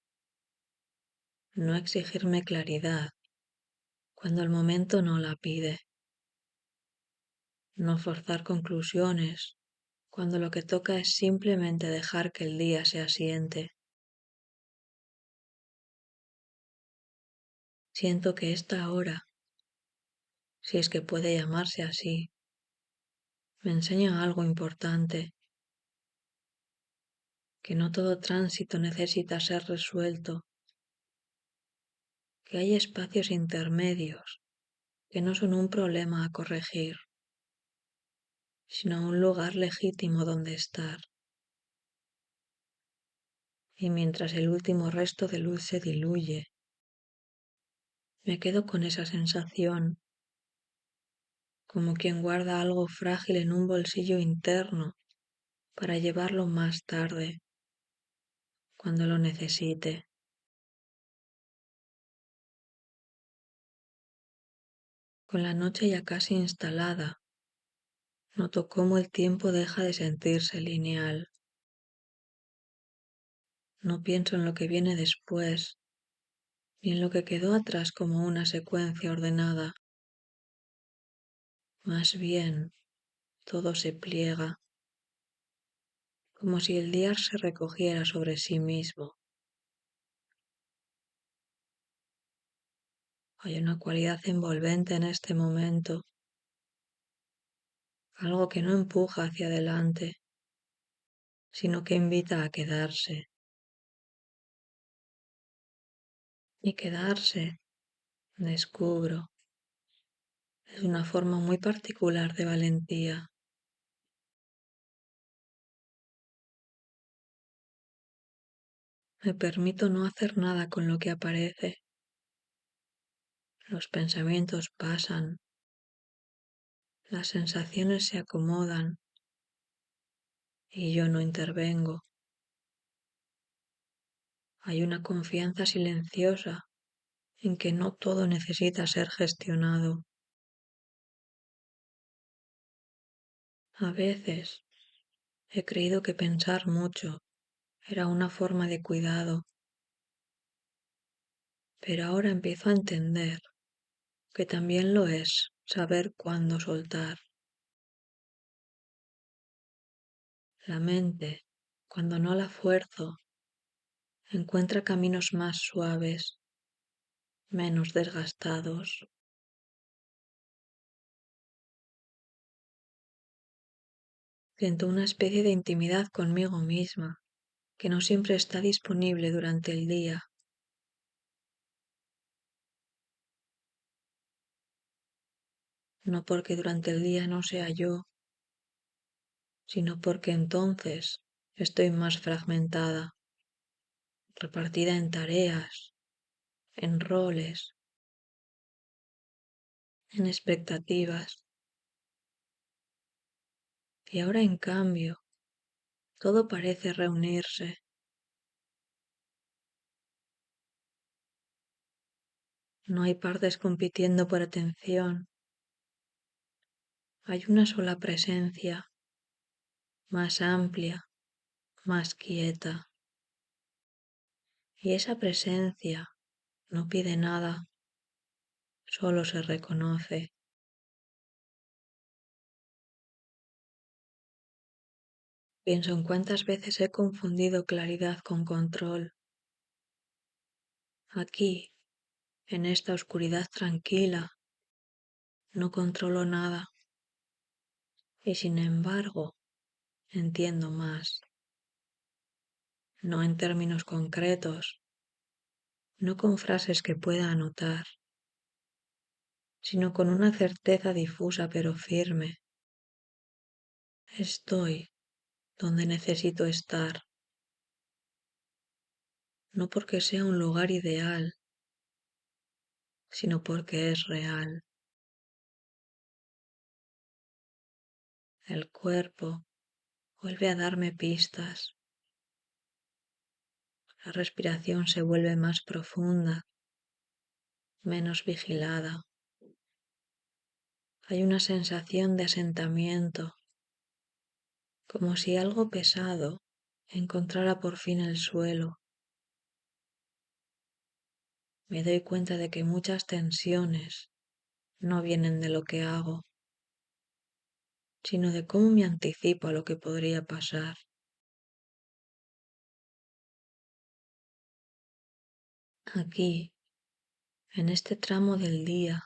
no exigirme claridad cuando el momento no la pide, no forzar conclusiones cuando lo que toca es simplemente dejar que el día se asiente. Siento que esta hora, si es que puede llamarse así, me enseña algo importante, que no todo tránsito necesita ser resuelto, que hay espacios intermedios que no son un problema a corregir, sino un lugar legítimo donde estar. Y mientras el último resto de luz se diluye, me quedo con esa sensación, como quien guarda algo frágil en un bolsillo interno para llevarlo más tarde, cuando lo necesite. Con la noche ya casi instalada, noto cómo el tiempo deja de sentirse lineal. No pienso en lo que viene después, ni en lo que quedó atrás como una secuencia ordenada. Más bien, todo se pliega, como si el día se recogiera sobre sí mismo. Hay una cualidad envolvente en este momento, algo que no empuja hacia adelante, sino que invita a quedarse. Y quedarse, descubro, es una forma muy particular de valentía. Me permito no hacer nada con lo que aparece. Los pensamientos pasan, las sensaciones se acomodan y yo no intervengo. Hay una confianza silenciosa en que no todo necesita ser gestionado. A veces he creído que pensar mucho era una forma de cuidado, pero ahora empiezo a entender que también lo es saber cuándo soltar. La mente, cuando no la fuerzo, encuentra caminos más suaves, menos desgastados. Siento una especie de intimidad conmigo misma que no siempre está disponible durante el día. No porque durante el día no sea yo, sino porque entonces estoy más fragmentada, repartida en tareas, en roles, en expectativas. Y ahora en cambio, todo parece reunirse. No hay partes compitiendo por atención. Hay una sola presencia, más amplia, más quieta. Y esa presencia no pide nada, solo se reconoce. Pienso en cuántas veces he confundido claridad con control. Aquí, en esta oscuridad tranquila, no controlo nada y sin embargo entiendo más. No en términos concretos, no con frases que pueda anotar, sino con una certeza difusa pero firme. Estoy donde necesito estar, no porque sea un lugar ideal, sino porque es real. El cuerpo vuelve a darme pistas. La respiración se vuelve más profunda, menos vigilada. Hay una sensación de asentamiento, como si algo pesado encontrara por fin el suelo. Me doy cuenta de que muchas tensiones no vienen de lo que hago, sino de cómo me anticipo a lo que podría pasar. Aquí, en este tramo del día,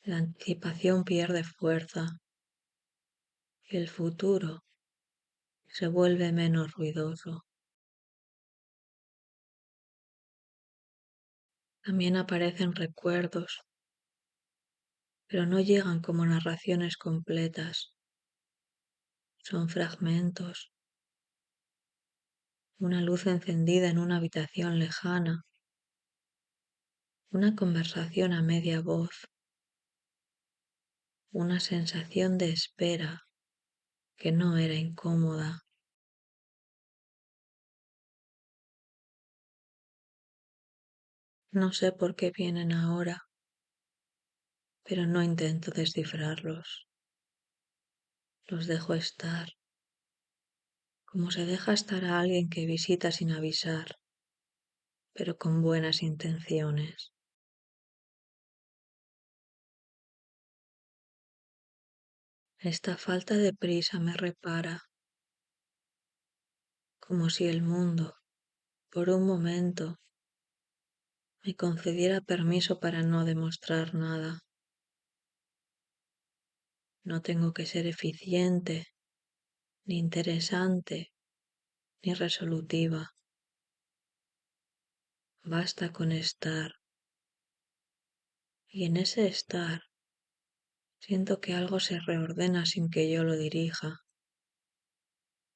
la anticipación pierde fuerza y el futuro se vuelve menos ruidoso. También aparecen recuerdos, pero no llegan como narraciones completas. Son fragmentos, una luz encendida en una habitación lejana, una conversación a media voz, una sensación de espera que no era incómoda. No sé por qué vienen ahora, pero no intento descifrarlos. Los dejo estar, como se deja estar a alguien que visita sin avisar, pero con buenas intenciones. Esta falta de prisa me repara, como si el mundo, por un momento, me concediera permiso para no demostrar nada. No tengo que ser eficiente, ni interesante, ni resolutiva. Basta con estar. Y en ese estar siento que algo se reordena sin que yo lo dirija,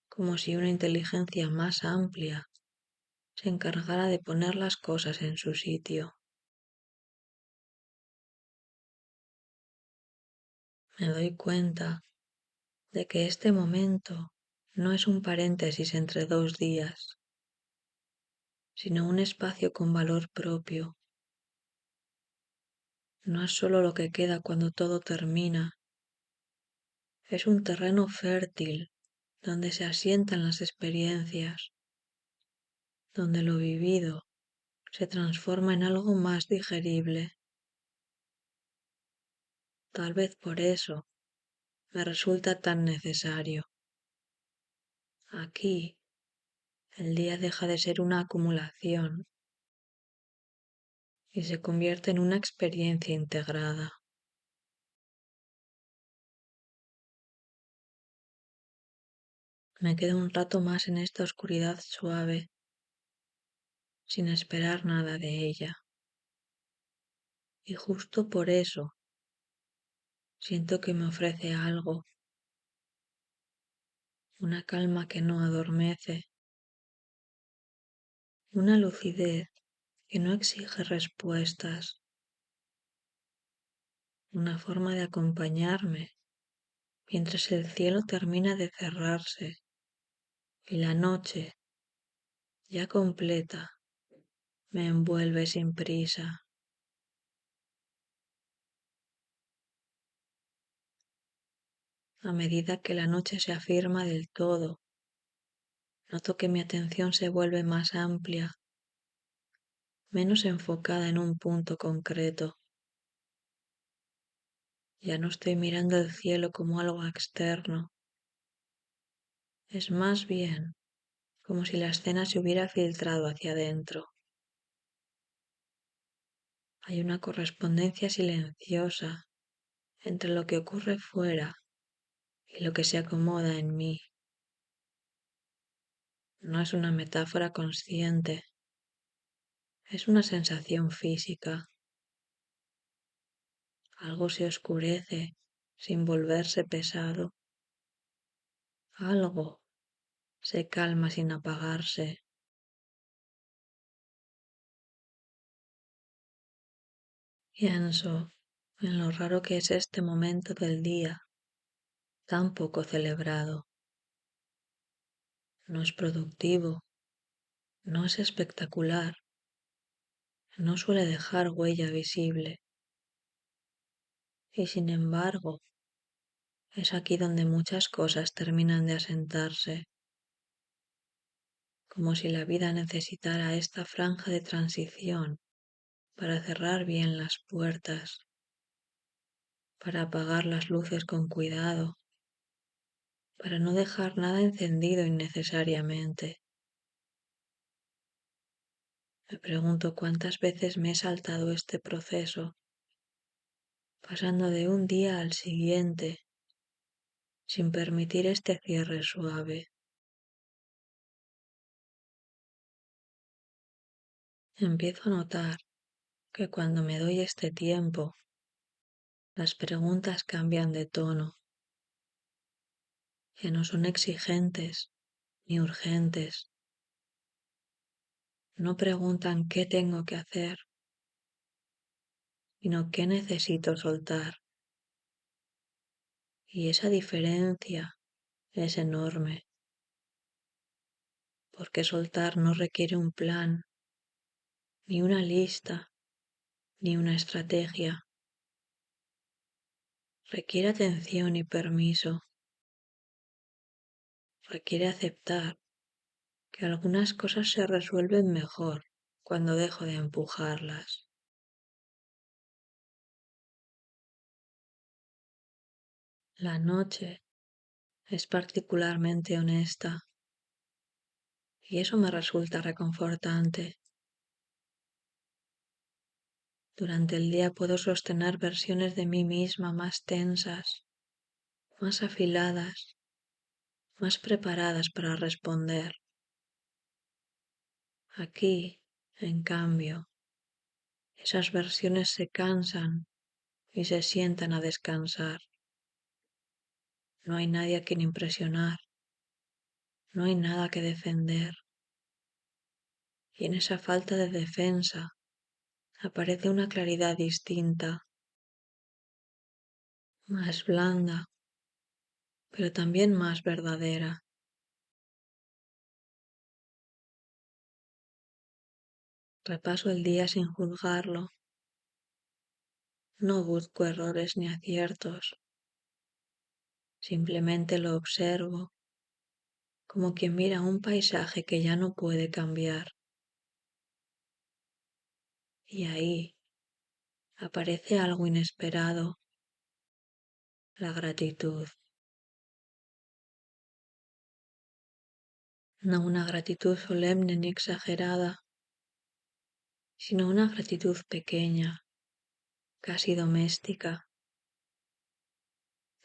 como si una inteligencia más amplia se encargara de poner las cosas en su sitio. Me doy cuenta de que este momento no es un paréntesis entre dos días, sino un espacio con valor propio. No es solo lo que queda cuando todo termina, Es un terreno fértil donde se asientan las experiencias, donde lo vivido se transforma en algo más digerible. Tal vez por eso me resulta tan necesario. Aquí, el día deja de ser una acumulación y se convierte en una experiencia integrada. Me quedo un rato más en esta oscuridad suave, sin esperar nada de ella. Y justo por eso siento que me ofrece algo, una calma que no adormece, una lucidez que no exige respuestas, una forma de acompañarme mientras el cielo termina de cerrarse y la noche, ya completa, me envuelve sin prisa. A medida que la noche se afirma del todo, noto que mi atención se vuelve más amplia, menos enfocada en un punto concreto. Ya no estoy mirando el cielo como algo externo. Es más bien como si la escena se hubiera filtrado hacia adentro. Hay una correspondencia silenciosa entre lo que ocurre fuera y lo que se acomoda en mí. No es una metáfora consciente, es una sensación física. Algo se oscurece sin volverse pesado. Algo se calma sin apagarse. Pienso en lo raro que es este momento del día, tan poco celebrado. No es productivo, no es espectacular, no suele dejar huella visible. Y sin embargo, es aquí donde muchas cosas terminan de asentarse, como si la vida necesitara esta franja de transición para cerrar bien las puertas, para apagar las luces con cuidado, para no dejar nada encendido innecesariamente. Me pregunto cuántas veces me he saltado este proceso, pasando de un día al siguiente, sin permitir este cierre suave. Empiezo a notar que cuando me doy este tiempo, las preguntas cambian de tono, que no son exigentes ni urgentes. No preguntan qué tengo que hacer, sino qué necesito soltar. Y esa diferencia es enorme, porque soltar no requiere un plan, ni una lista, ni una estrategia. Requiere atención y permiso. Requiere aceptar que algunas cosas se resuelven mejor cuando dejo de empujarlas. La noche es particularmente honesta y eso me resulta reconfortante. Durante el día puedo sostener versiones de mí misma más tensas, más afiladas, más preparadas para responder. Aquí, en cambio, esas versiones se cansan y se sientan a descansar. No hay nadie a quien impresionar, no hay nada que defender. Y en esa falta de defensa aparece una claridad distinta, más blanda, pero también más verdadera. Repaso el día sin juzgarlo, no busco errores ni aciertos, Simplemente lo observo, como quien mira un paisaje que ya no puede cambiar. Y ahí aparece algo inesperado, la gratitud. No una gratitud solemne ni exagerada, sino una gratitud pequeña, casi doméstica,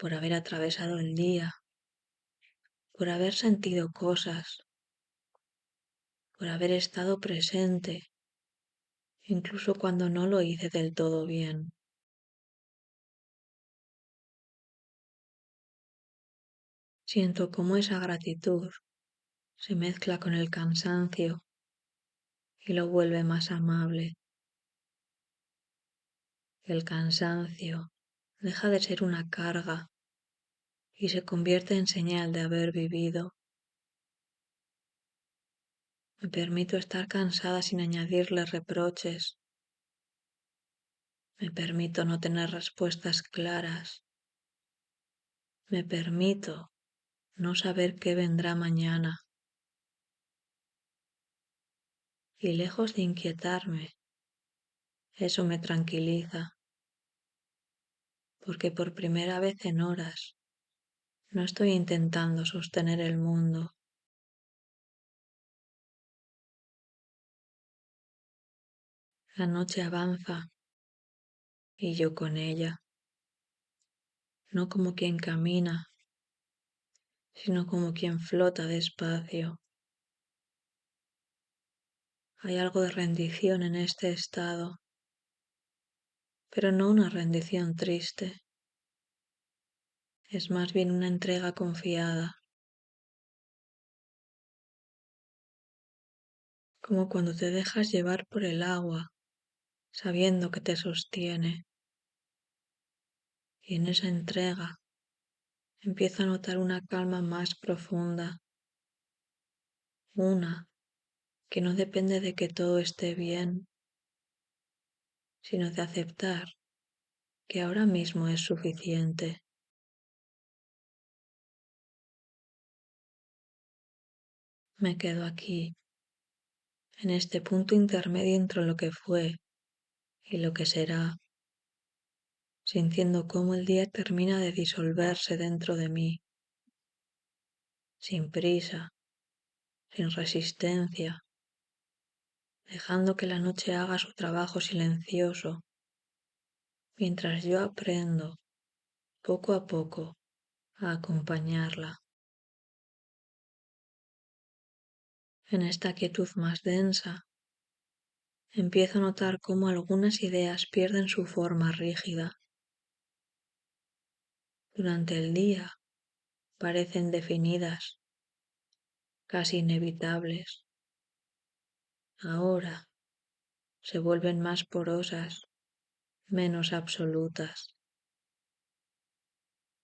por haber atravesado el día, por haber sentido cosas, por haber estado presente, incluso cuando no lo hice del todo bien. Siento cómo esa gratitud se mezcla con el cansancio y lo vuelve más amable. El cansancio deja de ser una carga y se convierte en señal de haber vivido. Me permito estar cansada sin añadirle reproches. Me permito no tener respuestas claras. Me permito no saber qué vendrá mañana. Y lejos de inquietarme, eso me tranquiliza, porque por primera vez en horas no estoy intentando sostener el mundo. La noche avanza y yo con ella, no como quien camina, sino como quien flota despacio. Hay algo de rendición en este estado, pero no una rendición triste, es más bien una entrega confiada, como cuando te dejas llevar por el agua, sabiendo que te sostiene, y en esa entrega empiezo a notar una calma más profunda, una que no depende de que todo esté bien, sino de aceptar que ahora mismo es suficiente. Me quedo aquí, en este punto intermedio entre lo que fue y lo que será, sintiendo cómo el día termina de disolverse dentro de mí, sin prisa, sin resistencia, dejando que la noche haga su trabajo silencioso, mientras yo aprendo, poco a poco, a acompañarla. En esta quietud más densa, empiezo a notar cómo algunas ideas pierden su forma rígida. Durante el día parecen definidas, casi inevitables. Ahora se vuelven más porosas, menos absolutas.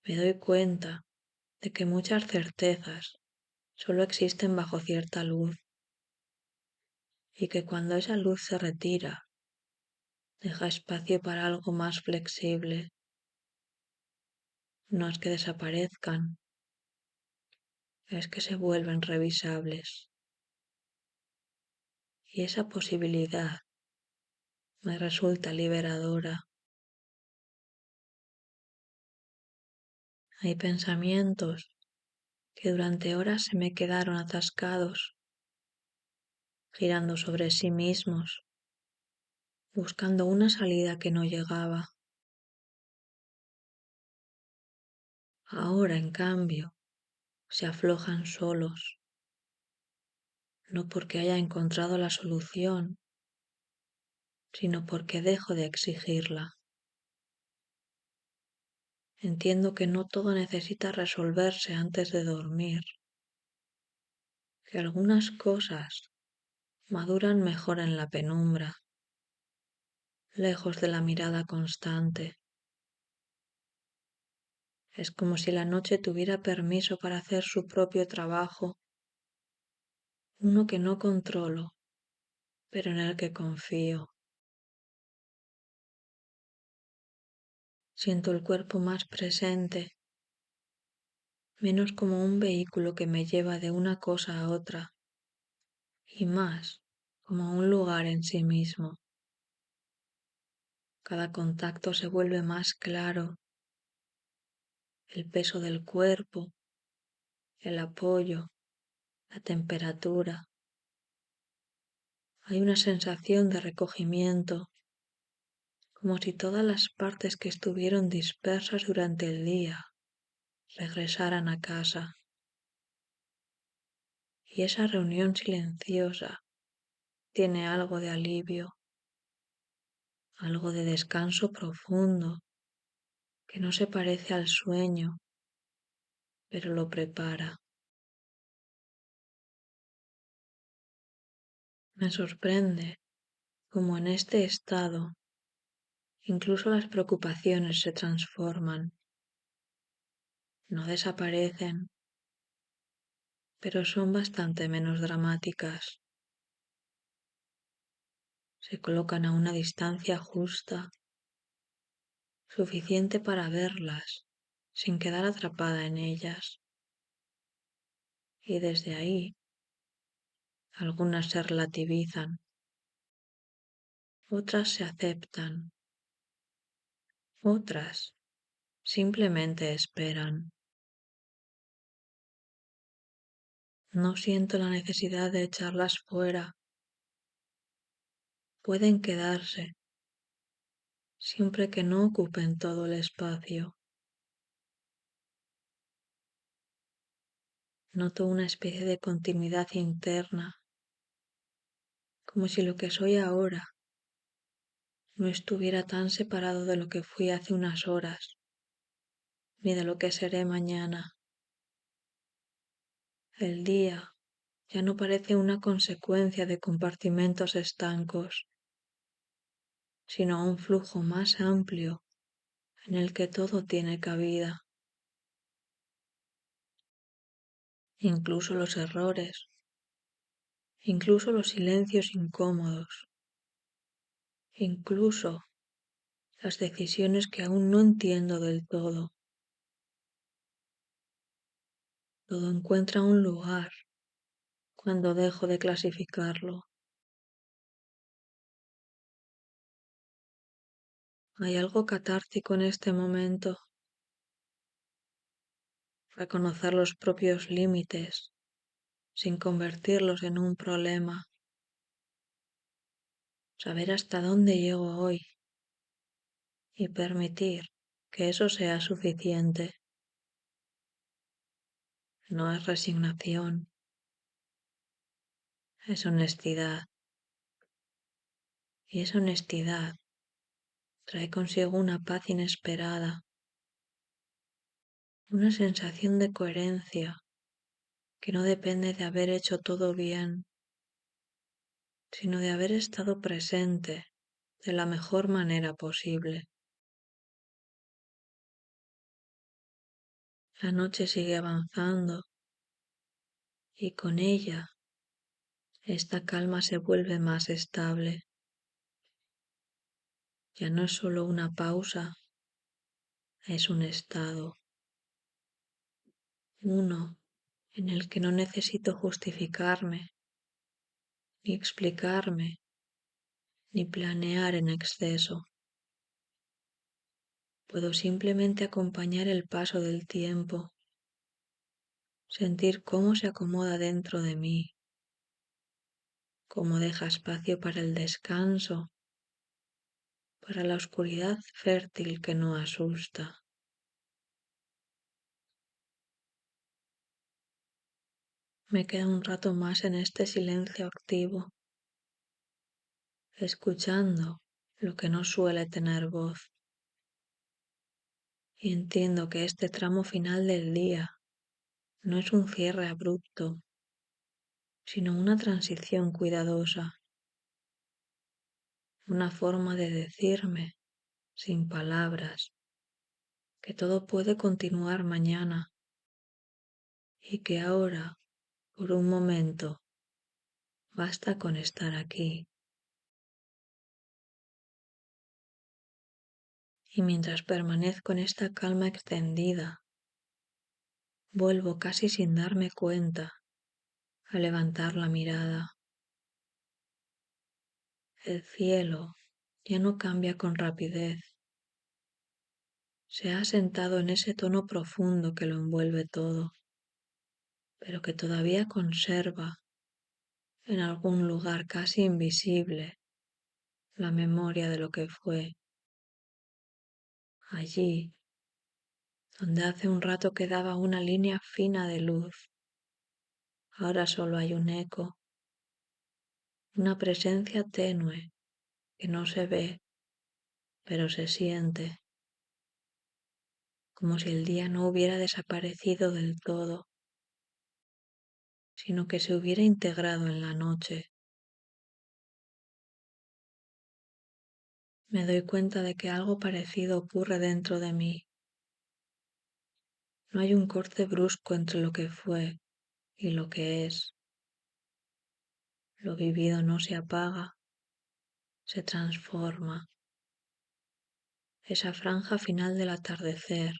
Me doy cuenta de que muchas certezas solo existen bajo cierta luz y que cuando esa luz se retira, deja espacio para algo más flexible. No es que desaparezcan, es que se vuelven revisables. Y esa posibilidad me resulta liberadora. Hay pensamientos que durante horas se me quedaron atascados, girando sobre sí mismos, buscando una salida que no llegaba. Ahora, en cambio, se aflojan solos, no porque haya encontrado la solución, sino porque dejo de exigirla. Entiendo que no todo necesita resolverse antes de dormir, que algunas cosas maduran mejor en la penumbra, lejos de la mirada constante. Es como si la noche tuviera permiso para hacer su propio trabajo, uno que no controlo, pero en el que confío. Siento el cuerpo más presente, menos como un vehículo que me lleva de una cosa a otra, y más como un lugar en sí mismo. Cada contacto se vuelve más claro, el peso del cuerpo, el apoyo, la temperatura. Hay una sensación de recogimiento, como si todas las partes que estuvieron dispersas durante el día regresaran a casa. Y esa reunión silenciosa tiene algo de alivio, algo de descanso profundo, que no se parece al sueño, pero lo prepara. Me sorprende cómo en este estado incluso las preocupaciones se transforman, no desaparecen, pero son bastante menos dramáticas. Se colocan a una distancia justa, suficiente para verlas, sin quedar atrapada en ellas. Y desde ahí, algunas se relativizan, otras se aceptan, otras simplemente esperan. No siento la necesidad de echarlas fuera. Pueden quedarse, siempre que no ocupen todo el espacio. Noto una especie de continuidad interna, como si lo que soy ahora no estuviera tan separado de lo que fui hace unas horas, ni de lo que seré mañana. El día ya no parece una consecuencia de compartimentos estancos, sino un flujo más amplio en el que todo tiene cabida, incluso los errores, incluso los silencios incómodos, incluso las decisiones que aún no entiendo del todo. Todo encuentra un lugar cuando dejo de clasificarlo. Hay algo catártico en este momento, reconocer los propios límites sin convertirlos en un problema, saber hasta dónde llego hoy y permitir que eso sea suficiente. No es resignación, es honestidad. Y esa honestidad trae consigo una paz inesperada, una sensación de coherencia que no depende de haber hecho todo bien, sino de haber estado presente de la mejor manera posible. La noche sigue avanzando y con ella esta calma se vuelve más estable. Ya no es solo una pausa, es un estado, uno en el que no necesito justificarme, ni explicarme, ni planear en exceso. Puedo simplemente acompañar el paso del tiempo, sentir cómo se acomoda dentro de mí, cómo deja espacio para el descanso, para la oscuridad fértil que no asusta. Me queda un rato más en este silencio activo, escuchando lo que no suele tener voz. Y entiendo que este tramo final del día no es un cierre abrupto, sino una transición cuidadosa, una forma de decirme, sin palabras, que todo puede continuar mañana y que ahora, por un momento, basta con estar aquí. Y mientras permanezco en esta calma extendida, vuelvo casi sin darme cuenta a levantar la mirada. El cielo ya no cambia con rapidez. Se ha asentado en ese tono profundo que lo envuelve todo, pero que todavía conserva en algún lugar casi invisible la memoria de lo que fue. Allí, donde hace un rato quedaba una línea fina de luz, ahora solo hay un eco, una presencia tenue que no se ve, pero se siente, como si el día no hubiera desaparecido del todo, sino que se hubiera integrado en la noche. Me doy cuenta de que algo parecido ocurre dentro de mí. No hay un corte brusco entre lo que fue y lo que es. Lo vivido no se apaga, se transforma. Esa franja final del atardecer,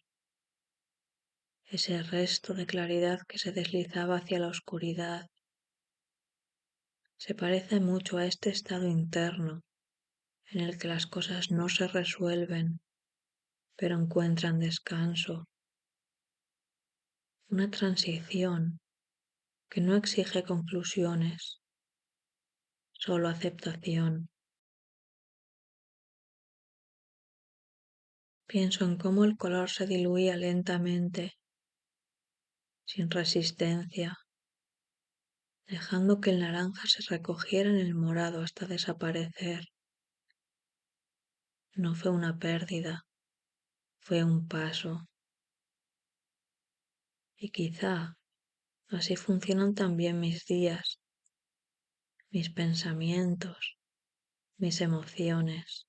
ese resto de claridad que se deslizaba hacia la oscuridad, se parece mucho a este estado interno en el que las cosas no se resuelven, pero encuentran descanso. Una transición que no exige conclusiones, solo aceptación. Pienso en cómo el color se diluía lentamente, sin resistencia, dejando que el naranja se recogiera en el morado hasta desaparecer. No fue una pérdida, fue un paso. Y quizá así funcionan también mis días, mis pensamientos, mis emociones.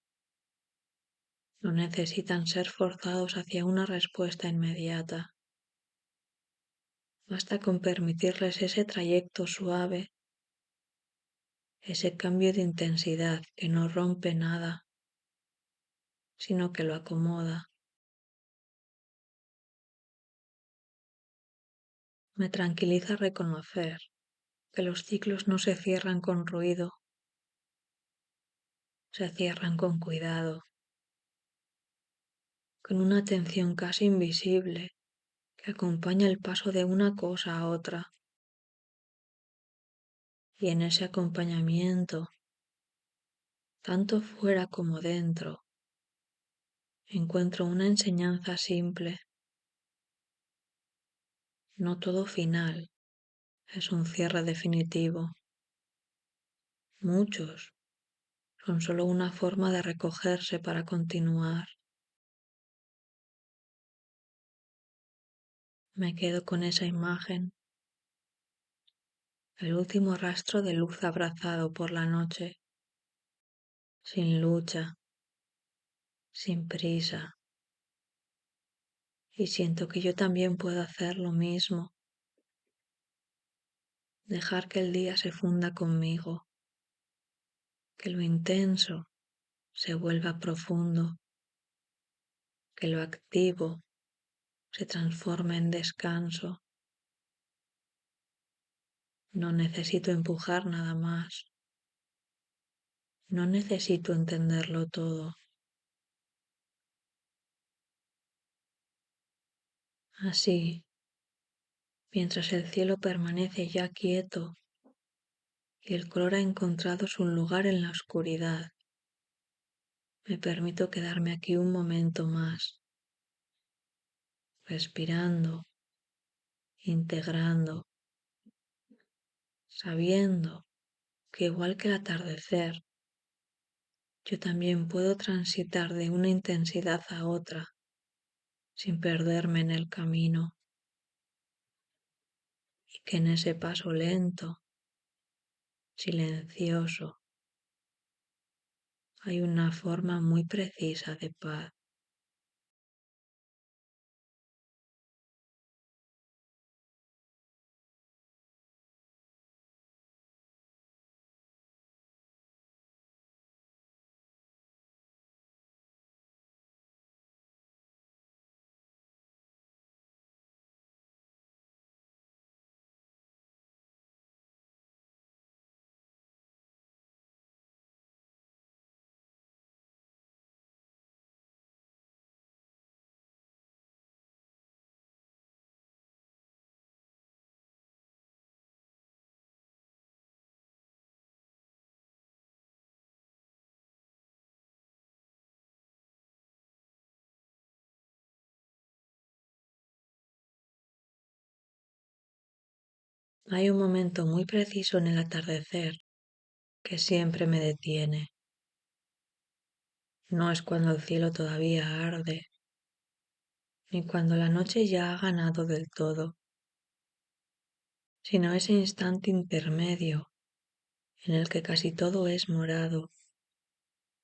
No necesitan ser forzados hacia una respuesta inmediata. Basta con permitirles ese trayecto suave, ese cambio de intensidad que no rompe nada, sino que lo acomoda. Me tranquiliza reconocer que los ciclos no se cierran con ruido, se cierran con cuidado, con una atención casi invisible que acompaña el paso de una cosa a otra. Y en ese acompañamiento, tanto fuera como dentro, encuentro una enseñanza simple. No todo final es un cierre definitivo. Muchos son solo una forma de recogerse para continuar. Me quedo con esa imagen, el último rastro de luz abrazado por la noche, sin lucha, sin prisa. Y siento que yo también puedo hacer lo mismo, dejar que el día se funda conmigo, que lo intenso se vuelva profundo, que lo activo se transforme en descanso. No necesito empujar nada más. No necesito entenderlo todo. Así, mientras el cielo permanece ya quieto y el color ha encontrado su lugar en la oscuridad, me permito quedarme aquí un momento más, respirando, integrando, sabiendo que igual que el atardecer, yo también puedo transitar de una intensidad a otra sin perderme en el camino, y que en ese paso lento, silencioso, hay una forma muy precisa de paz. Hay un momento muy preciso en el atardecer que siempre me detiene. No es cuando el cielo todavía arde, ni cuando la noche ya ha ganado del todo, sino ese instante intermedio en el que casi todo es morado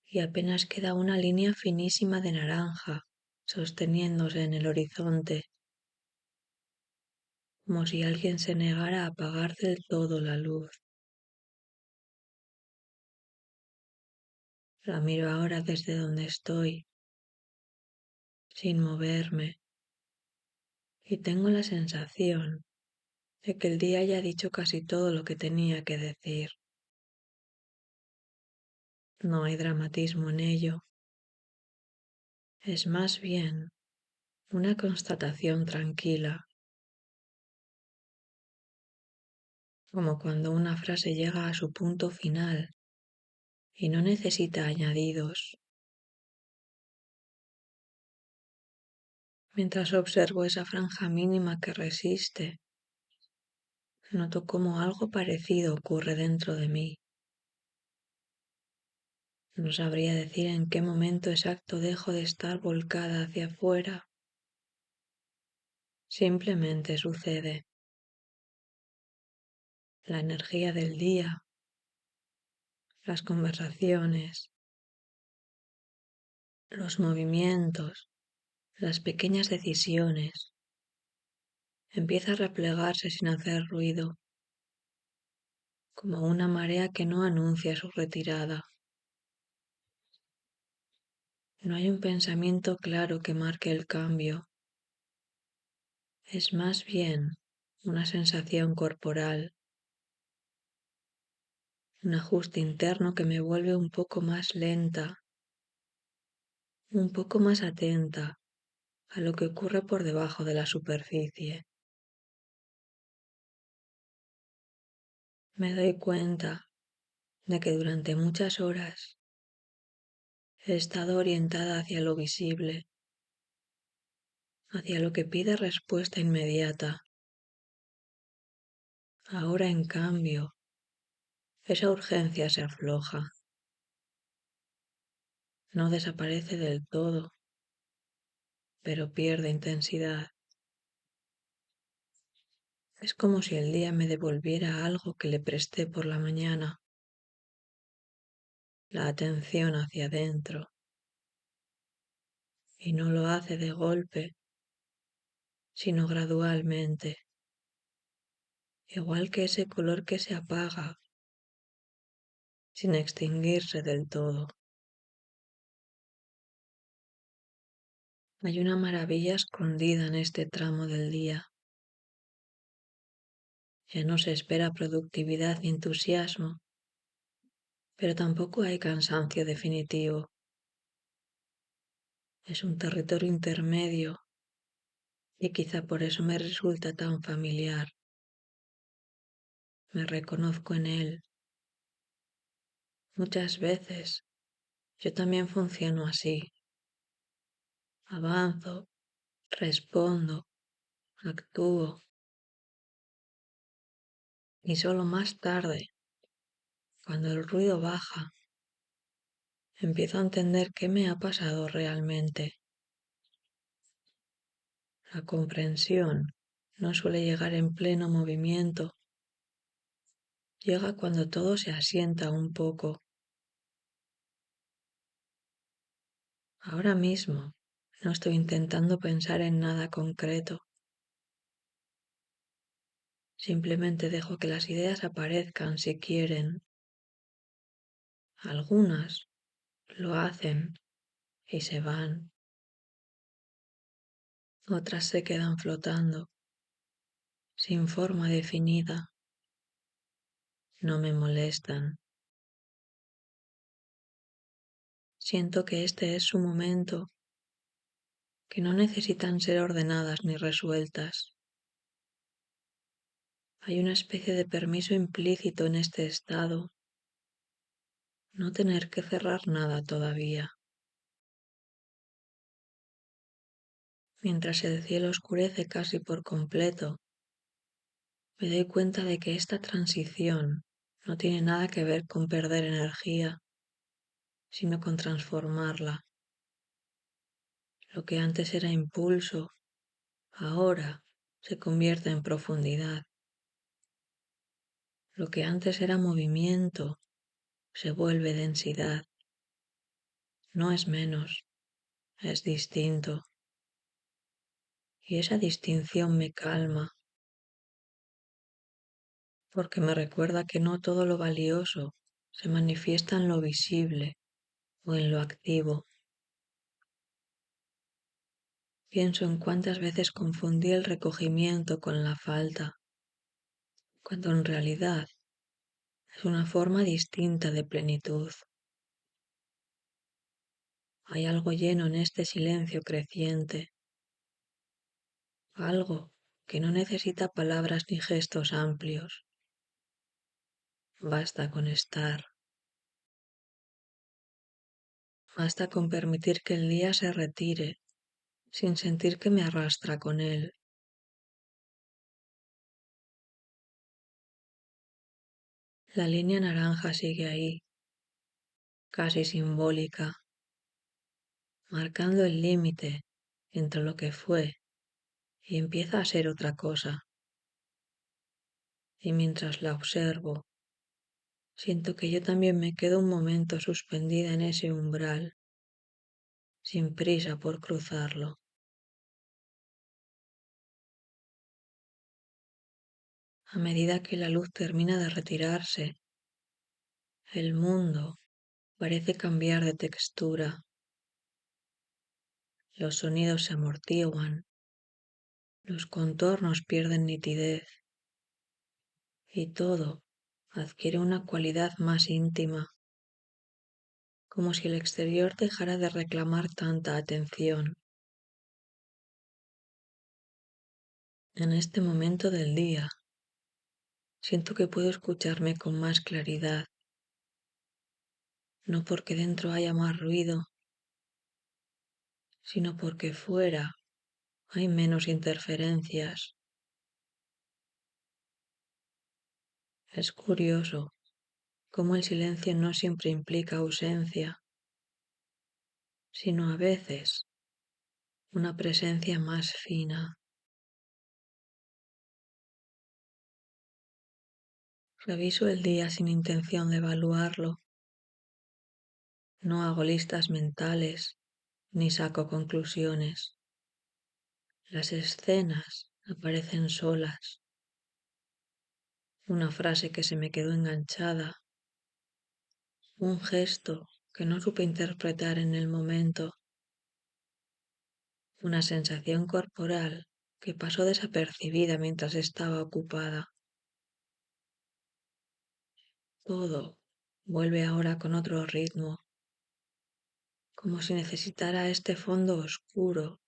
y apenas queda una línea finísima de naranja sosteniéndose en el horizonte, como si alguien se negara a apagar del todo la luz. La miro ahora desde donde estoy, sin moverme, y tengo la sensación de que el día ya ha dicho casi todo lo que tenía que decir. No hay dramatismo en ello, es más bien una constatación tranquila, como cuando una frase llega a su punto final y no necesita añadidos. Mientras observo esa franja mínima que resiste, noto cómo algo parecido ocurre dentro de mí. No sabría decir en qué momento exacto dejo de estar volcada hacia afuera. Simplemente sucede. La energía del día, las conversaciones, los movimientos, las pequeñas decisiones, empieza a replegarse sin hacer ruido, como una marea que no anuncia su retirada. No hay un pensamiento claro que marque el cambio. Es más bien una sensación corporal, un ajuste interno que me vuelve un poco más lenta, un poco más atenta a lo que ocurre por debajo de la superficie. Me doy cuenta de que durante muchas horas he estado orientada hacia lo visible, hacia lo que pide respuesta inmediata. Ahora, en cambio, esa urgencia se afloja, no desaparece del todo, pero pierde intensidad. Es como si el día me devolviera algo que le presté por la mañana, la atención hacia adentro, y no lo hace de golpe, sino gradualmente, igual que ese color que se apaga, sin extinguirse del todo. Hay una maravilla escondida en este tramo del día. Ya no se espera productividad ni entusiasmo, pero tampoco hay cansancio definitivo. Es un territorio intermedio y quizá por eso me resulta tan familiar. Me reconozco en él. Muchas veces yo también funciono así. Avanzo, respondo, actúo y solo más tarde, cuando el ruido baja, empiezo a entender qué me ha pasado realmente. La comprensión no suele llegar en pleno movimiento, llega cuando todo se asienta un poco. Ahora mismo no estoy intentando pensar en nada concreto. Simplemente dejo que las ideas aparezcan si quieren. Algunas lo hacen y se van. Otras se quedan flotando, sin forma definida. No me molestan. Siento que este es su momento, que no necesitan ser ordenadas ni resueltas. Hay una especie de permiso implícito en este estado, no tener que cerrar nada todavía. Mientras el cielo oscurece casi por completo, me doy cuenta de que esta transición no tiene nada que ver con perder energía, sino con transformarla. Lo que antes era impulso, ahora se convierte en profundidad. Lo que antes era movimiento, se vuelve densidad. No es menos, es distinto. Y esa distinción me calma, porque me recuerda que no todo lo valioso se manifiesta en lo visible o en lo activo. Pienso en cuántas veces confundí el recogimiento con la falta, cuando en realidad es una forma distinta de plenitud. Hay algo lleno en este silencio creciente, algo que no necesita palabras ni gestos amplios. Basta con estar, basta con permitir que el día se retire sin sentir que me arrastra con él. La línea naranja sigue ahí, casi simbólica, marcando el límite entre lo que fue y empieza a ser otra cosa. Y mientras la observo, siento que yo también me quedo un momento suspendida en ese umbral, sin prisa por cruzarlo. A medida que la luz termina de retirarse, el mundo parece cambiar de textura. Los sonidos se amortiguan, los contornos pierden nitidez y todo adquiere una cualidad más íntima, como si el exterior dejara de reclamar tanta atención. En este momento del día, siento que puedo escucharme con más claridad, no porque dentro haya más ruido, sino porque fuera hay menos interferencias. Es curioso cómo el silencio no siempre implica ausencia, sino a veces una presencia más fina. Reviso el día sin intención de evaluarlo. No hago listas mentales ni saco conclusiones. Las escenas aparecen solas. Una frase que se me quedó enganchada. Un gesto que no supe interpretar en el momento. Una sensación corporal que pasó desapercibida mientras estaba ocupada. Todo vuelve ahora con otro ritmo, como si necesitara este fondo oscuro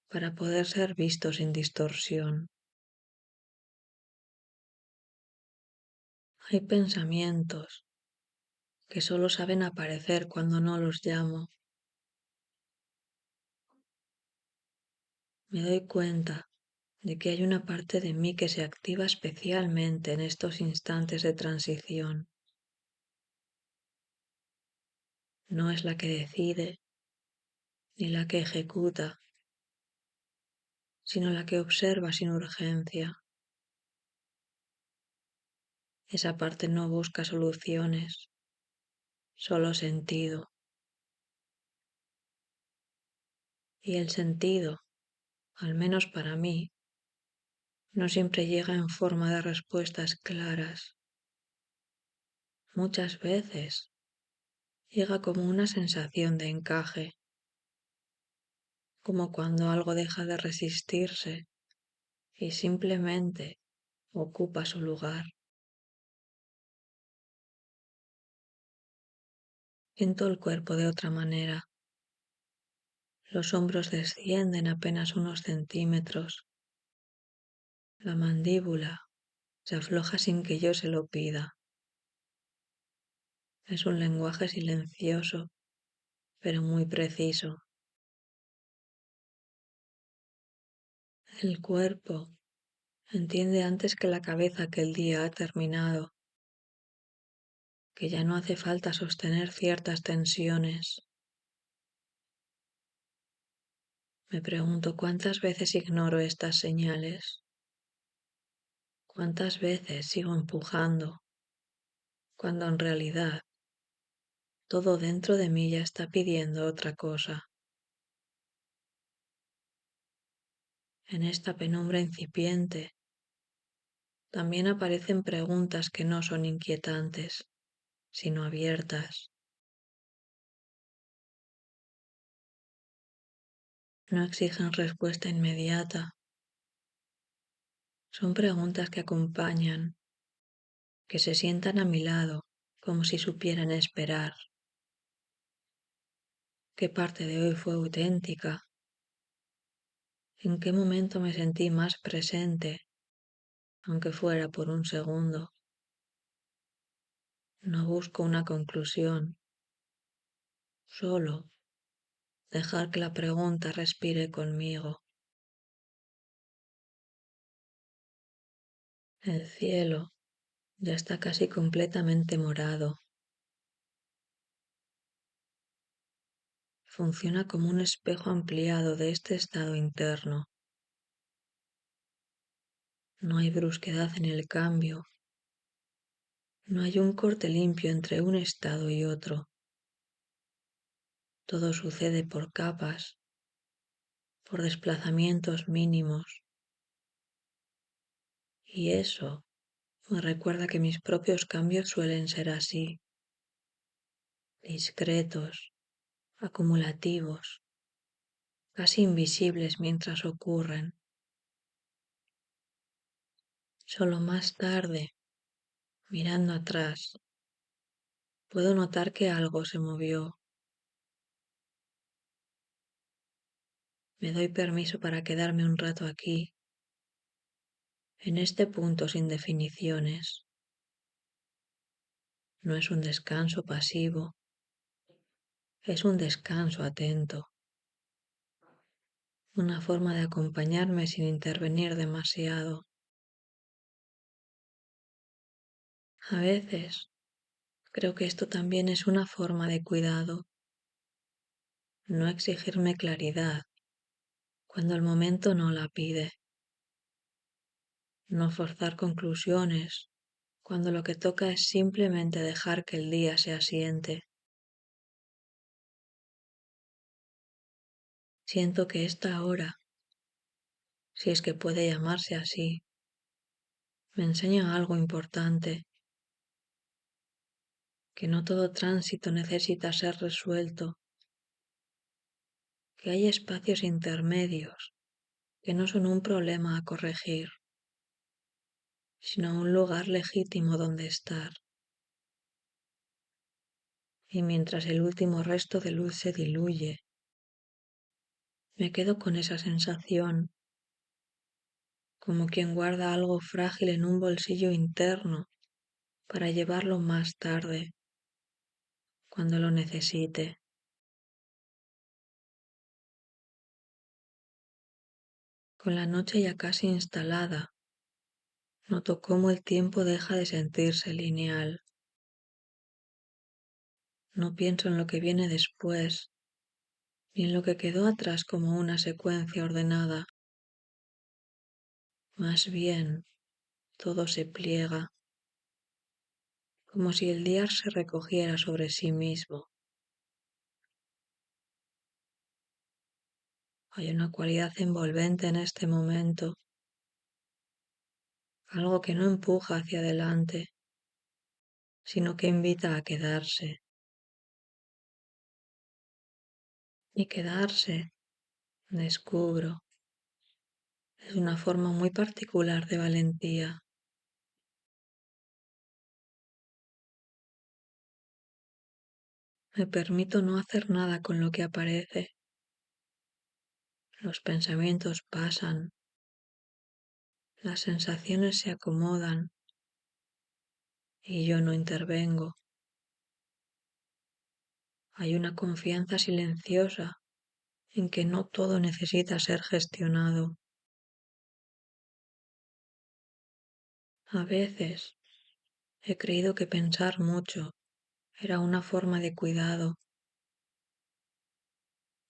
para poder ser visto sin distorsión. Hay pensamientos que solo saben aparecer cuando no los llamo. Me doy cuenta de que hay una parte de mí que se activa especialmente en estos instantes de transición. No es la que decide ni la que ejecuta, sino la que observa sin urgencia. Esa parte no busca soluciones, solo sentido. Y el sentido, al menos para mí, no siempre llega en forma de respuestas claras. Muchas veces llega como una sensación de encaje, como cuando algo deja de resistirse y simplemente ocupa su lugar. Siento el cuerpo de otra manera. Los hombros descienden apenas unos centímetros. La mandíbula se afloja sin que yo se lo pida. Es un lenguaje silencioso, pero muy preciso. El cuerpo Entiende antes que la cabeza que el día ha terminado, que ya no hace falta sostener ciertas tensiones. Me pregunto cuántas veces ignoro estas señales, cuántas veces sigo empujando, cuando en realidad todo dentro de mí ya está pidiendo otra cosa. En esta penumbra incipiente también aparecen preguntas que no son inquietantes, sino abiertas. No exigen respuesta inmediata. Son preguntas que acompañan, que se sientan a mi lado como si supieran esperar. ¿Qué parte de hoy fue auténtica? ¿En qué momento me sentí más presente, aunque fuera por un segundo? No busco una conclusión, solo dejar que la pregunta respire conmigo. El cielo ya está casi completamente morado. Funciona como un espejo ampliado de este estado interno. No hay brusquedad en el cambio. No hay un corte limpio entre un estado y otro. Todo sucede por capas, por desplazamientos mínimos. Y eso me recuerda que mis propios cambios suelen ser así, discretos, acumulativos, casi invisibles mientras ocurren. Solo más tarde, mirando atrás, puedo notar que algo se movió. Me doy permiso para quedarme un rato aquí, en este punto sin definiciones. No es un descanso pasivo, es un descanso atento, una forma de acompañarme sin intervenir demasiado. A veces creo que esto también es una forma de cuidado, no exigirme claridad cuando el momento no la pide, no forzar conclusiones cuando lo que toca es simplemente dejar que el día se asiente. Siento que esta hora, si es que puede llamarse así, me enseña algo importante, que no todo tránsito necesita ser resuelto, que hay espacios intermedios que no son un problema a corregir, sino un lugar legítimo donde estar. Y mientras el último resto de luz se diluye, me quedo con esa sensación, como quien guarda algo frágil en un bolsillo interno para llevarlo más tarde, cuando lo necesite. Con la noche ya casi instalada, noto cómo el tiempo deja de sentirse lineal. No pienso en lo que viene después, ni en lo que quedó atrás como una secuencia ordenada. Más bien, todo se pliega, como si el día se recogiera sobre sí mismo. Hay una cualidad envolvente en este momento, algo que no empuja hacia adelante, sino que invita a quedarse. Y quedarse, descubro, es una forma muy particular de valentía. Me permito no hacer nada con lo que aparece. Los pensamientos pasan, las sensaciones se acomodan y yo no intervengo. Hay una confianza silenciosa en que no todo necesita ser gestionado. A veces he creído que pensar mucho era una forma de cuidado,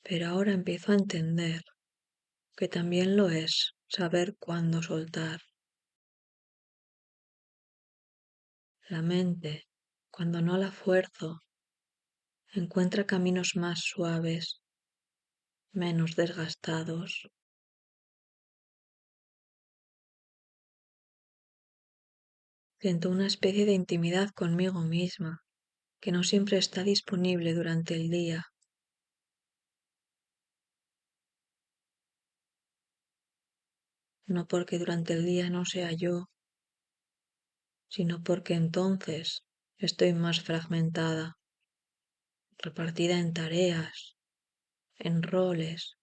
pero ahora empiezo a entender que también lo es saber cuándo soltar. La mente, cuando no la fuerzo, encuentra caminos más suaves, menos desgastados. Siento una especie de intimidad conmigo misma que no siempre está disponible durante el día. No porque durante el día no sea yo, sino porque entonces estoy más fragmentada, repartida en tareas, en roles,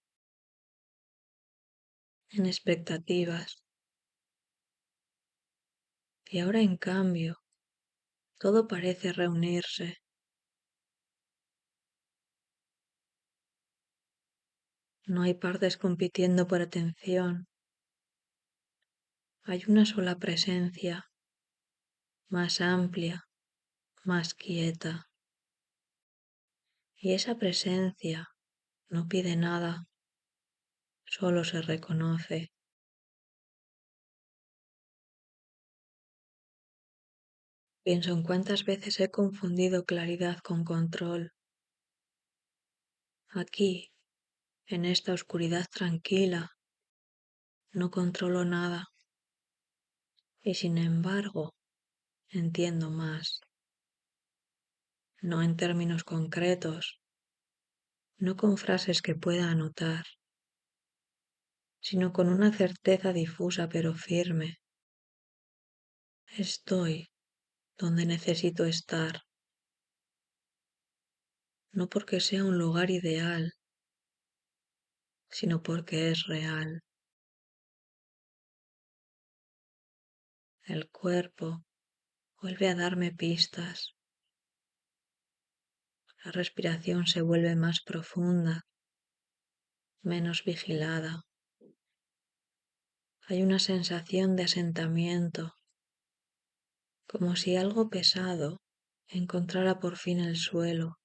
en expectativas. Y ahora en cambio, todo parece reunirse. No hay partes compitiendo por atención. Hay una sola presencia, más amplia, más quieta. Y esa presencia no pide nada, solo se reconoce. Pienso en cuántas veces he confundido claridad con control. Aquí, en esta oscuridad tranquila, no controlo nada y sin embargo entiendo más. No en términos concretos, no con frases que pueda anotar, sino con una certeza difusa pero firme. Estoy donde necesito estar, no porque sea un lugar ideal, sino porque es real. El cuerpo vuelve a darme pistas. La respiración se vuelve más profunda, menos vigilada. Hay una sensación de asentamiento, como si algo pesado encontrara por fin el suelo.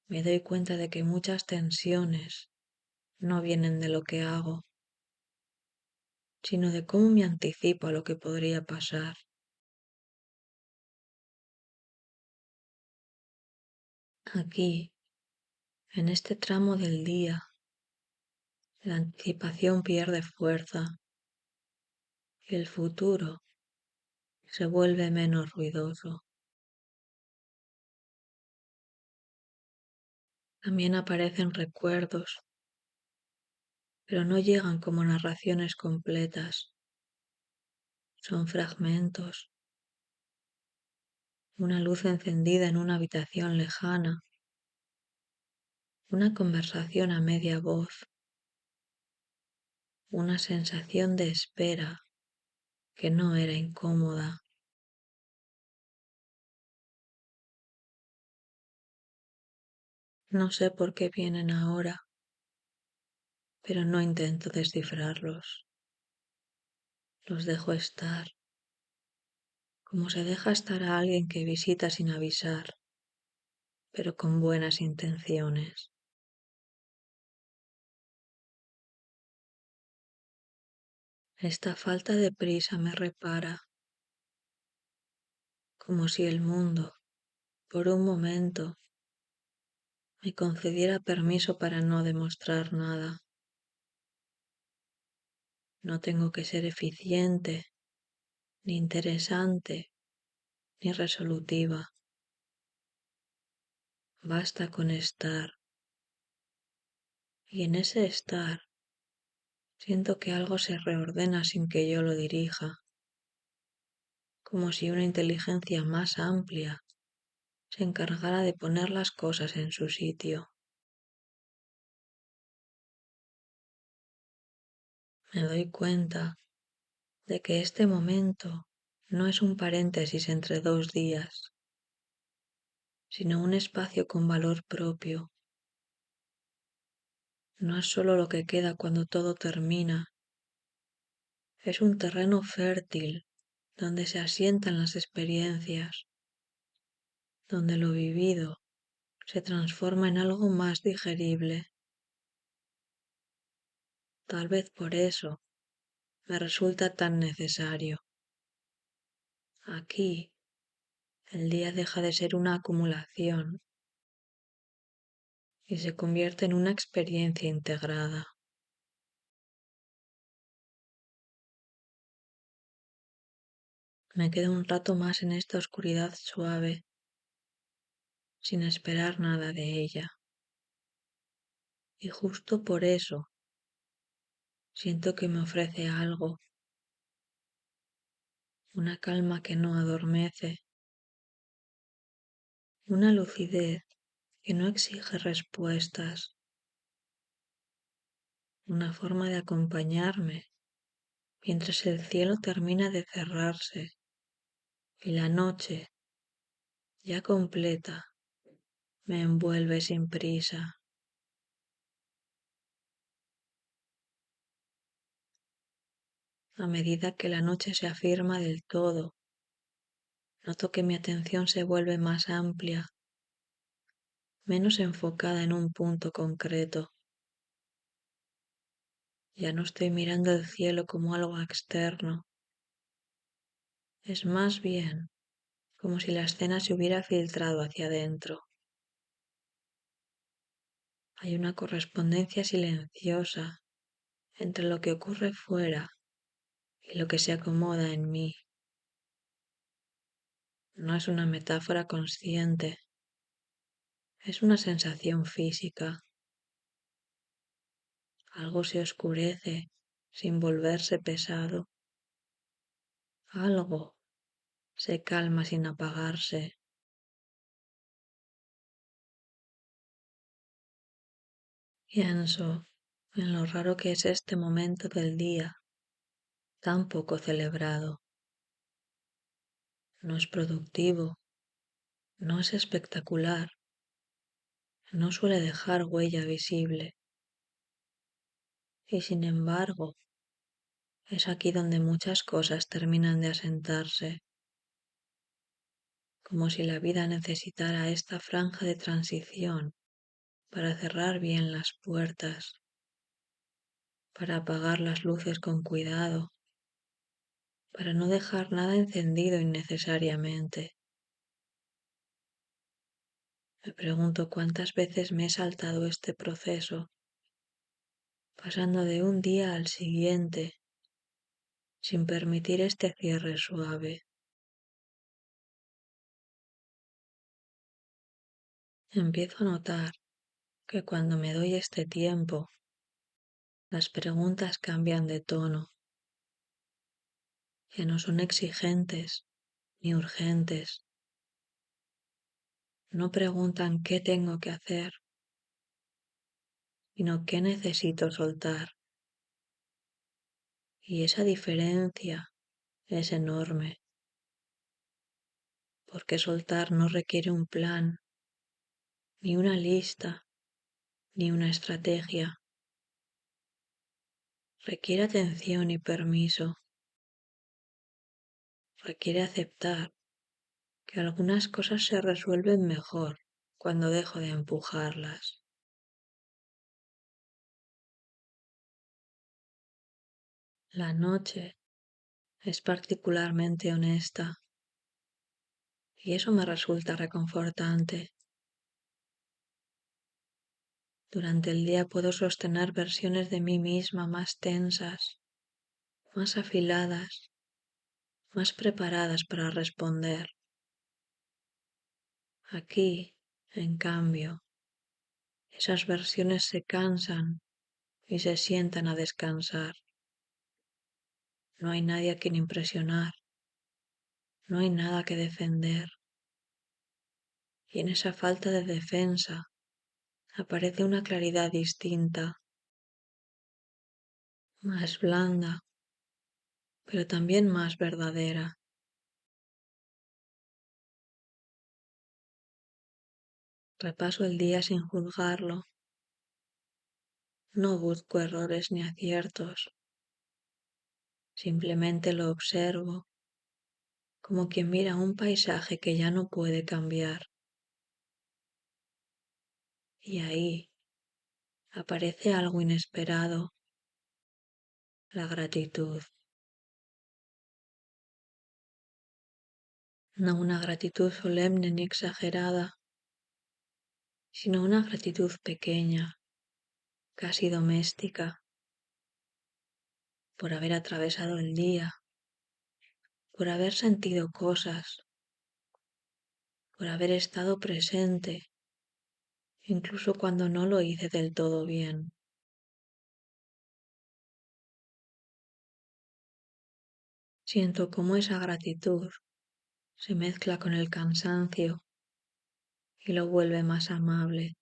Me doy cuenta de que muchas tensiones no vienen de lo que hago, sino de cómo me anticipo a lo que podría pasar. Aquí, en este tramo del día, la anticipación pierde fuerza y el futuro se vuelve menos ruidoso. También aparecen recuerdos, pero no llegan como narraciones completas. Son fragmentos, una luz encendida en una habitación lejana, una conversación a media voz, una sensación de espera que no era incómoda. No sé por qué vienen ahora, pero no intento descifrarlos. Los dejo estar, como se deja estar a alguien que visita sin avisar, pero con buenas intenciones. Esta falta de prisa me repara, como si el mundo, por un momento, me concediera permiso para no demostrar nada. No tengo que ser eficiente, ni interesante, ni resolutiva. Basta con estar. Y en ese estar siento que algo se reordena sin que yo lo dirija, como si una inteligencia más amplia se encargara de poner las cosas en su sitio. Me doy cuenta de que este momento no es un paréntesis entre dos días, sino un espacio con valor propio. No es solo lo que queda cuando todo termina, Es un terreno fértil donde se asientan las experiencias, donde lo vivido se transforma en algo más digerible. Tal vez por eso me resulta tan necesario. Aquí, el día deja de ser una acumulación y se convierte en una experiencia integrada. Me quedo un rato más en esta oscuridad suave, sin esperar nada de ella. Y justo por eso siento que me ofrece algo, una calma que no adormece, una lucidez que no exige respuestas, una forma de acompañarme mientras el cielo termina de cerrarse y la noche, ya completa, me envuelve sin prisa. A medida que la noche se afirma del todo, noto que mi atención se vuelve más amplia, menos enfocada en un punto concreto. Ya no estoy mirando el cielo como algo externo, es más bien como si la escena se hubiera filtrado hacia adentro. Hay una correspondencia silenciosa entre lo que ocurre fuera y lo que se acomoda en mí. No es una metáfora consciente, es una sensación física. Algo se oscurece sin volverse pesado. Algo se calma sin apagarse. Pienso en lo raro que es este momento del día, tan poco celebrado. No es productivo, no es espectacular, no suele dejar huella visible. Y sin embargo, es aquí donde muchas cosas terminan de asentarse, como si la vida necesitara esta franja de transición para cerrar bien las puertas, para apagar las luces con cuidado, para no dejar nada encendido innecesariamente. Me pregunto cuántas veces me he saltado este proceso, pasando de un día al siguiente, sin permitir este cierre suave. Empiezo a notar que cuando me doy este tiempo, las preguntas cambian de tono, que no son exigentes ni urgentes. No preguntan qué tengo que hacer, sino qué necesito soltar. Y esa diferencia es enorme, porque soltar no requiere un plan, ni una lista, ni una estrategia. Requiere atención y permiso. Requiere aceptar que algunas cosas se resuelven mejor cuando dejo de empujarlas. La noche es particularmente honesta y eso me resulta reconfortante. Durante el día puedo sostener versiones de mí misma más tensas, más afiladas, más preparadas para responder. Aquí, en cambio, esas versiones se cansan y se sientan a descansar. No hay nadie a quien impresionar, no hay nada que defender. Y en esa falta de defensa aparece una claridad distinta, más blanda, pero también más verdadera. Repaso el día sin juzgarlo, no busco errores ni aciertos, Simplemente lo observo, como quien mira un paisaje que ya no puede cambiar. Y ahí aparece algo inesperado, la gratitud. No una gratitud solemne ni exagerada, sino una gratitud pequeña, casi doméstica, por haber atravesado el día, por haber sentido cosas, por haber estado presente, incluso cuando no lo hice del todo bien. Siento cómo esa gratitud se mezcla con el cansancio y lo vuelve más amable.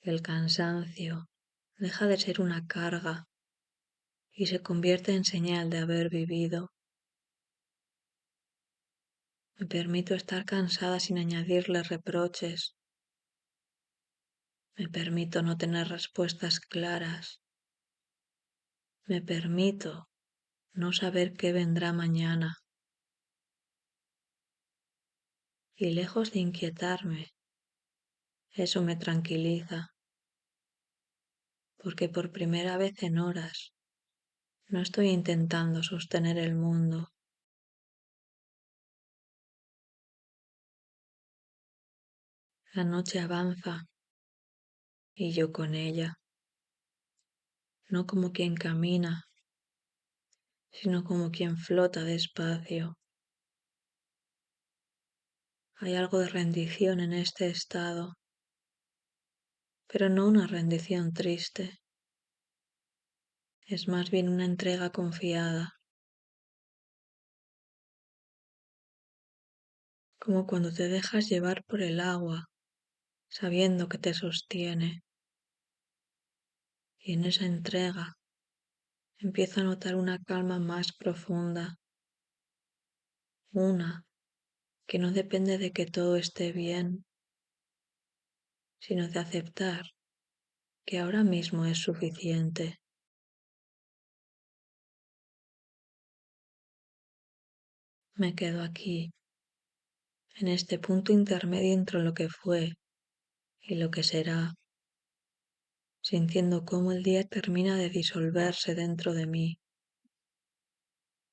El cansancio deja de ser una carga y se convierte en señal de haber vivido. Me permito estar cansada sin añadirle reproches. Me permito no tener respuestas claras. Me permito no saber qué vendrá mañana. Y lejos de inquietarme, eso me tranquiliza, porque por primera vez en horas no estoy intentando sostener el mundo. La noche avanza y yo con ella, no como quien camina, sino como quien flota despacio. Hay algo de rendición en este estado, pero no una rendición triste, es más bien una entrega confiada, como cuando te dejas llevar por el agua, sabiendo que te sostiene, y en esa entrega empiezo a notar una calma más profunda, una que no depende de que todo esté bien, sino de aceptar que ahora mismo es suficiente. Me quedo aquí, en este punto intermedio entre lo que fue y lo que será, sintiendo cómo el día termina de disolverse dentro de mí,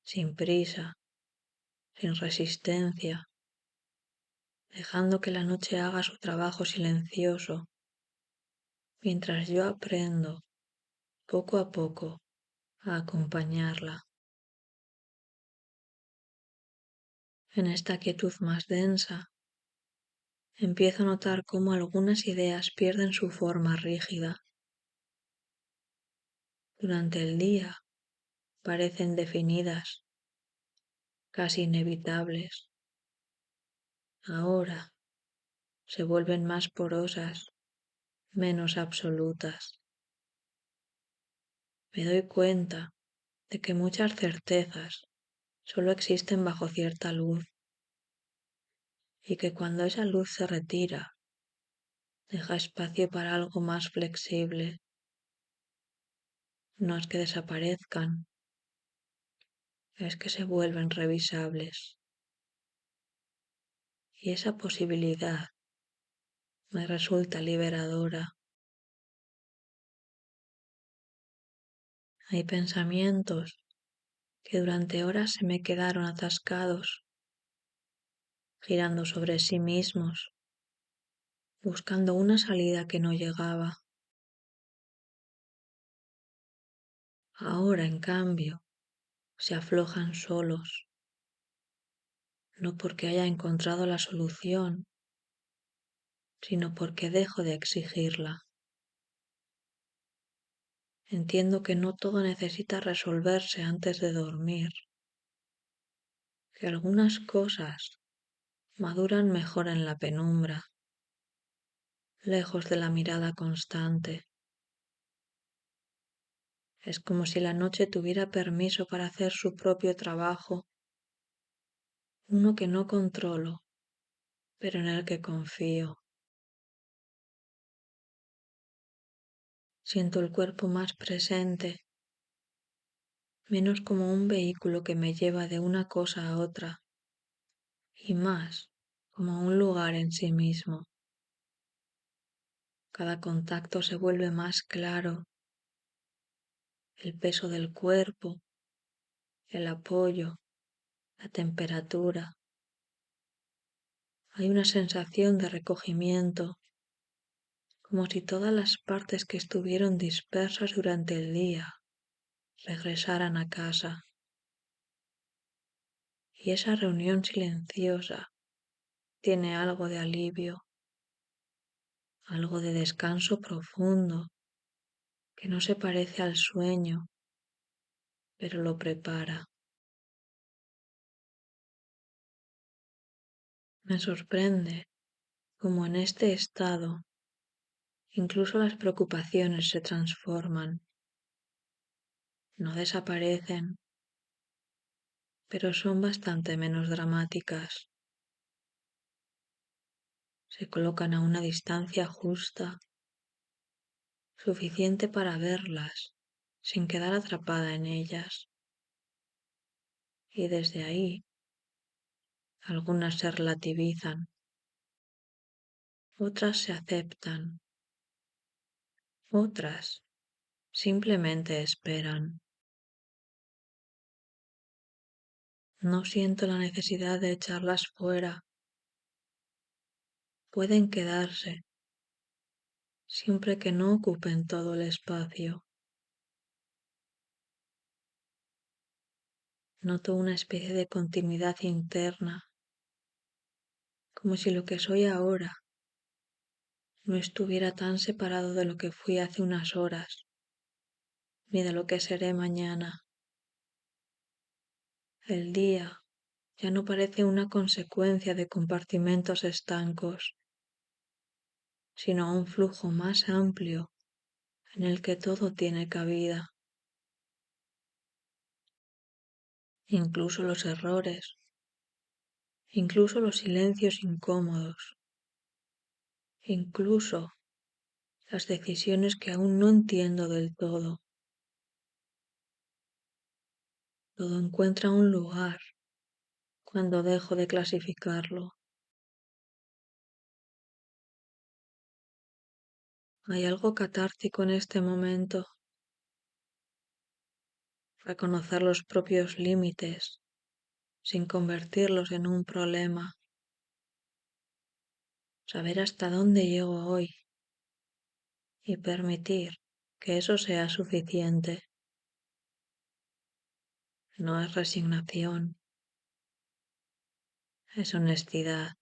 sin prisa, sin resistencia, dejando que la noche haga su trabajo silencioso, mientras yo aprendo, poco a poco, a acompañarla. En esta quietud más densa, empiezo a notar cómo algunas ideas pierden su forma rígida. Durante el día parecen definidas, casi inevitables. Ahora se vuelven más porosas, menos absolutas. Me doy cuenta de que muchas certezas solo existen bajo cierta luz y que cuando esa luz se retira, deja espacio para algo más flexible. No es que desaparezcan, es que se vuelven revisables. Y esa posibilidad me resulta liberadora. Hay pensamientos que durante horas se me quedaron atascados, girando sobre sí mismos, buscando una salida que no llegaba. Ahora, en cambio, se aflojan solos, no porque haya encontrado la solución, sino porque dejo de exigirla. Entiendo que no todo necesita resolverse antes de dormir, que algunas cosas maduran mejor en la penumbra, lejos de la mirada constante. Es como si la noche tuviera permiso para hacer su propio trabajo, uno que no controlo, pero en el que confío. Siento el cuerpo más presente, menos como un vehículo que me lleva de una cosa a otra, y más como un lugar en sí mismo. Cada contacto se vuelve más claro, el peso del cuerpo, el apoyo, la temperatura. Hay una sensación de recogimiento, como si todas las partes que estuvieron dispersas durante el día regresaran a casa. Y esa reunión silenciosa tiene algo de alivio, algo de descanso profundo, que no se parece al sueño, pero lo prepara. Me sorprende cómo en este estado incluso las preocupaciones se transforman, no desaparecen, pero son bastante menos dramáticas. Se colocan a una distancia justa, suficiente para verlas, sin quedar atrapada en ellas. Y desde ahí, algunas se relativizan, otras se aceptan, otras simplemente esperan. No siento la necesidad de echarlas fuera. Pueden quedarse, siempre que no ocupen todo el espacio. Noto una especie de continuidad interna, como si lo que soy ahora no estuviera tan separado de lo que fui hace unas horas, ni de lo que seré mañana. El día ya no parece una consecuencia de compartimentos estancos, sino un flujo más amplio en el que todo tiene cabida, incluso los errores, incluso los silencios incómodos, incluso las decisiones que aún no entiendo del todo. Todo encuentra un lugar cuando dejo de clasificarlo. Hay algo catártico en este momento, reconocer los propios límites sin convertirlos en un problema, saber hasta dónde llego hoy y permitir que eso sea suficiente. No es resignación, es honestidad.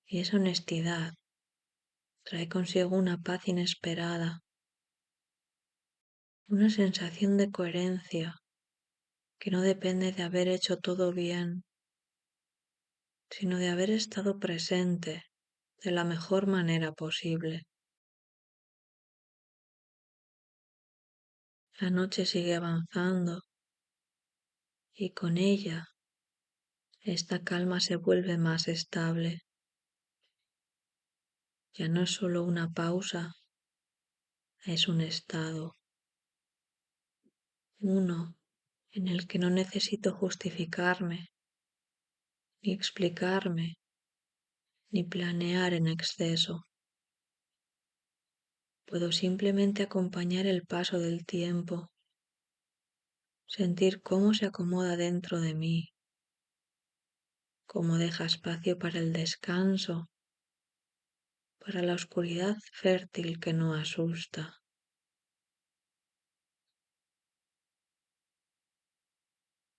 Y esa honestidad trae consigo una paz inesperada, una sensación de coherencia que no depende de haber hecho todo bien, sino de haber estado presente de la mejor manera posible. La noche sigue avanzando y con ella esta calma se vuelve más estable. Ya no es solo una pausa, es un estado, uno en el que no necesito justificarme, ni explicarme, ni planear en exceso. Puedo simplemente acompañar el paso del tiempo, sentir cómo se acomoda dentro de mí, cómo deja espacio para el descanso, para la oscuridad fértil que no asusta.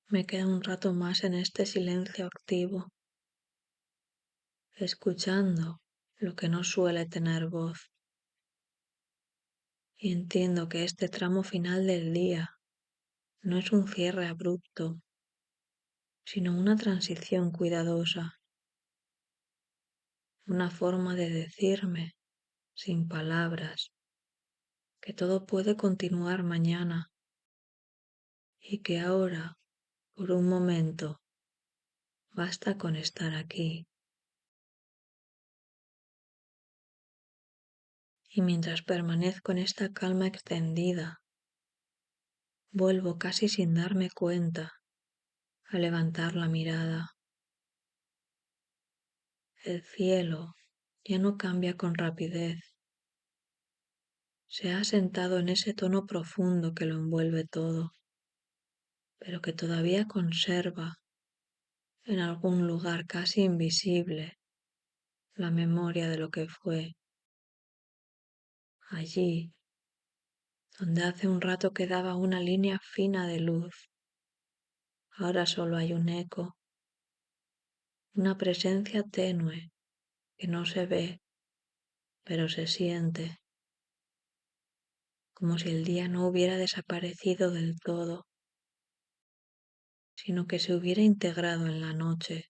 Me queda un rato más en este silencio activo, escuchando lo que no suele tener voz. Y entiendo que este tramo final del día no es un cierre abrupto, sino una transición cuidadosa, una forma de decirme, sin palabras, que todo puede continuar mañana y que ahora, por un momento, basta con estar aquí. Y mientras permanezco en esta calma extendida, Vuelvo casi sin darme cuenta a levantar la mirada. El cielo ya no cambia con rapidez. Se ha asentado en ese tono profundo que lo envuelve todo, pero que todavía conserva en algún lugar casi invisible la memoria de lo que fue. Allí, donde hace un rato quedaba una línea fina de luz, ahora solo hay un eco, una presencia tenue que no se ve, pero se siente, como si el día no hubiera desaparecido del todo, sino que se hubiera integrado en la noche.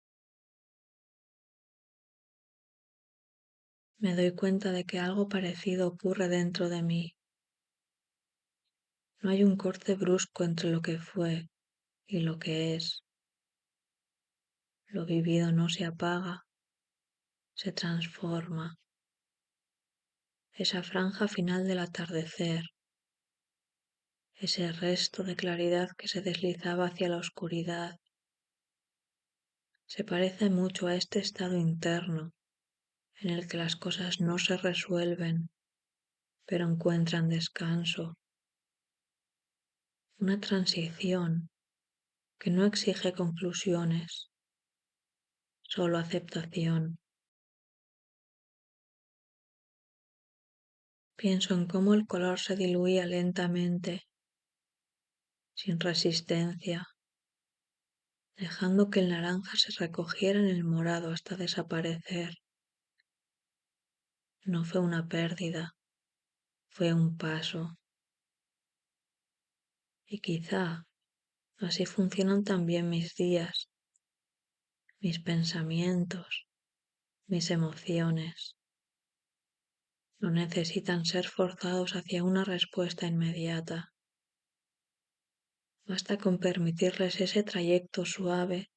Me doy cuenta de que algo parecido ocurre dentro de mí. No hay un corte brusco entre lo que fue y lo que es. Lo vivido no se apaga, se transforma. Esa franja final del atardecer, ese resto de claridad que se deslizaba hacia la oscuridad, se parece mucho a este estado interno en el que las cosas no se resuelven, pero encuentran descanso. Una transición que no exige conclusiones, solo aceptación. Pienso en cómo el color se diluía lentamente, sin resistencia, dejando que el naranja se recogiera en el morado hasta desaparecer. No fue una pérdida, fue un paso. Y quizá así funcionan también mis días, mis pensamientos, mis emociones. No necesitan ser forzados hacia una respuesta inmediata. Basta con permitirles ese trayecto suave,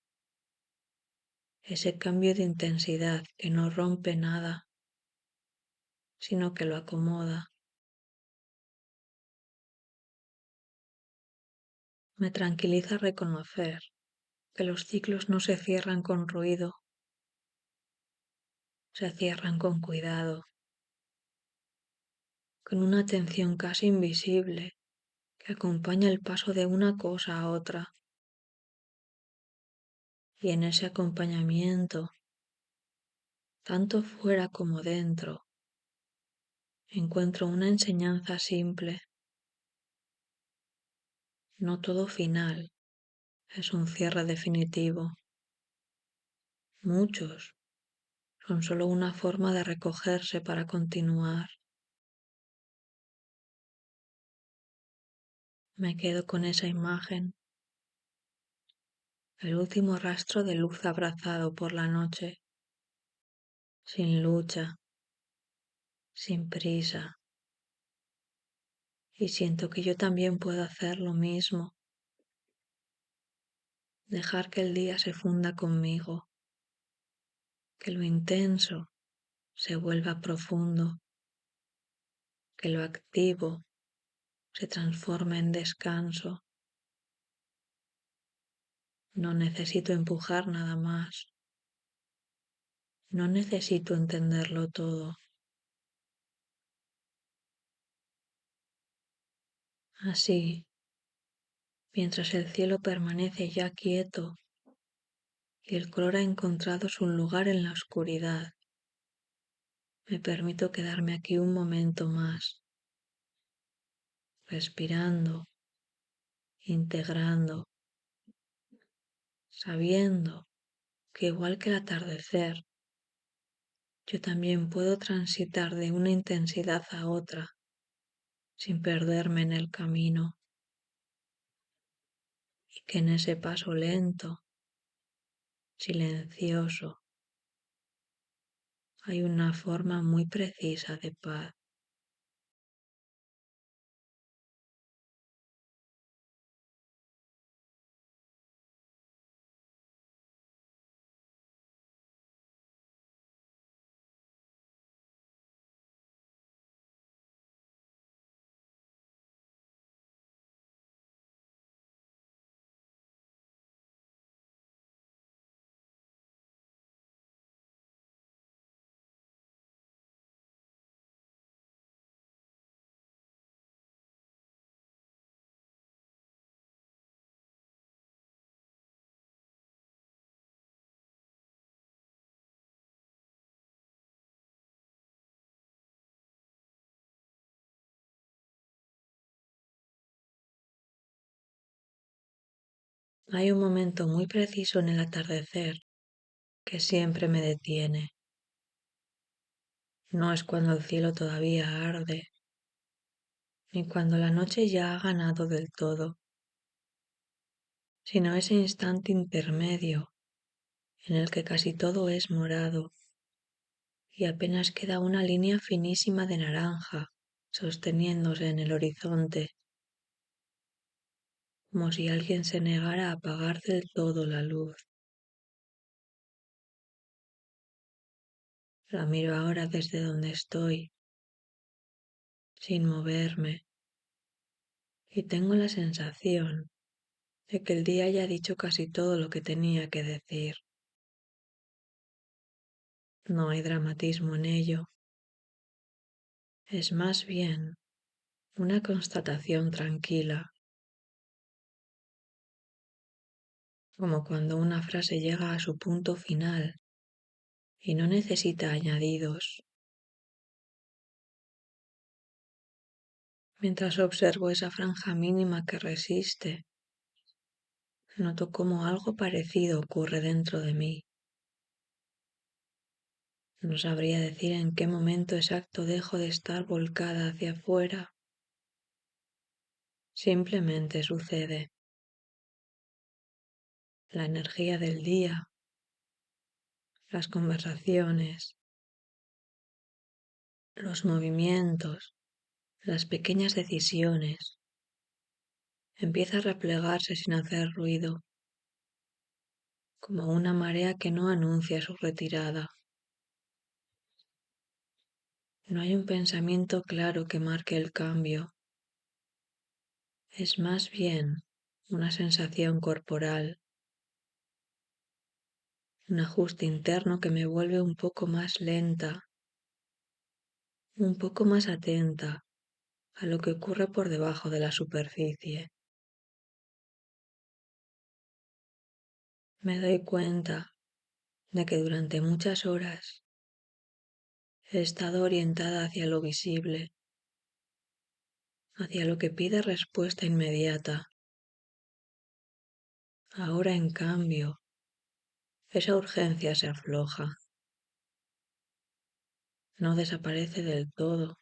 ese cambio de intensidad que no rompe nada, sino que lo acomoda. Me tranquiliza reconocer que los ciclos no se cierran con ruido, se cierran con cuidado, con una atención casi invisible que acompaña el paso de una cosa a otra. Y en ese acompañamiento, tanto fuera como dentro, encuentro una enseñanza simple. No todo final es un cierre definitivo. Muchos son solo una forma de recogerse para continuar. Me quedo con esa imagen, el último rastro de luz abrazado por la noche, sin lucha, sin prisa. Y siento que yo también puedo hacer lo mismo, dejar que el día se funda conmigo, que lo intenso se vuelva profundo, que lo activo se transforme en descanso. No necesito empujar nada más. No necesito entenderlo todo. Así, mientras el cielo permanece ya quieto y el color ha encontrado su lugar en la oscuridad, me permito quedarme aquí un momento más, respirando, integrando, sabiendo que igual que el atardecer, yo también puedo transitar de una intensidad a otra sin perderme en el camino, y que en ese paso lento, silencioso, hay una forma muy precisa de paz. Hay un momento muy preciso en el atardecer que siempre me detiene. No es cuando el cielo todavía arde, ni cuando la noche ya ha ganado del todo, sino ese instante intermedio en el que casi todo es morado y apenas queda una línea finísima de naranja sosteniéndose en el horizonte, como si alguien se negara a apagar del todo la luz. La miro ahora desde donde estoy, sin moverme, y tengo la sensación de que el día ya ha dicho casi todo lo que tenía que decir. No hay dramatismo en ello, es más bien una constatación tranquila, como cuando una frase llega a su punto final y no necesita añadidos. Mientras observo esa franja mínima que resiste, noto cómo algo parecido ocurre dentro de mí. No sabría decir en qué momento exacto dejo de estar volcada hacia afuera. Simplemente sucede. La energía del día, las conversaciones, los movimientos, las pequeñas decisiones, empieza a replegarse sin hacer ruido, como una marea que no anuncia su retirada. No hay un pensamiento claro que marque el cambio. Es más bien una sensación corporal, un ajuste interno que me vuelve un poco más lenta, un poco más atenta a lo que ocurre por debajo de la superficie. Me doy cuenta de que durante muchas horas he estado orientada hacia lo visible, hacia lo que pide respuesta inmediata. Ahora, en cambio, esa urgencia se afloja, no desaparece del todo,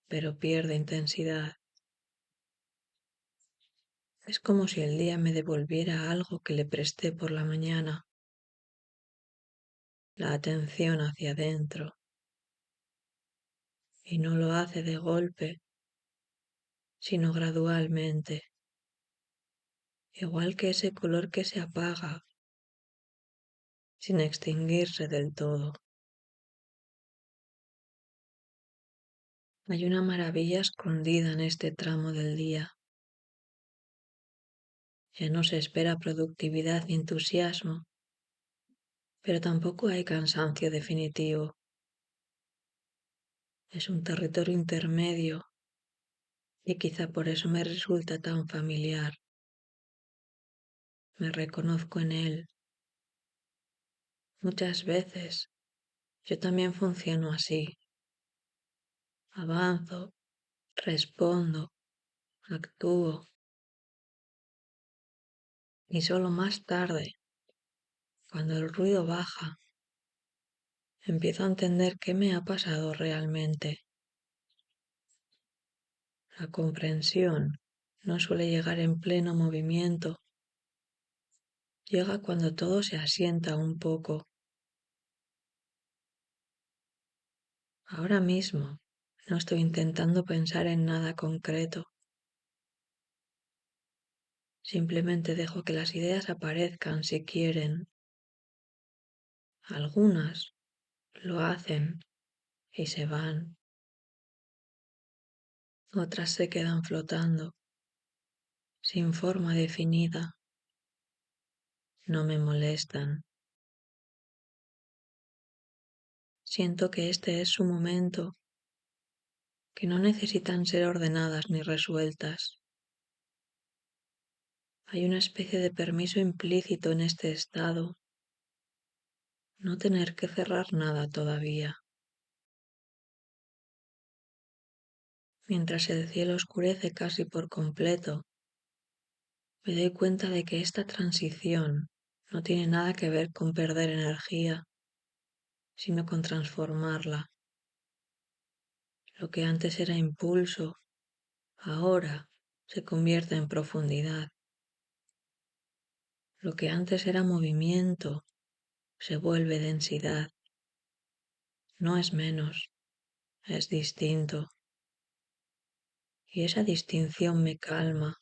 pero pierde intensidad. Es como si el día me devolviera algo que le presté por la mañana, la atención hacia adentro, y no lo hace de golpe, sino gradualmente, igual que ese color que se apaga, sin extinguirse del todo. Hay una maravilla escondida en este tramo del día. Ya no se espera productividad ni entusiasmo, pero tampoco hay cansancio definitivo. Es un territorio intermedio y quizá por eso me resulta tan familiar. Me reconozco en él. Muchas veces yo también funciono así. Avanzo, respondo, actúo y solo más tarde, cuando el ruido baja, empiezo a entender qué me ha pasado realmente. La comprensión no suele llegar en pleno movimiento, llega cuando todo se asienta un poco. Ahora mismo no estoy intentando pensar en nada concreto. Simplemente dejo que las ideas aparezcan si quieren. Algunas lo hacen y se van. Otras se quedan flotando, sin forma definida. No me molestan. Siento que este es su momento, que no necesitan ser ordenadas ni resueltas. Hay una especie de permiso implícito en este estado, no tener que cerrar nada todavía. Mientras el cielo oscurece casi por completo, me doy cuenta de que esta transición no tiene nada que ver con perder energía, sino con transformarla. Lo que antes era impulso, ahora se convierte en profundidad. Lo que antes era movimiento, se vuelve densidad. No es menos, es distinto. Y esa distinción me calma,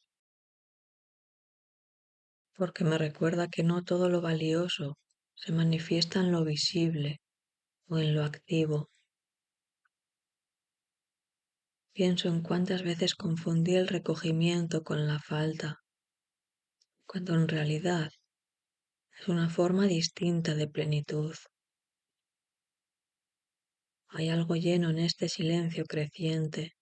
porque me recuerda que no todo lo valioso se manifiesta en lo visible o en lo activo. Pienso en cuántas veces confundí el recogimiento con la falta, cuando en realidad es una forma distinta de plenitud. Hay algo lleno en este silencio creciente,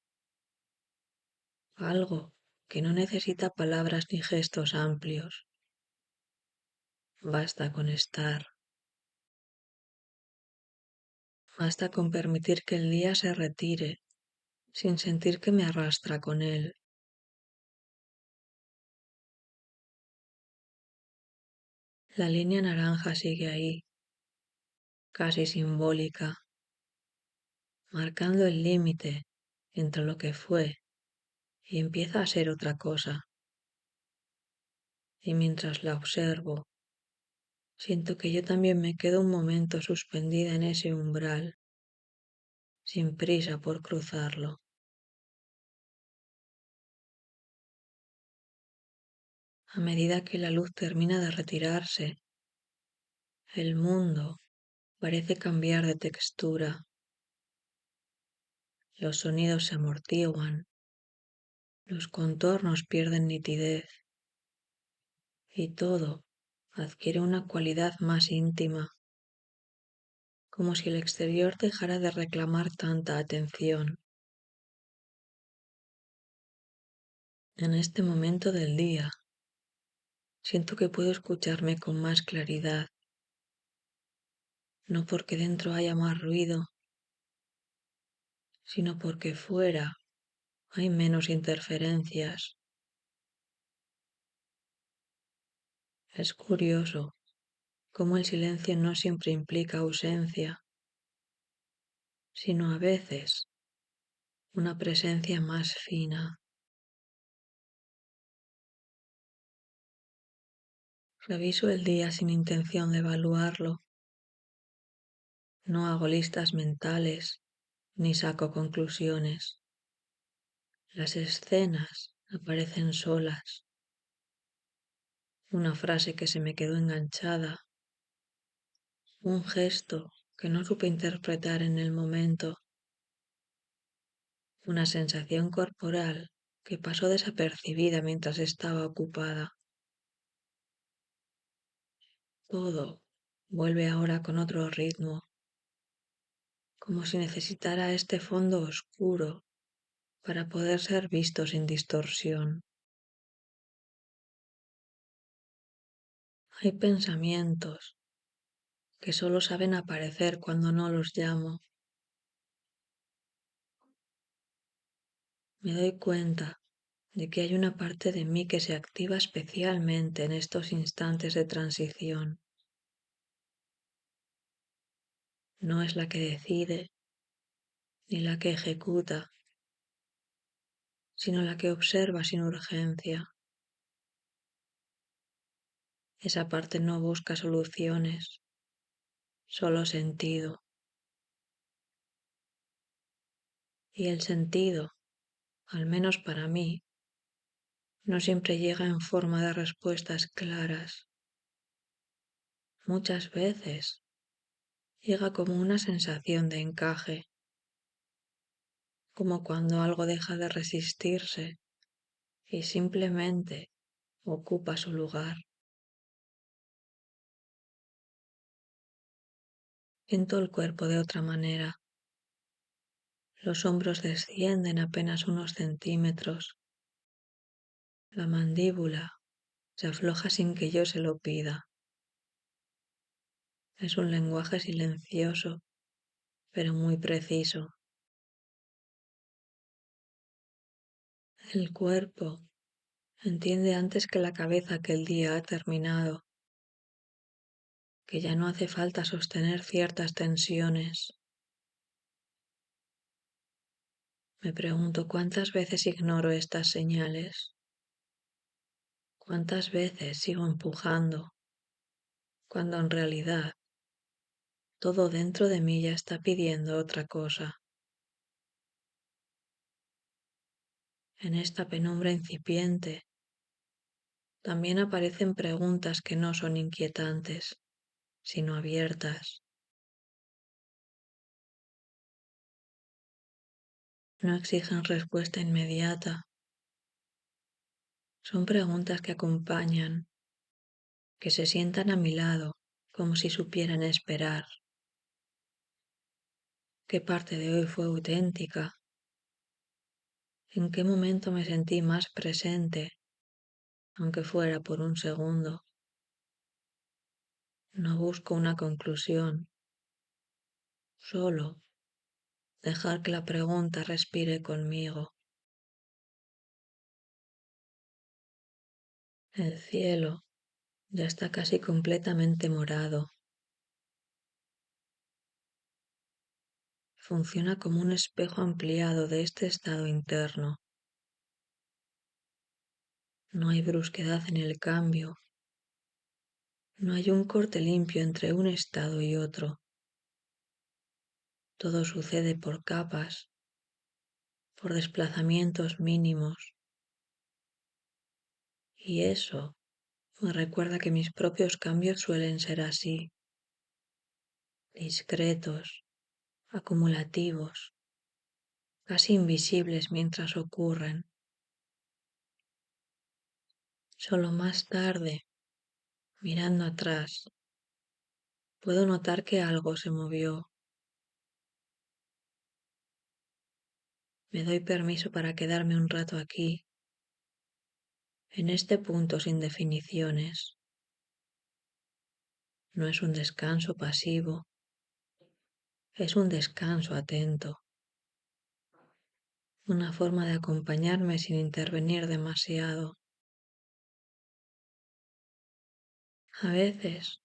algo que no necesita palabras ni gestos amplios. Basta con estar, basta con permitir que el día se retire sin sentir que me arrastra con él. La línea naranja sigue ahí, casi simbólica, marcando el límite entre lo que fue y empieza a ser otra cosa. Y mientras la observo, siento que yo también me quedo un momento suspendida en ese umbral, sin prisa por cruzarlo. A medida que la luz termina de retirarse, el mundo parece cambiar de textura. Los sonidos se amortiguan, los contornos pierden nitidez y todo adquiere una cualidad más íntima, como si el exterior dejara de reclamar tanta atención. En este momento del día, siento que puedo escucharme con más claridad, no porque dentro haya más ruido, sino porque fuera hay menos interferencias. Es curioso cómo el silencio no siempre implica ausencia, sino a veces una presencia más fina. Reviso el día sin intención de evaluarlo. No hago listas mentales ni saco conclusiones. Las escenas aparecen solas. Una frase que se me quedó enganchada. Un gesto que no supe interpretar en el momento. Una sensación corporal que pasó desapercibida mientras estaba ocupada. Todo vuelve ahora con otro ritmo, como si necesitara este fondo oscuro para poder ser visto sin distorsión. Hay pensamientos que solo saben aparecer cuando no los llamo. Me doy cuenta de que hay una parte de mí que se activa especialmente en estos instantes de transición. No es la que decide ni la que ejecuta, sino la que observa sin urgencia. Esa parte no busca soluciones, solo sentido. Y el sentido, al menos para mí, no siempre llega en forma de respuestas claras. Muchas veces llega como una sensación de encaje, como cuando algo deja de resistirse y simplemente ocupa su lugar. Siento el cuerpo de otra manera. Los hombros descienden apenas unos centímetros. La mandíbula se afloja sin que yo se lo pida. Es un lenguaje silencioso, pero muy preciso. El cuerpo Entiende antes que la cabeza que el día ha terminado, que ya no hace falta sostener ciertas tensiones. Me pregunto cuántas veces ignoro estas señales, cuántas veces sigo empujando, cuando en realidad todo dentro de mí ya está pidiendo otra cosa. En esta penumbra incipiente también aparecen preguntas que no son inquietantes, sino abiertas. No exigen respuesta inmediata. Son preguntas que acompañan, que se sientan a mi lado como si supieran esperar. ¿Qué parte de hoy fue auténtica? ¿En qué momento me sentí más presente, aunque fuera por un segundo? No busco una conclusión, solo dejar que la pregunta respire conmigo. El cielo ya está casi completamente morado. Funciona como un espejo ampliado de este estado interno. No hay brusquedad en el cambio. No hay un corte limpio entre un estado y otro. Todo sucede por capas, por desplazamientos mínimos. Y eso me recuerda que mis propios cambios suelen ser así, discretos, acumulativos, casi invisibles mientras ocurren. Solo más tarde, mirando atrás, puedo notar que algo se movió. Me doy permiso para quedarme un rato aquí, en este punto sin definiciones. No es un descanso pasivo, es un descanso atento, una forma de acompañarme sin intervenir demasiado. A veces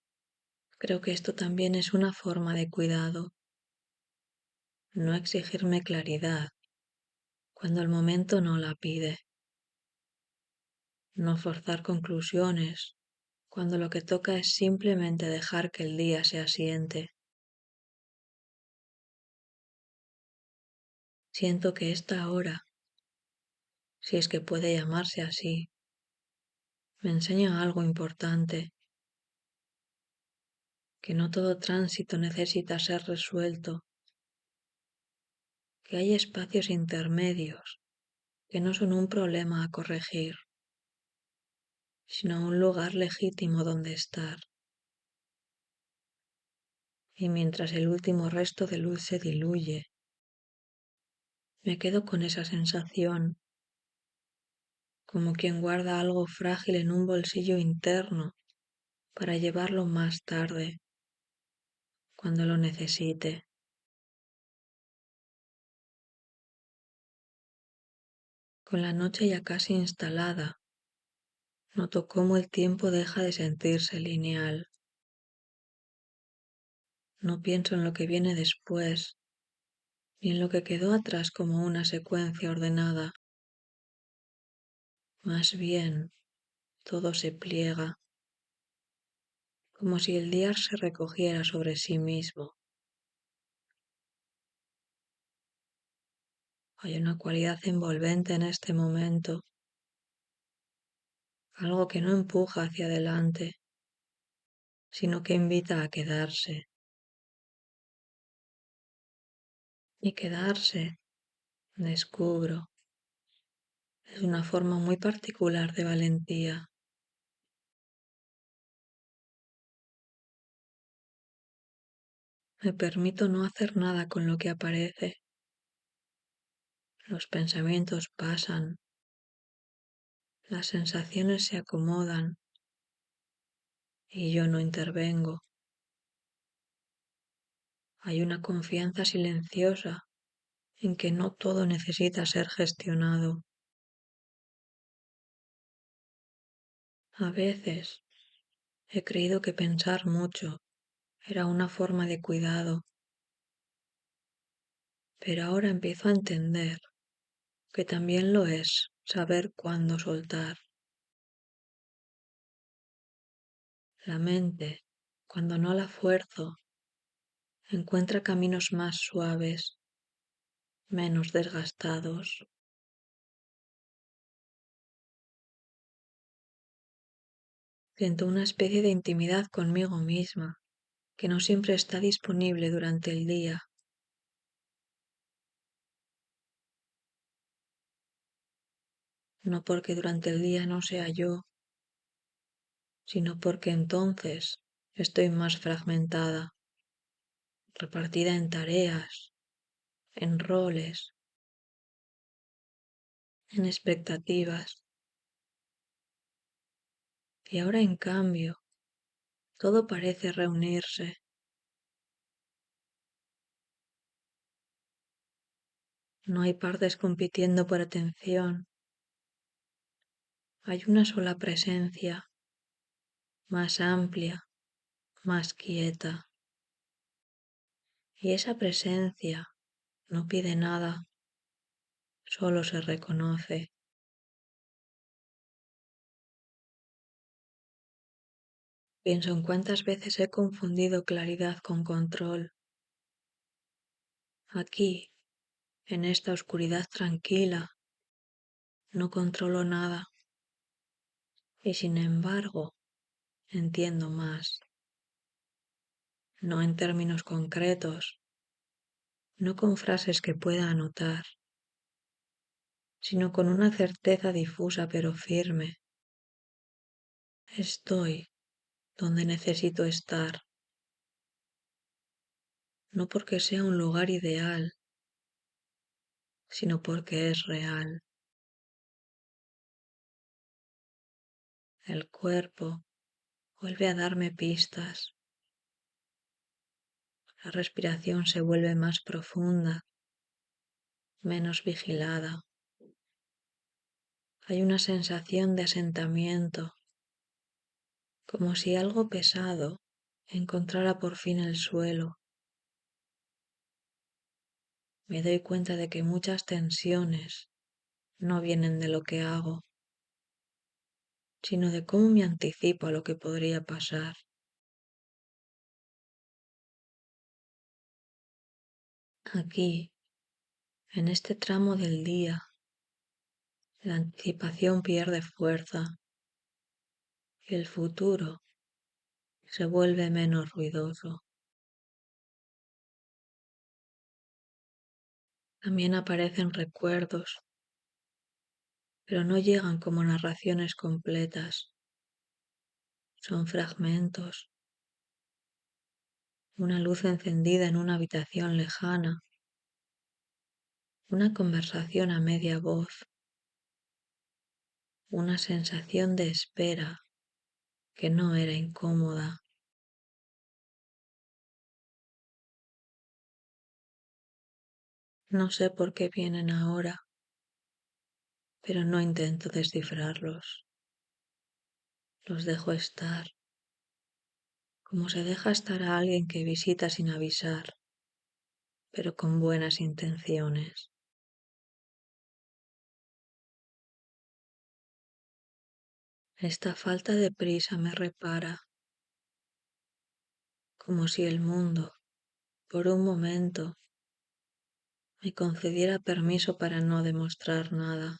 creo que esto también es una forma de cuidado, no exigirme claridad cuando el momento no la pide, no forzar conclusiones cuando lo que toca es simplemente dejar que el día se asiente. Siento que esta hora, si es que puede llamarse así, me enseña algo importante, que no todo tránsito necesita ser resuelto, que hay espacios intermedios que no son un problema a corregir, sino un lugar legítimo donde estar. Y mientras el último resto de luz se diluye, me quedo con esa sensación, como quien guarda algo frágil en un bolsillo interno para llevarlo más tarde, cuando lo necesite. Con la noche ya casi instalada, noto cómo el tiempo deja de sentirse lineal. No pienso en lo que viene después, ni en lo que quedó atrás como una secuencia ordenada. Más bien, todo se pliega, como si el día se recogiera sobre sí mismo. Hay una cualidad envolvente en este momento, algo que no empuja hacia adelante, sino que invita a quedarse. Y quedarse, descubro, es una forma muy particular de valentía. Me permito no hacer nada con lo que aparece. Los pensamientos pasan, las sensaciones se acomodan y yo no intervengo. Hay una confianza silenciosa en que no todo necesita ser gestionado. A veces he creído que pensar mucho era una forma de cuidado, pero ahora empiezo a entender que también lo es saber cuándo soltar. La mente, cuando no la fuerzo, encuentra caminos más suaves, menos desgastados. Siento una especie de intimidad conmigo misma que no siempre está disponible durante el día. No porque durante el día no sea yo, sino porque entonces estoy más fragmentada, repartida en tareas, en roles, en expectativas. Y ahora en cambio, todo parece reunirse. No hay partes compitiendo por atención. Hay una sola presencia, más amplia, más quieta. Y esa presencia no pide nada, solo se reconoce. Pienso en cuántas veces he confundido claridad con control. Aquí, en esta oscuridad tranquila, no controlo nada y sin embargo entiendo más. No en términos concretos, no con frases que pueda anotar, sino con una certeza difusa pero firme. Estoy donde necesito estar, no porque sea un lugar ideal, sino porque es real. El cuerpo vuelve a darme pistas. La respiración se vuelve más profunda, menos vigilada. Hay una sensación de asentamiento, como si algo pesado encontrara por fin el suelo. Me doy cuenta de que muchas tensiones no vienen de lo que hago, sino de cómo me anticipo a lo que podría pasar. Aquí, en este tramo del día, la anticipación pierde fuerza y el futuro se vuelve menos ruidoso. También aparecen recuerdos, pero no llegan como narraciones completas. Son fragmentos, una luz encendida en una habitación lejana, una conversación a media voz, una sensación de espera que no era incómoda. No sé por qué vienen ahora, pero no intento descifrarlos. Los dejo estar, como se deja estar a alguien que visita sin avisar, pero con buenas intenciones. Esta falta de prisa me repara, como si el mundo, por un momento, me concediera permiso para no demostrar nada.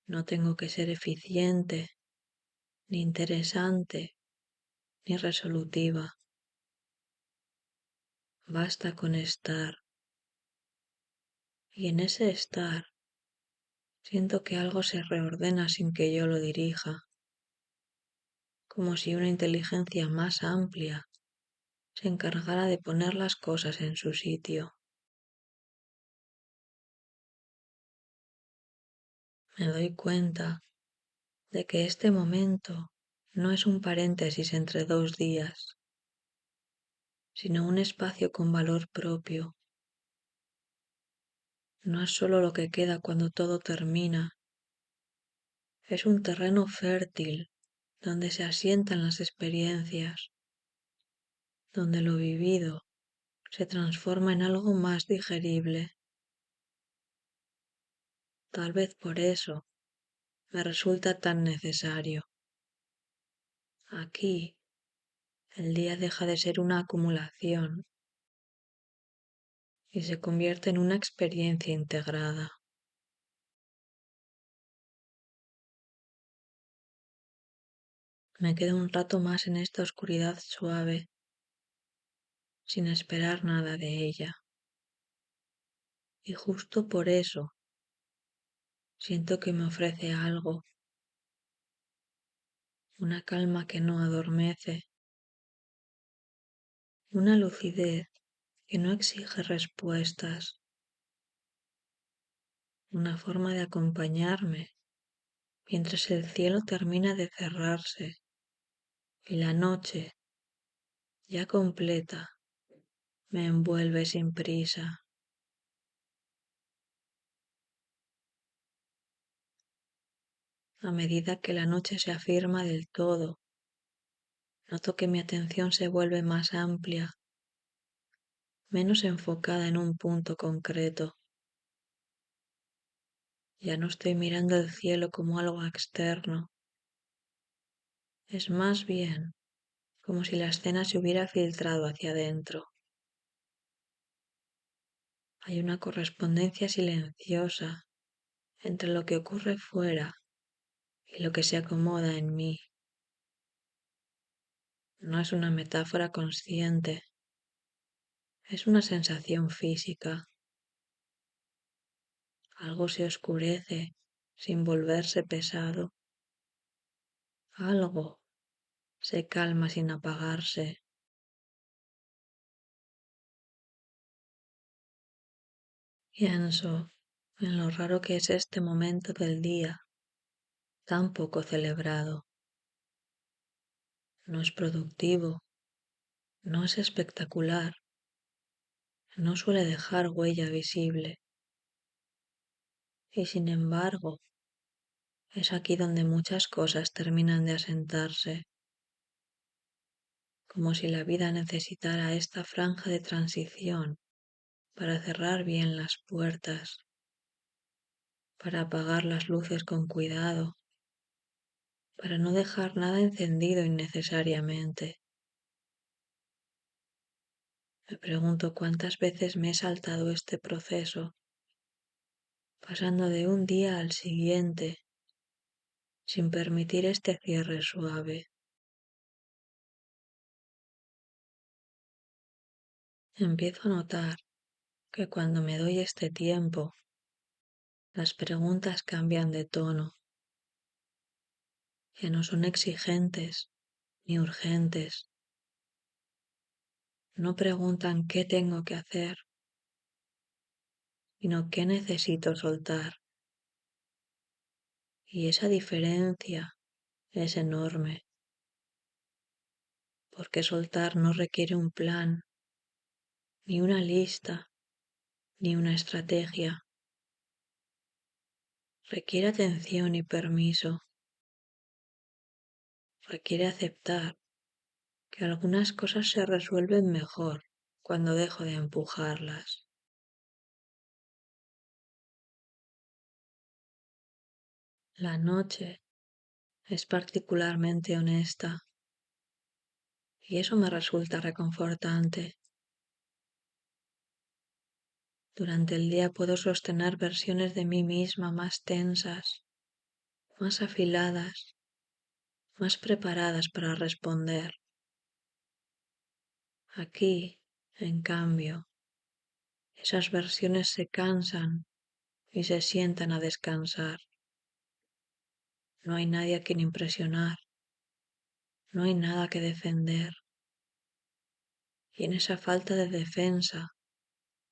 No tengo que ser eficiente, ni interesante, ni resolutiva. Basta con estar. Y en ese estar siento que algo se reordena sin que yo lo dirija, como si una inteligencia más amplia se encargara de poner las cosas en su sitio. Me doy cuenta de que este momento no es un paréntesis entre dos días, sino un espacio con valor propio. No es solo lo que queda cuando todo termina, Es un terreno fértil donde se asientan las experiencias, donde lo vivido se transforma en algo más digerible. Tal vez por eso me resulta tan necesario. Aquí, el día deja de ser una acumulación y se convierte en una experiencia integrada. Me quedo un rato más en esta oscuridad suave, sin esperar nada de ella. Y justo por eso siento que me ofrece algo, una calma que no adormece, una lucidez que no exige respuestas, una forma de acompañarme mientras el cielo termina de cerrarse y la noche, ya completa, me envuelve sin prisa. A medida que la noche se afirma del todo, noto que mi atención se vuelve más amplia, menos enfocada en un punto concreto. Ya no estoy mirando el cielo como algo externo, es más bien como si la escena se hubiera filtrado hacia adentro. Hay una correspondencia silenciosa entre lo que ocurre fuera y lo que se acomoda en mí. No es una metáfora consciente, es una sensación física. Algo se oscurece sin volverse pesado. Algo se calma sin apagarse. Pienso en lo raro que es este momento del día, tan poco celebrado. No es productivo, no es espectacular, no suele dejar huella visible. Y sin embargo, es aquí donde muchas cosas terminan de asentarse, como si la vida necesitara esta franja de transición para cerrar bien las puertas, para apagar las luces con cuidado, para no dejar nada encendido innecesariamente. Me pregunto cuántas veces me he saltado este proceso, pasando de un día al siguiente, sin permitir este cierre suave. Empiezo a notar que cuando me doy este tiempo, las preguntas cambian de tono, que no son exigentes ni urgentes. No preguntan qué tengo que hacer, sino qué necesito soltar. Y esa diferencia es enorme, porque soltar no requiere un plan, ni una lista, ni una estrategia. Requiere atención y permiso. Requiere aceptar que algunas cosas se resuelven mejor cuando dejo de empujarlas. La noche es particularmente honesta y eso me resulta reconfortante. Durante el día puedo sostener versiones de mí misma más tensas, más afiladas, más preparadas para responder. Aquí, en cambio, esas versiones se cansan y se sientan a descansar. No hay nadie a quien impresionar, no hay nada que defender. Y en esa falta de defensa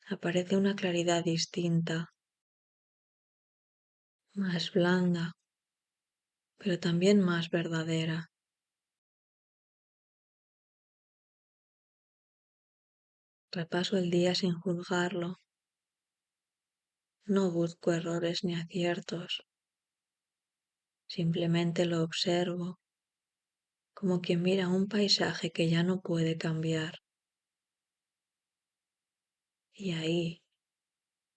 aparece una claridad distinta, más blanda, pero también más verdadera. Repaso el día sin juzgarlo, no busco errores ni aciertos, Simplemente lo observo, como quien mira un paisaje que ya no puede cambiar. Y ahí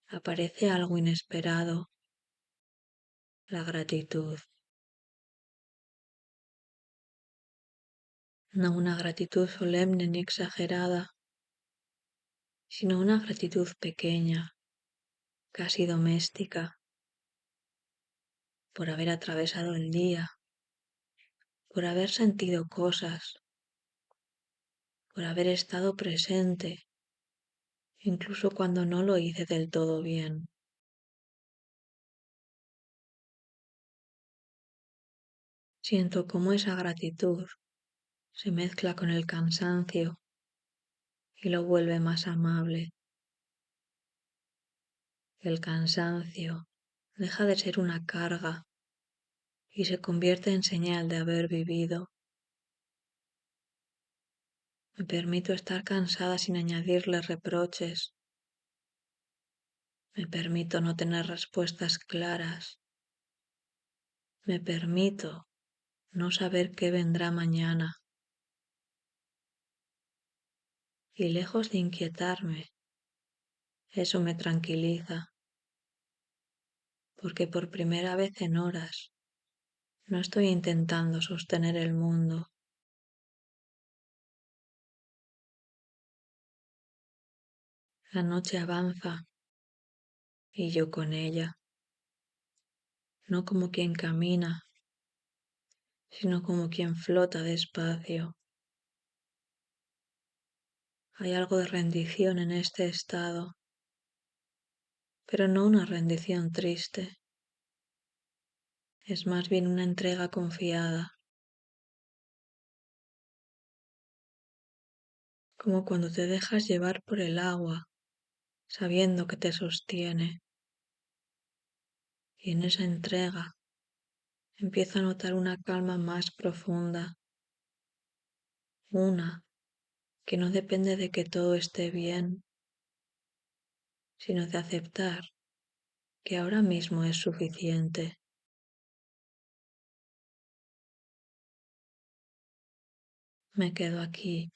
aparece algo inesperado, la gratitud. No una gratitud solemne ni exagerada, sino una gratitud pequeña, casi doméstica, por haber atravesado el día, por haber sentido cosas, por haber estado presente, incluso cuando no lo hice del todo bien. Siento cómo esa gratitud se mezcla con el cansancio y lo vuelve más amable. El cansancio deja de ser una carga y se convierte en señal de haber vivido. Me permito estar cansada sin añadirle reproches. Me permito no tener respuestas claras. Me permito no saber qué vendrá mañana. Y lejos de inquietarme, eso me tranquiliza, porque por primera vez en horas no estoy intentando sostener el mundo. La noche avanza y yo con ella, no como quien camina, sino como quien flota despacio. Hay algo de rendición en este estado, pero no una rendición triste, es más bien una entrega confiada, como cuando te dejas llevar por el agua, sabiendo que te sostiene, y en esa entrega empiezo a notar una calma más profunda, una que no depende de que todo esté bien, sino de aceptar que ahora mismo es suficiente. Me quedo aquí,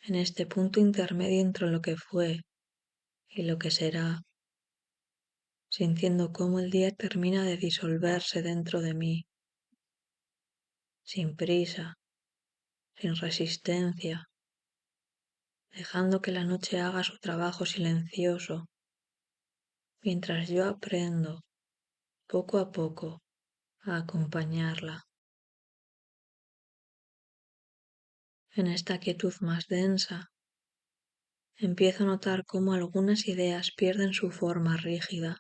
en este punto intermedio entre lo que fue y lo que será, sintiendo cómo el día termina de disolverse dentro de mí, sin prisa, sin resistencia, dejando que la noche haga su trabajo silencioso, mientras yo aprendo, poco a poco, a acompañarla. En esta quietud más densa, empiezo a notar cómo algunas ideas pierden su forma rígida.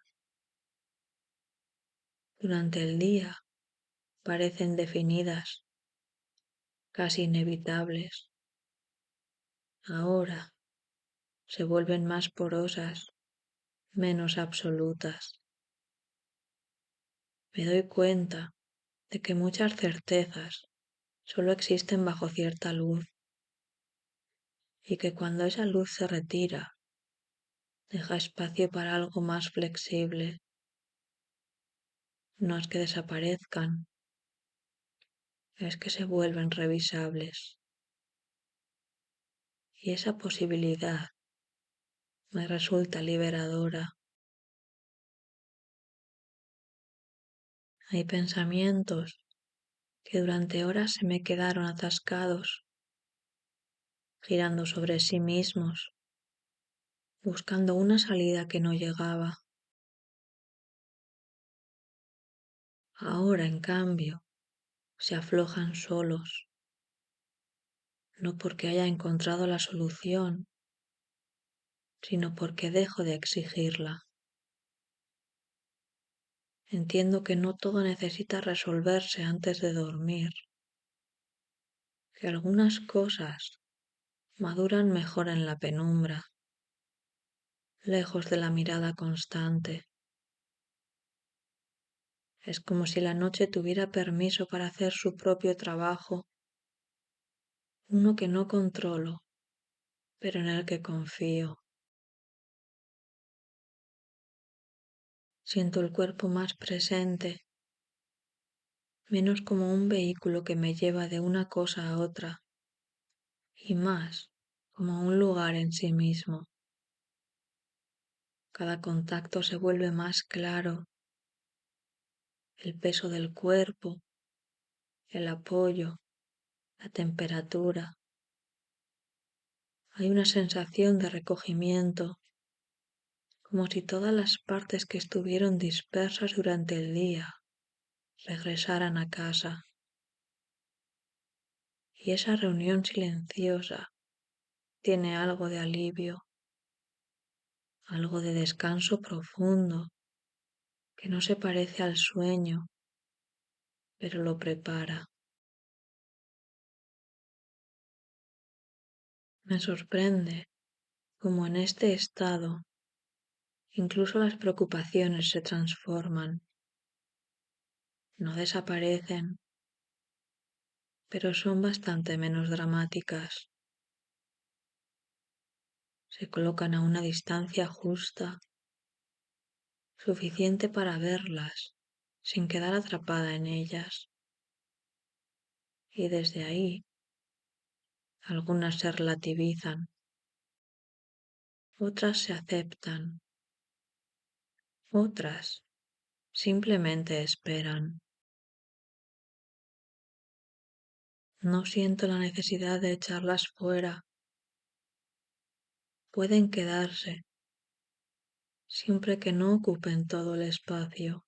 Durante el día parecen definidas, casi inevitables. Ahora se vuelven más porosas, menos absolutas. Me doy cuenta de que muchas certezas solo existen bajo cierta luz y que cuando esa luz se retira, deja espacio para algo más flexible. No es que desaparezcan, es que se vuelven revisables. Y esa posibilidad me resulta liberadora. Hay pensamientos que durante horas se me quedaron atascados, girando sobre sí mismos, buscando una salida que no llegaba. Ahora, en cambio, se aflojan solos, no porque haya encontrado la solución, sino porque dejo de exigirla. Entiendo que no todo necesita resolverse antes de dormir, que algunas cosas maduran mejor en la penumbra, lejos de la mirada constante. Es como si la noche tuviera permiso para hacer su propio trabajo, uno que no controlo, pero en el que confío. Siento el cuerpo más presente, menos como un vehículo que me lleva de una cosa a otra, y más como un lugar en sí mismo. Cada contacto se vuelve más claro, el peso del cuerpo, el apoyo, la temperatura. Hay una sensación de recogimiento, como si todas las partes que estuvieron dispersas durante el día regresaran a casa. Y esa reunión silenciosa tiene algo de alivio, algo de descanso profundo, que no se parece al sueño, pero lo prepara. Me sorprende cómo en este estado incluso las preocupaciones se transforman, no desaparecen, pero son bastante menos dramáticas. Se colocan a una distancia justa, suficiente para verlas, sin quedar atrapada en ellas. Y desde ahí, algunas se relativizan, otras se aceptan, otras simplemente esperan. No siento la necesidad de echarlas fuera. Pueden quedarse, siempre que no ocupen todo el espacio.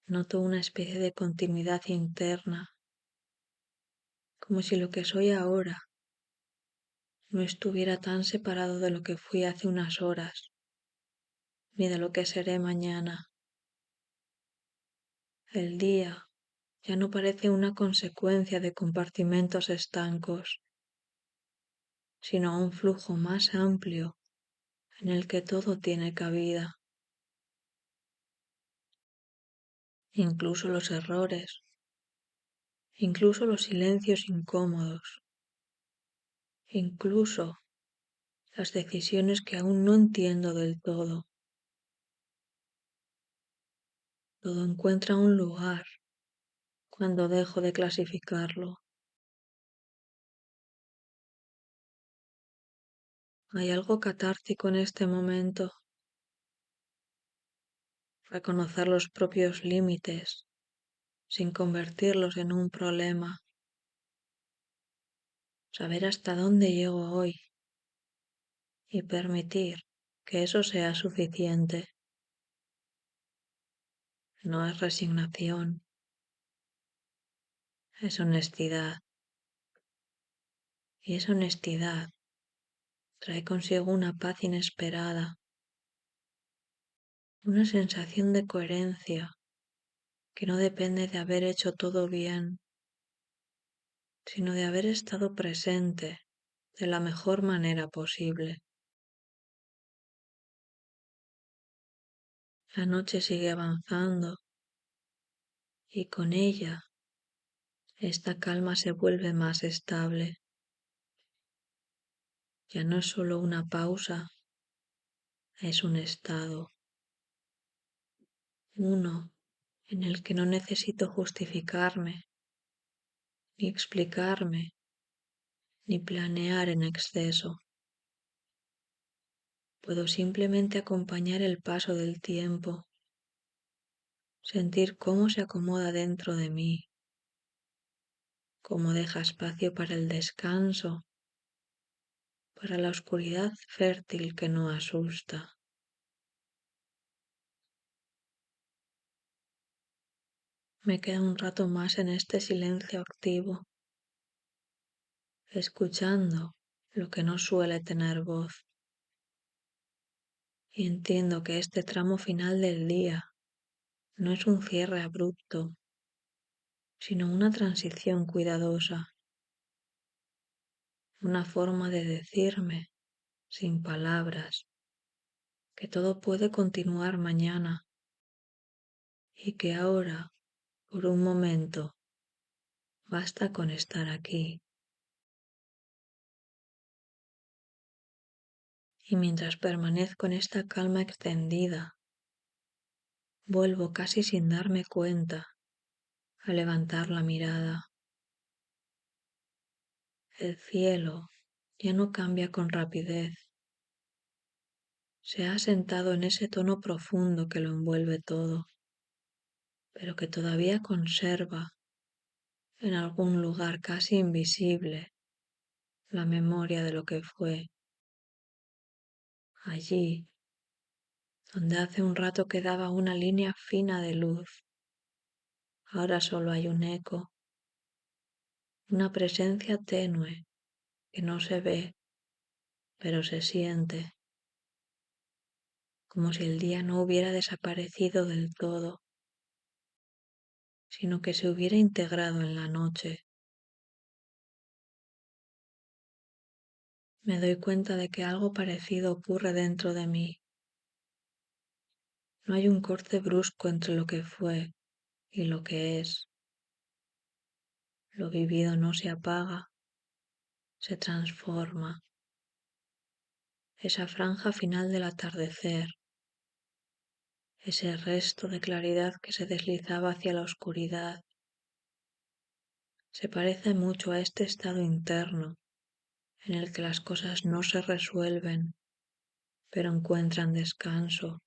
Noto una especie de continuidad interna, como si lo que soy ahora no estuviera tan separado de lo que fui hace unas horas, ni de lo que seré mañana. El día ya no parece una consecuencia de compartimentos estancos, sino un flujo más amplio en el que todo tiene cabida, incluso los errores, incluso los silencios incómodos, incluso las decisiones que aún no entiendo del todo. Todo encuentra un lugar cuando dejo de clasificarlo. Hay algo catártico en este momento, reconocer los propios límites sin convertirlos en un problema, saber hasta dónde llego hoy y permitir que eso sea suficiente. No es resignación, es honestidad. Y esa honestidad trae consigo una paz inesperada, una sensación de coherencia que no depende de haber hecho todo bien, sino de haber estado presente de la mejor manera posible. La noche sigue avanzando y con ella esta calma se vuelve más estable. Ya no es solo una pausa, es un estado, uno en el que no necesito justificarme, ni explicarme, ni planear en exceso. Puedo simplemente acompañar el paso del tiempo, sentir cómo se acomoda dentro de mí, cómo deja espacio para el descanso, para la oscuridad fértil que no asusta. Me queda un rato más en este silencio activo, escuchando lo que no suele tener voz. Y entiendo que este tramo final del día no es un cierre abrupto, sino una transición cuidadosa, una forma de decirme, sin palabras, que todo puede continuar mañana y que ahora, por un momento, basta con estar aquí. Y mientras permanezco en esta calma extendida, Vuelvo casi sin darme cuenta a levantar la mirada. El cielo ya no cambia con rapidez. Se ha asentado en ese tono profundo que lo envuelve todo, pero que todavía conserva en algún lugar casi invisible la memoria de lo que fue. Allí, donde hace un rato quedaba una línea fina de luz, ahora solo hay un eco, una presencia tenue que no se ve, pero se siente, como si el día no hubiera desaparecido del todo, sino que se hubiera integrado en la noche. Me doy cuenta de que algo parecido ocurre dentro de mí. No hay un corte brusco entre lo que fue y lo que es. Lo vivido no se apaga, se transforma. Esa franja final del atardecer, ese resto de claridad que se deslizaba hacia la oscuridad, se parece mucho a este estado interno en el que las cosas no se resuelven, pero encuentran descanso.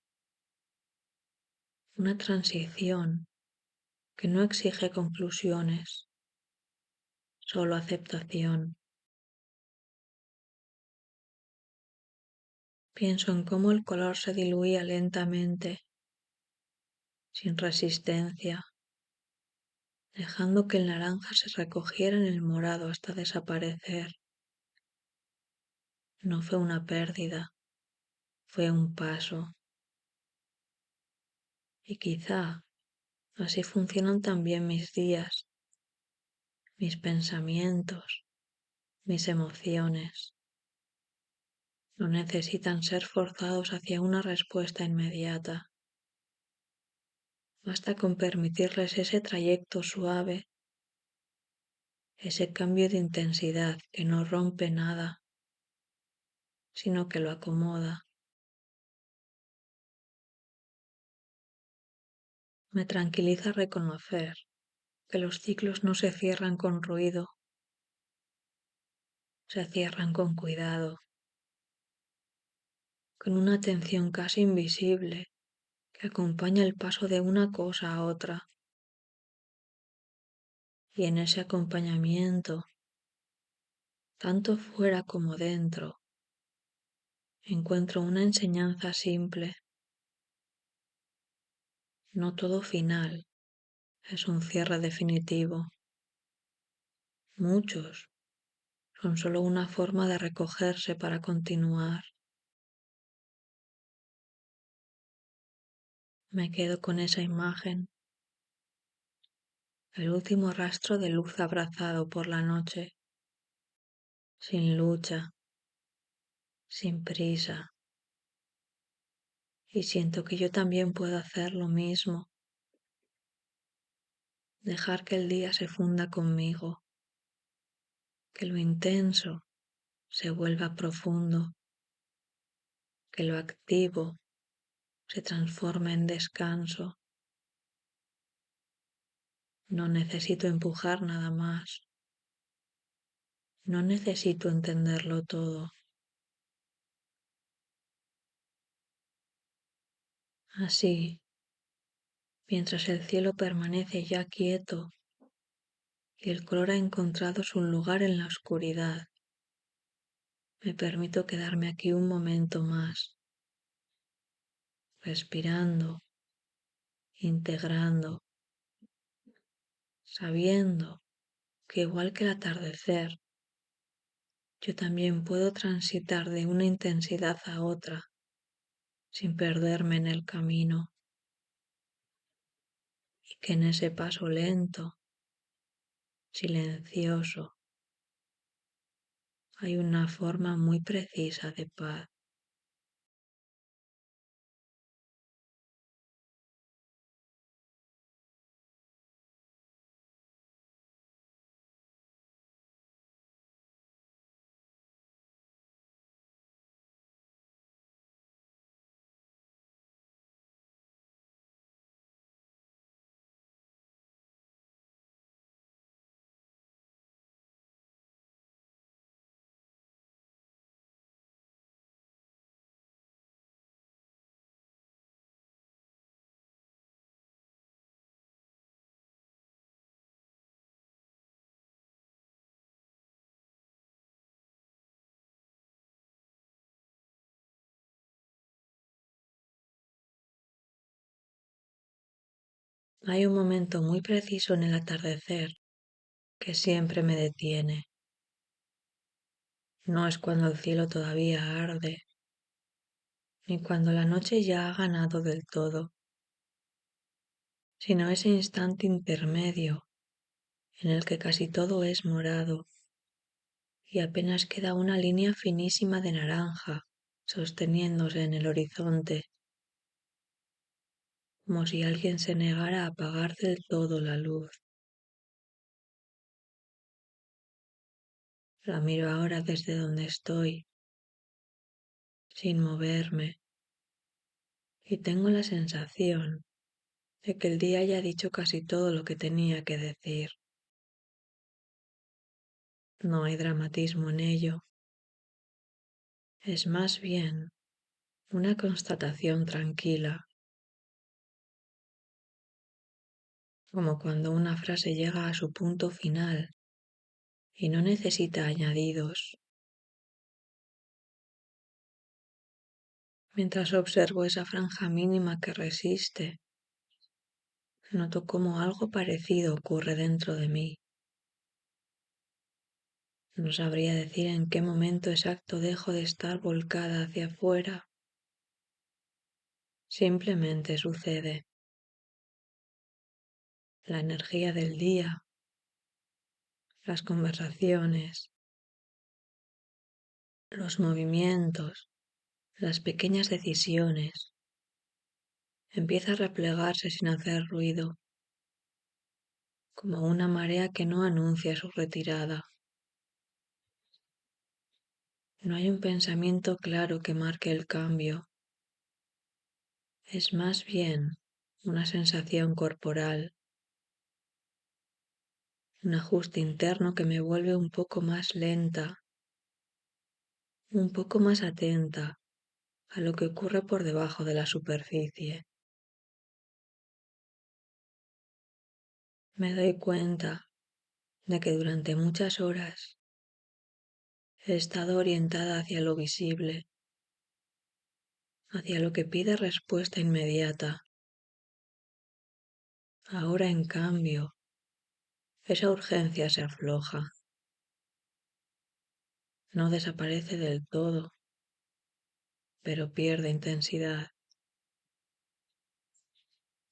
Una transición que no exige conclusiones, solo aceptación. Pienso en cómo el color se diluía lentamente, sin resistencia, dejando que el naranja se recogiera en el morado hasta desaparecer. No fue una pérdida, fue un paso. Y quizá así funcionan también mis días, mis pensamientos, mis emociones. No necesitan ser forzados hacia una respuesta inmediata. Basta con permitirles ese trayecto suave, ese cambio de intensidad que no rompe nada, sino que lo acomoda. Me tranquiliza reconocer que los ciclos no se cierran con ruido, se cierran con cuidado, con una atención casi invisible que acompaña el paso de una cosa a otra. Y en ese acompañamiento, tanto fuera como dentro, encuentro una enseñanza simple. No todo final es un cierre definitivo. Muchos son solo una forma de recogerse para continuar. Me quedo con esa imagen, el último rastro de luz abrazado por la noche, sin lucha, sin prisa. Y siento que yo también puedo hacer lo mismo, dejar que el día se funda conmigo, que lo intenso se vuelva profundo, que lo activo se transforme en descanso. No necesito empujar nada más. No necesito entenderlo todo. Así, mientras el cielo permanece ya quieto y el color ha encontrado su lugar en la oscuridad, me permito quedarme aquí un momento más, respirando, integrando, sabiendo que igual que el atardecer, yo también puedo transitar de una intensidad a otra sin perderme en el camino, y que en ese paso lento, silencioso, hay una forma muy precisa de paz. Hay un momento muy preciso en el atardecer que siempre me detiene. No es cuando el cielo todavía arde, ni cuando la noche ya ha ganado del todo, sino ese instante intermedio en el que casi todo es morado y apenas queda una línea finísima de naranja sosteniéndose en el horizonte, como si alguien se negara a apagar del todo la luz. La miro ahora desde donde estoy, sin moverme, y tengo la sensación de que el día ya ha dicho casi todo lo que tenía que decir. No hay dramatismo en ello, es más bien una constatación tranquila, como cuando una frase llega a su punto final y no necesita añadidos. Mientras observo esa franja mínima que resiste, noto cómo algo parecido ocurre dentro de mí. No sabría decir en qué momento exacto dejo de estar volcada hacia afuera. Simplemente sucede. La energía del día, las conversaciones, los movimientos, las pequeñas decisiones, empieza a replegarse sin hacer ruido, como una marea que no anuncia su retirada. No hay un pensamiento claro que marque el cambio. Es más bien una sensación corporal, un ajuste interno que me vuelve un poco más lenta, un poco más atenta a lo que ocurre por debajo de la superficie. Me doy cuenta de que durante muchas horas he estado orientada hacia lo visible, hacia lo que pide respuesta inmediata. Ahora, en cambio, esa urgencia se afloja, no desaparece del todo, pero pierde intensidad.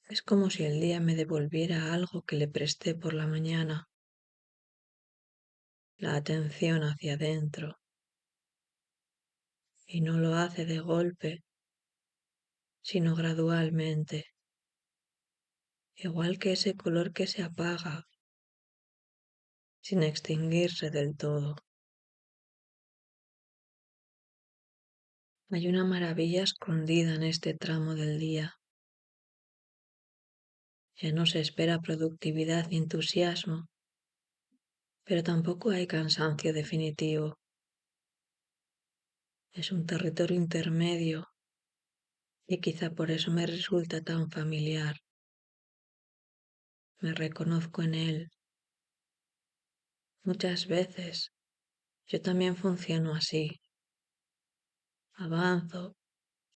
Es como si el día me devolviera algo que le presté por la mañana, la atención hacia adentro, y no lo hace de golpe, sino gradualmente, igual que ese color que se apaga, sin extinguirse del todo. Hay una maravilla escondida en este tramo del día. Ya no se espera productividad ni entusiasmo, pero tampoco hay cansancio definitivo. Es un territorio intermedio y quizá por eso me resulta tan familiar. Me reconozco en él. Muchas veces yo también funciono así. Avanzo,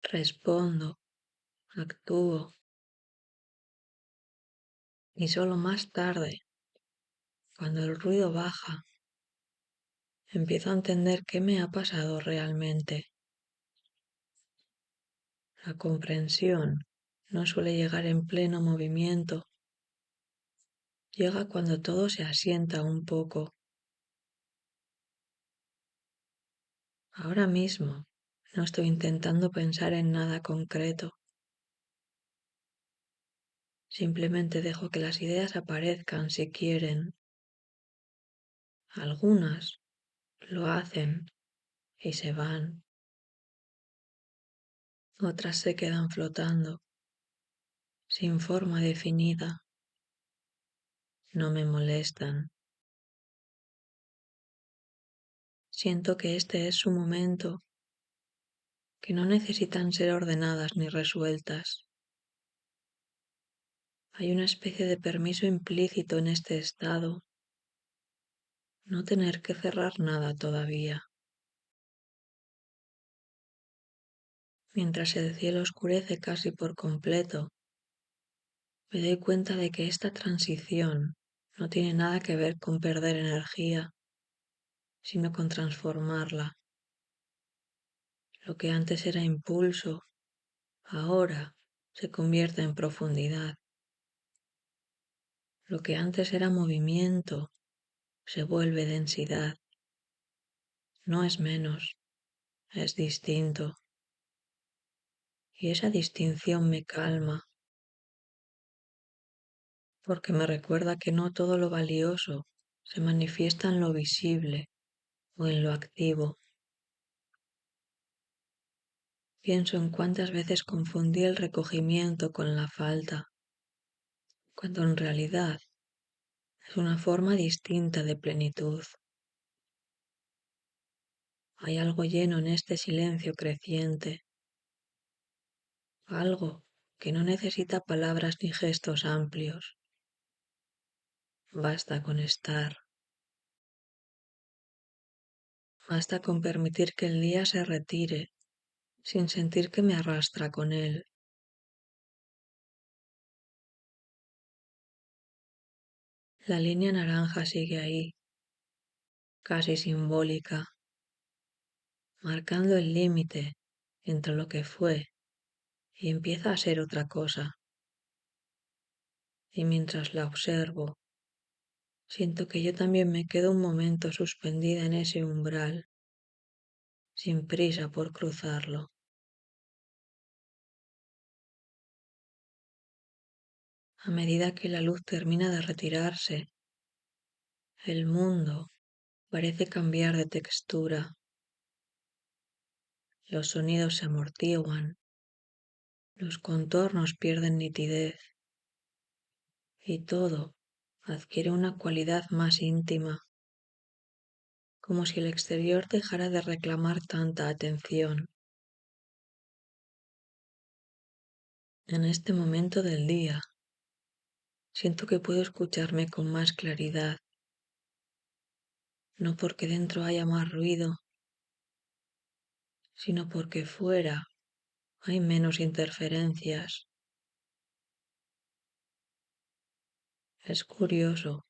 respondo, actúo y solo más tarde, cuando el ruido baja, empiezo a entender qué me ha pasado realmente. La comprensión no suele llegar en pleno movimiento, llega cuando todo se asienta un poco. Ahora mismo no estoy intentando pensar en nada concreto. Simplemente dejo que las ideas aparezcan si quieren. Algunas lo hacen y se van. Otras se quedan flotando, sin forma definida. No me molestan. Siento que este es su momento, que no necesitan ser ordenadas ni resueltas. Hay una especie de permiso implícito en este estado, no tener que cerrar nada todavía. Mientras el cielo oscurece casi por completo, me doy cuenta de que esta transición no tiene nada que ver con perder energía, sino con transformarla. Lo que antes era impulso, ahora se convierte en profundidad. Lo que antes era movimiento, se vuelve densidad. No es menos, es distinto. Y esa distinción me calma, porque me recuerda que no todo lo valioso se manifiesta en lo visible o en lo activo. Pienso en cuántas veces confundí el recogimiento con la falta, cuando en realidad es una forma distinta de plenitud. Hay algo lleno en este silencio creciente, algo que no necesita palabras ni gestos amplios. Basta con estar, basta con permitir que el día se retire sin sentir que me arrastra con él. La línea naranja sigue ahí, casi simbólica, marcando el límite entre lo que fue y empieza a ser otra cosa. Y mientras la observo, siento que yo también me quedo un momento suspendida en ese umbral, sin prisa por cruzarlo. A medida que la luz termina de retirarse, el mundo parece cambiar de textura. Los sonidos se amortiguan, los contornos pierden nitidez y todo adquiere una cualidad más íntima, como si el exterior dejara de reclamar tanta atención. En este momento del día, siento que puedo escucharme con más claridad, no porque dentro haya más ruido, sino porque fuera hay menos interferencias. Es curioso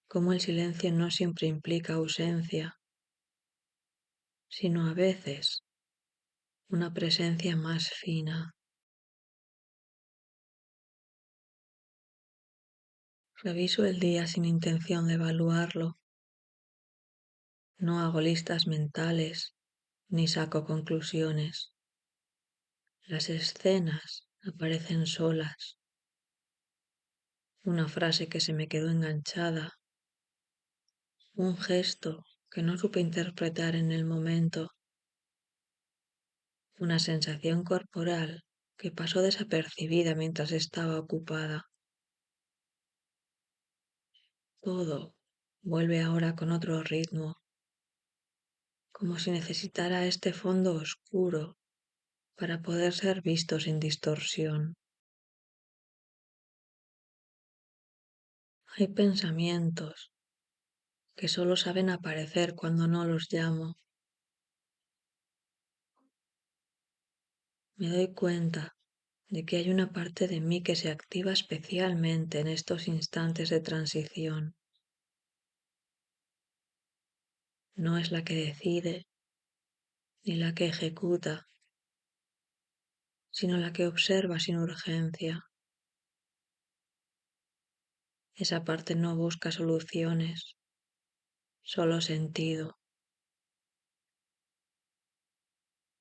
cómo el silencio no siempre implica ausencia, sino a veces una presencia más fina. Reviso el día sin intención de evaluarlo. No hago listas mentales ni saco conclusiones. Las escenas aparecen solas. Una frase que se me quedó enganchada. Un gesto que no supe interpretar en el momento. Una sensación corporal que pasó desapercibida mientras estaba ocupada. Todo vuelve ahora con otro ritmo, como si necesitara este fondo oscuro para poder ser visto sin distorsión. Hay pensamientos que solo saben aparecer cuando no los llamo. Me doy cuenta de que hay una parte de mí que se activa especialmente en estos instantes de transición. No es la que decide ni la que ejecuta, sino la que observa sin urgencia. Esa parte no busca soluciones, solo sentido.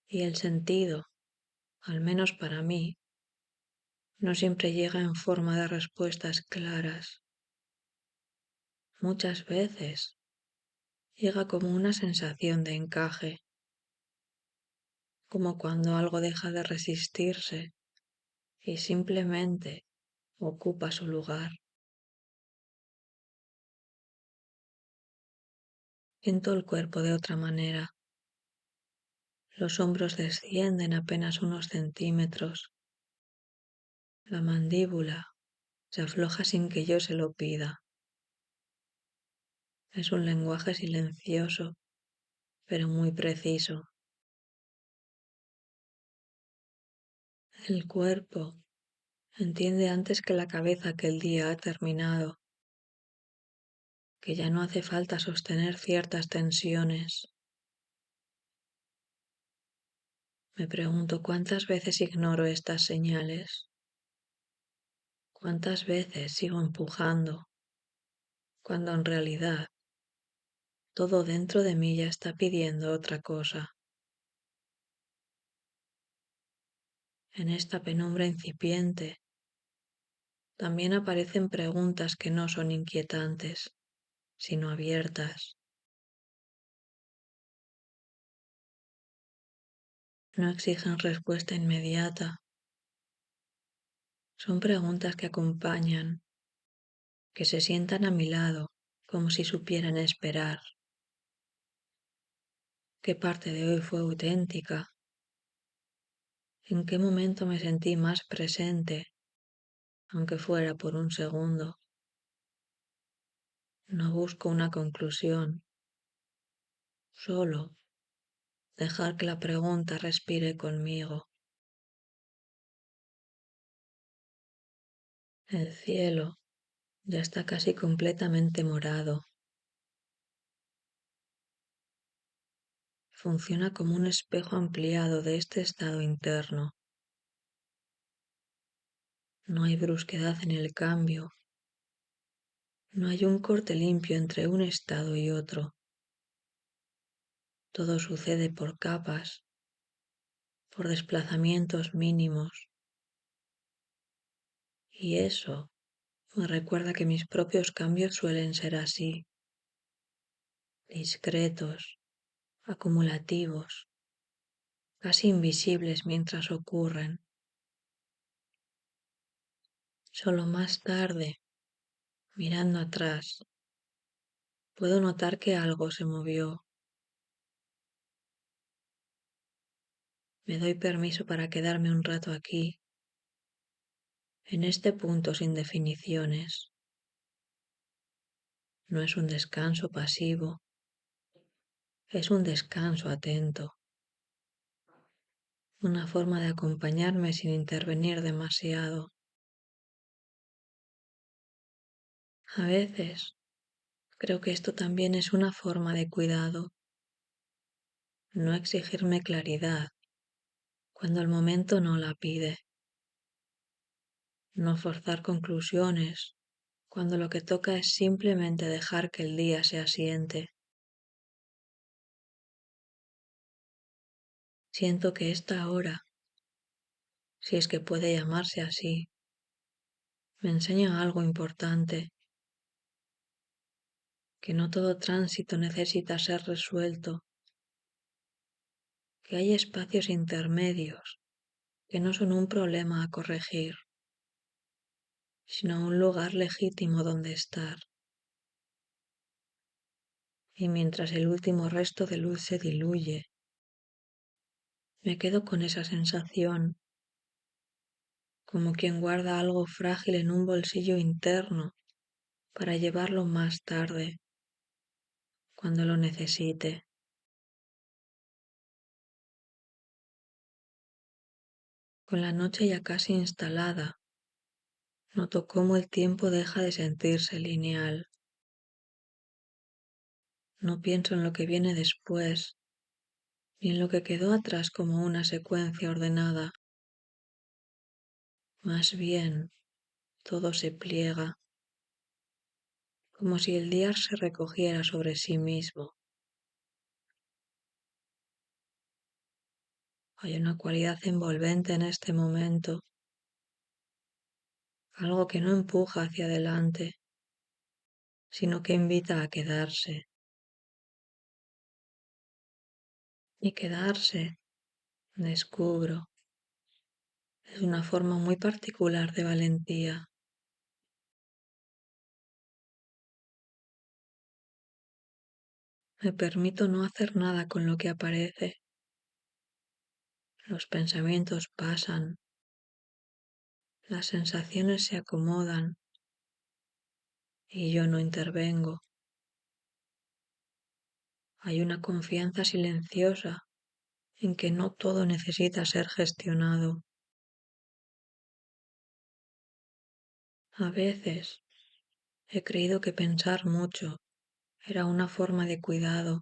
Y el sentido, al menos para mí, no siempre llega en forma de respuestas claras. Muchas veces llega como una sensación de encaje, como cuando algo deja de resistirse y simplemente ocupa su lugar. Siento el cuerpo de otra manera. Los hombros descienden apenas unos centímetros. La mandíbula se afloja sin que yo se lo pida. Es un lenguaje silencioso, pero muy preciso. El cuerpo Entiende antes que la cabeza que el día ha terminado, que ya no hace falta sostener ciertas tensiones. Me pregunto cuántas veces ignoro estas señales, cuántas veces sigo empujando, cuando en realidad todo dentro de mí ya está pidiendo otra cosa. En esta penumbra incipiente también aparecen preguntas que no son inquietantes, sino abiertas. No exigen respuesta inmediata. Son preguntas que acompañan, que se sientan a mi lado como si supieran esperar. ¿Qué parte de hoy fue auténtica? ¿En qué momento me sentí más presente, aunque fuera por un segundo? No busco una conclusión, solo dejar que la pregunta respire conmigo. El cielo ya está casi completamente morado. Funciona como un espejo ampliado de este estado interno. No hay brusquedad en el cambio. No hay un corte limpio entre un estado y otro. Todo sucede por capas, por desplazamientos mínimos. Y eso me recuerda que mis propios cambios suelen ser así, discretos, acumulativos, casi invisibles mientras ocurren. Solo más tarde, mirando atrás, puedo notar que algo se movió. Me doy permiso para quedarme un rato aquí, en este punto sin definiciones. No es un descanso pasivo, es un descanso atento, una forma de acompañarme sin intervenir demasiado. A veces creo que esto también es una forma de cuidado, no exigirme claridad cuando el momento no la pide, no forzar conclusiones cuando lo que toca es simplemente dejar que el día se asiente. Siento que esta hora, si es que puede llamarse así, me enseña algo importante, que no todo tránsito necesita ser resuelto, que hay espacios intermedios que no son un problema a corregir, sino un lugar legítimo donde estar. Y mientras el último resto de luz se diluye, me quedo con esa sensación, como quien guarda algo frágil en un bolsillo interno para llevarlo más tarde, cuando lo necesite. Con la noche ya casi instalada, noto cómo el tiempo deja de sentirse lineal. No pienso en lo que viene después, ni en lo que quedó atrás como una secuencia ordenada. Más bien, todo se pliega, como si el día se recogiera sobre sí mismo. Hay una cualidad envolvente en este momento, algo que no empuja hacia adelante, sino que invita a quedarse. Y quedarse, descubro, es una forma muy particular de valentía. Me permito no hacer nada con lo que aparece. Los pensamientos pasan, las sensaciones se acomodan y yo no intervengo. Hay una confianza silenciosa en que no todo necesita ser gestionado. A veces he creído que pensar mucho era una forma de cuidado,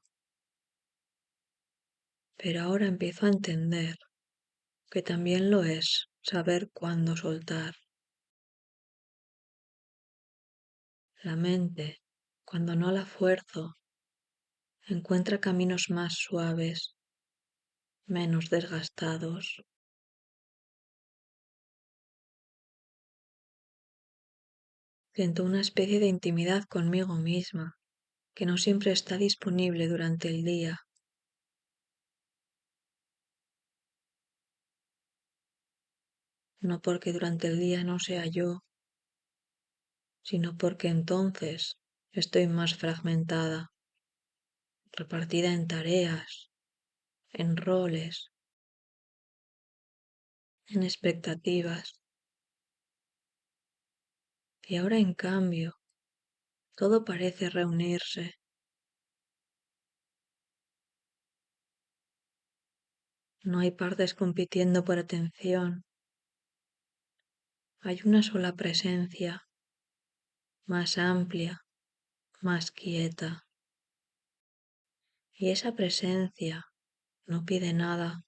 pero ahora empiezo a entender que también lo es saber cuándo soltar. La mente, cuando no la fuerzo, encuentra caminos más suaves, menos desgastados. Siento una especie de intimidad conmigo misma que no siempre está disponible durante el día. No porque durante el día no sea yo, sino porque entonces estoy más fragmentada, repartida en tareas, en roles, en expectativas. Y ahora en cambio, todo parece reunirse. No hay partes compitiendo por atención. Hay una sola presencia, más amplia, más quieta. Y esa presencia no pide nada,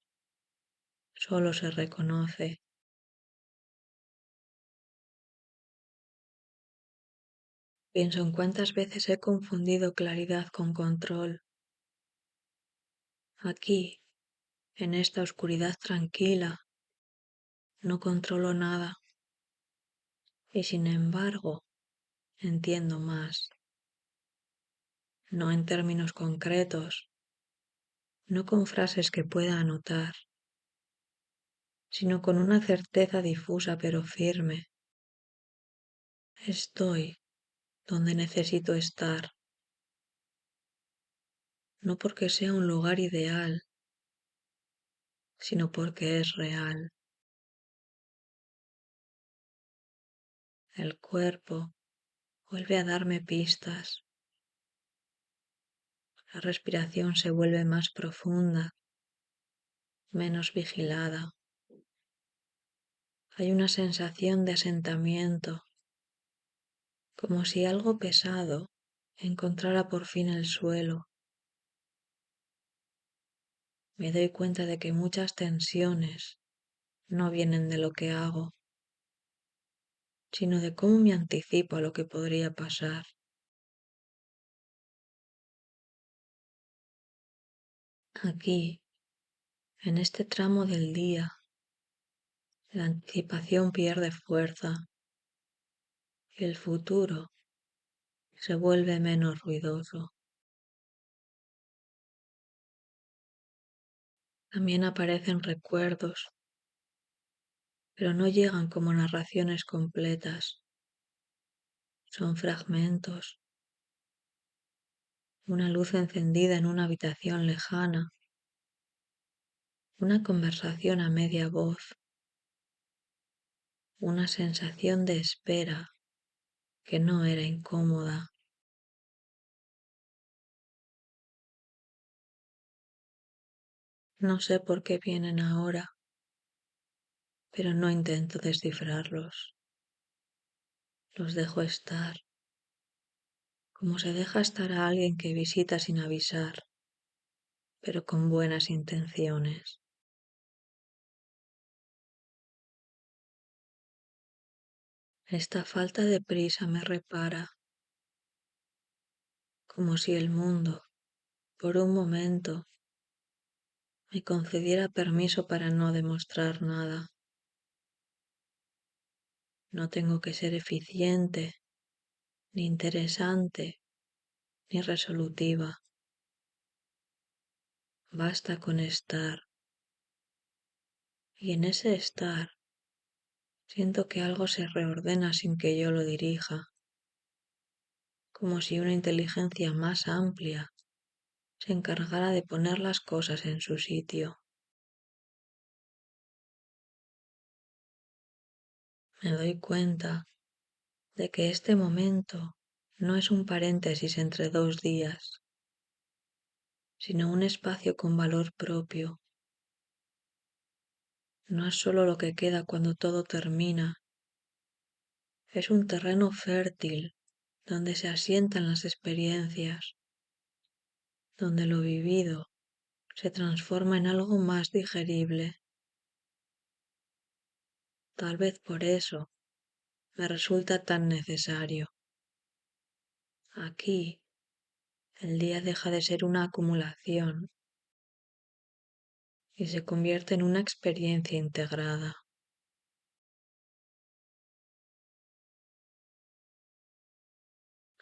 solo se reconoce. Pienso en cuántas veces he confundido claridad con control. Aquí, en esta oscuridad tranquila, no controlo nada y sin embargo entiendo más. No en términos concretos, no con frases que pueda anotar, sino con una certeza difusa pero firme. Estoy donde necesito estar, no porque sea un lugar ideal, sino porque es real. El cuerpo vuelve a darme pistas. La respiración se vuelve más profunda, menos vigilada. Hay una sensación de asentamiento, como si algo pesado encontrara por fin el suelo. Me doy cuenta de que muchas tensiones no vienen de lo que hago, sino de cómo me anticipo a lo que podría pasar. Aquí, en este tramo del día, la anticipación pierde fuerza y el futuro se vuelve menos ruidoso. También aparecen recuerdos, pero no llegan como narraciones completas. Son fragmentos, una luz encendida en una habitación lejana, una conversación a media voz, una sensación de espera que no era incómoda. No sé por qué vienen ahora, pero no intento descifrarlos. Los dejo estar, como se deja estar a alguien que visita sin avisar, pero con buenas intenciones. Esta falta de prisa me repara, como si el mundo, por un momento, me concediera permiso para no demostrar nada. No tengo que ser eficiente, ni interesante, ni resolutiva. Basta con estar. Y en ese estar siento que algo se reordena sin que yo lo dirija, como si una inteligencia más amplia se encargara de poner las cosas en su sitio. Me doy cuenta de que este momento no es un paréntesis entre dos días, sino un espacio con valor propio. No es solo lo que queda cuando todo termina, Es un terreno fértil donde se asientan las experiencias, donde lo vivido se transforma en algo más digerible. Tal vez por eso me resulta tan necesario. Aquí, el día deja de ser una acumulación y se convierte en una experiencia integrada.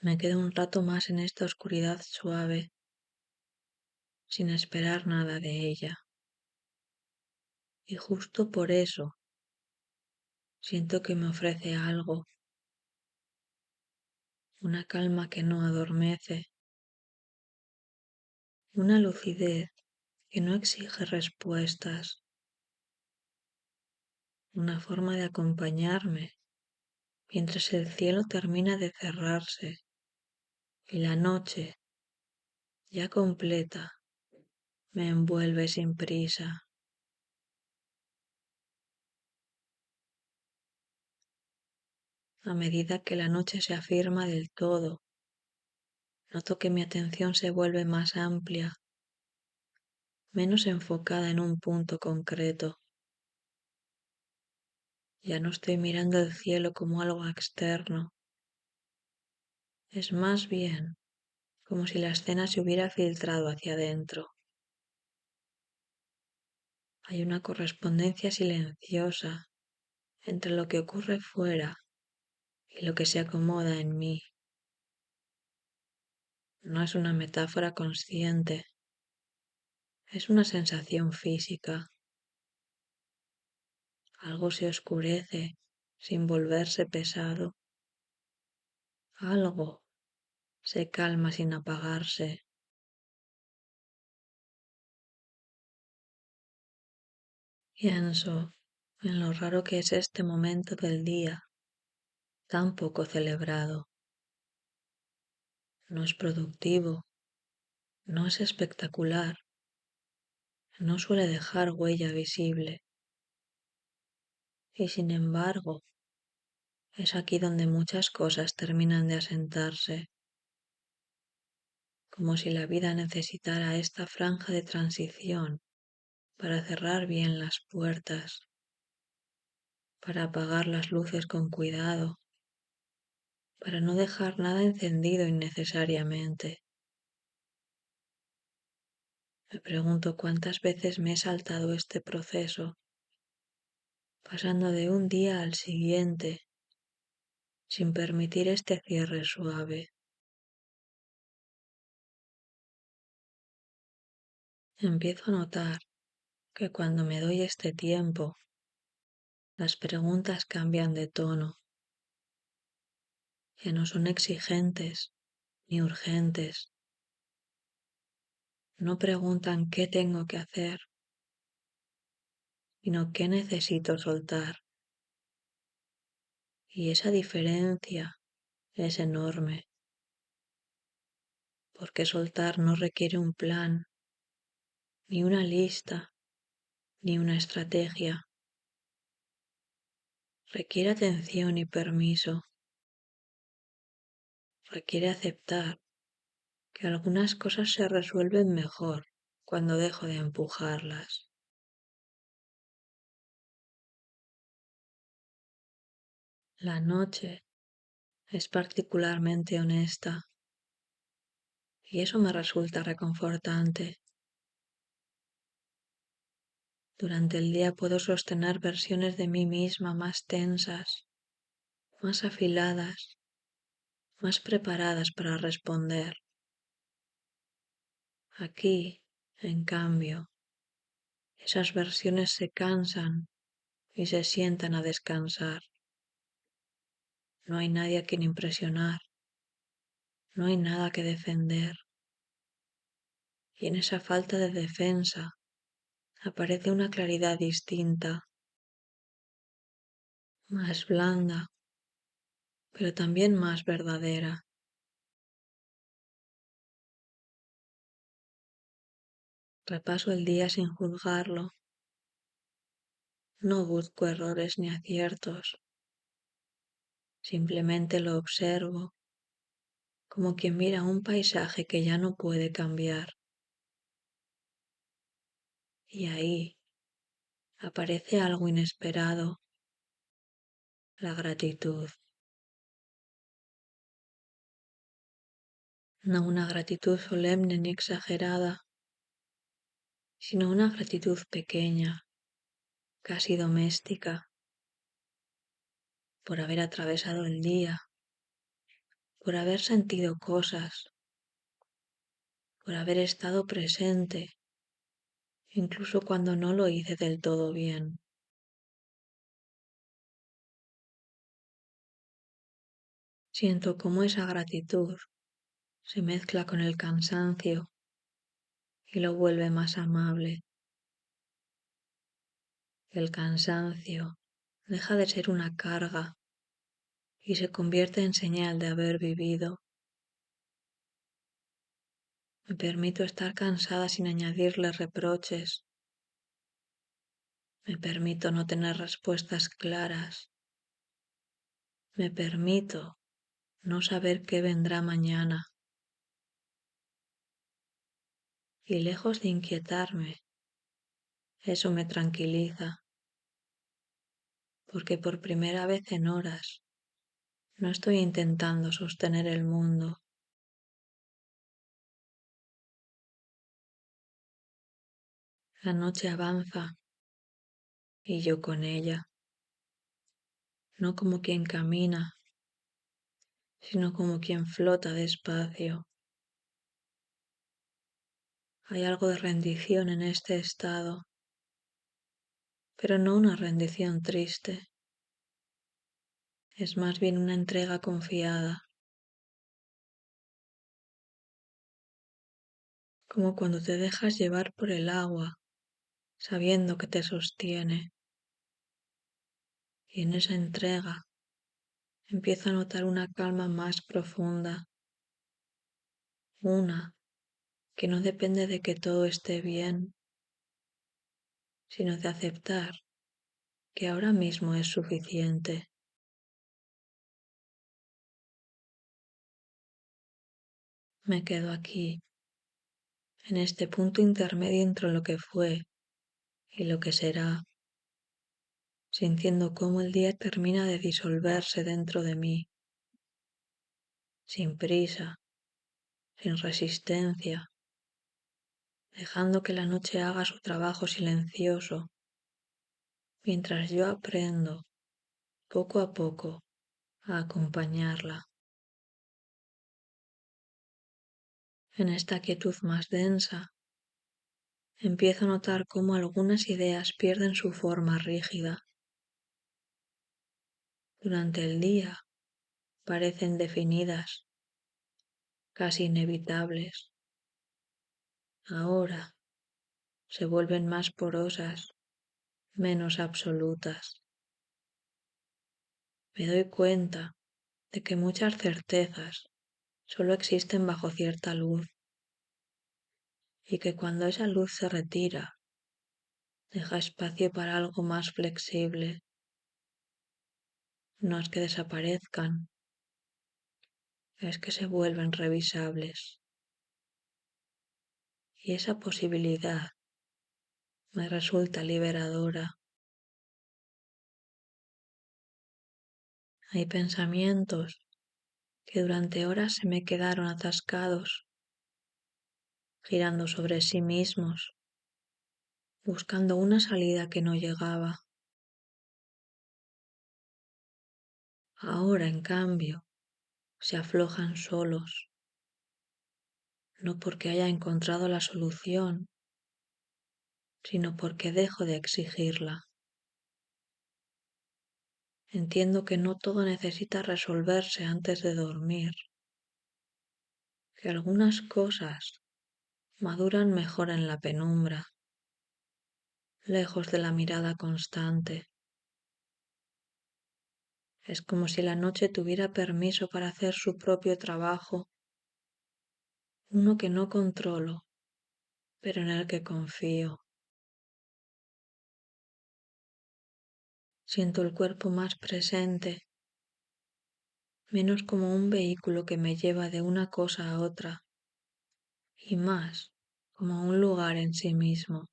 Me quedo un rato más en esta oscuridad suave, sin esperar nada de ella. Y justo por eso siento que me ofrece algo, una calma que no adormece, una lucidez que no exige respuestas, una forma de acompañarme mientras el cielo termina de cerrarse y la noche, ya completa, me envuelve sin prisa. A medida que la noche se afirma del todo, noto que mi atención se vuelve más amplia, menos enfocada en un punto concreto. Ya no estoy mirando el cielo como algo externo. Es más bien como si la escena se hubiera filtrado hacia adentro. Hay una correspondencia silenciosa entre lo que ocurre fuera y lo que se acomoda en mí. No es una metáfora consciente, es una sensación física. Algo se oscurece sin volverse pesado. Algo se calma sin apagarse. Pienso en lo raro que es este momento del día, tan poco celebrado. No es productivo, no es espectacular, no suele dejar huella visible. Y sin embargo, es aquí donde muchas cosas terminan de asentarse, como si la vida necesitara esta franja de transición para cerrar bien las puertas, para apagar las luces con cuidado, para no dejar nada encendido innecesariamente. Me pregunto cuántas veces me he saltado este proceso, pasando de un día al siguiente, sin permitir este cierre suave. Empiezo a notar que cuando me doy este tiempo, las preguntas cambian de tono, que no son exigentes ni urgentes. No preguntan qué tengo que hacer, sino qué necesito soltar. Y esa diferencia es enorme, porque soltar no requiere un plan, ni una lista, ni una estrategia. Requiere atención y permiso. Requiere aceptar que algunas cosas se resuelven mejor cuando dejo de empujarlas. La noche es particularmente honesta y eso me resulta reconfortante. Durante el día puedo sostener versiones de mí misma más tensas, más afiladas, más preparadas para responder. Aquí, en cambio, esas versiones se cansan y se sientan a descansar. No hay nadie a quien impresionar, no hay nada que defender. Y en esa falta de defensa aparece una claridad distinta, más blanda, pero también más verdadera. Repaso el día sin juzgarlo, no busco errores ni aciertos, Simplemente lo observo, como quien mira un paisaje que ya no puede cambiar. Y ahí aparece algo inesperado, la gratitud. No una gratitud solemne ni exagerada, sino una gratitud pequeña, casi doméstica, por haber atravesado el día, por haber sentido cosas, por haber estado presente, incluso cuando no lo hice del todo bien. Siento cómo esa gratitud se mezcla con el cansancio y lo vuelve más amable. El cansancio deja de ser una carga y se convierte en señal de haber vivido. Me permito estar cansada sin añadirle reproches. Me permito no tener respuestas claras. Me permito no saber qué vendrá mañana. Y lejos de inquietarme, eso me tranquiliza, porque por primera vez en horas no estoy intentando sostener el mundo. La noche avanza y yo con ella, no como quien camina, sino como quien flota despacio. Hay algo de rendición en este estado, pero no una rendición triste, es más bien una entrega confiada, como cuando te dejas llevar por el agua, sabiendo que te sostiene, y en esa entrega empiezo a notar una calma más profunda, una que no depende de que todo esté bien, sino de aceptar que ahora mismo es suficiente. Me quedo aquí, en este punto intermedio entre lo que fue y lo que será, sintiendo cómo el día termina de disolverse dentro de mí, sin prisa, sin resistencia, dejando que la noche haga su trabajo silencioso, mientras yo aprendo, poco a poco, a acompañarla. En esta quietud más densa, empiezo a notar cómo algunas ideas pierden su forma rígida. Durante el día parecen definidas, casi inevitables. Ahora se vuelven más porosas, menos absolutas. Me doy cuenta de que muchas certezas solo existen bajo cierta luz y que cuando esa luz se retira, deja espacio para algo más flexible. No es que desaparezcan, es que se vuelven revisables. Y esa posibilidad me resulta liberadora. Hay pensamientos que durante horas se me quedaron atascados, girando sobre sí mismos, buscando una salida que no llegaba. Ahora, en cambio, se aflojan solos, no porque haya encontrado la solución, sino porque dejo de exigirla. Entiendo que no todo necesita resolverse antes de dormir, que algunas cosas maduran mejor en la penumbra, lejos de la mirada constante. Es como si la noche tuviera permiso para hacer su propio trabajo, uno que no controlo, pero en el que confío. Siento el cuerpo más presente, menos como un vehículo que me lleva de una cosa a otra, y más como un lugar en sí mismo.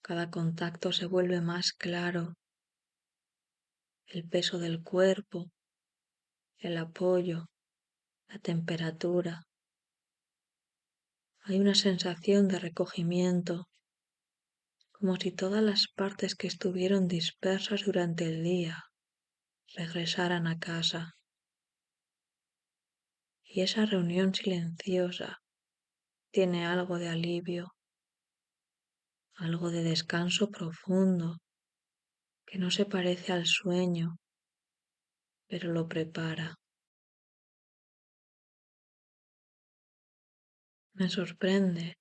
Cada contacto se vuelve más claro, el peso del cuerpo, el apoyo, la temperatura. Hay una sensación de recogimiento, como si todas las partes que estuvieron dispersas durante el día regresaran a casa. Y esa reunión silenciosa tiene algo de alivio, algo de descanso profundo, que no se parece al sueño, pero lo prepara. Me sorprende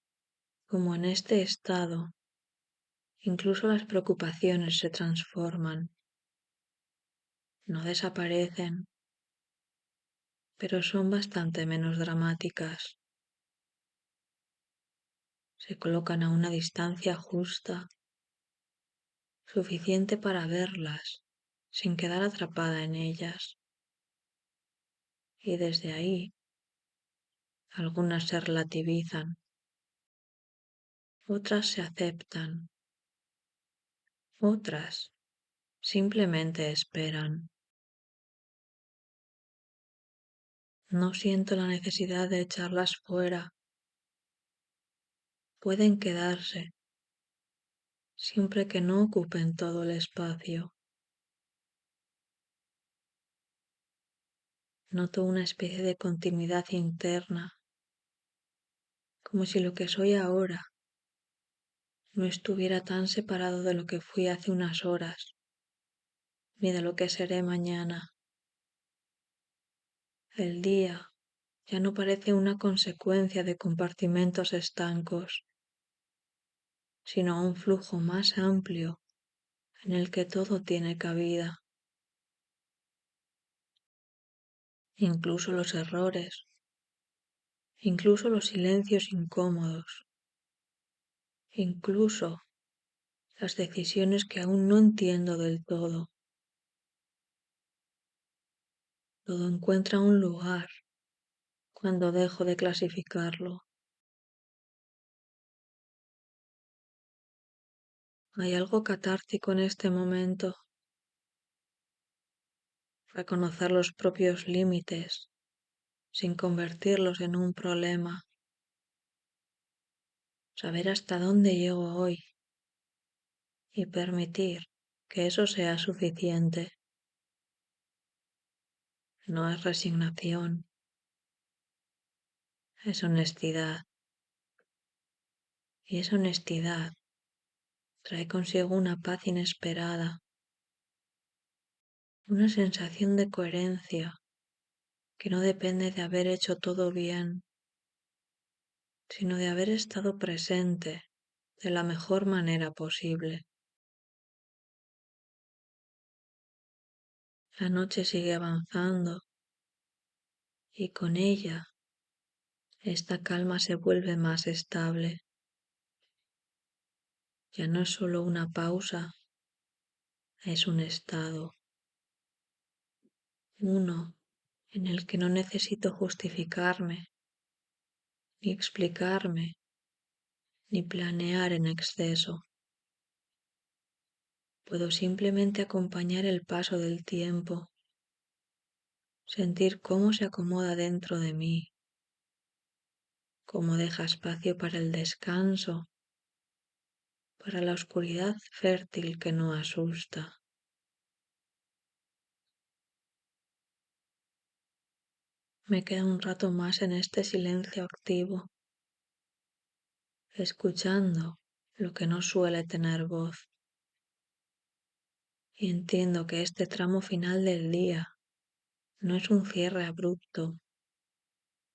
cómo en este estado incluso las preocupaciones se transforman, no desaparecen, pero son bastante menos dramáticas. Se colocan a una distancia justa, suficiente para verlas, sin quedar atrapada en ellas. Y desde ahí, algunas se relativizan, otras se aceptan, otras simplemente esperan. No siento la necesidad de echarlas fuera. Pueden quedarse, siempre que no ocupen todo el espacio. Noto una especie de continuidad interna, como si lo que soy ahora no estuviera tan separado de lo que fui hace unas horas, ni de lo que seré mañana. El día ya no parece una consecuencia de compartimentos estancos, sino un flujo más amplio en el que todo tiene cabida, incluso los errores, incluso los silencios incómodos, incluso las decisiones que aún no entiendo del todo. Todo encuentra un lugar cuando dejo de clasificarlo. Hay algo catártico en este momento, reconocer los propios límites sin convertirlos en un problema, saber hasta dónde llego hoy y permitir que eso sea suficiente. No es resignación, es honestidad. Y esa honestidad trae consigo una paz inesperada, una sensación de coherencia que no depende de haber hecho todo bien, sino de haber estado presente de la mejor manera posible. La noche sigue avanzando y con ella esta calma se vuelve más estable. Ya no es solo una pausa, es un estado, uno en el que no necesito justificarme, ni explicarme, ni planear en exceso. Puedo simplemente acompañar el paso del tiempo, sentir cómo se acomoda dentro de mí, cómo deja espacio para el descanso, para la oscuridad fértil que no asusta. Me queda un rato más en este silencio activo, escuchando lo que no suele tener voz. Y entiendo que este tramo final del día no es un cierre abrupto,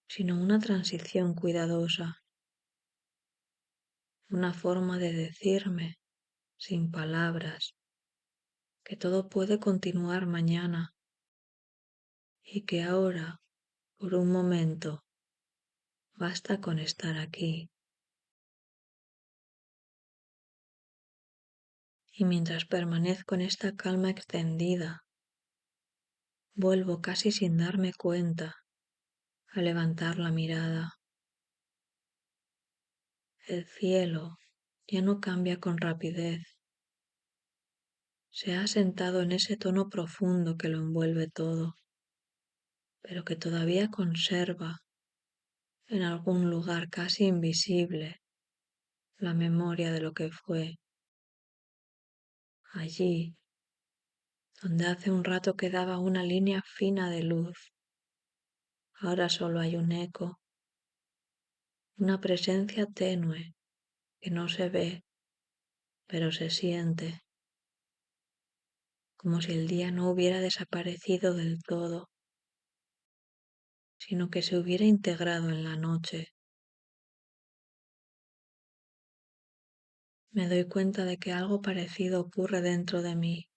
sino una transición cuidadosa, una forma de decirme, sin palabras, que todo puede continuar mañana y que ahora, por un momento, basta con estar aquí. Y mientras permanezco en esta calma extendida, vuelvo casi sin darme cuenta a levantar la mirada. El cielo ya no cambia con rapidez. Se ha asentado en ese tono profundo que lo envuelve todo, pero que todavía conserva en algún lugar casi invisible la memoria de lo que fue. Allí, donde hace un rato quedaba una línea fina de luz, ahora solo hay un eco, una presencia tenue que no se ve, pero se siente, como si el día no hubiera desaparecido del todo, sino que se hubiera integrado en la noche. Me doy cuenta de que algo parecido ocurre dentro de mí.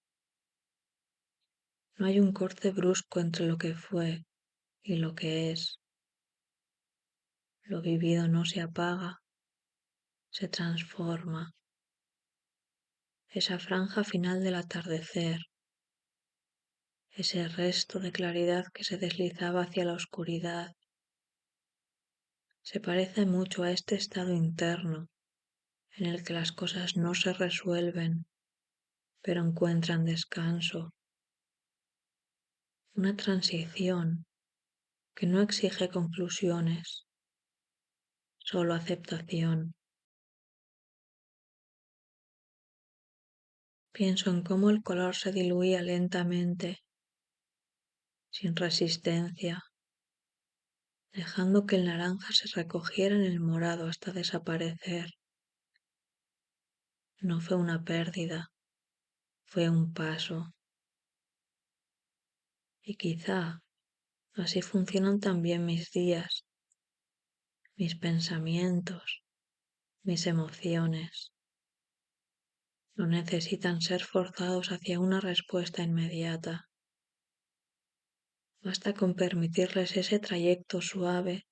No hay un corte brusco entre lo que fue y lo que es. Lo vivido no se apaga, se transforma. Esa franja final del atardecer, ese resto de claridad que se deslizaba hacia la oscuridad, se parece mucho a este estado interno en el que las cosas no se resuelven, pero encuentran descanso. Una transición que no exige conclusiones, solo aceptación. Pienso en cómo el color se diluía lentamente, sin resistencia, dejando que el naranja se recogiera en el morado hasta desaparecer. No fue una pérdida, fue un paso. Y quizá así funcionan también mis días, mis pensamientos, mis emociones. No necesitan ser forzados hacia una respuesta inmediata. Basta con permitirles ese trayecto suave,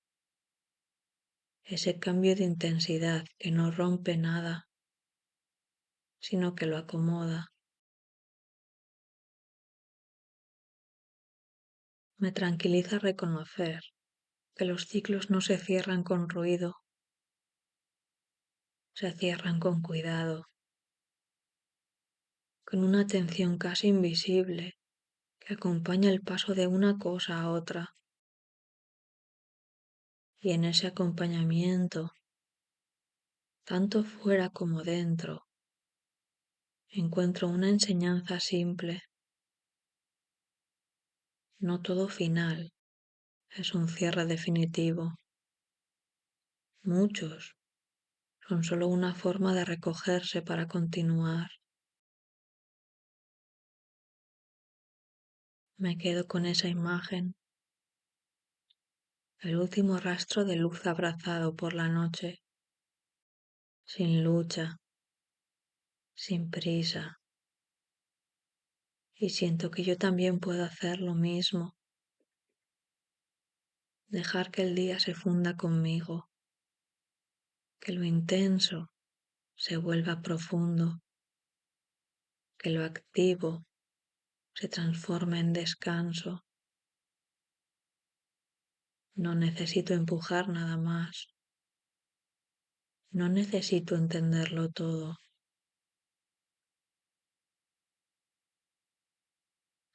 ese cambio de intensidad que no rompe nada, sino que lo acomoda. Me tranquiliza reconocer que los ciclos no se cierran con ruido, se cierran con cuidado, con una atención casi invisible que acompaña el paso de una cosa a otra. Y en ese acompañamiento, tanto fuera como dentro, encuentro una enseñanza simple. No todo final es un cierre definitivo. Muchos son solo una forma de recogerse para continuar. Me quedo con esa imagen, el último rastro de luz abrazado por la noche, sin lucha, sin prisa. Y siento que yo también puedo hacer lo mismo, dejar que el día se funda conmigo, que lo intenso se vuelva profundo, que lo activo se transforme en descanso. No necesito empujar nada más. No necesito entenderlo todo.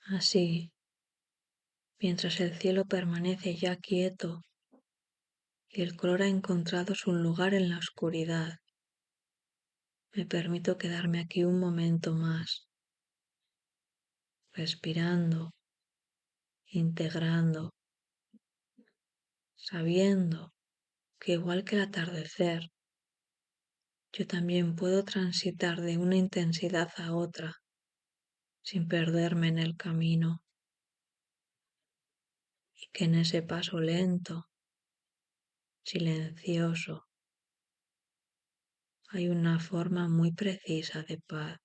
Así, mientras el cielo permanece ya quieto y el color ha encontrado su lugar en la oscuridad, me permito quedarme aquí un momento más, respirando, integrando, sabiendo que igual que el atardecer, yo también puedo transitar de una intensidad a otra sin perderme en el camino, y que en ese paso lento, silencioso, hay una forma muy precisa de paz.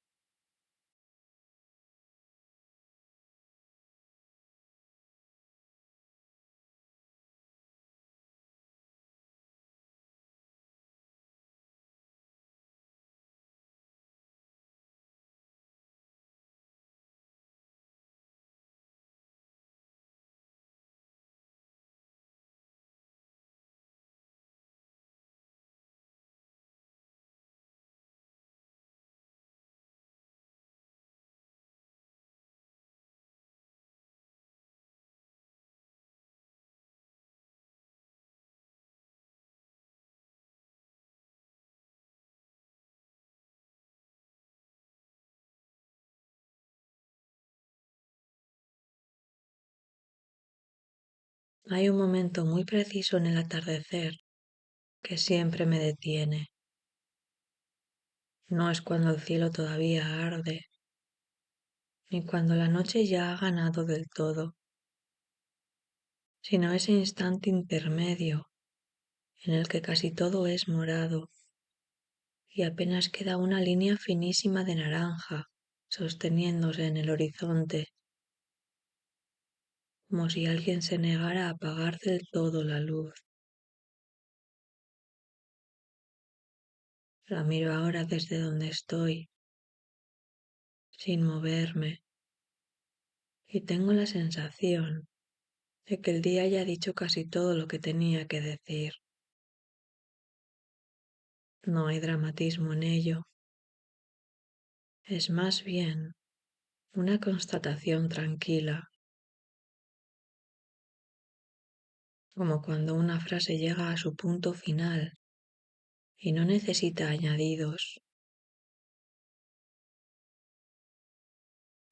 Hay un momento muy preciso en el atardecer que siempre me detiene. No es cuando el cielo todavía arde, ni cuando la noche ya ha ganado del todo, sino ese instante intermedio en el que casi todo es morado y apenas queda una línea finísima de naranja sosteniéndose en el horizonte, como si alguien se negara a apagar del todo la luz. La miro ahora desde donde estoy, sin moverme, y tengo la sensación de que el día ya ha dicho casi todo lo que tenía que decir. No hay dramatismo en ello, es más bien una constatación tranquila, como cuando una frase llega a su punto final y no necesita añadidos.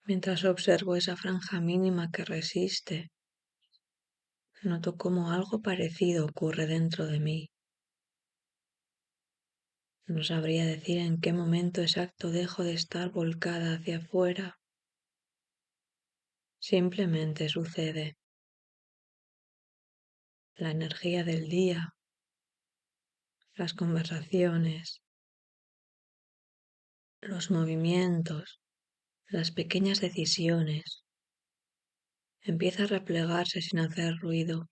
Mientras observo esa franja mínima que resiste, noto cómo algo parecido ocurre dentro de mí. No sabría decir en qué momento exacto dejo de estar volcada hacia afuera. Simplemente sucede. La energía del día, las conversaciones, los movimientos, las pequeñas decisiones, empieza a replegarse sin hacer ruido,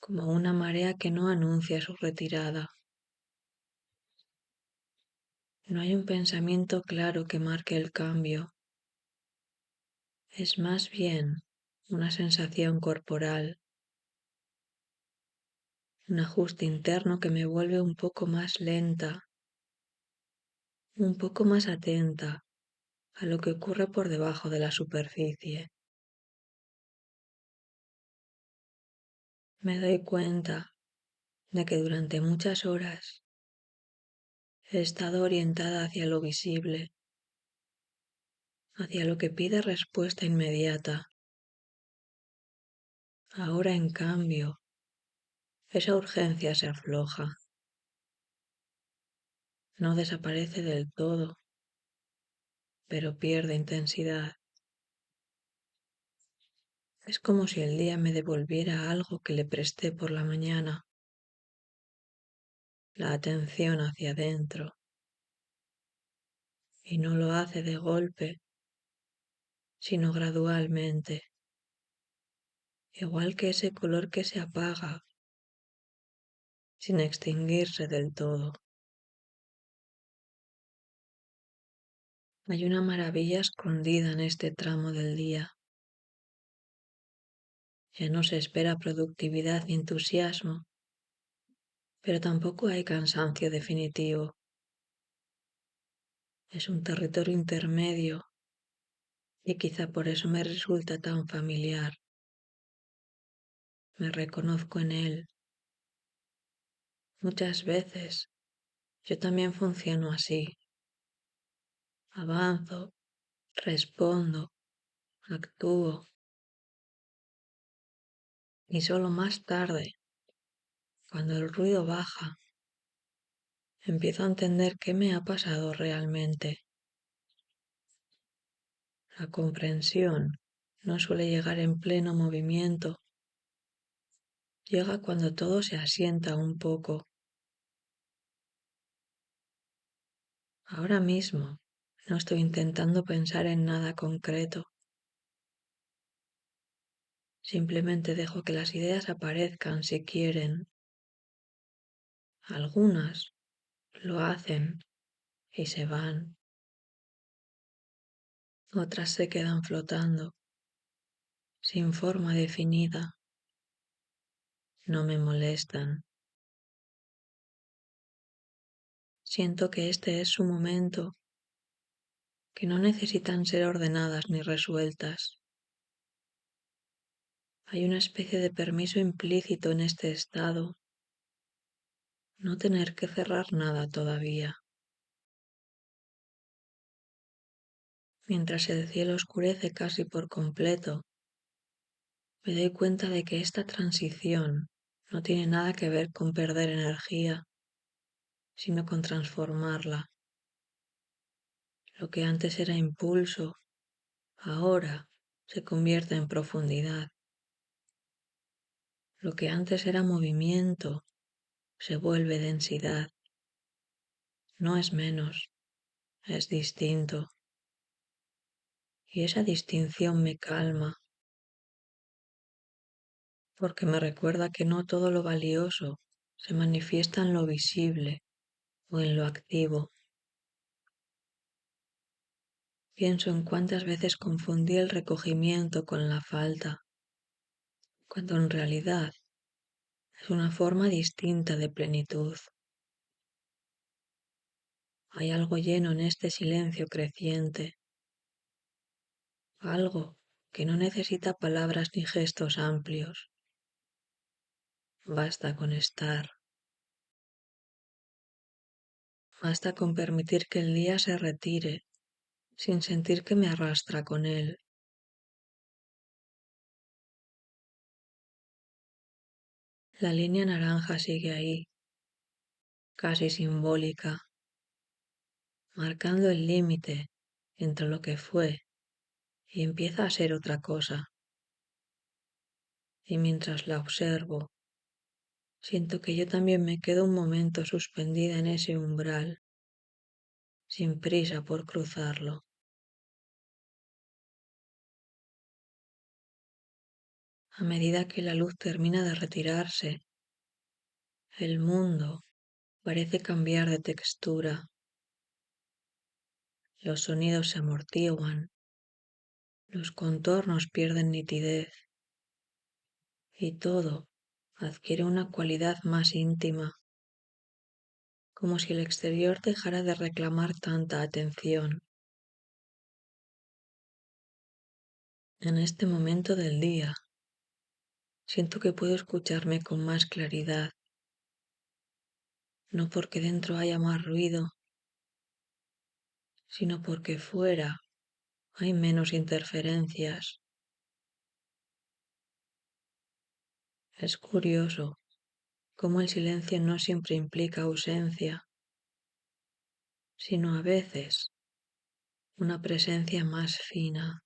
como una marea que no anuncia su retirada. No hay un pensamiento claro que marque el cambio. Es más bien una sensación corporal, un ajuste interno que me vuelve un poco más lenta, un poco más atenta a lo que ocurre por debajo de la superficie. Me doy cuenta de que durante muchas horas he estado orientada hacia lo visible, hacia lo que pide respuesta inmediata. Ahora, en cambio, esa urgencia se afloja, no desaparece del todo, pero pierde intensidad. Es como si el día me devolviera algo que le presté por la mañana, la atención hacia adentro, y no lo hace de golpe, sino gradualmente, igual que ese color que se apaga, sin extinguirse del todo. Hay una maravilla escondida en este tramo del día. Ya no se espera productividad ni entusiasmo, pero tampoco hay cansancio definitivo. Es un territorio intermedio y quizá por eso me resulta tan familiar. Me reconozco en él. Muchas veces yo también funciono así. Avanzo, respondo, actúo y solo más tarde, cuando el ruido baja, empiezo a entender qué me ha pasado realmente. La comprensión no suele llegar en pleno movimiento, llega cuando todo se asienta un poco. Ahora mismo no estoy intentando pensar en nada concreto. Simplemente dejo que las ideas aparezcan si quieren. Algunas lo hacen y se van. Otras se quedan flotando, sin forma definida. No me molestan. Siento que este es su momento, que no necesitan ser ordenadas ni resueltas. Hay una especie de permiso implícito en este estado, no tener que cerrar nada todavía. Mientras el cielo oscurece casi por completo, me doy cuenta de que esta transición no tiene nada que ver con perder energía, sino con transformarla. Lo que antes era impulso, ahora se convierte en profundidad. Lo que antes era movimiento, se vuelve densidad. No es menos, es distinto. Y esa distinción me calma, porque me recuerda que no todo lo valioso se manifiesta en lo visible o en lo activo. Pienso en cuántas veces confundí el recogimiento con la falta, cuando en realidad es una forma distinta de plenitud. Hay algo lleno en este silencio creciente, algo que no necesita palabras ni gestos amplios. Basta con estar, basta con permitir que el día se retire sin sentir que me arrastra con él. La línea naranja sigue ahí, casi simbólica, marcando el límite entre lo que fue y empieza a ser otra cosa. Y mientras la observo, siento que yo también me quedo un momento suspendida en ese umbral, sin prisa por cruzarlo. A medida que la luz termina de retirarse, el mundo parece cambiar de textura. Los sonidos se amortiguan, los contornos pierden nitidez y todo adquiere una cualidad más íntima, como si el exterior dejara de reclamar tanta atención. En este momento del día, siento que puedo escucharme con más claridad, no porque dentro haya más ruido, sino porque fuera hay menos interferencias. Es curioso cómo el silencio no siempre implica ausencia, sino a veces una presencia más fina.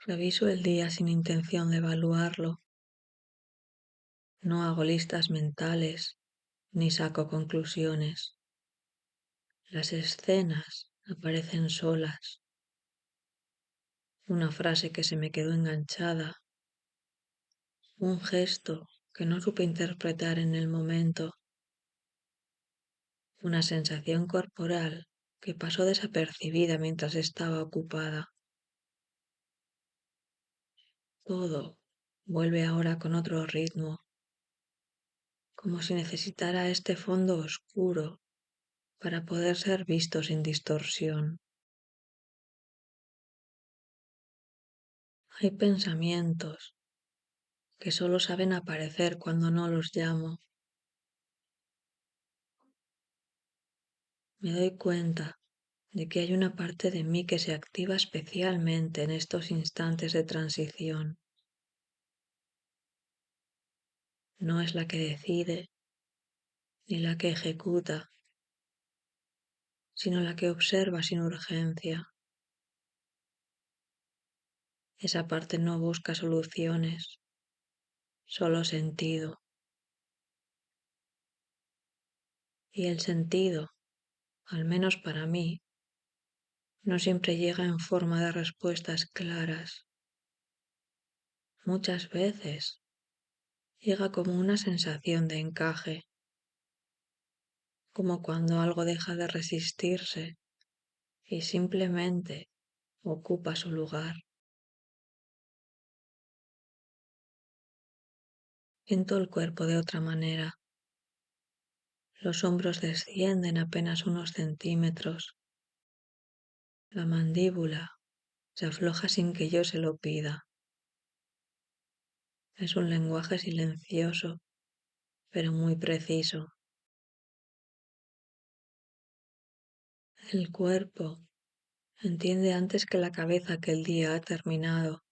Reviso el día sin intención de evaluarlo. No hago listas mentales ni saco conclusiones. Las escenas aparecen solas. Una frase que se me quedó enganchada. Un gesto que no supe interpretar en el momento. Una sensación corporal que pasó desapercibida mientras estaba ocupada. Todo vuelve ahora con otro ritmo, como si necesitara este fondo oscuro para poder ser visto sin distorsión. Hay pensamientos que solo saben aparecer cuando no los llamo. Me doy cuenta de que hay una parte de mí que se activa especialmente en estos instantes de transición. No es la que decide ni la que ejecuta, sino la que observa sin urgencia. Esa parte no busca soluciones, solo sentido. Y el sentido, al menos para mí, no siempre llega en forma de respuestas claras. Muchas veces llega como una sensación de encaje, como cuando algo deja de resistirse y simplemente ocupa su lugar. Siento el cuerpo de otra manera. Los hombros descienden apenas unos centímetros. La mandíbula se afloja sin que yo se lo pida. Es un lenguaje silencioso, pero muy preciso. El cuerpo Entiende antes que la cabeza que el día ha terminado,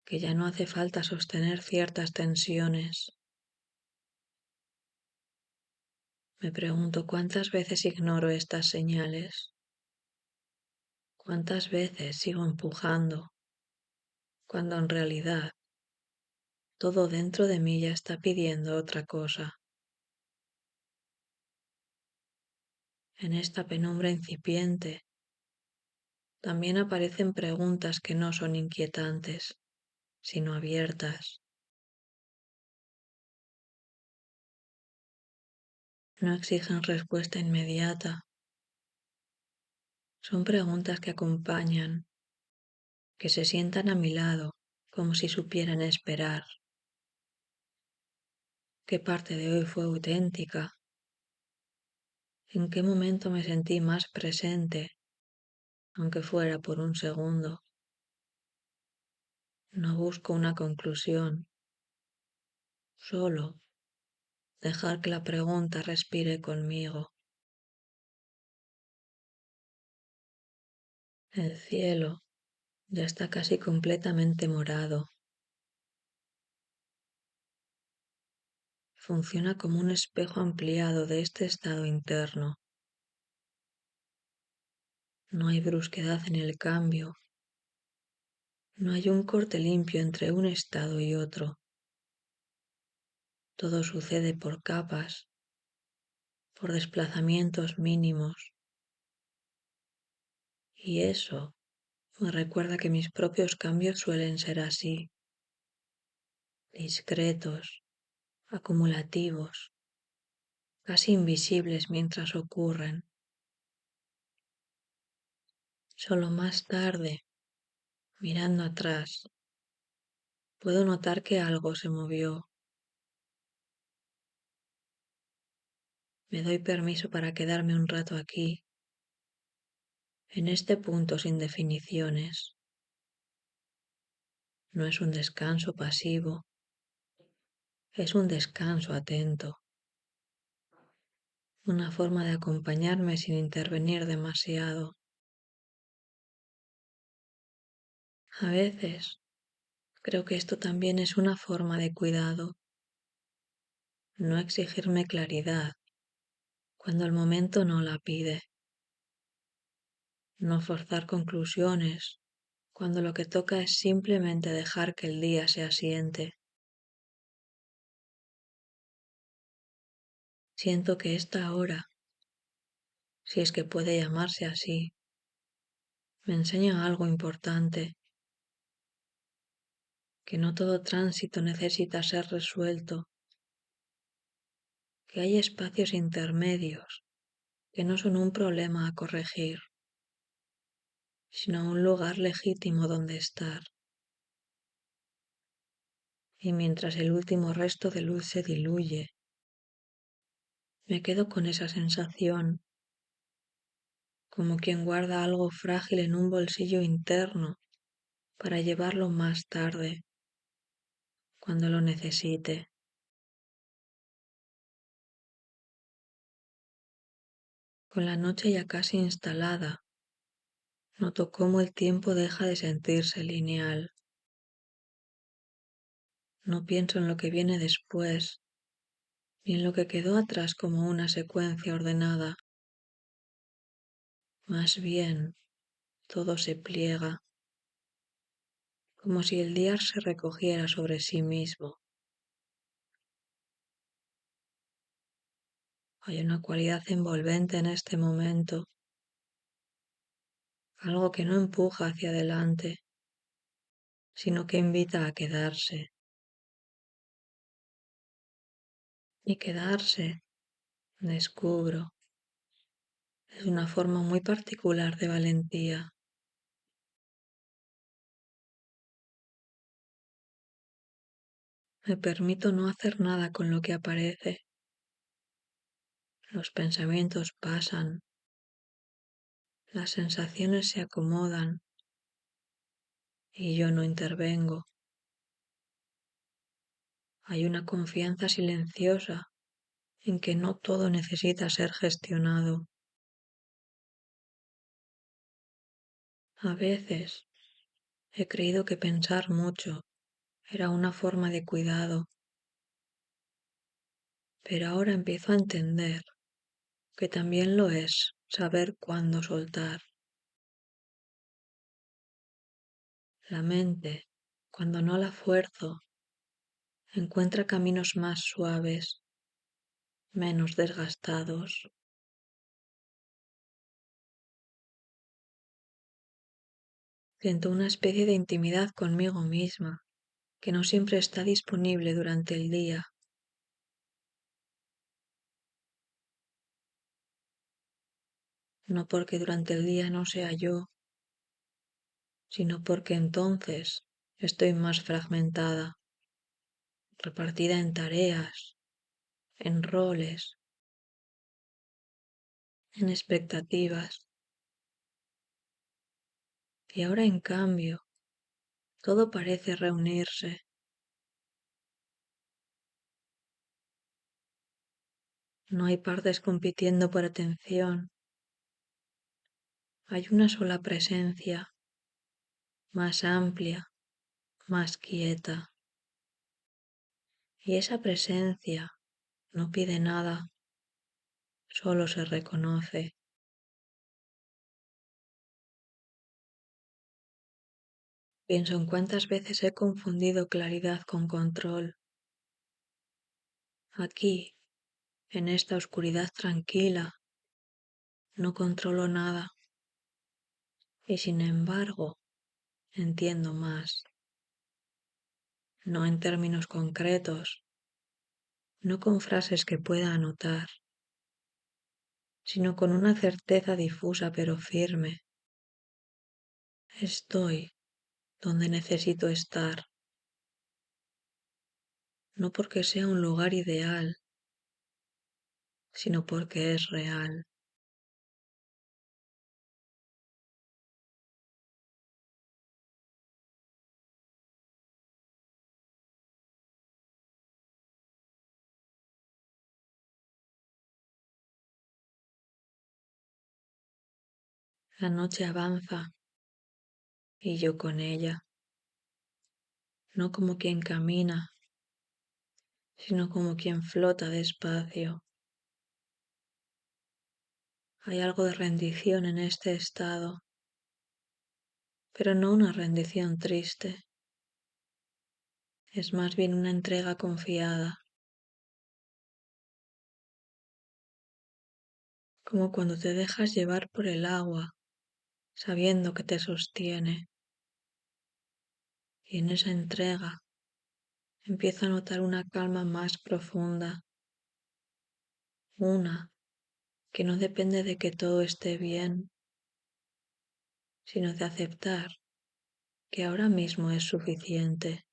que ya no hace falta sostener ciertas tensiones. Me pregunto cuántas veces ignoro estas señales, cuántas veces sigo empujando, cuando en realidad todo dentro de mí ya está pidiendo otra cosa. En esta penumbra incipiente también aparecen preguntas que no son inquietantes, sino abiertas. No exigen respuesta inmediata. Son preguntas que acompañan, que se sientan a mi lado como si supieran esperar. ¿Qué parte de hoy fue auténtica? ¿En qué momento me sentí más presente, aunque fuera por un segundo? No busco una conclusión, solo dejar que la pregunta respire conmigo. El cielo ya está casi completamente morado. Funciona como un espejo ampliado de este estado interno. No hay brusquedad en el cambio. No hay un corte limpio entre un estado y otro. Todo sucede por capas, por desplazamientos mínimos. Y eso me recuerda que mis propios cambios suelen ser así, discretos, acumulativos, casi invisibles mientras ocurren. Solo más tarde, mirando atrás, puedo notar que algo se movió. Me doy permiso para quedarme un rato aquí, en este punto sin definiciones. No es un descanso pasivo, es un descanso atento, una forma de acompañarme sin intervenir demasiado. A veces creo que esto también es una forma de cuidado, no exigirme claridad cuando el momento no la pide, no forzar conclusiones cuando lo que toca es simplemente dejar que el día se asiente. Siento que esta hora, si es que puede llamarse así, me enseña algo importante, que no todo tránsito necesita ser resuelto, que hay espacios intermedios que no son un problema a corregir, sino un lugar legítimo donde estar. Y mientras el último resto de luz se diluye, me quedo con esa sensación, como quien guarda algo frágil en un bolsillo interno para llevarlo más tarde, cuando lo necesite. Con la noche ya casi instalada, noto cómo el tiempo deja de sentirse lineal. No pienso en lo que viene después, ni en lo que quedó atrás como una secuencia ordenada. Más bien, todo se pliega, como si el día se recogiera sobre sí mismo. Hay una cualidad envolvente en este momento, algo que no empuja hacia adelante, sino que invita a quedarse. Y quedarse, descubro, es una forma muy particular de valentía. Me permito no hacer nada con lo que aparece. Los pensamientos pasan, las sensaciones se acomodan y yo no intervengo. Hay una confianza silenciosa en que no todo necesita ser gestionado. A veces he creído que pensar mucho era una forma de cuidado, pero ahora empiezo a entender que también lo es saber cuándo soltar. La mente, cuando no la fuerzo, encuentra caminos más suaves, menos desgastados. Siento una especie de intimidad conmigo misma que no siempre está disponible durante el día. No porque durante el día no sea yo, sino porque entonces estoy más fragmentada, repartida en tareas, en roles, en expectativas. Y ahora en cambio, todo parece reunirse. No hay partes compitiendo por atención. Hay una sola presencia, más amplia, más quieta. Y esa presencia no pide nada, solo se reconoce. Pienso en cuántas veces he confundido claridad con control. Aquí, en esta oscuridad tranquila, no controlo nada. Y sin embargo, entiendo más. No en términos concretos, no con frases que pueda anotar, sino con una certeza difusa pero firme. Estoy donde necesito estar, no porque sea un lugar ideal, sino porque es real. La noche avanza y yo con ella, no como quien camina, sino como quien flota despacio. Hay algo de rendición en este estado, pero no una rendición triste, es más bien una entrega confiada, como cuando te dejas llevar por el agua, sabiendo que te sostiene, y en esa entrega empiezo a notar una calma más profunda, una que no depende de que todo esté bien, sino de aceptar que ahora mismo es suficiente.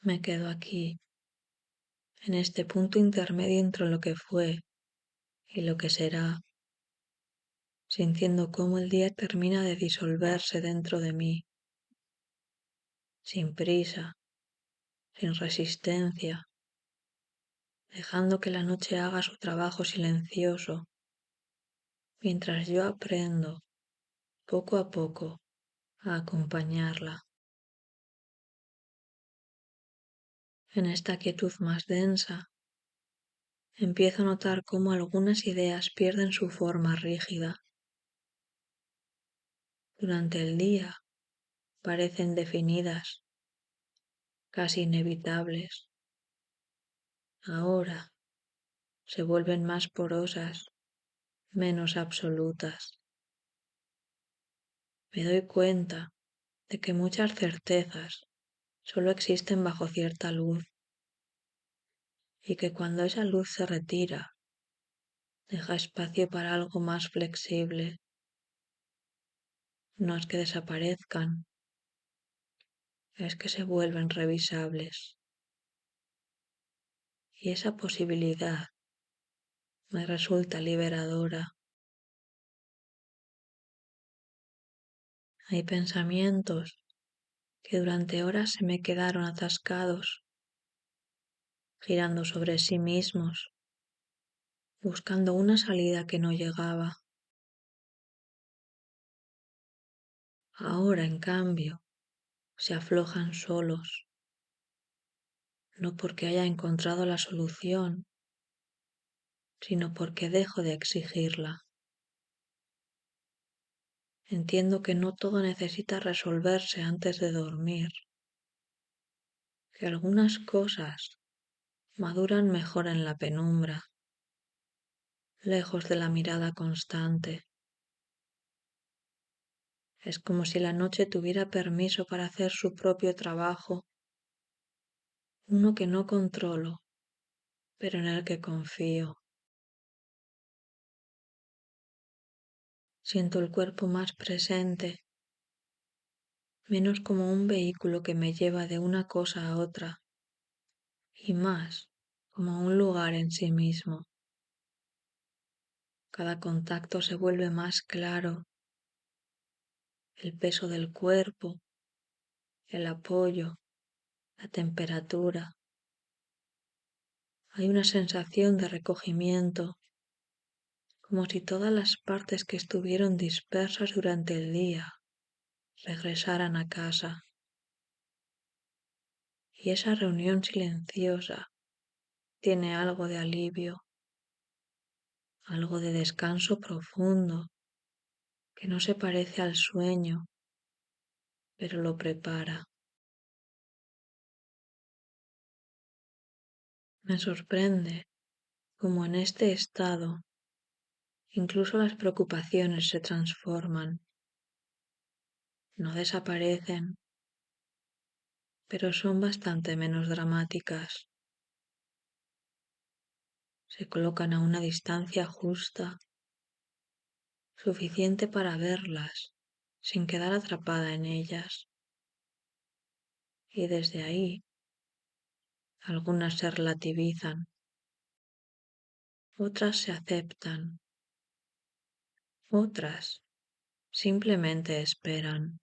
Me quedo aquí, en este punto intermedio entre lo que fue y lo que será, sintiendo cómo el día termina de disolverse dentro de mí, sin prisa, sin resistencia, dejando que la noche haga su trabajo silencioso, mientras yo aprendo, poco a poco, a acompañarla. En esta quietud más densa, empiezo a notar cómo algunas ideas pierden su forma rígida. Durante el día parecen definidas, casi inevitables. Ahora se vuelven más porosas, menos absolutas. Me doy cuenta de que muchas certezas solo existen bajo cierta luz y que cuando esa luz se retira, deja espacio para algo más flexible. No es que desaparezcan, es que se vuelven revisables. Y esa posibilidad me resulta liberadora. Hay pensamientos que durante horas se me quedaron atascados, girando sobre sí mismos, buscando una salida que no llegaba. Ahora, en cambio, se aflojan solos, no porque haya encontrado la solución, sino porque dejo de exigirla. Entiendo que no todo necesita resolverse antes de dormir, que algunas cosas maduran mejor en la penumbra, lejos de la mirada constante. Es como si la noche tuviera permiso para hacer su propio trabajo, uno que no controlo, pero en el que confío. Siento el cuerpo más presente, menos como un vehículo que me lleva de una cosa a otra, y más como un lugar en sí mismo. Cada contacto se vuelve más claro, el peso del cuerpo, el apoyo, la temperatura. Hay una sensación de recogimiento, como si todas las partes que estuvieron dispersas durante el día regresaran a casa. Y esa reunión silenciosa tiene algo de alivio, algo de descanso profundo, que no se parece al sueño, pero lo prepara. Me sorprende cómo en este estado incluso las preocupaciones se transforman, no desaparecen, pero son bastante menos dramáticas. Se colocan a una distancia justa, suficiente para verlas, sin quedar atrapada en ellas. Y desde ahí, algunas se relativizan, otras se aceptan, otras simplemente esperan.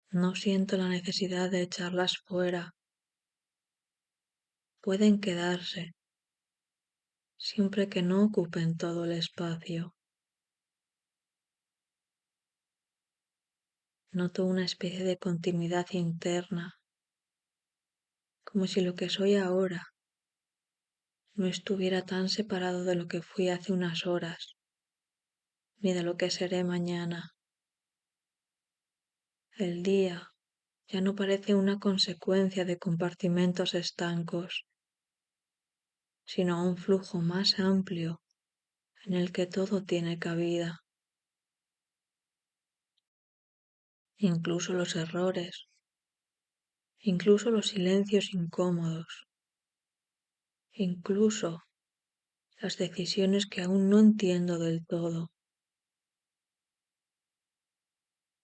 No siento la necesidad de echarlas fuera. Pueden quedarse, siempre que no ocupen todo el espacio. Noto una especie de continuidad interna, como si lo que soy ahora no estuviera tan separado de lo que fui hace unas horas, ni de lo que seré mañana. El día ya no parece una consecuencia de compartimentos estancos, sino un flujo más amplio en el que todo tiene cabida, incluso los errores, incluso los silencios incómodos, incluso las decisiones que aún no entiendo del todo.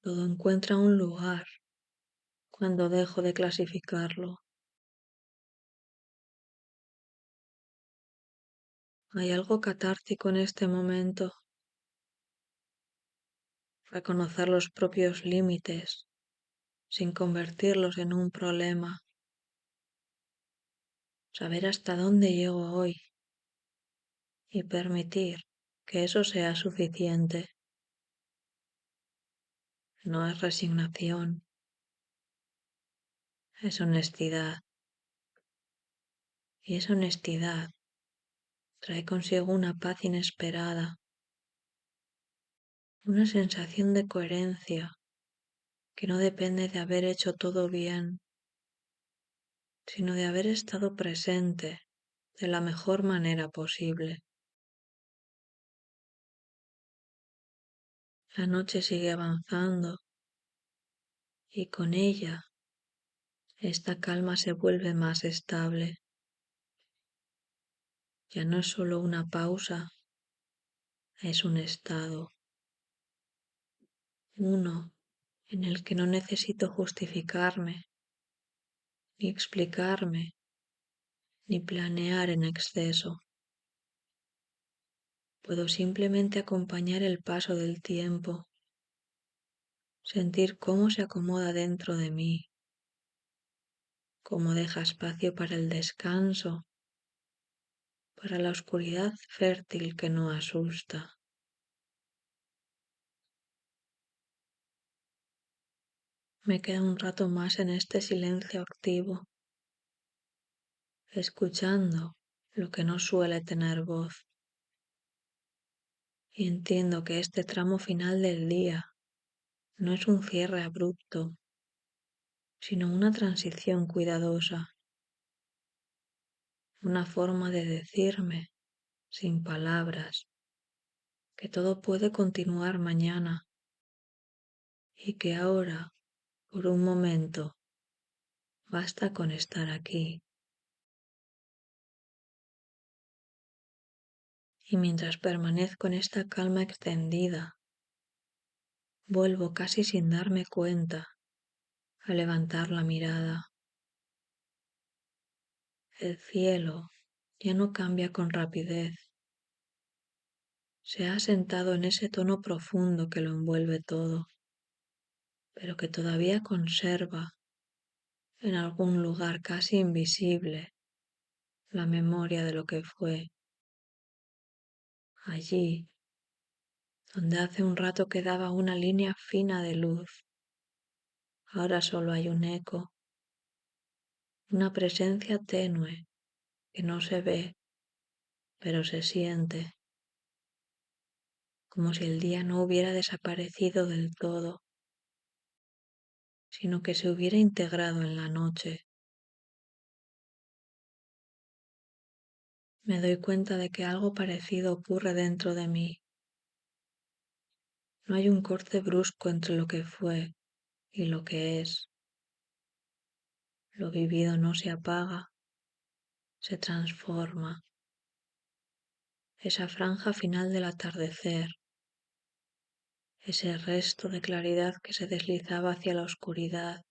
Todo encuentra un lugar cuando dejo de clasificarlo. Hay algo catártico en este momento, reconocer los propios límites sin convertirlos en un problema, saber hasta dónde llego hoy y permitir que eso sea suficiente. No es resignación, es honestidad. Y esa honestidad trae consigo una paz inesperada, una sensación de coherencia que no depende de haber hecho todo bien, sino de haber estado presente de la mejor manera posible. La noche sigue avanzando y con ella esta calma se vuelve más estable. Ya no es solo una pausa, es un estado, uno en el que no necesito justificarme, ni explicarme, ni planear en exceso. Puedo simplemente acompañar el paso del tiempo, sentir cómo se acomoda dentro de mí, cómo deja espacio para el descanso para la oscuridad fértil que no asusta. Me quedo un rato más en este silencio activo, escuchando lo que no suele tener voz. Y entiendo que este tramo final del día no es un cierre abrupto, sino una transición cuidadosa, una forma de decirme, sin palabras, que todo puede continuar mañana y que ahora, por un momento, basta con estar aquí. Y mientras permanezco en esta calma extendida, vuelvo casi sin darme cuenta a levantar la mirada. El cielo ya no cambia con rapidez. Se ha asentado en ese tono profundo que lo envuelve todo, pero que todavía conserva, en algún lugar casi invisible, la memoria de lo que fue. Allí, donde hace un rato quedaba una línea fina de luz, ahora solo hay un eco, una presencia tenue que no se ve, pero se siente, como si el día no hubiera desaparecido del todo, sino que se hubiera integrado en la noche. Me doy cuenta de que algo parecido ocurre dentro de mí. No hay un corte brusco entre lo que fue y lo que es. Lo vivido no se apaga, se transforma. Esa franja final del atardecer, ese resto de claridad que se deslizaba hacia la oscuridad,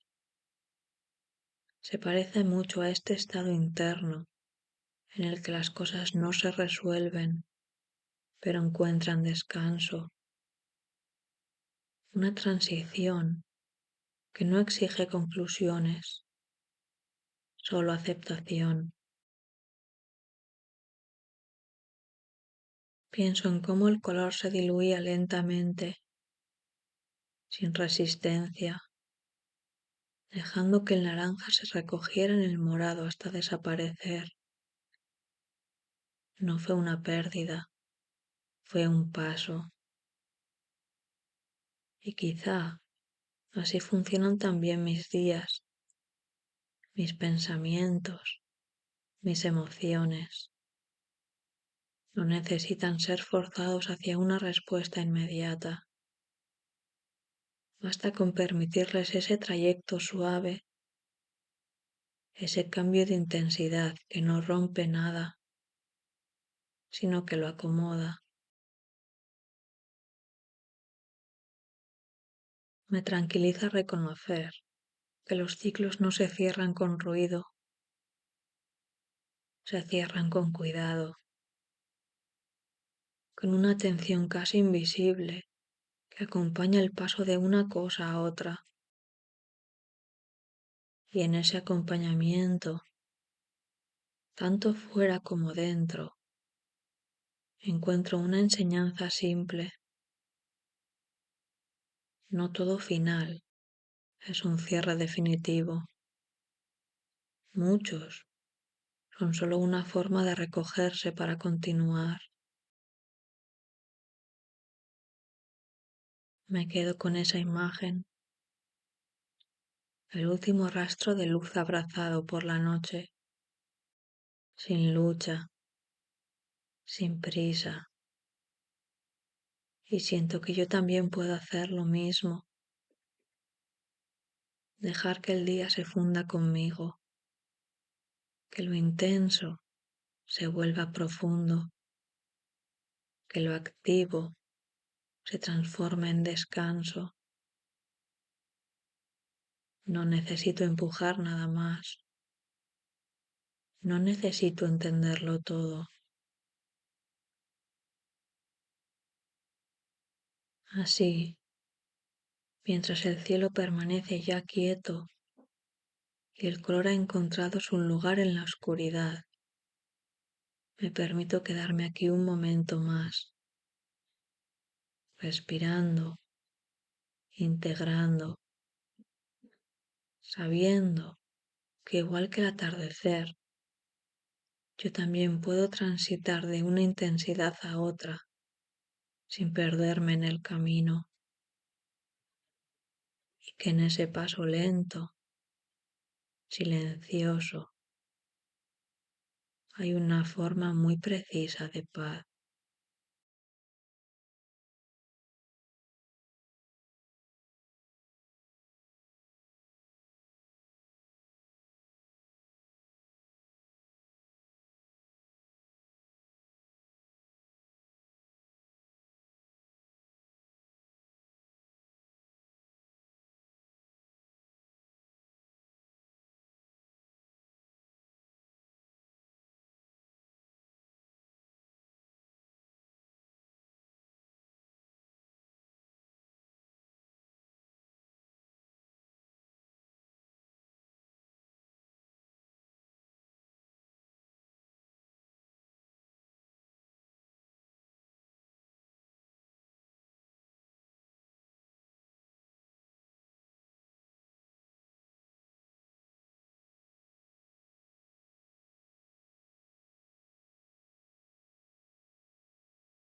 se parece mucho a este estado interno en el que las cosas no se resuelven, pero encuentran descanso. Una transición que no exige conclusiones, solo aceptación. Pienso en cómo el color se diluía lentamente, sin resistencia, dejando que el naranja se recogiera en el morado hasta desaparecer. No fue una pérdida, fue un paso. Y quizá así funcionan también mis días, mis pensamientos, mis emociones. No necesitan ser forzados hacia una respuesta inmediata. Basta con permitirles ese trayecto suave, ese cambio de intensidad que no rompe nada, sino que lo acomoda. Me tranquiliza reconocer que los ciclos no se cierran con ruido, se cierran con cuidado, con una atención casi invisible que acompaña el paso de una cosa a otra. Y en ese acompañamiento, tanto fuera como dentro, encuentro una enseñanza simple. No todo final es un cierre definitivo. Muchos son solo una forma de recogerse para continuar. Me quedo con esa imagen, el último rastro de luz abrazado por la noche, sin lucha, sin prisa. Y siento que yo también puedo hacer lo mismo, dejar que el día se funda conmigo, que lo intenso se vuelva profundo, que lo activo se transforme en descanso. No necesito empujar nada más, no necesito entenderlo todo. Así, mientras el cielo permanece ya quieto y el color ha encontrado su lugar en la oscuridad, Me permito quedarme aquí un momento más, respirando, integrando, sabiendo que igual que el atardecer, yo también puedo transitar de una intensidad a otra sin perderme en el camino y que en ese paso lento, silencioso, hay una forma muy precisa de paz.